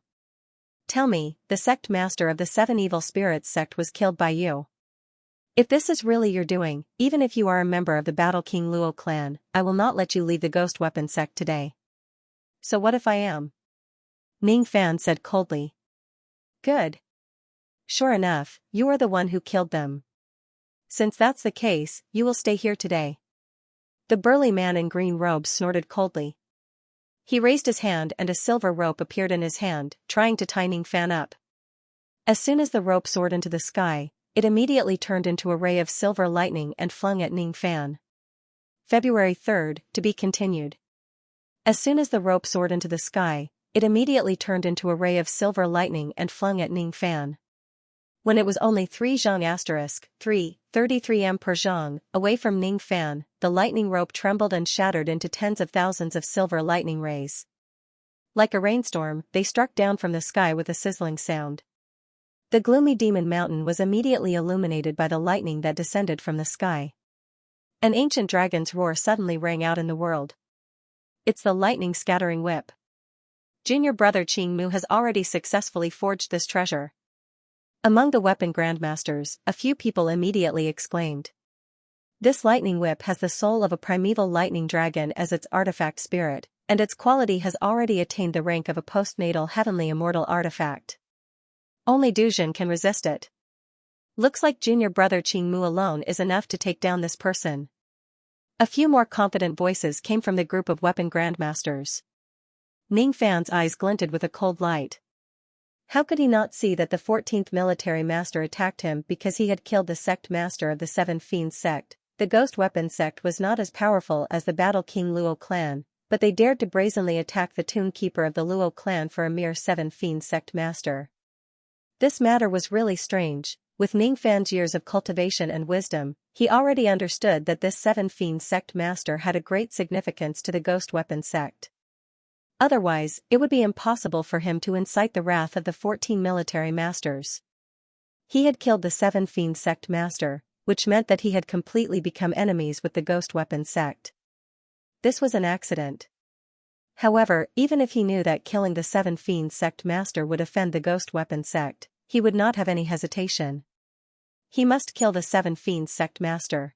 Tell me, the sect master of the 7 evil spirits sect was killed by you. If this is really your doing, even if you are a member of the Battle King Luo clan, I will not let you leave the ghost weapon sect today. So what if I am? Ning Fan said coldly. Good. Sure enough, you are the one who killed them. Since that's the case, you will stay here today. The burly man in green robes snorted coldly. He raised his hand and a silver rope appeared in his hand, trying to tie Ning Fan up. As soon as the rope soared into the sky, it immediately turned into a ray of silver lightning and flung at Ning Fan. February 3rd, to be continued. As soon as the rope soared into the sky, it immediately turned into a ray of silver lightning and flung at Ning Fan. When it was only 3 zhang * 3, 33 per zhang, away from Ning Fan, the lightning rope trembled and shattered into tens of thousands of silver lightning rays. Like a rainstorm, they struck down from the sky with a sizzling sound. The gloomy demon mountain was immediately illuminated by the lightning that descended from the sky. An ancient dragon's roar suddenly rang out in the world. It's the lightning scattering whip. Junior brother Qing Mu has already successfully forged this treasure. Among the weapon grandmasters, a few people immediately exclaimed. This lightning whip has the soul of a primeval lightning dragon as its artifact spirit, and its quality has already attained the rank of a postnatal heavenly immortal artifact. Only Duzhen can resist it. Looks like junior brother Qing Mu alone is enough to take down this person. A few more confident voices came from the group of weapon grandmasters. Ning Fan's eyes glinted with a cold light. How could he not see that the 14th military master attacked him because he had killed the sect master of the 7 Fiends sect? The ghost weapon sect was not as powerful as the Battle King Luo clan, but they dared to brazenly attack the tomb keeper of the Luo clan for a mere 7 Fiends sect master. This matter was really strange. With Ning Fan's years of cultivation and wisdom, he already understood that this 7 Fiends sect master had a great significance to the ghost weapon sect. Otherwise, it would be impossible for him to incite the wrath of the 14 military masters. He had killed the 7 Fiends sect master, which meant that he had completely become enemies with the ghost weapon sect. This was an accident. However, even if he knew that killing the 7 Fiends sect master would offend the ghost weapon sect, he would not have any hesitation. He must kill the 7 Fiends sect master.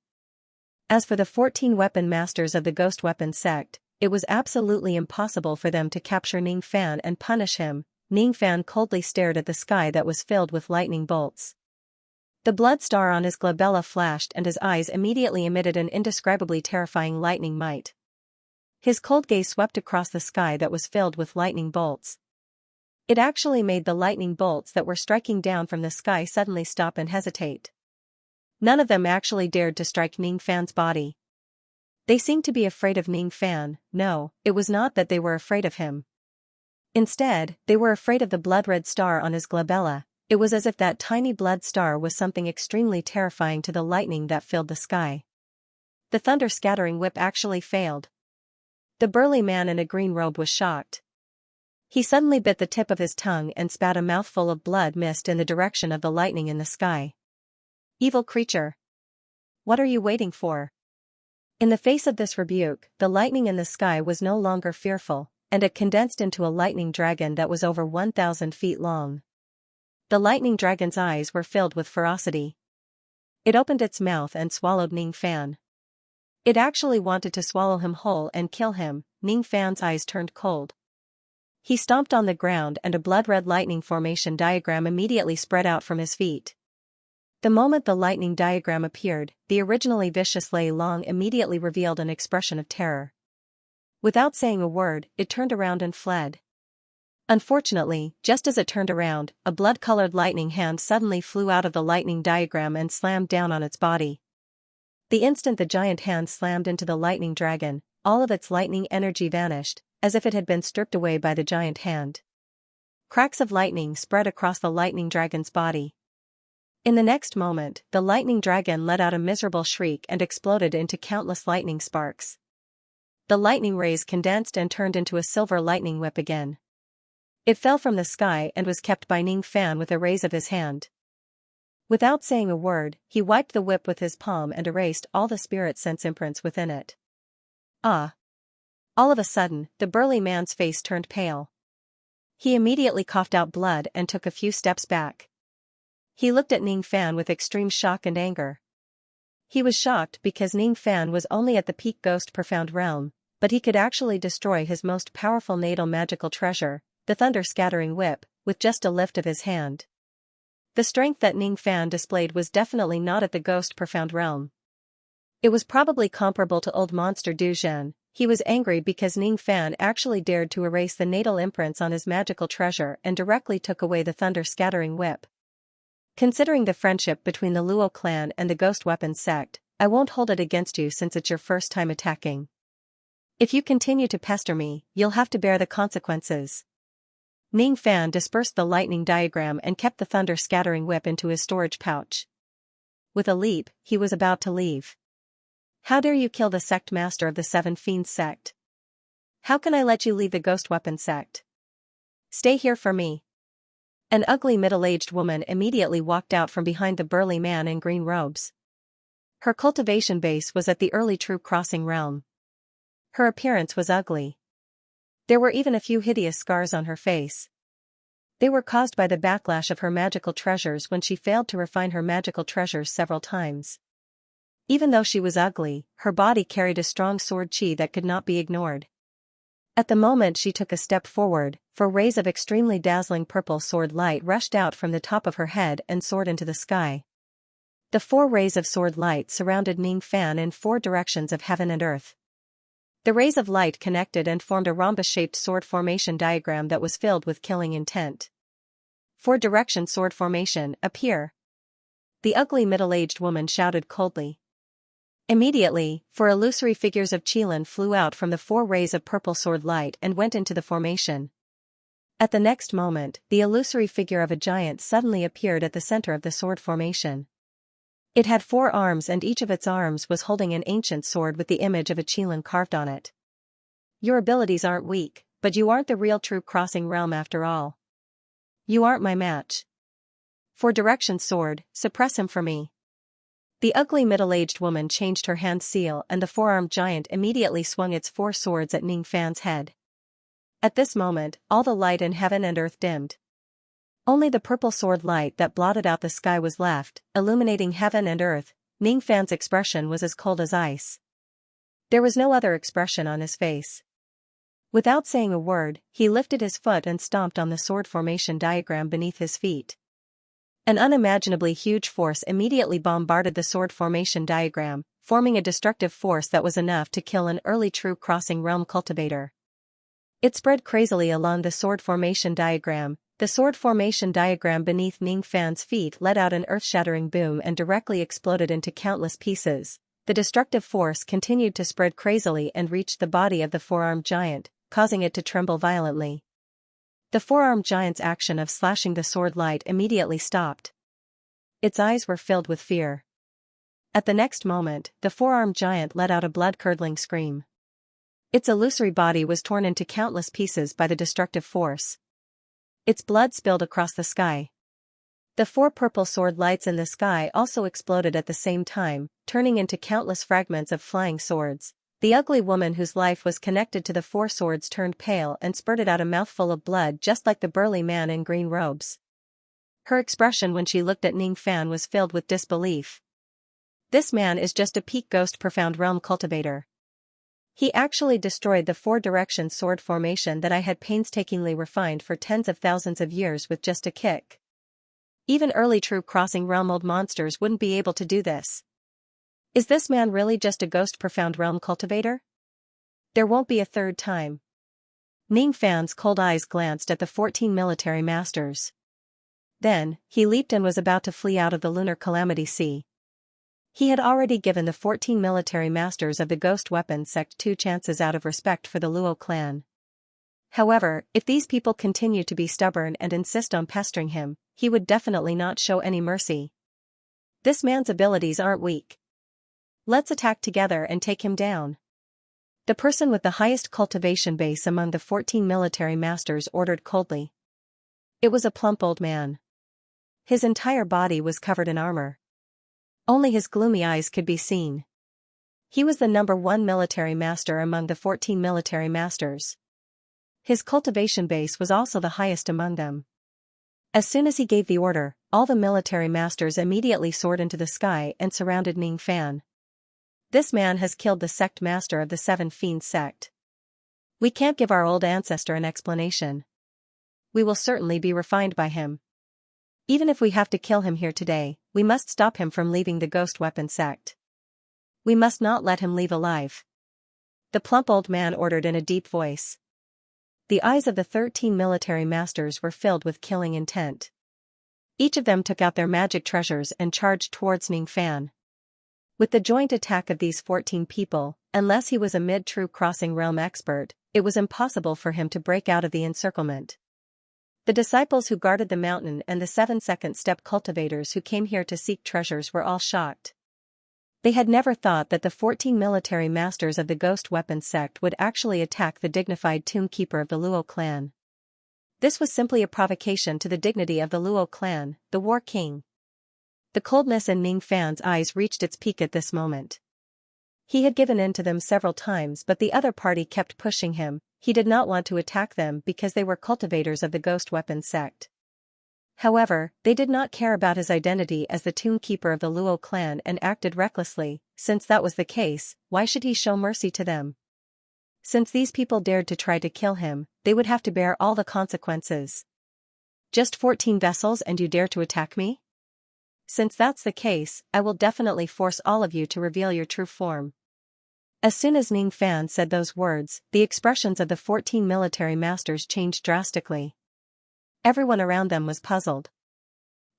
As for the 14 weapon masters of the ghost weapon sect, it was absolutely impossible for them to capture Ning Fan and punish him. Ning Fan coldly stared at the sky that was filled with lightning bolts. The blood star on his glabella flashed and his eyes immediately emitted an indescribably terrifying lightning might. His cold gaze swept across the sky that was filled with lightning bolts. It actually made the lightning bolts that were striking down from the sky suddenly stop and hesitate. None of them actually dared to strike Ning Fan's body. They seemed to be afraid of Ning Fan. No, it was not that they were afraid of him. Instead, they were afraid of the blood-red star on his glabella. It was as if that tiny blood star was something extremely terrifying to the lightning that filled the sky. The thunder-scattering whip actually failed. The burly man in a green robe was shocked. He suddenly bit the tip of his tongue and spat a mouthful of blood mist in the direction of the lightning in the sky. Evil creature! What are you waiting for? In the face of this rebuke, the lightning in the sky was no longer fearful, and it condensed into a lightning dragon that was over 1,000 feet long. The lightning dragon's eyes were filled with ferocity. It opened its mouth and swallowed Ning Fan. It actually wanted to swallow him whole and kill him. Ning Fan's eyes turned cold. He stomped on the ground and a blood-red lightning formation diagram immediately spread out from his feet. The moment the lightning diagram appeared, the originally vicious Lei Long immediately revealed an expression of terror. Without saying a word, it turned around and fled. Unfortunately, just as it turned around, a blood-colored lightning hand suddenly flew out of the lightning diagram and slammed down on its body. The instant the giant hand slammed into the lightning dragon, all of its lightning energy vanished, as if it had been stripped away by the giant hand. Cracks of lightning spread across the lightning dragon's body. In the next moment, the lightning dragon let out a miserable shriek and exploded into countless lightning sparks. The lightning rays condensed and turned into a silver lightning whip again. It fell from the sky and was kept by Ning Fan with a raise of his hand. Without saying a word, he wiped the whip with his palm and erased all the spirit sense imprints within it. Ah! All of a sudden, the burly man's face turned pale. He immediately coughed out blood and took a few steps back. He looked at Ning Fan with extreme shock and anger. He was shocked because Ning Fan was only at the peak ghost profound realm, but he could actually destroy his most powerful natal magical treasure, the thunder-scattering whip, with just a lift of his hand. The strength that Ning Fan displayed was definitely not at the ghost profound realm. It was probably comparable to old monster Du Zhen. He was angry because Ning Fan actually dared to erase the natal imprints on his magical treasure and directly took away the thunder-scattering whip. Considering the friendship between the Luo clan and the Ghost Weapons sect, I won't hold it against you since it's your first time attacking. If you continue to pester me, you'll have to bear the consequences. Ning Fan dispersed the lightning diagram and kept the thunder-scattering whip into his storage pouch. With a leap, he was about to leave. How dare you kill the sect master of the Seven Fiends sect? How can I let you leave the Ghost Weapon sect? Stay here for me. An ugly middle-aged woman immediately walked out from behind the burly man in green robes. Her cultivation base was at the early True Crossing realm. Her appearance was ugly. There were even a few hideous scars on her face. They were caused by the backlash of her magical treasures when she failed to refine her magical treasures several times. Even though she was ugly, her body carried a strong sword chi that could not be ignored. At the moment she took a step forward, 4 rays of extremely dazzling purple sword light rushed out from the top of her head and soared into the sky. The 4 rays of sword light surrounded Ning Fan in 4 directions of heaven and earth. The rays of light connected and formed a rhombus-shaped sword formation diagram that was filled with killing intent. 4-direction sword formation, appear! The ugly middle-aged woman shouted coldly. Immediately, 4 illusory figures of Qilin flew out from the 4 rays of purple sword light and went into the formation. At the next moment, the illusory figure of a giant suddenly appeared at the center of the sword formation. It had 4 arms and each of its arms was holding an ancient sword with the image of a Qilin carved on it. Your abilities aren't weak, but you aren't the real True Crossing realm after all. You aren't my match. 4-direction sword, suppress him for me. The ugly middle-aged woman changed her hand seal and the 4-armed giant immediately swung its 4 swords at Ning Fan's head. At this moment, all the light in heaven and earth dimmed. Only the purple sword light that blotted out the sky was left, illuminating heaven and earth. Ning Fan's expression was as cold as ice. There was no other expression on his face. Without saying a word, he lifted his foot and stomped on the sword formation diagram beneath his feet. An unimaginably huge force immediately bombarded the sword formation diagram, forming a destructive force that was enough to kill an early True Crossing realm cultivator. It spread crazily along the sword formation diagram. The sword formation diagram beneath Ning Fan's feet let out an earth-shattering boom and directly exploded into countless pieces. The destructive force continued to spread crazily and reached the body of the 4-armed giant, causing it to tremble violently. The 4-armed giant's action of slashing the sword light immediately stopped. Its eyes were filled with fear. At the next moment, the 4-armed giant let out a blood-curdling scream. Its illusory body was torn into countless pieces by the destructive force. Its blood spilled across the sky. The 4 purple sword lights in the sky also exploded at the same time, turning into countless fragments of flying swords. The ugly woman whose life was connected to the 4 swords turned pale and spurted out a mouthful of blood just like the burly man in green robes. Her expression when she looked at Ning Fan was filled with disbelief. This man is just a peak ghost profound realm cultivator. He actually destroyed the 4-direction sword formation that I had painstakingly refined for tens of thousands of years with just a kick. Even early True Crossing realm old monsters wouldn't be able to do this. Is this man really just a ghost profound realm cultivator? There won't be a third time. Ning Fan's cold eyes glanced at the 14 military masters. Then, he leaped and was about to flee out of the lunar calamity sea. He had already given the 14 military masters of the Ghost Weapons sect 2 chances out of respect for the Luo clan. However, if these people continue to be stubborn and insist on pestering him, he would definitely not show any mercy. This man's abilities aren't weak. Let's attack together and take him down. The person with the highest cultivation base among the 14 military masters ordered coldly. It was a plump old man. His entire body was covered in armor. Only his gloomy eyes could be seen. He was the number 1 military master among the 14 military masters. His cultivation base was also the highest among them. As soon as he gave the order, all the military masters immediately soared into the sky and surrounded Ning Fan. This man has killed the sect master of the 7 Fiends sect. We can't give our old ancestor an explanation. We will certainly be refined by him. Even if we have to kill him here today, we must stop him from leaving the ghost weapon sect. We must not let him leave alive. The plump old man ordered in a deep voice. The eyes of the 13 military masters were filled with killing intent. Each of them took out their magic treasures and charged towards Ning Fan. With the joint attack of these 14 people, unless he was a mid-true crossing realm expert, it was impossible for him to break out of the encirclement. The disciples who guarded the mountain and the 7 second step cultivators who came here to seek treasures were all shocked. They had never thought that the 14 military masters of the ghost weapon sect would actually attack the dignified tomb keeper of the Luo clan. This was simply a provocation to the dignity of the Luo clan, the War King. The coldness in Ning Fan's eyes reached its peak at this moment. He had given in to them several times, but the other party kept pushing him. He did not want to attack them because they were cultivators of the ghost weapon sect. However, they did not care about his identity as the tomb keeper of the Luo clan and acted recklessly. Since that was the case, why should he show mercy to them? Since these people dared to try to kill him, they would have to bear all the consequences. Just 14 vessels and you dare to attack me? Since that's the case, I will definitely force all of you to reveal your true form. As soon as Ning Fan said those words, the expressions of the 14 military masters changed drastically. Everyone around them was puzzled.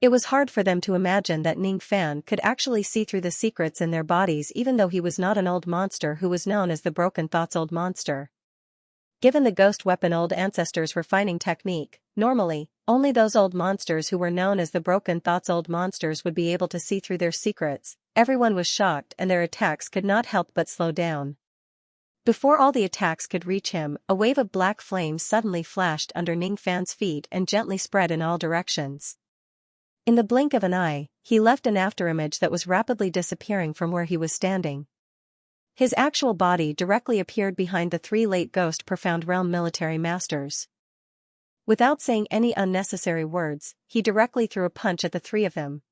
It was hard for them to imagine that Ning Fan could actually see through the secrets in their bodies, even though he was not an old monster who was known as the Broken Thoughts Old Monster. Given the ghost weapon old ancestors' refining technique, normally, only those old monsters who were known as the Broken Thoughts Old Monsters would be able to see through their secrets. Everyone was shocked and their attacks could not help but slow down. Before all the attacks could reach him, a wave of black flames suddenly flashed under Ning Fan's feet and gently spread in all directions. In the blink of an eye, he left an afterimage that was rapidly disappearing from where he was standing. His actual body directly appeared behind the 3 late ghost Profound Realm military masters. Without saying any unnecessary words, he directly threw a punch at the 3 of them.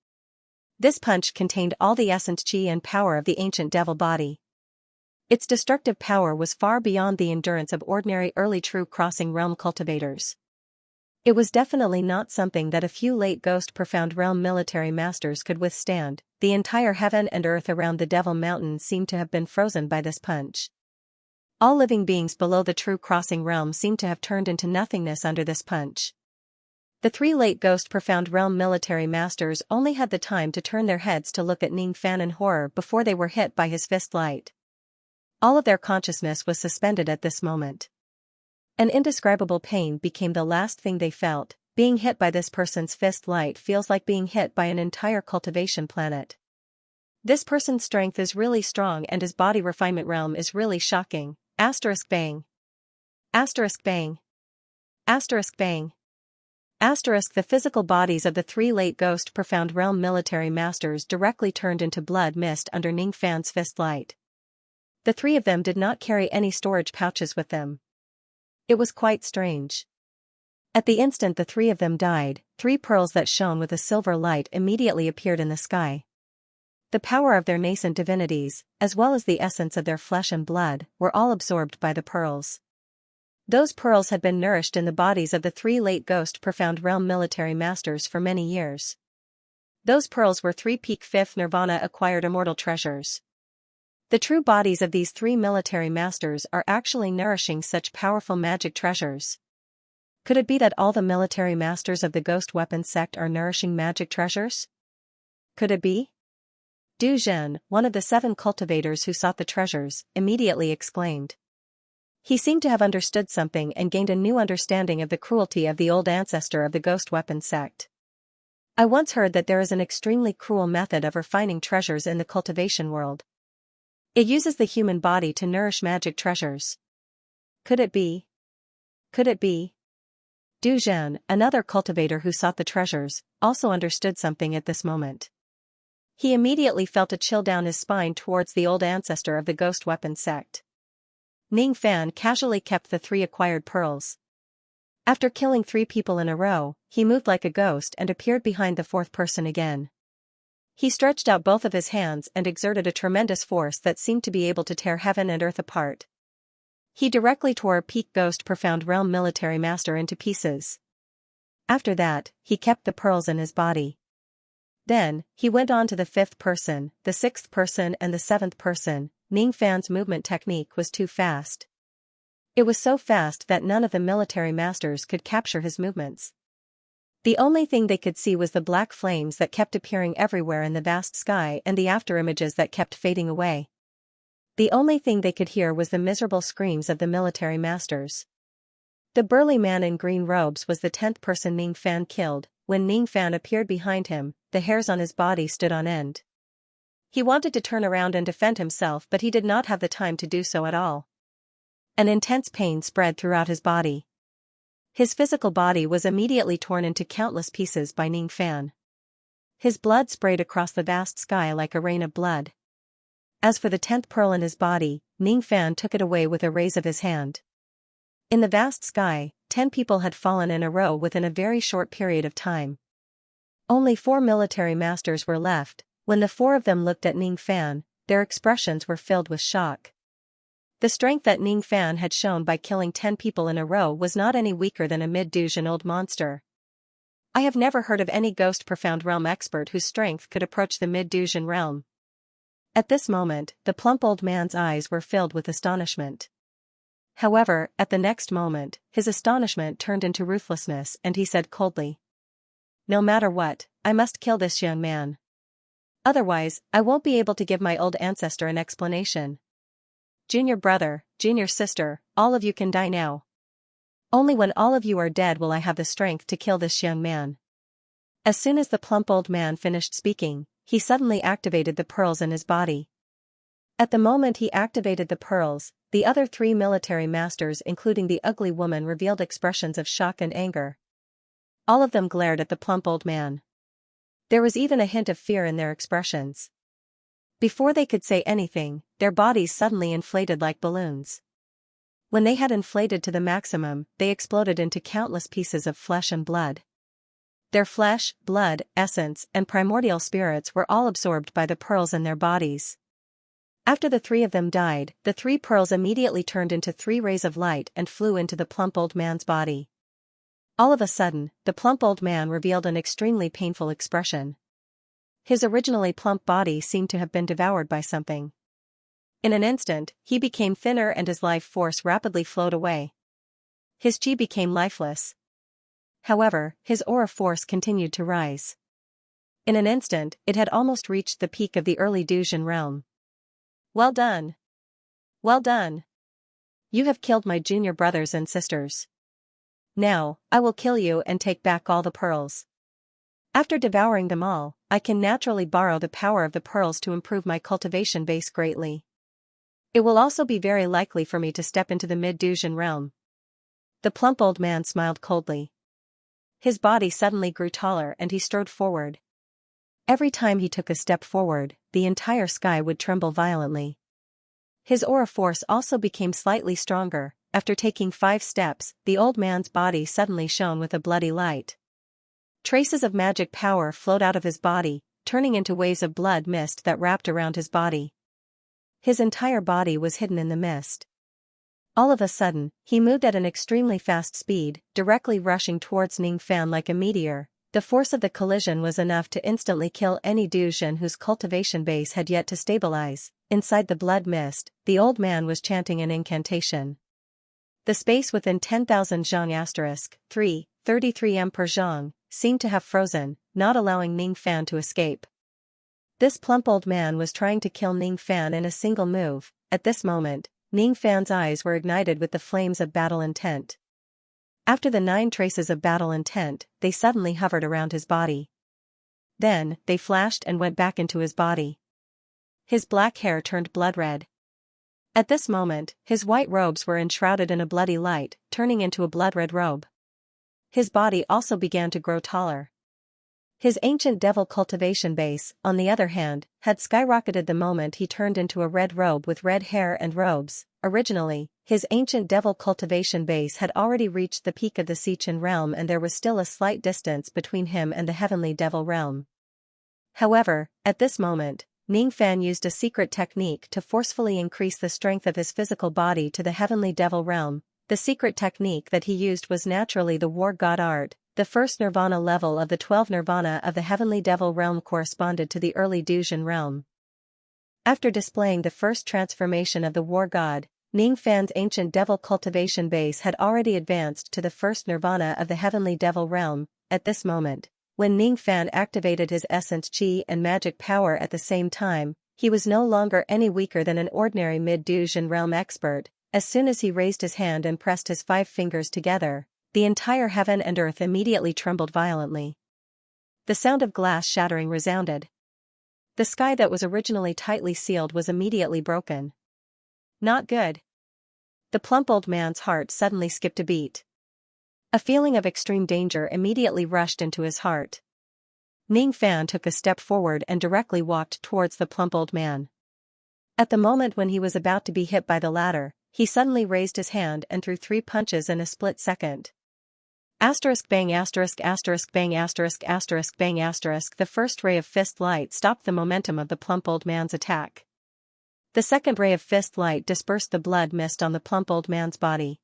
This punch contained all the essence chi and power of the ancient devil body. Its destructive power was far beyond the endurance of ordinary early true crossing realm cultivators. It was definitely not something that a few late ghost Profound Realm military masters could withstand. The entire heaven and earth around the Devil Mountain seemed to have been frozen by this punch. All living beings below the true crossing realm seemed to have turned into nothingness under this punch. The 3 late ghost Profound Realm military masters only had the time to turn their heads to look at Ning Fan in horror before they were hit by his fist light. All of their consciousness was suspended at this moment. An indescribable pain became the last thing they felt. Being hit by this person's fist light feels like being hit by an entire cultivation planet. This person's strength is really strong and his body refinement realm is really shocking. Asterisk bang. Asterisk bang. Asterisk bang. Asterisk the physical bodies of the 3 late ghost Profound Realm military masters directly turned into blood mist under Ning Fan's fist light. The 3 of them did not carry any storage pouches with them. It was quite strange. At the instant the 3 of them died, 3 pearls that shone with a silver light immediately appeared in the sky. The power of their nascent divinities, as well as the essence of their flesh and blood, were all absorbed by the pearls. Those pearls had been nourished in the bodies of the 3 late ghost Profound Realm military masters for many years. Those pearls were 3 peak 5th Nirvana acquired immortal treasures. The true bodies of these 3 military masters are actually nourishing such powerful magic treasures. Could it be that all the military masters of the ghost weapon sect are nourishing magic treasures? Could it be? Du Zhen, one of the 7 cultivators who sought the treasures, immediately exclaimed. He seemed to have understood something and gained a new understanding of the cruelty of the old ancestor of the ghost weapon sect. I once heard that there is an extremely cruel method of refining treasures in the cultivation world. It uses the human body to nourish magic treasures. Could it be? Could it be? Du Zhen, another cultivator who sought the treasures, also understood something at this moment. He immediately felt a chill down his spine towards the old ancestor of the ghost weapon sect. Ning Fan casually kept the 3 acquired pearls. After killing 3 people in a row, he moved like a ghost and appeared behind the 4th person again. He stretched out both of his hands and exerted a tremendous force that seemed to be able to tear heaven and earth apart. He directly tore a Peak Ghost Profound Realm military master into pieces. After that, he kept the pearls in his body. Then, he went on to the 5th person, the 6th person and the 7th person. Ning Fan's movement technique was too fast. It was so fast that none of the military masters could capture his movements. The only thing they could see was the black flames that kept appearing everywhere in the vast sky and the afterimages that kept fading away. The only thing they could hear was the miserable screams of the military masters. The burly man in green robes was the 10th person Ning Fan killed. When Ning Fan appeared behind him, the hairs on his body stood on end. He wanted to turn around and defend himself, but he did not have the time to do so at all. An intense pain spread throughout his body. His physical body was immediately torn into countless pieces by Ning Fan. His blood sprayed across the vast sky like a rain of blood. As for the 10th pearl in his body, Ning Fan took it away with a raise of his hand. In the vast sky, 10 people had fallen in a row within a very short period of time. Only 4 military masters were left. When the 4 of them looked at Ning Fan, their expressions were filled with shock. The strength that Ning Fan had shown by killing 10 people in a row was not any weaker than a mid-Duzhen-old monster. I have never heard of any Ghost Profound Realm expert whose strength could approach the mid-Duzhen realm. At this moment, the plump old man's eyes were filled with astonishment. However, at the next moment, his astonishment turned into ruthlessness and he said coldly, "No matter what, I must kill this young man. Otherwise, I won't be able to give my old ancestor an explanation. Junior brother, junior sister, all of you can die now. Only when all of you are dead will I have the strength to kill this young man." As soon as the plump old man finished speaking, he suddenly activated the pearls in his body. At the moment he activated the pearls, the other 3 military masters including the ugly woman revealed expressions of shock and anger. All of them glared at the plump old man. There was even a hint of fear in their expressions. Before they could say anything, their bodies suddenly inflated like balloons. When they had inflated to the maximum, they exploded into countless pieces of flesh and blood. Their flesh, blood, essence, and primordial spirits were all absorbed by the pearls in their bodies. After the 3 of them died, the 3 pearls immediately turned into 3 rays of light and flew into the plump old man's body. All of a sudden, the plump old man revealed an extremely painful expression. His originally plump body seemed to have been devoured by something. In an instant, he became thinner and his life force rapidly flowed away. His chi became lifeless. However, his aura force continued to rise. In an instant, it had almost reached the peak of the early Duzhen realm. "Well done! Well done! You have killed my junior brothers and sisters. Now, I will kill you and take back all the pearls. After devouring them all, I can naturally borrow the power of the pearls to improve my cultivation base greatly. It will also be very likely for me to step into the mid-Duzhen realm." The plump old man smiled coldly. His body suddenly grew taller and he strode forward. Every time he took a step forward, the entire sky would tremble violently. His aura force also became slightly stronger. After taking 5 steps, the old man's body suddenly shone with a bloody light. Traces of magic power flowed out of his body, turning into waves of blood mist that wrapped around his body. His entire body was hidden in the mist. All of a sudden, he moved at an extremely fast speed, directly rushing towards Ning Fan like a meteor. The force of the collision was enough to instantly kill any Duzhen whose cultivation base had yet to stabilize. Inside the blood mist, the old man was chanting an incantation. The space within 10,000 zhang * 33 m per zhang seemed to have frozen, not allowing Ning Fan to escape. This plump old man was trying to kill Ning Fan in a single move. At this moment, Ning Fan's eyes were ignited with the flames of battle intent. After the 9 traces of battle intent, they suddenly hovered around his body. Then, they flashed and went back into his body. His black hair turned blood red. At this moment, his white robes were enshrouded in a bloody light, turning into a blood-red robe. His body also began to grow taller. His ancient devil cultivation base, on the other hand, had skyrocketed the moment he turned into a red robe with red hair and robes. Originally, his ancient devil cultivation base had already reached the peak of the Xianxia realm, and there was still a slight distance between him and the heavenly devil realm. However, at this moment, Ningfan used a secret technique to forcefully increase the strength of his physical body to the heavenly devil realm. The secret technique that he used was naturally the war god art. The first nirvana level of the 12 nirvana of the heavenly devil realm corresponded to the early Duzhen realm. After displaying the first transformation of the war god, Ningfan's ancient devil cultivation base had already advanced to the first nirvana of the heavenly devil realm. At this moment, when Ningfan activated his essence qi and magic power at the same time, he was no longer any weaker than an ordinary mid-Duzhen realm expert. As soon as he raised his hand and pressed his 5 fingers together, the entire heaven and earth immediately trembled violently. The sound of glass shattering resounded. The sky that was originally tightly sealed was immediately broken. Not good. The plump old man's heart suddenly skipped a beat. A feeling of extreme danger immediately rushed into his heart. Ningfan took a step forward and directly walked towards the plump old man. At the moment when he was about to be hit by the ladder, he suddenly raised his hand and threw 3 punches in a split second. Asterisk bang asterisk asterisk bang asterisk asterisk bang asterisk. The first ray of fist light stopped the momentum of the plump old man's attack. The second ray of fist light dispersed the blood mist on the plump old man's body.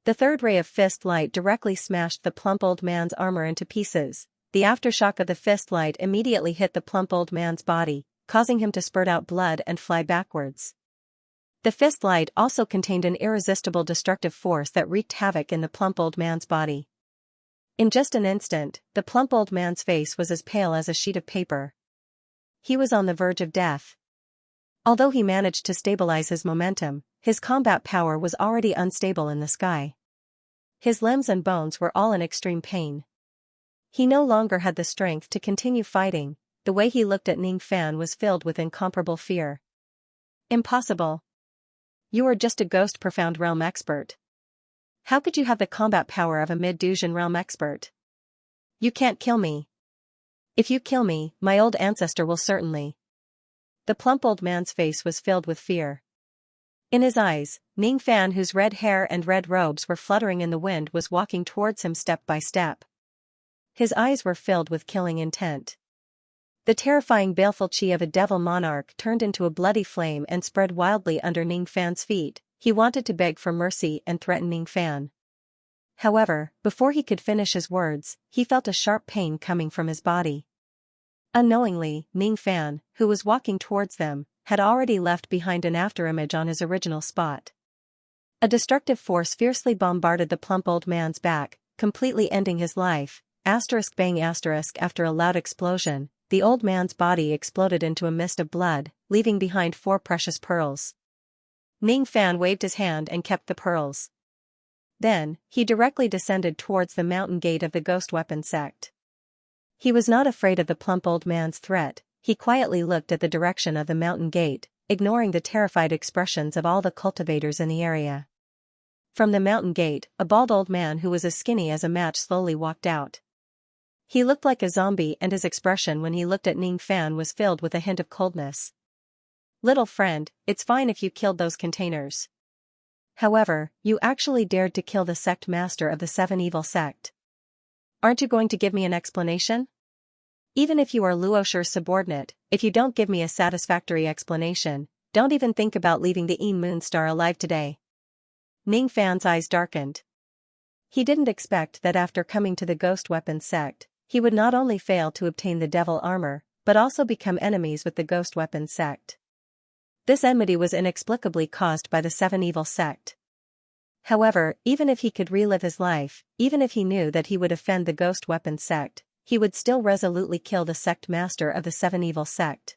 The third ray of fist light directly smashed the plump old man's armor into pieces. The aftershock of the fist light immediately hit the plump old man's body, causing him to spurt out blood and fly backwards. The fist light also contained an irresistible destructive force that wreaked havoc in the plump old man's body. In just an instant, the plump old man's face was as pale as a sheet of paper. He was on the verge of death. Although he managed to stabilize his momentum, his combat power was already unstable in the sky. His limbs and bones were all in extreme pain. He no longer had the strength to continue fighting. The way he looked at Ningfan was filled with incomparable fear. Impossible. You are just a ghost profound realm expert. How could you have the combat power of a mid-Duzhen realm expert? You can't kill me. If you kill me, my old ancestor will certainly. The plump old man's face was filled with fear. In his eyes, Ningfan, whose red hair and red robes were fluttering in the wind, was walking towards him step by step. His eyes were filled with killing intent. The terrifying baleful qi of a devil monarch turned into a bloody flame and spread wildly under Ningfan's feet. He wanted to beg for mercy and threaten Ningfan. However, before he could finish his words, he felt a sharp pain coming from his body. Unknowingly, Ningfan, who was walking towards them, had already left behind an afterimage on his original spot. A destructive force fiercely bombarded the plump old man's back, completely ending his life. Asterisk bang asterisk. After a loud explosion, the old man's body exploded into a mist of blood, leaving behind 4 precious pearls. Ningfan waved his hand and kept the pearls. Then, he directly descended towards the mountain gate of the ghost weapon sect. He was not afraid of the plump old man's threat. He quietly looked at the direction of the mountain gate, ignoring the terrified expressions of all the cultivators in the area. From the mountain gate, a bald old man who was as skinny as a match slowly walked out. He looked like a zombie, and his expression when he looked at Ningfan was filled with a hint of coldness. Little friend, it's fine if you killed those containers. However, you actually dared to kill the sect master of the 7 evil sect. Aren't you going to give me an explanation? Even if you are Luosher's subordinate, if you don't give me a satisfactory explanation, don't even think about leaving the Een Moonstar alive today. Ningfan's eyes darkened. He didn't expect that after coming to the ghost weapons sect, he would not only fail to obtain the devil armor, but also become enemies with the ghost weapons sect. This enmity was inexplicably caused by the 7 evil sect. However, even if he could relive his life, even if he knew that he would offend the ghost weapons sect, he would still resolutely kill the sect master of the 7 evil sect.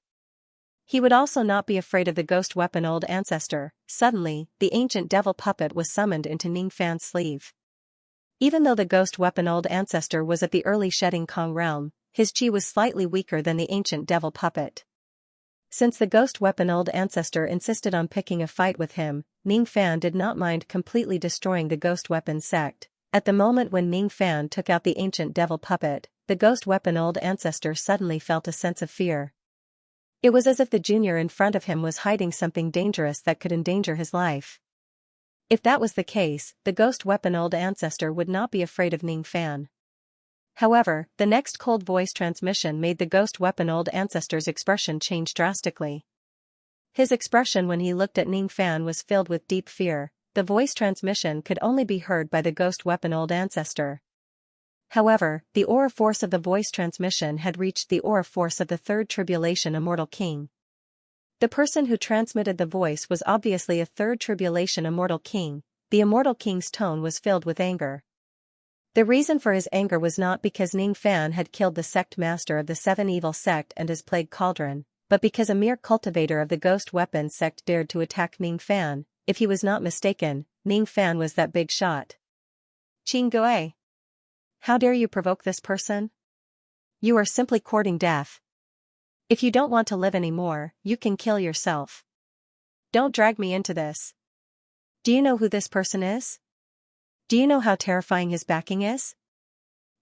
He would also not be afraid of the ghost weapon old ancestor. Suddenly, the ancient devil puppet was summoned into Ningfan's sleeve. Even though the ghost weapon old ancestor was at the early Shedding Kong realm, his chi was slightly weaker than the ancient devil puppet. Since the ghost weapon old ancestor insisted on picking a fight with him, Ning Fan did not mind completely destroying the ghost weapon sect. At the moment when Ning Fan took out the ancient devil puppet, the ghost weapon old ancestor suddenly felt a sense of fear. It was as if the junior in front of him was hiding something dangerous that could endanger his life. If that was the case, the ghost weapon old ancestor would not be afraid of Ning Fan. However, the next cold voice transmission made the ghost weapon old ancestor's expression change drastically. His expression when he looked at Ning Fan was filled with deep fear. The voice transmission could only be heard by the ghost weapon old ancestor. However, the aura force of the voice transmission had reached the aura force of the third tribulation immortal king. The person who transmitted the voice was obviously a third tribulation immortal king. The immortal king's tone was filled with anger. The reason for his anger was not because Ning Fan had killed the sect master of the seven evil sect and his plague cauldron, but because a mere cultivator of the ghost weapon sect dared to attack Ning Fan. If he was not mistaken, Ning Fan was that big shot. Qin Gui. How dare you provoke this person? You are simply courting death. If you don't want to live anymore, you can kill yourself. Don't drag me into this. Do you know who this person is? Do you know how terrifying his backing is?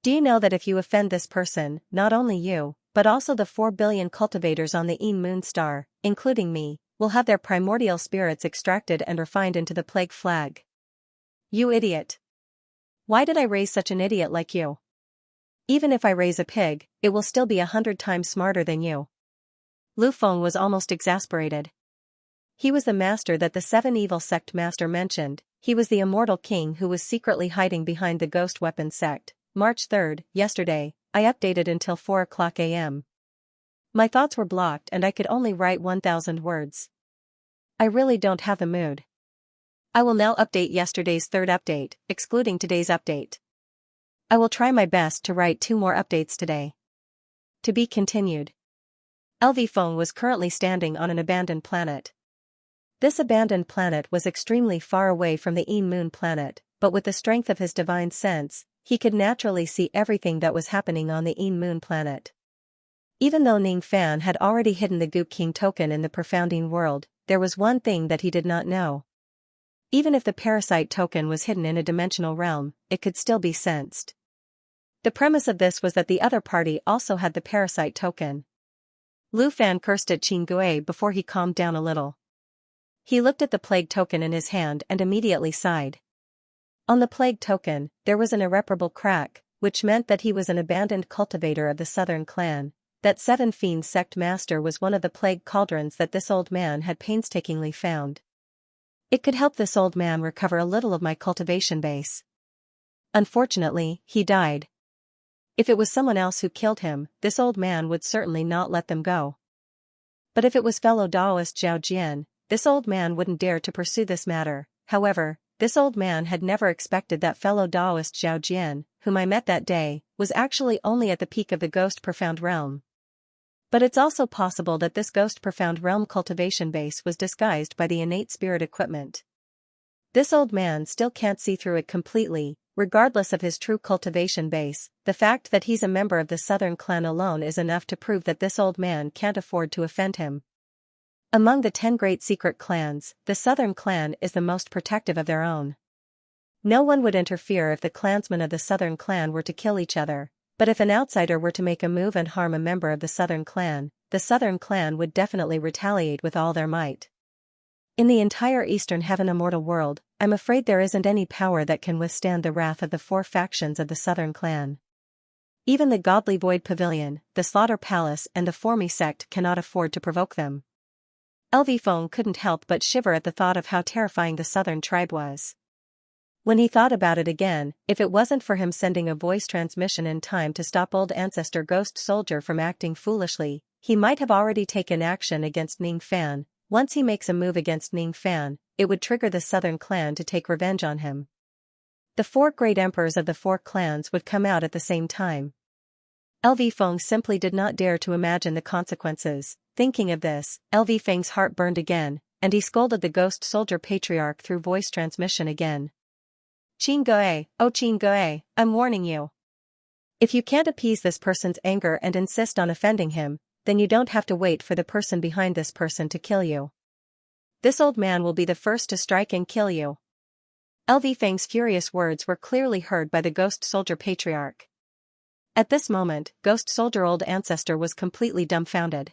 Do you know that if you offend this person, not only you, but also the 4 billion cultivators on the Een Moon Star, including me, will have their primordial spirits extracted and refined into the plague flag? You idiot. Why did I raise such an idiot like you? Even if I raise a pig, it will still be 100 times smarter than you. Lu Feng was almost exasperated. He was the master that the seven evil sect master mentioned. He was the immortal king who was secretly hiding behind the ghost weapon sect. March 3rd, yesterday, I updated until 4 o'clock a.m. My thoughts were blocked and I could only write 1,000 words. I really don't have the mood. I will now update yesterday's third update, excluding today's update. I will try my best to write 2 more updates today. To be continued. LV Feng was currently standing on an abandoned planet. This abandoned planet was extremely far away from the Een Moon planet, but with the strength of his divine sense, he could naturally see everything that was happening on the Een Moon planet. Even though Ning Fan had already hidden the Goop King token in the profounding world, there was one thing that he did not know. Even if the parasite token was hidden in a dimensional realm, it could still be sensed. The premise of this was that the other party also had the parasite token. Lu Fan cursed at Qin Gui before he calmed down a little. He looked at the plague token in his hand and immediately sighed. On the plague token, there was an irreparable crack, which meant that he was an abandoned cultivator of the Southern clan. That Seven Fiends sect master was one of the plague cauldrons that this old man had painstakingly found. It could help this old man recover a little of my cultivation base. Unfortunately, he died. If it was someone else who killed him, this old man would certainly not let them go. But if it was fellow Daoist Zhao Jian, this old man wouldn't dare to pursue this matter. However, this old man had never expected that fellow Daoist Zhao Jian, whom I met that day, was actually only at the peak of the Ghost Profound Realm. But it's also possible that this Ghost Profound Realm cultivation base was disguised by the innate spirit equipment. This old man still can't see through it completely, regardless of his true cultivation base. The fact that he's a member of the Southern clan alone is enough to prove that this old man can't afford to offend him. Among the 10 great secret clans, the Southern clan is the most protective of their own. No one would interfere if the clansmen of the Southern clan were to kill each other, but if an outsider were to make a move and harm a member of the Southern clan would definitely retaliate with all their might. In the entire Eastern Heaven Immortal world, I'm afraid there isn't any power that can withstand the wrath of the 4 factions of the Southern clan. Even the Godly Void Pavilion, the Slaughter Palace and the Formi sect cannot afford to provoke them. LV Feng couldn't help but shiver at the thought of how terrifying the Southern tribe was. When he thought about it again, if it wasn't for him sending a voice transmission in time to stop old ancestor Ghost Soldier from acting foolishly, he might have already taken action against Ning Fan. Once he makes a move against Ning Fan, it would trigger the Southern clan to take revenge on him. The 4 great emperors of the 4 clans would come out at the same time. LV Feng simply did not dare to imagine the consequences. Thinking of this, LV Feng's heart burned again, and he scolded the Ghost Soldier Patriarch through voice transmission again. Qin Gui, oh Qin Gui, I'm warning you. If you can't appease this person's anger and insist on offending him, then you don't have to wait for the person behind this person to kill you. This old man will be the first to strike and kill you. LV Feng's furious words were clearly heard by the Ghost Soldier Patriarch. At this moment, Ghost Soldier Old Ancestor was completely dumbfounded.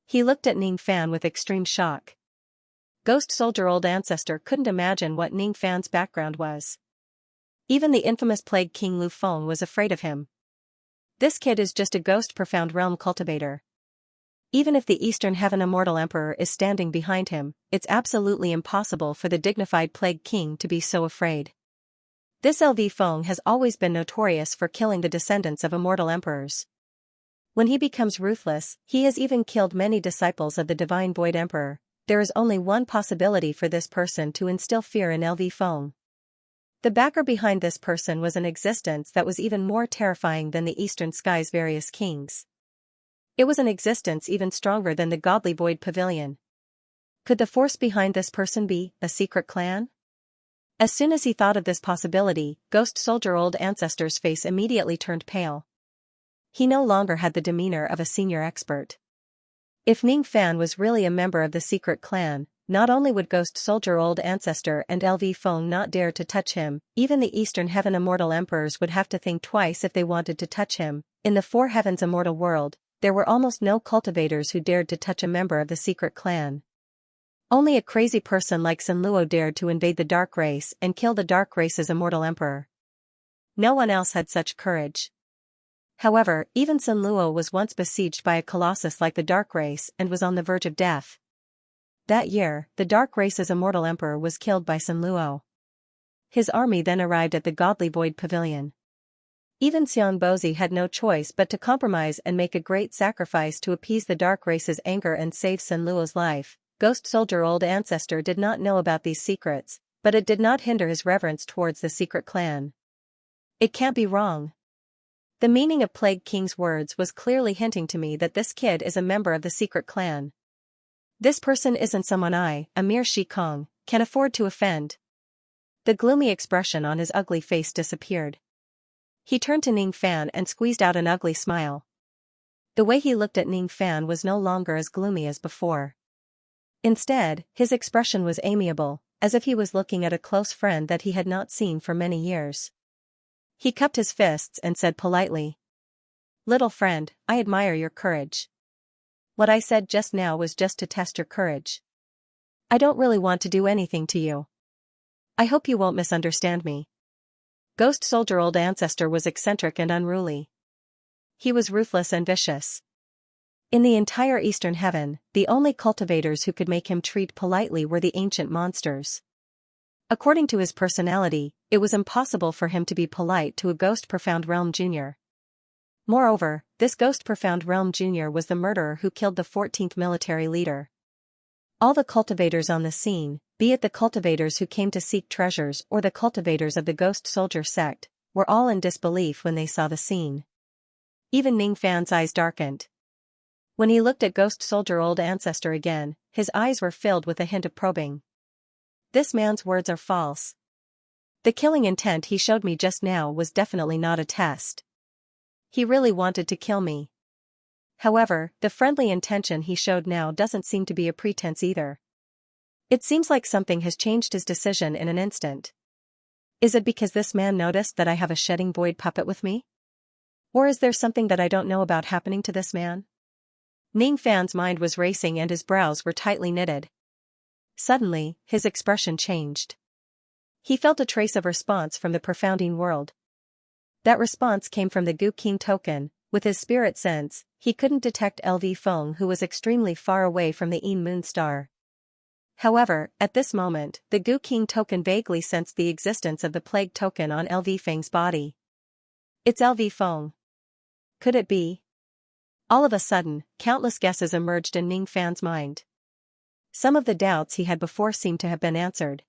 He looked at Ning Fan with extreme shock. Ghost Soldier Old Ancestor couldn't imagine what Ning Fan's background was. Even the infamous Plague King Lu Feng was afraid of him. This kid is just a ghost profound realm cultivator. Even if the Eastern Heaven Immortal Emperor is standing behind him, it's absolutely impossible for the dignified Plague King to be so afraid. This LV Feng has always been notorious for killing the descendants of immortal emperors. When he becomes ruthless, he has even killed many disciples of the Divine Void Emperor. There is only one possibility for this person to instill fear in LV Feng. The backer behind this person was an existence that was even more terrifying than the Eastern Sky's various kings. It was an existence even stronger than the Godly Void Pavilion. Could the force behind this person be a secret clan? As soon as he thought of this possibility, Ghost Soldier Old Ancestor's face immediately turned pale. He no longer had the demeanor of a senior expert. If Ning Fan was really a member of the secret clan, not only would Ghost Soldier Old Ancestor and LV Feng not dare to touch him, even the Eastern Heaven Immortal Emperors would have to think twice if they wanted to touch him. In the Four Heavens Immortal World, there were almost no cultivators who dared to touch a member of the secret clan. Only a crazy person like Sun Luo dared to invade the Dark Race and kill the Dark Race's immortal emperor. No one else had such courage. However, even Sun Luo was once besieged by a colossus like the Dark Race and was on the verge of death. That year, the Dark Race's immortal emperor was killed by Sun Luo. His army then arrived at the Godly Void Pavilion. Even Xiang Bozi had no choice but to compromise and make a great sacrifice to appease the Dark Race's anger and save Sun Luo's life. Ghost Soldier Old Ancestor did not know about these secrets, but it did not hinder his reverence towards the secret clan. It can't be wrong. The meaning of Plague King's words was clearly hinting to me that this kid is a member of the secret clan. This person isn't someone a mere Shi Kong, can afford to offend. The gloomy expression on his ugly face disappeared. He turned to Ning Fan and squeezed out an ugly smile. The way he looked at Ning Fan was no longer as gloomy as before. Instead, his expression was amiable, as if he was looking at a close friend that he had not seen for many years. He cupped his fists and said politely, "Little friend, I admire your courage. What I said just now was just to test your courage. I don't really want to do anything to you. I hope you won't misunderstand me." Ghost Soldier Old Ancestor was eccentric and unruly. He was ruthless and vicious. In the entire Eastern Heaven, the only cultivators who could make him treat politely were the ancient monsters. According to his personality, it was impossible for him to be polite to a Ghost Profound Realm Jr. Moreover, this Ghost Profound Realm Jr. was the murderer who killed the 14th military leader. All the cultivators on the scene, be it the cultivators who came to seek treasures or the cultivators of the Ghost Soldier sect, were all in disbelief when they saw the scene. Even Ning Fan's eyes darkened. When he looked at Ghost Soldier Old Ancestor again, his eyes were filled with a hint of probing. This man's words are false. The killing intent he showed me just now was definitely not a test. He really wanted to kill me. However, the friendly intention he showed now doesn't seem to be a pretense either. It seems like something has changed his decision in an instant. Is it because this man noticed that I have a shedding void puppet with me? Or is there something that I don't know about happening to this man? Ning Fan's mind was racing and his brows were tightly knitted. Suddenly, his expression changed. He felt a trace of response from the profounding world. That response came from the Gu King token. With his spirit sense, he couldn't detect LV Feng, who was extremely far away from the Yin Moon Star. However, at this moment, the Gu King token vaguely sensed the existence of the plague token on LV Feng's body. It's LV Feng. Could it be? All of a sudden, countless guesses emerged in Ning Fan's mind. Some of the doubts he had before seemed to have been answered.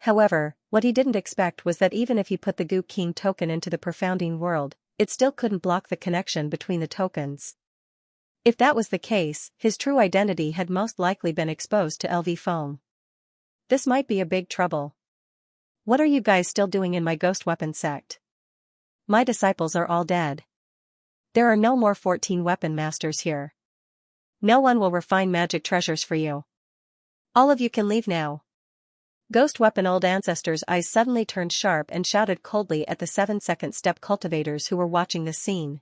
However, what he didn't expect was that even if he put the Gu King token into the profounding world, it still couldn't block the connection between the tokens. If that was the case, his true identity had most likely been exposed to LV Feng. This might be a big trouble. What are you guys still doing in my ghost weapon sect? my disciples are all dead. There are no more 14 weapon masters here. No one will refine magic treasures for you. All of you can leave now. Ghost Weapon Old Ancestor's eyes suddenly turned sharp and shouted coldly at the 7-second step cultivators who were watching the scene.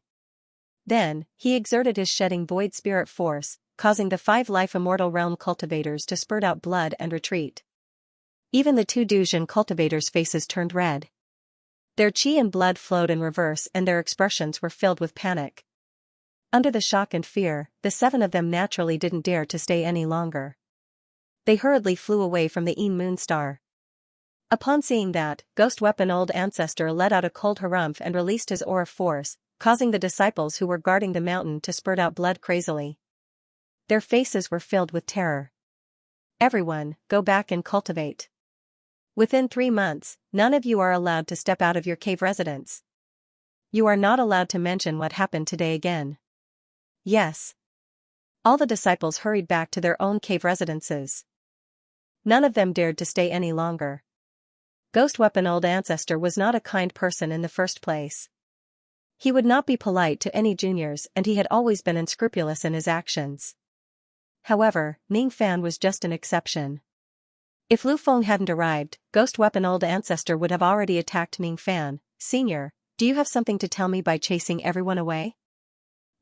Then, he exerted his shedding void spirit force, causing the 5 life immortal realm cultivators to spurt out blood and retreat. Even the 2 Dujin cultivators' faces turned red. Their chi and blood flowed in reverse and their expressions were filled with panic. Under the shock and fear, the 7 of them naturally didn't dare to stay any longer. They hurriedly flew away from the Een Moonstar. Upon seeing that, Ghost Weapon Old Ancestor let out a cold harumph and released his aura force, causing the disciples who were guarding the mountain to spurt out blood crazily. Their faces were filled with terror. Everyone, go back and cultivate. Within 3 months, none of you are allowed to step out of your cave residence. You are not allowed to mention what happened today again. Yes. All the disciples hurried back to their own cave residences. None of them dared to stay any longer. Ghost Weapon Old Ancestor was not a kind person in the first place. He would not be polite to any juniors and he had always been unscrupulous in his actions. However, Ning Fan was just an exception. If Lu Feng hadn't arrived, Ghost Weapon Old Ancestor would have already attacked Ning Fan. Senior, do you have something to tell me by chasing everyone away?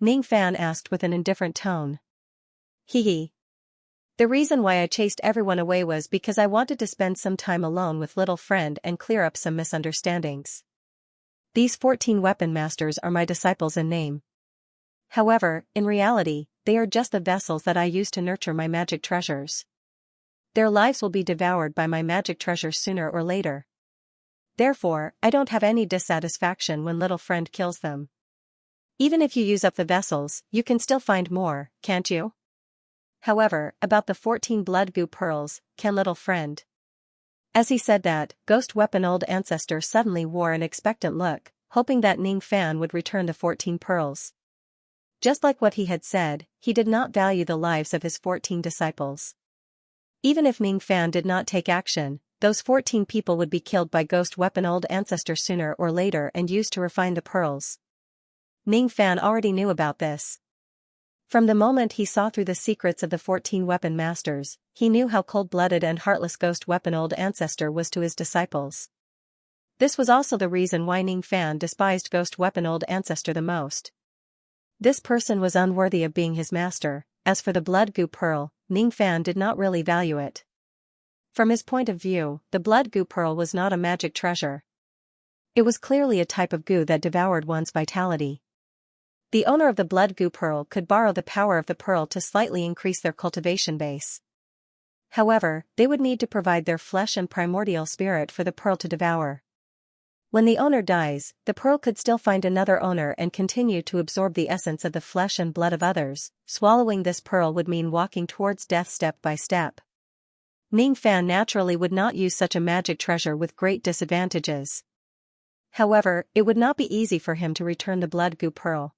Ning Fan asked with an indifferent tone. Hee. The reason why I chased everyone away was because I wanted to spend some time alone with little friend and clear up some misunderstandings. These 14 weapon masters are my disciples in name. However, in reality, they are just the vessels that I use to nurture my magic treasures. Their lives will be devoured by my magic treasures sooner or later. Therefore, I don't have any dissatisfaction when little friend kills them. Even if you use up the vessels, you can still find more, can't you? However, about the 14 blood goo pearls, can little friend. As he said that, Ghost Weapon Old Ancestor suddenly wore an expectant look, hoping that Ning Fan would return the 14 pearls. Just like what he had said, he did not value the lives of his 14 disciples. Even if Ning Fan did not take action, those 14 people would be killed by Ghost Weapon Old Ancestor sooner or later and used to refine the pearls. Ning Fan already knew about this. From the moment he saw through the secrets of the 14 weapon masters, he knew how cold-blooded and heartless Ghost Weapon Old Ancestor was to his disciples. This was also the reason why Ning Fan despised Ghost Weapon Old Ancestor the most. This person was unworthy of being his master. As for the blood goo pearl, Ning Fan did not really value it. From his point of view, the blood goo pearl was not a magic treasure. It was clearly a type of goo that devoured one's vitality. The owner of the blood goo pearl could borrow the power of the pearl to slightly increase their cultivation base. However, they would need to provide their flesh and primordial spirit for the pearl to devour. When the owner dies, the pearl could still find another owner and continue to absorb the essence of the flesh and blood of others. Swallowing this pearl would mean walking towards death step by step. Ning Fan naturally would not use such a magic treasure with great disadvantages. However, it would not be easy for him to return the blood goo pearl.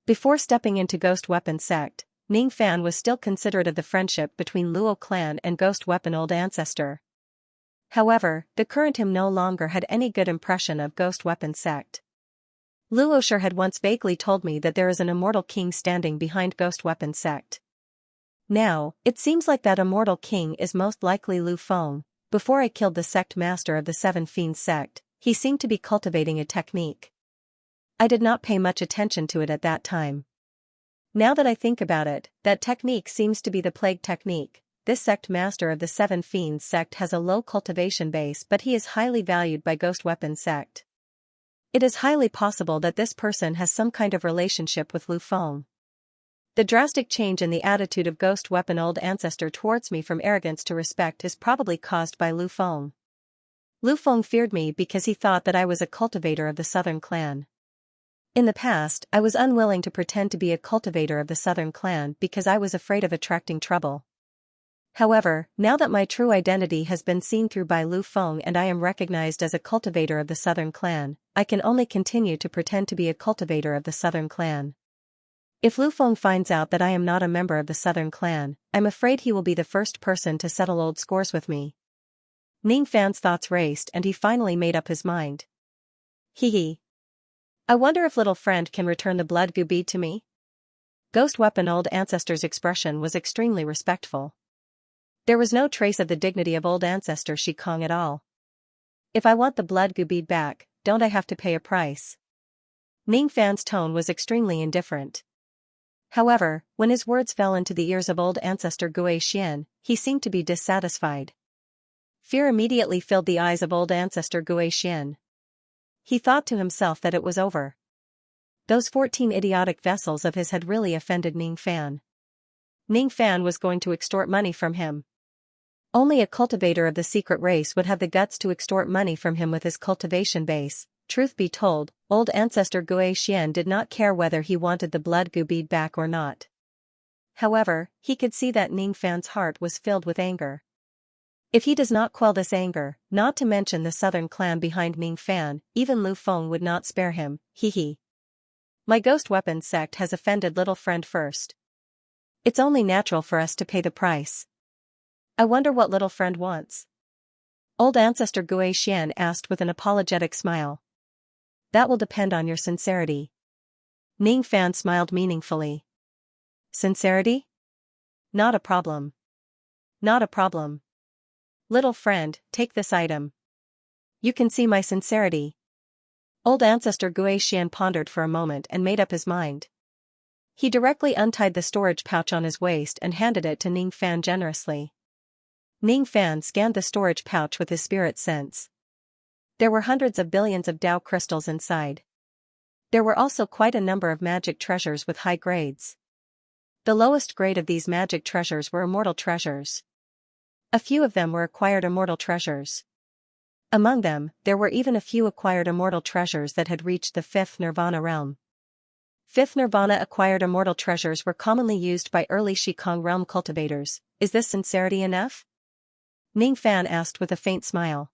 Before stepping into Ghost Weapon Sect, Ning Fan was still considerate of the friendship between Luo Clan and Ghost Weapon Old Ancestor. However, the current him no longer had any good impression of Ghost Weapon Sect. Luo Shur had once vaguely told me that there is an immortal king standing behind Ghost Weapon Sect. Now, it seems like that immortal king is most likely Lu Feng. Before I killed the sect master of the 7 Fiends sect, he seemed to be cultivating a technique. I did not pay much attention to it at that time. Now that I think about it, that technique seems to be the plague technique. This sect master of the 7 Fiends sect has a low cultivation base, but he is highly valued by Ghost Weapon Sect. It is highly possible that this person has some kind of relationship with Lu Feng. The drastic change in the attitude of Ghost Weapon Old Ancestor towards me from arrogance to respect is probably caused by Lu Feng. Lu Feng feared me because he thought that I was a cultivator of the Southern Clan. In the past, I was unwilling to pretend to be a cultivator of the Southern Clan because I was afraid of attracting trouble. However, now that my true identity has been seen through by Lu Feng and I am recognized as a cultivator of the Southern Clan, I can only continue to pretend to be a cultivator of the Southern Clan. If Lu Feng finds out that I am not a member of the Southern Clan, I'm afraid he will be the first person to settle old scores with me. Ning Fan's thoughts raced and he finally made up his mind. Hee. I wonder if little friend can return the blood goo bead to me? Ghost weapon old ancestor's expression was extremely respectful. There was no trace of the dignity of old ancestor Shikong at all. If I want the blood goo bead back, don't I have to pay a price? Ning Fan's tone was extremely indifferent. However, when his words fell into the ears of old ancestor Gui Xian, he seemed to be dissatisfied. Fear immediately filled the eyes of old ancestor Gui Xian. He thought to himself that it was over. Those 14 idiotic vessels of his had really offended Ning Fan. Ning Fan was going to extort money from him. Only a cultivator of the secret race would have the guts to extort money from him with his cultivation base. Truth be told, old ancestor Gui Xian did not care whether he wanted the blood goo bead back or not. However, he could see that Ning Fan's heart was filled with anger. If he does not quell this anger, not to mention the southern clan behind Ning Fan, even Lu Feng would not spare him, hee. My ghost weapon sect has offended little friend first. It's only natural for us to pay the price. I wonder what little friend wants. Old ancestor Gui Xian asked with an apologetic smile. That will depend on your sincerity. Ning Fan smiled meaningfully. Sincerity? Not a problem. Not a problem. Little friend, take this item. You can see my sincerity. Old ancestor Gui Xian pondered for a moment and made up his mind. He directly untied the storage pouch on his waist and handed it to Ning Fan generously. Ning Fan scanned the storage pouch with his spirit sense. There were hundreds of billions of Dao crystals inside. There were also quite a number of magic treasures with high grades. The lowest grade of these magic treasures were immortal treasures. A few of them were acquired immortal treasures. Among them, there were even a few acquired immortal treasures that had reached the 5th Nirvana realm. 5th Nirvana acquired immortal treasures were commonly used by early Shikong realm cultivators. Is this sincerity enough? Ning Fan asked with a faint smile.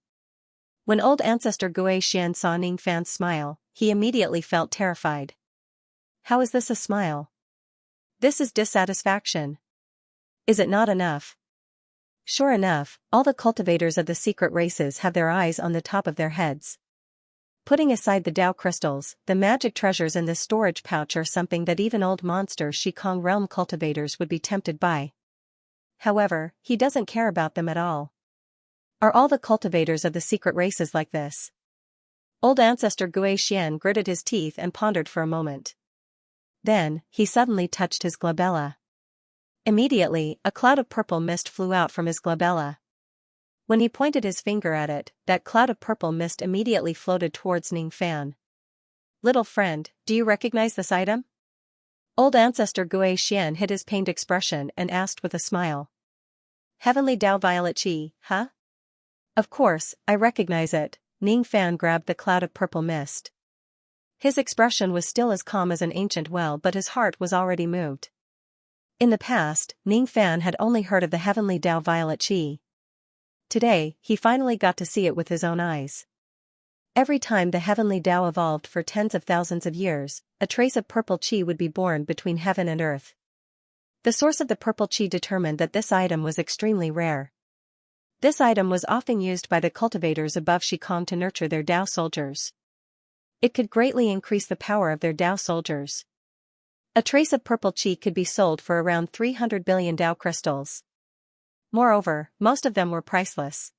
When old ancestor Gui Xian saw Ning Fan's smile, he immediately felt terrified. How is this a smile? This is dissatisfaction. Is it not enough? Sure enough, all the cultivators of the secret races have their eyes on the top of their heads. Putting aside the Dao crystals, the magic treasures in this storage pouch are something that even old monster Shikong realm cultivators would be tempted by. However, he doesn't care about them at all. Are all the cultivators of the secret races like this? Old ancestor Gui Xian gritted his teeth and pondered for a moment. Then, he suddenly touched his glabella. Immediately, a cloud of purple mist flew out from his glabella. When he pointed his finger at it, that cloud of purple mist immediately floated towards Ning Fan. Little friend, do you recognize this item? Old ancestor Gui Xian hid his pained expression and asked with a smile. Heavenly Dao Violet Qi, huh? Of course, I recognize it. Ning Fan grabbed the cloud of purple mist. His expression was still as calm as an ancient well, but his heart was already moved. In the past, Ning Fan had only heard of the heavenly Dao Violet Qi. Today, he finally got to see it with his own eyes. Every time the heavenly Dao evolved for tens of thousands of years, a trace of purple Qi would be born between heaven and earth. The source of the purple Qi determined that this item was extremely rare. This item was often used by the cultivators above Shikong to nurture their Dao soldiers. It could greatly increase the power of their Dao soldiers. A trace of purple Qi could be sold for around 300 billion Dao crystals. Moreover, most of them were priceless.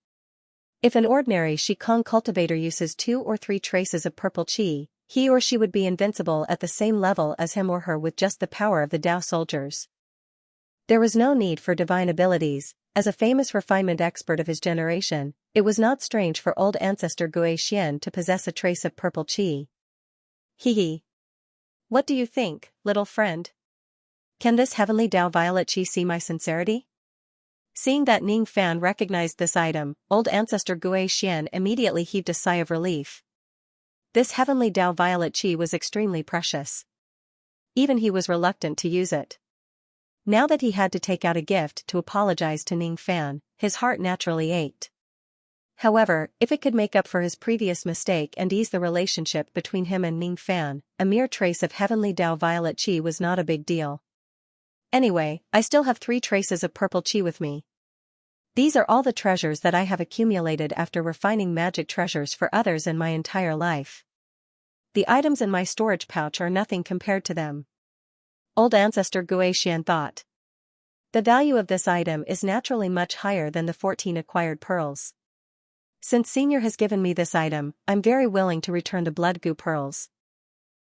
If an ordinary Shikong cultivator uses 2 or 3 traces of purple Qi, he or she would be invincible at the same level as him or her with just the power of the Dao soldiers. There was no need for divine abilities. As a famous refinement expert of his generation, it was not strange for old ancestor Gui Xian to possess a trace of purple Qi. Hee. What do you think, little friend? Can this heavenly Dao Violet Qi see my sincerity? Seeing that Ning Fan recognized this item, old ancestor Gui Xian immediately heaved a sigh of relief. This heavenly Dao Violet Qi was extremely precious. Even he was reluctant to use it. Now that he had to take out a gift to apologize to Ning Fan, his heart naturally ached. However, if it could make up for his previous mistake and ease the relationship between him and Ning Fan, a mere trace of heavenly Dao Violet Qi was not a big deal. Anyway, I still have 3 traces of purple Qi with me. These are all the treasures that I have accumulated after refining magic treasures for others in my entire life. The items in my storage pouch are nothing compared to them. Old ancestor Xian thought. The value of this item is naturally much higher than the 14 acquired pearls. Since Senior has given me this item, I'm very willing to return the blood goo pearls.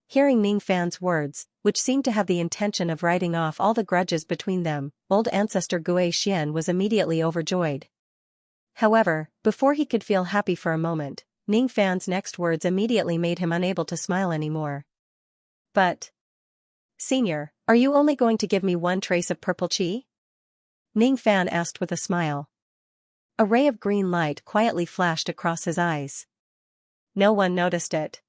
Hearing Ning Fan's words, which seemed to have the intention of writing off all the grudges between them, old ancestor Xian was immediately overjoyed. However, before he could feel happy for a moment, Ning Fan's next words immediately made him unable to smile anymore. But, Senior, are you only going to give me one trace of purple chi? Ning Fan asked with a smile. A ray of green light quietly flashed across his eyes. No one noticed it.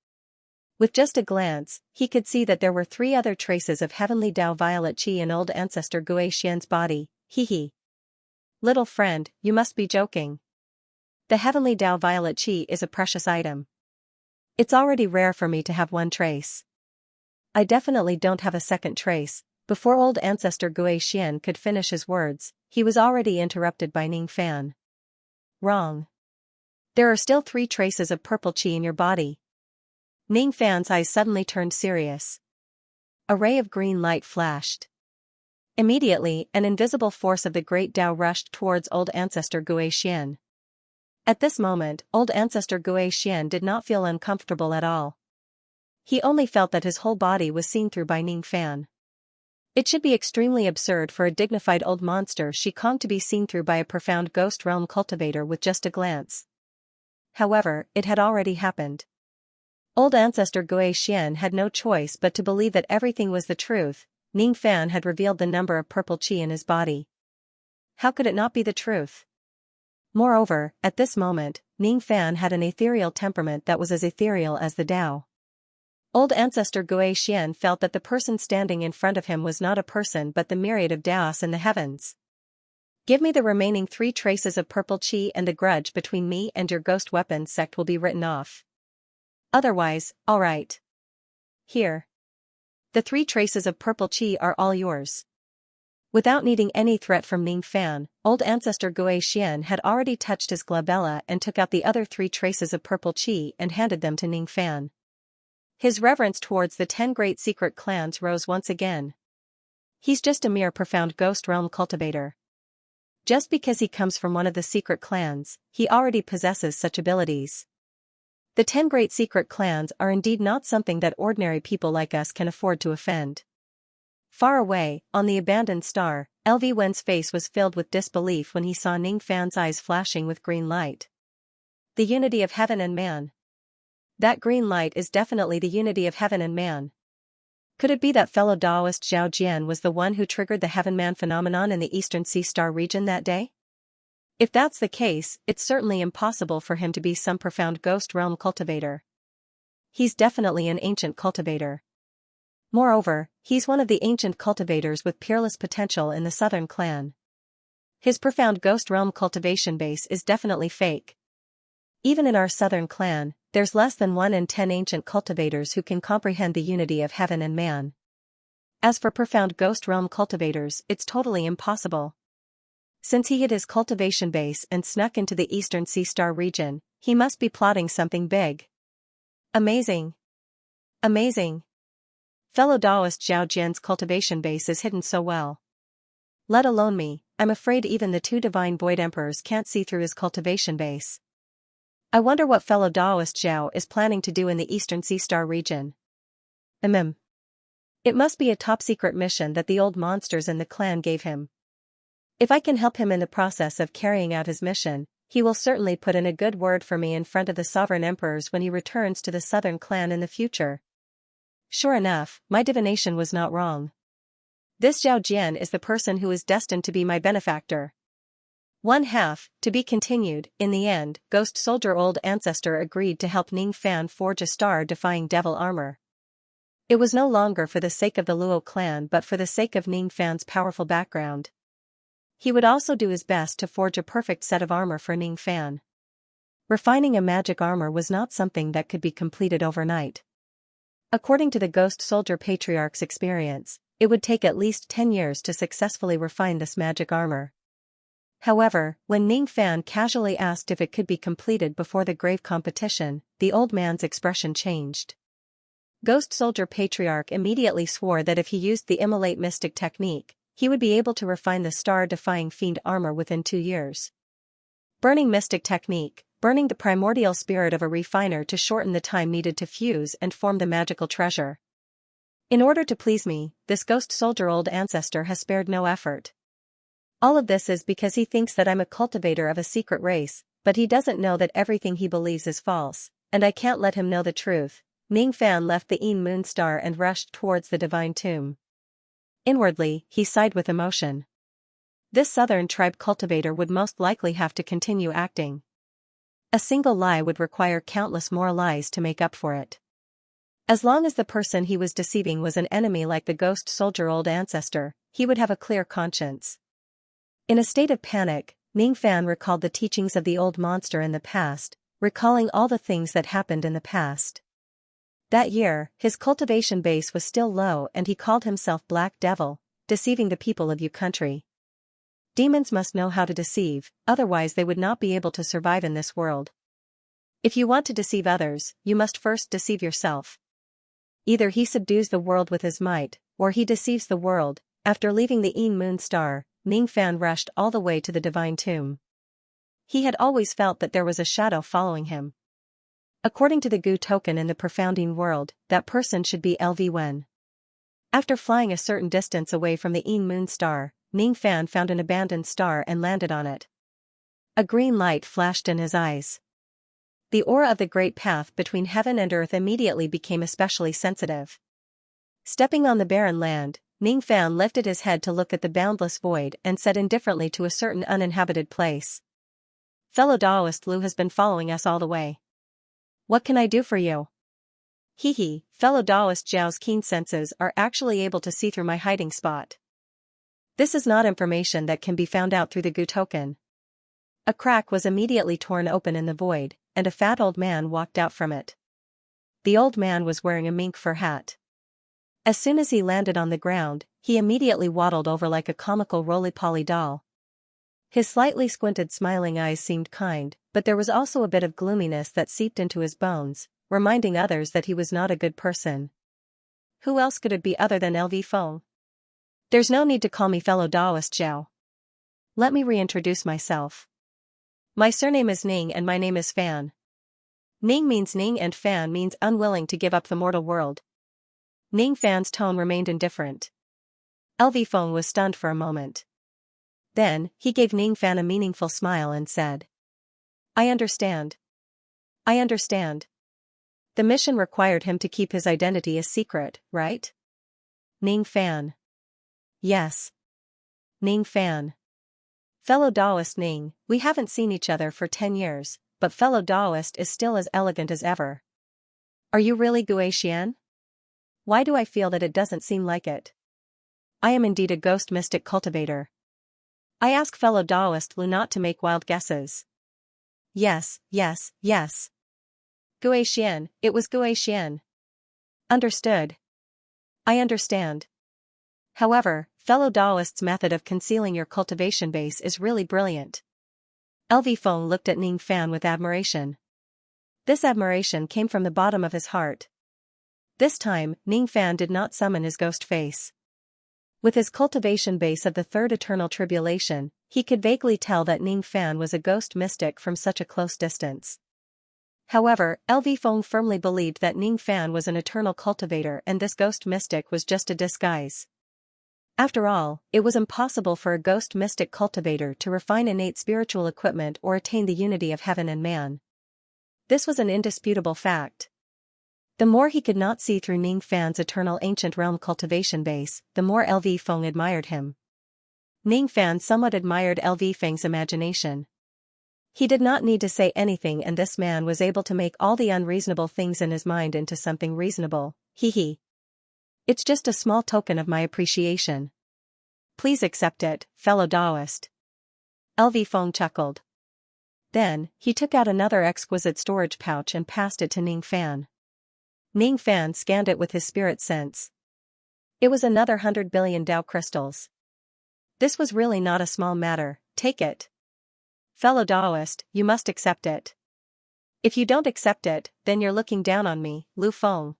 With just a glance, he could see that there were 3 other traces of heavenly Dao violet chi in old ancestor Xian's body. Hee. Little friend, you must be joking. The heavenly Dao violet chi is a precious item. It's already rare for me to have one trace. I definitely don't have a second trace. Before old ancestor Xian could finish his words, he was already interrupted by Ning Fan. Wrong. There are still 3 traces of purple chi in your body. Ning Fan's eyes suddenly turned serious. A ray of green light flashed. Immediately, an invisible force of the great Dao rushed towards old ancestor Xian. At this moment, old ancestor Xian did not feel uncomfortable at all. He only felt that his whole body was seen through by Ning Fan. It should be extremely absurd for a dignified old monster Shikong to be seen through by a profound ghost realm cultivator with just a glance. However, it had already happened. Old ancestor Xian had no choice but to believe that everything was the truth. Ning Fan had revealed the number of purple chi in his body. How could it not be the truth? Moreover, at this moment, Ning Fan had an ethereal temperament that was as ethereal as the Dao. Old ancestor Xian felt that the person standing in front of him was not a person but the myriad of Daos in the heavens. Give me the remaining 3 traces of purple chi and the grudge between me and your ghost weapons sect will be written off. Otherwise, alright. Here. The 3 traces of purple chi are all yours. Without needing any threat from Ning Fan, old ancestor Xian had already touched his glabella and took out the other 3 traces of purple chi and handed them to Ning Fan. His reverence towards the 10 great secret clans rose once again. He's just a mere profound ghost realm cultivator. Just because he comes from one of the secret clans, he already possesses such abilities. The 10 great secret clans are indeed not something that ordinary people like us can afford to offend. Far away, on the abandoned star, LV Wen's face was filled with disbelief when he saw Ning Fan's eyes flashing with green light. The unity of heaven and man. That green light is definitely the unity of heaven and man. Could it be that fellow Daoist Zhao Jian was the one who triggered the Heaven Man phenomenon in the Eastern Sea Star region that day? If that's the case, it's certainly impossible for him to be some profound ghost realm cultivator. He's definitely an ancient cultivator. Moreover, he's one of the ancient cultivators with peerless potential in the Southern clan. His profound ghost realm cultivation base is definitely fake. Even in our Southern clan, there's less than 1 in 10 ancient cultivators who can comprehend the unity of heaven and man. As for profound ghost realm cultivators, it's totally impossible. Since he hid his cultivation base and snuck into the Eastern Sea Star region, he must be plotting something big. Amazing. Amazing. Fellow Daoist Zhao Jian's cultivation base is hidden so well. Let alone me, I'm afraid even the 2 divine void emperors can't see through his cultivation base. I wonder what fellow Daoist Zhao is planning to do in the Eastern Sea Star region. It must be a top-secret mission that the old monsters in the clan gave him. If I can help him in the process of carrying out his mission, he will certainly put in a good word for me in front of the sovereign emperors when he returns to the Southern clan in the future. Sure enough, my divination was not wrong. This Zhao Jian is the person who is destined to be my benefactor. 1/2, to be continued. In the end, Ghost Soldier Old Ancestor agreed to help Ning Fan forge a star-defying devil armor. It was no longer for the sake of the Luo clan but for the sake of Ning Fan's powerful background. He would also do his best to forge a perfect set of armor for Ning Fan. Refining a magic armor was not something that could be completed overnight. According to the Ghost Soldier Patriarch's experience, it would take at least 10 years to successfully refine this magic armor. However, when Ning Fan casually asked if it could be completed before the grave competition, the old man's expression changed. Ghost Soldier Patriarch immediately swore that if he used the Immolate Mystic technique, he would be able to refine the star-defying fiend armor within 2 years. Burning Mystic Technique, burning the primordial spirit of a refiner to shorten the time needed to fuse and form the magical treasure. In order to please me, this ghost soldier old ancestor has spared no effort. All of this is because he thinks that I'm a cultivator of a secret race, but he doesn't know that everything he believes is false, and I can't let him know the truth. Ning Fan left the Een Moon Star and rushed towards the divine tomb. Inwardly, he sighed with emotion. This southern tribe cultivator would most likely have to continue acting. A single lie would require countless more lies to make up for it. As long as the person he was deceiving was an enemy like the ghost soldier old ancestor, he would have a clear conscience. In a state of panic, Ning Fan recalled the teachings of the old monster in the past, recalling all the things that happened in the past. That year, his cultivation base was still low and he called himself Black Devil, deceiving the people of Yu country. Demons must know how to deceive, otherwise they would not be able to survive in this world. If you want to deceive others, you must first deceive yourself. Either he subdues the world with his might, or he deceives the world. After leaving the Een Moon Star, Ning Fan rushed all the way to the divine tomb. He had always felt that there was a shadow following him. According to the Gu token in the profounding world, that person should be LV Wen. After flying a certain distance away from the Een Moon Star, Ning Fan found an abandoned star and landed on it. A green light flashed in his eyes. The aura of the great path between heaven and earth immediately became especially sensitive. Stepping on the barren land, Ning Fan lifted his head to look at the boundless void and said indifferently to a certain uninhabited place. Fellow Taoist Lu has been following us all the way. What can I do for you? Hee, fellow Taoist Zhao's keen senses are actually able to see through my hiding spot. This is not information that can be found out through the Gu token. A crack was immediately torn open in the void, and a fat old man walked out from it. The old man was wearing a mink fur hat. As soon as he landed on the ground, he immediately waddled over like a comical roly-poly doll. His slightly squinted smiling eyes seemed kind, but there was also a bit of gloominess that seeped into his bones, reminding others that he was not a good person. Who else could it be other than LV Feng? There's no need to call me fellow Taoist Zhao. Let me reintroduce myself. My surname is Ning and my name is Fan. Ning means Ning and Fan means unwilling to give up the mortal world. Ning Fan's tone remained indifferent. LV Feng was stunned for a moment. Then, he gave Ning Fan a meaningful smile and said, I understand. I understand. The mission required him to keep his identity a secret, right? Ning Fan. Yes. Ning Fan. Fellow Taoist Ning, we haven't seen each other for 10 years, but fellow Taoist is still as elegant as ever. Are you really Gui Xian? Why do I feel that it doesn't seem like it? I am indeed a ghost mystic cultivator. I ask fellow Taoist Lu not to make wild guesses. Yes. Gui Xian, it was Gui Xian. Understood. I understand. However, fellow Taoist's method of concealing your cultivation base is really brilliant. LV Feng looked at Ning Fan with admiration. This admiration came from the bottom of his heart. This time, Ning Fan did not summon his ghost face. With his cultivation base of the third eternal tribulation, he could vaguely tell that Ning Fan was a ghost mystic from such a close distance. However, LV Feng firmly believed that Ning Fan was an eternal cultivator and this ghost mystic was just a disguise. After all, it was impossible for a ghost mystic cultivator to refine innate spiritual equipment or attain the unity of heaven and man. This was an indisputable fact. The more he could not see through Ning Fan's eternal ancient realm cultivation base, the more LV Feng admired him. Ning Fan somewhat admired LV Feng's imagination. He did not need to say anything and this man was able to make all the unreasonable things in his mind into something reasonable. It's just a small token of my appreciation. Please accept it, fellow Taoist. LV Feng chuckled. Then, he took out another exquisite storage pouch and passed it to Ning Fan. Ning Fan scanned it with his spirit sense. It was another 100 billion Dao crystals. This was really not a small matter, take it. Fellow Taoist, you must accept it. If you don't accept it, then you're looking down on me, Lu Feng.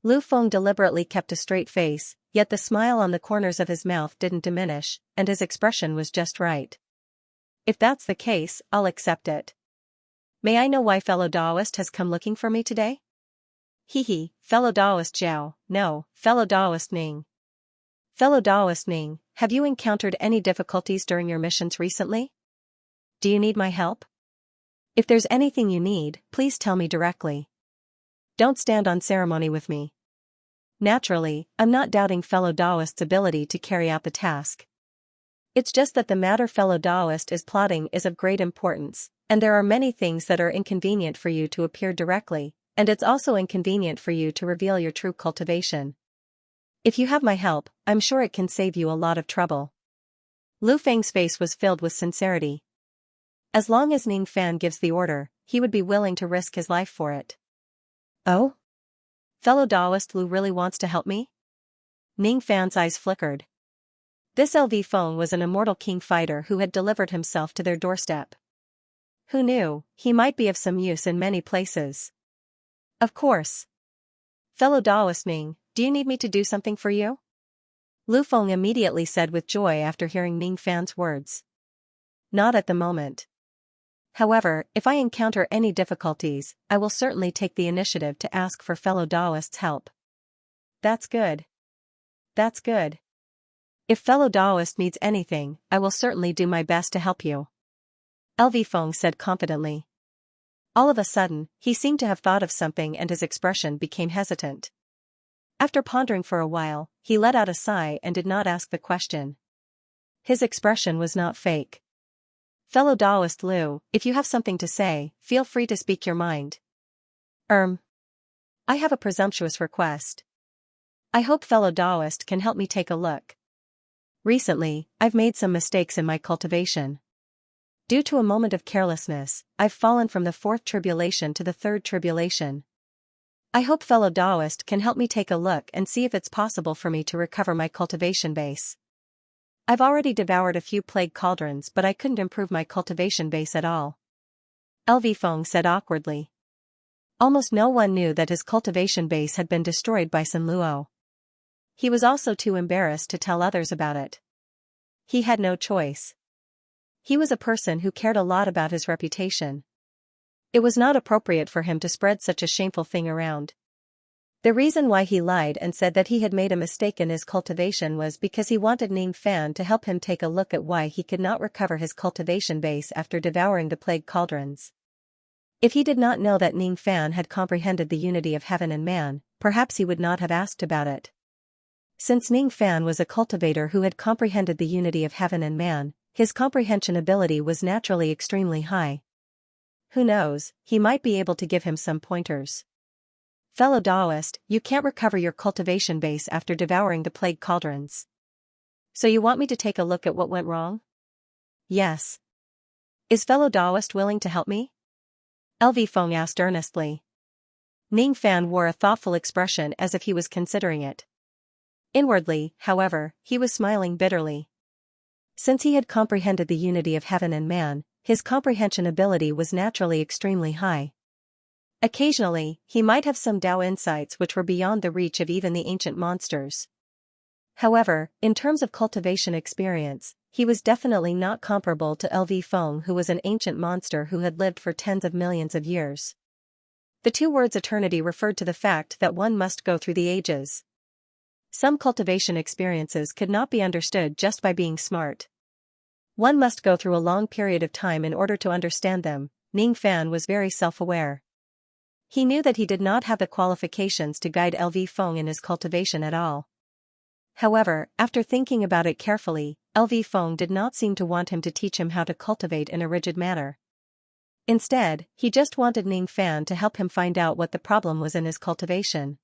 Lu Feng deliberately kept a straight face, yet the smile on the corners of his mouth didn't diminish, and his expression was just right. If that's the case, I'll accept it. May I know why fellow Daoist has come looking for me today? Hehe, fellow Daoist Zhao, no, fellow Daoist Ning. Fellow Daoist Ning, have you encountered any difficulties during your missions recently? Do you need my help? If there's anything you need, please tell me directly. Don't stand on ceremony with me. Naturally, I'm not doubting fellow Daoist's ability to carry out the task. It's just that the matter fellow Daoist is plotting is of great importance, and there are many things that are inconvenient for you to appear directly, and it's also inconvenient for you to reveal your true cultivation. If you have my help, I'm sure it can save you a lot of trouble. Lu Feng's face was filled with sincerity. As long as Ning Fan gives the order, he would be willing to risk his life for it. Oh? Fellow Daoist Lu really wants to help me? Ning Fan's eyes flickered. This LV Feng was an immortal king fighter who had delivered himself to their doorstep. Who knew, he might be of some use in many places. Of course. Fellow Daoist Ning, do you need me to do something for you? Lu Feng immediately said with joy after hearing Ning Fan's words. Not at the moment. However, if I encounter any difficulties, I will certainly take the initiative to ask for fellow Daoist's help. That's good. That's good. If fellow Daoist needs anything, I will certainly do my best to help you. LV Feng said confidently. All of a sudden, he seemed to have thought of something and his expression became hesitant. After pondering for a while, he let out a sigh and did not ask the question. His expression was not fake. Fellow Daoist Lu, if you have something to say, feel free to speak your mind. I have a presumptuous request. I hope fellow Daoist can help me take a look. Recently, I've made some mistakes in my cultivation. Due to a moment of carelessness, I've fallen from the fourth tribulation to the third tribulation. I hope fellow Daoist can help me take a look and see if it's possible for me to recover my cultivation base. I've already devoured a few plague cauldrons but I couldn't improve my cultivation base at all. LV Feng said awkwardly. Almost no one knew that his cultivation base had been destroyed by Sun Luo. He was also too embarrassed to tell others about it. He had no choice. He was a person who cared a lot about his reputation. It was not appropriate for him to spread such a shameful thing around. The reason why he lied and said that he had made a mistake in his cultivation was because he wanted Ning Fan to help him take a look at why he could not recover his cultivation base after devouring the plague cauldrons. If he did not know that Ning Fan had comprehended the unity of heaven and man, perhaps he would not have asked about it. Since Ning Fan was a cultivator who had comprehended the unity of heaven and man, his comprehension ability was naturally extremely high. Who knows, he might be able to give him some pointers. Fellow Daoist, you can't recover your cultivation base after devouring the plague cauldrons. So you want me to take a look at what went wrong? Yes. Is fellow Daoist willing to help me? LV Feng asked earnestly. Ning Fan wore a thoughtful expression as if he was considering it. Inwardly, however, he was smiling bitterly. Since he had comprehended the unity of heaven and man, his comprehension ability was naturally extremely high. Occasionally, he might have some Dao insights which were beyond the reach of even the ancient monsters. However, in terms of cultivation experience, he was definitely not comparable to LV Feng, who was an ancient monster who had lived for tens of millions of years. The two words eternity referred to the fact that one must go through the ages. Some cultivation experiences could not be understood just by being smart. One must go through a long period of time in order to understand them. Ning Fan was very self-aware. He knew that he did not have the qualifications to guide LV Feng in his cultivation at all. However, after thinking about it carefully, LV Feng did not seem to want him to teach him how to cultivate in a rigid manner. Instead, he just wanted Ning Fan to help him find out what the problem was in his cultivation.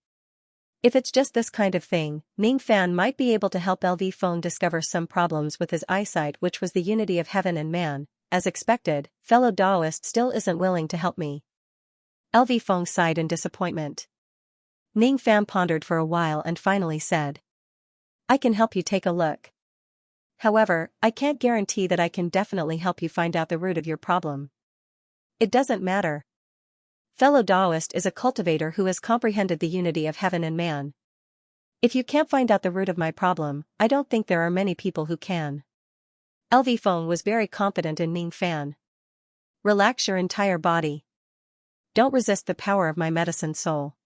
If it's just this kind of thing, Ning Fan might be able to help LV Feng discover some problems with his eyesight, which was the unity of heaven and man. As expected, fellow Daoist still isn't willing to help me. LV Feng sighed in disappointment. Ning Fan pondered for a while and finally said, I can help you take a look. However, I can't guarantee that I can definitely help you find out the root of your problem. It doesn't matter. Fellow Taoist is a cultivator who has comprehended the unity of heaven and man. If you can't find out the root of my problem, I don't think there are many people who can. LV Feng was very confident in Ning Fan. Relax your entire body. Don't resist the power of my medicine soul.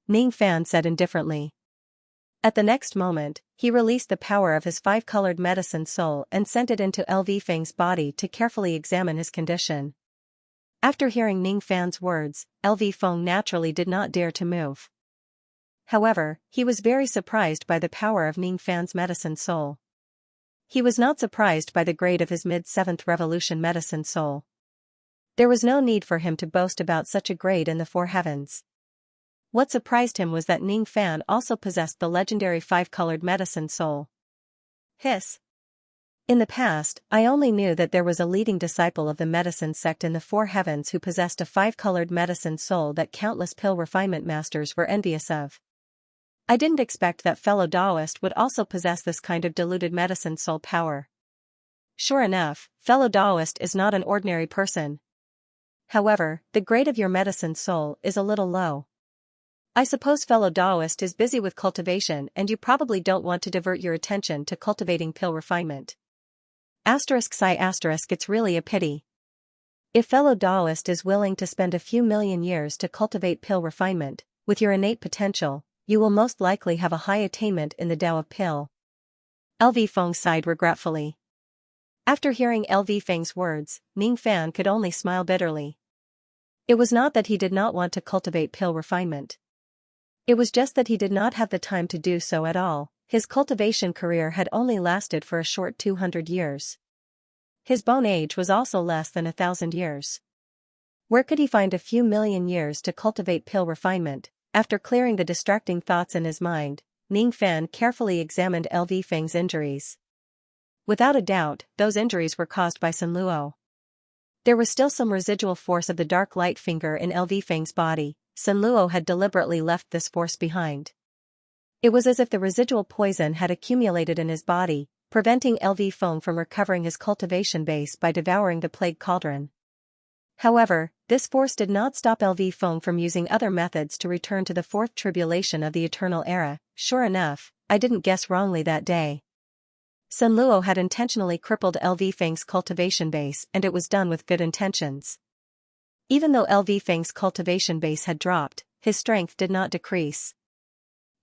Ning Fan said indifferently. At the next moment, he released the power of his five-colored medicine soul and sent it into LV Feng's body to carefully examine his condition. After hearing Ning Fan's words, LV Feng naturally did not dare to move. However, he was very surprised by the power of Ning Fan's medicine soul. He was not surprised by the grade of his mid-7th revolution medicine soul. There was no need for him to boast about such a grade in the four heavens. What surprised him was that Ning Fan also possessed the legendary five-colored medicine soul. Hiss. In the past, I only knew that there was a leading disciple of the medicine sect in the four heavens who possessed a five-colored medicine soul that countless pill refinement masters were envious of. I didn't expect that fellow Taoist would also possess this kind of diluted medicine soul power. Sure enough, fellow Taoist is not an ordinary person. However, the grade of your medicine soul is a little low. I suppose fellow Taoist is busy with cultivation and you probably don't want to divert your attention to cultivating pill refinement. It's really a pity. If fellow Taoist is willing to spend a few million years to cultivate pill refinement, with your innate potential, you will most likely have a high attainment in the Tao of pill. LV Feng sighed regretfully. After hearing LV Feng's words, Ning Fan could only smile bitterly. It was not that he did not want to cultivate pill refinement. It was just that he did not have the time to do so at all. His cultivation career had only lasted for a short 200 years. His bone age was also less than 1,000 years. Where could he find a few million years to cultivate pill refinement? After clearing the distracting thoughts in his mind, Ning Fan carefully examined LV Feng's injuries. Without a doubt, those injuries were caused by Sun Luo. There was still some residual force of the dark light finger in LV Feng's body. Sun Luo had deliberately left this force behind. It was as if the residual poison had accumulated in his body, preventing LV Feng from recovering his cultivation base by devouring the plague cauldron. However, this force did not stop LV Feng from using other methods to return to the fourth tribulation of the eternal era. Sure enough, I didn't guess wrongly that day. Sun Luo had intentionally crippled LV Feng's cultivation base and it was done with good intentions. Even though LV Feng's cultivation base had dropped, his strength did not decrease.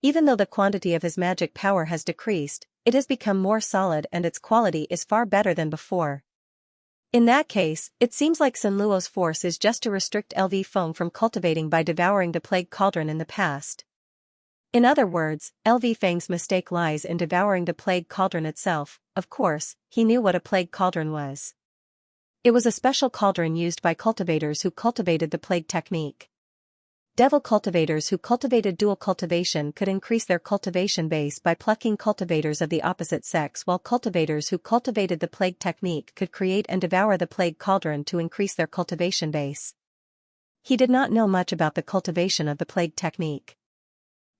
Even though the quantity of his magic power has decreased, it has become more solid and its quality is far better than before. In that case, it seems like Sun Luo's force is just to restrict LV Feng from cultivating by devouring the plague cauldron in the past. In other words, LV Feng's mistake lies in devouring the plague cauldron itself. Of course, he knew what a plague cauldron was. It was a special cauldron used by cultivators who cultivated the plague technique. Devil cultivators who cultivated dual cultivation could increase their cultivation base by plucking cultivators of the opposite sex, while cultivators who cultivated the plague technique could create and devour the plague cauldron to increase their cultivation base. He did not know much about the cultivation of the plague technique.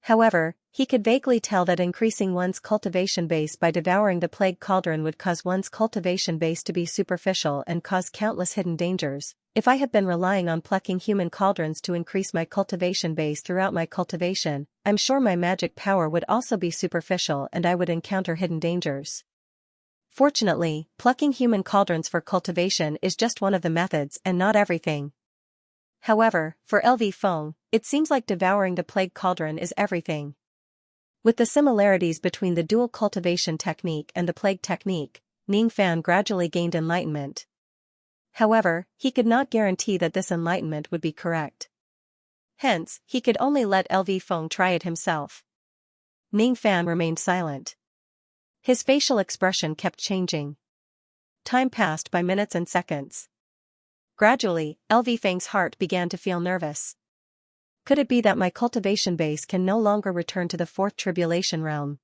However, he could vaguely tell that increasing one's cultivation base by devouring the plague cauldron would cause one's cultivation base to be superficial and cause countless hidden dangers. If I had been relying on plucking human cauldrons to increase my cultivation base throughout my cultivation, I'm sure my magic power would also be superficial and I would encounter hidden dangers. Fortunately, plucking human cauldrons for cultivation is just one of the methods and not everything. However, for LV Feng, it seems like devouring the plague cauldron is everything. With the similarities between the dual cultivation technique and the plague technique, Ning Fan gradually gained enlightenment. However, he could not guarantee that this enlightenment would be correct. Hence, he could only let LV Feng try it himself. Ning Fan remained silent. His facial expression kept changing. Time passed by minutes and seconds. Gradually, LV Feng's heart began to feel nervous. Could it be that my cultivation base can no longer return to the fourth tribulation realm?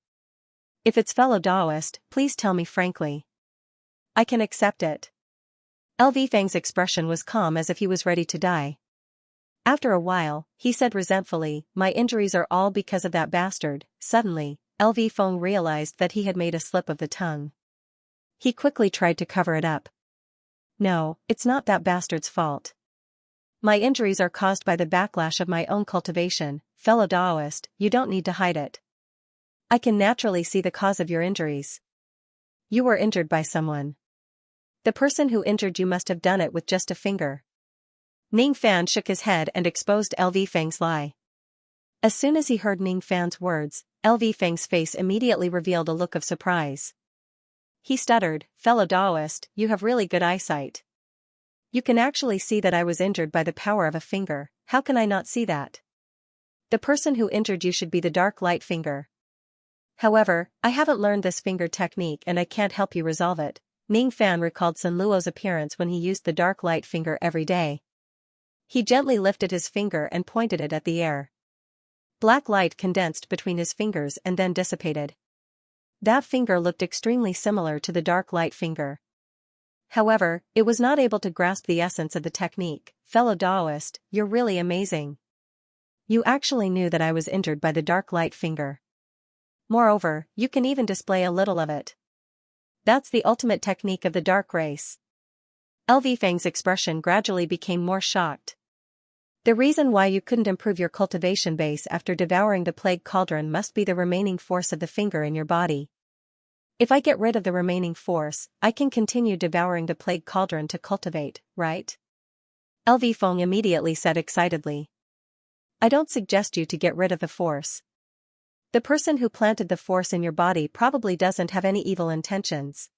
If it's fellow Taoist, please tell me frankly. I can accept it. LV Feng's expression was calm as if he was ready to die. After a while, he said resentfully, "My injuries are all because of that bastard." Suddenly, LV Feng realized that he had made a slip of the tongue. He quickly tried to cover it up. "No, it's not that bastard's fault. My injuries are caused by the backlash of my own cultivation, fellow Taoist, you don't need to hide it. I can naturally see the cause of your injuries. You were injured by someone. The person who injured you must have done it with just a finger. Ning Fan shook his head and exposed LV Feng's lie. As soon as he heard Ning Fan's words, LV Feng's face immediately revealed a look of surprise. He stuttered, fellow Taoist, you have really good eyesight. You can actually see that I was injured by the power of a finger, how can I not see that? The person who injured you should be the dark light finger. However, I haven't learned this finger technique and I can't help you resolve it. Ning Fan recalled Sun Luo's appearance when he used the dark light finger every day. He gently lifted his finger and pointed it at the air. Black light condensed between his fingers and then dissipated. That finger looked extremely similar to the dark light finger. However, it was not able to grasp the essence of the technique. Fellow Taoist, you're really amazing. You actually knew that I was injured by the dark light finger. Moreover, you can even display a little of it. That's the ultimate technique of the dark race. LV Feng's expression gradually became more shocked. The reason why you couldn't improve your cultivation base after devouring the plague cauldron must be the remaining force of the finger in your body. If I get rid of the remaining force, I can continue devouring the plague cauldron to cultivate, right? LV Feng immediately said excitedly. I don't suggest you to get rid of the force. The person who planted the force in your body probably doesn't have any evil intentions.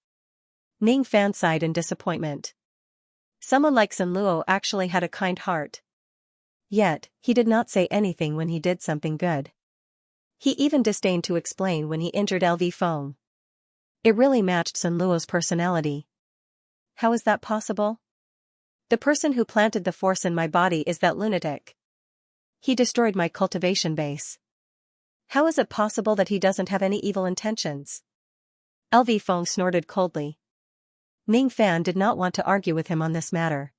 Ning Fan sighed in disappointment. Someone like Sun Luo actually had a kind heart. Yet, he did not say anything when he did something good. He even disdained to explain when he injured LV Feng. It really matched Sun Luo's personality. How is that possible? The person who planted the force in my body is that lunatic. He destroyed my cultivation base. How is it possible that he doesn't have any evil intentions? LV Feng snorted coldly. Ning Fan did not want to argue with him on this matter.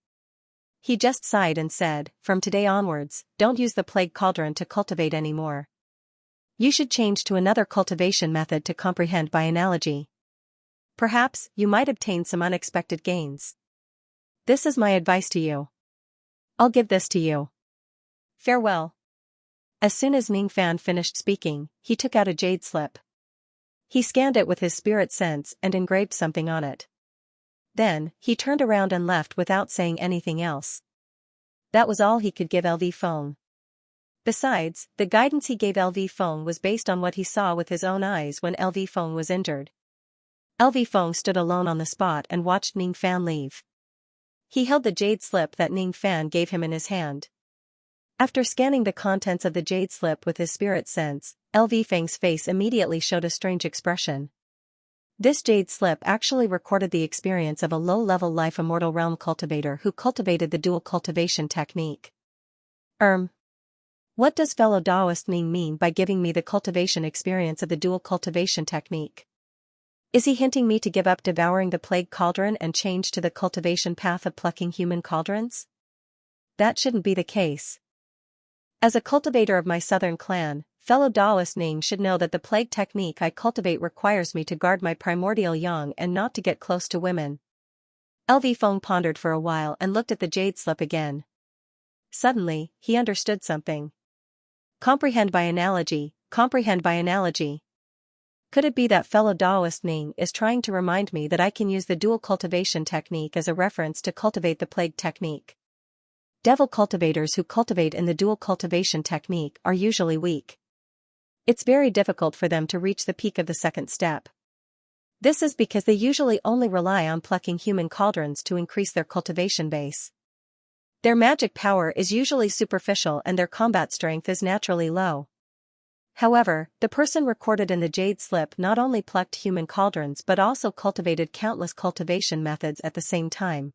He just sighed and said, from today onwards, don't use the plague cauldron to cultivate anymore. You should change to another cultivation method to comprehend by analogy. Perhaps, you might obtain some unexpected gains. This is my advice to you. I'll give this to you. Farewell. As soon as Ning Fan finished speaking, he took out a jade slip. He scanned it with his spirit sense and engraved something on it. Then, he turned around and left without saying anything else. That was all he could give LV Feng. Besides, the guidance he gave LV Feng was based on what he saw with his own eyes when LV Feng was injured. LV Feng stood alone on the spot and watched Ning Fan leave. He held the jade slip that Ning Fan gave him in his hand. After scanning the contents of the jade slip with his spirit sense, LV Feng's face immediately showed a strange expression. This jade slip actually recorded the experience of a low-level life immortal realm cultivator who cultivated the dual cultivation technique. What does fellow Taoist Ning mean by giving me the cultivation experience of the dual cultivation technique? Is he hinting me to give up devouring the plague cauldron and change to the cultivation path of plucking human cauldrons? That shouldn't be the case. As a cultivator of my southern clan, fellow Taoist Ning should know that the plague technique I cultivate requires me to guard my primordial yang and not to get close to women. LV Feng pondered for a while and looked at the jade slip again. Suddenly, he understood something. Comprehend by analogy, comprehend by analogy. Could it be that fellow Taoist Ning is trying to remind me that I can use the dual cultivation technique as a reference to cultivate the plague technique? Devil cultivators who cultivate in the dual cultivation technique are usually weak. It's very difficult for them to reach the peak of the second step. This is because they usually only rely on plucking human cauldrons to increase their cultivation base. Their magic power is usually superficial and their combat strength is naturally low. However, the person recorded in the jade slip not only plucked human cauldrons but also cultivated countless cultivation methods at the same time.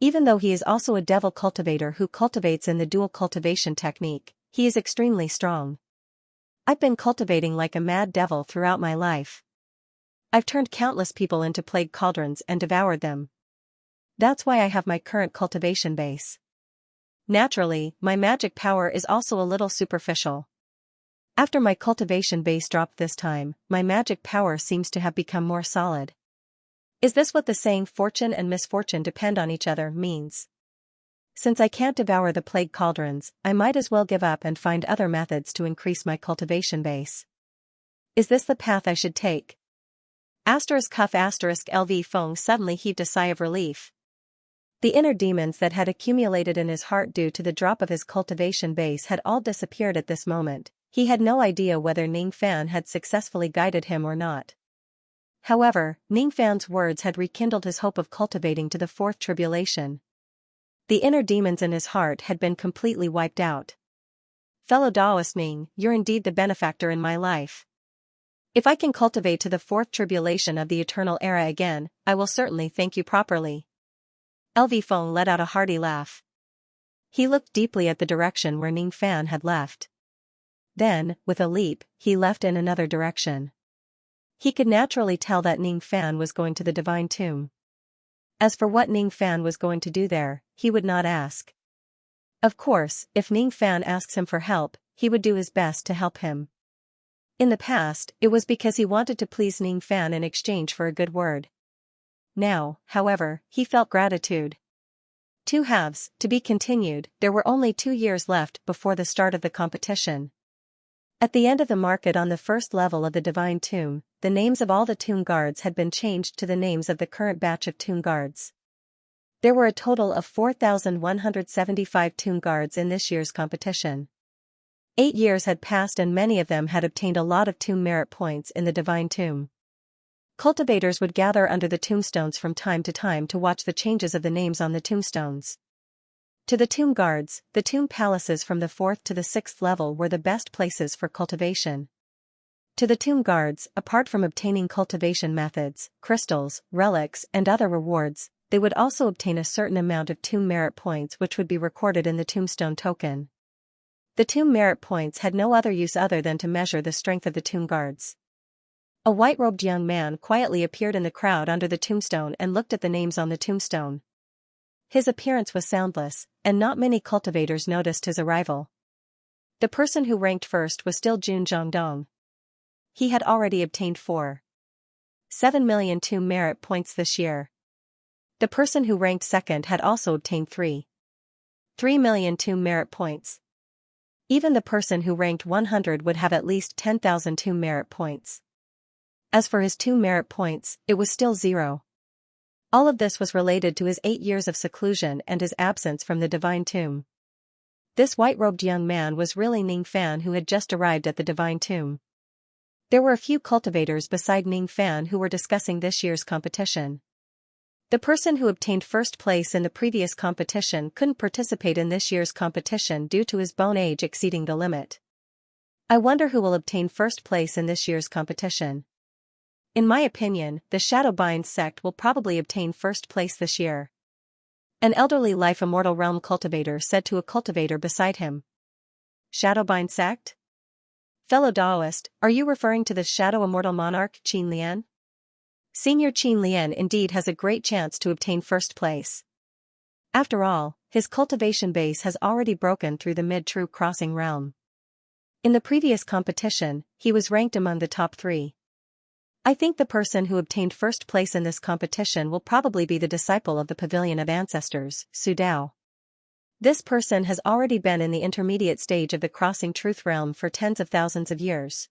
Even though he is also a devil cultivator who cultivates in the dual cultivation technique, he is extremely strong. I've been cultivating like a mad devil throughout my life. I've turned countless people into plague cauldrons and devoured them. That's why I have my current cultivation base. Naturally, my magic power is also a little superficial. After my cultivation base dropped this time, my magic power seems to have become more solid. Is this what the saying fortune and misfortune depend on each other means? Since I can't devour the plague cauldrons, I might as well give up and find other methods to increase my cultivation base. Is this the path I should take? *LV Feng suddenly heaved a sigh of relief. The inner demons that had accumulated in his heart due to the drop of his cultivation base had all disappeared at this moment. He had no idea whether Ning Fan had successfully guided him or not. However, Ning Fan's words had rekindled his hope of cultivating to the fourth tribulation. The inner demons in his heart had been completely wiped out. Fellow Taoist Ning, you're indeed the benefactor in my life. If I can cultivate to the fourth tribulation of the eternal era again, I will certainly thank you properly. LV Feng let out a hearty laugh. He looked deeply at the direction where Ning Fan had left. Then, with a leap, he left in another direction. He could naturally tell that Ning Fan was going to the divine tomb. As for what Ning Fan was going to do there, he would not ask. Of course, if Ning Fan asks him for help, he would do his best to help him. In the past, it was because he wanted to please Ning Fan in exchange for a good word. Now, however, he felt gratitude. Two halves, to be continued. There were only 2 years left before the start of the competition. At the end of the market on the first level of the Divine Tomb, the names of all the tomb guards had been changed to the names of the current batch of tomb guards. There were a total of 4,175 tomb guards in this year's competition. 8 years had passed and many of them had obtained a lot of tomb merit points in the Divine Tomb. Cultivators would gather under the tombstones from time to time to watch the changes of the names on the tombstones. To the tomb guards, the tomb palaces from the 4th to the 6th level were the best places for cultivation. To the tomb guards, apart from obtaining cultivation methods, crystals, relics, and other rewards, they would also obtain a certain amount of tomb merit points which would be recorded in the tombstone token. The tomb merit points had no other use other than to measure the strength of the tomb guards. A white-robed young man quietly appeared in the crowd under the tombstone and looked at the names on the tombstone. His appearance was soundless, and not many cultivators noticed his arrival. The person who ranked first was still Jun Zhongdong. He had already obtained 4.7 million tomb merit points this year. The person who ranked second had also obtained 3 million tomb merit points. Even the person who ranked 100 would have at least 10,000 tomb merit points. As for his tomb merit points, it was still 0. All of this was related to his 8 years of seclusion and his absence from the Divine Tomb. This white-robed young man was really Ning Fan, who had just arrived at the Divine Tomb. There were a few cultivators beside Ning Fan who were discussing this year's competition. The person who obtained first place in the previous competition couldn't participate in this year's competition due to his bone age exceeding the limit. I wonder who will obtain first place in this year's competition. In my opinion, the Shadowbind sect will probably obtain first place this year. An elderly Life Immortal Realm cultivator said to a cultivator beside him. Shadowbind sect? Fellow Taoist, are you referring to the Shadow Immortal Monarch Qin Lian? Senior Qin Lian indeed has a great chance to obtain first place. After all, his cultivation base has already broken through the mid-true crossing realm. In the previous competition, he was ranked among the top 3. I think the person who obtained first place in this competition will probably be the disciple of the Pavilion of Ancestors, Su Dao. This person has already been in the intermediate stage of the crossing truth realm for tens of thousands of years.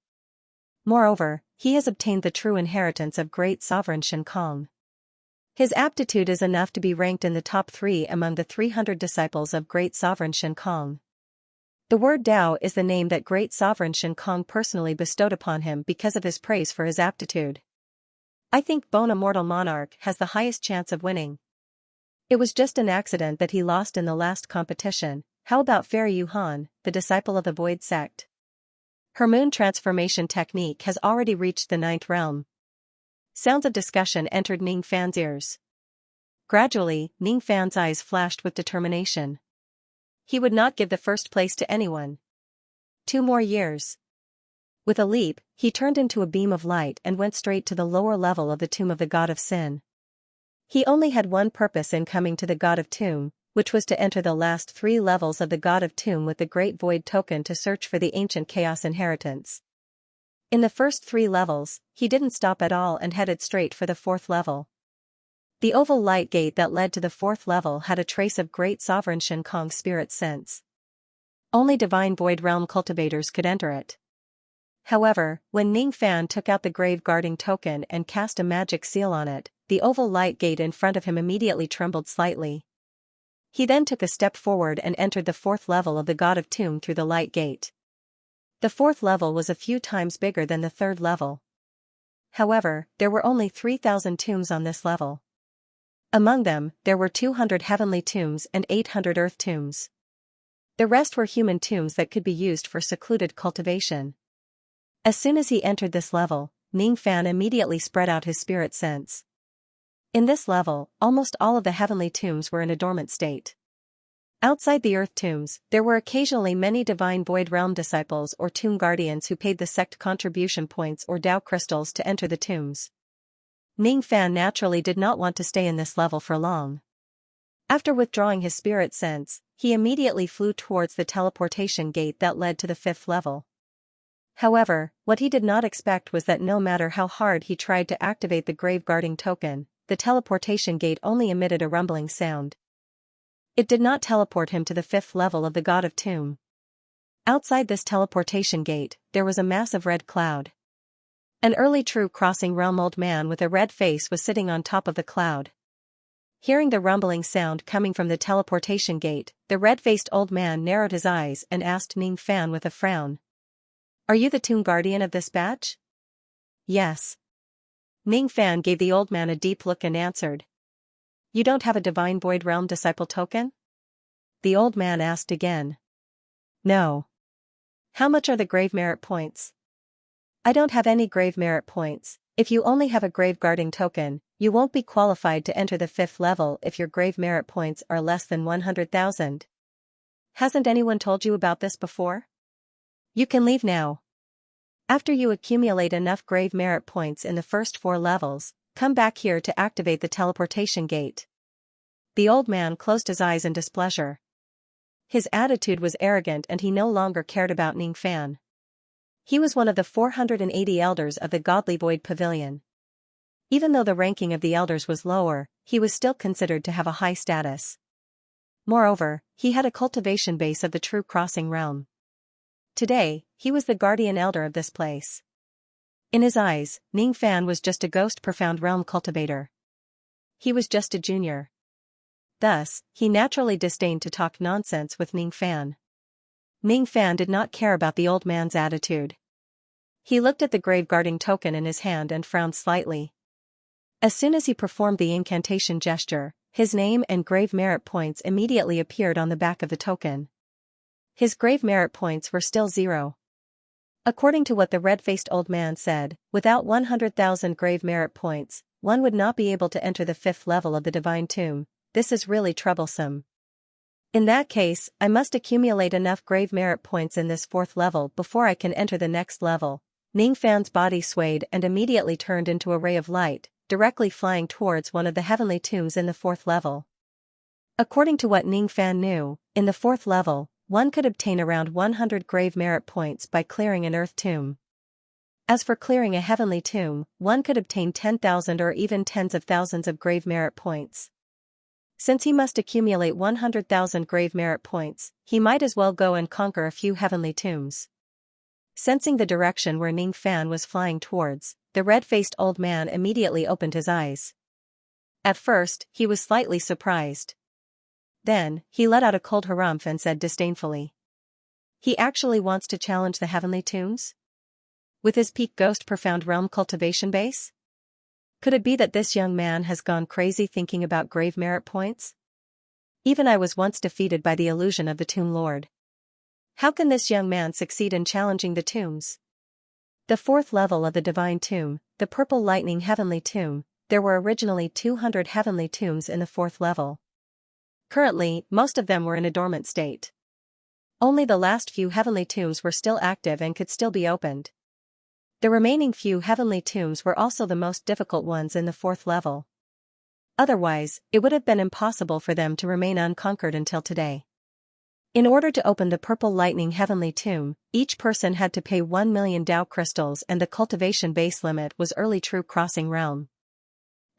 Moreover, he has obtained the true inheritance of great sovereign Shen Kong. His aptitude is enough to be ranked in the top 3 among the 300 disciples of great sovereign Shen Kong. The word Dao is the name that great sovereign Shen Kong personally bestowed upon him because of his praise for his aptitude. I think Bone Immortal Monarch has the highest chance of winning. It was just an accident that he lost in the last competition. How about Fairy Yuhan, the disciple of the Void sect? Her moon transformation technique has already reached the 9th realm. Sounds of discussion entered Ning Fan's ears. Gradually, Ning Fan's eyes flashed with determination. He would not give the first place to anyone. 2 more years. With a leap, he turned into a beam of light and went straight to the lower level of the tomb of the God of Sin. He only had one purpose in coming to the God of Tomb, which was to enter the last 3 levels of the God of Tomb with the Great Void token to search for the ancient Chaos inheritance. In the first 3 levels, he didn't stop at all and headed straight for the 4th level. The oval light gate that led to the fourth level had a trace of great sovereign Shen Kong's spirit sense. Only divine void realm cultivators could enter it. However, when Ning Fan took out the grave guarding token and cast a magic seal on it, the oval light gate in front of him immediately trembled slightly. He then took a step forward and entered the fourth level of the God of Tomb through the light gate. The fourth level was a few times bigger than the third level. However, there were only 3,000 tombs on this level. Among them, there were 200 heavenly tombs and 800 earth tombs. The rest were human tombs that could be used for secluded cultivation. As soon as he entered this level, Ning Fan immediately spread out his spirit sense. In this level, almost all of the heavenly tombs were in a dormant state. Outside the earth tombs, there were occasionally many divine void realm disciples or tomb guardians who paid the sect contribution points or Dao crystals to enter the tombs. Ning Fan naturally did not want to stay in this level for long. After withdrawing his spirit sense, he immediately flew towards the teleportation gate that led to the fifth level. However, what he did not expect was that no matter how hard he tried to activate the grave guarding token, the teleportation gate only emitted a rumbling sound. It did not teleport him to the fifth level of the God of Tomb. Outside this teleportation gate, there was a massive red cloud. An early true crossing realm old man with a red face was sitting on top of the cloud. Hearing the rumbling sound coming from the teleportation gate, the red-faced old man narrowed his eyes and asked Ning Fan with a frown. "Are you the tomb guardian of this batch?" "Yes." Ning Fan gave the old man a deep look and answered. "You don't have a divine void realm disciple token?" The old man asked again. "No." "How much are the grave merit points?" "I don't have any grave merit points. If you only have a grave guarding token, you won't be qualified to enter the fifth level if your grave merit points are less than 100,000. Hasn't anyone told you about this before? You can leave now. After you accumulate enough grave merit points in the first 4 levels, come back here to activate the teleportation gate." The old man closed his eyes in displeasure. His attitude was arrogant and he no longer cared about Ning Fan. He was one of the 480 elders of the Godly Void Pavilion. Even though the ranking of the elders was lower, he was still considered to have a high status. Moreover, he had a cultivation base of the true crossing realm. Today, he was the guardian elder of this place. In his eyes, Ning Fan was just a ghost profound realm cultivator. He was just a junior. Thus, he naturally disdained to talk nonsense with Ning Fan. Ning Fan did not care about the old man's attitude. He looked at the grave guarding token in his hand and frowned slightly. As soon as he performed the incantation gesture, his name and grave merit points immediately appeared on the back of the token. His grave merit points were still 0. According to what the red-faced old man said, without 100,000 grave merit points, one would not be able to enter the fifth level of the Divine Tomb. This is really troublesome. In that case, I must accumulate enough grave merit points in this fourth level before I can enter the next level. Ning Fan's body swayed and immediately turned into a ray of light, directly flying towards one of the heavenly tombs in the fourth level. According to what Ning Fan knew, in the fourth level, one could obtain around 100 grave merit points by clearing an earth tomb. As for clearing a heavenly tomb, one could obtain 10,000 or even tens of thousands of grave merit points. Since he must accumulate 100,000 grave merit points, he might as well go and conquer a few heavenly tombs. Sensing the direction where Ning Fan was flying towards, the red-faced old man immediately opened his eyes. At first, he was slightly surprised. Then, he let out a cold harumph and said disdainfully. He actually wants to challenge the heavenly tombs? With his peak ghost profound realm cultivation base? Could it be that this young man has gone crazy thinking about grave merit points? Even I was once defeated by the illusion of the Tomb Lord. How can this young man succeed in challenging the tombs? The fourth level of the Divine Tomb, the Purple Lightning Heavenly Tomb, there were originally 200 heavenly tombs in the fourth level. Currently, most of them were in a dormant state. Only the last few heavenly tombs were still active and could still be opened. The remaining few heavenly tombs were also the most difficult ones in the fourth level. Otherwise, it would have been impossible for them to remain unconquered until today. In order to open the Purple Lightning Heavenly Tomb, each person had to pay 1 million Dao crystals and the cultivation base limit was early true crossing realm.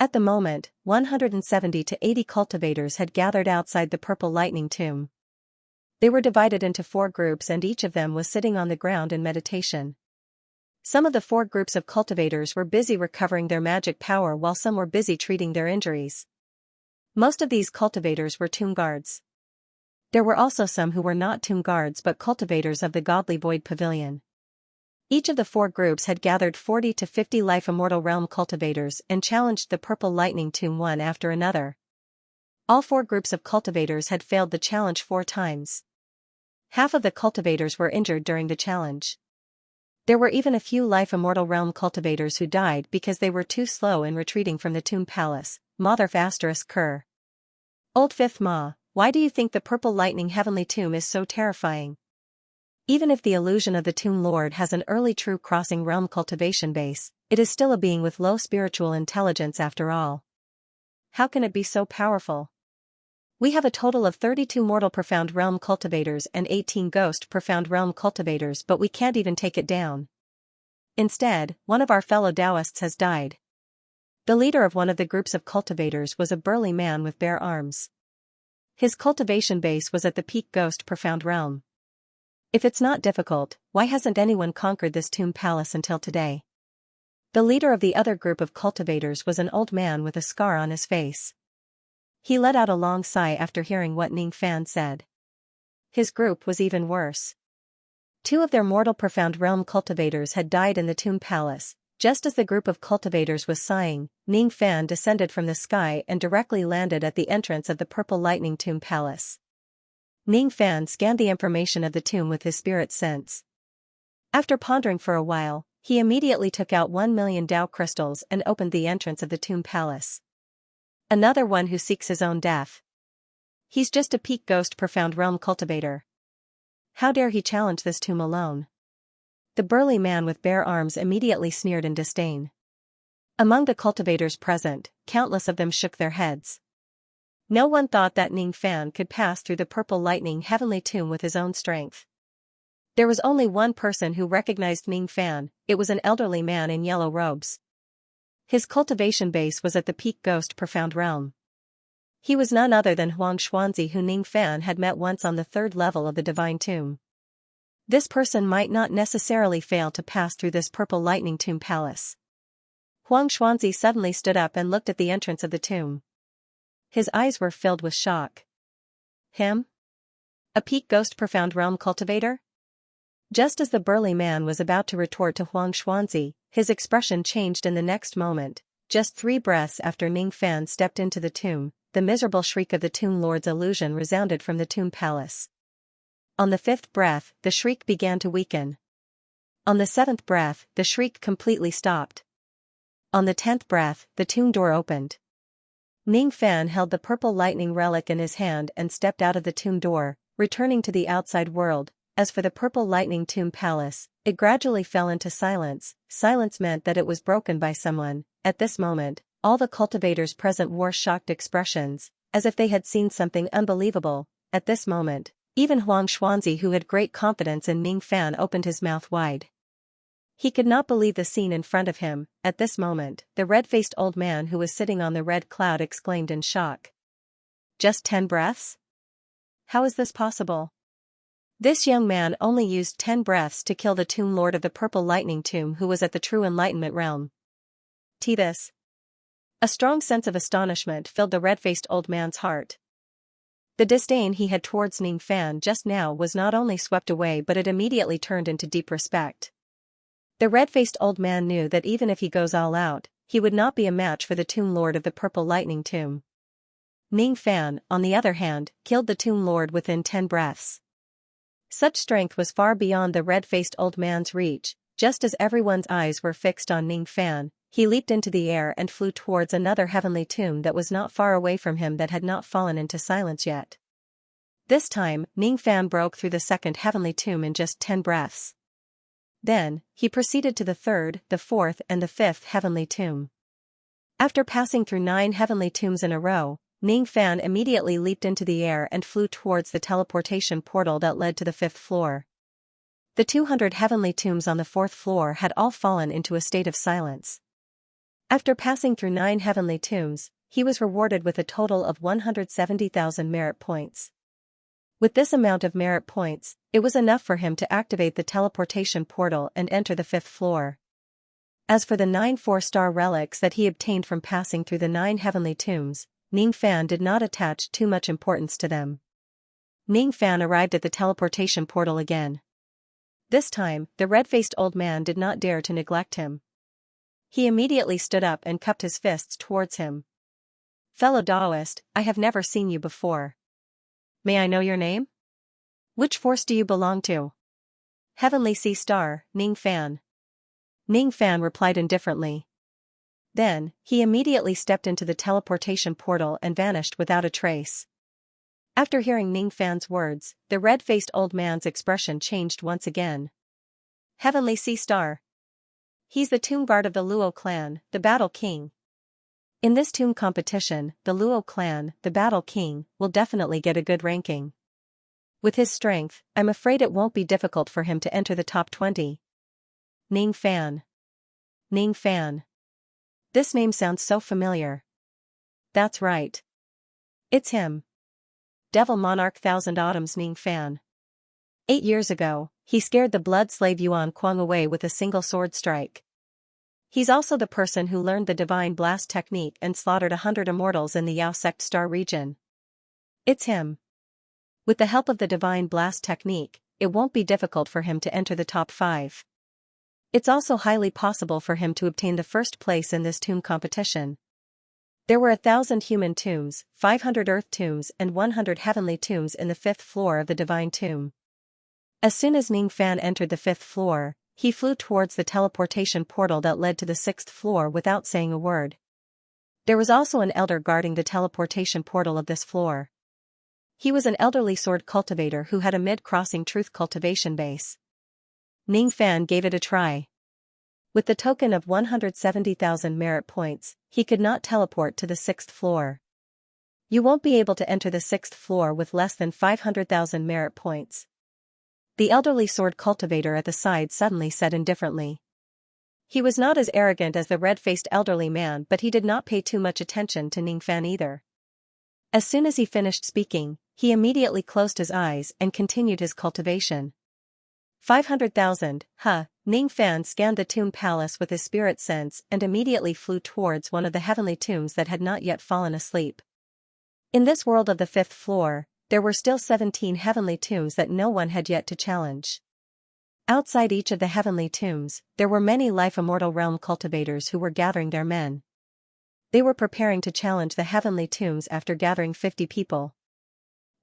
At the moment, 170 to 80 cultivators had gathered outside the Purple Lightning tomb. They were divided into 4 groups and each of them was sitting on the ground in meditation. Some of the 4 groups of cultivators were busy recovering their magic power while some were busy treating their injuries. Most of these cultivators were tomb guards. There were also some who were not tomb guards but cultivators of the Godly Void Pavilion. Each of the 4 groups had gathered 40 to 50 Life Immortal Realm cultivators and challenged the Purple Lightning tomb one after another. All 4 groups of cultivators had failed the challenge 4 times. Half of the cultivators were injured during the challenge. There were even a few Life Immortal Realm cultivators who died because they were too slow in retreating from the tomb palace. Mother Kerr. Old Fifth Ma, why do you think the Purple Lightning Heavenly Tomb is so terrifying? Even if the illusion of the Tomb Lord has an early true crossing realm cultivation base, it is still a being with low spiritual intelligence after all. How can it be so powerful? We have a total of 32 mortal profound realm cultivators and 18 ghost profound realm cultivators but we can't even take it down. Instead, one of our fellow Taoists has died. The leader of one of the groups of cultivators was a burly man with bare arms. His cultivation base was at the peak ghost profound realm. If it's not difficult, why hasn't anyone conquered this tomb palace until today? The leader of the other group of cultivators was an old man with a scar on his face. He let out a long sigh after hearing what Ning Fan said. His group was even worse. 2 of their mortal profound realm cultivators had died in the tomb palace. Just as the group of cultivators was sighing, Ning Fan descended from the sky and directly landed at the entrance of the Purple Lightning Tomb Palace. Ning Fan scanned the information of the tomb with his spirit sense. After pondering for a while, he immediately took out 1 million Dao crystals and opened the entrance of the tomb palace. Another one who seeks his own death. He's just a peak ghost profound realm cultivator. How dare he challenge this tomb alone? The burly man with bare arms immediately sneered in disdain. Among the cultivators present, countless of them shook their heads. No one thought that Ning Fan could pass through the Purple Lightning Heavenly Tomb with his own strength. There was only one person who recognized Ning Fan. It was an elderly man in yellow robes. His cultivation base was at the peak ghost profound realm. He was none other than Huang Xuanzi, who Ning Fan had met once on the 3rd level of the Divine Tomb. This person might not necessarily fail to pass through this Purple Lightning Tomb Palace. Huang Xuanzi suddenly stood up and looked at the entrance of the tomb. His eyes were filled with shock. Him? A peak ghost profound realm cultivator? Just as the burly man was about to retort to Huang Xuanzi, his expression changed in the next moment. Just 3 breaths after Ning Fan stepped into the tomb, the miserable shriek of the Tomb Lord's illusion resounded from the tomb palace. On the 5th breath, the shriek began to weaken. On the 7th breath, the shriek completely stopped. On the 10th breath, the tomb door opened. Ning Fan held the Purple Lightning relic in his hand and stepped out of the tomb door, returning to the outside world. As for the Purple Lightning Tomb Palace, it gradually fell into silence. Silence meant that it was broken by someone. At this moment, all the cultivators present wore shocked expressions, as if they had seen something unbelievable. At this moment, even Huang Xuanzi, who had great confidence in Ning Fan, opened his mouth wide. He could not believe the scene in front of him. At this moment, the red-faced old man who was sitting on the red cloud exclaimed in shock. Just 10 breaths? How is this possible? This young man only used 10 breaths to kill the Tomb Lord of the Purple Lightning Tomb, who was at the true Enlightenment realm. This. A strong sense of astonishment filled the red-faced old man's heart. The disdain he had towards Ning Fan just now was not only swept away but it immediately turned into deep respect. The red-faced old man knew that even if he goes all out, he would not be a match for the Tomb Lord of the Purple Lightning Tomb. Ning Fan, on the other hand, killed the Tomb Lord within 10 breaths. Such strength was far beyond the red-faced old man's reach. Just as everyone's eyes were fixed on Ning Fan, he leaped into the air and flew towards another heavenly tomb that was not far away from him that had not fallen into silence yet. This time, Ning Fan broke through the 2nd heavenly tomb in just 10 breaths. Then, he proceeded to the 3rd, the 4th and the 5th heavenly tomb. After passing through 9 heavenly tombs in a row, Ning Fan immediately leaped into the air and flew towards the teleportation portal that led to the 5th floor. The 200 heavenly tombs on the 4th floor had all fallen into a state of silence. After passing through 9 heavenly tombs, he was rewarded with a total of 170,000 merit points. With this amount of merit points, it was enough for him to activate the teleportation portal and enter the 5th floor. As for the 9 4-star relics that he obtained from passing through the 9 heavenly tombs, Ning Fan did not attach too much importance to them. Ning Fan arrived at the teleportation portal again. This time, the red-faced old man did not dare to neglect him. He immediately stood up and cupped his fists towards him. "Fellow Taoist, I have never seen you before. May I know your name? Which force do you belong to?" "Heavenly Sea Star, Ning Fan." Ning Fan replied indifferently. Then, he immediately stepped into the teleportation portal and vanished without a trace. After hearing Ning Fan's words, the red-faced old man's expression changed once again. "Heavenly Sea Star. He's the tomb guard of the Luo clan, the Battle King. In this tomb competition, the Luo clan, the Battle King, will definitely get a good ranking. With his strength, I'm afraid it won't be difficult for him to enter the top 20. Ning Fan. Ning Fan. This name sounds so familiar. That's right. It's him. Devil Monarch Thousand Autumns Ning Fan. 8 years ago, he scared the blood slave Yuan Kuang away with a single sword strike. He's also the person who learned the Divine Blast technique and slaughtered 100 immortals in the Yao Sect Star region. It's him. With the help of the Divine Blast technique, it won't be difficult for him to enter the top 5. It's also highly possible for him to obtain the first place in this tomb competition. There were 1,000 human tombs, 500 earth tombs and 100 heavenly tombs in the 5th floor of the Divine Tomb. As soon as Ning Fan entered the 5th floor, he flew towards the teleportation portal that led to the 6th floor without saying a word. There was also an elder guarding the teleportation portal of this floor. He was an elderly sword cultivator who had a mid-crossing truth cultivation base. Ning Fan gave it a try. With the token of 170,000 merit points, he could not teleport to the 6th floor. You won't be able to enter the 6th floor with less than 500,000 merit points. The elderly sword cultivator at the side suddenly said indifferently. He was not as arrogant as the red-faced elderly man, but he did not pay too much attention to Ning Fan either. As soon as he finished speaking, he immediately closed his eyes and continued his cultivation. 500,000, Ning Fan scanned the tomb palace with his spirit sense and immediately flew towards one of the heavenly tombs that had not yet fallen asleep. In this world of the 5th floor, there were still 17 heavenly tombs that no one had yet to challenge. Outside each of the heavenly tombs, there were many life-immortal realm cultivators who were gathering their men. They were preparing to challenge the heavenly tombs after gathering 50 people.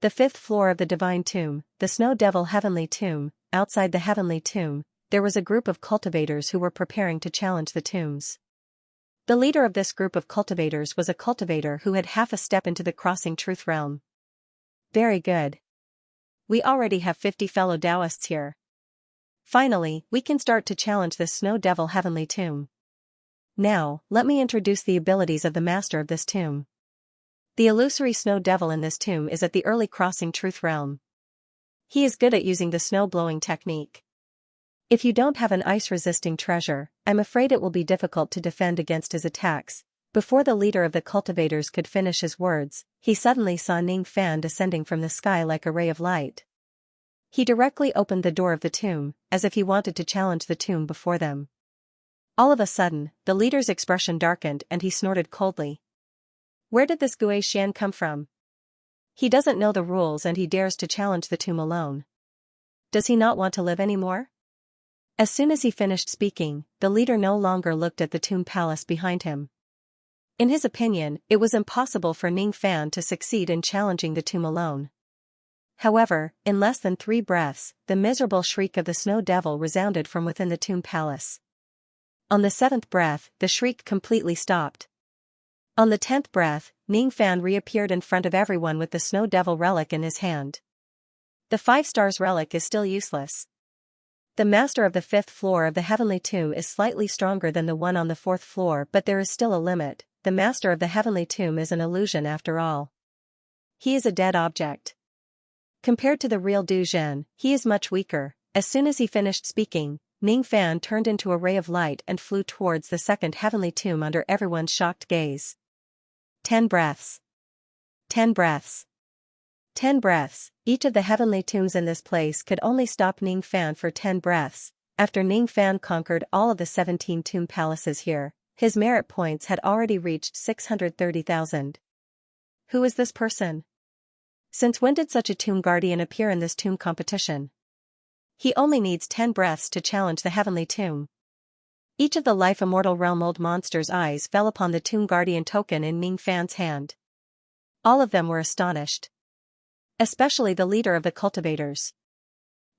The 5th floor of the Divine Tomb, the Snow Devil Heavenly Tomb. Outside the heavenly tomb, there was a group of cultivators who were preparing to challenge the tombs. The leader of this group of cultivators was a cultivator who had half a step into the crossing truth realm. Very good. We already have 50 fellow Taoists here. Finally, we can start to challenge this Snow Devil Heavenly Tomb. Now, let me introduce the abilities of the master of this tomb. The illusory Snow Devil in this tomb is at the early crossing truth realm. He is good at using the snow-blowing technique. If you don't have an ice-resisting treasure, I'm afraid it will be difficult to defend against his attacks. Before the leader of the cultivators could finish his words, he suddenly saw Ning Fan descending from the sky like a ray of light. He directly opened the door of the tomb, as if he wanted to challenge the tomb before them. All of a sudden, the leader's expression darkened and he snorted coldly. Where did this Gui Xian come from? He doesn't know the rules and he dares to challenge the tomb alone. Does he not want to live anymore? As soon as he finished speaking, the leader no longer looked at the tomb palace behind him. In his opinion, it was impossible for Ning Fan to succeed in challenging the tomb alone. However, in less than 3 breaths, the miserable shriek of the Snow Devil resounded from within the tomb palace. On the 7th breath, the shriek completely stopped. On the 10th breath, Ning Fan reappeared in front of everyone with the Snow Devil relic in his hand. The 5 stars relic is still useless. The master of the 5th floor of the Heavenly Tomb is slightly stronger than the one on the 4th floor, but there is still a limit. The master of the Heavenly Tomb is an illusion after all. He is a dead object. Compared to the real Du Zhen, he is much weaker. As soon as he finished speaking, Ning Fan turned into a ray of light and flew towards the second heavenly tomb under everyone's shocked gaze. 10 breaths. 10 breaths. 10 breaths. Each of the heavenly tombs in this place could only stop Ning Fan for 10 breaths. After Ning Fan conquered all of the 17 tomb palaces here, his merit points had already reached 630,000. Who is this person? Since when did such a tomb guardian appear in this tomb competition? He only needs 10 breaths to challenge the heavenly tomb. Each of the life immortal realm old monsters' eyes fell upon the tomb guardian token in Ning Fan's hand. All of them were astonished. Especially the leader of the cultivators.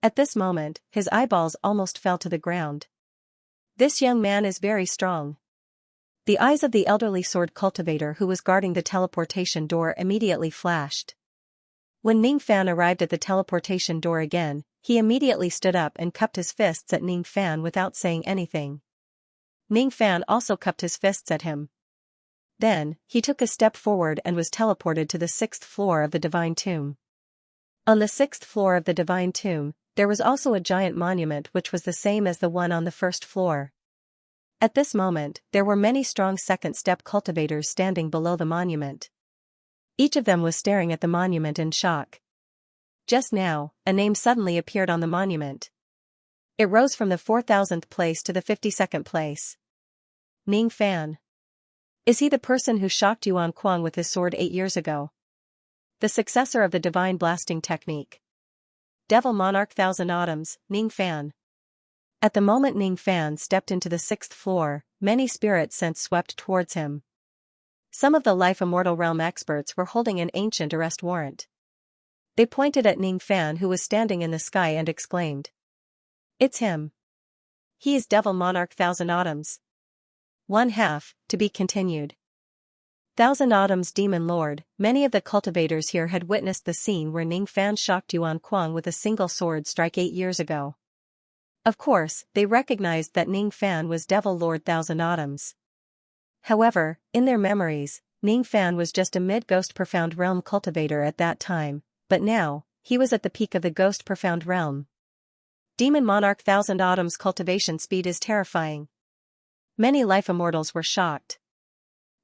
At this moment, his eyeballs almost fell to the ground. This young man is very strong. The eyes of the elderly sword cultivator who was guarding the teleportation door immediately flashed. When Ning Fan arrived at the teleportation door again, he immediately stood up and cupped his fists at Ning Fan without saying anything. Ning Fan also cupped his fists at him. Then, he took a step forward and was teleported to the 6th floor of the Divine Tomb. On the 6th floor of the Divine Tomb, there was also a giant monument which was the same as the one on the 1st floor. At this moment, there were many strong second-step cultivators standing below the monument. Each of them was staring at the monument in shock. Just now, a name suddenly appeared on the monument. It rose from the 4,000th place to the 52nd place. Ning Fan. Is he the person who shocked Yuan Kuang with his sword 8 years ago? The successor of the divine blasting technique. Devil Monarch Thousand Autumns, Ning Fan. At the moment Ning Fan stepped into the 6th floor, many spirit scents swept towards him. Some of the life immortal realm experts were holding an ancient arrest warrant. They pointed at Ning Fan who was standing in the sky and exclaimed. It's him. He is Devil Monarch Thousand Autumns. 1/2, to be continued. Thousand Autumns Demon Lord, many of the cultivators here had witnessed the scene where Ning Fan shocked Yuan Kuang with a single sword strike 8 years ago. Of course, they recognized that Ning Fan was Devil Lord Thousand Autumns. However, in their memories, Ning Fan was just a mid-Ghost Profound Realm cultivator at that time, but now, he was at the peak of the Ghost Profound Realm. Demon Monarch Thousand Autumns cultivation speed is terrifying. Many life immortals were shocked.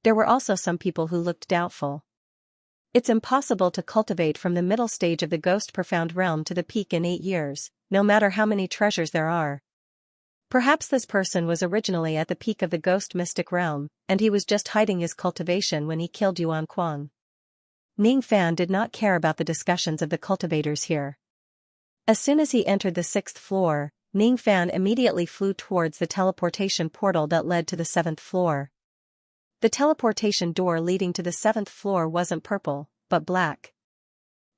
There were also some people who looked doubtful. It's impossible to cultivate from the middle stage of the Ghost Profound Realm to the peak in 8 years, no matter how many treasures there are. Perhaps this person was originally at the peak of the Ghost Mystic Realm, and he was just hiding his cultivation when he killed Yuan Kuang. Ning Fan did not care about the discussions of the cultivators here. As soon as he entered the 6th floor, Ning Fan immediately flew towards the teleportation portal that led to the 7th floor. The teleportation door leading to the 7th floor wasn't purple, but black.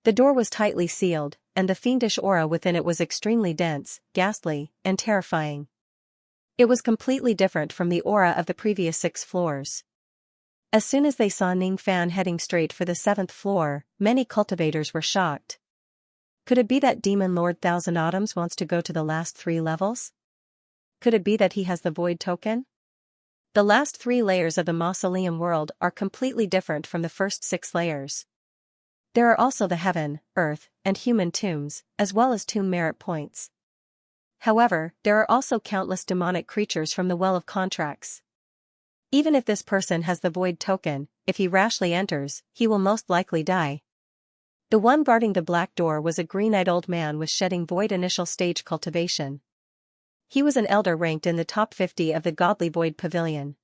The door was tightly sealed, and the fiendish aura within it was extremely dense, ghastly, and terrifying. It was completely different from the aura of the previous 6 floors. As soon as they saw Ning Fan heading straight for the 7th floor, many cultivators were shocked. Could it be that Demon Lord Thousand Autumns wants to go to the last 3 levels? Could it be that he has the Void token? The last 3 layers of the Mausoleum world are completely different from the first 6 layers. There are also the heaven, earth, and human tombs, as well as tomb merit points. However, there are also countless demonic creatures from the Well of Contracts. Even if this person has the Void token, if he rashly enters, he will most likely die. The one guarding the black door was a green-eyed old man with shedding Void initial stage cultivation. He was an elder ranked in the top 50 of the Godly Void Pavilion.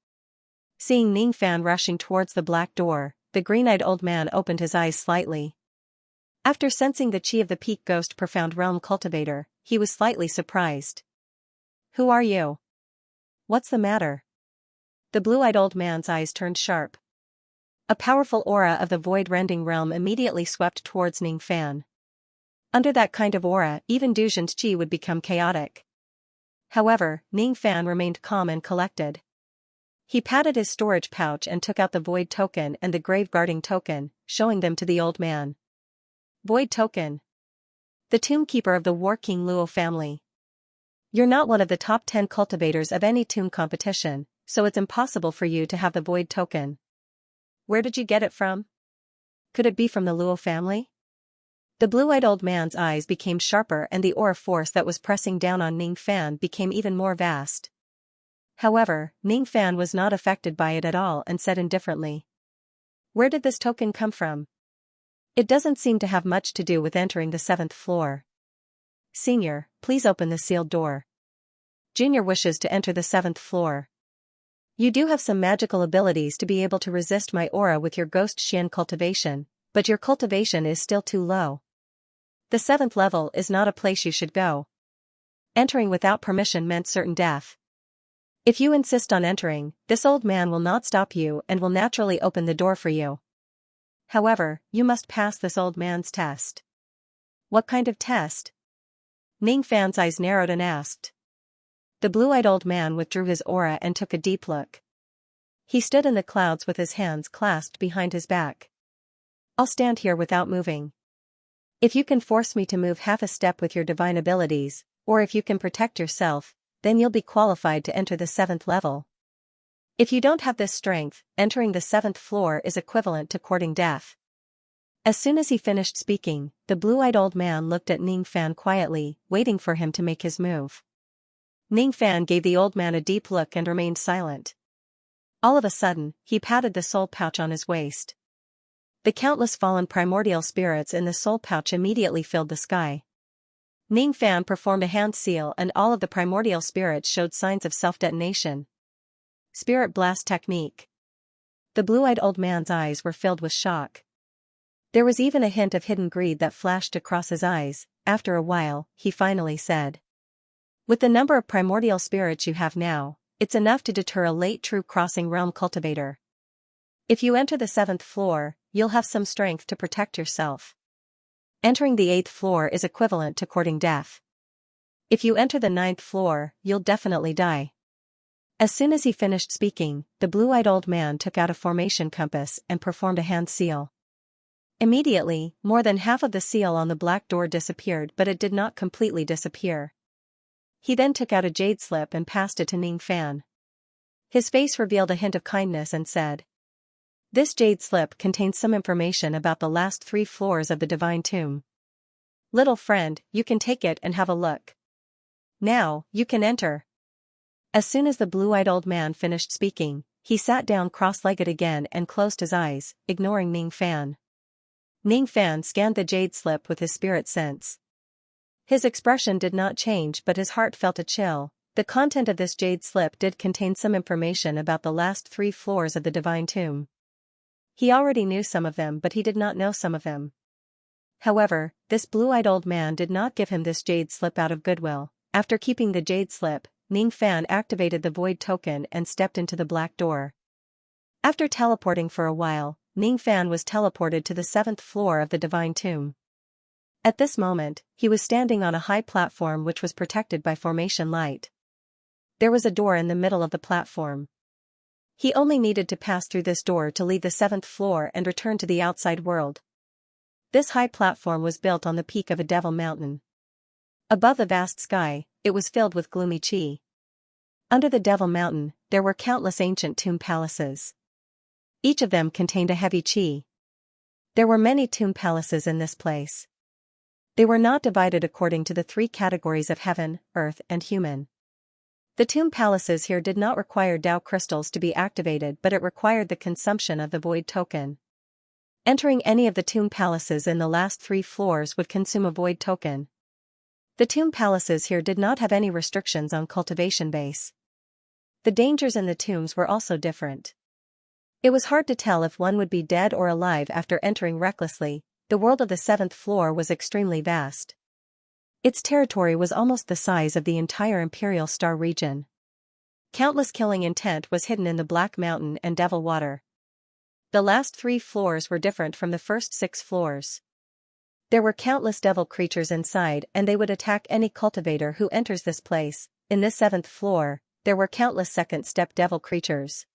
Seeing Ning Fan rushing towards the black door, the green-eyed old man opened his eyes slightly. After sensing the chi of the peak Ghost Profound Realm cultivator, he was slightly surprised. Who are you? What's the matter? The blue-eyed old man's eyes turned sharp. A powerful aura of the void-rending realm immediately swept towards Ning Fan. Under that kind of aura, even Duzhan's chi would become chaotic. However, Ning Fan remained calm and collected. He patted his storage pouch and took out the Void token and the Grave Guarding token, showing them to the old man. Void token. The Tomb Keeper of the War King Luo family. You're not one of the top 10 cultivators of any tomb competition, so it's impossible for you to have the Void token. Where did you get it from? Could it be from the Luo family? The blue-eyed old man's eyes became sharper and the aura force that was pressing down on Ning Fan became even more vast. However, Ning Fan was not affected by it at all and said indifferently, "Where did this token come from? It doesn't seem to have much to do with entering the 7th floor. Senior, please open the sealed door. Junior wishes to enter the 7th floor. You do have some magical abilities to be able to resist my aura with your ghost Xian cultivation, but your cultivation is still too low. The 7th level is not a place you should go. Entering without permission meant certain death. If you insist on entering, this old man will not stop you and will naturally open the door for you. However, you must pass this old man's test." "What kind of test?" Ning Fan's eyes narrowed and asked. The blue-eyed old man withdrew his aura and took a deep look. He stood in the clouds with his hands clasped behind his back. "I'll stand here without moving. If you can force me to move half a step with your divine abilities, or if you can protect yourself, then you'll be qualified to enter the 7th level. If you don't have this strength, entering the 7th floor is equivalent to courting death." As soon as he finished speaking, the blue-eyed old man looked at Ning Fan quietly, waiting for him to make his move. Ning Fan gave the old man a deep look and remained silent. All of a sudden, he patted the soul pouch on his waist. The countless fallen primordial spirits in the soul pouch immediately filled the sky. Ning Fan performed a hand seal and all of the primordial spirits showed signs of self-detonation. Spirit blast technique. The blue-eyed old man's eyes were filled with shock. There was even a hint of hidden greed that flashed across his eyes. After a while, he finally said, "With the number of primordial spirits you have now, it's enough to deter a late true crossing realm cultivator. If you enter the 7th floor, you'll have some strength to protect yourself. Entering the 8th floor is equivalent to courting death. If you enter the 9th floor, you'll definitely die." As soon as he finished speaking, the blue-eyed old man took out a formation compass and performed a hand seal. Immediately, more than half of the seal on the black door disappeared, but it did not completely disappear. He then took out a jade slip and passed it to Ning Fan. His face revealed a hint of kindness and said, "This jade slip contains some information about the last 3 floors of the divine tomb. Little friend, you can take it and have a look. Now, you can enter." As soon as the blue-eyed old man finished speaking, he sat down cross-legged again and closed his eyes, ignoring Ning Fan. Ning Fan scanned the jade slip with his spirit sense. His expression did not change, but his heart felt a chill. The content of this jade slip did contain some information about the last 3 floors of the divine tomb. He already knew some of them, but he did not know some of them. However, this blue-eyed old man did not give him this jade slip out of goodwill. After keeping the jade slip, Ning Fan activated the void token and stepped into the black door. After teleporting for a while, Ning Fan was teleported to the 7th floor of the divine tomb. At this moment, he was standing on a high platform which was protected by formation light. There was a door in the middle of the platform. He only needed to pass through this door to leave the 7th floor and return to the outside world. This high platform was built on the peak of a devil mountain. Above the vast sky, it was filled with gloomy chi. Under the devil mountain, there were countless ancient tomb palaces. Each of them contained a heavy chi. There were many tomb palaces in this place. They were not divided according to the 3 categories of heaven, earth, and human. The tomb palaces here did not require Dao crystals to be activated, but it required the consumption of the void token. Entering any of the tomb palaces in the last 3 floors would consume a void token. The tomb palaces here did not have any restrictions on cultivation base. The dangers in the tombs were also different. It was hard to tell if one would be dead or alive after entering recklessly. The world of the 7th floor was extremely vast. Its territory was almost the size of the entire Imperial Star region. Countless killing intent was hidden in the Black Mountain and Devil Water. The last 3 floors were different from the first 6 floors. There were countless devil creatures inside, and they would attack any cultivator who enters this place. In this 7th floor, there were countless second-step devil creatures.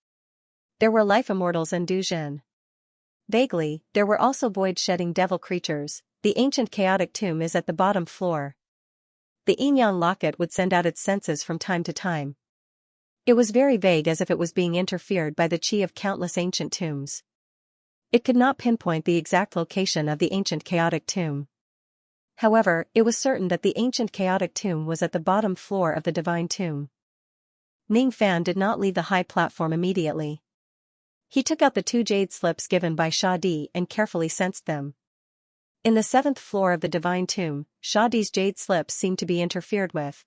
There were life immortals and Dujin. Vaguely, there were also void-shedding devil creatures. The ancient chaotic tomb is at the bottom floor. The Yin-Yang locket would send out its senses from time to time. It was very vague, as if it was being interfered by the chi of countless ancient tombs. It could not pinpoint the exact location of the ancient chaotic tomb. However, it was certain that the ancient chaotic tomb was at the bottom floor of the divine tomb. Ning Fan did not leave the high platform immediately. He took out the 2 jade slips given by Sha Di and carefully sensed them. In the 7th floor of the divine tomb, Sha Di's jade slips seemed to be interfered with.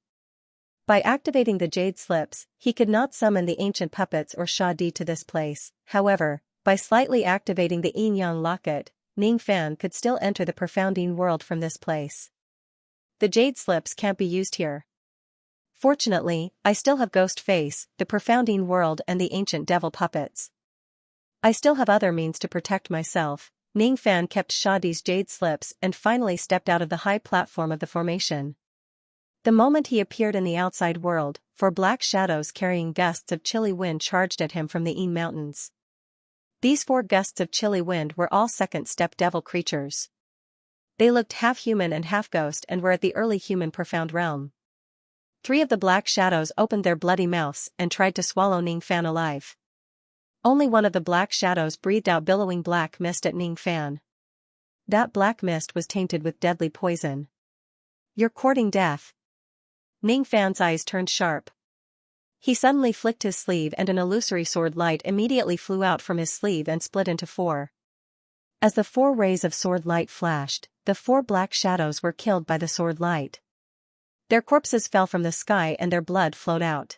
By activating the jade slips, he could not summon the ancient puppets or Sha Di to this place. However, by slightly activating the yin-yang locket, Ning Fan could still enter the profounding world from this place. The jade slips can't be used here. Fortunately, I still have Ghost Face, the profounding world and the ancient devil puppets. I still have other means to protect myself. Ning Fan kept Sha Di's jade slips and finally stepped out of the high platform of the formation. The moment he appeared in the outside world, 4 black shadows carrying gusts of chilly wind charged at him from the Yin mountains. These 4 gusts of chilly wind were all second-step devil creatures. They looked half human and half ghost and were at the early human profound realm. 3 of the black shadows opened their bloody mouths and tried to swallow Ning Fan alive. Only one of the black shadows breathed out billowing black mist at Ning Fan. That black mist was tainted with deadly poison. "You're courting death." Ning Fan's eyes turned sharp. He suddenly flicked his sleeve and an illusory sword light immediately flew out from his sleeve and split into 4. As the 4 rays of sword light flashed, the 4 black shadows were killed by the sword light. Their corpses fell from the sky and their blood flowed out.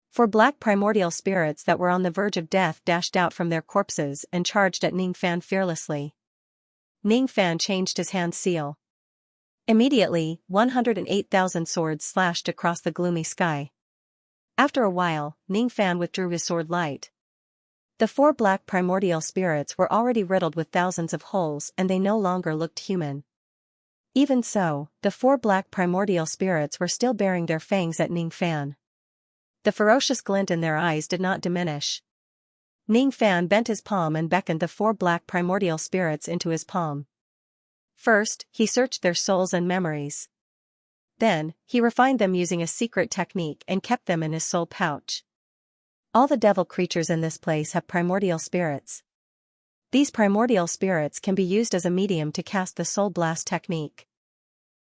4 black primordial spirits that were on the verge of death dashed out from their corpses and charged at Ning Fan fearlessly. Ning Fan changed his hand seal. Immediately, 108,000 swords slashed across the gloomy sky. After a while, Ning Fan withdrew his sword light. The 4 black primordial spirits were already riddled with thousands of holes and they no longer looked human. Even so, the 4 black primordial spirits were still baring their fangs at Ning Fan. The ferocious glint in their eyes did not diminish. Ning Fan bent his palm and beckoned the 4 black primordial spirits into his palm. First, he searched their souls and memories. Then, he refined them using a secret technique and kept them in his soul pouch. All the devil creatures in this place have primordial spirits. These primordial spirits can be used as a medium to cast the soul blast technique.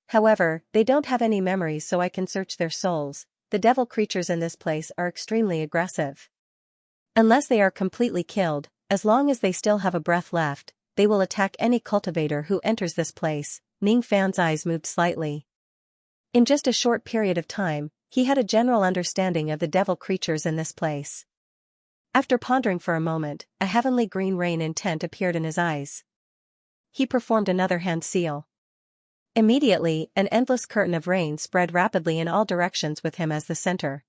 However, they don't have any memories, so I can search their souls. The devil creatures in this place are extremely aggressive. Unless they are completely killed, as long as they still have a breath left, they will attack any cultivator who enters this place. Ning Fan's eyes moved slightly. In just a short period of time, he had a general understanding of the devil creatures in this place. After pondering for a moment, a heavenly green rain intent appeared in his eyes. He performed another hand seal. Immediately, an endless curtain of rain spread rapidly in all directions with him as the center.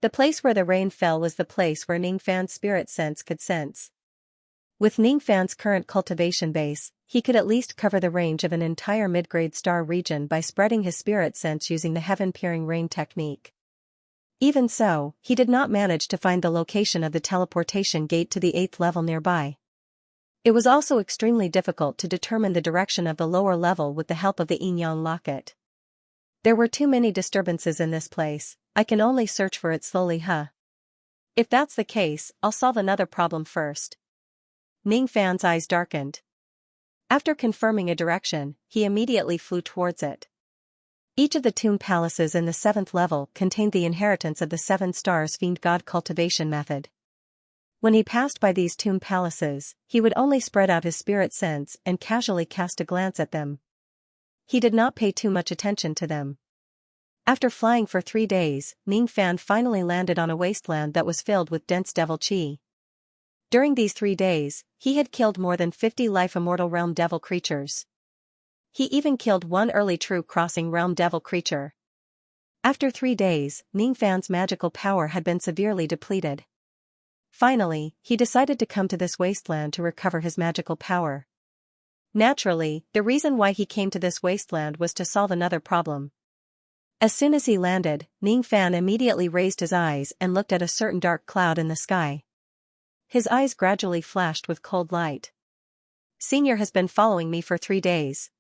The place where the rain fell was the place where Ning Fan's spirit sense could sense. With Ning Fan's current cultivation base, he could at least cover the range of an entire mid-grade star region by spreading his spirit sense using the heaven-peering rain technique. Even so, he did not manage to find the location of the teleportation gate to the 8th level nearby. It was also extremely difficult to determine the direction of the lower level with the help of the yin-yang locket. There were too many disturbances in this place. I can only search for it slowly. If that's the case, I'll solve another problem first. Ning Fan's eyes darkened. After confirming a direction, he immediately flew towards it. Each of the tomb palaces in the 7th level contained the inheritance of the 7 stars fiend god cultivation method. When he passed by these tomb palaces, he would only spread out his spirit sense and casually cast a glance at them. He did not pay too much attention to them. After flying for 3 days, Ning Fan finally landed on a wasteland that was filled with dense devil chi. During these 3 days, he had killed more than 50 life immortal realm devil creatures. He even killed 1 early true crossing realm devil creature. After 3 days, Ning Fan's magical power had been severely depleted. Finally, he decided to come to this wasteland to recover his magical power. Naturally, the reason why he came to this wasteland was to solve another problem. As soon as he landed, Ning Fan immediately raised his eyes and looked at a certain dark cloud in the sky. His eyes gradually flashed with cold light. "Senior has been following me for 3 days.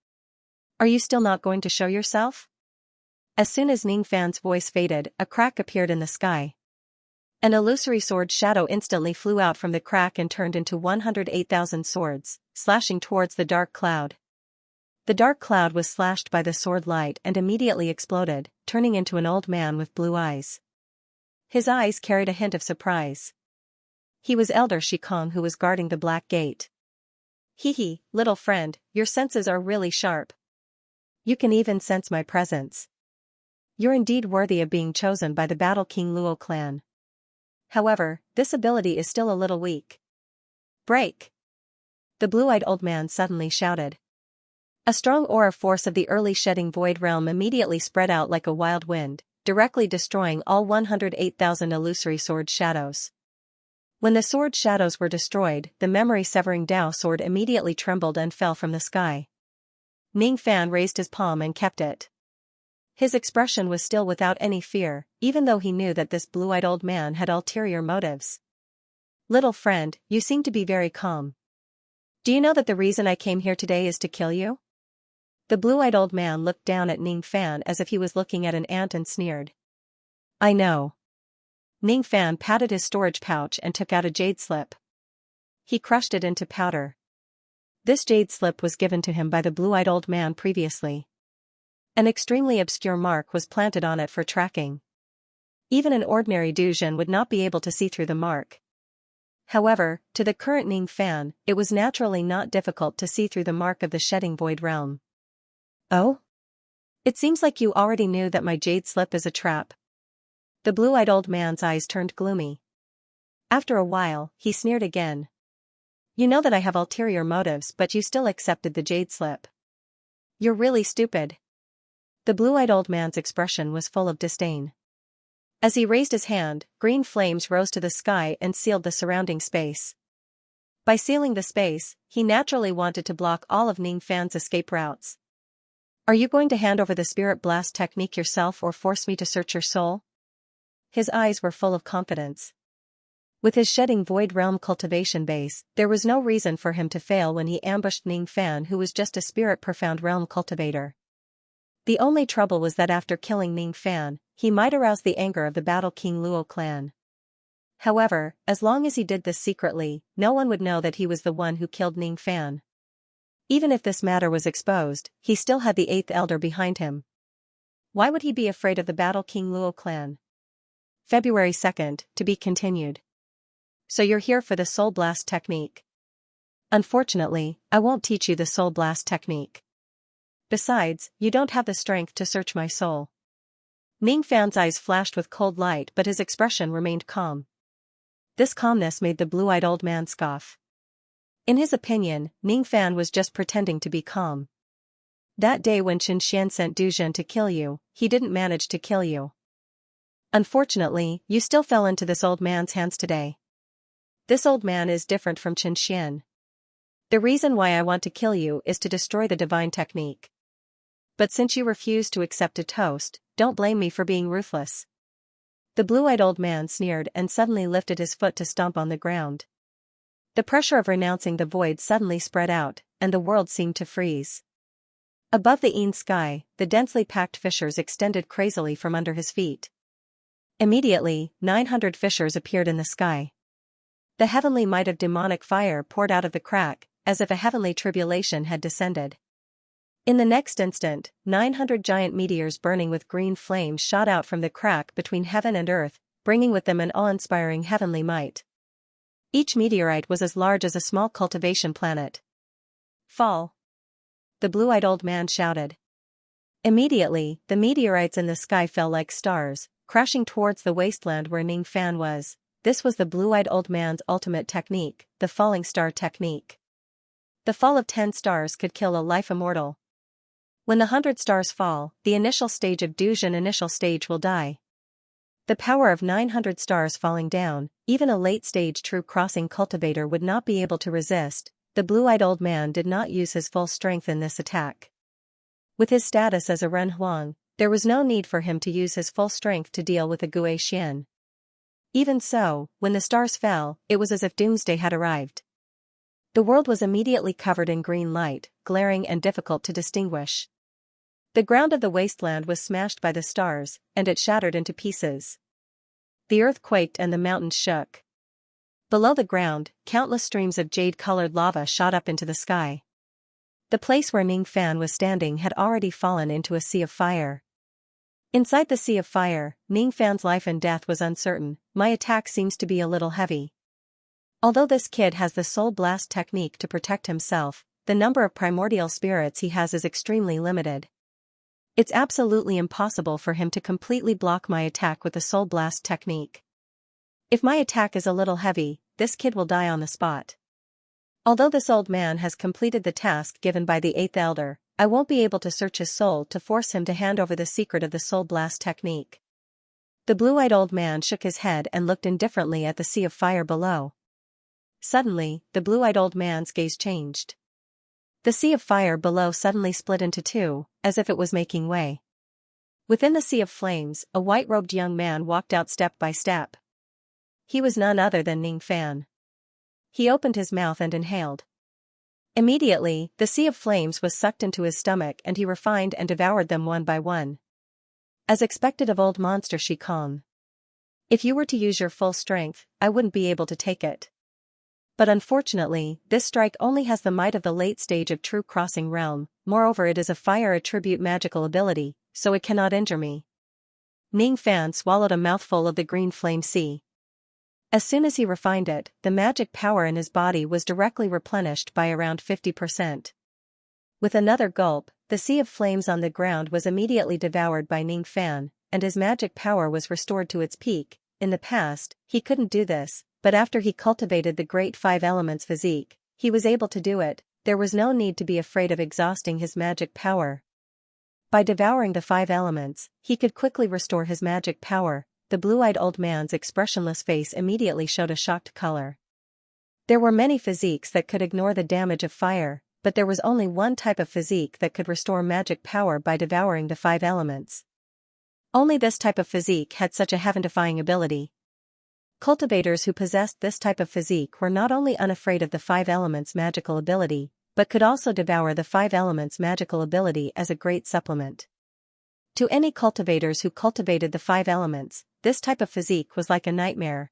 Are you still not going to show yourself?" As soon as Ning Fan's voice faded, a crack appeared in the sky. An illusory sword shadow instantly flew out from the crack and turned into 108,000 swords, slashing towards the dark cloud. The dark cloud was slashed by the sword light and immediately exploded, turning into an old man with blue eyes. His eyes carried a hint of surprise. He was Elder Shikong, who was guarding the black gate. Hee, little friend, your senses are really sharp. You can even sense my presence. You're indeed worthy of being chosen by the Battle King Luo clan. However, this ability is still a little weak. Break! The blue-eyed old man suddenly shouted. A strong aura force of the early shedding void realm immediately spread out like a wild wind, directly destroying all 108,000 illusory sword shadows. When the sword shadows were destroyed, the memory-severing Dao sword immediately trembled and fell from the sky. Ning Fan raised his palm and kept it. His expression was still without any fear, even though he knew that this blue-eyed old man had ulterior motives. Little friend, you seem to be very calm. Do you know that the reason I came here today is to kill you? The blue-eyed old man looked down at Ning Fan as if he was looking at an ant and sneered. I know. Ning Fan patted his storage pouch and took out a jade slip. He crushed it into powder. This jade slip was given to him by the blue-eyed old man previously. An extremely obscure mark was planted on it for tracking. Even an ordinary Dujin would not be able to see through the mark. However, to the current Ning Fan, it was naturally not difficult to see through the mark of the shedding void realm. Oh? It seems like you already knew that my jade slip is a trap. The blue-eyed old man's eyes turned gloomy. After a while, he sneered again. You know that I have ulterior motives, but you still accepted the jade slip. You're really stupid. The blue-eyed old man's expression was full of disdain. As he raised his hand, green flames rose to the sky and sealed the surrounding space. By sealing the space, he naturally wanted to block all of Ning Fan's escape routes. Are you going to hand over the spirit blast technique yourself or force me to search your soul? His eyes were full of confidence. With his shedding void realm cultivation base, there was no reason for him to fail when he ambushed Ning Fan, who was just a spirit profound realm cultivator. The only trouble was that after killing Ning Fan, he might arouse the anger of the Battle King Luo clan. However, as long as he did this secretly, no one would know that he was the one who killed Ning Fan. Even if this matter was exposed, he still had the 8th elder behind him. Why would he be afraid of the Battle King Luo clan? February 2nd, to be continued. So you're here for the Soul Blast technique. Unfortunately, I won't teach you the Soul Blast technique. Besides, you don't have the strength to search my soul. Ning Fan's eyes flashed with cold light, but his expression remained calm. This calmness made the blue-eyed old man scoff. In his opinion, Ning Fan was just pretending to be calm. That day when Xianxia sent Duzhen to kill you, he didn't manage to kill you. Unfortunately, you still fell into this old man's hands today. This old man is different from Xianxia. The reason why I want to kill you is to destroy the divine technique. But since you refuse to accept a toast, don't blame me for being ruthless. The blue-eyed old man sneered and suddenly lifted his foot to stomp on the ground. The pressure of renouncing the void suddenly spread out, and the world seemed to freeze. Above the Een sky, the densely packed fissures extended crazily from under his feet. Immediately, 900 fissures appeared in the sky. The heavenly might of demonic fire poured out of the crack, as if a heavenly tribulation had descended. In the next instant, 900 giant meteors burning with green flames shot out from the crack between heaven and earth, bringing with them an awe-inspiring heavenly might. Each meteorite was as large as a small cultivation planet. Fall! The blue-eyed old man shouted. Immediately, the meteorites in the sky fell like stars, crashing towards the wasteland where Ning Fan was. This was the blue-eyed old man's ultimate technique, the falling star technique. The fall of 10 stars could kill a life immortal. When the 100 stars fall, the initial stage of Duzhen initial stage will die. The power of 900 stars falling down, even a late-stage true crossing cultivator would not be able to resist. The blue-eyed old man did not use his full strength in this attack. With his status as a Ren Huang, there was no need for him to use his full strength to deal with a Gue Xian. Even so, when the stars fell, it was as if doomsday had arrived. The world was immediately covered in green light, glaring and difficult to distinguish. The ground of the wasteland was smashed by the stars, and it shattered into pieces. The earth quaked and the mountains shook. Below the ground, countless streams of jade-colored lava shot up into the sky. The place where Ning Fan was standing had already fallen into a sea of fire. Inside the sea of fire, Ning Fan's life and death was uncertain. My attack seems to be a little heavy. Although this kid has the soul blast technique to protect himself, the number of primordial spirits he has is extremely limited. It's absolutely impossible for him to completely block my attack with the soul blast technique. If my attack is a little heavy, this kid will die on the spot. Although this old man has completed the task given by the 8th elder, I won't be able to search his soul to force him to hand over the secret of the soul blast technique. The blue-eyed old man shook his head and looked indifferently at the sea of fire below. Suddenly, the blue-eyed old man's gaze changed. The sea of fire below suddenly split into two, as if it was making way. Within the sea of flames, a white-robed young man walked out step by step. He was none other than Ning Fan. He opened his mouth and inhaled. Immediately, the sea of flames was sucked into his stomach and he refined and devoured them one by one. As expected of old monster Shikong. If you were to use your full strength, I wouldn't be able to take it. But unfortunately, this strike only has the might of the late stage of true crossing realm, moreover it is a fire attribute magical ability, so it cannot injure me. Ning Fan swallowed a mouthful of the green flame sea. As soon as he refined it, the magic power in his body was directly replenished by around 50%. With another gulp, the sea of flames on the ground was immediately devoured by Ning Fan, and his magic power was restored to its peak. In the past, he couldn't do this, but after he cultivated the great 5 elements physique, he was able to do it. There was no need to be afraid of exhausting his magic power. By devouring the 5 elements, he could quickly restore his magic power. The blue-eyed old man's expressionless face immediately showed a shocked color. There were many physiques that could ignore the damage of fire, but there was only one type of physique that could restore magic power by devouring the 5 elements. Only this type of physique had such a heaven-defying ability. Cultivators who possessed this type of physique were not only unafraid of the 5 elements' magical ability, but could also devour the 5 elements' magical ability as a great supplement. To any cultivators who cultivated the 5 elements, this type of physique was like a nightmare.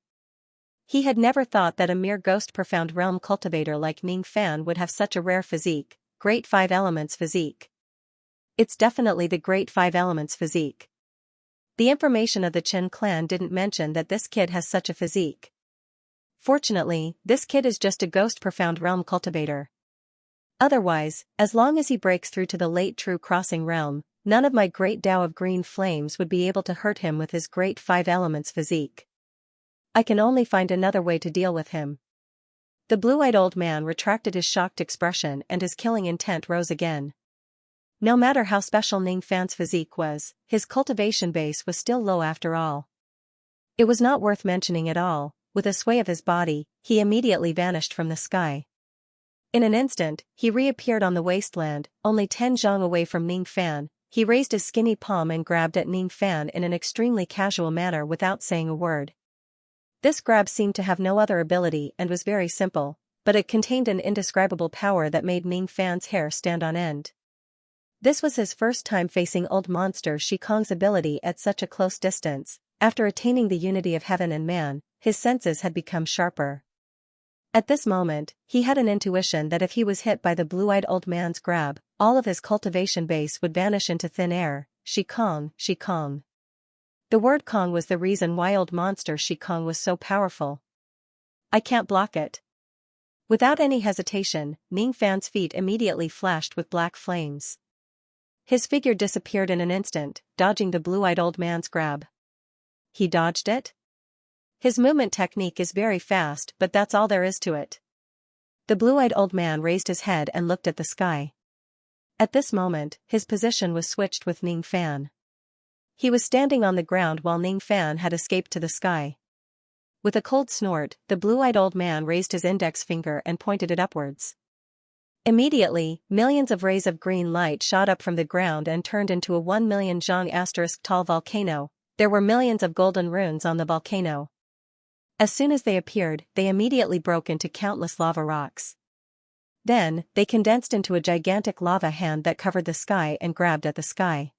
He had never thought that a mere ghost profound realm cultivator like Ning Fan would have such a rare physique, great 5 elements physique. It's definitely the great 5 elements physique. The information of the Chen clan didn't mention that this kid has such a physique. Fortunately, this kid is just a ghost profound realm cultivator. Otherwise, as long as he breaks through to the late true crossing realm, none of my great Tao of green flames would be able to hurt him with his great 5 elements physique. I can only find another way to deal with him. The blue-eyed old man retracted his shocked expression and his killing intent rose again. No matter how special Ning Fan's physique was, his cultivation base was still low after all. It was not worth mentioning at all. With a sway of his body, he immediately vanished from the sky. In an instant, he reappeared on the wasteland, only 10 zhang away from Ning Fan. He raised his skinny palm and grabbed at Ning Fan in an extremely casual manner without saying a word. This grab seemed to have no other ability and was very simple, but it contained an indescribable power that made Ning Fan's hair stand on end. This was his first time facing old monster Shikong's ability at such a close distance. After attaining the unity of heaven and man, his senses had become sharper. At this moment, he had an intuition that if he was hit by the blue-eyed old man's grab, all of his cultivation base would vanish into thin air. Shikong, Shikong. The word Kong was the reason why old monster Shikong was so powerful. I can't block it. Without any hesitation, Ning Fan's feet immediately flashed with black flames. His figure disappeared in an instant, dodging the blue-eyed old man's grab. He dodged it? His movement technique is very fast, but that's all there is to it. The blue-eyed old man raised his head and looked at the sky. At this moment, his position was switched with Ning Fan. He was standing on the ground while Ning Fan had escaped to the sky. With a cold snort, the blue-eyed old man raised his index finger and pointed it upwards. Immediately, millions of rays of green light shot up from the ground and turned into a 1 million zhang * tall volcano. There were millions of golden runes on the volcano. As soon as they appeared, they immediately broke into countless lava rocks. Then, they condensed into a gigantic lava hand that covered the sky and grabbed at the sky.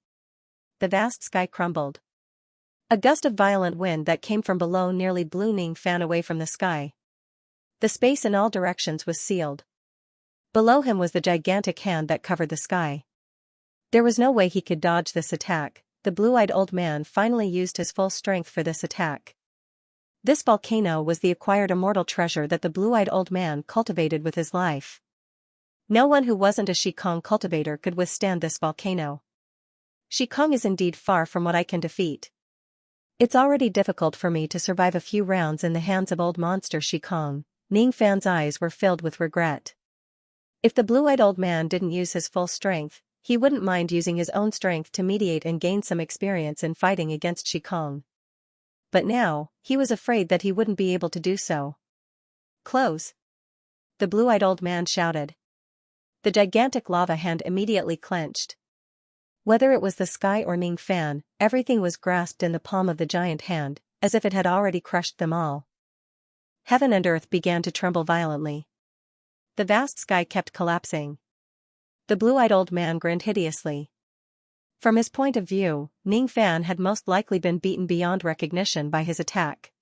The vast sky crumbled. A gust of violent wind that came from below nearly blew Ning Fan away from the sky. The space in all directions was sealed. Below him was the gigantic hand that covered the sky. There was no way he could dodge this attack. The blue-eyed old man finally used his full strength for this attack. This volcano was the acquired immortal treasure that the blue-eyed old man cultivated with his life. No one who wasn't a Shikong cultivator could withstand this volcano. Shikong is indeed far from what I can defeat. It's already difficult for me to survive a few rounds in the hands of old monster Shikong. Ning Fan's eyes were filled with regret. If the blue-eyed old man didn't use his full strength, he wouldn't mind using his own strength to mediate and gain some experience in fighting against Shikong. But now, he was afraid that he wouldn't be able to do so. Close! The blue-eyed old man shouted. The gigantic lava hand immediately clenched. Whether it was the sky or Ning Fan, everything was grasped in the palm of the giant hand, as if it had already crushed them all. Heaven and earth began to tremble violently. The vast sky kept collapsing. The blue-eyed old man grinned hideously. From his point of view, Ning Fan had most likely been beaten beyond recognition by his attack.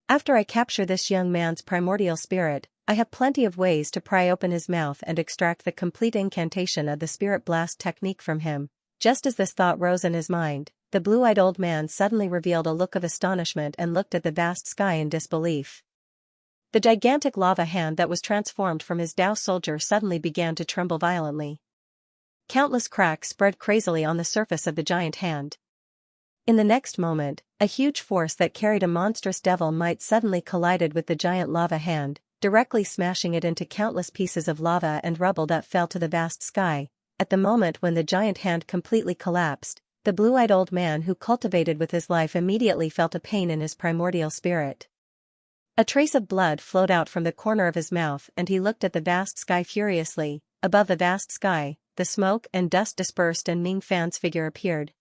After I capture this young man's primordial spirit, I have plenty of ways to pry open his mouth and extract the complete incantation of the spirit blast technique from him. Just as this thought rose in his mind, the blue-eyed old man suddenly revealed a look of astonishment and looked at the vast sky in disbelief. The gigantic lava hand that was transformed from his Dao soldier suddenly began to tremble violently. Countless cracks spread crazily on the surface of the giant hand. In the next moment, a huge force that carried a monstrous devil might suddenly collided with the giant lava hand, directly smashing it into countless pieces of lava and rubble that fell to the vast sky. At the moment when the giant hand completely collapsed, the blue-eyed old man who cultivated with his life immediately felt a pain in his primordial spirit. A trace of blood flowed out from the corner of his mouth and he looked at the vast sky furiously. Above the vast sky, the smoke and dust dispersed and Ning Fan's figure appeared.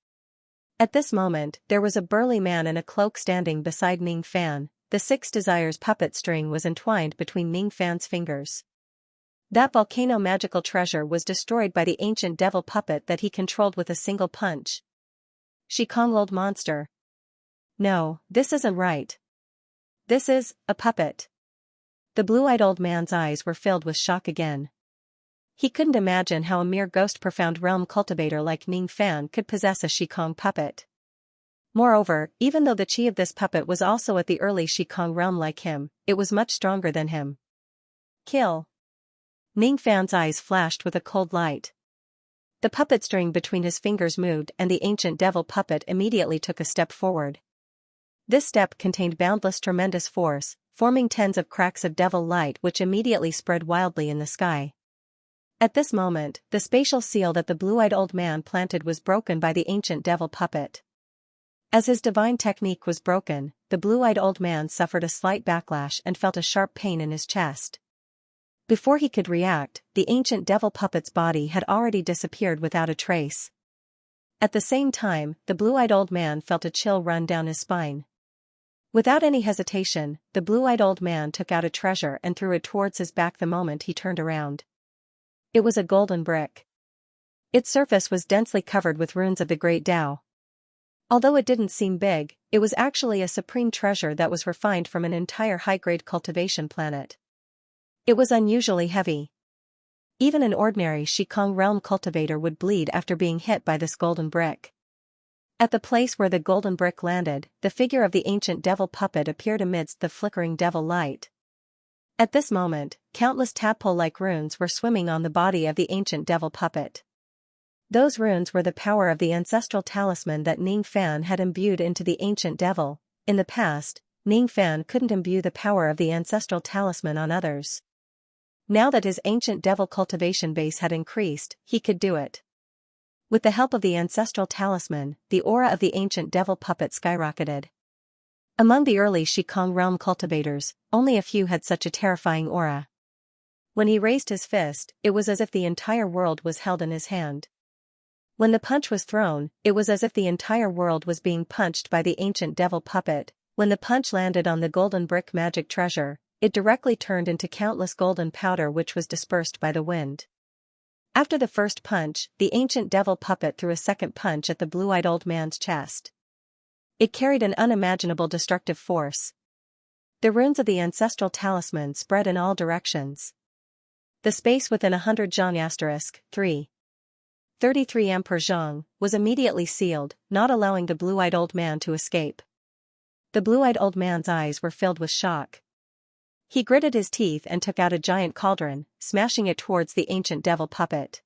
At this moment, there was a burly man in a cloak standing beside Ning Fan. The Six Desires puppet string was entwined between Ning Fan's fingers. That volcano magical treasure was destroyed by the ancient devil puppet that he controlled with a single punch. Shikong old monster. No, this isn't right. This is a puppet. The blue-eyed old man's eyes were filled with shock again. He couldn't imagine how a mere ghost profound realm cultivator like Ning Fan could possess a Shikong puppet. Moreover, even though the chi of this puppet was also at the early Shikong realm like him, it was much stronger than him. Kill! Ning Fan's eyes flashed with a cold light. The puppet string between his fingers moved and the ancient devil puppet immediately took a step forward. This step contained boundless tremendous force, forming tens of cracks of devil light which immediately spread wildly in the sky. At this moment, the spatial seal that the blue-eyed old man planted was broken by the ancient devil puppet. As his divine technique was broken, the blue-eyed old man suffered a slight backlash and felt a sharp pain in his chest. Before he could react, the ancient devil puppet's body had already disappeared without a trace. At the same time, the blue-eyed old man felt a chill run down his spine. Without any hesitation, the blue-eyed old man took out a treasure and threw it towards his back the moment he turned around. It was a golden brick. Its surface was densely covered with runes of the Great Tao. Although it didn't seem big, it was actually a supreme treasure that was refined from an entire high-grade cultivation planet. It was unusually heavy. Even an ordinary Shikong realm cultivator would bleed after being hit by this golden brick. At the place where the golden brick landed, the figure of the ancient devil puppet appeared amidst the flickering devil light. At this moment, countless tadpole-like runes were swimming on the body of the ancient devil puppet. Those runes were the power of the ancestral talisman that Ning Fan had imbued into the ancient devil. In the past, Ning Fan couldn't imbue the power of the ancestral talisman on others. Now that his ancient devil cultivation base had increased, he could do it. With the help of the ancestral talisman, the aura of the ancient devil puppet skyrocketed. Among the early Shikong realm cultivators, only a few had such a terrifying aura. When he raised his fist, it was as if the entire world was held in his hand. When the punch was thrown, it was as if the entire world was being punched by the ancient devil puppet. When the punch landed on the golden brick magic treasure, it directly turned into countless golden powder which was dispersed by the wind. After the first punch, the ancient devil puppet threw a second punch at the blue-eyed old man's chest. It carried an unimaginable destructive force. The runes of the ancestral talisman spread in all directions. The space within 100 zhang asterisk 3. 33 M per zhang was immediately sealed, not allowing the blue-eyed old man to escape. The blue-eyed old man's eyes were filled with shock. He gritted his teeth and took out a giant cauldron, smashing it towards the ancient devil puppet.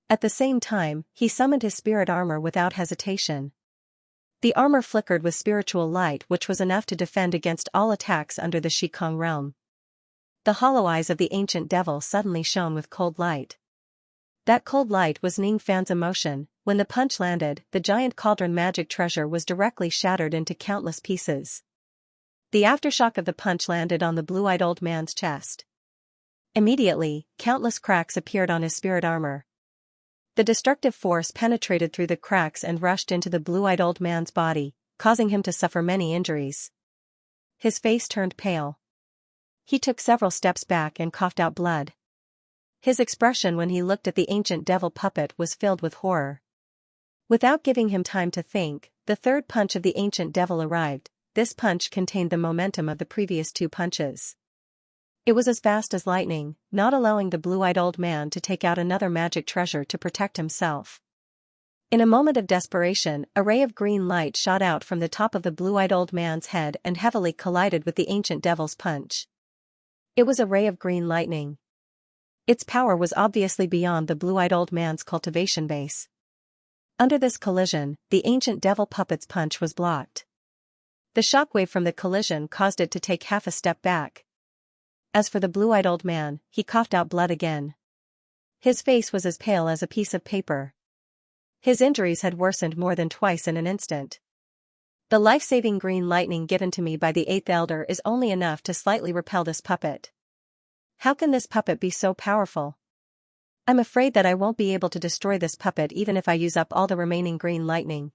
At the same time, he summoned his spirit armor without hesitation. The armor flickered with spiritual light, which was enough to defend against all attacks under the Shikong realm. The hollow eyes of the ancient devil suddenly shone with cold light. That cold light was Ning Fan's emotion. When the punch landed, the giant cauldron magic treasure was directly shattered into countless pieces. The aftershock of the punch landed on the blue-eyed old man's chest. Immediately, countless cracks appeared on his spirit armor. The destructive force penetrated through the cracks and rushed into the blue-eyed old man's body, causing him to suffer many injuries. His face turned pale. He took several steps back and coughed out blood. His expression when he looked at the ancient devil puppet was filled with horror. Without giving him time to think, the third punch of the ancient devil arrived. This punch contained the momentum of the previous two punches. It was as fast as lightning, not allowing the blue-eyed old man to take out another magic treasure to protect himself. In a moment of desperation, a ray of green light shot out from the top of the blue-eyed old man's head and heavily collided with the ancient devil's punch. It was a ray of green lightning. Its power was obviously beyond the blue-eyed old man's cultivation base. Under this collision, the ancient devil puppet's punch was blocked. The shockwave from the collision caused it to take half a step back. As for the blue-eyed old man, he coughed out blood again. His face was as pale as a piece of paper. His injuries had worsened more than twice in an instant. The life-saving green lightning given to me by the Eighth Elder is only enough to slightly repel this puppet. How can this puppet be so powerful? I'm afraid that I won't be able to destroy this puppet even if I use up all the remaining green lightning.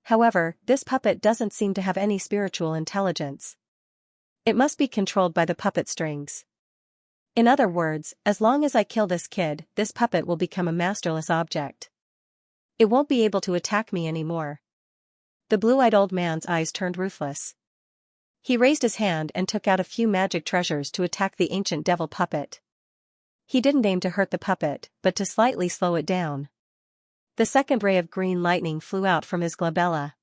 However, this puppet doesn't seem to have any spiritual intelligence. It must be controlled by the puppet strings. In other words, as long as I kill this kid, this puppet will become a masterless object. It won't be able to attack me anymore. The blue-eyed old man's eyes turned ruthless. He raised his hand and took out a few magic treasures to attack the ancient devil puppet. He didn't aim to hurt the puppet, but to slightly slow it down. The second ray of green lightning flew out from his glabella.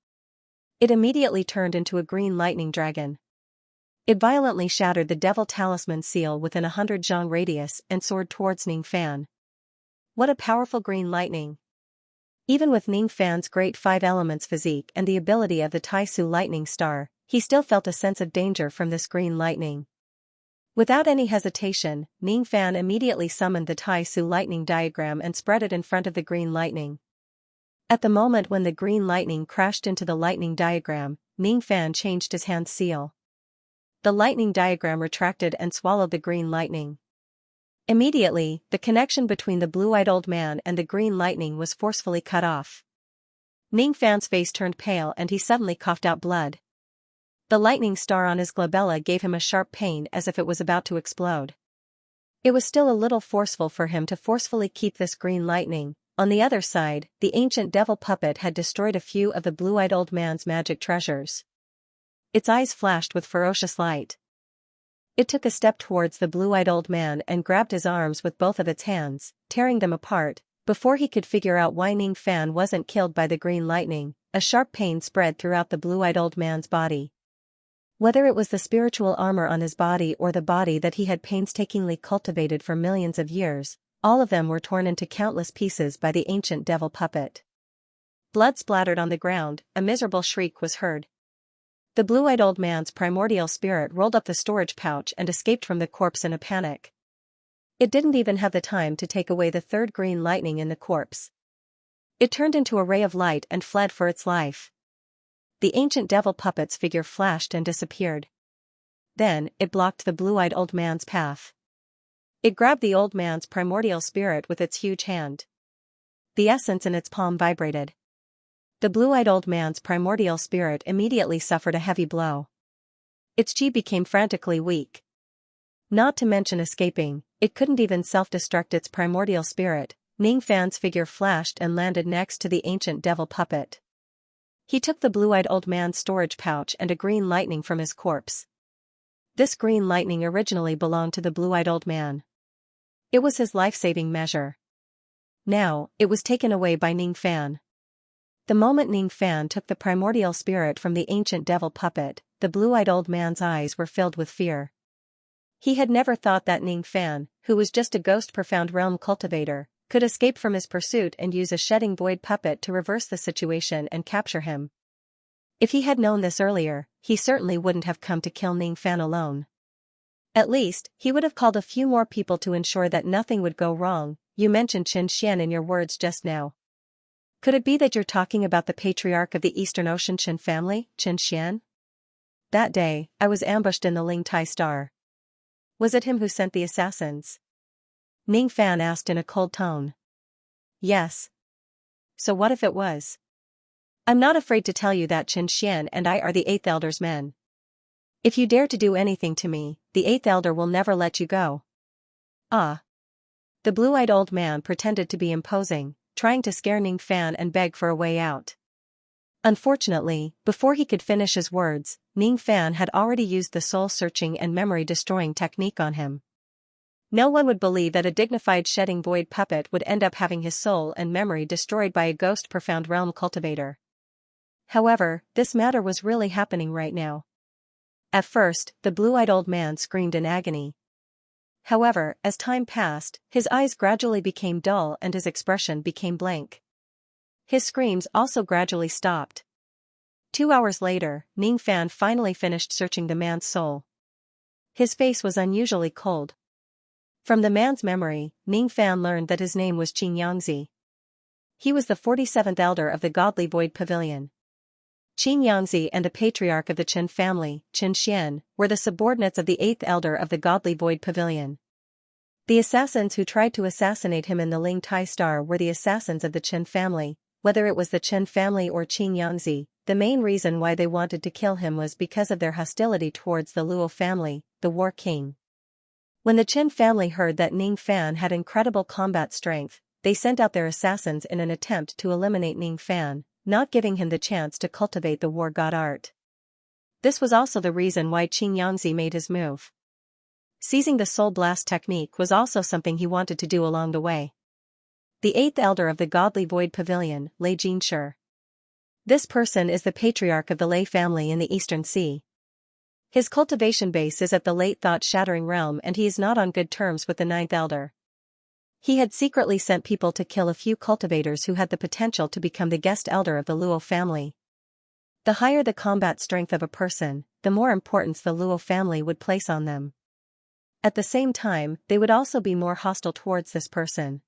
It immediately turned into a green lightning dragon. It violently shattered the devil talisman seal within 100 zhang radius and soared towards Ning Fan. What a powerful green lightning! Even with Ning Fan's great five elements physique and the ability of the Tai Su lightning star, he still felt a sense of danger from this green lightning. Without any hesitation, Ning Fan immediately summoned the Tai Su lightning diagram and spread it in front of the green lightning. At the moment when the green lightning crashed into the lightning diagram, Ning Fan changed his hand's seal. The lightning diagram retracted and swallowed the green lightning. Immediately, the connection between the blue-eyed old man and the green lightning was forcefully cut off. Ning Fan's face turned pale and he suddenly coughed out blood. The lightning star on his glabella gave him a sharp pain as if it was about to explode. It was still a little forceful for him to forcefully keep this green lightning. On the other side, the ancient devil puppet had destroyed a few of the blue-eyed old man's magic treasures. Its eyes flashed with ferocious light. It took a step towards the blue-eyed old man and grabbed his arms with both of its hands, tearing them apart. Before he could figure out why Ning Fan wasn't killed by the green lightning, a sharp pain spread throughout the blue-eyed old man's body. Whether it was the spiritual armor on his body or the body that he had painstakingly cultivated for millions of years, all of them were torn into countless pieces by the ancient devil puppet. Blood splattered on the ground, a miserable shriek was heard. The blue-eyed old man's primordial spirit rolled up the storage pouch and escaped from the corpse in a panic. It didn't even have the time to take away the third green lightning in the corpse. It turned into a ray of light and fled for its life. The ancient devil puppet's figure flashed and disappeared. Then, it blocked the blue-eyed old man's path. It grabbed the old man's primordial spirit with its huge hand. The essence in its palm vibrated. The blue-eyed old man's primordial spirit immediately suffered a heavy blow. Its chi became frantically weak. Not to mention escaping, it couldn't even self-destruct its primordial spirit. Ning Fan's figure flashed and landed next to the ancient devil puppet. He took the blue-eyed old man's storage pouch and a green lightning from his corpse. This green lightning originally belonged to the blue-eyed old man. It was his life-saving measure. Now, it was taken away by Ning Fan. The moment Ning Fan took the primordial spirit from the ancient devil puppet, the blue-eyed old man's eyes were filled with fear. He had never thought that Ning Fan, who was just a ghost profound realm cultivator, could escape from his pursuit and use a shedding void puppet to reverse the situation and capture him. If he had known this earlier, he certainly wouldn't have come to kill Ning Fan alone. At least, he would have called a few more people to ensure that nothing would go wrong. You mentioned Xianxia in your words just now. Could it be that you're talking about the patriarch of the Eastern Ocean Qin family, Xianxia? That day, I was ambushed in the Ling Tai Star. Was it him who sent the assassins? Ning Fan asked in a cold tone. Yes. So what if it was? I'm not afraid to tell you that Xianxia and I are the Eighth Elder's men. If you dare to do anything to me, the Eighth Elder will never let you go. Ah. The blue-eyed old man pretended to be imposing, trying to scare Ning Fan and beg for a way out. Unfortunately, before he could finish his words, Ning Fan had already used the soul-searching and memory-destroying technique on him. No one would believe that a dignified shedding void puppet would end up having his soul and memory destroyed by a ghost profound realm cultivator. However, this matter was really happening right now. At first, the blue-eyed old man screamed in agony. However, as time passed, his eyes gradually became dull and his expression became blank. His screams also gradually stopped. 2 hours later, Ning Fan finally finished searching the man's soul. His face was unusually cold. From the man's memory, Ning Fan learned that his name was Xianxia. He was the 47th elder of the Godly Void Pavilion. Xianxia and the patriarch of the Qin family, Xianxia, were the subordinates of the 8th elder of the Godly Void Pavilion. The assassins who tried to assassinate him in the Ling Tai Star were the assassins of the Qin family. Whether it was the Qin family or Xianxia, the main reason why they wanted to kill him was because of their hostility towards the Luo family, the War King. When the Qin family heard that Ning Fan had incredible combat strength, they sent out their assassins in an attempt to eliminate Ning Fan, not giving him the chance to cultivate the war god art. This was also the reason why Xianxia made his move. Seizing the soul blast technique was also something he wanted to do along the way. The 8th elder of the Godly Void Pavilion, Lei Jinshi. This person is the patriarch of the Lei family in the Eastern Sea. His cultivation base is at the late thought-shattering realm and he is not on good terms with the 9th elder. He had secretly sent people to kill a few cultivators who had the potential to become the guest elder of the Luo family. The higher the combat strength of a person, the more importance the Luo family would place on them. At the same time, they would also be more hostile towards this person.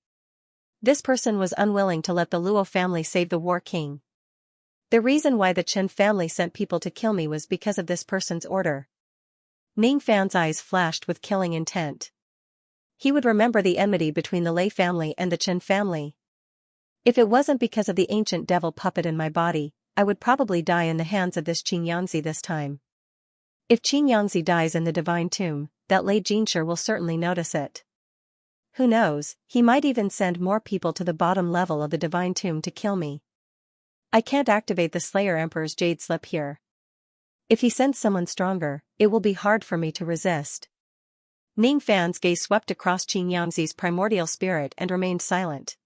This person was unwilling to let the Luo family save the War King. The reason why the Qin family sent people to kill me was because of this person's order. Ning Fan's eyes flashed with killing intent. He would remember the enmity between the Lei family and the Qin family. If it wasn't because of the ancient devil puppet in my body, I would probably die in the hands of this Xianxia this time. If Xianxia dies in the divine tomb, that Lei Jinshi will certainly notice it. Who knows, he might even send more people to the bottom level of the divine tomb to kill me. I can't activate the Slayer Emperor's Jade Slip here. If he sends someone stronger, it will be hard for me to resist. Ning Fan's gaze swept across Xianxia's primordial spirit and remained silent.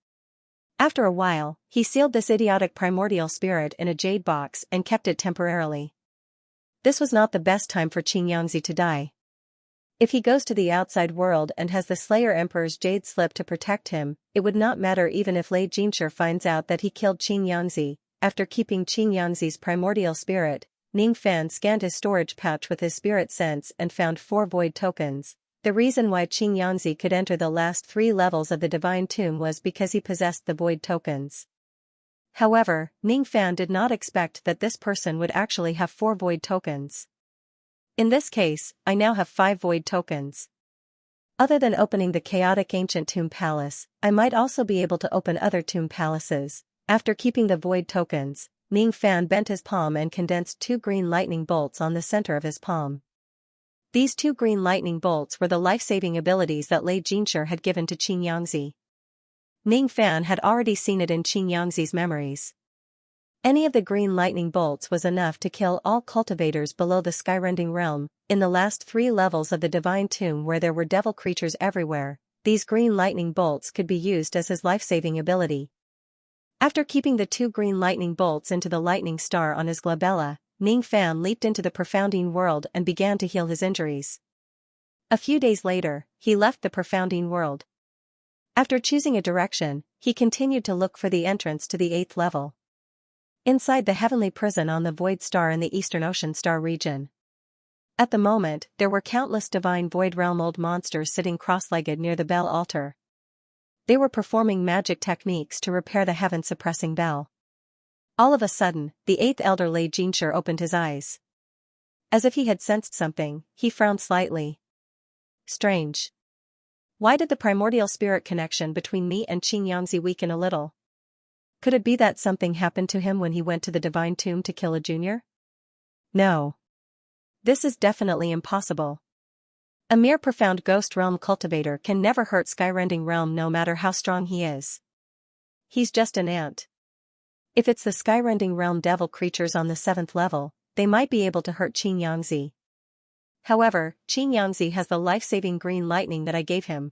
After a while, he sealed this idiotic primordial spirit in a jade box and kept it temporarily. This was not the best time for Xianxia to die. If he goes to the outside world and has the Slayer Emperor's Jade Slip to protect him, it would not matter even if Lei Jinshi finds out that he killed Xianxia. After keeping Xianxia's primordial spirit, Ning Fan scanned his storage pouch with his spirit sense and found 4 void tokens. The reason why Xianxia could enter the last 3 levels of the Divine Tomb was because he possessed the void tokens. However, Ning Fan did not expect that this person would actually have 4 void tokens. In this case, I now have 5 void tokens. Other than opening the chaotic ancient tomb palace, I might also be able to open other tomb palaces. After keeping the void tokens, Ning Fan bent his palm and condensed 2 green lightning bolts on the center of his palm. These 2 green lightning bolts were the life-saving abilities that Lei Jinshi had given to Xianxia. Ning Fan had already seen it in Xianxia's memories. Any of the green lightning bolts was enough to kill all cultivators below the skyrending realm. In the last 3 levels of the divine tomb where there were devil creatures everywhere, these green lightning bolts could be used as his life-saving ability. After keeping the 2 green lightning bolts into the lightning star on his glabella, Ning Fan leaped into the profounding world and began to heal his injuries. A few days later, he left the profounding world. After choosing a direction, he continued to look for the entrance to the 8th level. Inside the heavenly prison on the Void Star in the Eastern Ocean Star region. At the moment, there were countless divine Void Realm old monsters sitting cross-legged near the bell altar. They were performing magic techniques to repair the heaven-suppressing bell. All of a sudden, the 8th elder Lei Xianxia opened his eyes. As if he had sensed something, he frowned slightly. Strange. Why did the primordial spirit connection between me and Xianxia weaken a little? Could it be that something happened to him when he went to the divine tomb to kill a junior? No. This is definitely impossible. A mere profound ghost realm cultivator can never hurt Skyrending realm no matter how strong he is. He's just an ant. If it's the Skyrending realm devil creatures on the 7th level, they might be able to hurt Xianxia. However, Xianxia has the life-saving green lightning that I gave him.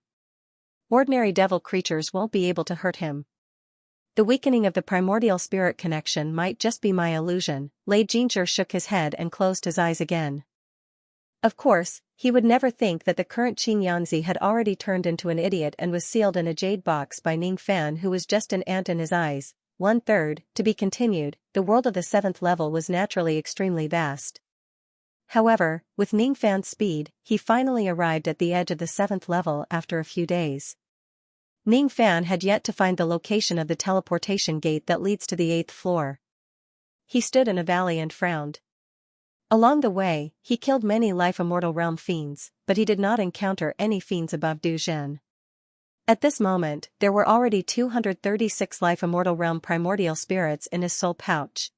Ordinary devil creatures won't be able to hurt him. The weakening of the primordial spirit connection might just be my illusion. Lei Xianxia shook his head and closed his eyes again. Of course, he would never think that the current Xianxia had already turned into an idiot and was sealed in a jade box by Ning Fan, who was just an ant in his eyes. 1/3, to be continued. The world of the 7th level was naturally extremely vast. However, with Ning Fan's speed, he finally arrived at the edge of the 7th level after a few days. Ning Fan had yet to find the location of the teleportation gate that leads to the 8th floor. He stood in a valley and frowned. Along the way, he killed many life-immortal realm fiends, but he did not encounter any fiends above Du Zhen. At this moment, there were already 236 life-immortal realm primordial spirits in his soul pouch.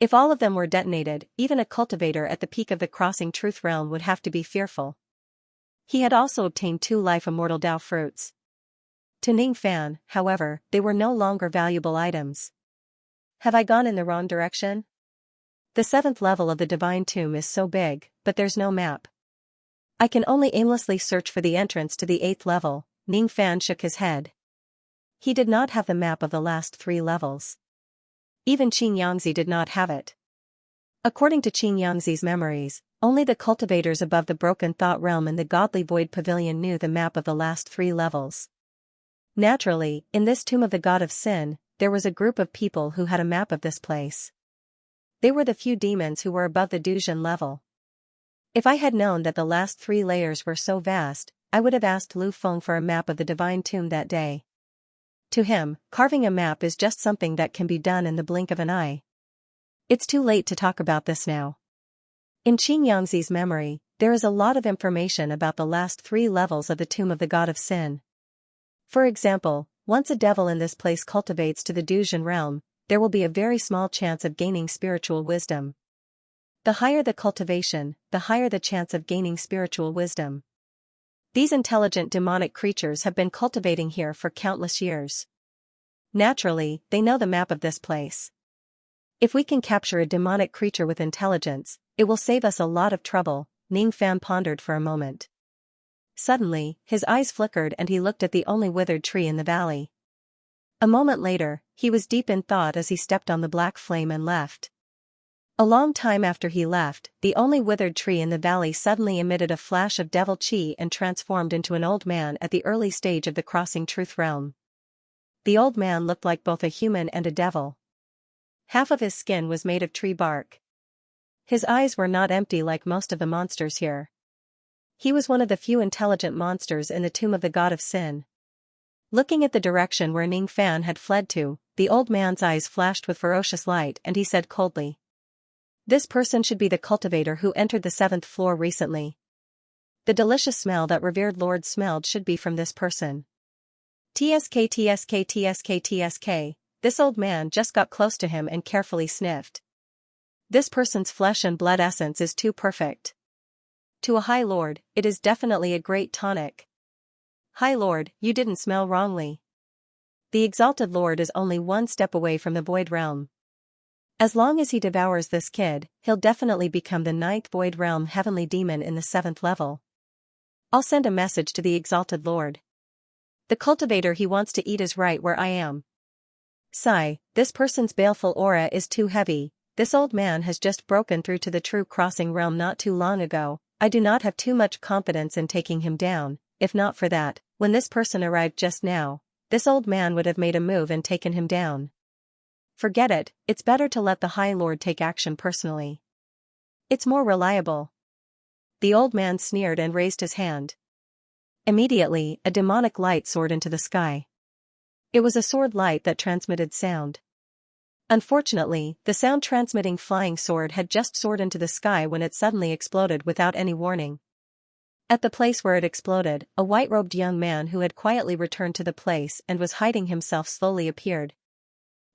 If all of them were detonated, even a cultivator at the peak of the crossing truth realm would have to be fearful. He had also obtained 2 life-immortal Dao fruits. To Ning Fan, however, they were no longer valuable items. Have I gone in the wrong direction? The 7th level of the Divine Tomb is so big, but there's no map. I can only aimlessly search for the entrance to the 8th level. Ning Fan shook his head. He did not have the map of the last 3 levels. Even Xianxia did not have it. According to Xianxia's memories, only the cultivators above the Broken Thought Realm in the Godly Void Pavilion knew the map of the last 3 levels. Naturally, in this Tomb of the God of Sin, there was a group of people who had a map of this place. They were the few demons who were above the Du Zhen level. If I had known that the last 3 layers were so vast, I would have asked Lu Feng for a map of the Divine Tomb that day. To him, carving a map is just something that can be done in the blink of an eye. It's too late to talk about this now. In Xianxia's memory, there is a lot of information about the last 3 levels of the Tomb of the God of Sin. For example, once a devil in this place cultivates to the Du Zhen realm, there will be a very small chance of gaining spiritual wisdom. The higher the cultivation, the higher the chance of gaining spiritual wisdom. These intelligent demonic creatures have been cultivating here for countless years. Naturally, they know the map of this place. If we can capture a demonic creature with intelligence, it will save us a lot of trouble. Ning Fan pondered for a moment. Suddenly, his eyes flickered and he looked at the only withered tree in the valley. A moment later, he was deep in thought as he stepped on the black flame and left. A long time after he left, the only withered tree in the valley suddenly emitted a flash of devil chi and transformed into an old man at the early stage of the crossing truth realm. The old man looked like both a human and a devil. Half of his skin was made of tree bark. His eyes were not empty like most of the monsters here. He was one of the few intelligent monsters in the Tomb of the God of Sin. Looking at the direction where Ning Fan had fled to, the old man's eyes flashed with ferocious light and he said coldly, "This person should be the cultivator who entered the 7th floor recently. The delicious smell that revered Lord smelled should be from this person." TSK TSK TSK TSK, this old man just got close to him and carefully sniffed. This person's flesh and blood essence is too perfect. To a High Lord, it is definitely a great tonic. High Lord, you didn't smell wrongly. The Exalted Lord is only 1 step away from the Void Realm. As long as he devours this kid, he'll definitely become the 9th Void Realm heavenly demon in the 7th level. I'll send a message to the Exalted Lord. The cultivator he wants to eat is right where I am. Sigh, this person's baleful aura is too heavy. This old man has just broken through to the true crossing realm not too long ago. I do not have too much confidence in taking him down. If not for that, when this person arrived just now, this old man would have made a move and taken him down. Forget it, it's better to let the High Lord take action personally. It's more reliable. The old man sneered and raised his hand. Immediately, a demonic light soared into the sky. It was a sword light that transmitted sound. Unfortunately, the sound-transmitting flying sword had just soared into the sky when it suddenly exploded without any warning. At the place where it exploded, a white-robed young man who had quietly returned to the place and was hiding himself slowly appeared.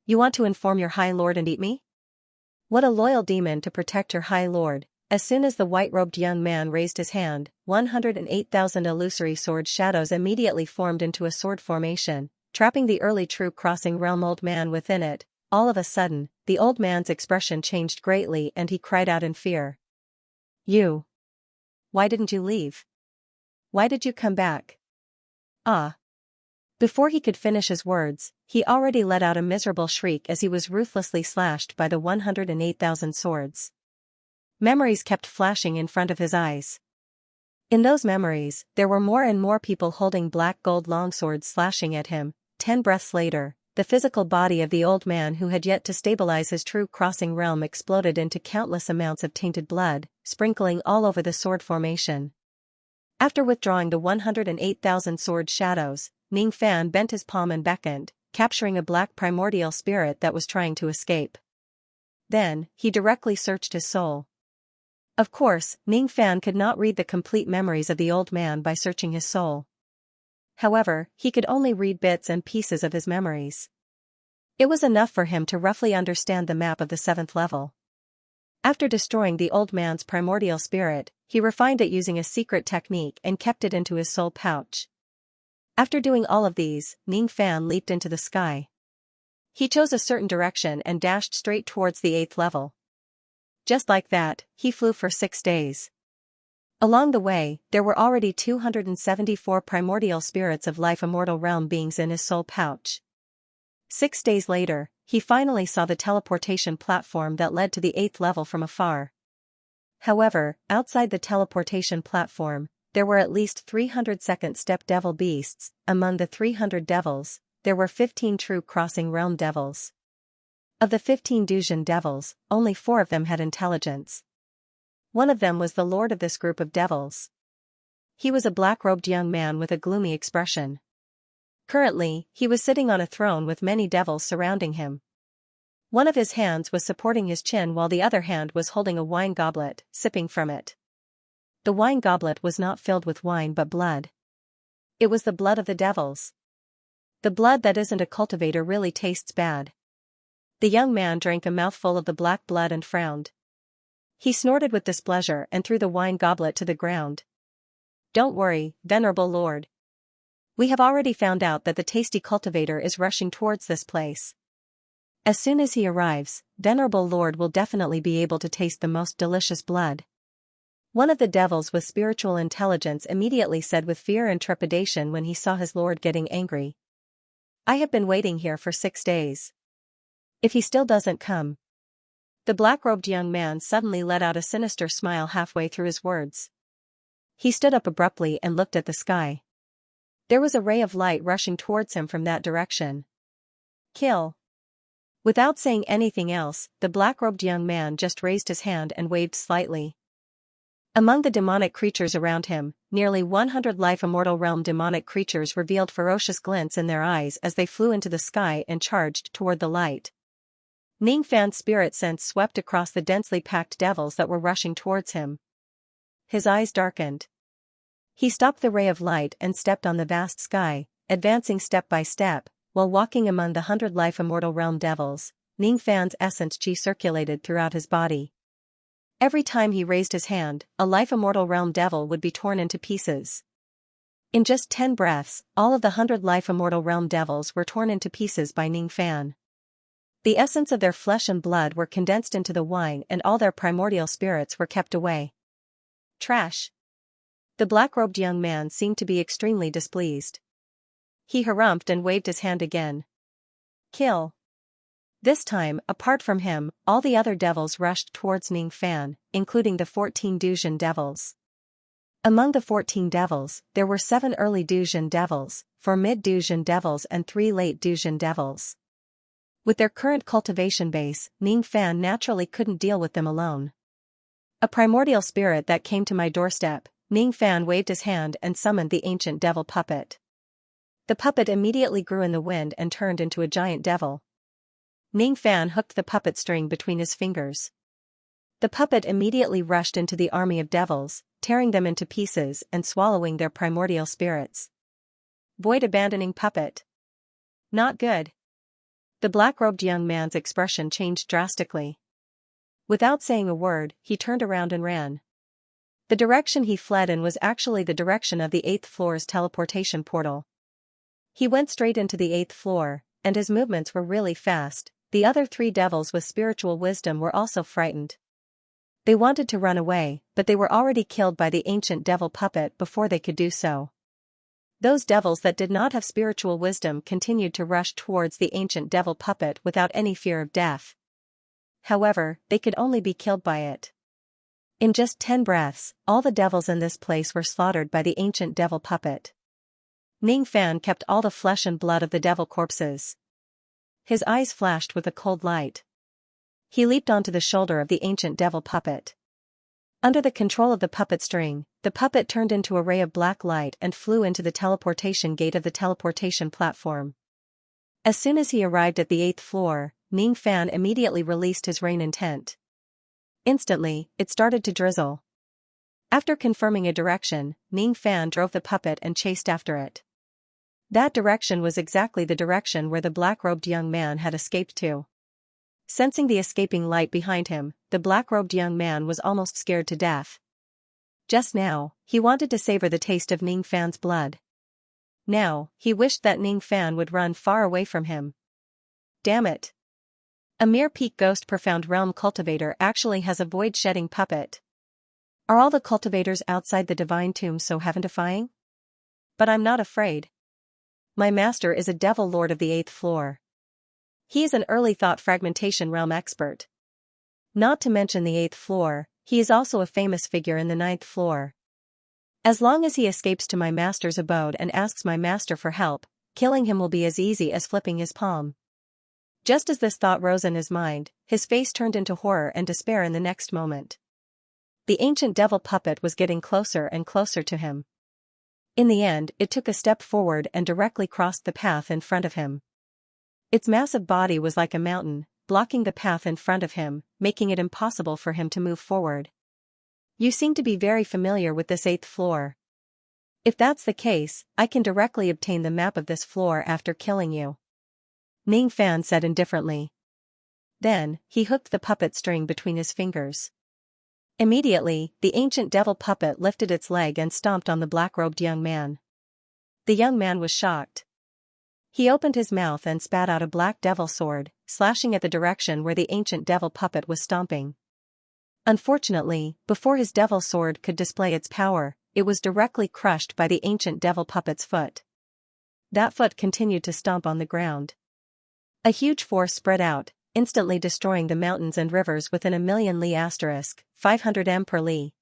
You want to inform your High Lord and eat me? What a loyal demon to protect your High Lord. As soon as the white-robed young man raised his hand, 108,000 illusory sword shadows immediately formed into a sword formation, trapping the early true crossing realm old man within it. All of a sudden, the old man's expression changed greatly and he cried out in fear. You! Why didn't you leave? Why did you come back? Ah! Before he could finish his words, he already let out a miserable shriek as he was ruthlessly slashed by the 108,000 swords. Memories kept flashing in front of his eyes. In those memories, there were more and more people holding black gold longswords slashing at him. 10 breaths later, the physical body of the old man who had yet to stabilize his true crossing realm exploded into countless amounts of tainted blood, sprinkling all over the sword formation. After withdrawing the 108,000 sword shadows, Ning Fan bent his palm and beckoned, capturing a black primordial spirit that was trying to escape. Then, he directly searched his soul. Of course, Ning Fan could not read the complete memories of the old man by searching his soul. However, he could only read bits and pieces of his memories. It was enough for him to roughly understand the map of the 7th level. After destroying the old man's primordial spirit, he refined it using a secret technique and kept it into his soul pouch. After doing all of these, Ning Fan leaped into the sky. He chose a certain direction and dashed straight towards the 8th level. Just like that, he flew for 6 days. Along the way, there were already 274 primordial spirits of life immortal realm beings in his soul pouch. 6 days later, he finally saw the teleportation platform that led to the 8th level from afar. However, outside the teleportation platform, there were at least 300 second-step devil beasts. Among the 300 devils, there were 15 true crossing realm devils. Of the 15 Duzhen devils, only 4 of them had intelligence. One of them was the lord of this group of devils. He was a black-robed young man with a gloomy expression. Currently, he was sitting on a throne with many devils surrounding him. One of his hands was supporting his chin while the other hand was holding a wine goblet, sipping from it. The wine goblet was not filled with wine but blood. It was the blood of the devils. The blood that isn't a cultivator really tastes bad. The young man drank a mouthful of the black blood and frowned. He snorted with displeasure and threw the wine goblet to the ground. Don't worry, Venerable Lord. We have already found out that the tasty cultivator is rushing towards this place. As soon as he arrives, Venerable Lord will definitely be able to taste the most delicious blood. One of the devils with spiritual intelligence immediately said with fear and trepidation when he saw his lord getting angry. I have been waiting here for 6 days. If he still doesn't come. The black-robed young man suddenly let out a sinister smile halfway through his words. He stood up abruptly and looked at the sky. There was a ray of light rushing towards him from that direction. Kill. Without saying anything else, the black-robed young man just raised his hand and waved slightly. Among the demonic creatures around him, nearly 100 life immortal realm demonic creatures revealed ferocious glints in their eyes as they flew into the sky and charged toward the light. Ning Fan's spirit sense swept across the densely packed devils that were rushing towards him. His eyes darkened. He stopped the ray of light and stepped on the vast sky, advancing step by step, while walking among the 100 life immortal realm devils. Ning Fan's essence chi circulated throughout his body. Every time he raised his hand, a life immortal realm devil would be torn into pieces. In just 10 breaths, all of the 100 life immortal realm devils were torn into pieces by Ning Fan. The essence of their flesh and blood were condensed into the wine and all their primordial spirits were kept away. Trash. The black-robed young man seemed to be extremely displeased. He harumphed and waved his hand again. Kill. This time, apart from him, all the other devils rushed towards Ning Fan, including the 14 Duzhen devils. Among the 14 devils, there were 7 early Duzhen devils, 4 mid-Duzhen devils and 3 late Duzhen devils. With their current cultivation base, Ning Fan naturally couldn't deal with them alone. A primordial spirit that came to my doorstep, Ning Fan waved his hand and summoned the ancient devil puppet. The puppet immediately grew in the wind and turned into a giant devil. Ning Fan hooked the puppet string between his fingers. The puppet immediately rushed into the army of devils, tearing them into pieces and swallowing their primordial spirits. Void abandoning puppet. Not good. The black-robed young man's expression changed drastically. Without saying a word, he turned around and ran. The direction he fled in was actually the direction of the 8th floor's teleportation portal. He went straight into the 8th floor, and his movements were really fast. The other 3 devils with spiritual wisdom were also frightened. They wanted to run away, but they were already killed by the ancient devil puppet before they could do so. Those devils that did not have spiritual wisdom continued to rush towards the ancient devil puppet without any fear of death. However, they could only be killed by it. In just 10 breaths, all the devils in this place were slaughtered by the ancient devil puppet. Ning Fan kept all the flesh and blood of the devil corpses. His eyes flashed with a cold light. He leaped onto the shoulder of the ancient devil puppet. Under the control of the puppet string, the puppet turned into a ray of black light and flew into the teleportation gate of the teleportation platform. As soon as he arrived at the 8th floor, Ning Fan immediately released his rain intent. Instantly, it started to drizzle. After confirming a direction, Ning Fan drove the puppet and chased after it. That direction was exactly the direction where the black-robed young man had escaped to. Sensing the escaping light behind him, the black-robed young man was almost scared to death. Just now, he wanted to savor the taste of Ning Fan's blood. Now, he wished that Ning Fan would run far away from him. Damn it. A mere peak ghost profound realm cultivator actually has a void-shedding puppet. Are all the cultivators outside the divine tomb so heaven-defying? But I'm not afraid. My master is a devil lord of the 8th floor. He is an early thought fragmentation realm expert. Not to mention the 8th floor, he is also a famous figure in the 9th floor. As long as he escapes to my master's abode and asks my master for help, killing him will be as easy as flipping his palm. Just as this thought rose in his mind, his face turned into horror and despair in the next moment. The ancient devil puppet was getting closer and closer to him. In the end, it took a step forward and directly crossed the path in front of him. Its massive body was like a mountain, blocking the path in front of him, making it impossible for him to move forward. You seem to be very familiar with this 8th floor. If that's the case, I can directly obtain the map of this floor after killing you. Ning Fan said indifferently. Then, he hooked the puppet string between his fingers. Immediately, the ancient devil puppet lifted its leg and stomped on the black-robed young man. The young man was shocked. He opened his mouth and spat out a black devil sword, slashing at the direction where the ancient devil puppet was stomping. Unfortunately, before his devil sword could display its power, it was directly crushed by the ancient devil puppet's foot. That foot continued to stomp on the ground. A huge force spread out, instantly destroying the mountains and rivers within a million li asterisk, 500 m per li.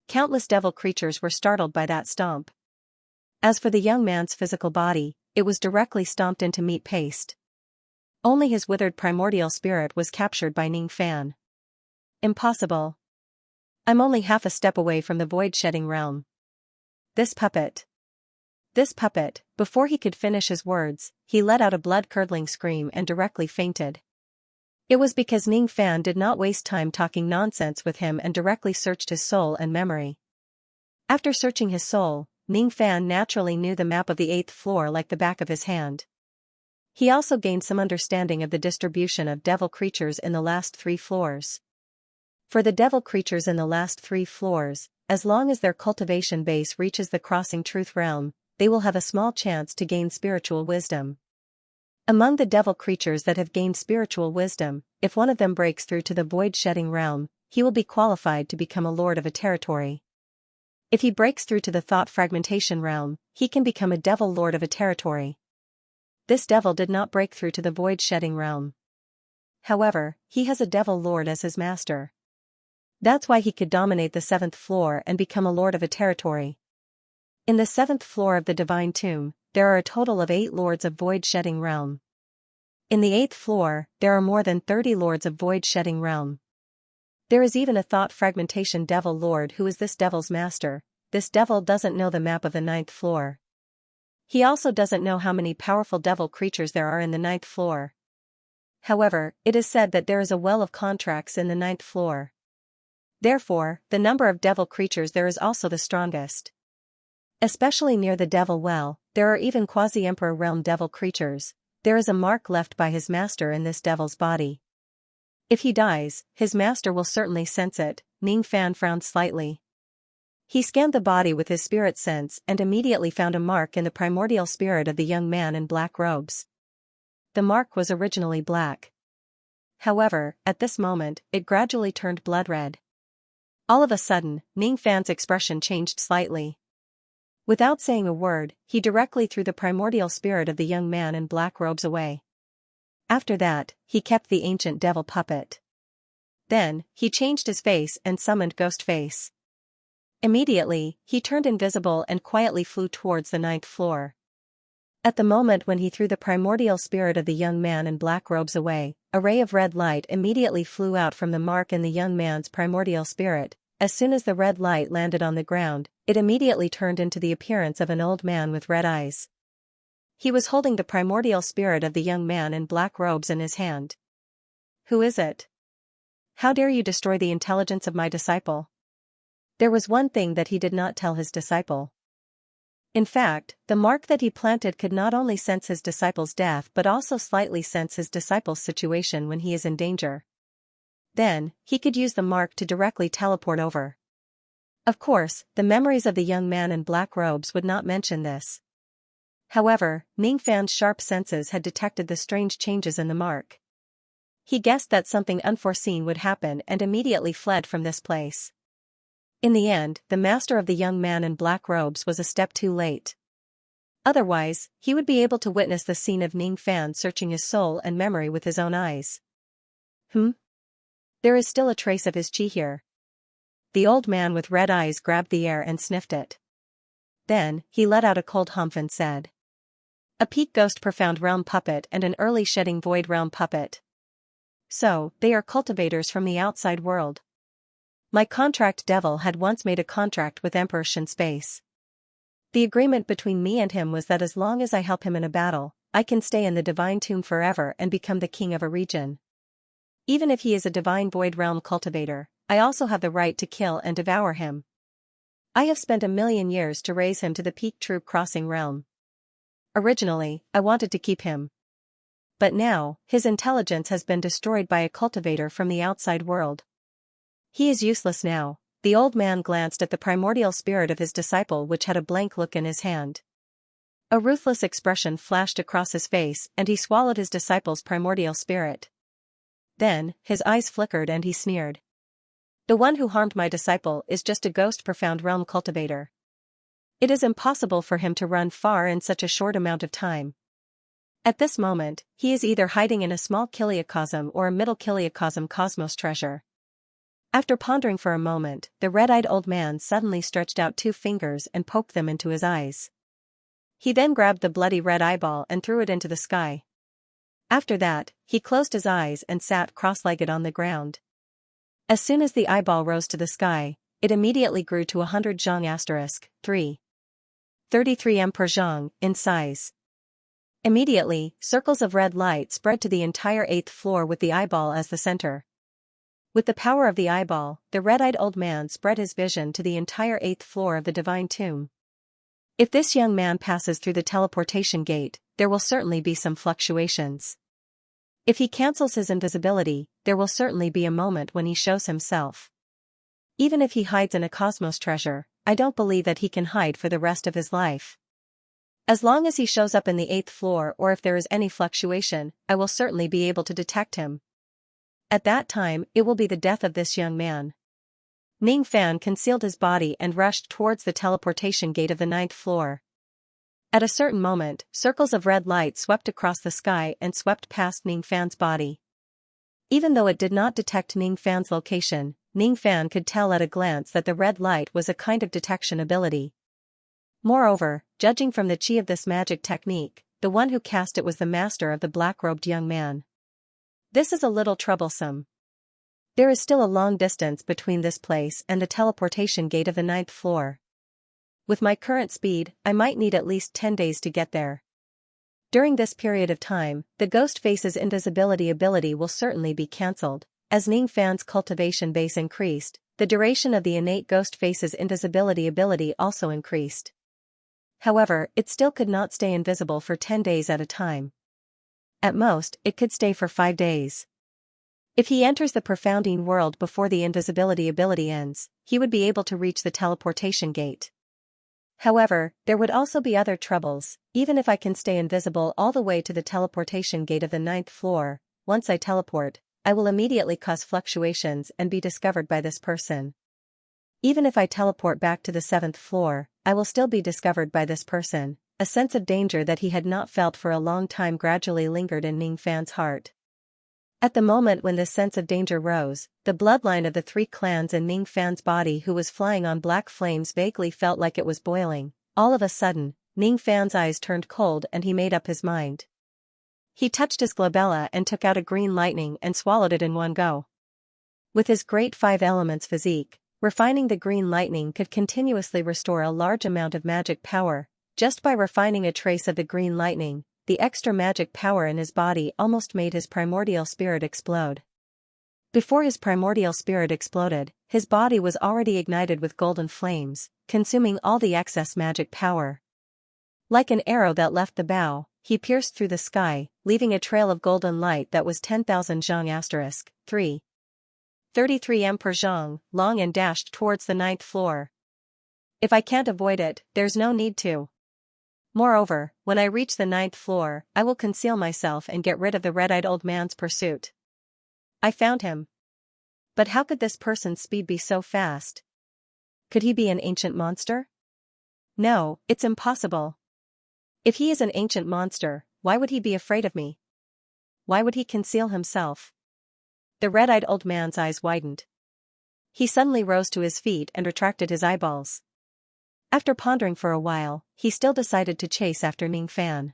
Countless devil creatures were startled by that stomp. As for the young man's physical body, it was directly stomped into meat paste. Only his withered primordial spirit was captured by Ning Fan. Impossible. I'm only half a step away from the void-shedding realm. This puppet, before he could finish his words, he let out a blood-curdling scream and directly fainted. It was because Ning Fan did not waste time talking nonsense with him and directly searched his soul and memory. After searching his soul, Ning Fan naturally knew the map of the 8th floor like the back of his hand. He also gained some understanding of the distribution of devil creatures in the last 3 floors. For the devil creatures in the last 3 floors, as long as their cultivation base reaches the crossing truth realm, they will have a small chance to gain spiritual wisdom. Among the devil creatures that have gained spiritual wisdom, if one of them breaks through to the void-shedding realm, he will be qualified to become a lord of a territory. If he breaks through to the thought fragmentation realm, he can become a devil lord of a territory. This devil did not break through to the void-shedding realm. However, he has a devil lord as his master. That's why he could dominate the 7th floor and become a lord of a territory. In the 7th floor of the divine tomb, there are a total of 8 lords of void-shedding realm. In the 8th floor, there are more than 30 lords of void-shedding realm. There is even a thought fragmentation devil lord who is this devil's master. This devil doesn't know the map of the 9th floor. He also doesn't know how many powerful devil creatures there are in the 9th floor. However, it is said that there is a well of contracts in the 9th floor. Therefore, the number of devil creatures there is also the strongest. Especially near the devil well, there are even quasi-emperor realm devil creatures. There is a mark left by his master in this devil's body. If he dies, his master will certainly sense it. Ning Fan frowned slightly. He scanned the body with his spirit sense and immediately found a mark in the primordial spirit of the young man in black robes. The mark was originally black. However, at this moment, it gradually turned blood red. All of a sudden, Ning Fan's expression changed slightly. Without saying a word, he directly threw the primordial spirit of the young man in black robes away. After that, he kept the ancient devil puppet. Then, he changed his face and summoned Ghost Face. Immediately, he turned invisible and quietly flew towards the 9th floor. At the moment when he threw the primordial spirit of the young man in black robes away, a ray of red light immediately flew out from the mark in the young man's primordial spirit. As soon as the red light landed on the ground, it immediately turned into the appearance of an old man with red eyes. He was holding the primordial spirit of the young man in black robes in his hand. "Who is it? How dare you destroy the intelligence of my disciple?" There was one thing that he did not tell his disciple. In fact, the mark that he planted could not only sense his disciple's death but also slightly sense his disciple's situation when he is in danger. Then, he could use the mark to directly teleport over. Of course, the memories of the young man in black robes would not mention this. However, Ning Fan's sharp senses had detected the strange changes in the mark. He guessed that something unforeseen would happen and immediately fled from this place. In the end, the master of the young man in black robes was a step too late. Otherwise, he would be able to witness the scene of Ning Fan searching his soul and memory with his own eyes. There is still a trace of his chi here. The old man with red eyes grabbed the air and sniffed it. Then, he let out a cold humph and said, "A peak ghost profound realm puppet and an early shedding void realm puppet. So, they are cultivators from the outside world. My contract devil had once made a contract with Emperor Xianxia. The agreement between me and him was that as long as I help him in a battle, I can stay in the divine tomb forever and become the king of a region. Even if he is a divine void realm cultivator, I also have the right to kill and devour him. I have spent 1,000,000 years to raise him to the peak troop crossing realm. Originally, I wanted to keep him. But now, his intelligence has been destroyed by a cultivator from the outside world. He is useless now." The old man glanced at the primordial spirit of his disciple which had a blank look in his hand. A ruthless expression flashed across his face and he swallowed his disciple's primordial spirit. Then, his eyes flickered and he sneered. "The one who harmed my disciple is just a ghost profound realm cultivator. It is impossible for him to run far in such a short amount of time. At this moment, he is either hiding in a small kiliacosm or a middle kiliacosm cosmos treasure." After pondering for a moment, the red-eyed old man suddenly stretched out 2 fingers and poked them into his eyes. He then grabbed the bloody red eyeball and threw it into the sky. After that, he closed his eyes and sat cross-legged on the ground. As soon as the eyeball rose to the sky, it immediately grew to 100 zhang *3. 33 Emperor Zhang in size. Immediately, circles of red light spread to the entire 8th floor with the eyeball as the center. With the power of the eyeball, the red-eyed old man spread his vision to the entire 8th floor of the divine tomb. If this young man passes through the teleportation gate, there will certainly be some fluctuations. If he cancels his invisibility, there will certainly be a moment when he shows himself. Even if he hides in a cosmos treasure, I don't believe that he can hide for the rest of his life. As long as he shows up in the 8th floor or if there is any fluctuation, I will certainly be able to detect him. At that time, it will be the death of this young man." Ning Fan concealed his body and rushed towards the teleportation gate of the 9th floor. At a certain moment, circles of red light swept across the sky and swept past Ning Fan's body. Even though it did not detect Ning Fan's location, Ning Fan could tell at a glance that the red light was a kind of detection ability. Moreover, judging from the chi of this magic technique, the one who cast it was the master of the black-robed young man. This is a little troublesome. There is still a long distance between this place and the teleportation gate of the 9th floor. With my current speed, I might need at least 10 days to get there. During this period of time, the ghost face's invisibility ability will certainly be cancelled. As Ning Fan's cultivation base increased, the duration of the innate ghost face's invisibility ability also increased. However, it still could not stay invisible for 10 days at a time. At most, it could stay for 5 days. If he enters the profounding world before the invisibility ability ends, he would be able to reach the teleportation gate. However, there would also be other troubles. Even if I can stay invisible all the way to the teleportation gate of the 9th floor, once I teleport, I will immediately cause fluctuations and be discovered by this person. Even if I teleport back to the 7th floor, I will still be discovered by this person. A sense of danger that he had not felt for a long time gradually lingered in Ning Fan's heart. At the moment when this sense of danger rose, the bloodline of the 3 clans in Ning Fan's body who was flying on black flames vaguely felt like it was boiling. All of a sudden, Ning Fan's eyes turned cold and he made up his mind. He touched his glabella and took out a green lightning and swallowed it in one go. With his great 5 elements physique, refining the green lightning could continuously restore a large amount of magic power. Just by refining a trace of the green lightning, the extra magic power in his body almost made his primordial spirit explode. Before his primordial spirit exploded, his body was already ignited with golden flames, consuming all the excess magic power. Like an arrow that left the bow, he pierced through the sky, leaving a trail of golden light that was 10,000 zhang * 3. 33 m per zhang long and dashed towards the 9th floor. If I can't avoid it, there's no need to. Moreover, when I reach the 9th floor, I will conceal myself and get rid of the red-eyed old man's pursuit. I found him. But how could this person's speed be so fast? Could he be an ancient monster? No, it's impossible. If he is an ancient monster, why would he be afraid of me? Why would he conceal himself? The red-eyed old man's eyes widened. He suddenly rose to his feet and retracted his eyeballs. After pondering for a while, he still decided to chase after Ning Fan.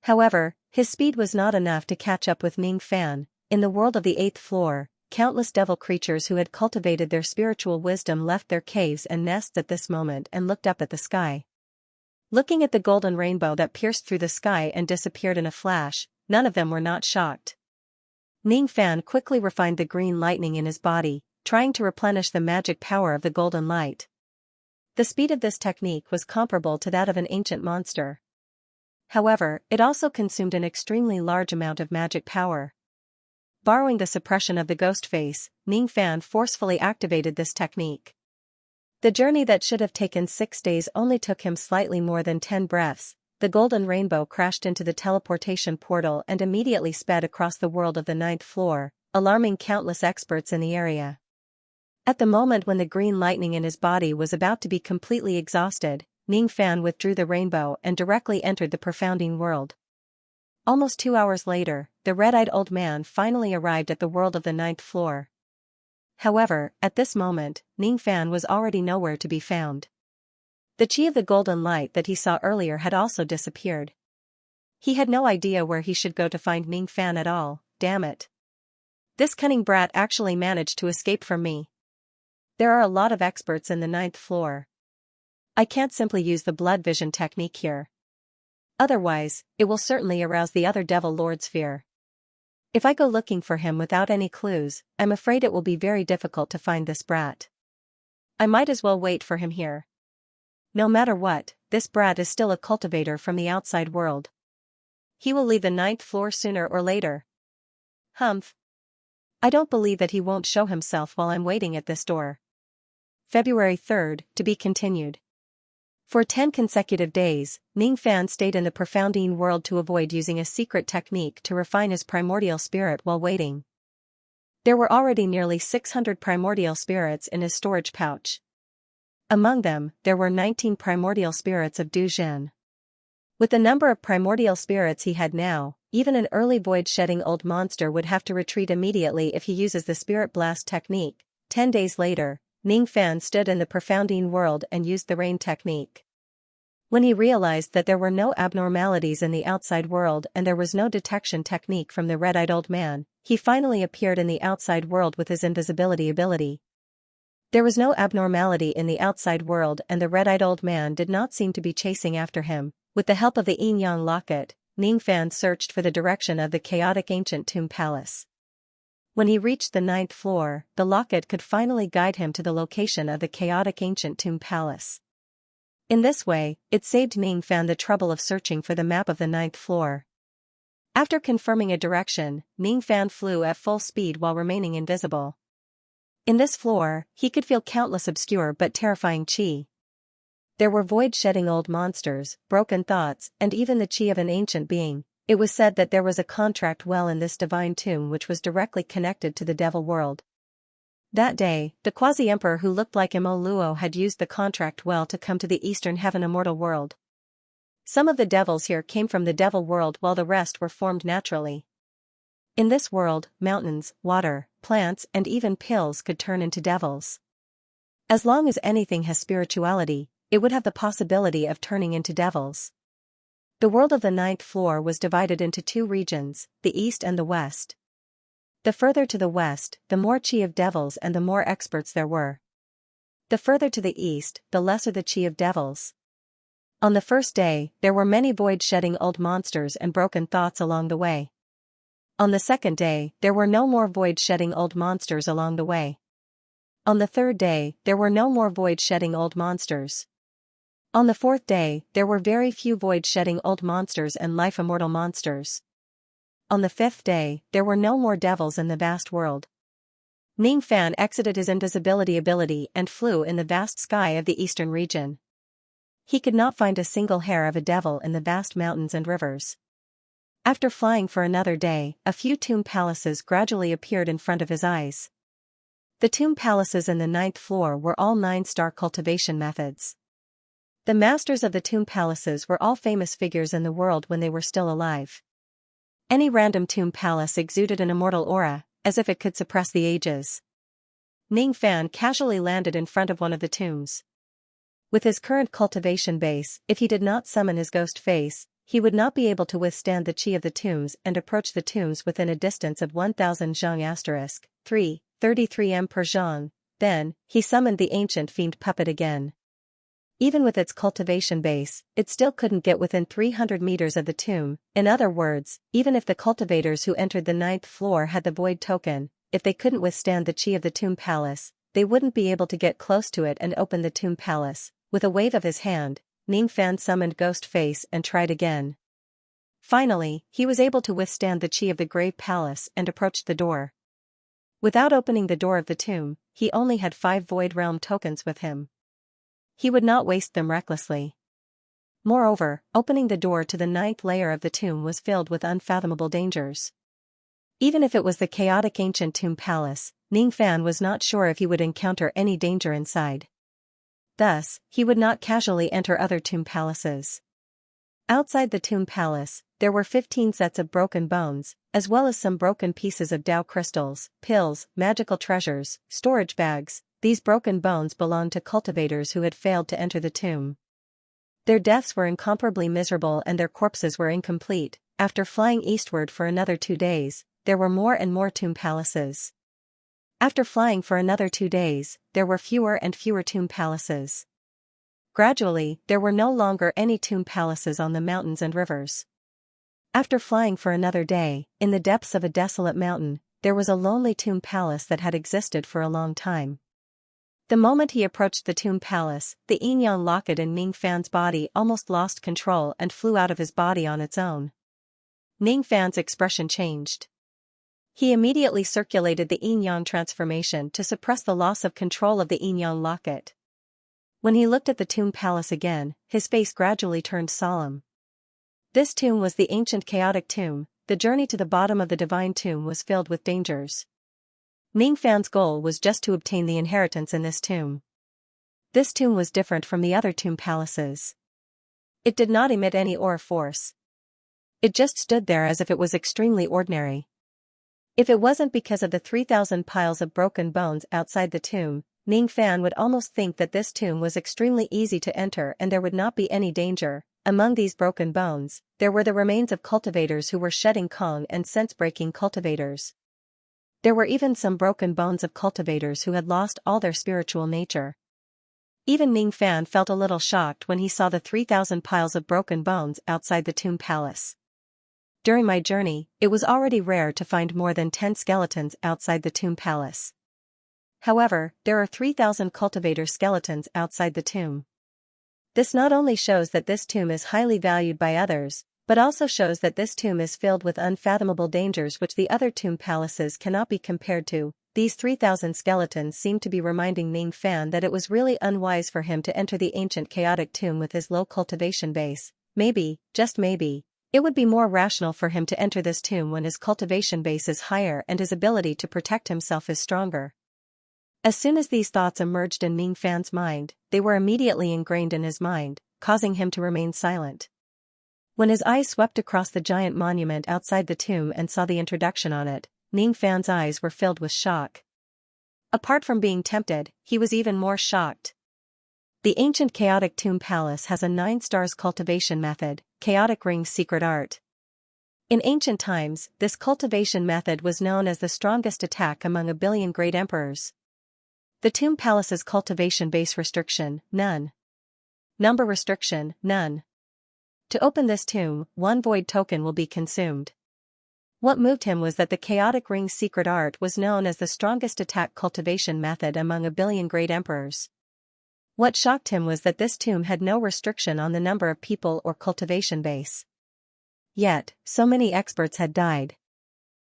However, his speed was not enough to catch up with Ning Fan. In the world of the 8th floor, countless devil creatures who had cultivated their spiritual wisdom left their caves and nests at this moment and looked up at the sky. Looking at the golden rainbow that pierced through the sky and disappeared in a flash, none of them were not shocked. Ning Fan quickly refined the green lightning in his body, trying to replenish the magic power of the golden light. The speed of this technique was comparable to that of an ancient monster. However, it also consumed an extremely large amount of magic power. Borrowing the suppression of the ghost face, Ning Fan forcefully activated this technique. The journey that should have taken 6 days only took him slightly more than 10 breaths. The golden rainbow crashed into the teleportation portal and immediately sped across the world of the 9th floor, alarming countless experts in the area. At the moment when the green lightning in his body was about to be completely exhausted, Ning Fan withdrew the rainbow and directly entered the profounding world. Almost 2 hours later, the red-eyed old man finally arrived at the world of the 9th floor. However, at this moment, Ning Fan was already nowhere to be found. The chi of the golden light that he saw earlier had also disappeared. He had no idea where he should go to find Ning Fan at all. Damn it. This cunning brat actually managed to escape from me. There are a lot of experts in the 9th floor. I can't simply use the blood vision technique here. Otherwise, it will certainly arouse the other devil lord's fear. If I go looking for him without any clues, I'm afraid it will be very difficult to find this brat. I might as well wait for him here. No matter what, this brat is still a cultivator from the outside world. He will leave the 9th floor sooner or later. Humph. I don't believe that he won't show himself while I'm waiting at this door. February 3rd, to be continued. For 10 consecutive days, Ning Fan stayed in the profounding world to avoid using a secret technique to refine his primordial spirit while waiting. There were already nearly 600 primordial spirits in his storage pouch. Among them, there were 19 primordial spirits of Du Zhen. With the number of primordial spirits he had now, even an early void-shedding old monster would have to retreat immediately if he uses the Spirit Blast technique. 10 days later, Ning Fan stood in the profoundine world and used the rain technique. When he realized that there were no abnormalities in the outside world and there was no detection technique from the red-eyed old man, he finally appeared in the outside world with his invisibility ability. There was no abnormality in the outside world and the red-eyed old man did not seem to be chasing after him. With the help of the yin-yang locket, Ning Fan searched for the direction of the chaotic ancient tomb palace. When he reached the 9th floor, the locket could finally guide him to the location of the chaotic ancient tomb palace. In this way, it saved Ning Fan the trouble of searching for the map of the 9th floor. After confirming a direction, Ning Fan flew at full speed while remaining invisible. In this floor, he could feel countless obscure but terrifying qi. There were void-shedding old monsters, broken thoughts, and even the qi of an ancient being. It was said that there was a contract well in this divine tomb which was directly connected to the devil world. That day, the quasi-emperor who looked like Imo Luo had used the contract well to come to the eastern heaven immortal world. Some of the devils here came from the devil world while the rest were formed naturally. In this world, mountains, water, plants and even pills could turn into devils. As long as anything has spirituality, it would have the possibility of turning into devils. The world of the 9th floor was divided into two regions, the east and the west. The further to the west, the more qi of devils and the more experts there were. The further to the east, the lesser the qi of devils. On the first day, there were many void-shedding old monsters and broken thoughts along the way. On the second day, there were no more void-shedding old monsters along the way. On the third day, there were no more void-shedding old monsters. On the fourth day, there were very few void-shedding old monsters and life-immortal monsters. On the fifth day, there were no more devils in the vast world. Ning Fan exited his invisibility ability and flew in the vast sky of the eastern region. He could not find a single hair of a devil in the vast mountains and rivers. After flying for another day, a few tomb palaces gradually appeared in front of his eyes. The tomb palaces in the 9th floor were all 9-star cultivation methods. The masters of the tomb palaces were all famous figures in the world when they were still alive. Any random tomb palace exuded an immortal aura, as if it could suppress the ages. Ning Fan casually landed in front of one of the tombs. With his current cultivation base, if he did not summon his ghost face, he would not be able to withstand the qi of the tombs and approach the tombs within a distance of 1000 zhang * 3, 33 m per zhang. Then, he summoned the ancient fiend puppet again. Even with its cultivation base, it still couldn't get within 300 meters of the tomb. In other words, even if the cultivators who entered the 9th floor had the void token, if they couldn't withstand the qi of the tomb palace, they wouldn't be able to get close to it and open the tomb palace. With a wave of his hand, Ning Fan summoned Ghost Face and tried again. Finally, he was able to withstand the qi of the grave palace and approached the door. Without opening the door of the tomb, he only had 5 void realm tokens with him. He would not waste them recklessly. Moreover, opening the door to the 9th layer of the tomb was filled with unfathomable dangers. Even if it was the chaotic ancient tomb palace, Ning Fan was not sure if he would encounter any danger inside. Thus, he would not casually enter other tomb palaces. Outside the tomb palace, there were 15 sets of broken bones, as well as some broken pieces of Dao crystals, pills, magical treasures, storage bags. These broken bones belonged to cultivators who had failed to enter the tomb. Their deaths were incomparably miserable and their corpses were incomplete. After flying eastward for another 2 days, there were more and more tomb palaces. After flying for another 2 days, there were fewer and fewer tomb palaces. Gradually, there were no longer any tomb palaces on the mountains and rivers. After flying for another day, in the depths of a desolate mountain, there was a lonely tomb palace that had existed for a long time. The moment he approached the tomb palace, the yin-yang locket in Ning Fan's body almost lost control and flew out of his body on its own. Ning Fan's expression changed. He immediately circulated the yin-yang transformation to suppress the loss of control of the yin-yang locket. When he looked at the tomb palace again, his face gradually turned solemn. This tomb was the ancient chaotic tomb. The journey to the bottom of the divine tomb was filled with dangers. Ning Fan's goal was just to obtain the inheritance in this tomb. This tomb was different from the other tomb palaces. It did not emit any aura force. It just stood there as if it was extremely ordinary. If it wasn't because of the 3,000 piles of broken bones outside the tomb, Ning Fan would almost think that this tomb was extremely easy to enter and there would not be any danger. Among these broken bones, there were the remains of cultivators who were shedding Kong and sense-breaking cultivators. There were even some broken bones of cultivators who had lost all their spiritual nature. Even Ning Fan felt a little shocked when he saw the 3,000 piles of broken bones outside the tomb palace. During my journey, it was already rare to find more than 10 skeletons outside the tomb palace. However, there are 3,000 cultivator skeletons outside the tomb. This not only shows that this tomb is highly valued by others, but also shows that this tomb is filled with unfathomable dangers which the other tomb palaces cannot be compared to. These 3,000 skeletons seemed to be reminding Ning Fan that it was really unwise for him to enter the ancient chaotic tomb with his low cultivation base. Maybe, just maybe, it would be more rational for him to enter this tomb when his cultivation base is higher and his ability to protect himself is stronger. As soon as these thoughts emerged in Ning Fan's mind, they were immediately ingrained in his mind, causing him to remain silent. When his eyes swept across the giant monument outside the tomb and saw the introduction on it, Ning Fan's eyes were filled with shock. Apart from being tempted, he was even more shocked. The ancient chaotic tomb palace has a 9 stars cultivation method, Chaotic Ring's secret art. In ancient times, this cultivation method was known as the strongest attack among a billion great emperors. The tomb palace's cultivation base restriction, none. Number restriction, none. To open this tomb, 1 void token will be consumed. What moved him was that the Chaotic Ring's secret art was known as the strongest attack cultivation method among a billion great emperors. What shocked him was that this tomb had no restriction on the number of people or cultivation base. Yet, so many experts had died.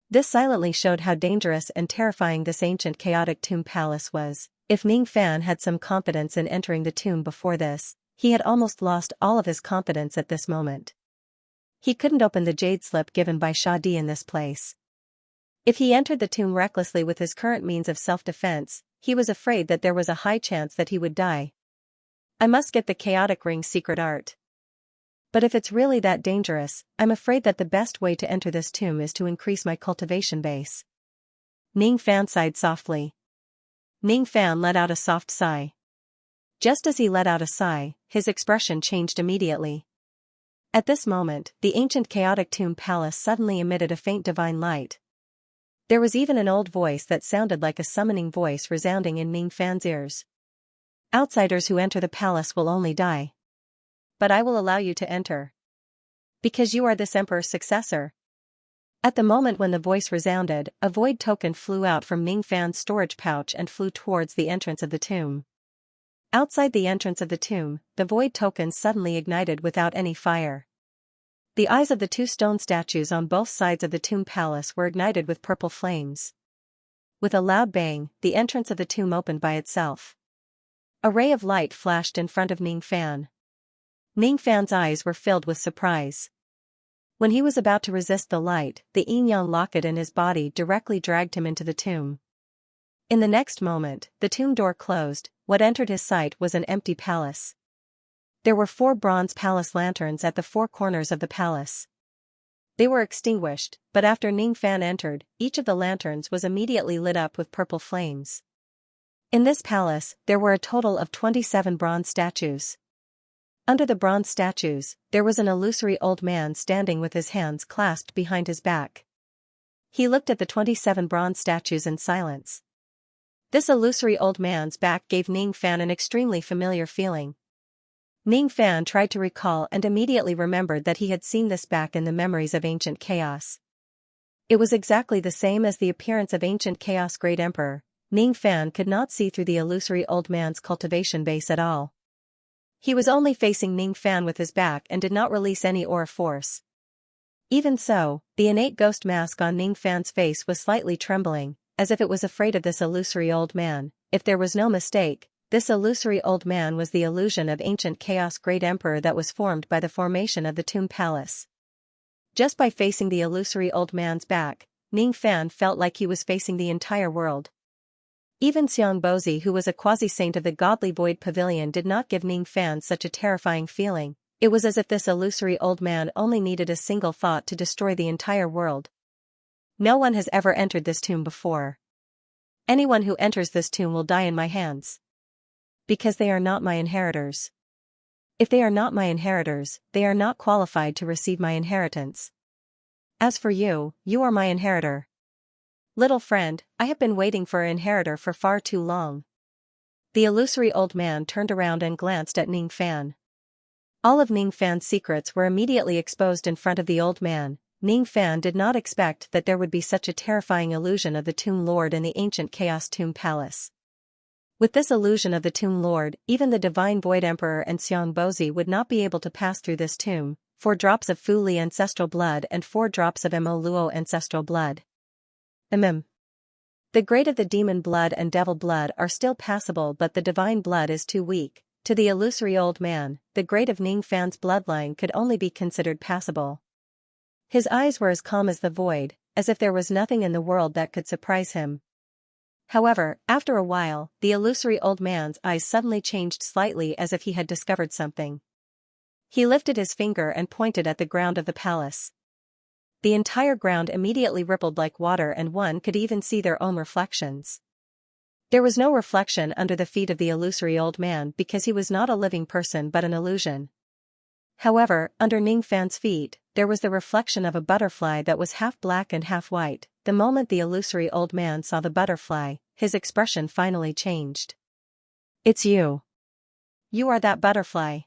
This silently showed how dangerous and terrifying this ancient chaotic tomb palace was. If Ning Fan had some confidence in entering the tomb before this, he had almost lost all of his confidence at this moment. He couldn't open the jade slip given by Sha Di in this place. If he entered the tomb recklessly with his current means of self-defense, he was afraid that there was a high chance that he would die. I must get the Chaotic Ring's secret art. But if it's really that dangerous, I'm afraid that the best way to enter this tomb is to increase my cultivation base. Ning Fan sighed softly. Ning Fan let out a soft sigh. Just as he let out a sigh, his expression changed immediately. At this moment, the ancient chaotic tomb palace suddenly emitted a faint divine light. There was even an old voice that sounded like a summoning voice resounding in Ning Fan's ears. Outsiders who enter the palace will only die. But I will allow you to enter. Because you are this emperor's successor. At the moment when the voice resounded, a void token flew out from Ning Fan's storage pouch and flew towards the entrance of the tomb. Outside the entrance of the tomb, the void token suddenly ignited without any fire. The eyes of the 2 stone statues on both sides of the tomb palace were ignited with purple flames. With a loud bang, the entrance of the tomb opened by itself. A ray of light flashed in front of Ning Fan. Ning Fan's eyes were filled with surprise. When he was about to resist the light, the yin-yang locket in his body directly dragged him into the tomb. In the next moment, the tomb door closed. What entered his sight was an empty palace. There were 4 bronze palace lanterns at the 4 corners of the palace. They were extinguished, but after Ning Fan entered, each of the lanterns was immediately lit up with purple flames. In this palace, there were a total of 27 bronze statues. Under the bronze statues, there was an illusory old man standing with his hands clasped behind his back. He looked at the 27 bronze statues in silence. This illusory old man's back gave Ning Fan an extremely familiar feeling. Ning Fan tried to recall and immediately remembered that he had seen this back in the memories of ancient chaos. It was exactly the same as the appearance of ancient chaos great emperor. Ning Fan could not see through the illusory old man's cultivation base at all. He was only facing Ning Fan with his back and did not release any aura force. Even so, the innate ghost mask on Ning Fan's face was slightly trembling, as if it was afraid of this illusory old man. If there was no mistake, this illusory old man was the illusion of ancient chaos great emperor that was formed by the formation of the tomb palace. Just by facing the illusory old man's back, Ning Fan felt like he was facing the entire world. Even Xiang Bozi, who was a quasi-saint of the godly void pavilion, did not give Ning Fan such a terrifying feeling. It was as if this illusory old man only needed a single thought to destroy the entire world. No one has ever entered this tomb before. Anyone who enters this tomb will die in my hands. Because they are not my inheritors. If they are not my inheritors, they are not qualified to receive my inheritance. As for you, you are my inheritor. Little friend, I have been waiting for an inheritor for far too long. The illusory old man turned around and glanced at Ning Fan. All of Ning Fan's secrets were immediately exposed in front of the old man. Ning Fan did not expect that there would be such a terrifying illusion of the Tomb Lord in the ancient Chaos Tomb Palace. With this illusion of the Tomb Lord, even the Divine Void Emperor and Xiang Bozi would not be able to pass through this tomb. 4 drops of Fu Li ancestral blood and 4 drops of Mo Luo ancestral blood. The grade of the demon blood and devil blood are still passable, but the divine blood is too weak. To the illusory old man, the grade of Ning Fan's bloodline could only be considered passable. His eyes were as calm as the void, as if there was nothing in the world that could surprise him. However, after a while, the illusory old man's eyes suddenly changed slightly, as if he had discovered something. He lifted his finger and pointed at the ground of the palace. The entire ground immediately rippled like water, and one could even see their own reflections. There was no reflection under the feet of the illusory old man because he was not a living person but an illusion. However, under Ning Fan's feet, there was the reflection of a butterfly that was half black and half white. The moment the illusory old man saw the butterfly, his expression finally changed. It's you. You are that butterfly.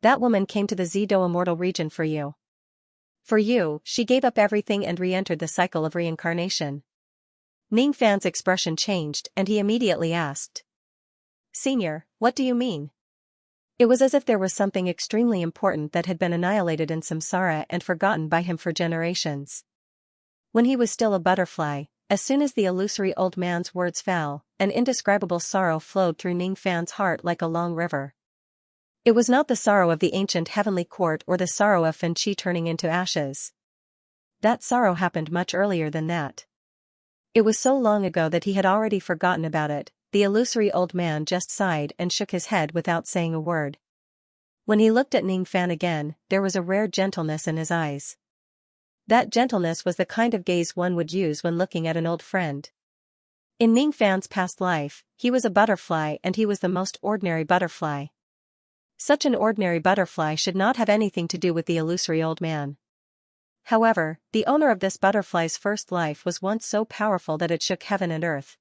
That woman came to the Zido immortal region for you. For you, she gave up everything and re-entered the cycle of reincarnation. Ning Fan's expression changed and he immediately asked. Senior, what do you mean? It was as if there was something extremely important that had been annihilated in samsara and forgotten by him for generations. When he was still a butterfly, as soon as the illusory old man's words fell, an indescribable sorrow flowed through Ning Fan's heart like a long river. It was not the sorrow of the ancient heavenly court or the sorrow of Fen Qi turning into ashes. That sorrow happened much earlier than that. It was so long ago that he had already forgotten about it. The illusory old man just sighed and shook his head without saying a word. When he looked at Ning Fan again, there was a rare gentleness in his eyes. That gentleness was the kind of gaze one would use when looking at an old friend. In Ning Fan's past life, he was a butterfly, and he was the most ordinary butterfly. Such an ordinary butterfly should not have anything to do with the illusory old man. However, the owner of this butterfly's first life was once so powerful that it shook heaven and earth.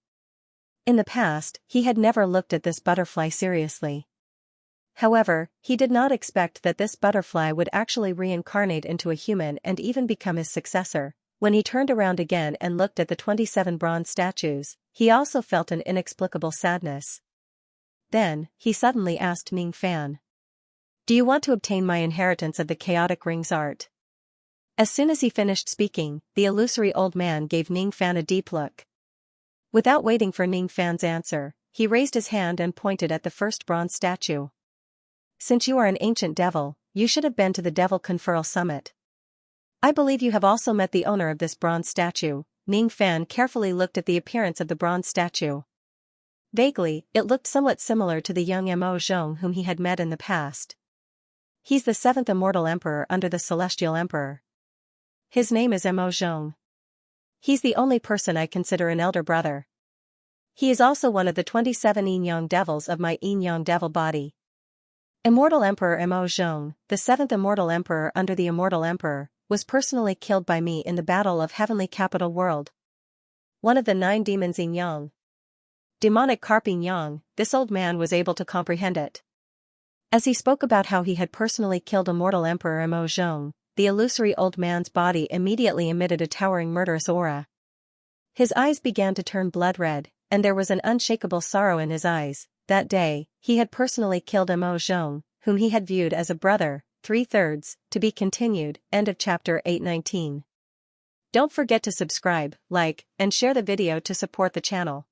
In the past, he had never looked at this butterfly seriously. However, he did not expect that this butterfly would actually reincarnate into a human and even become his successor. When he turned around again and looked at the 27 bronze statues, he also felt an inexplicable sadness. Then, he suddenly asked Ning Fan. Do you want to obtain my inheritance of the chaotic rings art? As soon as he finished speaking, the illusory old man gave Ning Fan a deep look. Without waiting for Ning Fan's answer, he raised his hand and pointed at the first bronze statue. Since you are an ancient devil, you should have been to the Devil Conferral Summit. I believe you have also met the owner of this bronze statue. Ning Fan carefully looked at the appearance of the bronze statue. Vaguely, it looked somewhat similar to the young Mo Zhong whom he had met in the past. He's the 7th immortal emperor under the Celestial Emperor. His name is Mo Zhong. He's the only person I consider an elder brother. He is also one of the 27 yin yang devils of my yin yang devil body. Immortal Emperor Mo Zhong, the 7th immortal emperor under the immortal emperor, was personally killed by me in the battle of Heavenly Capital World. One of the 9 demons yin yang. Demonic carp yin yang, this old man was able to comprehend it. As he spoke about how he had personally killed immortal Emperor Mo Zhong, the illusory old man's body immediately emitted a towering murderous aura. His eyes began to turn blood red, and there was an unshakable sorrow in his eyes. That day, he had personally killed Mo Zhong, whom he had viewed as a brother. 3/3, to be continued. End of chapter 819. Don't forget to subscribe, like, and share the video to support the channel.